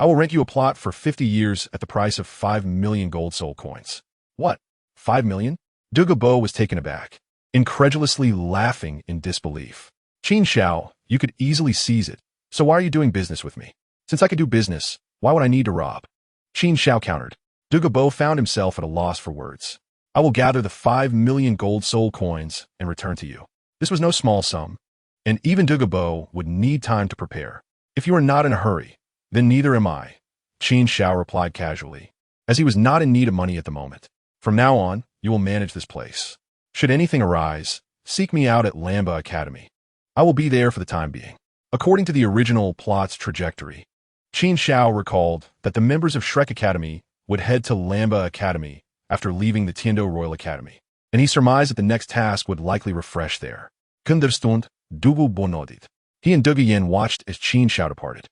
I will rent you a plot for 50 years at the price of 5 million gold soul coins. What? 5 million? Douluo was taken aback, incredulously laughing in disbelief. Qin Xiao, you could easily seize it, so why are you doing business with me? Since I could do business, why would I need to rob? Qin Xiao countered. Douluo found himself at a loss for words. I will gather the 5 million gold soul coins and return to you. This was no small sum, and even Douluo would need time to prepare. If you are not in a hurry, then neither am I, Qin Xiao replied casually, as he was not in need of money at the moment. From now on, you will manage this place. Should anything arise, seek me out at Lamba Academy. I will be there for the time being. According to the original plot's trajectory, Qin Xiao recalled that the members of Shrek Academy would head to Lamba Academy after leaving the Tindo Royal Academy, and he surmised that the next task would likely refresh there. Thunderstorm, Dubu Bonodit. He and Douluo watched as Qin Xiao departed.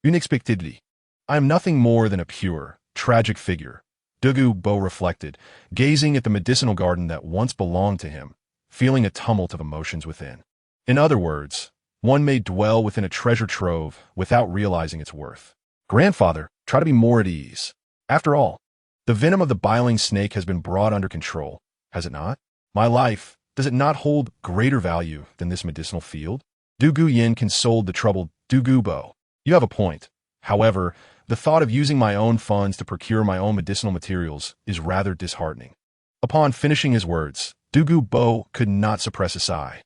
Unexpectedly. I am nothing more than a pure, tragic figure, Douluo reflected, gazing at the medicinal garden that once belonged to him, feeling a tumult of emotions within. In other words, one may dwell within a treasure trove without realizing its worth. Grandfather, try to be more at ease. After all, the venom of the biling snake has been brought under control, has it not? My life, does it not hold greater value than this medicinal field? Douluo consoled the troubled Douluo. You have a point. However, the thought of using my own funds to procure my own medicinal materials is rather disheartening. Upon finishing his words, Douluo could not suppress a sigh.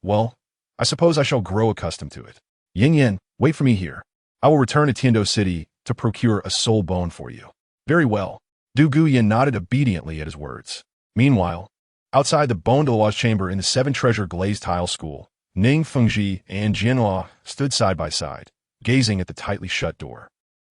Well, I suppose I shall grow accustomed to it. Yin, wait for me here. I will return to Tindo City to procure a soul bone for you. Very well. Douluo nodded obediently at his words. Meanwhile, outside the Bone Douluo's chamber in the 7-treasure glazed tile school, Ning Fengji and Jianhua stood side by side, gazing at the tightly shut door.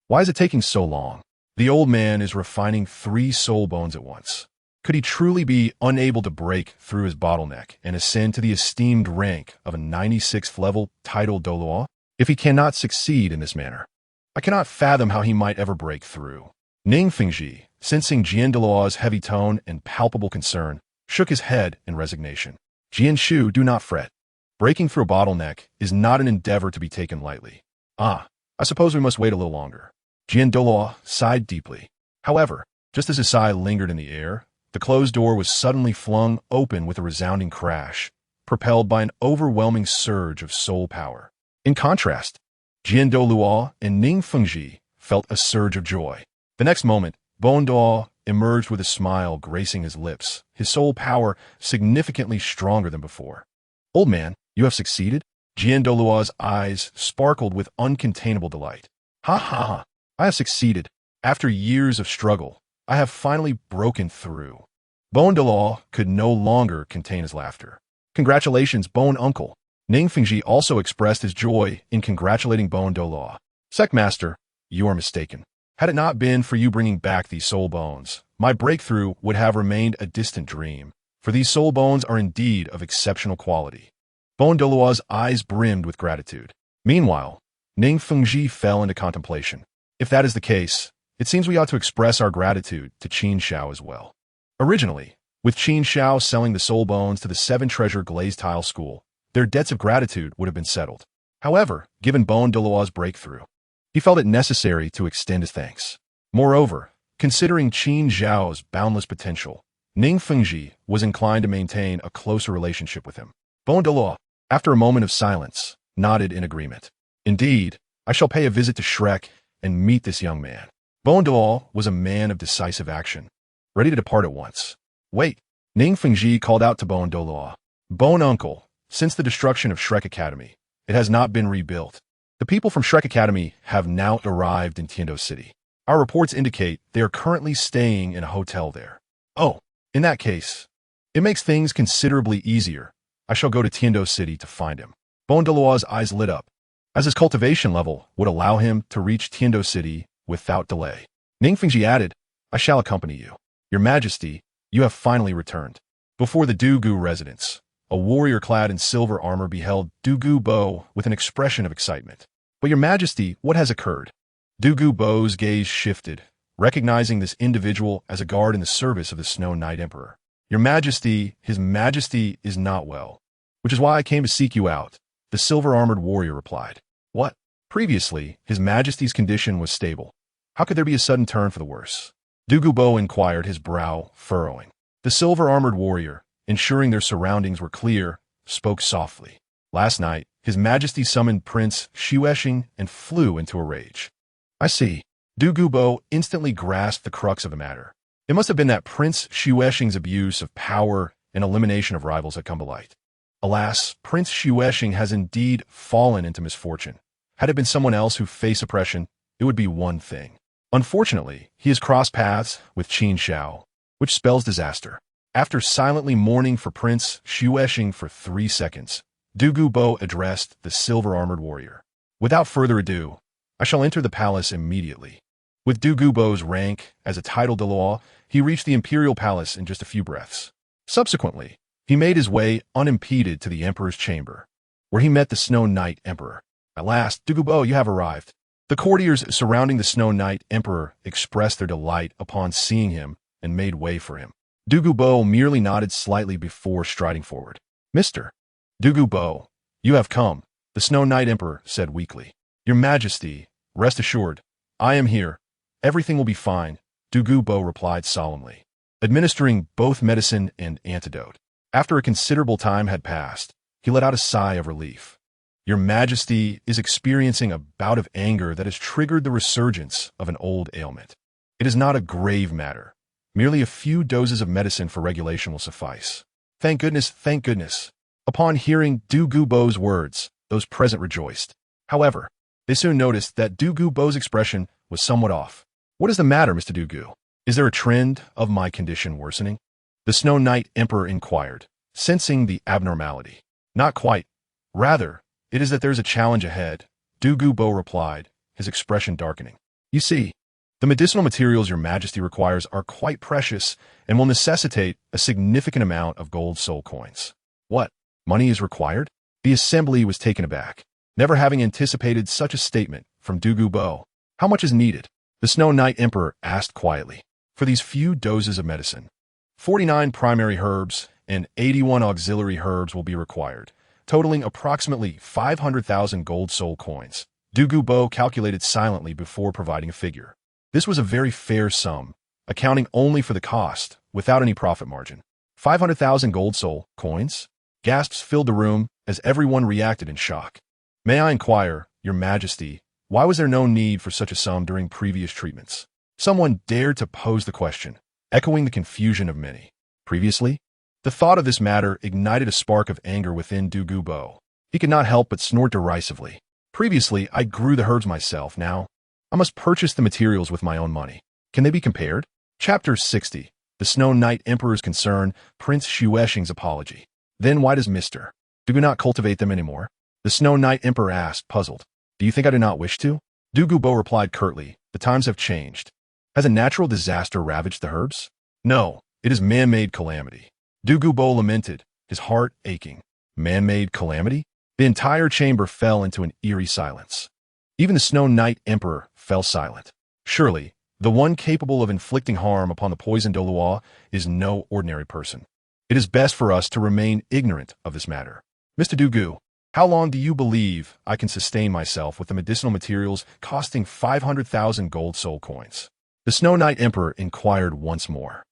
Why is it taking so long? The old man is refining 3 soul bones at once. Could he truly be unable to break through his bottleneck and ascend to the esteemed rank of a 96th level Title Douluo? If he cannot succeed in this manner, I cannot fathom how he might ever break through. Ning Fengji, sensing Jian Douluo's heavy tone and palpable concern, shook his head in resignation. Jian Shu, do not fret. Breaking through a bottleneck is not an endeavor to be taken lightly. I suppose we must wait a little longer. Jian Douluo sighed deeply. However, just as his sigh lingered in the air, the closed door was suddenly flung open with a resounding crash, propelled by an overwhelming surge of soul power. In contrast, Jian Douluo and Ning Fengji felt a surge of joy. The next moment, Bone Douluo emerged with a smile gracing his lips, his soul power significantly stronger than before. Old man, you have succeeded? Jian Douluo's eyes sparkled with uncontainable delight. Ha! I have succeeded. After years of struggle, I have finally broken through. Bone Douluo could no longer contain his laughter. Congratulations, Bone Uncle. Ning Fengji also expressed his joy in congratulating Bone Douluo. Secmaster, you are mistaken. Had it not been for you bringing back these soul bones, my breakthrough would have remained a distant dream, for these soul bones are indeed of exceptional quality. Bone Douluo's eyes brimmed with gratitude. Meanwhile, Ning Fengji fell into contemplation. If that is the case, it seems we ought to express our gratitude to Qin Xiao as well. Originally, With Qin Xiao selling the soul bones to the 7-treasure glazed tile school, their debts of gratitude would have been settled. However, given Dail Douluo's breakthrough, he felt it necessary to extend his thanks. Moreover, considering Qin Xiao's boundless potential, Ning Fengji was inclined to maintain a closer relationship with him. Dail Douluo, after a moment of silence, nodded in agreement. Indeed, I shall pay a visit to Shrek and meet this young man. Dail Douluo was a man of decisive action, ready to depart at once. Wait, Ning Fengji called out to Dail Douluo. Bon uncle, since the destruction of Shrek Academy, it has not been rebuilt. The people from Shrek Academy have now arrived in Tindo City. Our reports indicate they are currently staying in a hotel there. Oh, in that case, it makes things considerably easier. I shall go to Tindo City to find him. Dail Douluo's eyes lit up, as his cultivation level would allow him to reach Tindo City without delay. Ning Fengji added, I shall accompany you. Your Majesty, you have finally returned. Before the Dugu residence, a warrior clad in silver armor beheld Dugu Bo with an expression of excitement. But your Majesty, what has occurred? Dugu Bo's gaze shifted, recognizing this individual as a guard in the service of the Snow Knight Emperor. Your Majesty, His Majesty is not well, which is why I came to seek you out, the silver-armored warrior replied. What? Previously, His Majesty's condition was stable. How could there be a sudden turn for the worse? Dugu Bo inquired, his brow furrowing. The silver-armored warrior, ensuring their surroundings were clear, spoke softly. Last night, His Majesty summoned Prince Xuexing and flew into a rage. I see. Dugu Bo instantly grasped the crux of the matter. It must have been that Prince Xuexing's abuse of power and elimination of rivals had come to light. Alas, Prince Xuexing has indeed fallen into misfortune. Had it been someone else who faced oppression, it would be one thing. Unfortunately, he has crossed paths with Qin Xiao, which spells disaster. After silently mourning for Prince Xuexing for 3 seconds, Dugu Bo addressed the silver-armored warrior. Without further ado, I shall enter the palace immediately. With Dugu Bo's rank as a Title Douluo, he reached the imperial palace in just a few breaths. Subsequently, he made his way unimpeded to the emperor's chamber, where he met the Snow Knight Emperor. At last, Dugu Bo, you have arrived. The courtiers surrounding the Snow Knight Emperor expressed their delight upon seeing him and made way for him. Dugu Bo merely nodded slightly before striding forward. Mr. Dugu Bo, you have come, the Snow Knight Emperor said weakly. Your Majesty, rest assured, I am here. Everything will be fine, Dugu Bo replied solemnly, administering both medicine and antidote. After a considerable time had passed, he let out a sigh of relief. Your Majesty is experiencing a bout of anger that has triggered the resurgence of an old ailment. It is not a grave matter. Merely a few doses of medicine for regulation will suffice. Thank goodness, thank goodness. Upon hearing Dugu Bo's words, those present rejoiced. However, they soon noticed that Dugu Bo's expression was somewhat off. What is the matter, Mr. Dugu? Is there a trend of my condition worsening? The Snow Knight Emperor inquired, sensing the abnormality. Not quite. Rather, it is that there is a challenge ahead, Dugu Bo replied, his expression darkening. You see, the medicinal materials your Majesty requires are quite precious and will necessitate a significant amount of gold soul coins. What? Money is required? The assembly was taken aback, never having anticipated such a statement from Dugu Bo. How much is needed? The Snow Knight Emperor asked quietly. For these few doses of medicine, 49 primary herbs and 81 auxiliary herbs will be required, totaling approximately 500,000 gold soul coins. Dugu Bo calculated silently before providing a figure. This was a very fair sum, accounting only for the cost, without any profit margin. 500,000 gold soul coins? Gasps filled the room as everyone reacted in shock. May I inquire, Your Majesty, why was there no need for such a sum during previous treatments? Someone dared to pose the question, echoing the confusion of many. Previously? The thought of this matter ignited a spark of anger within Dugu Bo. He could not help but snort derisively. Previously, I grew the herbs myself. Now, I must purchase the materials with my own money. Can they be compared? Chapter 60. The Snow Knight Emperor's concern, Prince Xuexing's apology. Then why does Mr. Dugu not cultivate them anymore? The Snow Knight Emperor asked, puzzled. Do you think I do not wish to? Dugu Bo replied curtly, the times have changed. Has a natural disaster ravaged the herbs? No, it is man-made calamity. Dugu Bo lamented, his heart aching. Man-made calamity? The entire chamber fell into an eerie silence. Even the Snow Knight Emperor fell silent. Surely, The one capable of inflicting harm upon the poisoned Douluo is no ordinary person. It is best for us to remain ignorant of this matter. Mr. Dugu, how long do you believe I can sustain myself with the medicinal materials costing 500,000 gold soul coins? The Snow Knight Emperor inquired once more.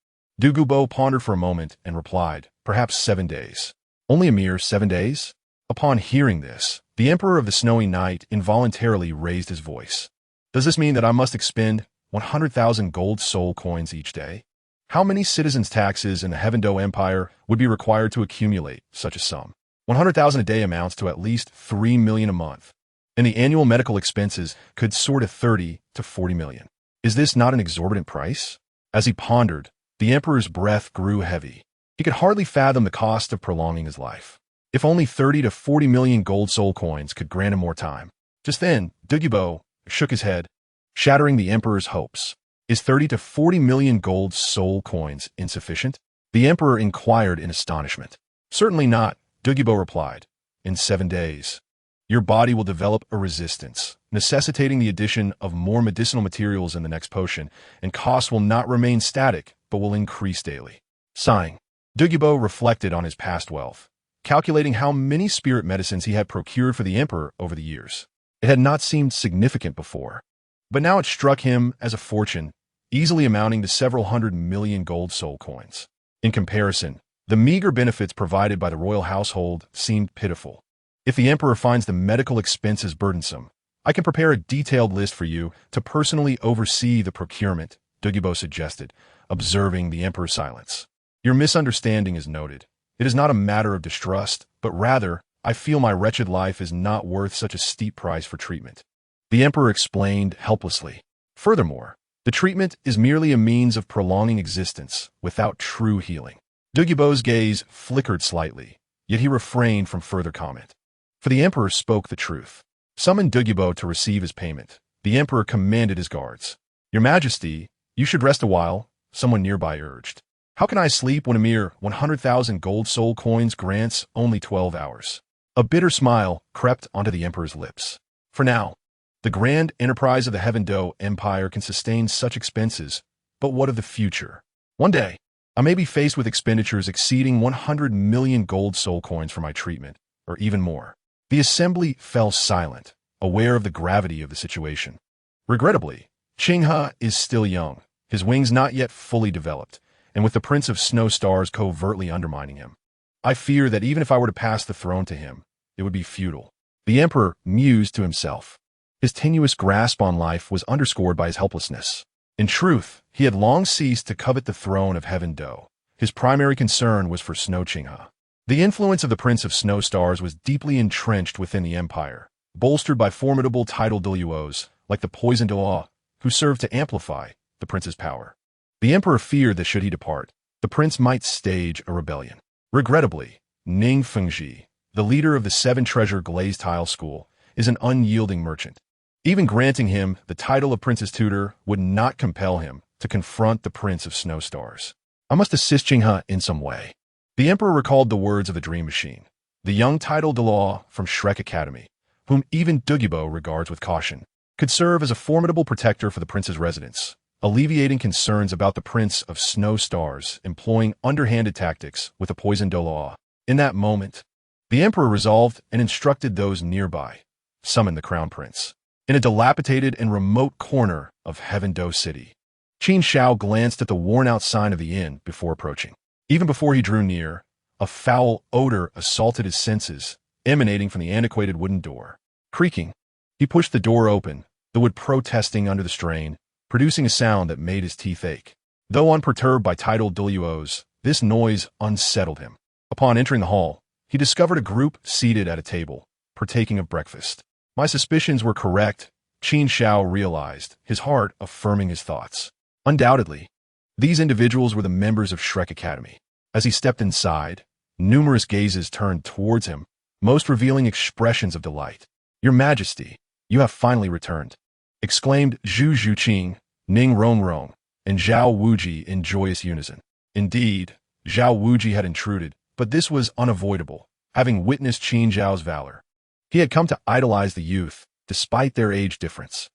Dugubo pondered for a moment and replied, perhaps 7 days. Only a mere 7 days? Upon hearing this, the Emperor of the Snowy Night involuntarily raised his voice. Does this mean that I must expend 100,000 gold soul coins each day? How many citizens' taxes in the Heavendo Empire would be required to accumulate such a sum? 100,000 a day amounts to at least 3 million a month, and the annual medical expenses could soar to 30 to 40 million. Is this not an exorbitant price? As he pondered, the Emperor's breath grew heavy. He could hardly fathom the cost of prolonging his life. If only 30 to 40 million gold soul coins could grant him more time. Just then, Dugubo shook his head, shattering the Emperor's hopes. Is 30 to 40 million gold soul coins insufficient? The Emperor inquired in astonishment. Certainly not, Dugubo replied. In 7 days, your body will develop a resistance, necessitating the addition of more medicinal materials in the next potion, and costs will not remain static, but will increase daily. Sighing, Dugubo reflected on his past wealth, calculating how many spirit medicines he had procured for the Emperor over the years. It had not seemed significant before, but now it struck him as a fortune, easily amounting to several 100 million gold soul coins. In comparison, the meager benefits provided by the royal household seemed pitiful. If the Emperor finds the medical expenses burdensome, I can prepare a detailed list for you to personally oversee the procurement, Dugubo suggested, observing the Emperor's silence. Your misunderstanding is noted. It is not a matter of distrust, but rather, I feel my wretched life is not worth such a steep price for treatment. The Emperor explained helplessly. Furthermore, the treatment is merely a means of prolonging existence without true healing. Dugubo's gaze flickered slightly, yet he refrained from further comment. For the Emperor spoke the truth. Summoned Dugubo to receive his payment. The Emperor commanded his guards. Your Majesty, you should rest a while, someone nearby urged. How can I sleep when a mere 100,000 gold soul coins grants only 12 hours? A bitter smile crept onto the Emperor's lips. For now, the grand enterprise of the Heavendo Empire can sustain such expenses, but what of the future? One day, I may be faced with expenditures exceeding 100 million gold soul coins for my treatment, or even more. The assembly fell silent, aware of the gravity of the situation. Regrettably, Qin Xiao is still young, his wings not yet fully developed, and with the Prince of Snow Stars covertly undermining him. I fear that even if I were to pass the throne to him, it would be futile. The Emperor mused to himself. His tenuous grasp on life was underscored by his helplessness. In truth, he had long ceased to covet the throne of Heavendo. His primary concern was for Snow Qin Xiao. The influence of the Prince of Snow Stars was deeply entrenched within the empire, bolstered by formidable Title Douluos, like the poisoned Douluo, who served to amplify the prince's power. The Emperor feared that should he depart, the prince might stage a rebellion. Regrettably, Ning Fengji, the leader of the 7-treasure glazed tile school, is an unyielding merchant. Even granting him the title of prince's tutor would not compel him to confront the Prince of Snow Stars. I must assist Qin Xiao in some way. The Emperor recalled the words of the Dream Machine, the young Title Douluo from Shrek Academy, whom even Dugubo regards with caution, could serve as a formidable protector for the prince's residence, alleviating concerns about the Prince of Snow Stars employing underhanded tactics with the poisoned Douluo. In that moment, the Emperor resolved and instructed those nearby, summon the Crown Prince. In a dilapidated and remote corner of Heavendo City, Qin Xiao glanced at the worn-out sign of the inn before approaching. Even before he drew near, a foul odor assaulted his senses, emanating from the antiquated wooden door. Creaking, he pushed the door open, the wood protesting under the strain, producing a sound that made his teeth ache. Though unperturbed by Title Douluos, this noise unsettled him. Upon entering the hall, he discovered a group seated at a table, partaking of breakfast. My suspicions were correct, Qin Xiao realized, his heart affirming his thoughts. Undoubtedly, these individuals were the members of Shrek Academy. As he stepped inside, numerous gazes turned towards him, most revealing expressions of delight. Your Majesty, you have finally returned, exclaimed Zhu Zhuqing, Ning Rongrong, and Zhao Wuji in joyous unison. Indeed, Zhao Wuji had intruded, but this was unavoidable, having witnessed Qin Xiao's valor. He had come to idolize the youth, despite their age difference.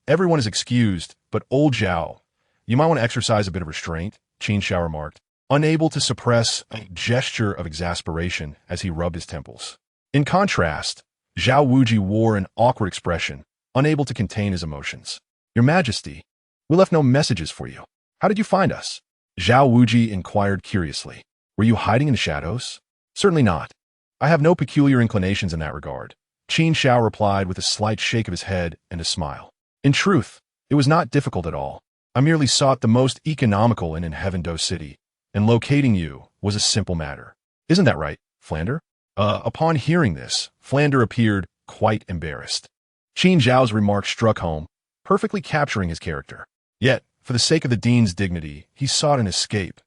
Everyone is excused, but old Zhao, you might want to exercise a bit of restraint, Qin Xiao remarked, unable to suppress a gesture of exasperation as he rubbed his temples. In contrast, Zhao Wuji wore an awkward expression, unable to contain his emotions. Your Majesty, we left no messages for you. How did you find us? Zhao Wuji inquired curiously. Were you hiding in the shadows? Certainly not. I have no peculiar inclinations in that regard. Qin Xiao replied with a slight shake of his head and a smile. In truth, it was not difficult at all. I merely sought the most economical inn in Heaven-Do City, and locating you was a simple matter. Isn't that right, Flander? Upon hearing this, Flander appeared quite embarrassed. Qin Zhao's remark struck home, perfectly capturing his character. Yet, for the sake of the dean's dignity, he sought an escape.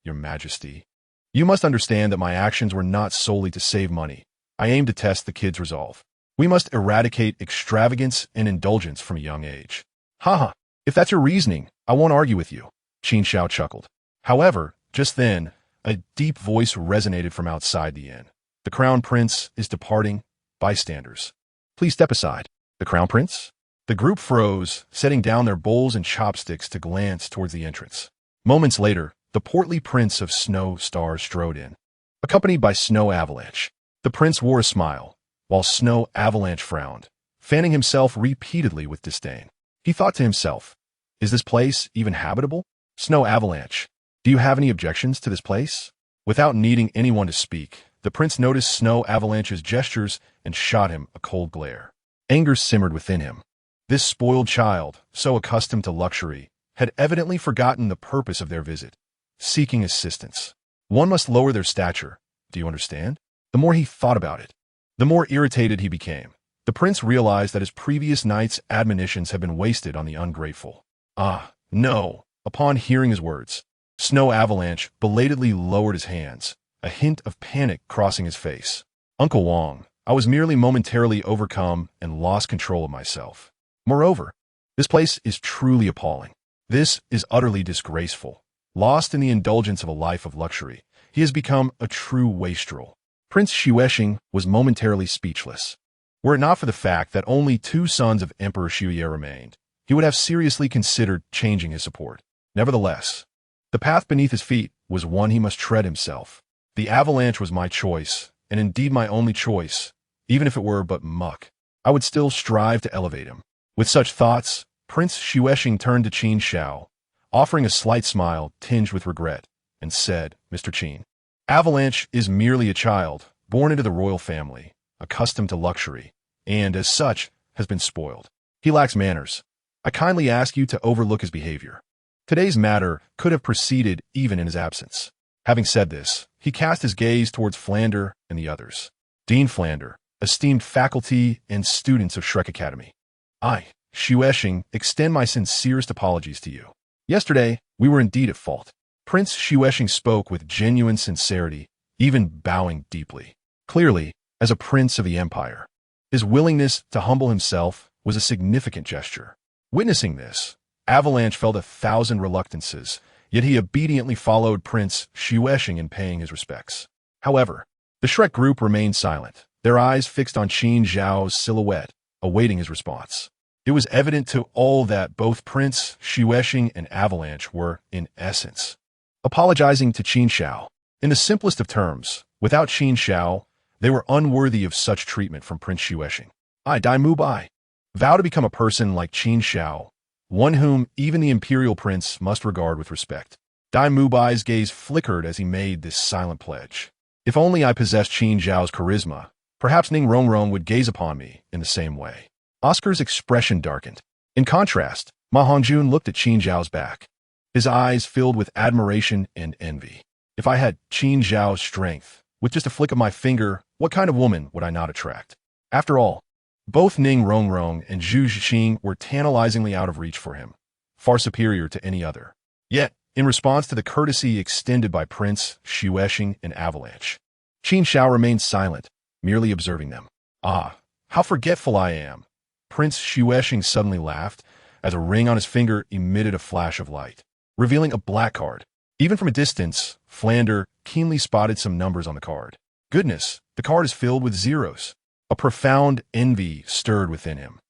Your Majesty, you must understand that my actions were not solely to save money. I aimed to test the kid's resolve. We must eradicate extravagance and indulgence from a young age. Haha, if that's your reasoning, I won't argue with you, Qin Xiao chuckled. However, just then, a deep voice resonated from outside the inn. The Crown Prince is departing. Bystanders, please step aside. The Crown Prince? The group froze, setting down their bowls and chopsticks to glance towards the entrance. Moments later, the portly Prince of Snow Star strode in, accompanied by Snow Avalanche. The prince wore a smile, while Snow Avalanche frowned, fanning himself repeatedly with disdain. He thought to himself, is this place even habitable? Snow Avalanche, do you have any objections to this place? Without needing anyone to speak, the prince noticed Snow Avalanche's gestures and shot him a cold glare. Anger simmered within him. This spoiled child, so accustomed to luxury, had evidently forgotten the purpose of their visit, seeking assistance. One must lower their stature, do you understand? The more he thought about it, the more irritated he became. The prince realized that his previous night's admonitions had been wasted on the ungrateful. Ah, no. Upon hearing his words, Snow Avalanche belatedly lowered his hands, a hint of panic crossing his face. Uncle Wong, I was merely momentarily overcome and lost control of myself. Moreover, this place is truly appalling. This is utterly disgraceful. Lost in the indulgence of a life of luxury, he has become a true wastrel. Prince Xuexing was momentarily speechless. Were it not for the fact that only 2 sons of Emperor Xuye remained, he would have seriously considered changing his support. Nevertheless, the path beneath his feet was one he must tread himself. The avalanche was my choice, and indeed my only choice. Even if it were but muck, I would still strive to elevate him. With such thoughts, Prince Xuexing turned to Qin Xiao, offering a slight smile tinged with regret, and said, Mr. Qin, Avalanche is merely a child, born into the royal family, accustomed to luxury, and, as such, has been spoiled. He lacks manners. I kindly ask you to overlook his behavior. Today's matter could have proceeded even in his absence. Having said this, he cast his gaze towards Flander and the others. Dean Flander, esteemed faculty and students of Shrek Academy. I, Xuexing, extend my sincerest apologies to you. Yesterday, we were indeed at fault. Prince Xuexing spoke with genuine sincerity, even bowing deeply. Clearly, as a prince of the empire, his willingness to humble himself was a significant gesture. Witnessing this, Avalanche felt 1,000 reluctances, yet he obediently followed Prince Xuexing in paying his respects. However, the Shrek group remained silent, their eyes fixed on Qin Xiao's silhouette, awaiting his response. It was evident to all that both Prince Xuexing and Avalanche were, in essence, apologizing to Qin Xiao. In the simplest of terms, without Qin Xiao, they were unworthy of such treatment from Prince Xuexing. I, Dail Mubai, vow to become a person like Qin Xiao, one whom even the imperial prince must regard with respect. Dail Mubai's gaze flickered as he made this silent pledge. If only I possessed Qin Xiao's charisma, perhaps Ning Rongrong would gaze upon me in the same way. Oscar's expression darkened. In contrast, Ma Hongjun looked at Qin Xiao's back. His eyes filled with admiration and envy. If I had Qin Xiao's strength, with just a flick of my finger, what kind of woman would I not attract? After all, both Ning Rongrong and Zhu Zixing were tantalizingly out of reach for him, far superior to any other. Yet, in response to the courtesy extended by Prince Xuexing and Avalanche, Qin Xiao remained silent, merely observing them. Ah, how forgetful I am! Prince Xuexing suddenly laughed, as a ring on his finger emitted a flash of light, revealing a black card. Even from a distance, Flander keenly spotted some numbers on the card. Goodness, the card is filled with zeros. A profound envy stirred within him.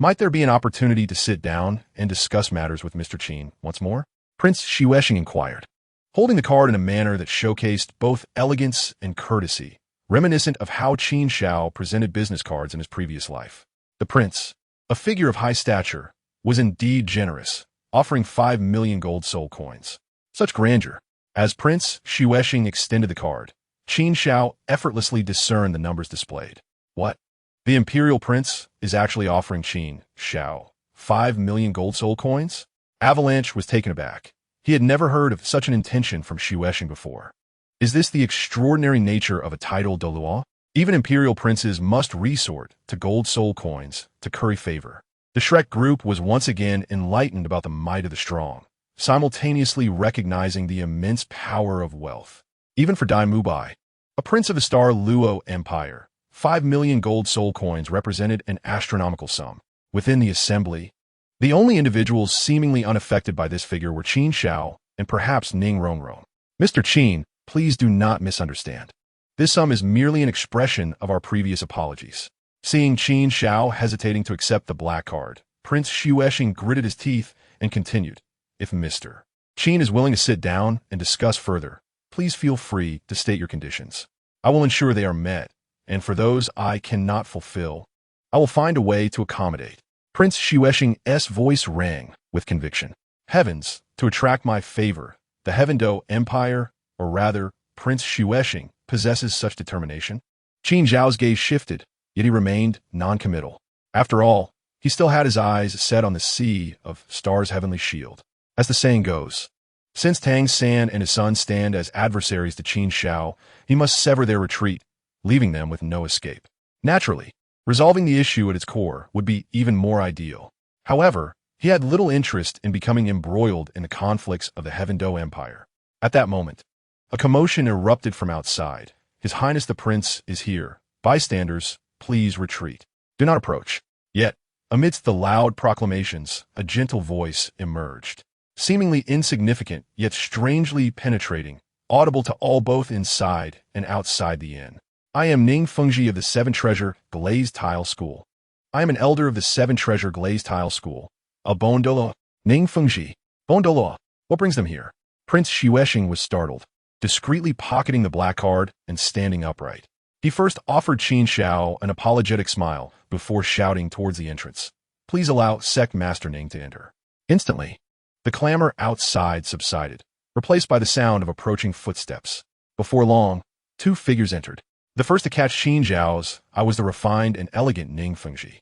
Might there be an opportunity to sit down and discuss matters with Mr. Qin once more? Prince Xiueshing inquired, holding the card in a manner that showcased both elegance and courtesy, reminiscent of how Qin Xiao presented business cards in his previous life. The prince, a figure of high stature, was indeed generous, offering 5 million gold soul coins. Such grandeur. As Prince Xiueshing extended the card, Qin Xiao effortlessly discerned the numbers displayed. What? The imperial prince is actually offering Qin Xiao 5 million gold soul coins? Avalanche was taken aback. He had never heard of such an intention from Xiueshing before. Is this the extraordinary nature of a Title Douluo? Even imperial princes must resort to gold soul coins to curry favor. The Shrek group was once again enlightened about the might of the strong, simultaneously recognizing the immense power of wealth. Even for Dail Mubai, a prince of the Star Luo Empire, 5 million gold soul coins represented an astronomical sum. Within the assembly, the only individuals seemingly unaffected by this figure were Qin Xiao and perhaps Ning Rongrong. Mr. Qin, please do not misunderstand. This sum is merely an expression of our previous apologies. Seeing Qin Xiao hesitating to accept the black card, Prince Xiueshing gritted his teeth and continued, if Mr. Qin is willing to sit down and discuss further, please feel free to state your conditions. I will ensure they are met, and for those I cannot fulfill, I will find a way to accommodate. Prince Xiueshing's voice rang with conviction. Heavens, to attract my favor, the Heavendo Empire, or rather, Prince Xiueshing, possesses such determination? Qin Zhao's gaze shifted, yet he remained non-committal. After all, he still had his eyes set on the sea of Star's heavenly shield. As the saying goes, since Tang San and his son stand as adversaries to Qin Xiao, he must sever their retreat, leaving them with no escape. Naturally, resolving the issue at its core would be even more ideal. However, he had little interest in becoming embroiled in the conflicts of the Heavendo Empire. At that moment, a commotion erupted from outside. His Highness the Prince is here. Bystanders, please retreat. Do not approach. Yet, amidst the loud proclamations, a gentle voice emerged. Seemingly insignificant, yet strangely penetrating, audible to all both inside and outside the inn. I am Ning Fengji of the Seven Treasure Glazed Tile School. I am an elder of the Seven Treasure Glazed Tile School. A Bon Douluo. Ning Fengji. Bon Douluo. What brings them here? Prince Xiueshing was startled, discreetly pocketing the black card and standing upright. He first offered Qin Xiao an apologetic smile before shouting towards the entrance. Please allow Sect Master Ning to enter. Instantly, the clamor outside subsided, replaced by the sound of approaching footsteps. Before long, 2 figures entered. The first to catch Qin Xiao's eye was the refined and elegant Ning Fengji,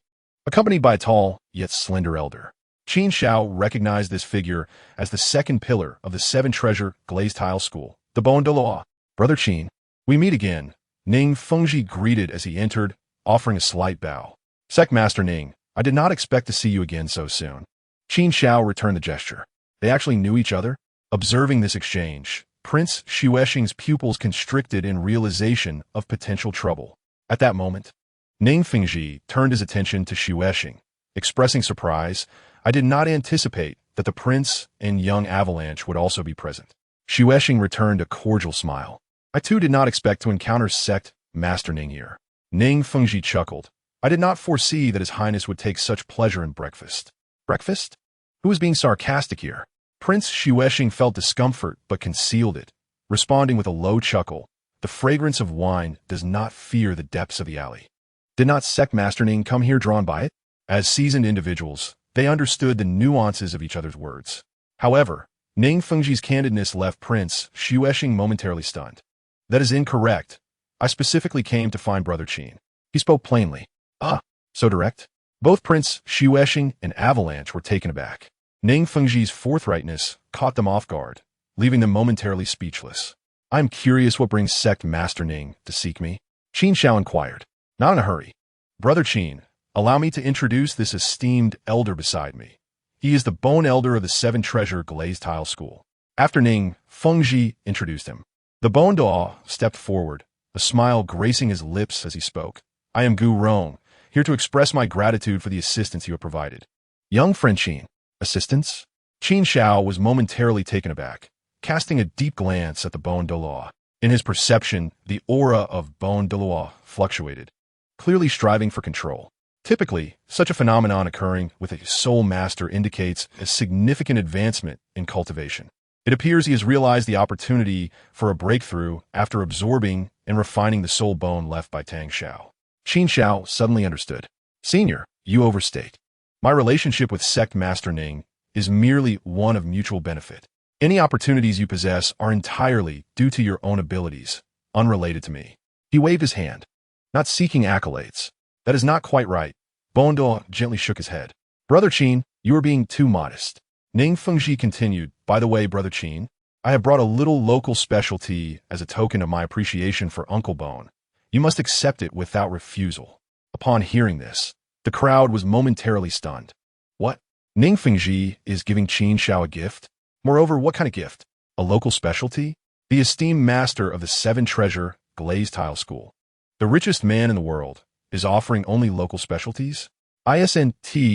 accompanied by a tall, yet slender elder. Qin Xiao recognized this figure as the second pillar of the Seven Treasure Glazed Tile School, the Bon Douluo. Brother Qin, we meet again. Ning Fengji greeted as he entered, offering a slight bow. Sect Master Ning, I did not expect to see you again so soon. Qin Xiao returned the gesture. They actually knew each other? Observing this exchange, Prince Xiueshing's pupils constricted in realization of potential trouble. At that moment, Ning Fengji turned his attention to Xiueshing, expressing surprise. I did not anticipate that the prince and young Avalanche would also be present. Xiueshing returned a cordial smile. I too did not expect to encounter Sect Master Ning here. Ning Fengji chuckled. I did not foresee that His Highness would take such pleasure in breakfast. Breakfast? Who was being sarcastic here? Prince Xiueshing felt discomfort but concealed it, responding with a low chuckle. The fragrance of wine does not fear the depths of the alley. Did not Sect Master Ning come here drawn by it? As seasoned individuals, they understood the nuances of each other's words. However, Ning Fengji's candidness left Prince Xiueshing momentarily stunned. That is incorrect. I specifically came to find Brother Qin. He spoke plainly. Ah, so direct? Both Prince Xiueshing and Avalanche were taken aback. Ning Fengji's forthrightness caught them off guard, leaving them momentarily speechless. I am curious what brings Sect Master Ning to seek me. Qin Xiao inquired. Not in a hurry. Brother Qin, allow me to introduce this esteemed elder beside me. He is the Bone Elder of the Seven Treasure Glazed Tile School. After Ning Fengji introduced him, the Bon Douluo stepped forward, a smile gracing his lips as he spoke. I am Gu Rong, here to express my gratitude for the assistance you have provided. Young friend Qin, assistance? Qin Xiao was momentarily taken aback, casting a deep glance at the Bon Douluo. In his perception, the aura of Bon Douluo fluctuated, clearly striving for control. Typically, such a phenomenon occurring with a soul master indicates a significant advancement in cultivation. It appears he has realized the opportunity for a breakthrough after absorbing and refining the soul bone left by Tang Hao. Qin Xiao suddenly understood. Senior, you overstate. My relationship with Sect Master Ning is merely one of mutual benefit. Any opportunities you possess are entirely due to your own abilities, unrelated to me. He waved his hand. Not seeking accolades. That is not quite right. Duoluo gently shook his head. Brother Qin, you are being too modest. Ning Fengji continued, by the way, Brother Qin, I have brought a little local specialty as a token of my appreciation for Uncle Bone. You must accept it without refusal. Upon hearing this, the crowd was momentarily stunned. What? Ning Fengji is giving Qin Xiao a gift? Moreover, what kind of gift? A local specialty? The esteemed master of the Seven Treasure Glazed Tile School. The richest man in the world is offering only local specialties? Isn't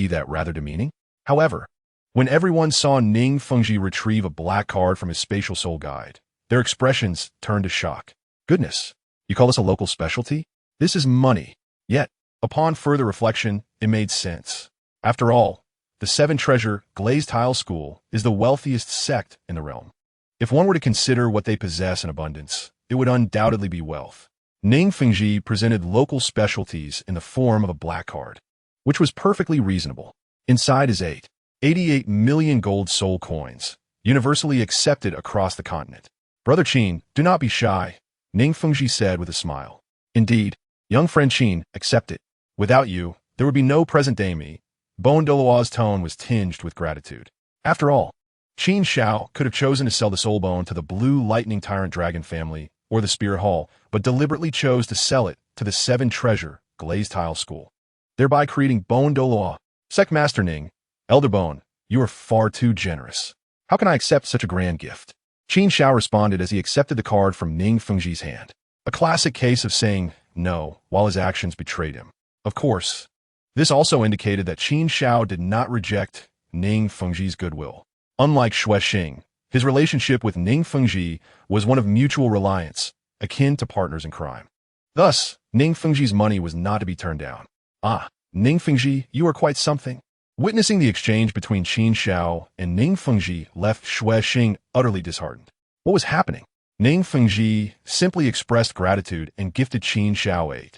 that rather demeaning? However, when everyone saw Ning Fengji retrieve a black card from his spatial soul guide, their expressions turned to shock. Goodness, you call this a local specialty? This is money. Yet, upon further reflection, it made sense. After all, the Seven Treasure Glazed Tile School is the wealthiest sect in the realm. If one were to consider what they possess in abundance, it would undoubtedly be wealth. Ning Fengji presented local specialties in the form of a black card, which was perfectly reasonable. Inside is 88 million gold soul coins, universally accepted across the continent. Brother Qin, do not be shy, Ning Fengji said with a smile. Indeed, young friend Qin, accept it. Without you, there would be no present-day me. Duoluo's tone was tinged with gratitude. After all, Qin Xiao could have chosen to sell the soul bone to the Blue Lightning Tyrant Dragon family or the Spirit Hall, but deliberately chose to sell it to the Seven Treasure Glazed Tile School, thereby creating Duoluo. Sect Master Ning, Elder Bone, you are far too generous. How can I accept such a grand gift? Qin Xiao responded as he accepted the card from Ning Fengji's hand. A classic case of saying no while his actions betrayed him. Of course, this also indicated that Qin Xiao did not reject Ning Fengji's goodwill. Unlike Xuexing, his relationship with Ning Fengji was one of mutual reliance, akin to partners in crime. Thus, Ning Fengji's money was not to be turned down. Ah, Ning Fengji, you are quite something. Witnessing the exchange between Qin Xiao and Ning Fengji left Xuexing utterly disheartened. What was happening? Ning Fengji simply expressed gratitude and gifted Qin Xiao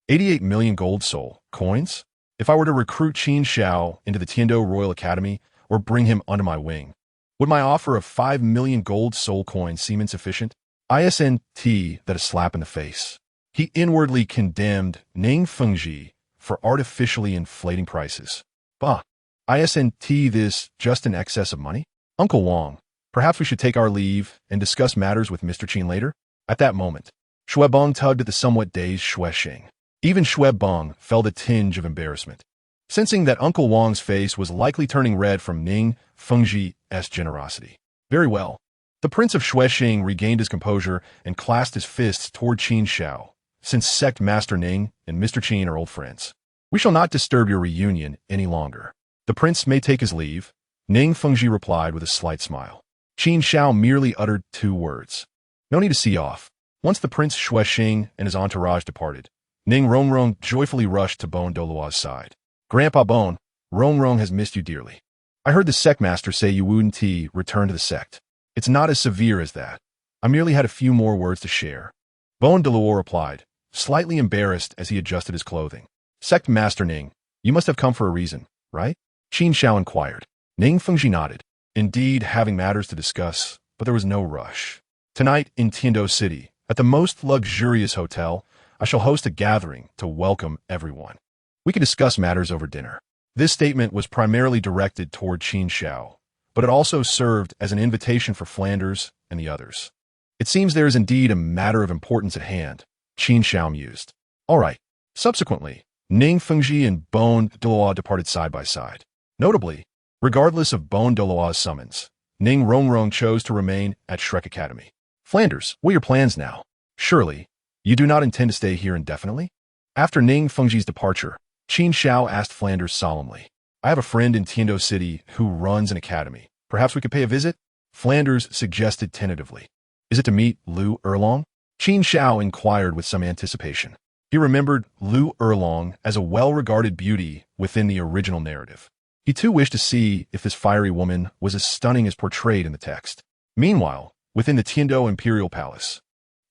88 million gold soul coins. If I were to recruit Qin Xiao into the Tindo Royal Academy or bring him under my wing, would my offer of 5 million gold soul coins seem insufficient? Isn't that a slap in the face? He inwardly condemned Ning Fengji for artificially inflating prices. Bah, isn't this just an excess of money? Uncle Wang, perhaps we should take our leave and discuss matters with Mr. Qin later? At that moment, Xuebong tugged at the somewhat dazed Xuexing. Even Xuebong felt a tinge of embarrassment, sensing that Uncle Wang's face was likely turning red from Ning Fengji's generosity. Very well. The Prince of Xuexing regained his composure and clasped his fists toward Qin Xiao. Since Sect Master Ning and Mr. Qin are old friends, we shall not disturb your reunion any longer. The prince may take his leave, Ning Fengji replied with a slight smile. Qin Xiao merely uttered 2 words. No need to see off. Once the Prince Xuexing and his entourage departed, Ning Rongrong joyfully rushed to Bone Duoluo's side. Grandpa Bone, Rongrong has missed you dearly. I heard the sect master say you wouldn't return to the sect. It's not as severe as that. I merely had a few more words to share. Bone Duoluo replied, slightly embarrassed as he adjusted his clothing. Sect Master Ning, you must have come for a reason, right? Qin Xiao inquired. Ning Fengji nodded. Indeed, having matters to discuss, but there was no rush. Tonight in Tindo City, at the most luxurious hotel, I shall host a gathering to welcome everyone. We can discuss matters over dinner. This statement was primarily directed toward Qin Xiao, but it also served as an invitation for Flanders and the others. It seems there is indeed a matter of importance at hand, Qin Xiao mused. All right. Subsequently, Ning Fengji and Bone Duoluo departed side by side. Notably, regardless of Bone Duoluo's summons, Ning Rongrong chose to remain at Shrek Academy. Flanders, what are your plans now? Surely, you do not intend to stay here indefinitely? After Ning Fengji's departure, Qin Xiao asked Flanders solemnly. I have a friend in Tindo City who runs an academy. Perhaps we could pay a visit? Flanders suggested tentatively. Is it to meet Lu Erlong? Qin Xiao inquired with some anticipation. He remembered Lu Erlong as a well-regarded beauty within the original narrative. He too wished to see if this fiery woman was as stunning as portrayed in the text. Meanwhile, within the Tindo imperial palace,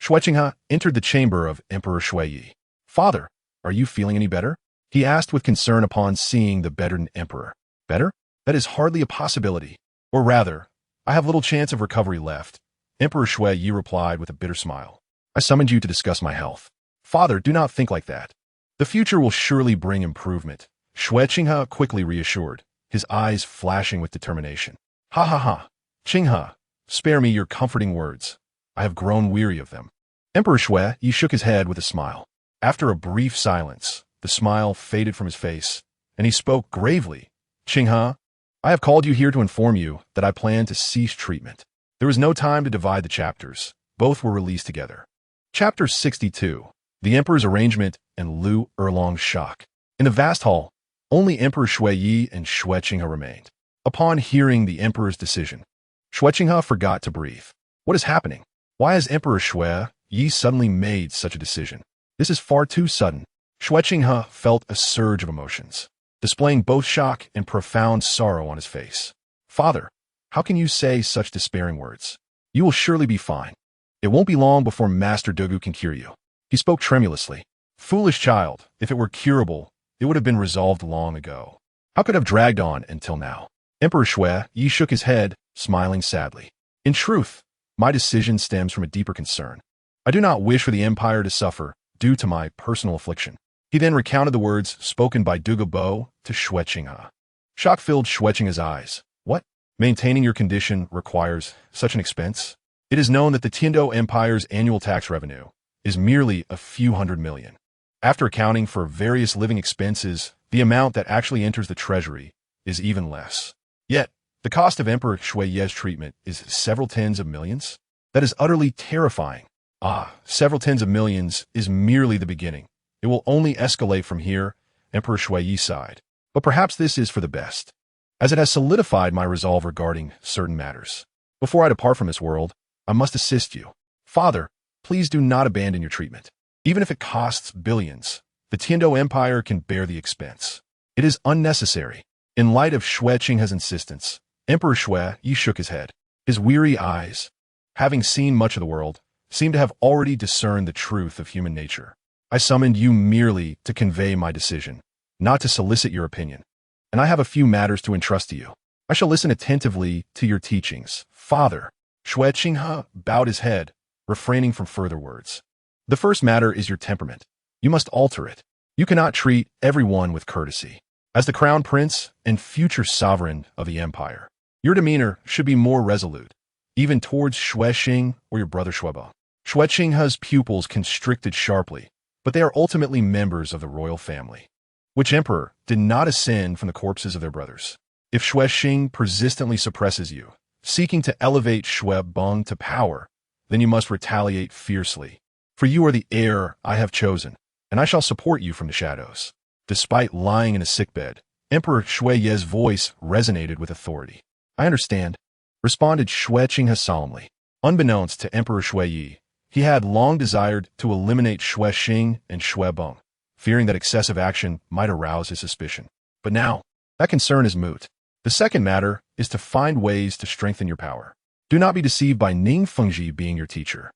Xueqinghe entered the chamber of Emperor Shuiyi. "Father, are you feeling any better?" he asked with concern upon seeing the bedridden emperor. "Better? That is hardly a possibility. Or rather, I have little chance of recovery left," Emperor Shuiyi replied with a bitter smile. "I summoned you to discuss my health. Father, do not think like that. The future will surely bring improvement," Xueqinghe quickly reassured, his eyes flashing with determination. "Ha ha ha. Qinghe, spare me your comforting words. I have grown weary of them." Emperor Shuiyi shook his head with a smile. After a brief silence, the smile faded from his face, and he spoke gravely. "Qinghe, I have called you here to inform you that I plan to cease treatment." There was no time to divide the chapters. Both were released together. Chapter 62. The Emperor's Arrangement and Lu Erlong's Shock. In the vast hall, only Emperor Shuiyi and Xueqinghe remained. Upon hearing the Emperor's decision, Xueqinghe forgot to breathe. What is happening? Why has Emperor Shuiyi suddenly made such a decision? This is far too sudden. Xueqinghe felt a surge of emotions, displaying both shock and profound sorrow on his face. "Father, how can you say such despairing words? You will surely be fine. It won't be long before Master Dogu can cure you." He spoke tremulously. "Foolish child, if it were curable, it would have been resolved long ago. How could it have dragged on until now?" Emperor Shuiyi shook his head, smiling sadly. "In truth, my decision stems from a deeper concern. I do not wish for the empire to suffer due to my personal affliction." He then recounted the words spoken by Dogu to Xueqinghe. Shock filled Xueqinghe's eyes. "What? Maintaining your condition requires such an expense? It is known that the Tindo Empire's annual tax revenue is merely a few hundred million. After accounting for various living expenses, the amount that actually enters the treasury is even less. Yet, the cost of Emperor Shuiyi's treatment is several tens of millions? That is utterly terrifying. Several tens of millions is merely the beginning. It will only escalate from here," Emperor Shuiyi sighed. "But perhaps this is for the best, as it has solidified my resolve regarding certain matters. Before I depart from this world, I must assist you. Father, please do not abandon your treatment. Even if it costs billions, the Tindo Empire can bear the expense. It is unnecessary." In light of Xueqinghe's insistence, Emperor Shuiyi shook his head. His weary eyes, having seen much of the world, seemed to have already discerned the truth of human nature. "I summoned you merely to convey my decision, not to solicit your opinion. And I have a few matters to entrust to you. I shall listen attentively to your teachings, Father." Xueqinghe bowed his head, refraining from further words. "The first matter is your temperament. You must alter it. You cannot treat everyone with courtesy. As the crown prince and future sovereign of the empire, your demeanor should be more resolute, even towards Xueqing or your brother Shuebo." Xueqinghe's pupils constricted sharply, but they are ultimately members of the royal family. Which emperor did not ascend from the corpses of their brothers? If Xueqing persistently suppresses you, seeking to elevate Shuebong to power, then you must retaliate fiercely. For you are the heir I have chosen, and I shall support you from the shadows. Despite lying in a sickbed, Emperor Shuiyi's voice resonated with authority. "I understand," responded Xueqinghe solemnly. Unbeknownst to Emperor Shuiyi, he had long desired to eliminate Xueqing and Shuebong, fearing that excessive action might arouse his suspicion. But now, that concern is moot. The second matter is to find ways to strengthen your power. Do not be deceived by Ning Fengji being your teacher.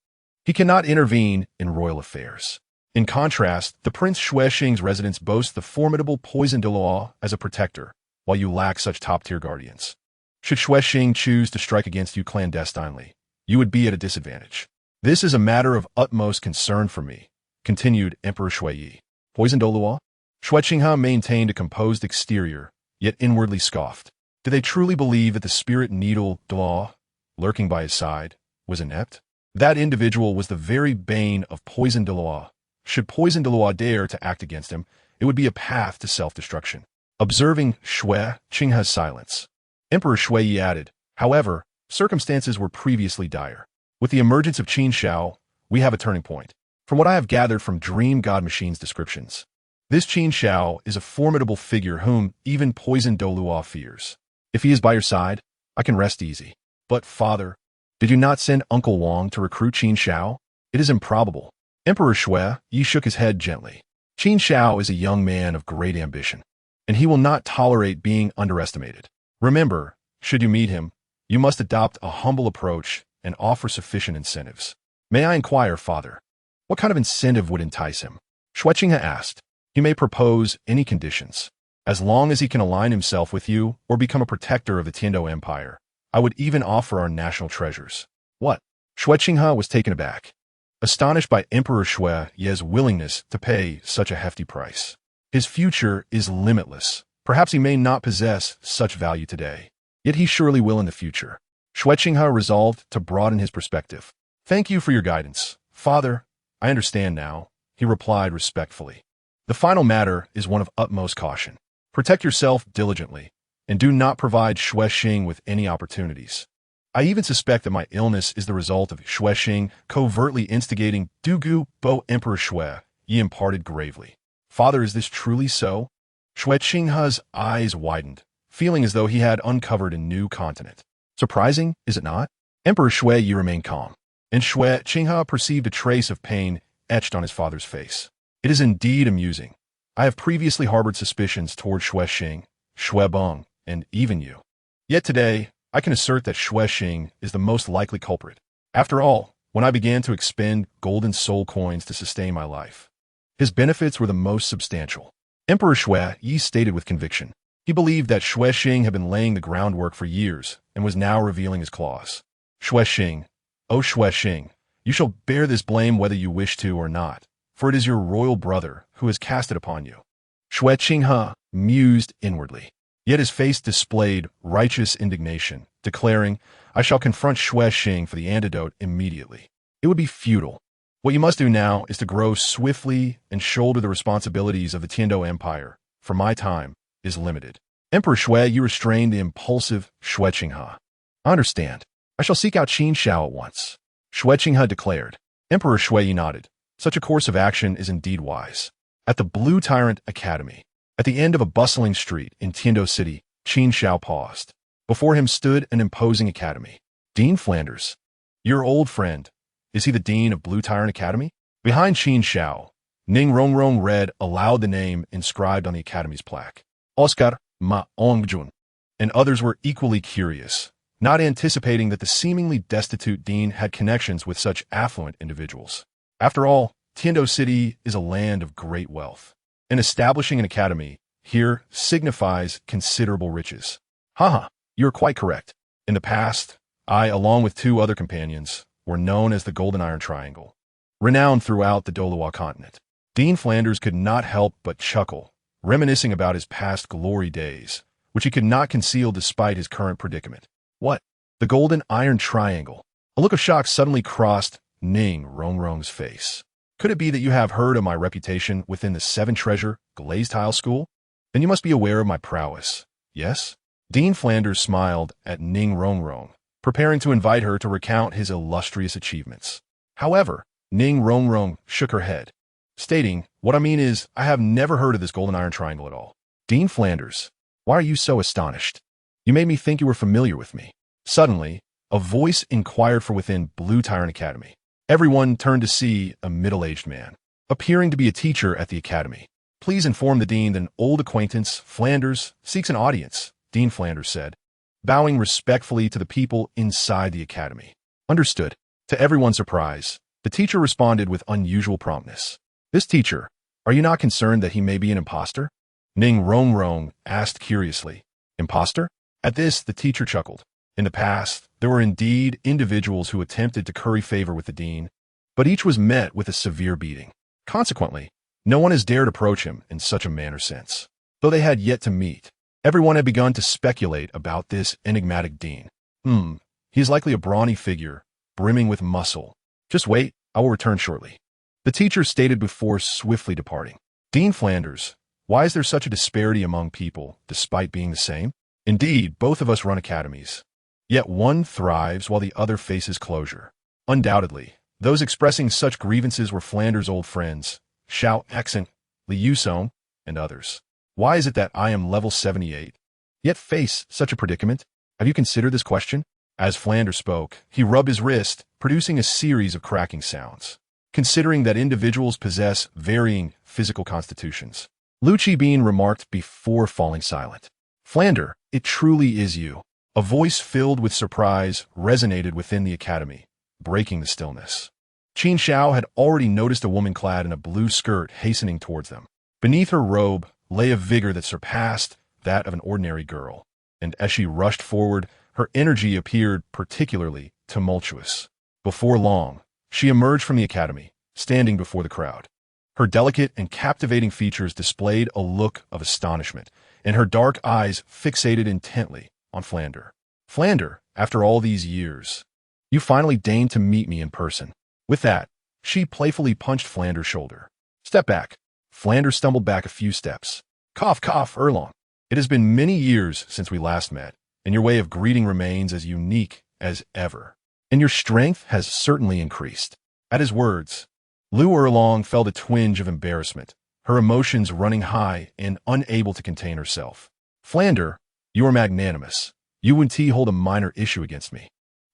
He cannot intervene in royal affairs. In contrast, the Prince Xueqing's residence boasts the formidable Poison Douluo as a protector, while you lack such top-tier guardians. Should Xueqing choose to strike against you clandestinely, you would be at a disadvantage. This is a matter of utmost concern for me," continued Emperor Shuiyi. "Poison Douluo?" Xueqinghe maintained a composed exterior, yet inwardly scoffed. Did they truly believe that the spirit needle Douluo, lurking by his side, was inept? That individual was the very bane of Poison Douluo. Should Poison Douluo dare to act against him, it would be a path to self-destruction. Observing Xueqinghe's silence, Emperor Shuiyi added, "However, circumstances were previously dire. With the emergence of Qin Xiao, we have a turning point. From what I have gathered from Dream God Machine's descriptions, this Qin Xiao is a formidable figure whom even Poison Douluo fears. If he is by your side, I can rest easy. But, Father, did you not send Uncle Wang to recruit Qin Xiao? It is improbable. Emperor Shui Yi shook his head gently. Qin Xiao is a young man of great ambition, and he will not tolerate being underestimated. Remember, should you meet him, you must adopt a humble approach and offer sufficient incentives. May I inquire, Father, what kind of incentive would entice him? Shui Qinghe asked. He may propose any conditions, as long as he can align himself with you or become a protector of the Tindo Empire. I would even offer our national treasures. What? Shui Qinghe was taken aback, astonished by Emperor Shui Yi's willingness to pay such a hefty price. His future is limitless. Perhaps he may not possess such value today, yet he surely will in the future. Shui Qinghe resolved to broaden his perspective. Thank you for your guidance, Father. I understand now, he replied respectfully. The final matter is one of utmost caution. Protect yourself diligently, and do not provide Shui Xing with any opportunities. I even suspect that my illness is the result of Shui Xing covertly instigating Dugu Bo. Emperor Shui Yi imparted gravely. Father, is this truly so? Shui Qinghe's eyes widened, feeling as though he had uncovered a new continent. Surprising, is it not? Emperor Shui Yi remained calm, and Shui Qinghe perceived a trace of pain etched on his father's face. It is indeed amusing. I have previously harbored suspicions toward Shui Xing, Shui Beng, and even you. Yet today, I can assert that Shui Xing is the most likely culprit. After all, when I began to expend golden soul coins to sustain my life, his benefits were the most substantial. Emperor Shui Yi stated with conviction. He believed that Shui Xing had been laying the groundwork for years and was now revealing his claws. Shui Xing, oh Shui Xing, you shall bear this blame whether you wish to or not, for it is your royal brother who has cast it upon you. Shui Qinghe mused inwardly, yet his face displayed righteous indignation, declaring, I shall confront Shui Xing for the antidote immediately. It would be futile. What you must do now is to grow swiftly and shoulder the responsibilities of the Tindo Empire, for my time is limited. Emperor Shui Yi restrained the impulsive Shui Qinghe. I understand. I shall seek out Qin Xiao at once. Shui Qinghe declared. Emperor Shui Yi nodded. Such a course of action is indeed wise. At the Blue Tyrant Academy, at the end of a bustling street in Tindo City, Qin Xiao paused. Before him stood an imposing academy. Dean Flanders. Your old friend. Is he the dean of Blue Tyrant Academy? Behind Qin Xiao, Ning Rongrong read aloud the name inscribed on the academy's plaque. Oscar Ma Ongjun. And others were equally curious, not anticipating that the seemingly destitute dean had connections with such affluent individuals. After all, Tindo City is a land of great wealth, and establishing an academy here signifies considerable riches. Haha, you are quite correct. In the past, I, along with 2 other companions, were known as the Golden Iron Triangle, renowned throughout the Douluo continent. Dean Flanders could not help but chuckle, reminiscing about his past glory days, which he could not conceal despite his current predicament. What? The Golden Iron Triangle? A look of shock suddenly crossed Ning Rongrong's face. Could it be that you have heard of my reputation within the 7-treasure glazed tile school? Then you must be aware of my prowess. Yes? Dean Flanders smiled at Ning Rongrong, preparing to invite her to recount his illustrious achievements. However, Ning Rongrong shook her head, stating, what I mean is, I have never heard of this Golden Iron Triangle at all. Dean Flanders, why are you so astonished? You made me think you were familiar with me. Suddenly, a voice inquired from within Blue Tyrant Academy. Everyone turned to see a middle-aged man, appearing to be a teacher at the academy. Please inform the dean that an old acquaintance, Flanders, seeks an audience, Dean Flanders said, bowing respectfully to the people inside the academy. Understood. To everyone's surprise, the teacher responded with unusual promptness. This teacher, are you not concerned that he may be an imposter? Ning Rongrong asked curiously. Imposter? At this, the teacher chuckled. In the past, there were indeed individuals who attempted to curry favor with the dean, but each was met with a severe beating. Consequently, no one has dared approach him in such a manner since. Though they had yet to meet, everyone had begun to speculate about this enigmatic dean. He is likely a brawny figure, brimming with muscle. Just wait, I will return shortly. The teacher stated before swiftly departing. Dean Flanders, why is there such a disparity among people, despite being the same? Indeed, both of us run academies. Yet one thrives while the other faces closure. Undoubtedly, those expressing such grievances were Flanders' old friends, Xiao Accent, Li Yusong, and others. Why is it that I am level 78, yet face such a predicament? Have you considered this question? As Flanders spoke, he rubbed his wrist, producing a series of cracking sounds. considering that individuals possess varying physical constitutions. Lu Qibin remarked before falling silent. Flander, it truly is you. A voice filled with surprise resonated within the academy, breaking the stillness. Qin Xiao had already noticed a woman clad in a blue skirt hastening towards them. Beneath her robe lay a vigor that surpassed that of an ordinary girl, and as she rushed forward, her energy appeared particularly tumultuous. Before long, she emerged from the academy, standing before the crowd. Her delicate and captivating features displayed a look of astonishment, and her dark eyes fixated intently on Flander. Flander, after all these years, you finally deigned to meet me in person. With that, she playfully punched Flander's shoulder. Step back. Flander stumbled back a few steps. Cough, cough, Erlong. It has been many years since we last met, and your way of greeting remains as unique as ever. And your strength has certainly increased. At his words, Lu Erlong felt a twinge of embarrassment, her emotions running high and unable to contain herself. Flander, you are magnanimous. You and T hold a minor issue against me.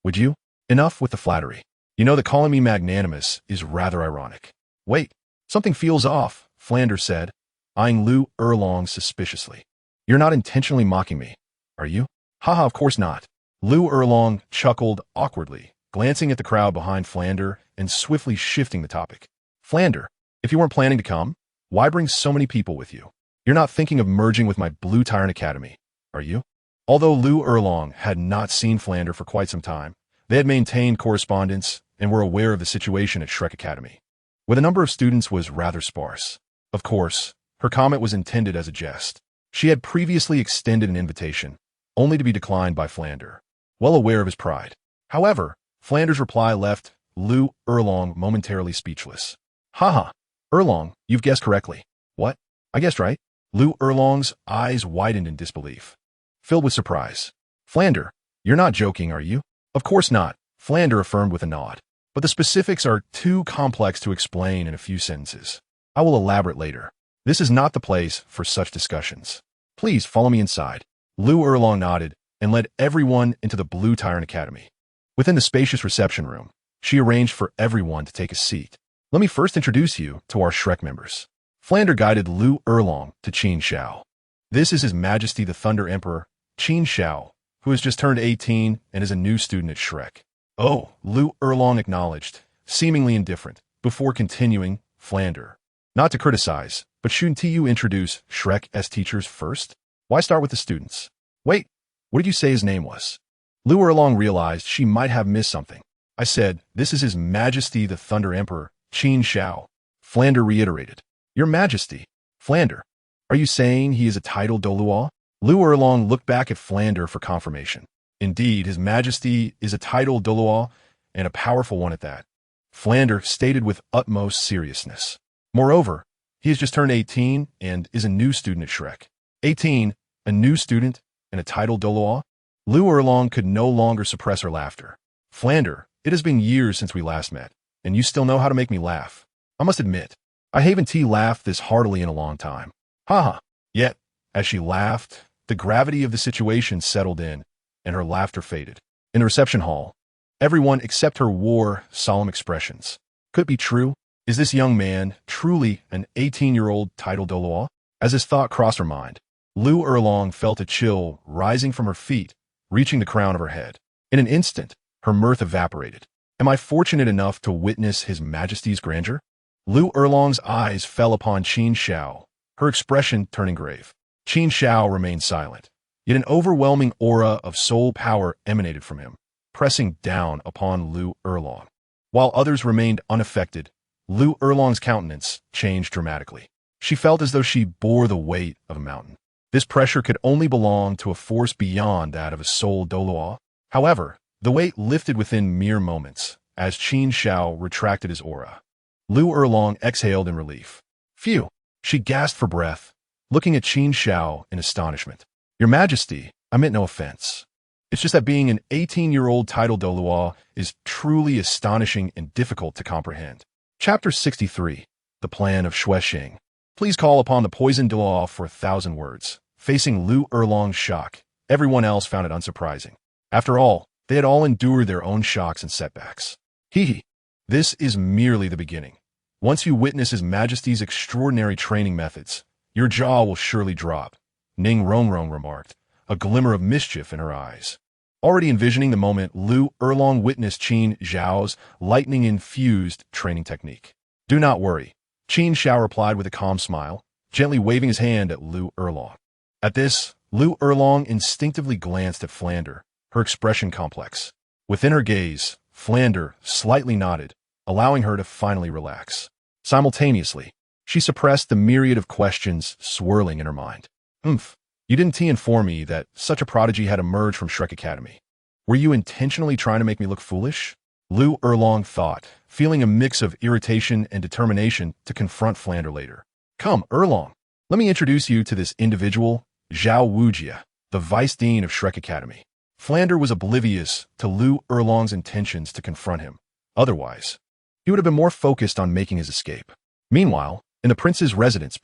Would you? Enough with the flattery. You know that calling me magnanimous is rather ironic. Wait, something feels off, Flander said, eyeing Lu Erlong suspiciously. You're not intentionally mocking me, are you? Haha, of course not. Lu Erlong chuckled awkwardly, glancing at the crowd behind Flander and swiftly shifting the topic. Flander, if you weren't planning to come, why bring so many people with you? You're not thinking of merging with my Blue Tyrant Academy, are you? Although Lu Erlong had not seen Flander for quite some time, they had maintained correspondence and were aware of the situation at Shrek Academy, where the number of students was rather sparse. Of course, her comment was intended as a jest. She had previously extended an invitation, only to be declined by Flander, well aware of his pride. However, Flander's reply left Lu Erlong momentarily speechless. Haha, Erlong, you've guessed correctly. What? I guessed right? Lu Erlong's eyes widened in disbelief, filled with surprise. Flander, you're not joking, are you? Of course not, Flander affirmed with a nod. But the specifics are too complex to explain in a few sentences. I will elaborate later. This is not the place for such discussions. Please follow me inside. Lu Erlong nodded and led everyone into the Blue Tyrant Academy. Within the spacious reception room, she arranged for everyone to take a seat. Let me first introduce you to our Shrek members. Flander guided Lu Erlong to Qin Xiao. This is His Majesty the Thunder Emperor, Qin Xiao, who has just turned 18 and is a new student at Shrek. Oh, Lu Erlong acknowledged, seemingly indifferent, before continuing, Flander. Not to criticize, but shouldn't you introduce Shrek as teachers first? Why start with the students? Wait, what did you say his name was? Lu Erlong realized she might have missed something. I said, this is His Majesty the Thunder Emperor, Qin Xiao. Flander reiterated. Your Majesty. Flander, are you saying he is a Title Douluo? Lu Erlong looked back at Flander for confirmation. Indeed, His Majesty is a Title Douluo, and a powerful one at that. Flander stated with utmost seriousness. Moreover, he has just turned 18 and is a new student at Shrek. 18, a new student, and a Title Douluo? Lu Erlong could no longer suppress her laughter. Flander, it has been years since we last met, and you still know how to make me laugh. I must admit, I haven't laughed this heartily in a long time. Haha. Yet, as she laughed, the gravity of the situation settled in, and her laughter faded. In the reception hall, everyone except her wore solemn expressions. Could it be true? Is this young man truly an 18-year-old Title Douluo? As his thought crossed her mind, Lu Erlong felt a chill rising from her feet, reaching the crown of her head. In an instant, her mirth evaporated. Am I fortunate enough to witness His Majesty's grandeur? Lu Erlong's eyes fell upon Qin Xiao, her expression turning grave. Qin Xiao remained silent, yet an overwhelming aura of soul power emanated from him, pressing down upon Lu Erlong. While others remained unaffected, Lu Erlong's countenance changed dramatically. She felt as though she bore the weight of a mountain. This pressure could only belong to a force beyond that of a soul Douluo. However, the weight lifted within mere moments, as Qin Xiao retracted his aura. Lu Erlong exhaled in relief. Phew! She gasped for breath, looking at Qin Xiao in astonishment. Your Majesty, I meant no offense. It's just that being an 18-year-old Title Douluo is truly astonishing and difficult to comprehend. Chapter 63, The Plan of Xuexing. Please call upon the poisoned Douluo for 1,000 words. Facing Lu Erlong's shock, everyone else found it unsurprising. After all, they had all endured their own shocks and setbacks. Hee hee. This is merely the beginning. Once you witness His Majesty's extraordinary training methods, your jaw will surely drop, Ning Rongrong remarked, a glimmer of mischief in her eyes. Already envisioning the moment Lu Erlong witnessed Qin Xiao's lightning-infused training technique. Do not worry, Qin Xiao replied with a calm smile, gently waving his hand at Lu Erlong. At this, Lu Erlong instinctively glanced at Flander, her expression complex. Within her gaze, Flander slightly nodded, allowing her to finally relax. Simultaneously, she suppressed the myriad of questions swirling in her mind. You didn't inform me that such a prodigy had emerged from Shrek Academy. Were you intentionally trying to make me look foolish? Lu Erlong thought, feeling a mix of irritation and determination to confront Flander later. Come, Erlong, let me introduce you to this individual, Zhao Wujia, the Vice Dean of Shrek Academy. Flander was oblivious to Lu Erlong's intentions to confront him. Otherwise, he would have been more focused on making his escape. Meanwhile, in the prince's residence,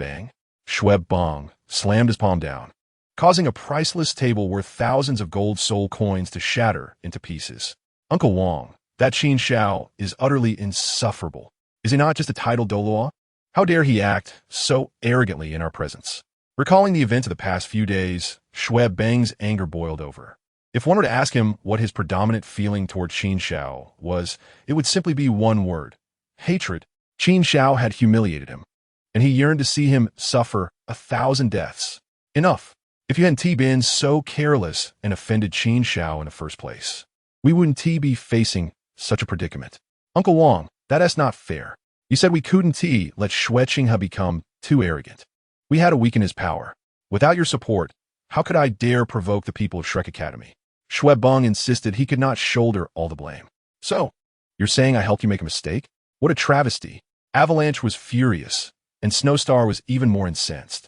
Shweb Bong slammed his palm down, causing a priceless table worth thousands of gold soul coins to shatter into pieces. Uncle Wong, that Qin Xiao is utterly insufferable. Is he not just a Title Douluo? How dare he act so arrogantly in our presence? Recalling the events of the past few days, Shweb Bang's anger boiled over. If one were to ask him what his predominant feeling toward Qin Xiao was, it would simply be one word: hatred. Qin Xiao had humiliated him, and he yearned to see him suffer 1,000 deaths. Enough. If you hadn't been so careless and offended Qin Xiao in the first place, we wouldn't be facing such a predicament. Uncle Wong, that's not fair. You said we couldn't let Xue Qinghe become too arrogant. We had to weaken his power. Without your support, how could I dare provoke the people of Shrek Academy? Shweb Bong insisted he could not shoulder all the blame. So, you're saying I helped you make a mistake? What a travesty. Avalanche was furious, and Snowstar was even more incensed.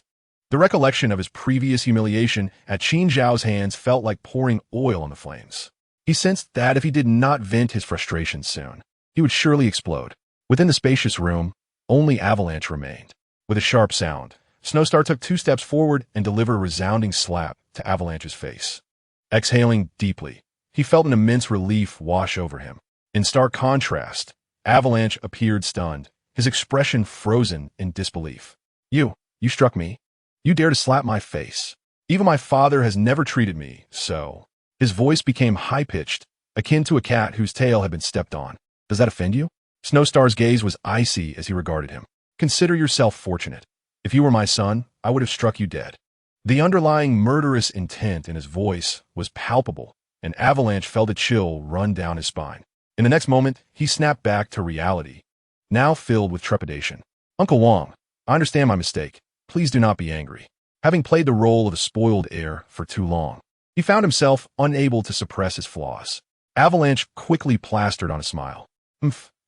The recollection of his previous humiliation at Qin Xiao's hands felt like pouring oil on the flames. He sensed that if he did not vent his frustration soon, he would surely explode. Within the spacious room, only Avalanche remained. With a sharp sound, Snowstar took 2 steps forward and delivered a resounding slap to Avalanche's face. Exhaling deeply, he felt an immense relief wash over him. In stark contrast, Avalanche appeared stunned, his expression frozen in disbelief. You struck me? You dare to slap my face? Even my father has never treated me so. His voice became high-pitched, akin to a cat whose tail had been stepped on. Does that offend you? Snowstar's gaze was icy as he regarded him. Consider yourself fortunate. If you were my son, I would have struck you dead. The underlying murderous intent in his voice was palpable, and Avalanche felt a chill run down his spine. In the next moment, he snapped back to reality, now filled with trepidation. Uncle Wong, I understand my mistake. Please do not be angry. Having played the role of a spoiled heir for too long, he found himself unable to suppress his flaws. Avalanche quickly plastered on a smile.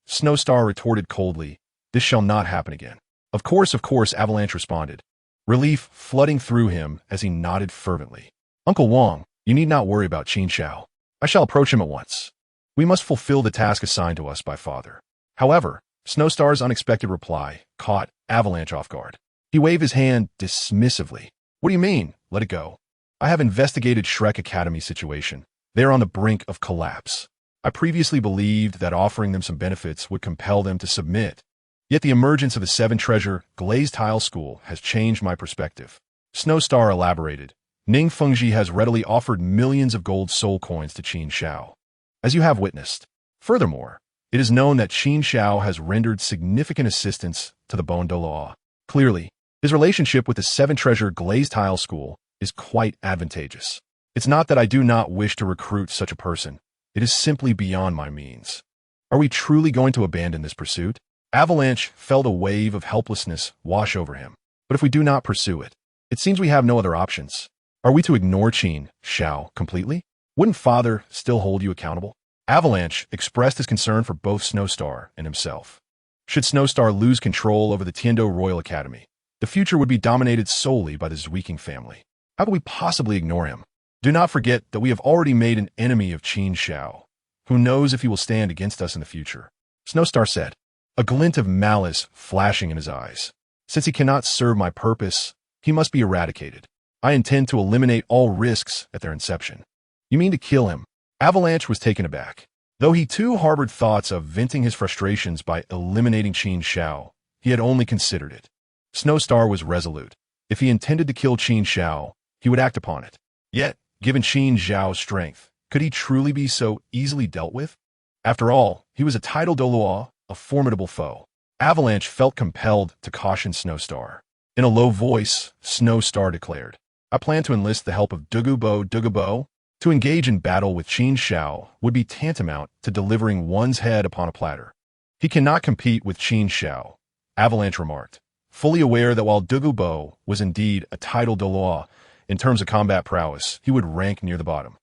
Snowstar retorted coldly, this shall not happen again. Of course, Avalanche responded, relief flooding through him as he nodded fervently. Uncle Wong, you need not worry about Qin Xiao. I shall approach him at once. We must fulfill the task assigned to us by Father. However, Snowstar's unexpected reply caught Avalanche off guard. He waved his hand dismissively. What do you mean? Let it go. I have investigated Shrek Academy situation. They are on the brink of collapse. I previously believed that offering them some benefits would compel them to submit. Yet the emergence of the 7-treasure glazed tile school has changed my perspective. Snowstar elaborated. Ning Fengji has readily offered millions of gold soul coins to Qin Xiao, as you have witnessed. Furthermore, it is known that Qin Xiao has rendered significant assistance to the Bon Douluo. Clearly, his relationship with the 7-treasure glazed tile school is quite advantageous. It's not that I do not wish to recruit such a person. It is simply beyond my means. Are we truly going to abandon this pursuit? Avalanche felt a wave of helplessness wash over him. But if we do not pursue it, it seems we have no other options. Are we to ignore Qin Xiao completely? Wouldn't Father still hold you accountable? Avalanche expressed his concern for both Snowstar and himself. Should Snowstar lose control over the Tindo Royal Academy, the future would be dominated solely by the Zwiking family. How could we possibly ignore him? Do not forget that we have already made an enemy of Qin Xiao. Who knows if he will stand against us in the future? Snowstar said, a glint of malice flashing in his eyes. Since he cannot serve my purpose, he must be eradicated. I intend to eliminate all risks at their inception. You mean to kill him? Avalanche was taken aback. Though he too harbored thoughts of venting his frustrations by eliminating Qin Xiao, he had only considered it. Snowstar was resolute. If he intended to kill Qin Xiao, he would act upon it. Yet, given Qin Xiao's strength, could he truly be so easily dealt with? After all, he was a Title Douluo, a formidable foe. Avalanche felt compelled to caution Snowstar. In a low voice, Snowstar declared, I plan to enlist the help of Dugubo. To engage in battle with Qin Xiao would be tantamount to delivering one's head upon a platter. He cannot compete with Qin Xiao, Avalanche remarked, fully aware that while Dugubo was indeed a Title Douluo, in terms of combat prowess, he would rank near the bottom.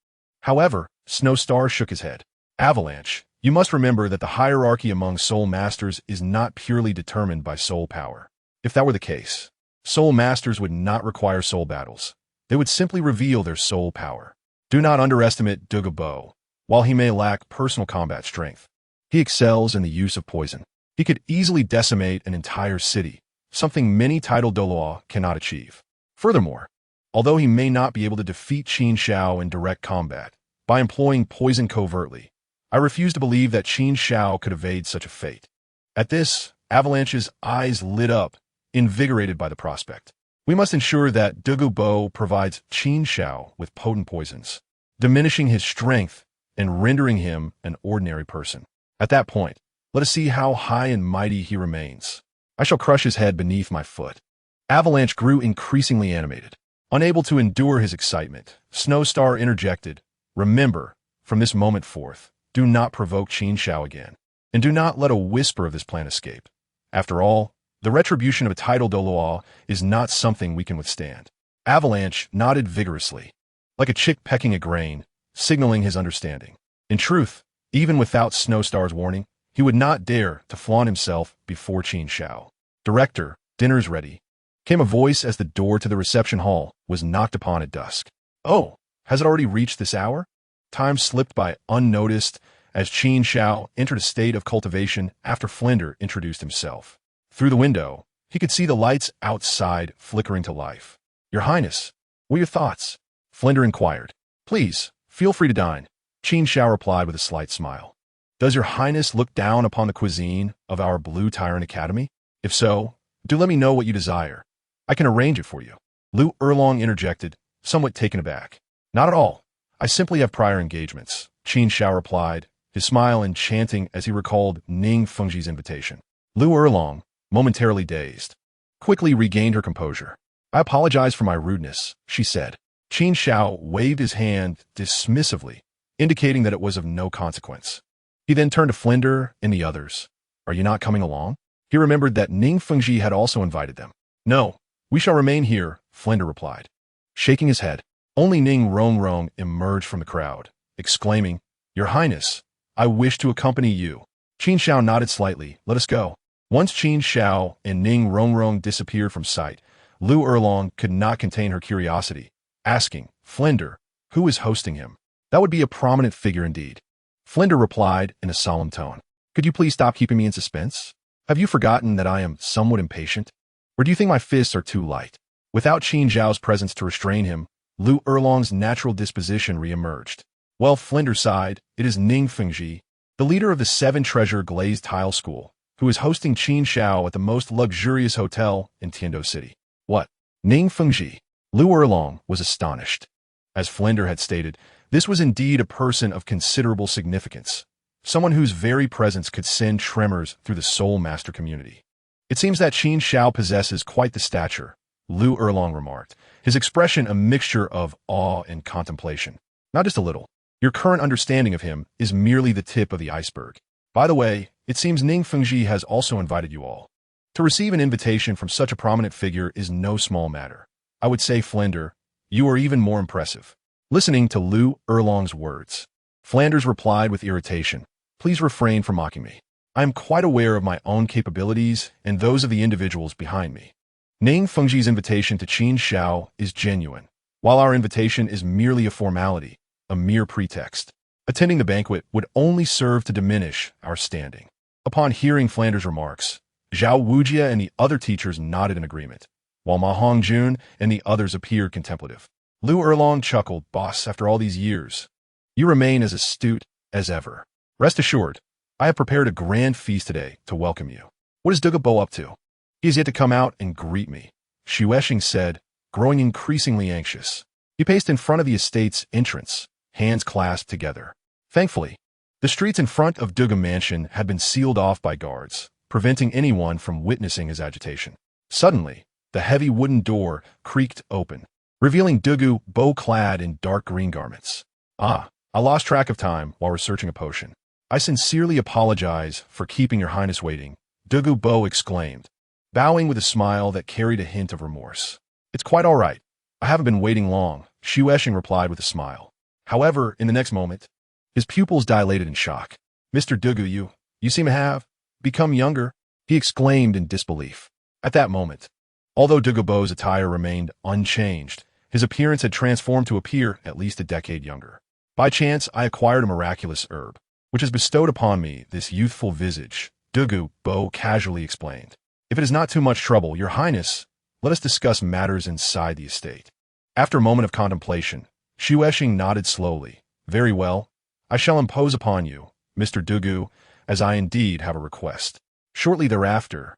However, Snowstar shook his head. Avalanche, you must remember that the hierarchy among soul masters is not purely determined by soul power. If that were the case, soul masters would not require soul battles. They would simply reveal their soul power. Do not underestimate Dugubo. While he may lack personal combat strength, he excels in the use of poison. He could easily decimate an entire city, something many Title Douluo cannot achieve. Furthermore, although he may not be able to defeat Qin Xiao in direct combat, by employing poison covertly, I refuse to believe that Qin Xiao could evade such a fate. At this, Avalanche's eyes lit up, invigorated by the prospect. We must ensure that Dugubo provides Qin Xiao with potent poisons, diminishing his strength and rendering him an ordinary person. At that point, let us see how high and mighty he remains. I shall crush his head beneath my foot. Avalanche grew increasingly animated. Unable to endure his excitement, Snowstar interjected, Remember, from this moment forth, do not provoke Qin Xiao again, and do not let a whisper of this plan escape. After all, the retribution of a Title Douluo is not something we can withstand. Avalanche nodded vigorously, like a chick pecking a grain, signaling his understanding. In truth, even without Snowstar's warning, he would not dare to flaunt himself before Qin Xiao. Director, dinner's ready, came a voice as the door to the reception hall was knocked upon at dusk. Oh, has it already reached this hour? Time slipped by unnoticed as Qin Xiao entered a state of cultivation after Flinder introduced himself. Through the window, he could see the lights outside flickering to life. Your Highness, what are your thoughts? Flinder inquired. Please, feel free to dine. Qin Xiao replied with a slight smile. Does your Highness look down upon the cuisine of our Blue Tyrant Academy? If so, do let me know what you desire. I can arrange it for you. Lu Erlong interjected, somewhat taken aback. Not at all. I simply have prior engagements, Qin Xiao replied, his smile enchanting as he recalled Ning Fengji's invitation. Lu Erlong, momentarily dazed, quickly regained her composure. I apologize for my rudeness, she said. Qin Xiao waved his hand dismissively, indicating that it was of no consequence. He then turned to Flinder and the others. Are you not coming along? He remembered that Ning Fengji had also invited them. No, we shall remain here, Flinder replied. Shaking his head, only Ning Rongrong emerged from the crowd, exclaiming, Your Highness, I wish to accompany you. Qin Xiao nodded slightly. Let us go. Once Qin Xiao and Ning Rongrong disappeared from sight, Lu Erlong could not contain her curiosity, asking, Flinder, who is hosting him? That would be a prominent figure indeed. Flinder replied in a solemn tone. Could you please stop keeping me in suspense? Have you forgotten that I am somewhat impatient? Or do you think my fists are too light? Without Qin Xiao's presence to restrain him, Lu Erlong's natural disposition re-emerged. Well, Flinder sighed, it is Ning Fengji, the leader of the 7-treasure glazed tile school, who is hosting Qin Xiao at the most luxurious hotel in Tindo City. What? Ning Fengji? Lu Erlong was astonished. As Flinder had stated, this was indeed a person of considerable significance, someone whose very presence could send tremors through the Soul Master community. It seems that Qin Xiao possesses quite the stature, Lu Erlong remarked, his expression a mixture of awe and contemplation. Not just a little. Your current understanding of him is merely the tip of the iceberg. By the way, it seems Ning Fengji has also invited you all. To receive an invitation from such a prominent figure is no small matter. I would say, Flinder, you are even more impressive. Listening to Lu Erlong's words, Flanders replied with irritation, Please refrain from mocking me. I am quite aware of my own capabilities and those of the individuals behind me. Ning Fengji's invitation to Qin Xiao is genuine, while our invitation is merely a formality, a mere pretext. Attending the banquet would only serve to diminish our standing. Upon hearing Flanders' remarks, Zhao Wujia and the other teachers nodded in agreement, while Ma Hongjun and the others appeared contemplative. Lu Erlong chuckled, Boss, after all these years, you remain as astute as ever. Rest assured, I have prepared a grand feast today to welcome you. What is Dugubo up to? He has yet to come out and greet me, Xueshing said, growing increasingly anxious. He paced in front of the estate's entrance, hands clasped together. Thankfully, the streets in front of Dugu Mansion had been sealed off by guards, preventing anyone from witnessing his agitation. Suddenly, the heavy wooden door creaked open, revealing Dugu Bo clad in dark green garments. I lost track of time while researching a potion. I sincerely apologize for keeping your highness waiting, Dugu Bo exclaimed, bowing with a smile that carried a hint of remorse. It's quite all right. I haven't been waiting long, Xueshing replied with a smile. However, in the next moment, his pupils dilated in shock. Mr. Dugu, you seem to have become younger, he exclaimed in disbelief. At that moment, although Dugu Bo's attire remained unchanged, his appearance had transformed to appear at least a decade younger. By chance, I acquired a miraculous herb, which has bestowed upon me this youthful visage, Dugu Bo casually explained. If it is not too much trouble, your highness, let us discuss matters inside the estate. After a moment of contemplation, Xueshing nodded slowly. Very well. I shall impose upon you, Mr. Dugu, as I indeed have a request. Shortly thereafter,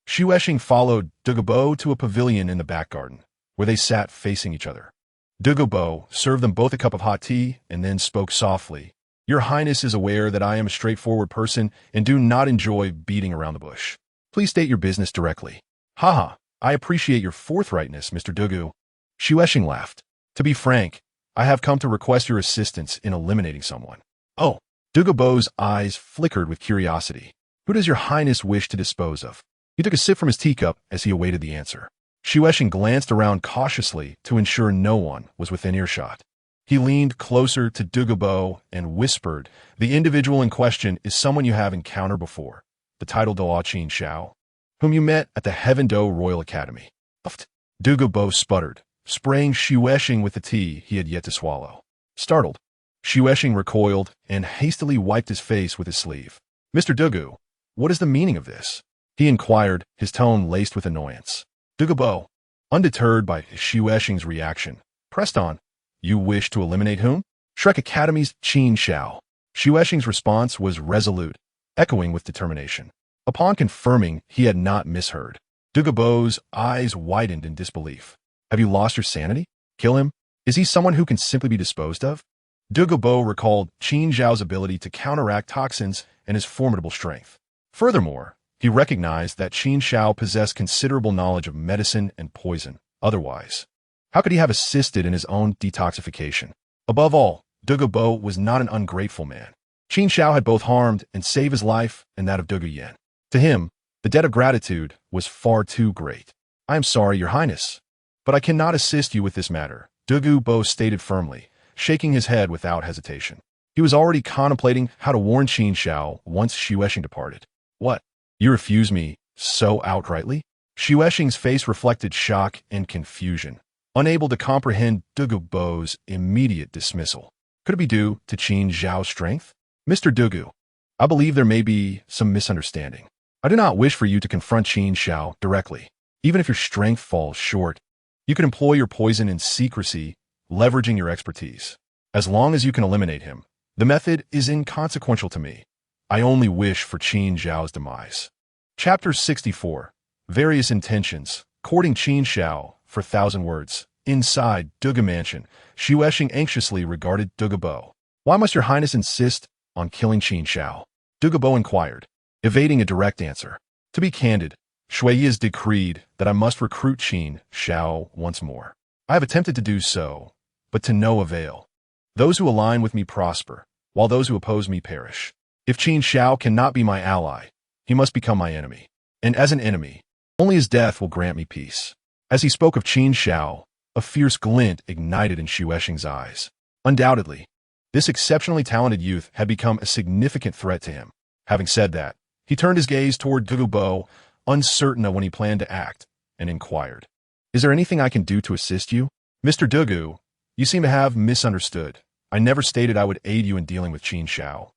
Xueshing followed Dugu Bo to a pavilion in the back garden, where they sat facing each other. Dugu Bo served them both a cup of hot tea and then spoke softly. Your highness is aware that I am a straightforward person and do not enjoy beating around the bush. Please state your business directly. Haha, I appreciate your forthrightness, Mr. Dugu. Xueshing laughed. To be frank, I have come to request your assistance in eliminating someone. Oh, Dugu Bo's eyes flickered with curiosity. Who does your highness wish to dispose of? He took a sip from his teacup as he awaited the answer. Xueshing glanced around cautiously to ensure no one was within earshot. He leaned closer to Dugu Bo and whispered, the individual in question is someone you have encountered before, the Title Douluo Qin Xiao, whom you met at the Heaven Do Royal Academy. Dugu Bo sputtered, spraying Xueshing with the tea he had yet to swallow. Startled, Xueshing recoiled and hastily wiped his face with his sleeve. Mr. Dugu, what is the meaning of this? He inquired, his tone laced with annoyance. Dugu Bo, undeterred by Xueshing's reaction, pressed on. You wish to eliminate whom? Shrek Academy's Qin Xiao. Xueshing's response was resolute, echoing with determination. Upon confirming he had not misheard, Dugu Bo's eyes widened in disbelief. Have you lost your sanity? Kill him? Is he someone who can simply be disposed of? Dugu Bo recalled Qin Xiao's ability to counteract toxins and his formidable strength. Furthermore, he recognized that Qin Xiao possessed considerable knowledge of medicine and poison. Otherwise, how could he have assisted in his own detoxification? Above all, Dugu Bo was not an ungrateful man. Qin Xiao had both harmed and saved his life and that of Dugu Yan. To him, the debt of gratitude was far too great. I am sorry, your highness, but I cannot assist you with this matter, Dugu Bo stated firmly, shaking his head without hesitation. He was already contemplating how to warn Qin Xiao once Xueshing departed. What? You refuse me so outrightly? Xueshing's face reflected shock and confusion, unable to comprehend Dugu Bo's immediate dismissal. Could it be due to Qin Xiao's strength? Mr. Dugu, I believe there may be some misunderstanding. I do not wish for you to confront Qin Xiao directly. Even if your strength falls short, you can employ your poison in secrecy, leveraging your expertise. As long as you can eliminate him, the method is inconsequential to me. I only wish for Qin Xiao's demise. Chapter 64. Various Intentions. Courting Qin Xiao for 1,000 words. Inside Dugu Mansion, Xueshing anxiously regarded Dugu Bo. Why must your highness insist on killing Qin Xiao? Dugu Bo inquired, evading a direct answer. To be candid, Shui has decreed that I must recruit Qin Xiao once more. I have attempted to do so, but to no avail. Those who align with me prosper, while those who oppose me perish. If Qin Xiao cannot be my ally, he must become my enemy. And as an enemy, only his death will grant me peace. As he spoke of Qin Xiao, a fierce glint ignited in Xueshing's eyes. Undoubtedly, this exceptionally talented youth had become a significant threat to him. Having said that, he turned his gaze toward Dugu Bo, uncertain of when he planned to act, and inquired, Is there anything I can do to assist you? Mr. Dugu, you seem to have misunderstood. I never stated I would aid you in dealing with Qin Xiao.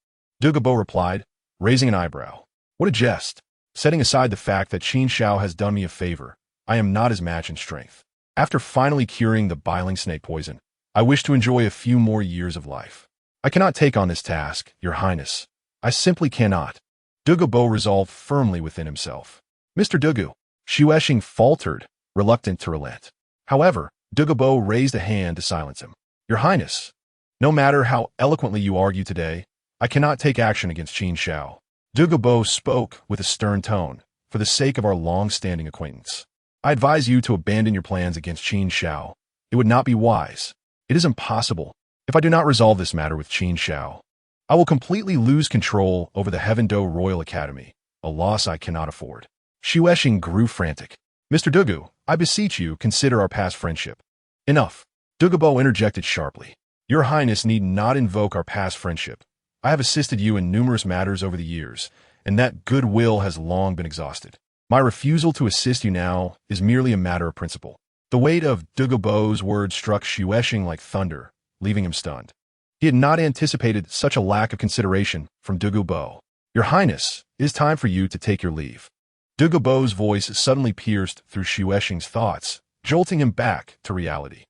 Dugu Bo replied, raising an eyebrow. What a jest! Setting aside the fact that Qin Xiao has done me a favor, I am not his match in strength. After finally curing the biling snake poison, I wish to enjoy a few more years of life. I cannot take on this task, your highness. I simply cannot. Dugubo resolved firmly within himself. Mr. Dugu, Xuesheng faltered, reluctant to relent. However, Dugubo raised a hand to silence him. Your Highness, no matter how eloquently you argue today, I cannot take action against Qin Xiao. Dugubo spoke with a stern tone, for the sake of our long-standing acquaintance. I advise you to abandon your plans against Qin Xiao. It would not be wise. It is impossible. If I do not resolve this matter with Qin Xiao, I will completely lose control over the Heavendo Royal Academy, a loss I cannot afford. Xuesheng grew frantic. Mr. Dugu, I beseech you, consider our past friendship. Enough. Dugubo interjected sharply. Your Highness need not invoke our past friendship. I have assisted you in numerous matters over the years, and that goodwill has long been exhausted. My refusal to assist you now is merely a matter of principle. The weight of Dugubo's words struck Xuesheng like thunder, leaving him stunned. He had not anticipated such a lack of consideration from Dugubo. Your Highness, it is time for you to take your leave. Dugubo's voice suddenly pierced through Xuesheng's thoughts, jolting him back to reality.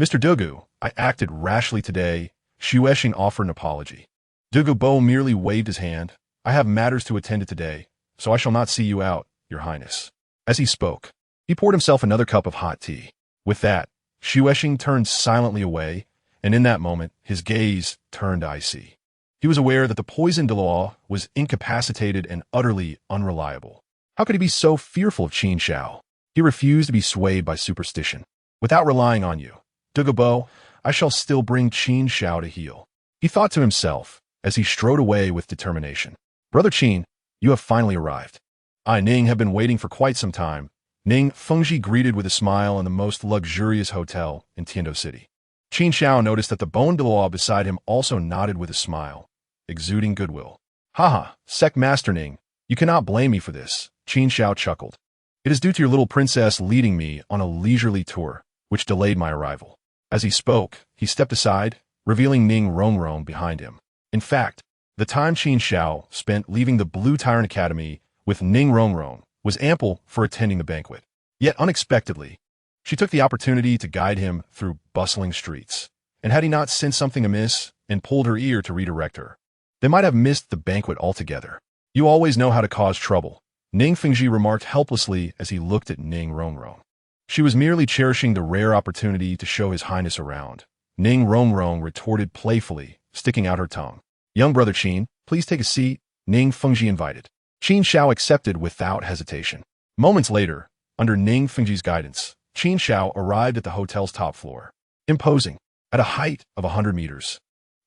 Mr. Dugu, I acted rashly today. Xuesheng offered an apology. Dugubo merely waved his hand. I have matters to attend to today, so I shall not see you out, Your Highness. As he spoke, he poured himself another cup of hot tea. With that, Xuesheng turned silently away, and in that moment, his gaze turned icy. He was aware that the poisoned Douluo was incapacitated and utterly unreliable. How could he be so fearful of Qin Xiao? He refused to be swayed by superstition. Without relying on you, Dugubo, I shall still bring Qin Xiao to heel. He thought to himself as he strode away with determination. Brother Qin, you have finally arrived. I, Ning, have been waiting for quite some time. Ning Fengji greeted with a smile in the most luxurious hotel in Tindo City. Qin Xiao noticed that the Bone Douluo beside him also nodded with a smile, exuding goodwill. Haha, Sect Master Ning, you cannot blame me for this, Qin Xiao chuckled. It is due to your little princess leading me on a leisurely tour, which delayed my arrival. As he spoke, he stepped aside, revealing Ning Rongrong behind him. In fact, the time Qin Xiao spent leaving the Blue Tyrant Academy with Ning Rongrong was ample for attending the banquet. Yet unexpectedly, she took the opportunity to guide him through bustling streets. And had he not sensed something amiss and pulled her ear to redirect her, they might have missed the banquet altogether. You always know how to cause trouble, Ning Fengji remarked helplessly as he looked at Ning Rongrong. She was merely cherishing the rare opportunity to show his highness around. Ning Rongrong retorted playfully, sticking out her tongue. Young brother Qin, please take a seat, Ning Fengji invited. Qin Xiao accepted without hesitation. Moments later, under Ning Fengji's guidance, Qin Xiao arrived at the hotel's top floor. Imposing, at a height of 100 meters.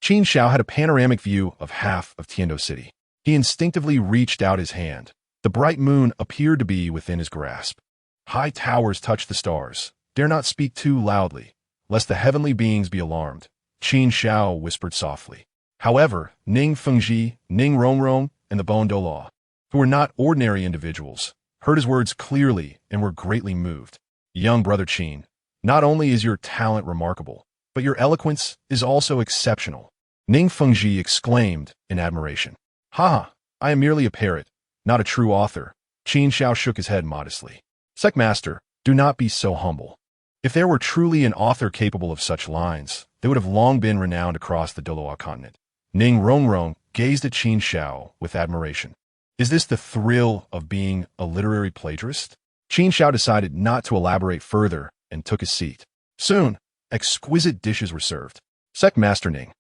Qin Xiao had a panoramic view of half of Tindo City. He instinctively reached out his hand. The bright moon appeared to be within his grasp. High towers touched the stars. Dare not speak too loudly, lest the heavenly beings be alarmed, Qin Xiao whispered softly. However, Ning Fengji, Ning Rongrong, and the Bone Douluo, who were not ordinary individuals, heard his words clearly and were greatly moved. Young brother Qin, not only is your talent remarkable, but your eloquence is also exceptional, Ning Fengji exclaimed in admiration. Haha, I am merely a parrot, not a true author. Qin Xiao shook his head modestly. Sect Master, do not be so humble. If there were truly an author capable of such lines, they would have long been renowned across the Douluo continent. Ning Rongrong gazed at Qin Xiao with admiration. Is this the thrill of being a literary plagiarist? Qin Xiao decided not to elaborate further and took his seat. Soon, exquisite dishes were served. Sect Master Ning,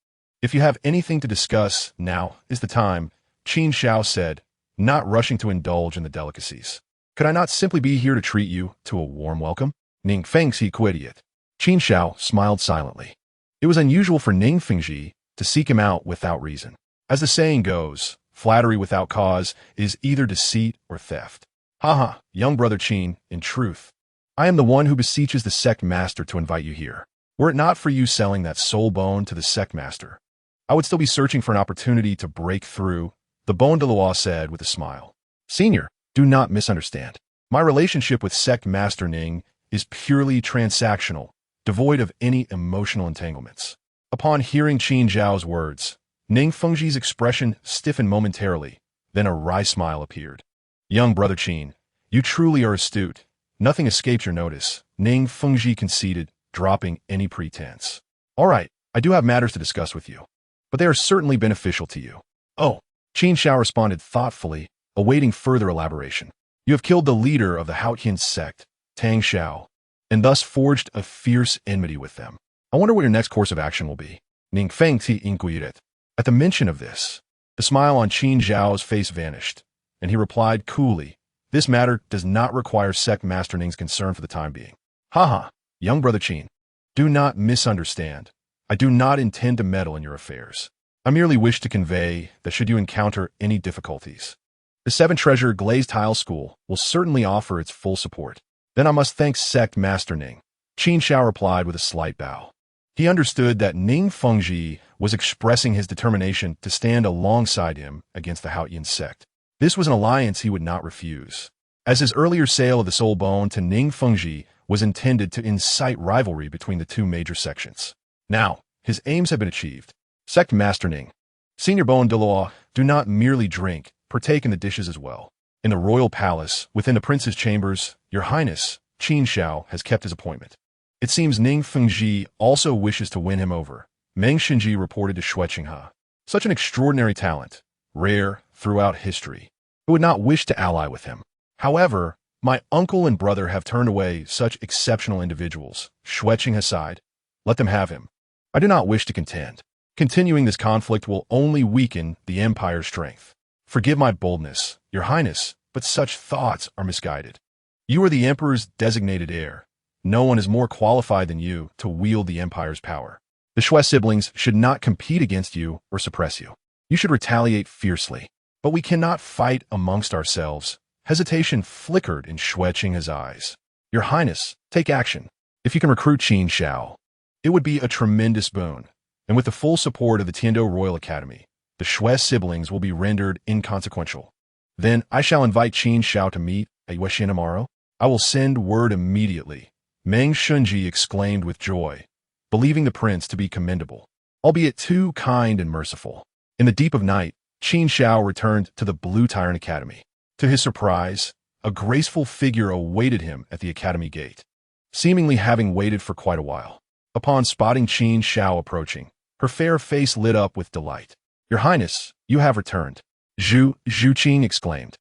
if you have anything to discuss, now is the time, Qin Xiao said, not rushing to indulge in the delicacies. Could I not simply be here to treat you to a warm welcome? Ning Fengji quid. Qin Xiao smiled silently. It was unusual for Ning Fengji to seek him out without reason. As the saying goes, flattery without cause is either deceit or theft. Haha, young brother Qin, in truth, I am the one who beseeches the Sect Master to invite you here. Were it not for you selling that soul bone to the Sect Master, I would still be searching for an opportunity to break through, the Bone Douluo said with a smile. Senior, do not misunderstand. My relationship with Sect Master Ning is purely transactional, devoid of any emotional entanglements. Upon hearing Qin Xiao's words, Ning Fengji's expression stiffened momentarily, then a wry smile appeared. Young brother Qin, you truly are astute. Nothing escaped your notice, Ning Fengji conceded, dropping any pretense. All right, I do have matters to discuss with you, but they are certainly beneficial to you. Oh, Qin Xiao responded thoughtfully, awaiting further elaboration. You have killed the leader of the Haotian sect, Tang Hao, and thus forged a fierce enmity with them. I wonder what your next course of action will be. Ning Feng Ti inquired. At the mention of this, the smile on Qin Xiao's face vanished, and he replied coolly, this matter does not require Sect Master Ning's concern for the time being. Haha, young brother Qin. Do not misunderstand. I do not intend to meddle in your affairs. I merely wish to convey that should you encounter any difficulties, the Seven Treasure Glazed Tile School will certainly offer its full support. Then I must thank Sect Master Ning. Qin Xiao replied with a slight bow. He understood that Ning Fengji was expressing his determination to stand alongside him against the Haotian sect. This was an alliance he would not refuse, as his earlier sale of the soul bone to Ning Fengji was intended to incite rivalry between the two major sections. Now, his aims have been achieved. Sect Master Ning, Senior Dail Duuluo, do not merely drink, partake in the dishes as well. In the royal palace, within the prince's chambers, Your Highness, Qin Xiao has kept his appointment. It seems Ning Fengji also wishes to win him over. Meng Xinji reported to Shueqinghe. Such an extraordinary talent, rare throughout history. Who would not wish to ally with him? However, my uncle and brother have turned away such exceptional individuals. Shueqinghe aside, let them have him. I do not wish to contend. Continuing this conflict will only weaken the Empire's strength. Forgive my boldness, Your Highness, but such thoughts are misguided. You are the Emperor's designated heir. No one is more qualified than you to wield the Empire's power. The Shui siblings should not compete against you or suppress you. You should retaliate fiercely. But we cannot fight amongst ourselves. Hesitation flickered in Shueqinghe's eyes. Your Highness, take action. If you can recruit Qin Xiao, it would be a tremendous boon. And with the full support of the Tindo Royal Academy, the Shui siblings will be rendered inconsequential. Then I shall invite Qin Xiao to meet at Yuexin tomorrow. I will send word immediately. Meng Xunji exclaimed with joy, believing the prince to be commendable, albeit too kind and merciful. In the deep of night, Qin Xiao returned to the Blue Tyrant Academy. To his surprise, a graceful figure awaited him at the academy gate, seemingly having waited for quite a while. Upon spotting Qin Xiao approaching, her fair face lit up with delight. Your Highness, you have returned. Zhu Qing exclaimed,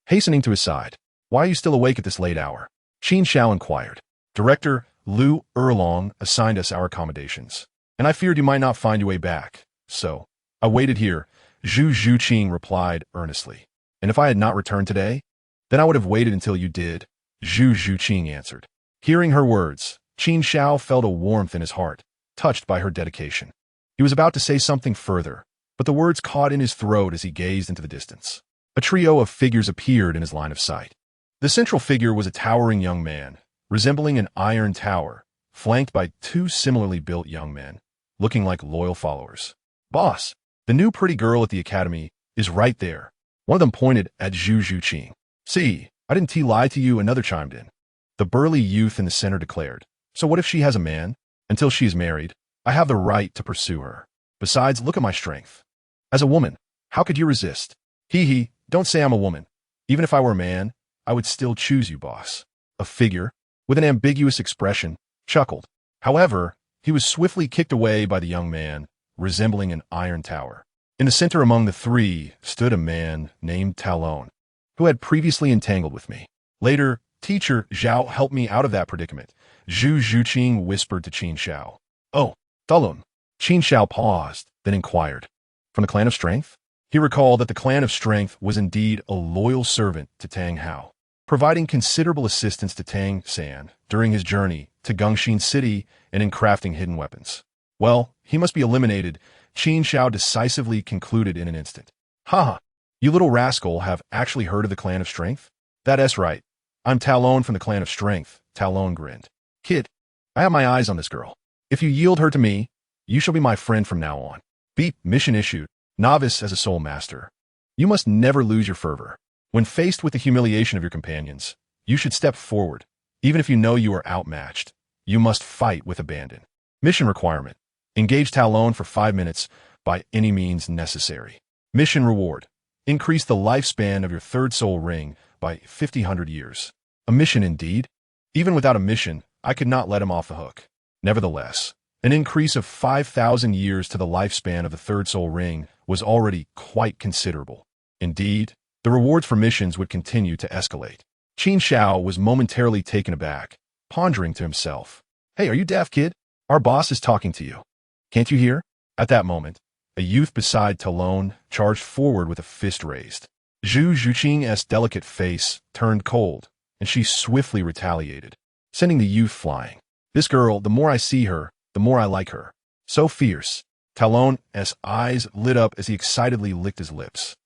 hastening to his side. Why are you still awake at this late hour? Qin Xiao inquired. Director Lu Erlong assigned us our accommodations, and I feared you might not find your way back. So, I waited here, Zhu Qing replied earnestly. And if I had not returned today, then I would have waited until you did, Zhu Qing answered. Hearing her words, Qin Xiao felt a warmth in his heart, touched by her dedication. He was about to say something further, but the words caught in his throat as he gazed into the distance. A trio of figures appeared in his line of sight. The central figure was a towering young man, resembling an iron tower, flanked by two similarly built young men, looking like loyal followers. Boss, the new pretty girl at the academy is right there. One of them pointed at Zhu Qing. See, I didn't lie to you, another chimed in. The burly youth in the center declared. So what if she has a man? Until she is married, I have the right to pursue her. Besides, look at my strength. As a woman, how could you resist? Hee, don't say I'm a woman. Even if I were a man, I would still choose you, boss. A figure, with an ambiguous expression, chuckled. However, he was swiftly kicked away by the young man, resembling an iron tower. In the center among the three stood a man named Talon, who had previously entangled with me. Later, Teacher Zhao helped me out of that predicament, Zhu Qing whispered to Qin Xiao. Oh, Talon. Qin Xiao paused, then inquired. From the Clan of Strength? He recalled that the Clan of Strength was indeed a loyal servant to Tang Hao, providing considerable assistance to Tang San during his journey to Gongxin City and in crafting hidden weapons. Well, he must be eliminated, Qin Xiao decisively concluded in an instant. Haha, you little rascal have actually heard of the Clan of Strength? That's right. I'm Talon from the Clan of Strength, Talon grinned. Kid, I have my eyes on this girl. If you yield her to me, you shall be my friend from now on. Beep, mission issued. Novice as a soul master. You must never lose your fervor. When faced with the humiliation of your companions, you should step forward. Even if you know you are outmatched, you must fight with abandon. Mission requirement. Engage Talon for 5 minutes by any means necessary. Mission reward. Increase the lifespan of your third soul ring by 50 years. A mission indeed. Even without a mission, I could not let him off the hook. Nevertheless, An increase of 5,000 years to the lifespan of the Third Soul Ring was already quite considerable. Indeed, the rewards for missions would continue to escalate. Qin Xiao was momentarily taken aback, pondering to himself, "Hey, are you deaf, kid? Our boss is talking to you. Can't you hear?" At that moment, a youth beside Talon charged forward with a fist raised. Zhu Zhuqing's delicate face turned cold, and she swiftly retaliated, sending the youth flying. "This girl, the more I see her, the more I like her. So fierce." Talon's eyes lit up as he excitedly licked his lips.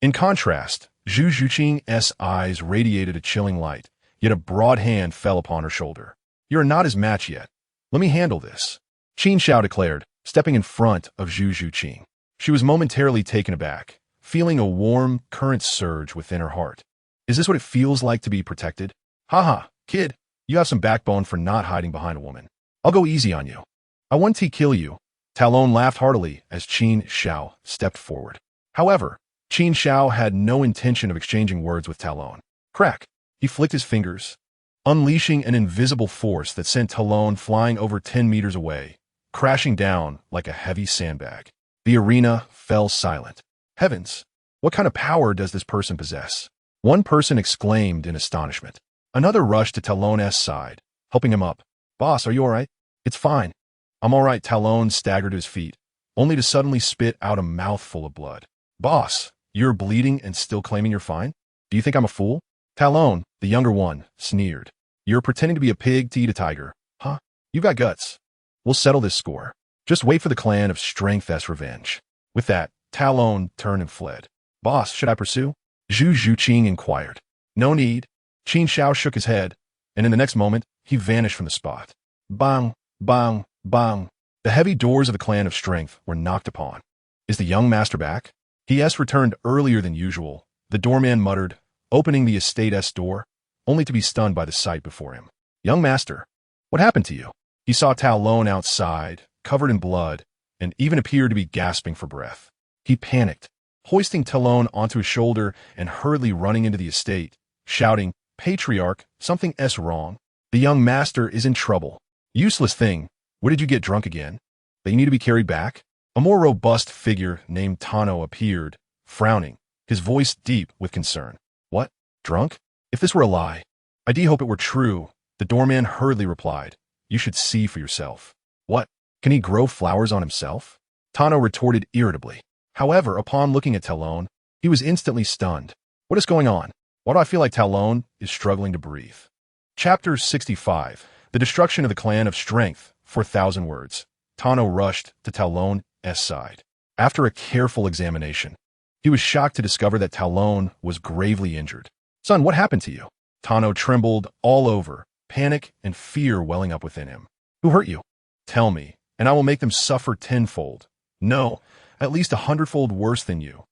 In contrast, Zhu Zhuqing's eyes radiated a chilling light, yet a broad hand fell upon her shoulder. "You are not his match yet. Let me handle this," Qin Xiao declared, stepping in front of Zhu Zhuqing. She was momentarily taken aback, feeling a warm current surge within her heart. Is this what it feels like to be protected? Haha, kid, you have some backbone for not hiding behind a woman. I'll go easy on you. I want to kill you. Talon laughed heartily as Qin Xiao stepped forward. However, Qin Xiao had no intention of exchanging words with Talon. Crack! He flicked his fingers, unleashing an invisible force that sent Talon flying over 10 meters away, crashing down like a heavy sandbag. The arena fell silent. Heavens! What kind of power does this person possess? One person exclaimed in astonishment. Another rushed to Talon's side, helping him up. Boss, are you all right? It's fine. I'm all right. Talon staggered to his feet, only to suddenly spit out a mouthful of blood. Boss, you're bleeding and still claiming you're fine? Do you think I'm a fool? Talon, the younger one, sneered. You're pretending to be a pig to eat a tiger, huh? You've got guts. We'll settle this score. Just wait for the clan of Strength's revenge. With that, Talon turned and fled. Boss, should I pursue? Zhu Zhuqing inquired. No need. Qin Xiao shook his head, and in the next moment, he vanished from the spot. Bang, bang, bang. The heavy doors of the clan of Strength were knocked upon. Is the young master back? He returned earlier than usual, the doorman muttered, opening the estate's door, only to be stunned by the sight before him. Young master, what happened to you? He saw Talon outside, covered in blood, and even appeared to be gasping for breath. He panicked, hoisting Talon onto his shoulder and hurriedly running into the estate, shouting, Patriarch, something's wrong. The young master is in trouble. Useless thing, where did you get drunk again? That you need to be carried back? A more robust figure named Tano appeared, frowning, his voice deep with concern. What? Drunk? If this were a lie, I do hope it were true, the doorman hurriedly replied. You should see for yourself. What? Can he grow flowers on himself? Tano retorted irritably. However, upon looking at Talon, he was instantly stunned. What is going on? Why do I feel like Talon is struggling to breathe? Chapter 65. The Destruction of the Clan of Strength, 4,000 words. Tano rushed to Talon's side. After a careful examination, he was shocked to discover that Talon was gravely injured. Son, what happened to you? Tano trembled all over, panic and fear welling up within him. Who hurt you? Tell me, and I will make them suffer tenfold. No, at least 100-fold worse than you.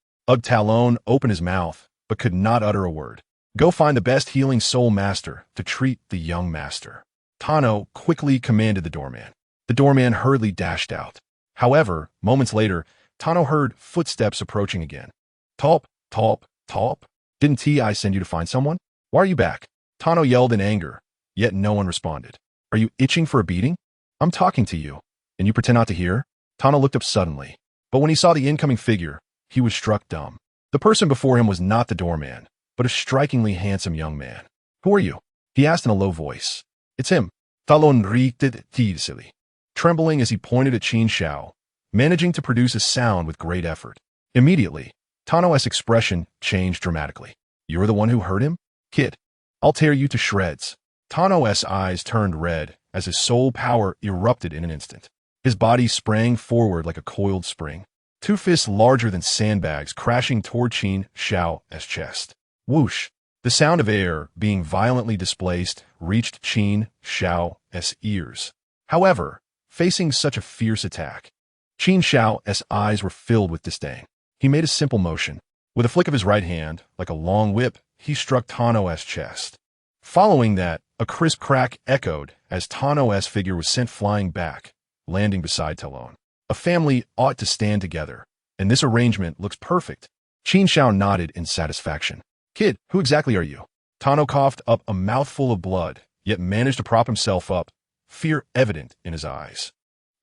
Talon opened his mouth, but could not utter a word. Go find the best healing soul master to treat the young master. Tano quickly commanded the doorman. The doorman hurriedly dashed out. However, moments later, Tano heard footsteps approaching again. Talp, talp, talp. Didn't I send you to find someone? Why are you back? Tano yelled in anger, yet no one responded. Are you itching for a beating? I'm talking to you, and you pretend not to hear? Tano looked up suddenly, but when he saw the incoming figure, he was struck dumb. The person before him was not the doorman, but a strikingly handsome young man. Who are you? He asked in a low voice. It's him. Talon reacted teasily, trembling as he pointed at Qin Xiao, managing to produce a sound with great effort. Immediately, Tano's expression changed dramatically. You're the one who hurt him? Kid, I'll tear you to shreds. Tano's eyes turned red as his soul power erupted in an instant. His body sprang forward like a coiled spring, two fists larger than sandbags crashing toward Qin Xiao's chest. Whoosh! The sound of air being violently displaced reached Qin Xiao's ears. However, facing such a fierce attack, Qin Xiao's eyes were filled with disdain. He made a simple motion. With a flick of his right hand, like a long whip, he struck Tano's chest. Following that, a crisp crack echoed as Tano's figure was sent flying back, landing beside Talon. A family ought to stand together, and this arrangement looks perfect. Qin Xiao nodded in satisfaction. Kid, who exactly are you? Tano coughed up a mouthful of blood, yet managed to prop himself up, fear evident in his eyes.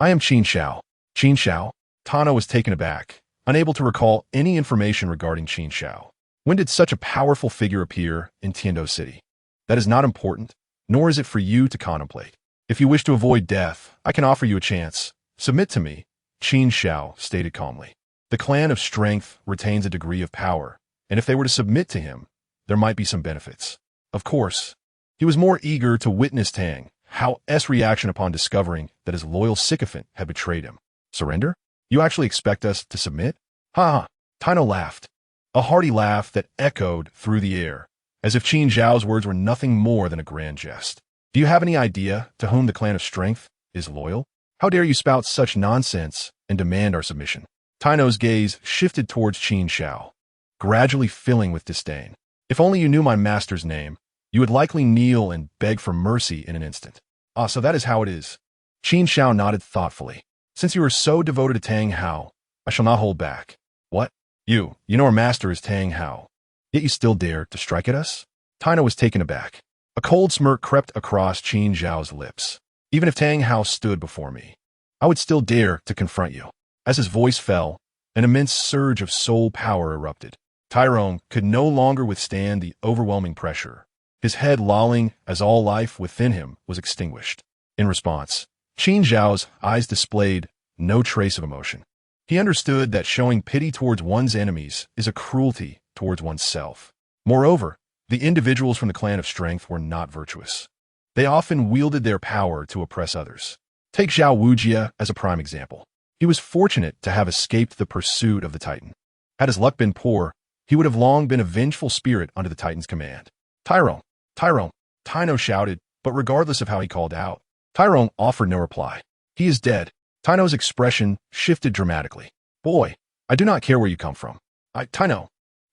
I am Qin Xiao. Qin Xiao? Tano was taken aback, unable to recall any information regarding Qin Xiao. When did such a powerful figure appear in Tindo City? That is not important, nor is it for you to contemplate. If you wish to avoid death, I can offer you a chance. Submit to me, Qin Xiao stated calmly. The clan of strength retains a degree of power, and if they were to submit to him, there might be some benefits. Of course, he was more eager to witness Tang Hao's reaction upon discovering that his loyal sycophant had betrayed him. Surrender? You actually expect us to submit? Ha ha! Tino laughed. A hearty laugh that echoed through the air, as if Qin Xiao's words were nothing more than a grand jest. Do you have any idea to whom the clan of strength is loyal? How dare you spout such nonsense and demand our submission? Tino's gaze shifted towards Qin Xiao, gradually filling with disdain. If only you knew my master's name, you would likely kneel and beg for mercy in an instant. Ah, so that is how it is. Qin Xiao nodded thoughtfully. Since you are so devoted to Tang Hao, I shall not hold back. What? You know our master is Tang Hao. Yet you still dare to strike at us? Tino was taken aback. A cold smirk crept across Qin Xiao's lips. Even if Tang Hao stood before me, I would still dare to confront you. As his voice fell, an immense surge of soul power erupted. Tyrone could no longer withstand the overwhelming pressure, his head lolling as all life within him was extinguished. In response, Qin Xiao's eyes displayed no trace of emotion. He understood that showing pity towards one's enemies is a cruelty towards oneself. Moreover, the individuals from the clan of strength were not virtuous. They often wielded their power to oppress others. Take Zhao Wujia as a prime example. He was fortunate to have escaped the pursuit of the Titan. Had his luck been poor, he would have long been a vengeful spirit under the Titan's command. Tyrone, Tino shouted, but regardless of how he called out, Tyrone offered no reply. He is dead. Tino's expression shifted dramatically. Boy, I do not care where you come from. Tino,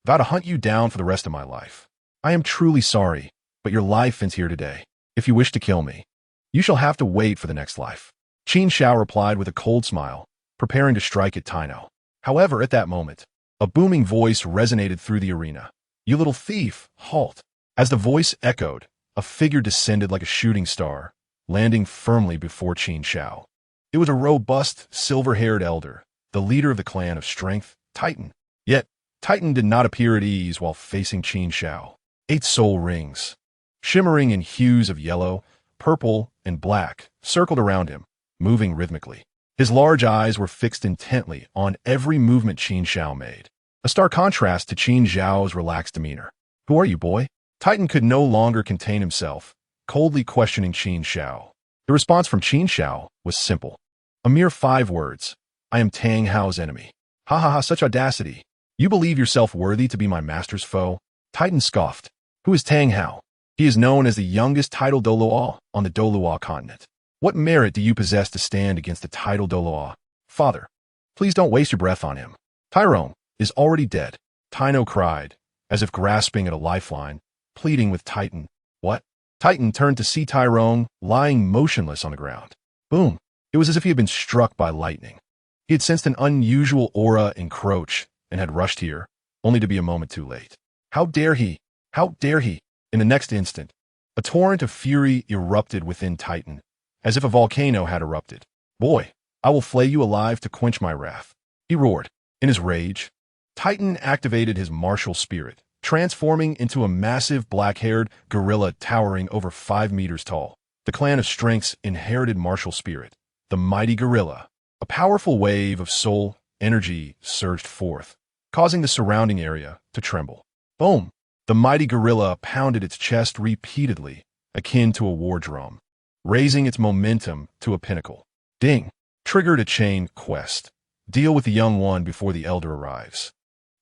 vow to hunt you down for the rest of my life. I am truly sorry, but your life ends here today. If you wish to kill me, you shall have to wait for the next life. Qin Xiao replied with a cold smile, preparing to strike at Tino. However, at that moment, a booming voice resonated through the arena. You little thief, halt. As the voice echoed, a figure descended like a shooting star, landing firmly before Qin Xiao. It was a robust, silver-haired elder, the leader of the clan of strength, Titan. Yet, Titan did not appear at ease while facing Qin Xiao. 8 soul rings, shimmering in hues of yellow, purple, and black, circled around him, moving rhythmically. His large eyes were fixed intently on every movement Qin Xiao made, a stark contrast to Qin Xiao's relaxed demeanor. Who are you, boy? Titan could no longer contain himself, coldly questioning Qin Xiao. The response from Qin Xiao was simple. A mere 5 words. I am Tang Hao's enemy. Ha ha ha, such audacity. You believe yourself worthy to be my master's foe? Titan scoffed. Who is Tang Hao? He is known as the youngest Title Douluo on the Douluo continent. What merit do you possess to stand against the Title Douluo? Father, please don't waste your breath on him. Tyrone is already dead. Tino cried, as if grasping at a lifeline, pleading with Titan. What? Titan turned to see Tyrone lying motionless on the ground. Boom. It was as if he had been struck by lightning. He had sensed an unusual aura encroach and had rushed here, only to be a moment too late. How dare he? How dare he? In the next instant, a torrent of fury erupted within Titan, as if a volcano had erupted. Boy, I will flay you alive to quench my wrath. He roared. In his rage, Titan activated his martial spirit, transforming into a massive black-haired gorilla towering over 5 meters tall. The clan of strength's inherited martial spirit, the mighty gorilla. A powerful wave of soul energy surged forth, causing the surrounding area to tremble. Boom! The mighty gorilla pounded its chest repeatedly, akin to a war drum, raising its momentum to a pinnacle. Ding! Triggered a chain quest. Deal with the young one before the elder arrives.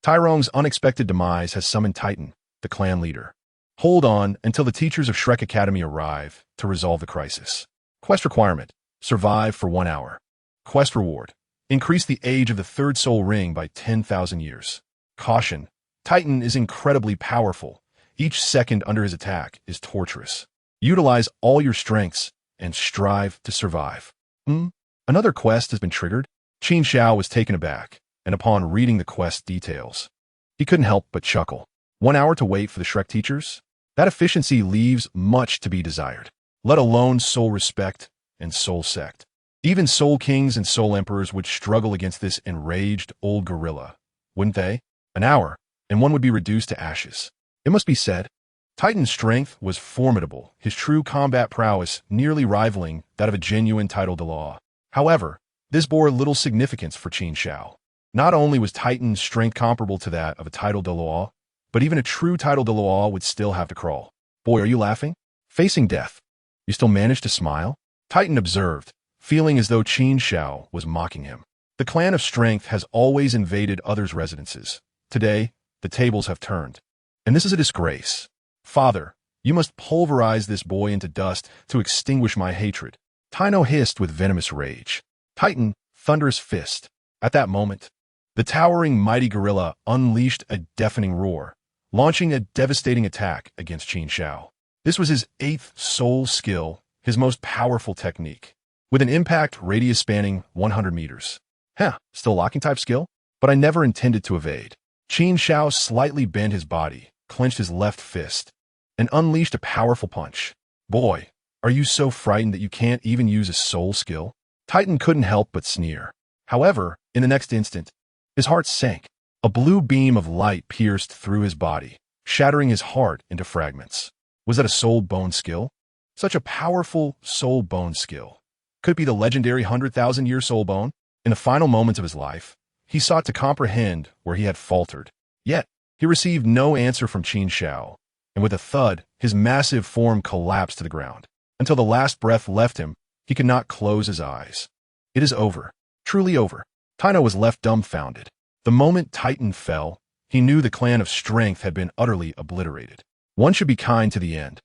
Tyrone's unexpected demise has summoned Titan, the clan leader. Hold on until the teachers of Shrek Academy arrive to resolve the crisis. Quest requirement: survive for 1 hour. Quest reward: increase the age of the 3rd soul ring by 10,000 years. Caution: Titan is incredibly powerful. Each second under his attack is torturous. Utilize all your strengths and strive to survive. Another quest has been triggered? Qin Xiao was taken aback, and upon reading the quest details, he couldn't help but chuckle. 1 hour to wait for the Shrek teachers? That efficiency leaves much to be desired, let alone soul respect and soul sect. Even soul kings and soul emperors would struggle against this enraged old gorilla, wouldn't they? An hour, and one would be reduced to ashes. It must be said, Titan's strength was formidable, his true combat prowess nearly rivaling that of a genuine Title Douluo. However, this bore little significance for Qin Xiao. Not only was Titan's strength comparable to that of a Title Douluo, but even a true Title Douluo would still have to crawl. Boy, are you laughing? Facing death. You still managed to smile? Titan observed, feeling as though Qin Xiao was mocking him. The clan of strength has always invaded others' residences. Today, the tables have turned. And this is a disgrace. Father, you must pulverize this boy into dust to extinguish my hatred. Tino hissed with venomous rage. Titan, thunderous fist. At that moment, the towering mighty gorilla unleashed a deafening roar, launching a devastating attack against Qin Xiao. This was his 8th soul skill, his most powerful technique, with an impact radius spanning 100 meters. Still locking type skill? But I never intended to evade. Qin Xiao slightly bent his body, clenched his left fist, and unleashed a powerful punch. Boy, are you so frightened that you can't even use a soul skill? Titan couldn't help but sneer. However, in the next instant, his heart sank. A blue beam of light pierced through his body, shattering his heart into fragments. Was that a soul bone skill? Such a powerful soul bone skill. Could it be the legendary 100,000-year soul bone? In the final moments of his life, he sought to comprehend where he had faltered. Yet, he received no answer from Qin Xiao, and with a thud, his massive form collapsed to the ground. Until the last breath left him, he could not close his eyes. It is over. Truly over. Tino was left dumbfounded. The moment Titan fell, he knew the clan of strength had been utterly obliterated. One should be kind to the end.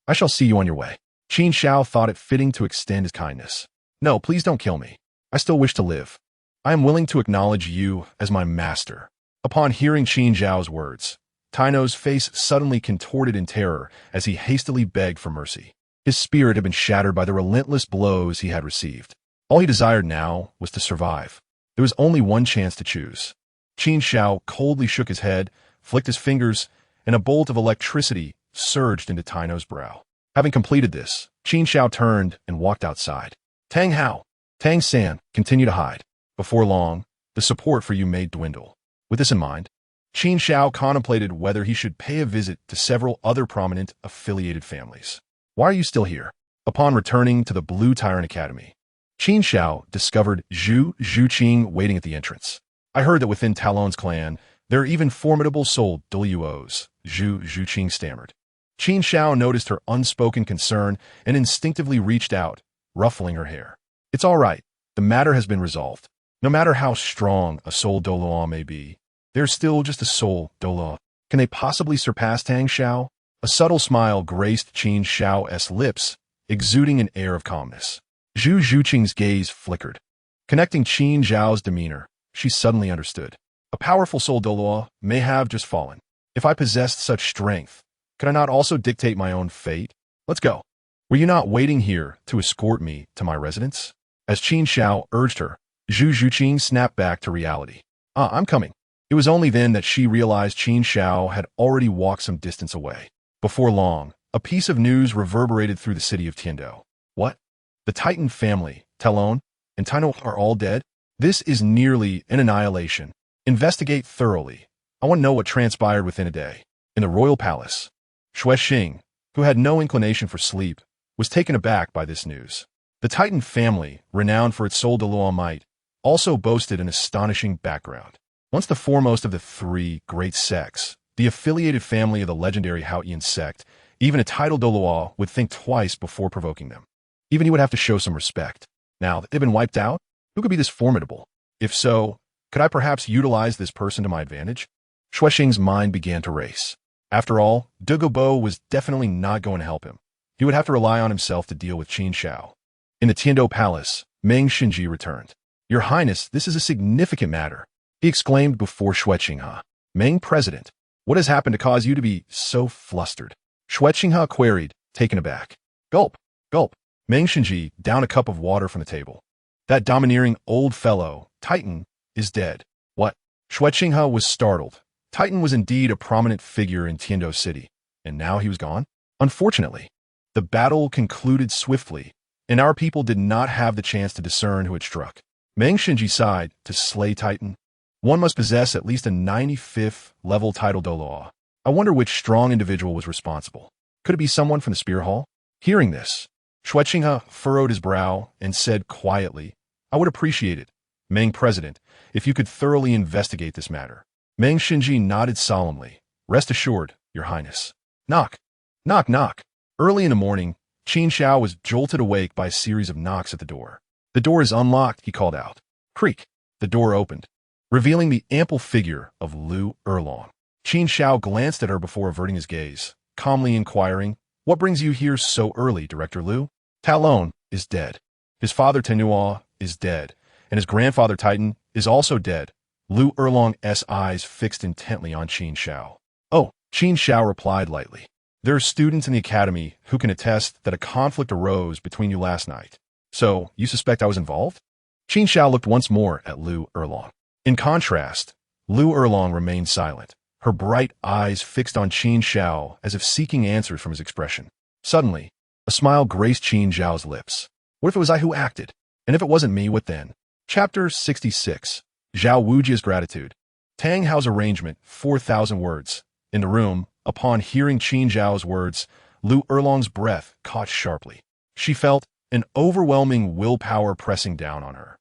I shall see you on your way. Qin Xiao thought it fitting to extend his kindness. No, please don't kill me. I still wish to live. I am willing to acknowledge you as my master. Upon hearing Qin Xiao's words, Tino's face suddenly contorted in terror as he hastily begged for mercy. His spirit had been shattered by the relentless blows he had received. All he desired now was to survive. There was only one chance to choose. Qin Xiao coldly shook his head, flicked his fingers, and a bolt of electricity surged into Tino's brow. Having completed this, Qin Xiao turned and walked outside. Tang Hao, Tang San, continue to hide. Before long, the support for you may dwindle. With this in mind, Qin Xiao contemplated whether he should pay a visit to several other prominent affiliated families. Why are you still here? Upon returning to the Blue Tyrant Academy, Qin Xiao discovered Zhu Zhuqing waiting at the entrance. I heard that within Talon's clan, there are even formidable soul Douluos, Zhu Zhuqing stammered. Qin Xiao noticed her unspoken concern and instinctively reached out, ruffling her hair. It's all right. The matter has been resolved. No matter how strong a soul Douluo may be, they're still just a soul Douluo. Can they possibly surpass Tang Xiao? A subtle smile graced Qin Xiao's lips, exuding an air of calmness. Zhu Zhuqing's gaze flickered. Connecting Qin Xiao's demeanor, she suddenly understood. A powerful soul Douluo may have just fallen. If I possessed such strength, could I not also dictate my own fate? Let's go. Were you not waiting here to escort me to my residence? As Qin Xiao urged her, Zhu Zhuqing snapped back to reality. I'm coming. It was only then that she realized Qin Xiao had already walked some distance away. Before long, a piece of news reverberated through the city of Tindo. What? The Titan family, Talon, and Tino are all dead? This is nearly an annihilation. Investigate thoroughly. I want to know what transpired within a day. In the royal palace, Xuexing, who had no inclination for sleep, was taken aback by this news. The Titan family, renowned for its soul Douluo might, also boasted an astonishing background. Once the foremost of the 3 great sects, the affiliated family of the legendary Haotian sect, even a Title Douluo would think twice before provoking them. Even he would have to show some respect. Now that they've been wiped out, who could be this formidable? If so, could I perhaps utilize this person to my advantage? Xuexing's mind began to race. After all, Dagobo was definitely not going to help him. He would have to rely on himself to deal with Qin Xiao. In the Tindo Palace, Meng Xinji returned. Your Highness, this is a significant matter, he exclaimed before Xuexing. Meng President, what has happened to cause you to be so flustered? Xuexing queried, taken aback. Gulp, gulp. Meng Xinji downed a cup of water from the table. That domineering old fellow, Titan, is dead. What? Xuexing was startled. Titan was indeed a prominent figure in Tindo City, and now he was gone? Unfortunately, the battle concluded swiftly, and our people did not have the chance to discern who had struck. Meng Xinji sighed. To slay Titan, one must possess at least a 95th level Title Douluo. I wonder which strong individual was responsible. Could it be someone from the Spear Hall? Hearing this, Qinghe furrowed his brow and said quietly, I would appreciate it, Meng President, if you could thoroughly investigate this matter. Meng Xinji nodded solemnly. Rest assured, Your Highness. Knock. Knock, knock. Early in the morning, Qin Xiao was jolted awake by a series of knocks at the door. The door is unlocked, he called out. Creak. The door opened, revealing the ample figure of Lu Erlong. Qin Xiao glanced at her before averting his gaze, calmly inquiring, What brings you here so early, Director Lu? Talon is dead. His father Tenuo is dead, and his grandfather Titan is also dead. Lu Erlong's eyes fixed intently on Qin Xiao. Oh, Qin Xiao replied lightly. There are students in the academy who can attest that a conflict arose between you last night. So, you suspect I was involved? Qin Xiao looked once more at Lu Erlong. In contrast, Lu Erlong remained silent, her bright eyes fixed on Qin Xiao as if seeking answers from his expression. Suddenly, a smile graced Qin Xiao's lips. What if it was I who acted? And if it wasn't me, what then? Chapter 66. Zhao Wujia's Gratitude. Tang Hao's arrangement, 4,000 words. In the room, upon hearing Qin Xiao's words, Lu Erlong's breath caught sharply. She felt an overwhelming willpower pressing down on her,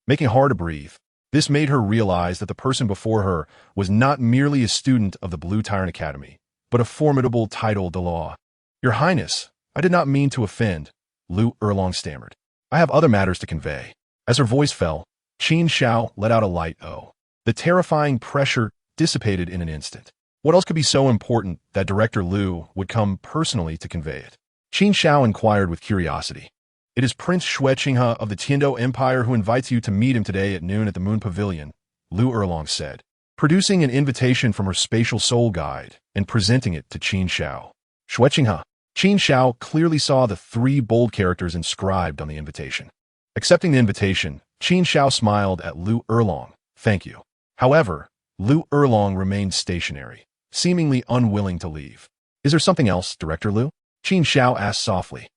making it hard to breathe. This made her realize that the person before her was not merely a student of the Blue Tyrant Academy, but a formidable Title Douluo. Your Highness, I did not mean to offend, Lu Erlong stammered. I have other matters to convey. As her voice fell, Qin Xiao let out a light oh. The terrifying pressure dissipated in an instant. What else could be so important that Director Lu would come personally to convey it? Qin Xiao inquired with curiosity. It is Prince Qinghe of the Tindo Empire who invites you to meet him today at noon at the Moon Pavilion, Lu Erlong said, producing an invitation from her spatial soul guide and presenting it to Qin Xiao. Qinghe. Qin Xiao clearly saw the 3 bold characters inscribed on the invitation. Accepting the invitation, Qin Xiao smiled at Lu Erlong. Thank you. However, Lu Erlong remained stationary, seemingly unwilling to leave. Is there something else, Director Lu? Qin Xiao asked softly.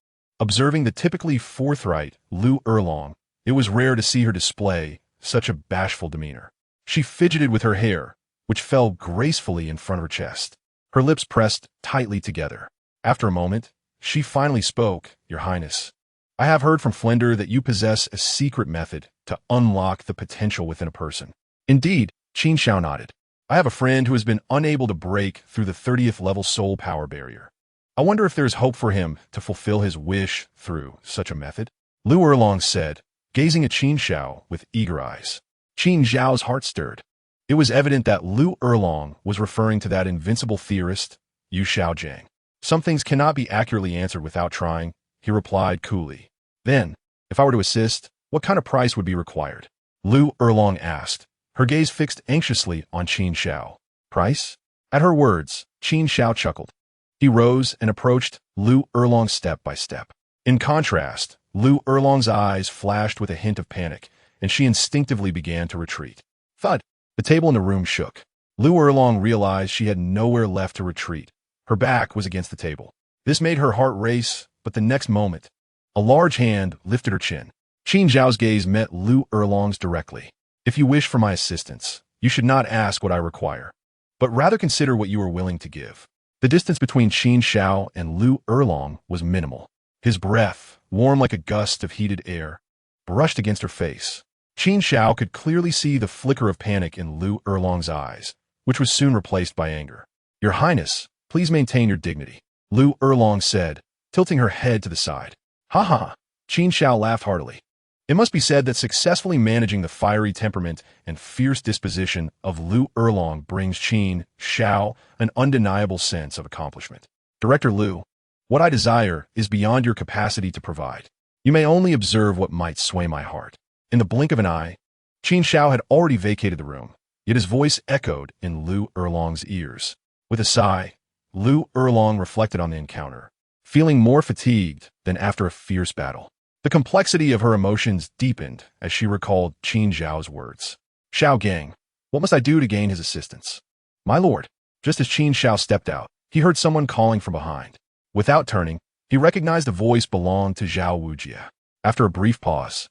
Observing the typically forthright Lu Erlong, it was rare to see her display such a bashful demeanor. She fidgeted with her hair, which fell gracefully in front of her chest. Her lips pressed tightly together. After a moment, she finally spoke, Your Highness. I have heard from Flender that you possess a secret method to unlock the potential within a person. Indeed, Qin Xiao nodded. I have a friend who has been unable to break through the 30th level soul power barrier. I wonder if there is hope for him to fulfill his wish through such a method. Lu Erlong said, gazing at Qin Xiao with eager eyes. Qin Xiao's heart stirred. It was evident that Lu Erlong was referring to that invincible theorist, Yu Xiaojiang. Some things cannot be accurately answered without trying, he replied coolly. Then, if I were to assist, what kind of price would be required? Lu Erlong asked, her gaze fixed anxiously on Qin Xiao. Price? At her words, Qin Xiao chuckled. He rose and approached Lu Erlong step by step. In contrast, Lu Erlong's eyes flashed with a hint of panic, and she instinctively began to retreat. Thud! The table in the room shook. Lu Erlong realized she had nowhere left to retreat. Her back was against the table. This made her heart race, but the next moment, a large hand lifted her chin. Qin Xiao's gaze met Lu Erlong's directly. If you wish for my assistance, you should not ask what I require, but rather consider what you are willing to give. The distance between Qin Xiao and Lu Erlong was minimal. His breath, warm like a gust of heated air, brushed against her face. Qin Xiao could clearly see the flicker of panic in Lu Erlong's eyes, which was soon replaced by anger. Your Highness, please maintain your dignity, Lu Erlong said, tilting her head to the side. Ha ha! Qin Xiao laughed heartily. It must be said that successfully managing the fiery temperament and fierce disposition of Lu Erlong brings Qin Xiao an undeniable sense of accomplishment. Director Lu, what I desire is beyond your capacity to provide. You may only observe what might sway my heart. In the blink of an eye, Qin Xiao had already vacated the room, yet his voice echoed in Lu Erlong's ears. With a sigh, Lu Erlong reflected on the encounter, feeling more fatigued than after a fierce battle. The complexity of her emotions deepened as she recalled Qin Xiao's words. Xiao Gang, what must I do to gain his assistance? My lord. Just as Qin Xiao stepped out, he heard someone calling from behind. Without turning, he recognized the voice belonged to Zhao Wujia. After a brief pause,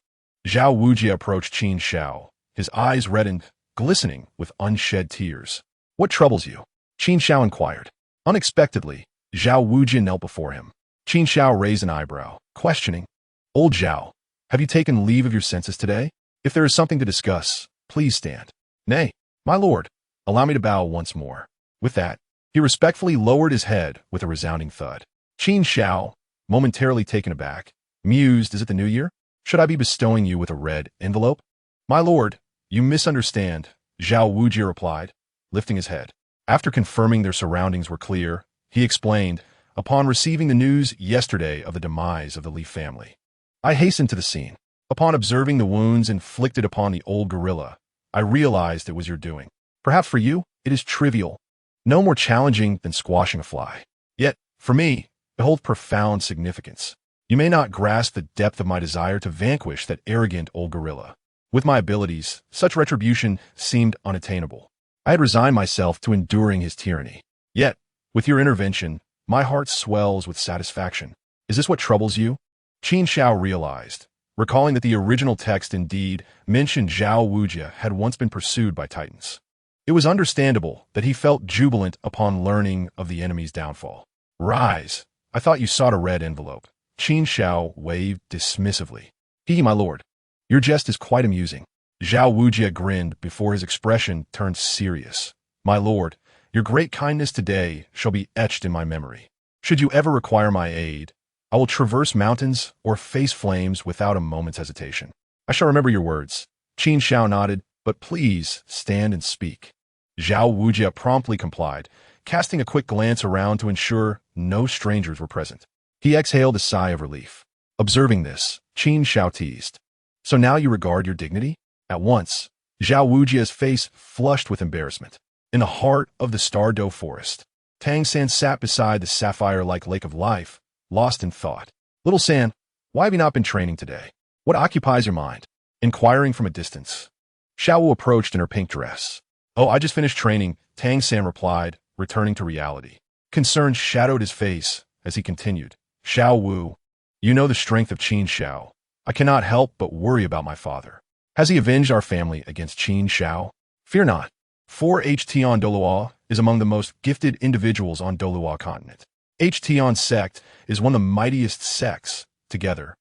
Zhao Wujia approached Qin Xiao, his eyes reddened, glistening with unshed tears. What troubles you? Qin Xiao inquired. Unexpectedly, Zhao Wujia knelt before him. Qin Xiao raised an eyebrow, questioning. Old Zhao, have you taken leave of your senses today? If there is something to discuss, please stand. Nay, my lord, allow me to bow once more. With that, he respectfully lowered his head with a resounding thud. Qin Xiao, momentarily taken aback, mused, is it the new year? Should I be bestowing you with a red envelope? My lord, you misunderstand, Zhao Wujia replied, lifting his head. After confirming their surroundings were clear, he explained, upon receiving the news yesterday of the demise of the Li family, I hastened to the scene. Upon observing the wounds inflicted upon the old gorilla, I realized it was your doing. Perhaps for you, it is trivial, no more challenging than squashing a fly. Yet, for me, it holds profound significance. You may not grasp the depth of my desire to vanquish that arrogant old gorilla. With my abilities, such retribution seemed unattainable. I had resigned myself to enduring his tyranny. Yet, with your intervention, my heart swells with satisfaction. Is this what troubles you? Qin Xiao realized, recalling that the original text indeed mentioned Zhao Wujia had once been pursued by titans. It was understandable that he felt jubilant upon learning of the enemy's downfall. Rise! I thought you sought a red envelope. Qin Xiao waved dismissively. My lord, your jest is quite amusing. Zhao Wujia grinned before his expression turned serious. My lord, your great kindness today shall be etched in my memory. Should you ever require my aid, I will traverse mountains or face flames without a moment's hesitation. I shall remember your words. Qin Xiao nodded, but please stand and speak. Zhao Wujia promptly complied, casting a quick glance around to ensure no strangers were present. He exhaled a sigh of relief. Observing this, Qin Xiao teased. So now you regard your dignity? At once, Zhao Wujia's face flushed with embarrassment. In the heart of the Stardo forest, Tang San sat beside the sapphire-like lake of life, lost in thought. Little San, why have you not been training today? What occupies your mind? Inquiring from a distance, Xiao Wu approached in her pink dress. Oh, I just finished training, Tang San replied, returning to reality. Concern shadowed his face as he continued. Xiao Wu, you know the strength of Qin Xiao. I cannot help but worry about my father. Has he avenged our family against Qin Xiao? Fear not. 4H Douluo is among the most gifted individuals on Douluo continent. Haotian sect is one of the mightiest sects. Together,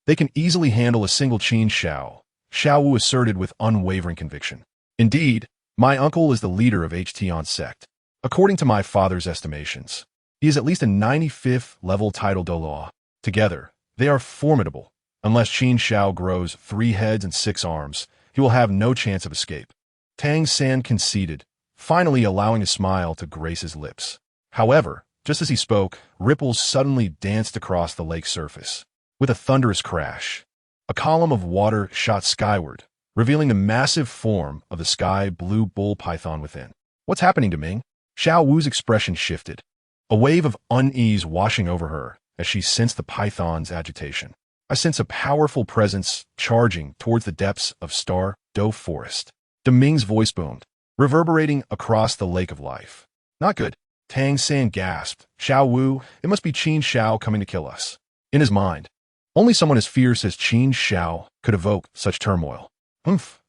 they can easily handle a single Qin Xiao, Xiao Wu asserted with unwavering conviction. Indeed, my uncle is the leader of Haotian sect. According to my father's estimations, he is at least a 95th level Title Douluo. Together, they are formidable. Unless Qin Xiao grows 3 heads and 6 arms, he will have no chance of escape. Tang San conceded, finally allowing a smile to grace his lips. However, just as he spoke, ripples suddenly danced across the lake's surface. With a thunderous crash, a column of water shot skyward, revealing the massive form of the sky blue bull python within. What's happening to Ming? Xiao Wu's expression shifted, a wave of unease washing over her as she sensed the python's agitation. I sense a powerful presence charging towards the depths of Stardo forest. Deming's voice boomed, reverberating across the lake of life. Not good. Tang San gasped. Xiao Wu, it must be Qin Xiao coming to kill us. In his mind, only someone as fierce as Qin Xiao could evoke such turmoil.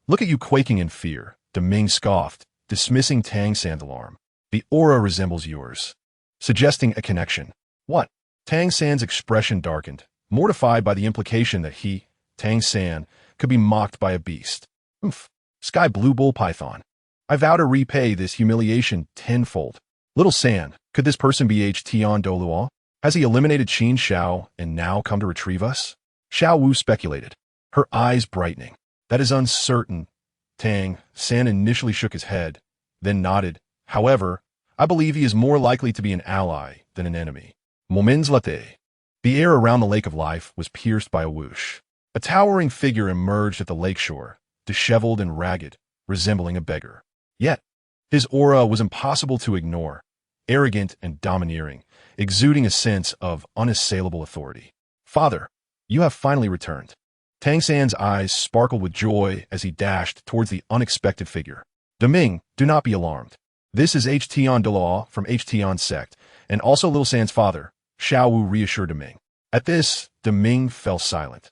Look at you quaking in fear, Deming scoffed, dismissing Tang San's alarm. The aura resembles yours, suggesting a connection. What? Tang San's expression darkened, mortified by the implication that he, Tang San, could be mocked by a beast. Sky blue bull python. I vow to repay this humiliation tenfold. Little San, could this person be Haotian Douluo? Has he eliminated Qin Xiao and now come to retrieve us? Xiao Wu speculated, her eyes brightening. That is uncertain. Tang San initially shook his head, then nodded. However, I believe he is more likely to be an ally than an enemy. Moments later, the air around the lake of life was pierced by a whoosh. A towering figure emerged at the lakeshore, disheveled and ragged, resembling a beggar. Yet, his aura was impossible to ignore, arrogant and domineering, exuding a sense of unassailable authority. Father, you have finally returned. Tang San's eyes sparkled with joy as he dashed towards the unexpected figure. Deming, do not be alarmed. This is Haotian Douluo from Haotian sect, and also Little San's father, Xiao Wu reassured Deming. At this, Deming fell silent.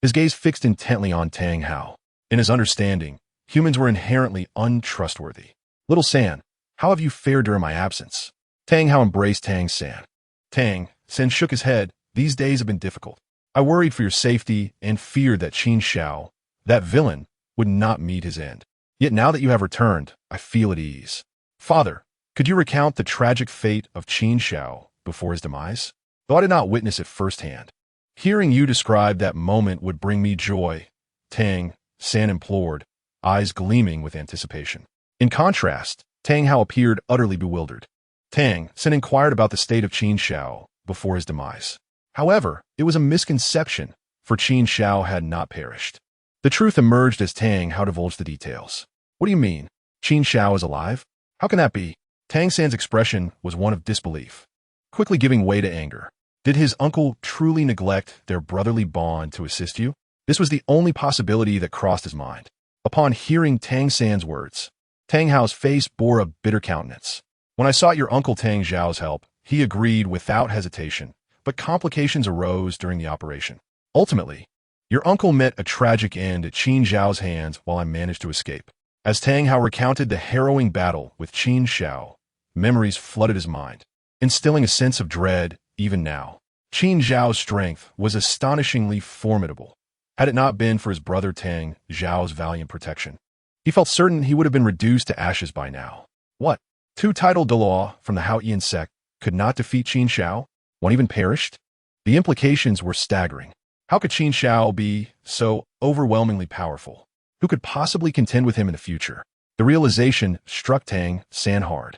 his gaze fixed intently on Tang Hao. In his understanding, humans were inherently untrustworthy. Little San, how have you fared during my absence? Tang Hao embraced Tang San. Tang San shook his head. These days have been difficult. I worried for your safety and feared that Qin Xiao, that villain, would not meet his end. Yet now that you have returned, I feel at ease. Father, could you recount the tragic fate of Qin Xiao before his demise? Though I did not witness it firsthand, hearing you describe that moment would bring me joy, Tang San implored, eyes gleaming with anticipation. In contrast, Tang Hao appeared utterly bewildered. Tang San inquired about the state of Qin Xiao before his demise. However, it was a misconception, for Qin Xiao had not perished. The truth emerged as Tang Hao divulged the details. What do you mean? Qin Xiao is alive? How can that be? Tang San's expression was one of disbelief, quickly giving way to anger. Did his uncle truly neglect their brotherly bond to assist you? This was the only possibility that crossed his mind. Upon hearing Tang San's words, Tang Hao's face bore a bitter countenance. When I sought your uncle Tang Zhao's help, he agreed without hesitation, but complications arose during the operation. Ultimately, your uncle met a tragic end at Qin Zhao's hands while I managed to escape. As Tang Hao recounted the harrowing battle with Qin Xiao, memories flooded his mind, instilling a sense of dread even now. Qin Zhao's strength was astonishingly formidable. Had it not been for his brother Tang Zhao's valiant protection, he felt certain he would have been reduced to ashes by now. What? 2 Title Douluo from the Haotian sect could not defeat Qin Xiao? One even perished? The implications were staggering. How could Qin Xiao be so overwhelmingly powerful? Who could possibly contend with him in the future? The realization struck Tang San hard,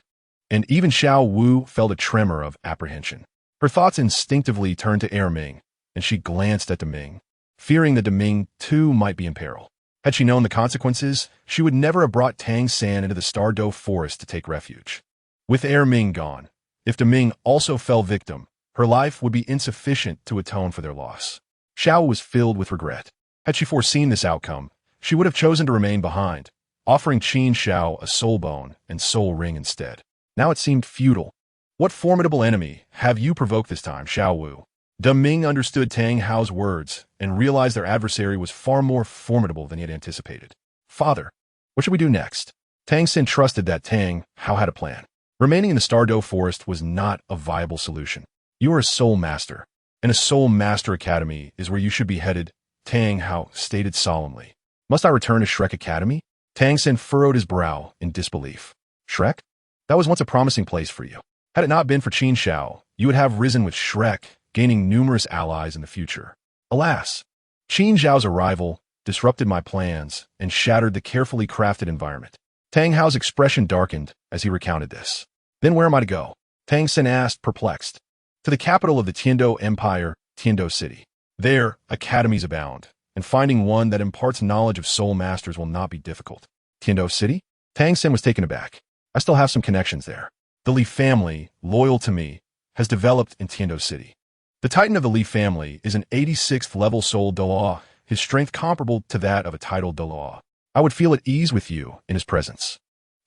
and even Xiao Wu felt a tremor of apprehension. Her thoughts instinctively turned to Ming, and she glanced at Ming, fearing that Ming too might be in peril. Had she known the consequences, she would never have brought Tang San into the Stardo forest to take refuge. With Ming gone, if Ming also fell victim, her life would be insufficient to atone for their loss. Xiao was filled with regret. Had she foreseen this outcome, she would have chosen to remain behind, offering Qin Xiao a soul bone and soul ring instead. Now it seemed futile. What formidable enemy have you provoked this time, Xiao Wu? Ming understood Tang Hao's words and realized their adversary was far more formidable than he had anticipated. Father, what should we do next? Tang San trusted that Tang Hao had a plan. Remaining in the Stardo forest was not a viable solution. You are a soul master, and a soul master academy is where you should be headed, Tang Hao stated solemnly. Must I return to Shrek Academy? Tang San furrowed his brow in disbelief. Shrek? That was once a promising place for you. Had it not been for Qin Xiao, you would have risen with Shrek, gaining numerous allies in the future. Alas, Qin Xiao's arrival disrupted my plans and shattered the carefully crafted environment. Tang Hao's expression darkened as he recounted this. Then where am I to go? Tang San asked, perplexed. To the capital of the Tindo Empire, Tindo City. There, academies abound, and finding one that imparts knowledge of soul masters will not be difficult. Tindo City? Tang San was taken aback. I still have some connections there. The Li family, loyal to me, has developed in Tindo City. The Titan of the Li family is an 86th level soul Douluo, his strength comparable to that of a Title Douluo. I would feel at ease with you in his presence.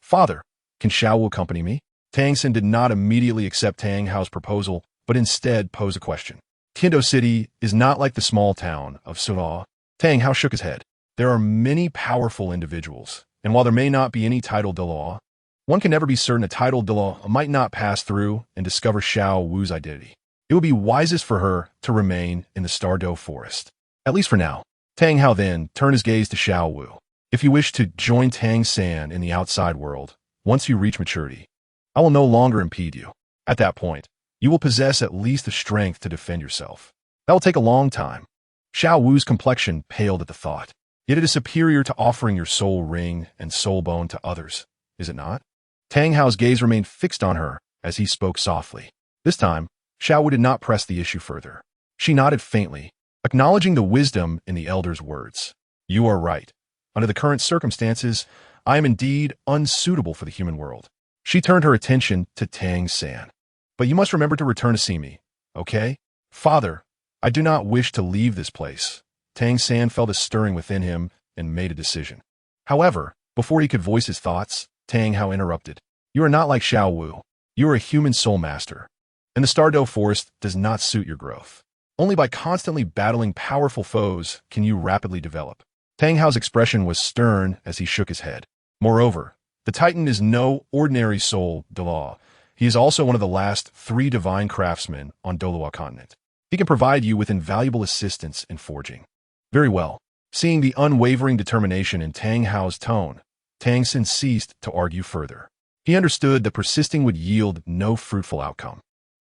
Father, can Xiao Wu accompany me? Tang San did not immediately accept Tang Hao's proposal, but instead posed a question. Tindo City is not like the small town of Suo. Tang Hao shook his head. There are many powerful individuals, and while there may not be any Title Douluo, one can never be certain a Title Douluo might not pass through and discover Xiao Wu's identity. It would be wisest for her to remain in the Stardo forest, at least for now. Tang Hao then turned his gaze to Xiao Wu. If you wish to join Tang San in the outside world, once you reach maturity, I will no longer impede you. At that point, you will possess at least the strength to defend yourself. That will take a long time. Xiao Wu's complexion paled at the thought. Yet it is superior to offering your soul ring and soul bone to others, is it not? Tang Hao's gaze remained fixed on her as he spoke softly. This time, Xiao Wu did not press the issue further. She nodded faintly, acknowledging the wisdom in the elder's words. You are right. Under the current circumstances, I am indeed unsuitable for the human world. She turned her attention to Tang San. But you must remember to return to see me, okay? Father, I do not wish to leave this place. Tang San felt a stirring within him and made a decision. However, before he could voice his thoughts, Tang Hao interrupted. You are not like Xiao Wu. You are a human soul master, and the Stardo forest does not suit your growth. Only by constantly battling powerful foes can you rapidly develop. Tang Hao's expression was stern as he shook his head. Moreover, the Titan is no ordinary soul Douluo. He is also one of the last 3 divine craftsmen on Douluo continent. He can provide you with invaluable assistance in forging. Very well. Seeing the unwavering determination in Tang Hao's tone, Tang Xin ceased to argue further. He understood that persisting would yield no fruitful outcome.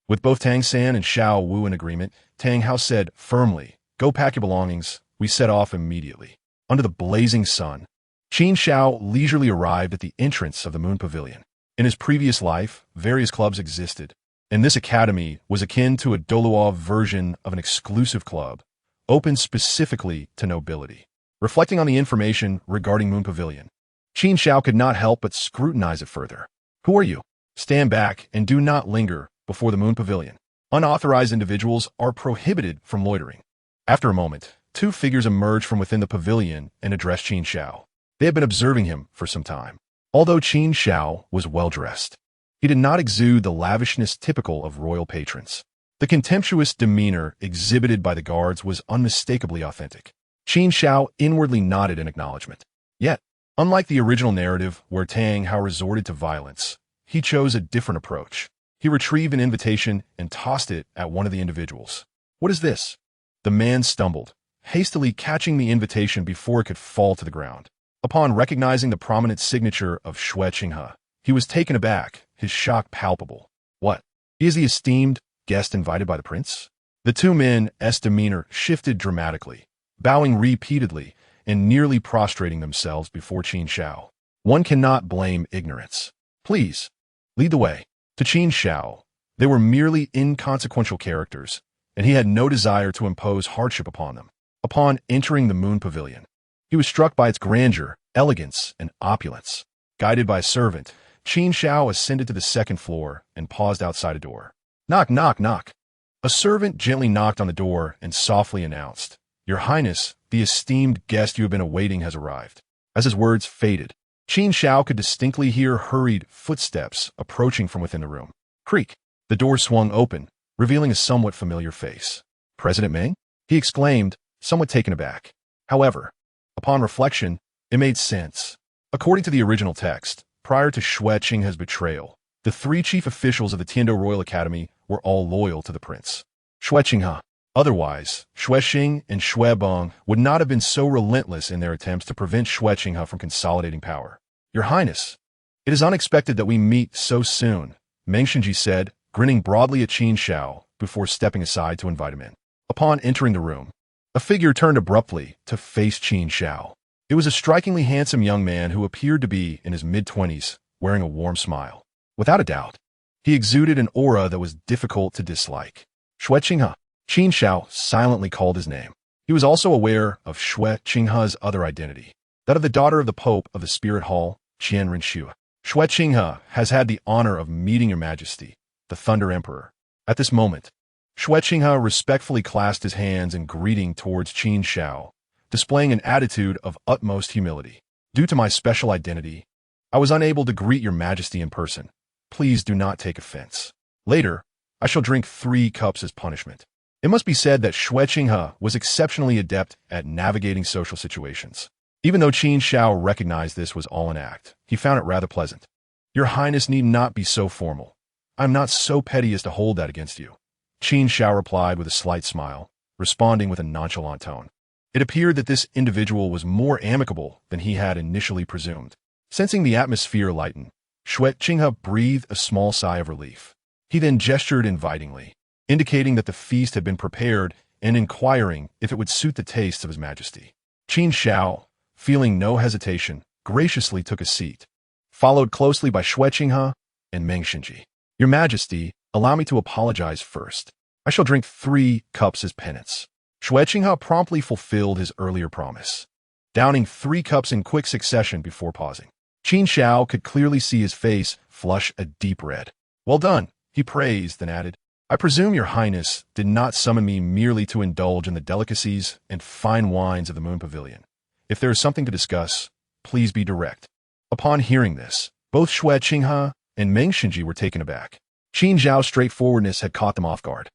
With both Tang San and Xiao Wu in agreement, Tang Hao said firmly, "Go pack your belongings." We set off immediately. Under the blazing sun, Qin Xiao leisurely arrived at the entrance of the Moon Pavilion. In his previous life, various clubs existed, and this academy was akin to a Douluo version of an exclusive club, open specifically to nobility. Reflecting on the information regarding Moon Pavilion, Qin Xiao could not help but scrutinize it further. Who are you? Stand back and do not linger before the Moon Pavilion. Unauthorized individuals are prohibited from loitering. After a moment, 2 figures emerged from within the pavilion and addressed Qin Xiao. They had been observing him for some time. Although Qin Xiao was well-dressed, he did not exude the lavishness typical of royal patrons. The contemptuous demeanor exhibited by the guards was unmistakably authentic. Qin Xiao inwardly nodded in acknowledgement. Yet, unlike the original narrative where Tang Hao resorted to violence, he chose a different approach. He retrieved an invitation and tossed it at one of the individuals. "What is this?" The man stumbled, hastily catching the invitation before it could fall to the ground. Upon recognizing the prominent signature of Shui Qinghe, he was taken aback, his shock palpable. "What? He is the esteemed guest invited by the prince?" The 2 men's demeanor shifted dramatically, bowing repeatedly and nearly prostrating themselves before Qin Xiao. One cannot blame ignorance. "Please, lead the way." To Qin Xiao, they were merely inconsequential characters, and he had no desire to impose hardship upon them. Upon entering the Moon Pavilion, he was struck by its grandeur, elegance, and opulence. Guided by a servant, Qin Xiao ascended to the 2nd floor and paused outside a door. "Knock, knock, knock." A servant gently knocked on the door and softly announced, "Your Highness, the esteemed guest you have been awaiting has arrived." As his words faded, Qin Xiao could distinctly hear hurried footsteps approaching from within the room. Creak. The door swung open, revealing a somewhat familiar face. "President Meng?" he exclaimed, somewhat taken aback. However, upon reflection, it made sense. According to the original text, prior to Shui Qinghe's betrayal, the 3 chief officials of the Tindo Royal Academy were all loyal to the prince. Shui Qinghe. Otherwise, Shui Xing and Shui Bong would not have been so relentless in their attempts to prevent Shui Qinghe from consolidating power. "Your Highness, it is unexpected that we meet so soon," Meng Xinji said, grinning broadly at Qin Xiao before stepping aside to invite him in. Upon entering the room, a figure turned abruptly to face Qin Xiao. It was a strikingly handsome young man who appeared to be in his mid-20s, wearing a warm smile. Without a doubt, he exuded an aura that was difficult to dislike. "Shui Qinghe." Qin Xiao silently called his name. He was also aware of Shui Qinghe's other identity, that of the daughter of the Pope of the Spirit Hall, Qian Rinxiu. "Shui Qinghe has had the honor of meeting Your Majesty, the Thunder Emperor." At this moment, Shui Qinghe respectfully clasped his hands in greeting towards Qin Xiao, displaying an attitude of utmost humility. "Due to my special identity, I was unable to greet Your Majesty in person. Please do not take offense. Later, I shall drink 3 cups as punishment." It must be said that Shui Qinghe was exceptionally adept at navigating social situations. Even though Qin Xiao recognized this was all an act, he found it rather pleasant. "Your Highness need not be so formal. I am not so petty as to hold that against you," Qin Xiao replied with a slight smile, responding with a nonchalant tone. It appeared that this individual was more amicable than he had initially presumed. Sensing the atmosphere lighten, Shui Qinghe breathed a small sigh of relief. He then gestured invitingly, indicating that the feast had been prepared and inquiring if it would suit the tastes of His Majesty. Qin Xiao, feeling no hesitation, graciously took a seat, followed closely by Shui Qinghe and Meng Xinji. "Your Majesty, allow me to apologize first. I shall drink 3 cups as penance." Shui Qinghe promptly fulfilled his earlier promise, downing 3 cups in quick succession before pausing. Qin Xiao could clearly see his face flush a deep red. "Well done," he praised, then added, "I presume Your Highness did not summon me merely to indulge in the delicacies and fine wines of the Moon Pavilion. If there is something to discuss, please be direct." Upon hearing this, both Shui Qinghe and Meng Xinji were taken aback. Qin Xiao's straightforwardness had caught them off guard.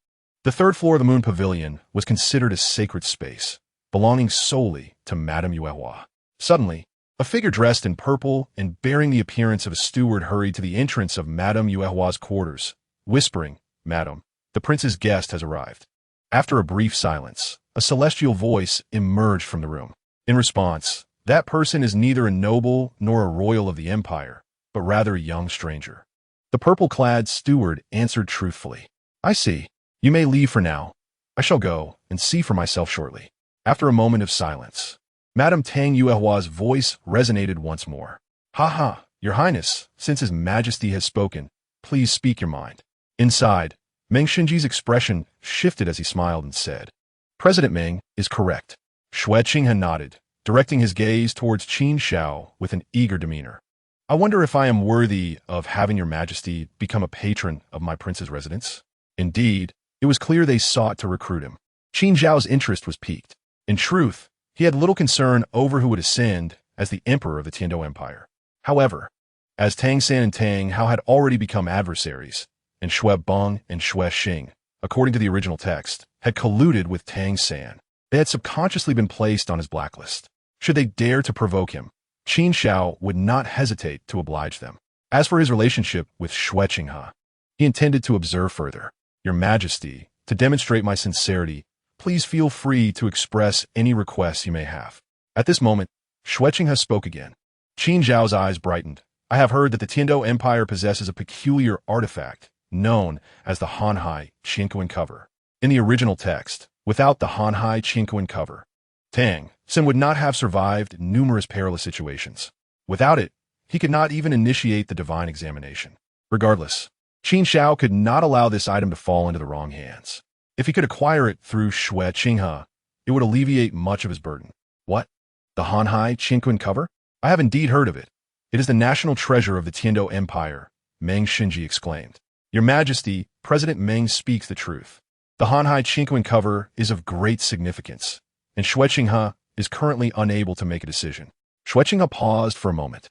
The third floor of the Moon Pavilion was considered a sacred space, belonging solely to Madame Yuehua. Suddenly, a figure dressed in purple and bearing the appearance of a steward hurried to the entrance of Madame Yuehua's quarters, whispering, "Madam, the prince's guest has arrived." After a brief silence, a celestial voice emerged from the room. In response, that person is neither a noble nor a royal of the empire, but rather a young stranger. The purple-clad steward answered truthfully, "I see. You may leave for now. I shall go and see for myself shortly." After a moment of silence, Madame Tang Yuehua's voice resonated once more. "Ha ha, Your Highness, since His Majesty has spoken, please speak your mind." Inside, Meng Xinji's expression shifted as he smiled and said, "President Meng is correct." Xue Qinghe nodded, directing his gaze towards Qin Xiao with an eager demeanor. "I wonder if I am worthy of having Your Majesty become a patron of my prince's residence?" Indeed, it was clear they sought to recruit him. Qin Xiao's interest was piqued. In truth, he had little concern over who would ascend as the emperor of the Tindo Empire. However, as Tang San and Tang Hao had already become adversaries, and Xue Beng and Xue Xing, according to the original text, had colluded with Tang San, they had subconsciously been placed on his blacklist. Should they dare to provoke him, Qin Xiao would not hesitate to oblige them. As for his relationship with Xue Qinghe, he intended to observe further. "Your Majesty, to demonstrate my sincerity, please feel free to express any requests you may have." At this moment, Xue Qinghe spoke again. Qin Xiao's eyes brightened. "I have heard that the Tindo Empire possesses a peculiar artifact known as the Hanhai Qinquan cover. In the original text, without the Hanhai Qinquan cover, Tang San would not have survived numerous perilous situations. Without it, he could not even initiate the divine examination. Regardless, Qin Xiao could not allow this item to fall into the wrong hands. If he could acquire it through Xue Qinghe, it would alleviate much of his burden." "What? The Hanhai Qinquan cover? I have indeed heard of it. It is the national treasure of the Tindo Empire," Meng Xinji exclaimed. "Your Majesty, President Meng speaks the truth. The Hanhai Qinquan cover is of great significance, and Xue Qinghe is currently unable to make a decision." Xue Qinghe paused for a moment,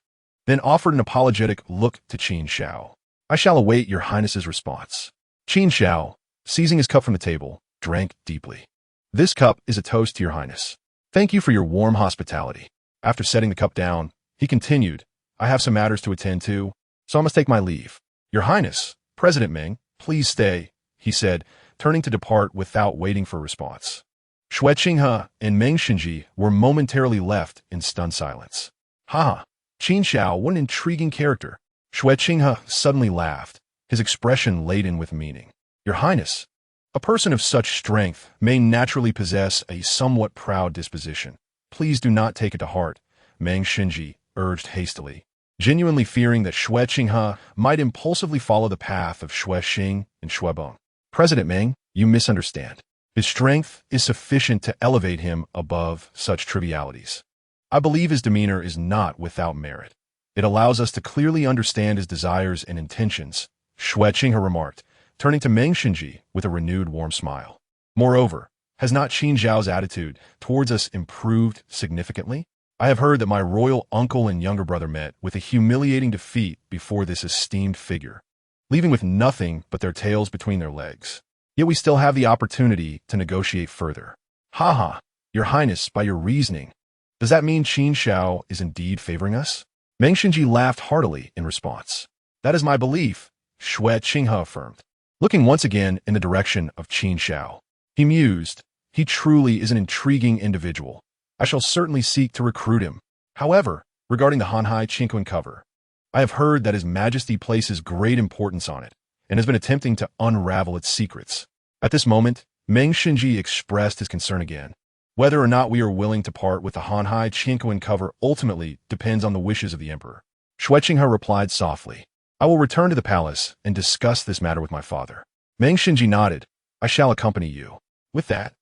then offered an apologetic look to Qin Xiao. "I shall await Your Highness's response." Qin Xiao, seizing his cup from the table, drank deeply. "This cup is a toast to Your Highness. Thank you for your warm hospitality." After setting the cup down, he continued, "I have some matters to attend to, so I must take my leave." "Your Highness, President Meng, please stay," he said, turning to depart without waiting for a response. Xue Qinghe and Meng Xinji were momentarily left in stunned silence. "Ha! Qin Xiao, what an intriguing character." Xue Qinghe suddenly laughed, his expression laden with meaning. "Your Highness, a person of such strength may naturally possess a somewhat proud disposition. Please do not take it to heart," Meng Xinji urged hastily, genuinely fearing that Xue Qinghe might impulsively follow the path of Xue Xing and Xue Beng. "President Meng, you misunderstand. His strength is sufficient to elevate him above such trivialities. I believe his demeanor is not without merit. It allows us to clearly understand his desires and intentions," Xue Qinghe remarked, turning to Meng Xinji with a renewed warm smile. "Moreover, has not Qin Xiao's attitude towards us improved significantly? I have heard that my royal uncle and younger brother met with a humiliating defeat before this esteemed figure, leaving with nothing but their tails between their legs. Yet we still have the opportunity to negotiate further." "Ha ha, Your Highness, by your reasoning, does that mean Qin Xiao is indeed favoring us?" Meng Xinji laughed heartily in response. "That is my belief," Xue Qinghe affirmed, looking once again in the direction of Qin Xiao. He mused, "He truly is an intriguing individual. I shall certainly seek to recruit him. However, regarding the Hanhai Qinquan cover, I have heard that His Majesty places great importance on it and has been attempting to unravel its secrets." At this moment, Meng Xinji expressed his concern again. "Whether or not we are willing to part with the Hanhai Qinquan cover ultimately depends on the wishes of the emperor." Xue Qinghe replied softly, "I will return to the palace and discuss this matter with my father." Meng Xinji nodded. "I shall accompany you." With that,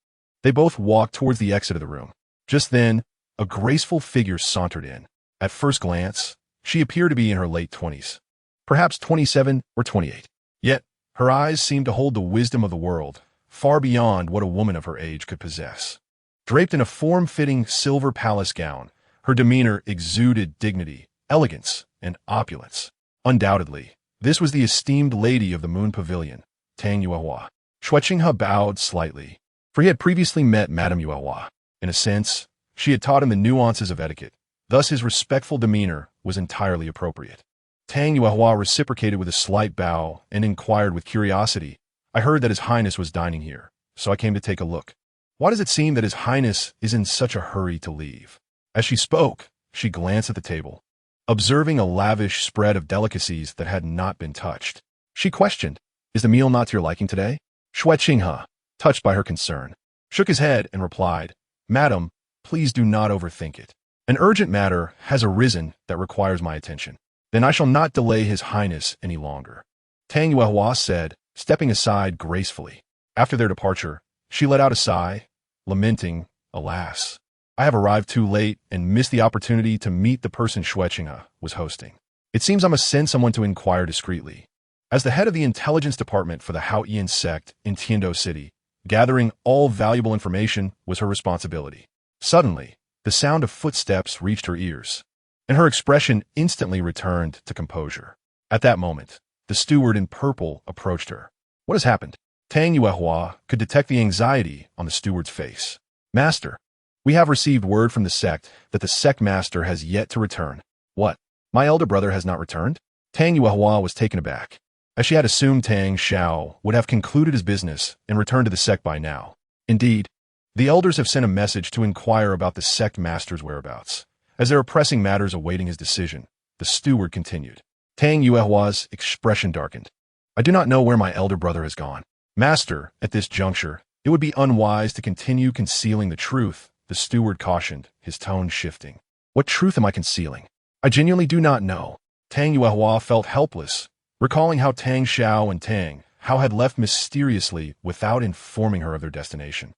they both walked towards the exit of the room. Just then, a graceful figure sauntered in. At first glance, she appeared to be in her late 20s, perhaps 27 or 28. Yet, her eyes seemed to hold the wisdom of the world, far beyond what a woman of her age could possess. Draped in a form-fitting silver palace gown, her demeanor exuded dignity, elegance, and opulence. Undoubtedly, this was the esteemed lady of the Moon Pavilion, Tang Yuehua. Shui Qinghe bowed slightly, for he had previously met Madame Yuehua. In a sense, she had taught him the nuances of etiquette, thus his respectful demeanor was entirely appropriate. Tang Yuehua reciprocated with a slight bow and inquired with curiosity, "I heard that His Highness was dining here, so I came to take a look. Why does it seem that His Highness is in such a hurry to leave?" As she spoke, she glanced at the table, observing a lavish spread of delicacies that had not been touched. She questioned, "Is the meal not to your liking today?" Shui Qinghe, touched by her concern, shook his head and replied, "Madam, please do not overthink it. An urgent matter has arisen that requires my attention. Then I shall not delay His Highness any longer," Tang Yuehua said, stepping aside gracefully. After their departure, she let out a sigh, lamenting, "Alas, I have arrived too late and missed the opportunity to meet the person Shui Qinghe was hosting. It seems I must send someone to inquire discreetly." As the head of the intelligence department for the Haotian sect in Tindo City, gathering all valuable information was her responsibility. Suddenly, the sound of footsteps reached her ears, and her expression instantly returned to composure. At that moment, the steward in purple approached her. "What has happened?" Tang Yuehua could detect the anxiety on the steward's face. "Master, we have received word from the sect that the sect master has yet to return." "What? My elder brother has not returned?" Tang Yuehua was taken aback, as she had assumed Tang Xiao would have concluded his business and returned to the sect by now. Indeed, the elders have sent a message to inquire about the sect master's whereabouts. As there are pressing matters awaiting his decision, the steward continued. Tang Yuehua's expression darkened. "I do not know where my elder brother has gone. Master, at this juncture, it would be unwise to continue concealing the truth," the steward cautioned, his tone shifting. "What truth am I concealing? I genuinely do not know." Tang Yuehua felt helpless, recalling how Tang Xiao and Tang Hao had left mysteriously without informing her of their destination,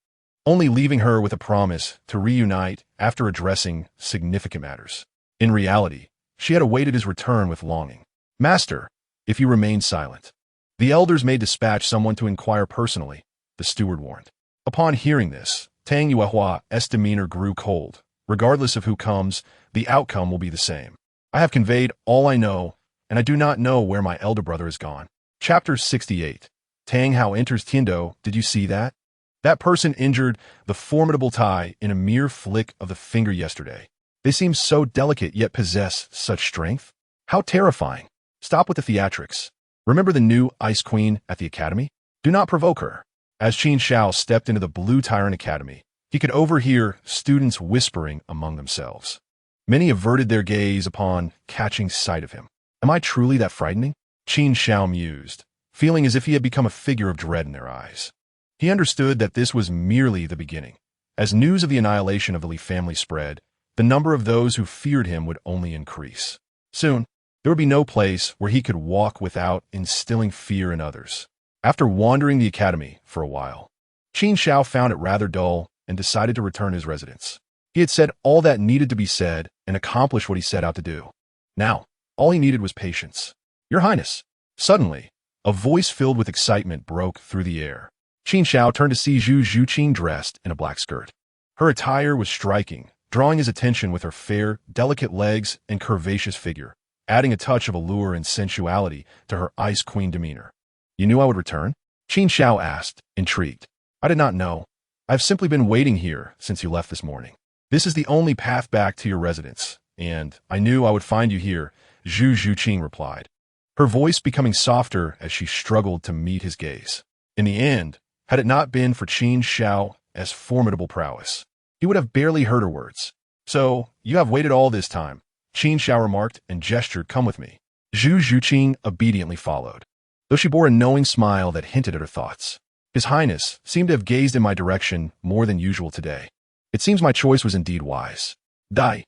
only leaving her with a promise to reunite after addressing significant matters. In reality, she had awaited his return with longing. "Master, if you remain silent, the elders may dispatch someone to inquire personally," the steward warned. Upon hearing this, Tang Yuehua's demeanor grew cold. "Regardless of who comes, the outcome will be the same. I have conveyed all I know, and I do not know where my elder brother is gone." Chapter 68. Tang Hao enters Tindo. "Did you see that? That person injured the formidable Tai in a mere flick of the finger yesterday. They seem so delicate yet possess such strength. How terrifying. Stop with the theatrics. Remember the new Ice Queen at the Academy? Do not provoke her." As Qin Xiao stepped into the Blue Tyrant Academy, he could overhear students whispering among themselves. Many averted their gaze upon catching sight of him. "Am I truly that frightening?" Qin Xiao mused, feeling as if he had become a figure of dread in their eyes. He understood that this was merely the beginning. As news of the annihilation of the Li family spread, the number of those who feared him would only increase. Soon, there would be no place where he could walk without instilling fear in others. After wandering the academy for a while, Qin Xiao found it rather dull and decided to return to his residence. He had said all that needed to be said and accomplished what he set out to do. Now, all he needed was patience. "Your Highness." Suddenly, a voice filled with excitement broke through the air. Qin Xiao turned to see Zhu Zhuqing dressed in a black skirt. Her attire was striking, drawing his attention with her fair, delicate legs and curvaceous figure, adding a touch of allure and sensuality to her Ice Queen demeanor. "You knew I would return?" Qin Xiao asked, intrigued. "I did not know. I've simply been waiting here since you left this morning. This is the only path back to your residence, and I knew I would find you here," Zhu Zhuqing replied, her voice becoming softer as she struggled to meet his gaze. In the end, had it not been for Qin Xiao's formidable prowess, he would have barely heard her words. "So, you have waited all this time," Qin Xiao remarked and gestured, "Come with me." Zhu Zhuqing obediently followed, though she bore a knowing smile that hinted at her thoughts. "His Highness seemed to have gazed in my direction more than usual today. It seems my choice was indeed wise." Dai.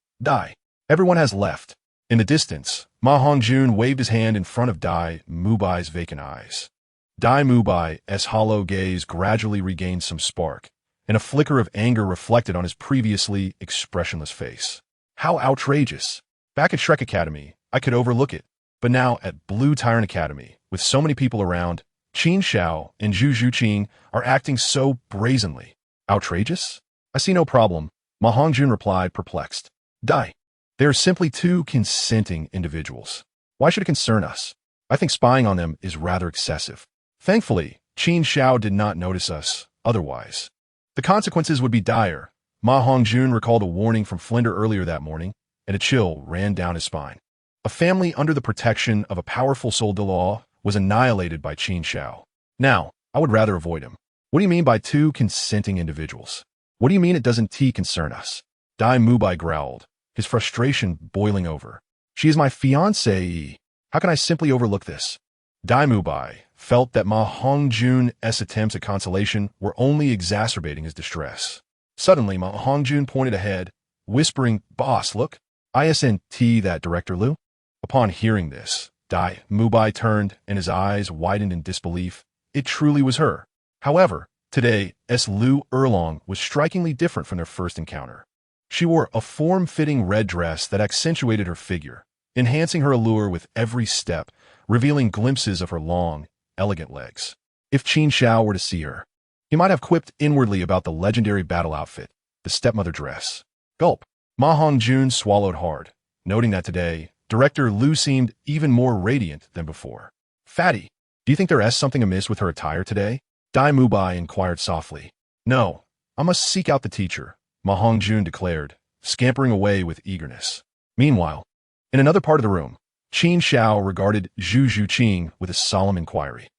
Everyone has left. In the distance, Ma Hongjun waved his hand in front of Dail Mubai's vacant eyes. Dail Mubai's hollow gaze gradually regained some spark, and a flicker of anger reflected on his previously expressionless face. How outrageous! Back at Shrek Academy, I could overlook it. But now at Blue Tyrant Academy, with so many people around, Qin Xiao and Zhu Zhuqing are acting so brazenly. Outrageous? I see no problem, Ma Hongjun replied, perplexed. Dai. They are simply two consenting individuals. Why should it concern us? I think spying on them is rather excessive. Thankfully, Qin Xiao did not notice us, otherwise. The consequences would be dire. Ma Hongjun recalled a warning from Flinder earlier that morning, and a chill ran down his spine. A family under the protection of a powerful Soul Douluo was annihilated by Qin Xiao. Now, I would rather avoid him. What do you mean by two consenting individuals? What do you mean it doesn't concern us? Dail Mubai growled, his frustration boiling over. She is my fiancée. How can I simply overlook this? Dail Mubai felt that Ma Hongjun's attempts at consolation were only exacerbating his distress. Suddenly, Ma Hongjun pointed ahead, whispering, "Boss, look, isn't that Director Lu?" Upon hearing this, Dail Mubai turned and his eyes widened in disbelief. It truly was her. However, today, Lu Erlong was strikingly different from their first encounter. She wore a form-fitting red dress that accentuated her figure, enhancing her allure with every step, revealing glimpses of her long, elegant legs. If Qin Xiao were to see her, he might have quipped inwardly about the legendary battle outfit, the stepmother dress. Gulp. Ma Hongjun swallowed hard, noting that today, Director Lu seemed even more radiant than before. Fatty, do you think there is something amiss with her attire today? Dail Mubai inquired softly. No, I must seek out the teacher, Ma Hongjun declared, scampering away with eagerness. Meanwhile, in another part of the room, Qin Xiao regarded Zhu Zhuqing with a solemn inquiry.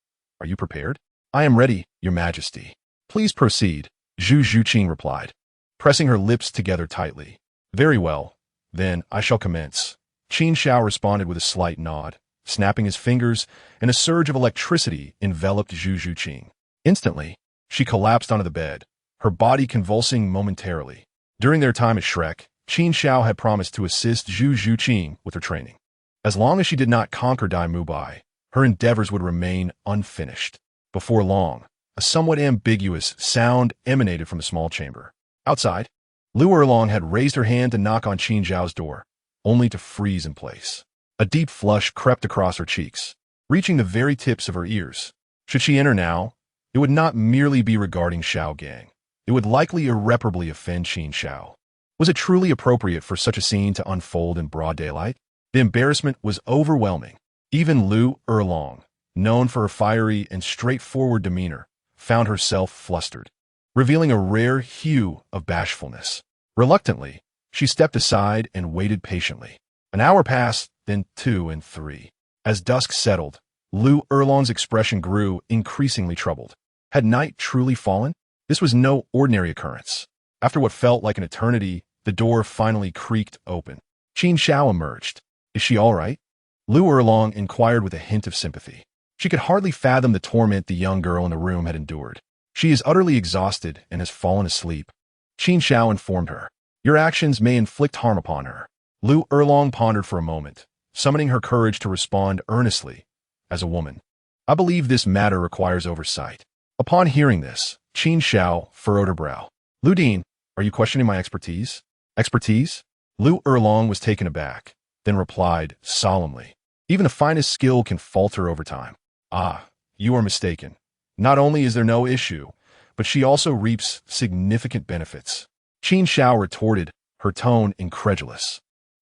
Are you prepared? I am ready, Your Majesty. Please proceed, Zhu Zhuqing replied, pressing her lips together tightly. Very well, then I shall commence. Qin Xiao responded with a slight nod, snapping his fingers, and a surge of electricity enveloped Zhu Zhuqing. Instantly, she collapsed onto the bed, her body convulsing momentarily. During their time at Shrek, Qin Xiao had promised to assist Zhu Zhuqing with her training. As long as she did not conquer Dail Mubai, her endeavors would remain unfinished. Before long, a somewhat ambiguous sound emanated from the small chamber. Outside, Lu Erlong had raised her hand to knock on Qin Xiao's door, only to freeze in place. A deep flush crept across her cheeks, reaching the very tips of her ears. Should she enter now, it would not merely be regarding Xiao Gang. It would likely irreparably offend Qin Xiao. Was it truly appropriate for such a scene to unfold in broad daylight? The embarrassment was overwhelming. Even Lu Erlong, known for her fiery and straightforward demeanor, found herself flustered, revealing a rare hue of bashfulness. Reluctantly, she stepped aside and waited patiently. An hour passed, then 2 and 3. As dusk settled, Lu Erlong's expression grew increasingly troubled. Had night truly fallen? This was no ordinary occurrence. After what felt like an eternity, the door finally creaked open. Qin Xiao emerged. Is she all right? Lu Erlong inquired with a hint of sympathy. She could hardly fathom the torment the young girl in the room had endured. She is utterly exhausted and has fallen asleep. Qin Xiao informed her. Your actions may inflict harm upon her. Lu Erlong pondered for a moment, summoning her courage to respond earnestly. As a woman, I believe this matter requires oversight. Upon hearing this, Qin Xiao furrowed her brow. Lu Din, are you questioning my expertise? Expertise? Lu Erlong was taken aback, then replied solemnly. Even the finest skill can falter over time. Ah, you are mistaken. Not only is there no issue, but she also reaps significant benefits. Qin Xiao retorted, her tone incredulous.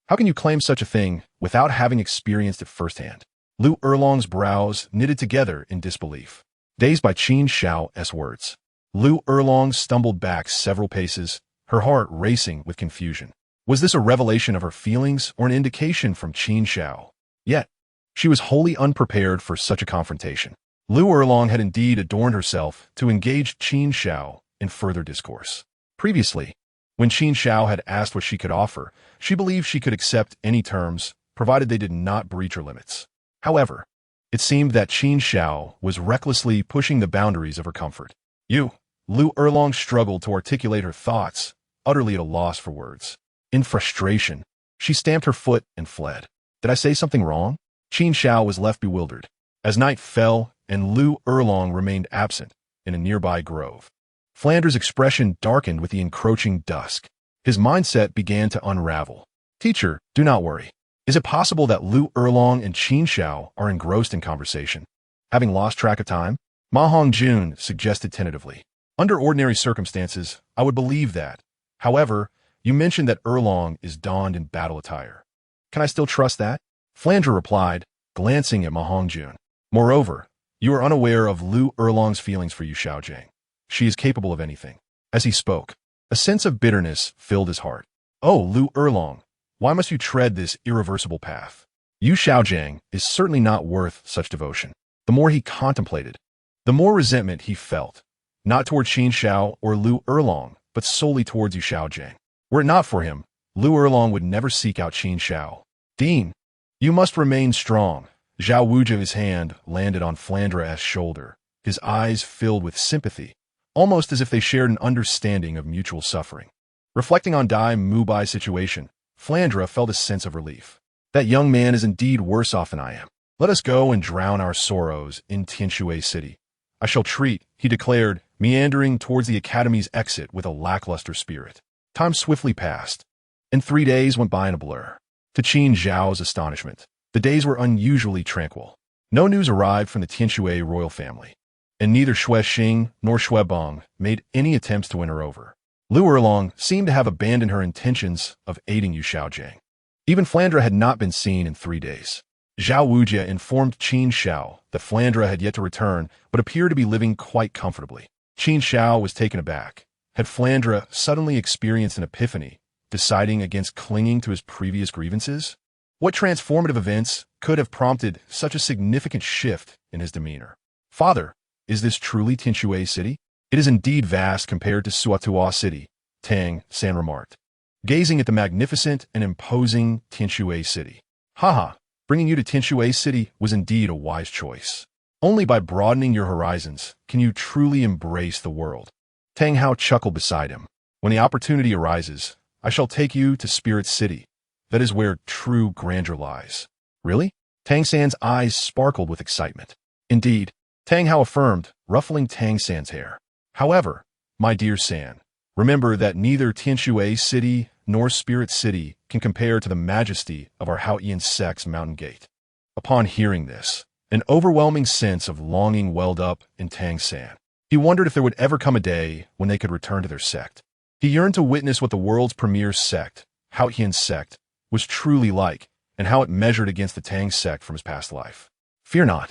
How can you claim such a thing without having experienced it firsthand? Lu Erlong's brows knitted together in disbelief. Dazed by Qin Xiao's words, Lu Erlong stumbled back several paces, her heart racing with confusion. Was this a revelation of her feelings or an indication from Qin Xiao? Yet, she was wholly unprepared for such a confrontation. Lu Erlong had indeed adorned herself to engage Qin Xiao in further discourse. Previously, when Qin Xiao had asked what she could offer, she believed she could accept any terms, provided they did not breach her limits. However, it seemed that Qin Xiao was recklessly pushing the boundaries of her comfort. Lu Erlong struggled to articulate her thoughts, utterly at a loss for words. In frustration, she stamped her foot and fled. Did I say something wrong? Qin Xiao was left bewildered. As night fell and Lu Erlong remained absent in a nearby grove, Flanders' expression darkened with the encroaching dusk. His mindset began to unravel. Teacher, do not worry. Is it possible that Lu Erlong and Qin Xiao are engrossed in conversation? Having lost track of time, Ma Hongjun suggested tentatively. Under ordinary circumstances, I would believe that. However, you mentioned that Erlong is donned in battle attire. Can I still trust that? Flandre replied, glancing at Ma Hongjun. Moreover, You are unaware of Lu Erlong's feelings for you, Xiaojing. She is capable of anything. As he spoke, a sense of bitterness filled his heart. Oh, Lu Erlong, why must you tread this irreversible path? Yu Xiaojiang is certainly not worth such devotion. The more he contemplated, the more resentment he felt, not toward Qin Xiao or Lu Erlong, but solely towards Yu Xiaojiang. Were it not for him, Lu Erlong would never seek out Qin Xiao. Dean, you must remain strong. Zhao Wujia's hand landed on Flandra's shoulder, his eyes filled with sympathy, almost as if they shared an understanding of mutual suffering. Reflecting on Dail Mubai's situation, Flandra felt a sense of relief. That young man is indeed worse off than I am. Let us go and drown our sorrows in Tianshui City. I shall treat, he declared, meandering towards the academy's exit with a lackluster spirit. Time swiftly passed, and 3 days went by in a blur. To Qin Xiao's astonishment, the days were unusually tranquil. No news arrived from the Tianshui royal family, and neither Xue Xing nor Xue Bong made any attempts to win her over. Lu Erlong seemed to have abandoned her intentions of aiding Yu Xiaojiang. Even Flandra had not been seen in 3 days. Zhao Wujia informed Qin Xiao that Flandra had yet to return, but appeared to be living quite comfortably. Qin Xiao was taken aback. Had Flandra suddenly experienced an epiphany, deciding against clinging to his previous grievances? What transformative events could have prompted such a significant shift in his demeanor? Father, is this truly Tianshui City? It is indeed vast compared to Suatua City, Tang San remarked, gazing at the magnificent and imposing Tianshui City. Haha, bringing you to Tianshui City was indeed a wise choice. Only by broadening your horizons can you truly embrace the world. Tang Hao chuckled beside him. When the opportunity arises, I shall take you to Spirit City. That is where true grandeur lies. Really? Tang San's eyes sparkled with excitement. Indeed, Tang Hao affirmed, ruffling Tang San's hair. However, my dear San, remember that neither Tianshui City nor Spirit City can compare to the majesty of our Haotian sect's mountain gate. Upon hearing this, an overwhelming sense of longing welled up in Tang San. He wondered if there would ever come a day when they could return to their sect. He yearned to witness what the world's premier sect, Haotian sect, was truly like, and how it measured against the Tang sect from his past life. Fear not.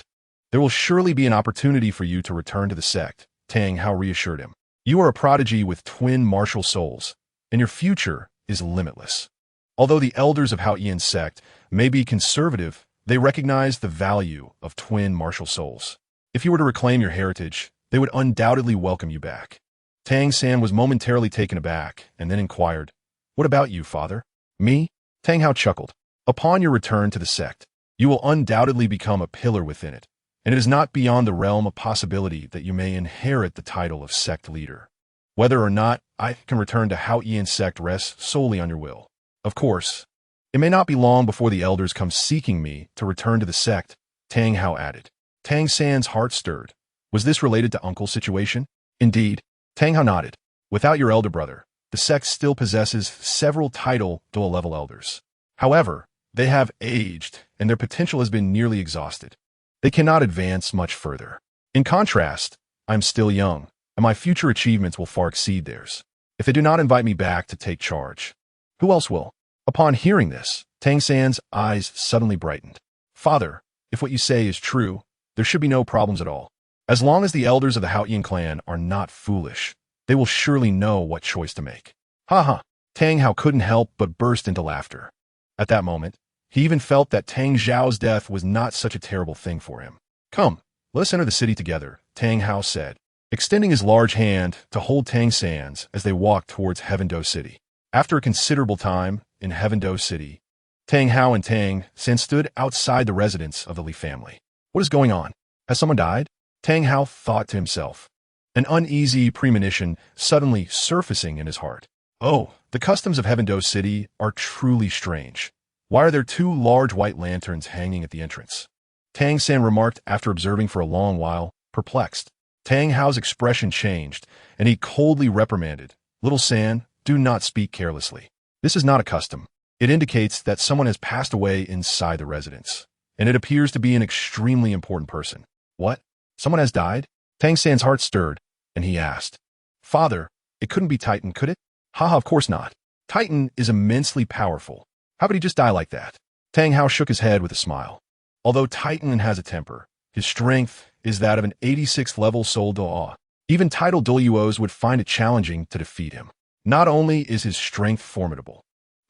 There will surely be an opportunity for you to return to the sect, Tang Hao reassured him. You are a prodigy with twin martial souls, and your future is limitless. Although the elders of Haotian sect may be conservative, they recognize the value of twin martial souls. If you were to reclaim your heritage, they would undoubtedly welcome you back. Tang San was momentarily taken aback and then inquired, What about you, father? Me? Tang Hao chuckled. Upon your return to the sect, you will undoubtedly become a pillar within it, and it is not beyond the realm of possibility that you may inherit the title of sect leader. Whether or not I can return to Haotian sect rests solely on your will. Of course, it may not be long before the elders come seeking me to return to the sect, Tang Hao added. Tang San's heart stirred. Was this related to Uncle's situation? Indeed, Tang Hao nodded. Without your elder brother, the sect still possesses several Title Douluo level elders. However, they have aged, and their potential has been nearly exhausted. They cannot advance much further. In contrast, I am still young, and my future achievements will far exceed theirs. If they do not invite me back to take charge, who else will? Upon hearing this, Tang San's eyes suddenly brightened. Father, if what you say is true, there should be no problems at all. As long as the elders of the Haotian clan are not foolish, they will surely know what choice to make. Ha ha! Tang Hao couldn't help but burst into laughter. At that moment, he even felt that Tang Zhao's death was not such a terrible thing for him. Come, let us enter the city together, Tang Hao said, extending his large hand to hold Tang San's as they walked towards Heavendo City. After a considerable time in Heavendo City, Tang Hao and Tang San stood outside the residence of the Li family. What is going on? Has someone died? Tang Hao thought to himself, an uneasy premonition suddenly surfacing in his heart. Oh, the customs of Heavendo City are truly strange. Why are there 2 large white lanterns hanging at the entrance? Tang San remarked after observing for a long while, perplexed. Tang Hao's expression changed, and he coldly reprimanded, Little San, do not speak carelessly. This is not a custom. It indicates that someone has passed away inside the residence, and it appears to be an extremely important person. What? Someone has died? Tang San's heart stirred, and he asked, Father, it couldn't be Titan, could it? Haha, of course not. Titan is immensely powerful. How could he just die like that? Tang Hao shook his head with a smile. Although Titan has a temper, His strength is that of an 86th level Soul Douluo. Even Title Douluos would find it challenging to defeat him. Not only is his strength formidable,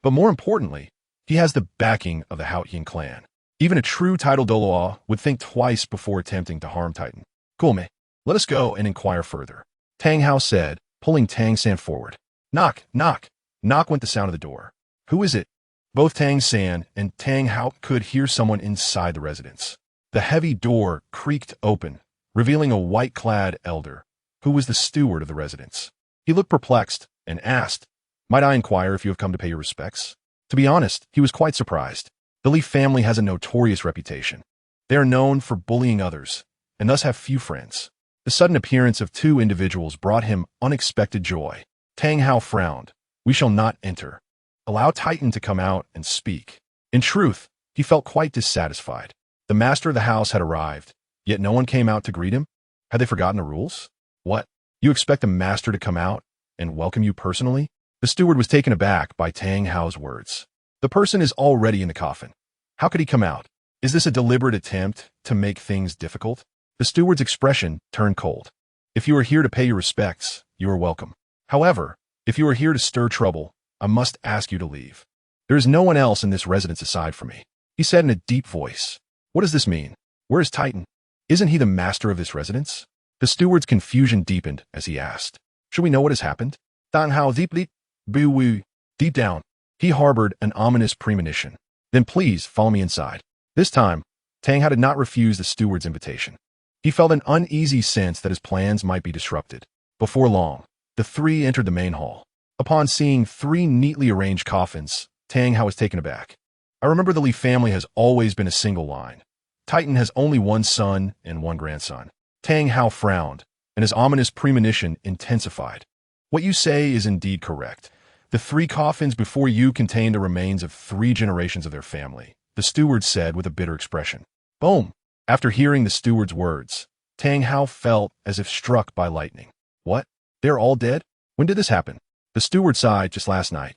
but more importantly, he has the backing of the Haotian clan. Even a true Title Douluo would think twice before attempting to harm Titan. Gulme, let us go and inquire further, Tang Hao said, pulling Tang San forward. Knock, knock, knock went the sound of the door. Who is it? Both Tang San and Tang Hao could hear someone inside the residence. The heavy door creaked open, revealing a white-clad elder, who was the steward of the residence. He looked perplexed and asked, "Might I inquire if you have come to pay your respects?" To be honest, he was quite surprised. The Li family has a notorious reputation. They are known for bullying others, and thus have few friends. The sudden appearance of two individuals brought him unexpected joy. Tang Hao frowned. "We shall not enter. Allow Titan to come out and speak." In truth, he felt quite dissatisfied. The master of the house had arrived, yet no one came out to greet him. Had they forgotten the rules? What? You expect the master to come out and welcome you personally? The steward was taken aback by Tang Hao's words. The person is already in the coffin. How could he come out? Is this a deliberate attempt to make things difficult? The steward's expression turned cold. If you are here to pay your respects, you are welcome. However, if you are here to stir trouble, I must ask you to leave. There is no one else in this residence aside from me, he said in a deep voice. What does this mean? Where is Titan? Isn't he the master of this residence? The steward's confusion deepened as he asked. Should we know what has happened? Tang Hao deeply, deep down, he harbored an ominous premonition. Then please follow me inside. This time, Tang Hao did not refuse the steward's invitation. He felt an uneasy sense that his plans might be disrupted. Before long, the three entered the main hall. Upon seeing three neatly arranged coffins, Tang Hao was taken aback. I remember the Li family has always been a single line. Titan has only one son and one grandson. Tang Hao frowned, and his ominous premonition intensified. What you say is indeed correct. The three coffins before you contain the remains of 3 generations of their family, the steward said with a bitter expression. Boom! After hearing the steward's words, Tang Hao felt as if struck by lightning. What? They're all dead? When did this happen? The steward sighed. Just last night.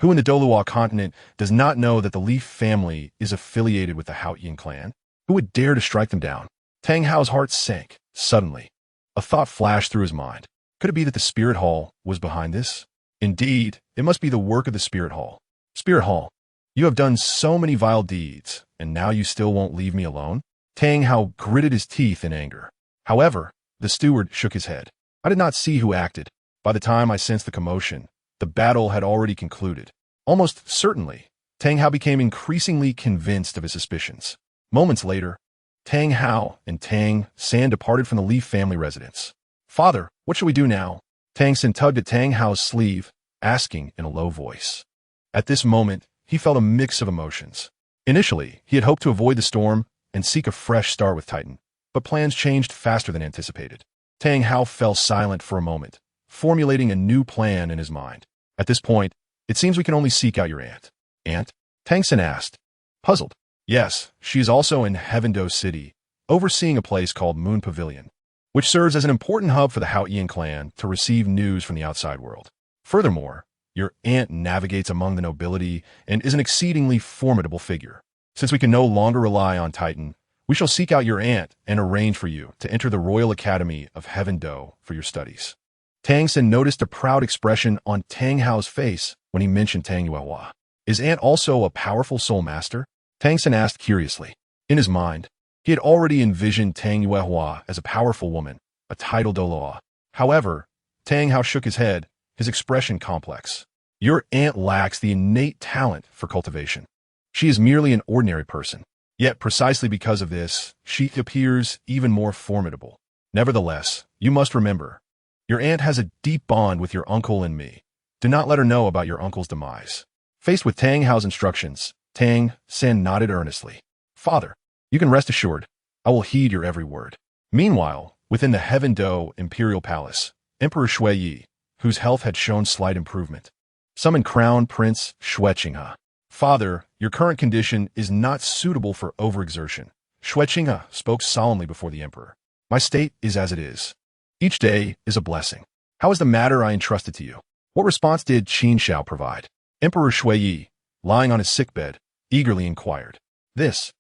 Who in the Douluo continent does not know that the Li family is affiliated with the Haotian clan? Who would dare to strike them down? Tang Hao's heart sank. Suddenly, a thought flashed through his mind. Could it be that the Spirit Hall was behind this? Indeed, it must be the work of the Spirit Hall. Spirit Hall, you have done so many vile deeds, and now you still won't leave me alone? Tang Hao gritted his teeth in anger. However, the steward shook his head. I did not see who acted. By the time I sensed the commotion, the battle had already concluded. Almost certainly, Tang Hao became increasingly convinced of his suspicions. Moments later, Tang Hao and Tang San departed from the Li family residence. Father, what shall we do now? Tang San tugged at Tang Hao's sleeve, asking in a low voice. At this moment, he felt a mix of emotions. Initially, he had hoped to avoid the storm and seek a fresh start with Titan, but plans changed faster than anticipated. Tang Hao fell silent for a moment, formulating a new plan in his mind. At this point, it seems we can only seek out your aunt. Aunt? Tang San asked, puzzled. Yes, she is also in Heavendo City, overseeing a place called Moon Pavilion, which serves as an important hub for the Haotian clan to receive news from the outside world. Furthermore, your aunt navigates among the nobility and is an exceedingly formidable figure. Since we can no longer rely on Titan, we shall seek out your aunt and arrange for you to enter the Royal Academy of Heavendo for your studies. Tang San noticed a proud expression on Tang Hao's face when he mentioned Tang Yuehua. Is aunt also a powerful soul master? Tang San asked curiously. In his mind, he had already envisioned Tang Yuehua as a powerful woman, a Title Douluo. However, Tang Hao shook his head, his expression complex. Your aunt lacks the innate talent for cultivation. She is merely an ordinary person. Yet precisely because of this, she appears even more formidable. Nevertheless, you must remember, your aunt has a deep bond with your uncle and me. Do not let her know about your uncle's demise. Faced with Tang Hao's instructions, Tang San nodded earnestly. Father, you can rest assured, I will heed your every word. Meanwhile, within the Heavendo Imperial Palace, Emperor Shui, whose health had shown slight improvement, summoned Crown Prince Shui. Father, your current condition is not suitable for overexertion. Shui spoke solemnly before the emperor. My state is as it is. Each day is a blessing. How is the matter I entrusted to you? What response did Qin Xiao provide? Emperor Shui, lying on his sickbed, eagerly inquired. This.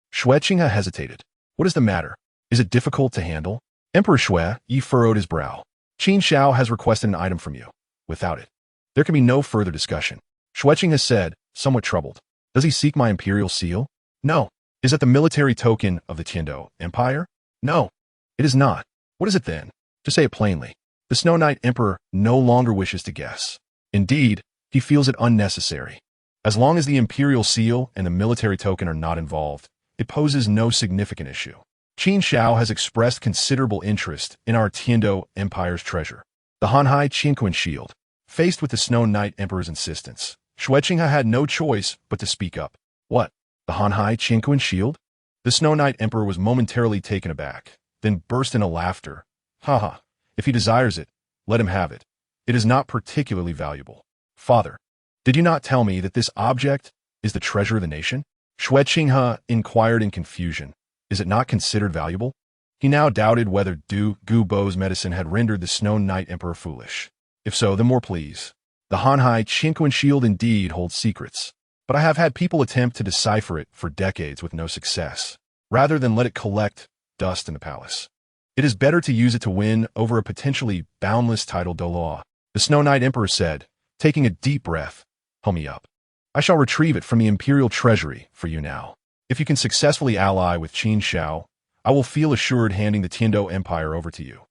Shui hesitated. What is the matter? Is it difficult to handle? Emperor Shui Yi furrowed his brow. Qin Xiao has requested an item from you. Without it, there can be no further discussion. Xueqing has said, somewhat troubled. Does he seek my imperial seal? No. Is it the military token of the Tindo Empire? No. It is not. What is it then? To say it plainly, the Snow Knight Emperor no longer wishes to guess. Indeed, he feels it unnecessary. As long as the imperial seal and the military token are not involved, it poses no significant issue. Qin Xiao has expressed considerable interest in our Tindo Empire's treasure, the Hanhai Qinquan shield. Faced with the Snow Knight Emperor's insistence, Xueqing had no choice but to speak up. What? The Hanhai Qinquan shield? The Snow Knight Emperor was momentarily taken aback, then burst into laughter. Haha, if he desires it, let him have it. It is not particularly valuable. Father, did you not tell me that this object is the treasure of the nation? Xueqing inquired in confusion. Is it not considered valuable? He now doubted whether Du Gubo's medicine had rendered the Snow Knight Emperor foolish. If so, then more please. The Hanhai Qinquan shield indeed holds secrets, but I have had people attempt to decipher it for decades with no success, rather than let it collect dust in the palace. It is better to use it to win over a potentially boundless Title Douluo. The Snow Knight Emperor said, taking a deep breath. Help me up. I shall retrieve it from the imperial treasury for you now. If you can successfully ally with Qin Xiao, I will feel assured handing the Tindo Empire over to you.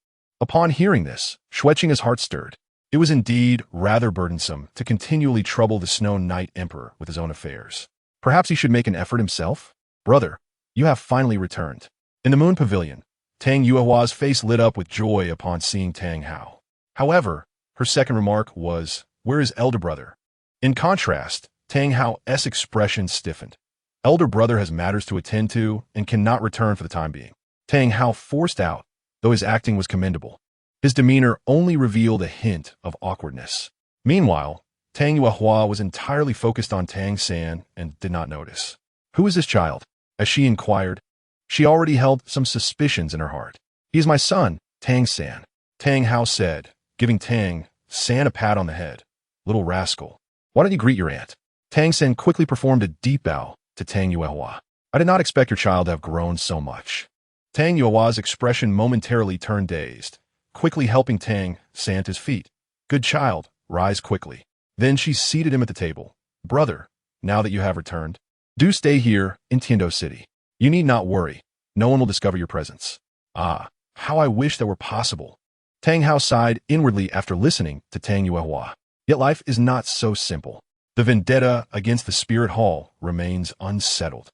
Upon hearing this, Xueqing's heart stirred. It was indeed rather burdensome to continually trouble the Snow Knight Emperor with his own affairs. Perhaps he should make an effort himself? Brother, you have finally returned. In the Moon Pavilion, Tang Yuehua's face lit up with joy upon seeing Tang Hao. However, her second remark was, where is elder brother? In contrast, Tang Hao's expression stiffened. Elder brother has matters to attend to and cannot return for the time being. Tang Hao forced out, though his acting was commendable. His demeanor only revealed a hint of awkwardness. Meanwhile, Tang Yuehua was entirely focused on Tang San and did not notice. Who is this child? As she inquired, she already held some suspicions in her heart. He is my son, Tang San. Tang Hao said, giving Tang San a pat on the head. Little rascal. Why don't you greet your aunt? Tang San quickly performed a deep bow to Tang Yuehua. I did not expect your child to have grown so much. Tang Yuehua's expression momentarily turned dazed, quickly helping Tang San to his feet. Good child, rise quickly. Then she seated him at the table. Brother, now that you have returned, do stay here in Tindo City. You need not worry. No one will discover your presence. Ah, how I wish that were possible. Tang Hao sighed inwardly after listening to Tang Yuehua. Yet life is not so simple. The vendetta against the Spirit Hall remains unsettled.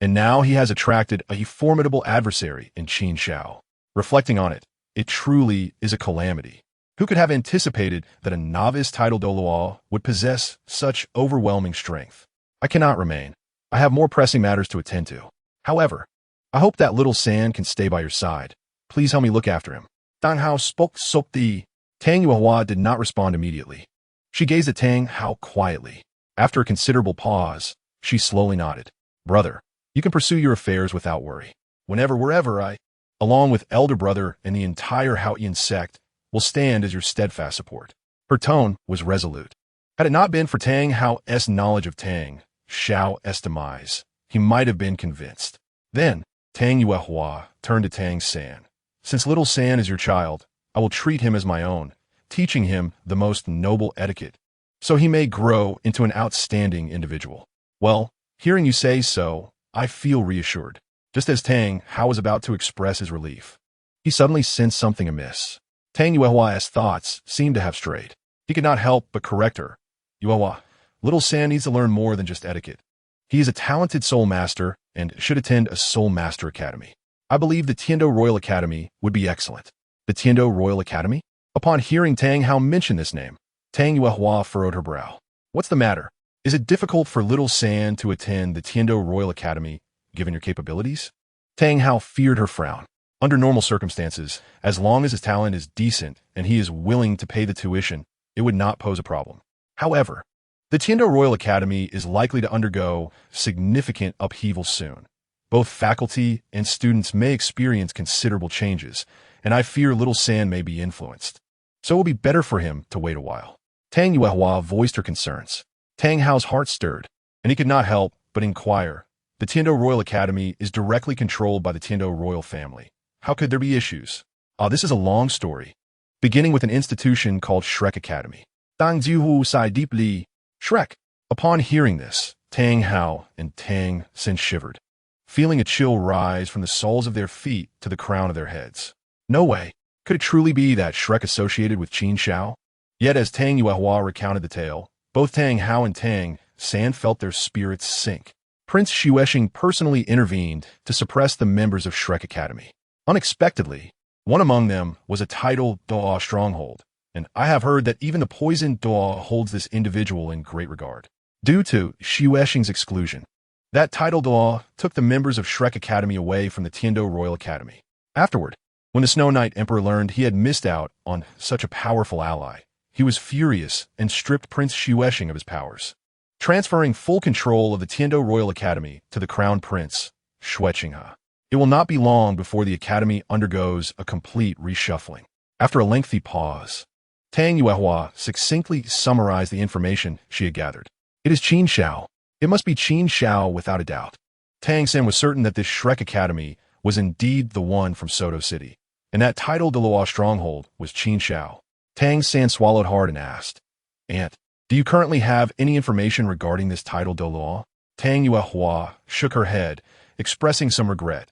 And now he has attracted a formidable adversary in Qin Xiao. Reflecting on it, it truly is a calamity. Who could have anticipated that a novice Title Douluo would possess such overwhelming strength? I cannot remain. I have more pressing matters to attend to. However, I hope that little San can stay by your side. Please help me look after him. Tang Hao spoke softly. Tang Yuehua did not respond immediately. She gazed at Tang Hao quietly. After a considerable pause, she slowly nodded. Brother, you can pursue your affairs without worry. Wherever I, along with elder brother and the entire Haotian sect, will stand as your steadfast support. Her tone was resolute. Had it not been for Tang Hao's knowledge of Tang Xiao's demise, he might have been convinced. Then, Tang Yuehua turned to Tang San. Since little San is your child, I will treat him as my own, teaching him the most noble etiquette, so he may grow into an outstanding individual. Well, hearing you say so, I feel reassured. Just as Tang Hao was about to express his relief, he suddenly sensed something amiss. Tang Yuehua's thoughts seemed to have strayed. He could not help but correct her. Yuehua, little San needs to learn more than just etiquette. He is a talented soul master and should attend a soul master academy. I believe the Tindo Royal Academy would be excellent. The Tindo Royal Academy? Upon hearing Tang Hao mention this name, Tang Yuehua furrowed her brow. What's the matter? Is it difficult for little San to attend the Tindo Royal Academy, given your capabilities? Tang Hao feared her frown. Under normal circumstances, as long as his talent is decent and he is willing to pay the tuition, it would not pose a problem. However, the Tindo Royal Academy is likely to undergo significant upheaval soon. Both faculty and students may experience considerable changes, and I fear little San may be influenced. So it will be better for him to wait a while. Tang Yuehua voiced her concerns. Tang Hao's heart stirred, and he could not help but inquire. The Tindo Royal Academy is directly controlled by the Tindo royal family. How could there be issues? This is a long story, beginning with an institution called Shrek Academy. Tang Hao sighed deeply. Shrek. Upon hearing this, Tang Hao and Tang Sen shivered, feeling a chill rise from the soles of their feet to the crown of their heads. No way. Could it truly be that Shrek associated with Qin Xiao? Yet as Tang Yuehua recounted the tale, both Tang Hao and Tang San felt their spirits sink. Prince Xuesheng personally intervened to suppress the members of Shrek Academy. Unexpectedly, one among them was a Title Douluo stronghold, and I have heard that even the poisoned Douluo holds this individual in great regard. Due to Xuesheng's exclusion, that Title Douluo took the members of Shrek Academy away from the Tindo Royal Academy. Afterward, when the Snow Knight Emperor learned he had missed out on such a powerful ally, he was furious and stripped Prince Xuesheng of his powers, transferring full control of the Tindo Royal Academy to the Crown Prince, Xuesheng. It will not be long before the Academy undergoes a complete reshuffling. After a lengthy pause, Tang Yuehua succinctly summarized the information she had gathered. It is Qin Xiao. It must be Qin Xiao without a doubt. Tang Sen was certain that this Shrek Academy was indeed the one from Soto City, and that Title Douluo stronghold was Qin Xiao. Tang San swallowed hard and asked, Aunt, do you currently have any information regarding this Title Douluo? Tang Yuehua shook her head, expressing some regret.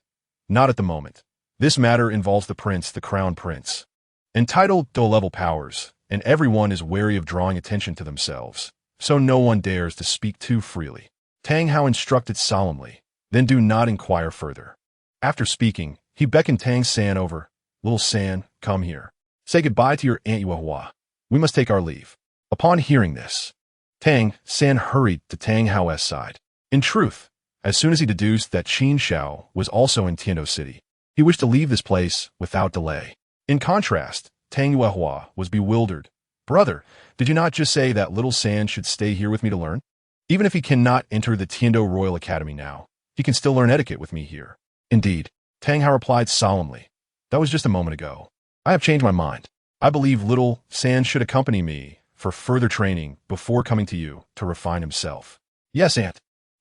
Not at the moment. This matter involves the prince, the crown prince. Entitled to level powers, and everyone is wary of drawing attention to themselves, so no one dares to speak too freely. Tang Hao instructed solemnly, then do not inquire further. After speaking, he beckoned Tang San over. Little San, come here. Say goodbye to your Aunt Yuehua. We must take our leave. Upon hearing this, Tang San hurried to Tang Hao's side. In truth, as soon as he deduced that Qin Xiao was also in Tindo City, he wished to leave this place without delay. In contrast, Tang Yuehua was bewildered. Brother, did you not just say that little San should stay here with me to learn? Even if he cannot enter the Tindo Royal Academy now, he can still learn etiquette with me here. Indeed, Tang Hao replied solemnly. That was just a moment ago. I have changed my mind. I believe little San should accompany me for further training before coming to you to refine himself. Yes, Aunt.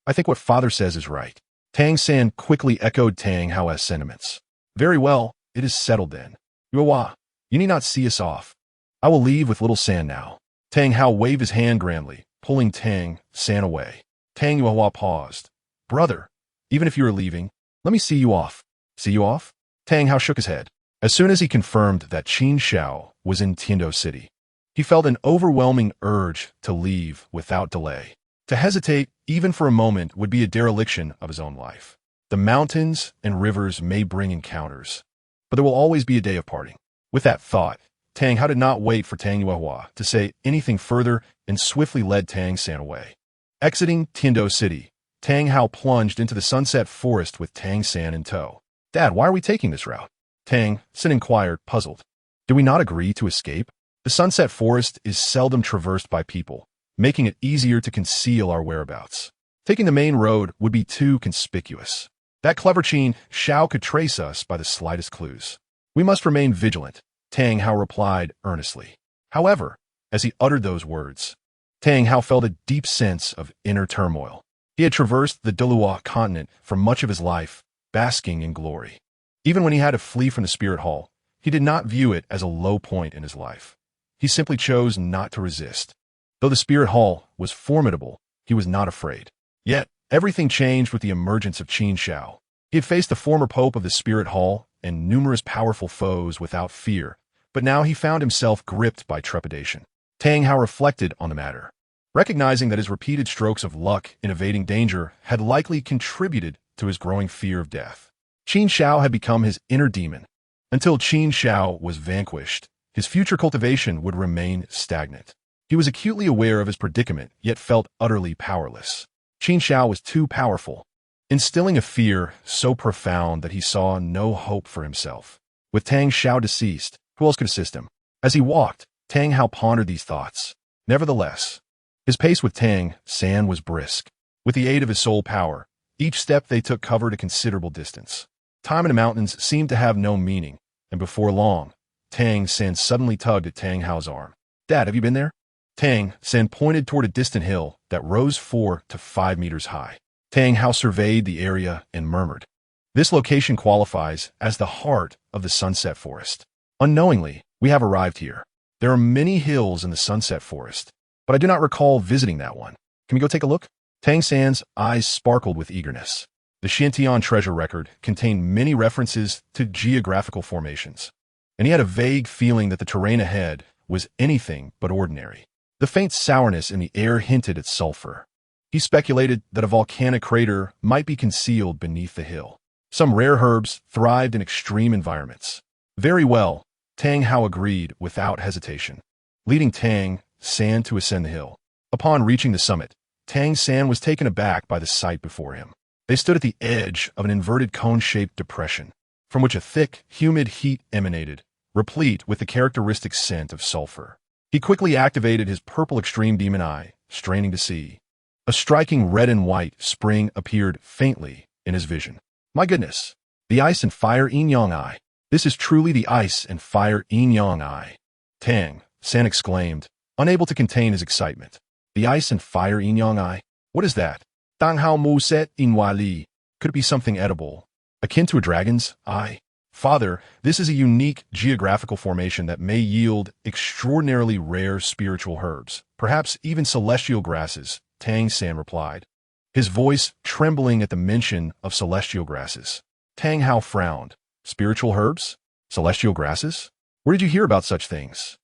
I think what father says is right. Tang San quickly echoed Tang Hao's sentiments. Very well, it is settled then. Yuehua, you need not see us off. I will leave with little San now. Tang Hao waved his hand grandly, pulling Tang San away. Tang Yuehua paused. Brother, even if you are leaving, let me see you off. See you off? Tang Hao shook his head. As soon as he confirmed that Qin Xiao was in Tindo City, he felt an overwhelming urge to leave without delay. To hesitate, even for a moment, would be a dereliction of his own life. The mountains and rivers may bring encounters, but there will always be a day of parting. With that thought, Tang Hao did not wait for Tang Yuehua to say anything further and swiftly led Tang San away. Exiting Tindo City, Tang Hao plunged into the sunset forest with Tang San in tow. Dad, why are we taking this route? Tang San inquired, puzzled. Did we not agree to escape? The sunset forest is seldom traversed by people, making it easier to conceal our whereabouts. Taking the main road would be too conspicuous. That clever Qin Xiao could trace us by the slightest clues. We must remain vigilant, Tang Hao replied earnestly. However, as he uttered those words, Tang Hao felt a deep sense of inner turmoil. He had traversed the Douluo continent for much of his life, basking in glory. Even when he had to flee from the spirit hall, he did not view it as a low point in his life. He simply chose not to resist. Though the spirit hall was formidable, he was not afraid. Yet, everything changed with the emergence of Qin Xiao. He had faced the former pope of the spirit hall and numerous powerful foes without fear, but now he found himself gripped by trepidation. Tang Hao reflected on the matter, recognizing that his repeated strokes of luck in evading danger had likely contributed to his growing fear of death. Qin Xiao had become his inner demon. Until Qin Xiao was vanquished, his future cultivation would remain stagnant. He was acutely aware of his predicament, yet felt utterly powerless. Qin Xiao was too powerful, instilling a fear so profound that he saw no hope for himself. With Tang Xiao deceased, who else could assist him? As he walked, Tang Hao pondered these thoughts. Nevertheless, his pace with Tang San was brisk. With the aid of his soul power, each step they took covered a considerable distance. Time in the mountains seemed to have no meaning, and before long, Tang San suddenly tugged at Tang Hao's arm. Dad, have you been there? Tang San pointed toward a distant hill that rose 4 to 5 meters high. Tang Hao surveyed the area and murmured, This location qualifies as the heart of the Sunset Forest. Unknowingly, we have arrived here. There are many hills in the Sunset Forest, but I do not recall visiting that one. Can we go take a look? Tang San's eyes sparkled with eagerness. The Xintian treasure record contained many references to geographical formations, and he had a vague feeling that the terrain ahead was anything but ordinary. The faint sourness in the air hinted at sulfur. He speculated that a volcanic crater might be concealed beneath the hill. Some rare herbs thrived in extreme environments. Very well, Tang Hao agreed without hesitation, leading Tang San to ascend the hill. Upon reaching the summit, Tang San was taken aback by the sight before him. They stood at the edge of an inverted cone-shaped depression, from which a thick, humid heat emanated, replete with the characteristic scent of sulfur. He quickly activated his purple extreme demon eye, straining to see. A striking red and white spring appeared faintly in his vision. My goodness, the ice and fire yin-yang eye. This is truly the ice and fire yin-yang eye. Tang San exclaimed, unable to contain his excitement. The ice and fire yin-yang eye? What is that? Tang Hao Mu Set In Wali. Could it be something edible? Akin to a dragon's eye? Father, this is a unique geographical formation that may yield extraordinarily rare spiritual herbs, perhaps even celestial grasses, Tang San replied, his voice trembling at the mention of celestial grasses. Tang Hao frowned. Spiritual herbs? Celestial grasses? Where did you hear about such things?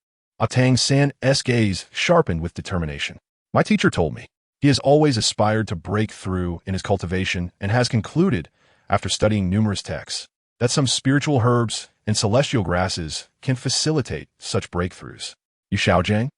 Tang San's gaze sharpened with determination. My teacher told me. He has always aspired to break through in his cultivation and has concluded, after studying numerous texts, that some spiritual herbs and celestial grasses can facilitate such breakthroughs. You Xiaojiang?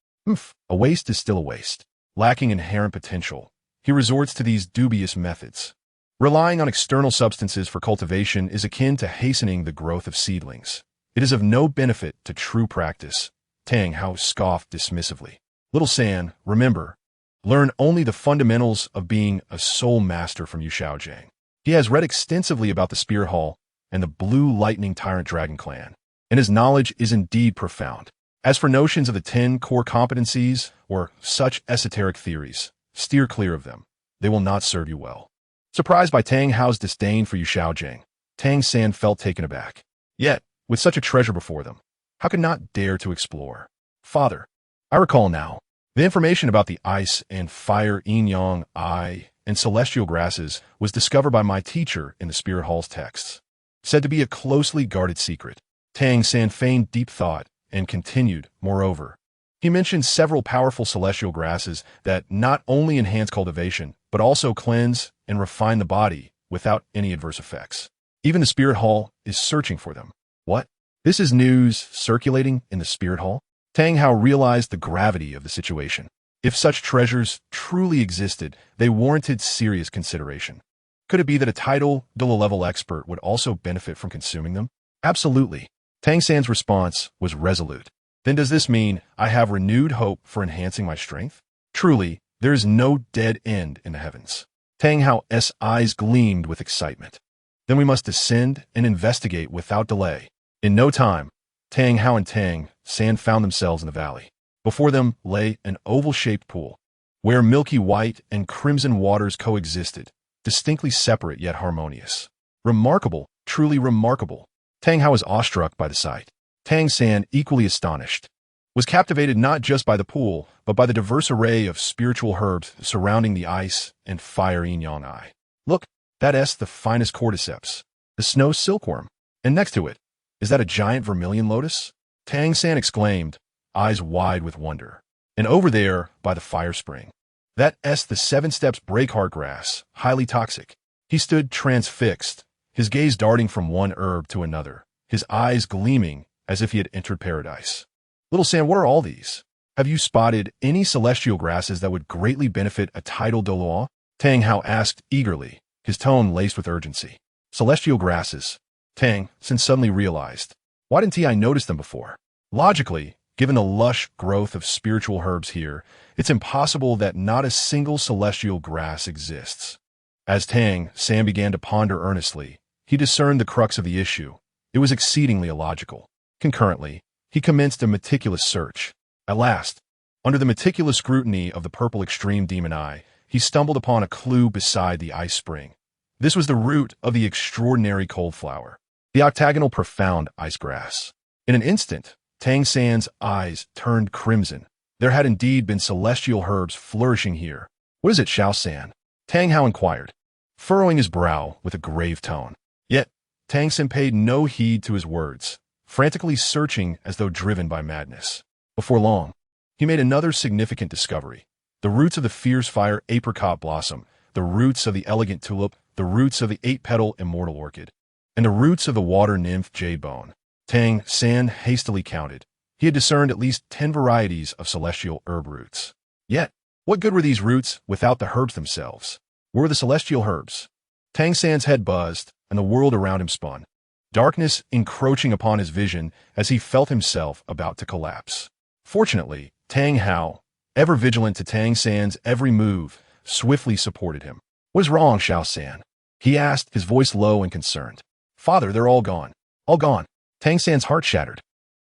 A waste is still a waste. Lacking inherent potential, he resorts to these dubious methods. Relying on external substances for cultivation is akin to hastening the growth of seedlings. It is of no benefit to true practice. Tang Hao scoffed dismissively. Little San, remember, learn only the fundamentals of being a soul master from Yu Xiaojiang. He has read extensively about the Spirit Hall and the Blue Lightning Tyrant Dragon Clan, and his knowledge is indeed profound. As for notions of the 10 core competencies or such esoteric theories, steer clear of them. They will not serve you well. Surprised by Tang Hao's disdain for Yu Xiaojiang, Tang San felt taken aback. Yet, with such a treasure before them, how could not dare to explore? Father, I recall now. The information about the ice and fire yin-yang eye and celestial grasses was discovered by my teacher in the Spirit Hall's texts. Said to be a closely guarded secret. Tang San feigned deep thought and continued, moreover. He mentioned several powerful celestial grasses that not only enhance cultivation, but also cleanse and refine the body without any adverse effects. Even the Spirit Hall is searching for them. What? This is news circulating in the Spirit Hall? Tang Hao realized the gravity of the situation. If such treasures truly existed, they warranted serious consideration. Could it be that a Title Douluo level expert would also benefit from consuming them? Absolutely. Tang San's response was resolute. Then does this mean I have renewed hope for enhancing my strength? Truly, there is no dead end in the heavens. Tang Hao's eyes gleamed with excitement. Then we must descend and investigate without delay. In no time, Tang Hao and Tang San found themselves in the valley. Before them lay an oval-shaped pool, where milky white and crimson waters coexisted, distinctly separate yet harmonious. Remarkable, truly remarkable. Tang Hao was awestruck by the sight. Tang San, equally astonished, was captivated not just by the pool, but by the diverse array of spiritual herbs surrounding the ice and fire yin-yang eye. Look, that's the finest cordyceps, the snow silkworm, and next to it, is that a giant vermilion lotus? Tang San exclaimed, eyes wide with wonder. And over there, by the fire spring, that's the 7 steps breakheart grass, highly toxic. He stood transfixed, his gaze darting from one herb to another, his eyes gleaming as if he had entered paradise. Little San, what are all these? Have you spotted any celestial grasses that would greatly benefit a Title Douluo? Tang Hao asked eagerly, his tone laced with urgency. Celestial grasses. Tang San suddenly realized. Why didn't I notice them before? Logically, given the lush growth of spiritual herbs here, it's impossible that not a single celestial grass exists. As Tang San began to ponder earnestly, he discerned the crux of the issue. It was exceedingly illogical. Concurrently, he commenced a meticulous search. At last, under the meticulous scrutiny of the purple extreme demon eye, he stumbled upon a clue beside the ice spring. This was the root of the extraordinary cold flower, the octagonal profound ice grass. In an instant, Tang San's eyes turned crimson. There had indeed been celestial herbs flourishing here. What is it, Xiao San? Tang Hao inquired, furrowing his brow with a grave tone. Yet, Tang San paid no heed to his words, frantically searching as though driven by madness. Before long, he made another significant discovery. The roots of the fierce fire apricot blossom, the roots of the elegant tulip, the roots of the 8-petal immortal orchid, and the roots of the water nymph jade bone. Tang San hastily counted. He had discerned at least 10 varieties of celestial herb roots. Yet, what good were these roots without the herbs themselves? Where were the celestial herbs? Tang San's head buzzed, and the world around him spun, darkness encroaching upon his vision as he felt himself about to collapse. Fortunately, Tang Hao, ever vigilant to Tang San's every move, swiftly supported him. What is wrong, Xiao San? He asked, his voice low and concerned. Father, they're all gone. All gone. Tang San's heart shattered.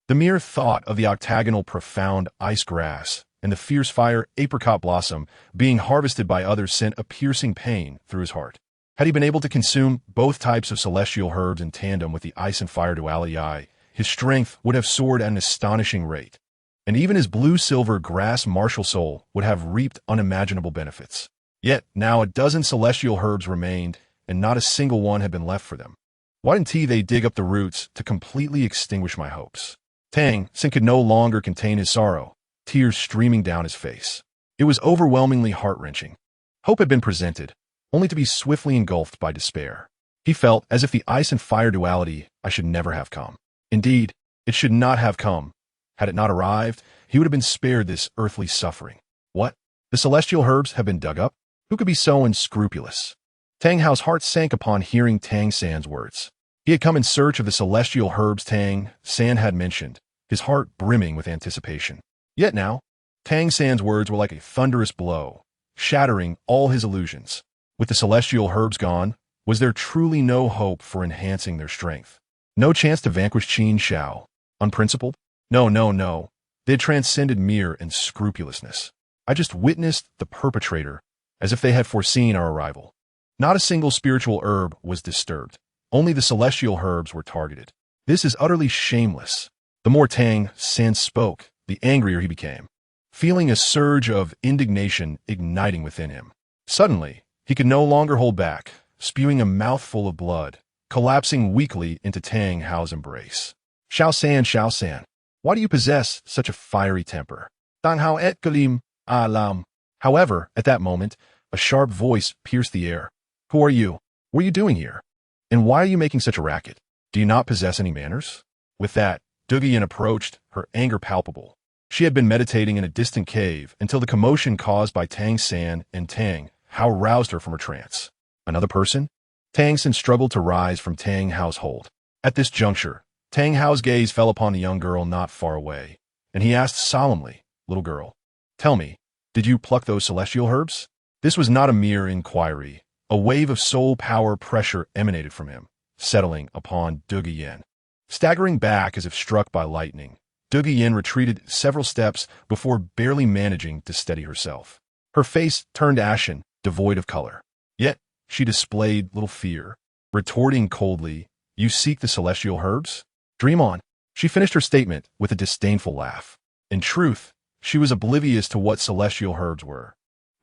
The mere thought of the octagonal profound ice grass and the fierce fire apricot blossom being harvested by others sent a piercing pain through his heart. Had he been able to consume both types of celestial herbs in tandem with the ice and fire duality, his strength would have soared at an astonishing rate, and even his blue-silver grass martial soul would have reaped unimaginable benefits. Yet now a dozen celestial herbs remained, and not a single one had been left for them. Why didn't they dig up the roots to completely extinguish my hopes? Tang San could no longer contain his sorrow, tears streaming down his face. It was overwhelmingly heart-wrenching. Hope had been presented, only to be swiftly engulfed by despair. He felt as if the ice and fire duality I should never have come. Indeed, it should not have come. Had it not arrived, he would have been spared this earthly suffering. What? The celestial herbs have been dug up? Who could be so unscrupulous? Tang Hao's heart sank upon hearing Tang San's words. He had come in search of the celestial herbs Tang San had mentioned, his heart brimming with anticipation. Yet now, Tang San's words were like a thunderous blow, shattering all his illusions. With the celestial herbs gone, was there truly no hope for enhancing their strength? No chance to vanquish Qin Xiao? Unprincipled? No. They had transcended mere unscrupulousness. I just witnessed the perpetrator, as if they had foreseen our arrival. Not a single spiritual herb was disturbed. Only the celestial herbs were targeted. This is utterly shameless. The more Tang San spoke, the angrier he became, feeling a surge of indignation igniting within him. Suddenly, he could no longer hold back, spewing a mouthful of blood, collapsing weakly into Tang Hao's embrace. Xiao San, why do you possess such a fiery temper? Tang Hao et galim alam. However, at that moment, a sharp voice pierced the air. Who are you? What are you doing here? And why are you making such a racket? Do you not possess any manners? With that, Dugian approached, her anger palpable. She had been meditating in a distant cave until the commotion caused by Tang San and Tang Hao roused her from her trance. Another person? Tang San struggled to rise from Tang Hao's hold. At this juncture, Tang Hao's gaze fell upon a young girl not far away, and he asked solemnly, "Little girl, tell me, did you pluck those celestial herbs?" This was not a mere inquiry. A wave of soul power pressure emanated from him, settling upon Dugian. Staggering back as if struck by lightning, Dugian retreated several steps before barely managing to steady herself. Her face turned ashen, devoid of color. Yet, she displayed little fear, retorting coldly, "You seek the celestial herbs? Dream on." She finished her statement with a disdainful laugh. In truth, she was oblivious to what celestial herbs were.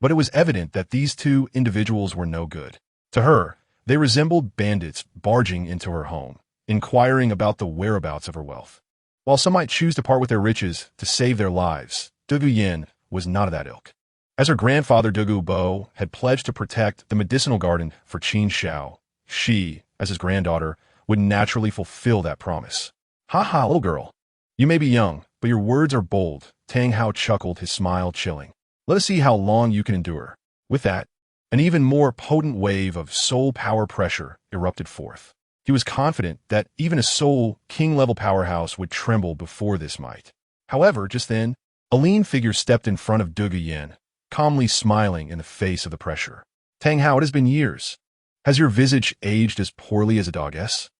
But it was evident that these two individuals were no good. To her, they resembled bandits barging into her home, inquiring about the whereabouts of her wealth. While some might choose to part with their riches to save their lives, Dugu Yin was not of that ilk. As her grandfather Dugu Bo had pledged to protect the medicinal garden for Qin Xiao, she, as his granddaughter, would naturally fulfill that promise. "Ha, little girl. You may be young, but your words are bold," Tang Hao chuckled, his smile chilling. "Let us see how long you can endure." With that, an even more potent wave of soul power pressure erupted forth. He was confident that even a soul king-level powerhouse would tremble before this might. However, just then, a lean figure stepped in front of Dugu Yin, calmly smiling in the face of the pressure. "Tang Hao, it has been years. Has your visage aged as poorly as a doggess?"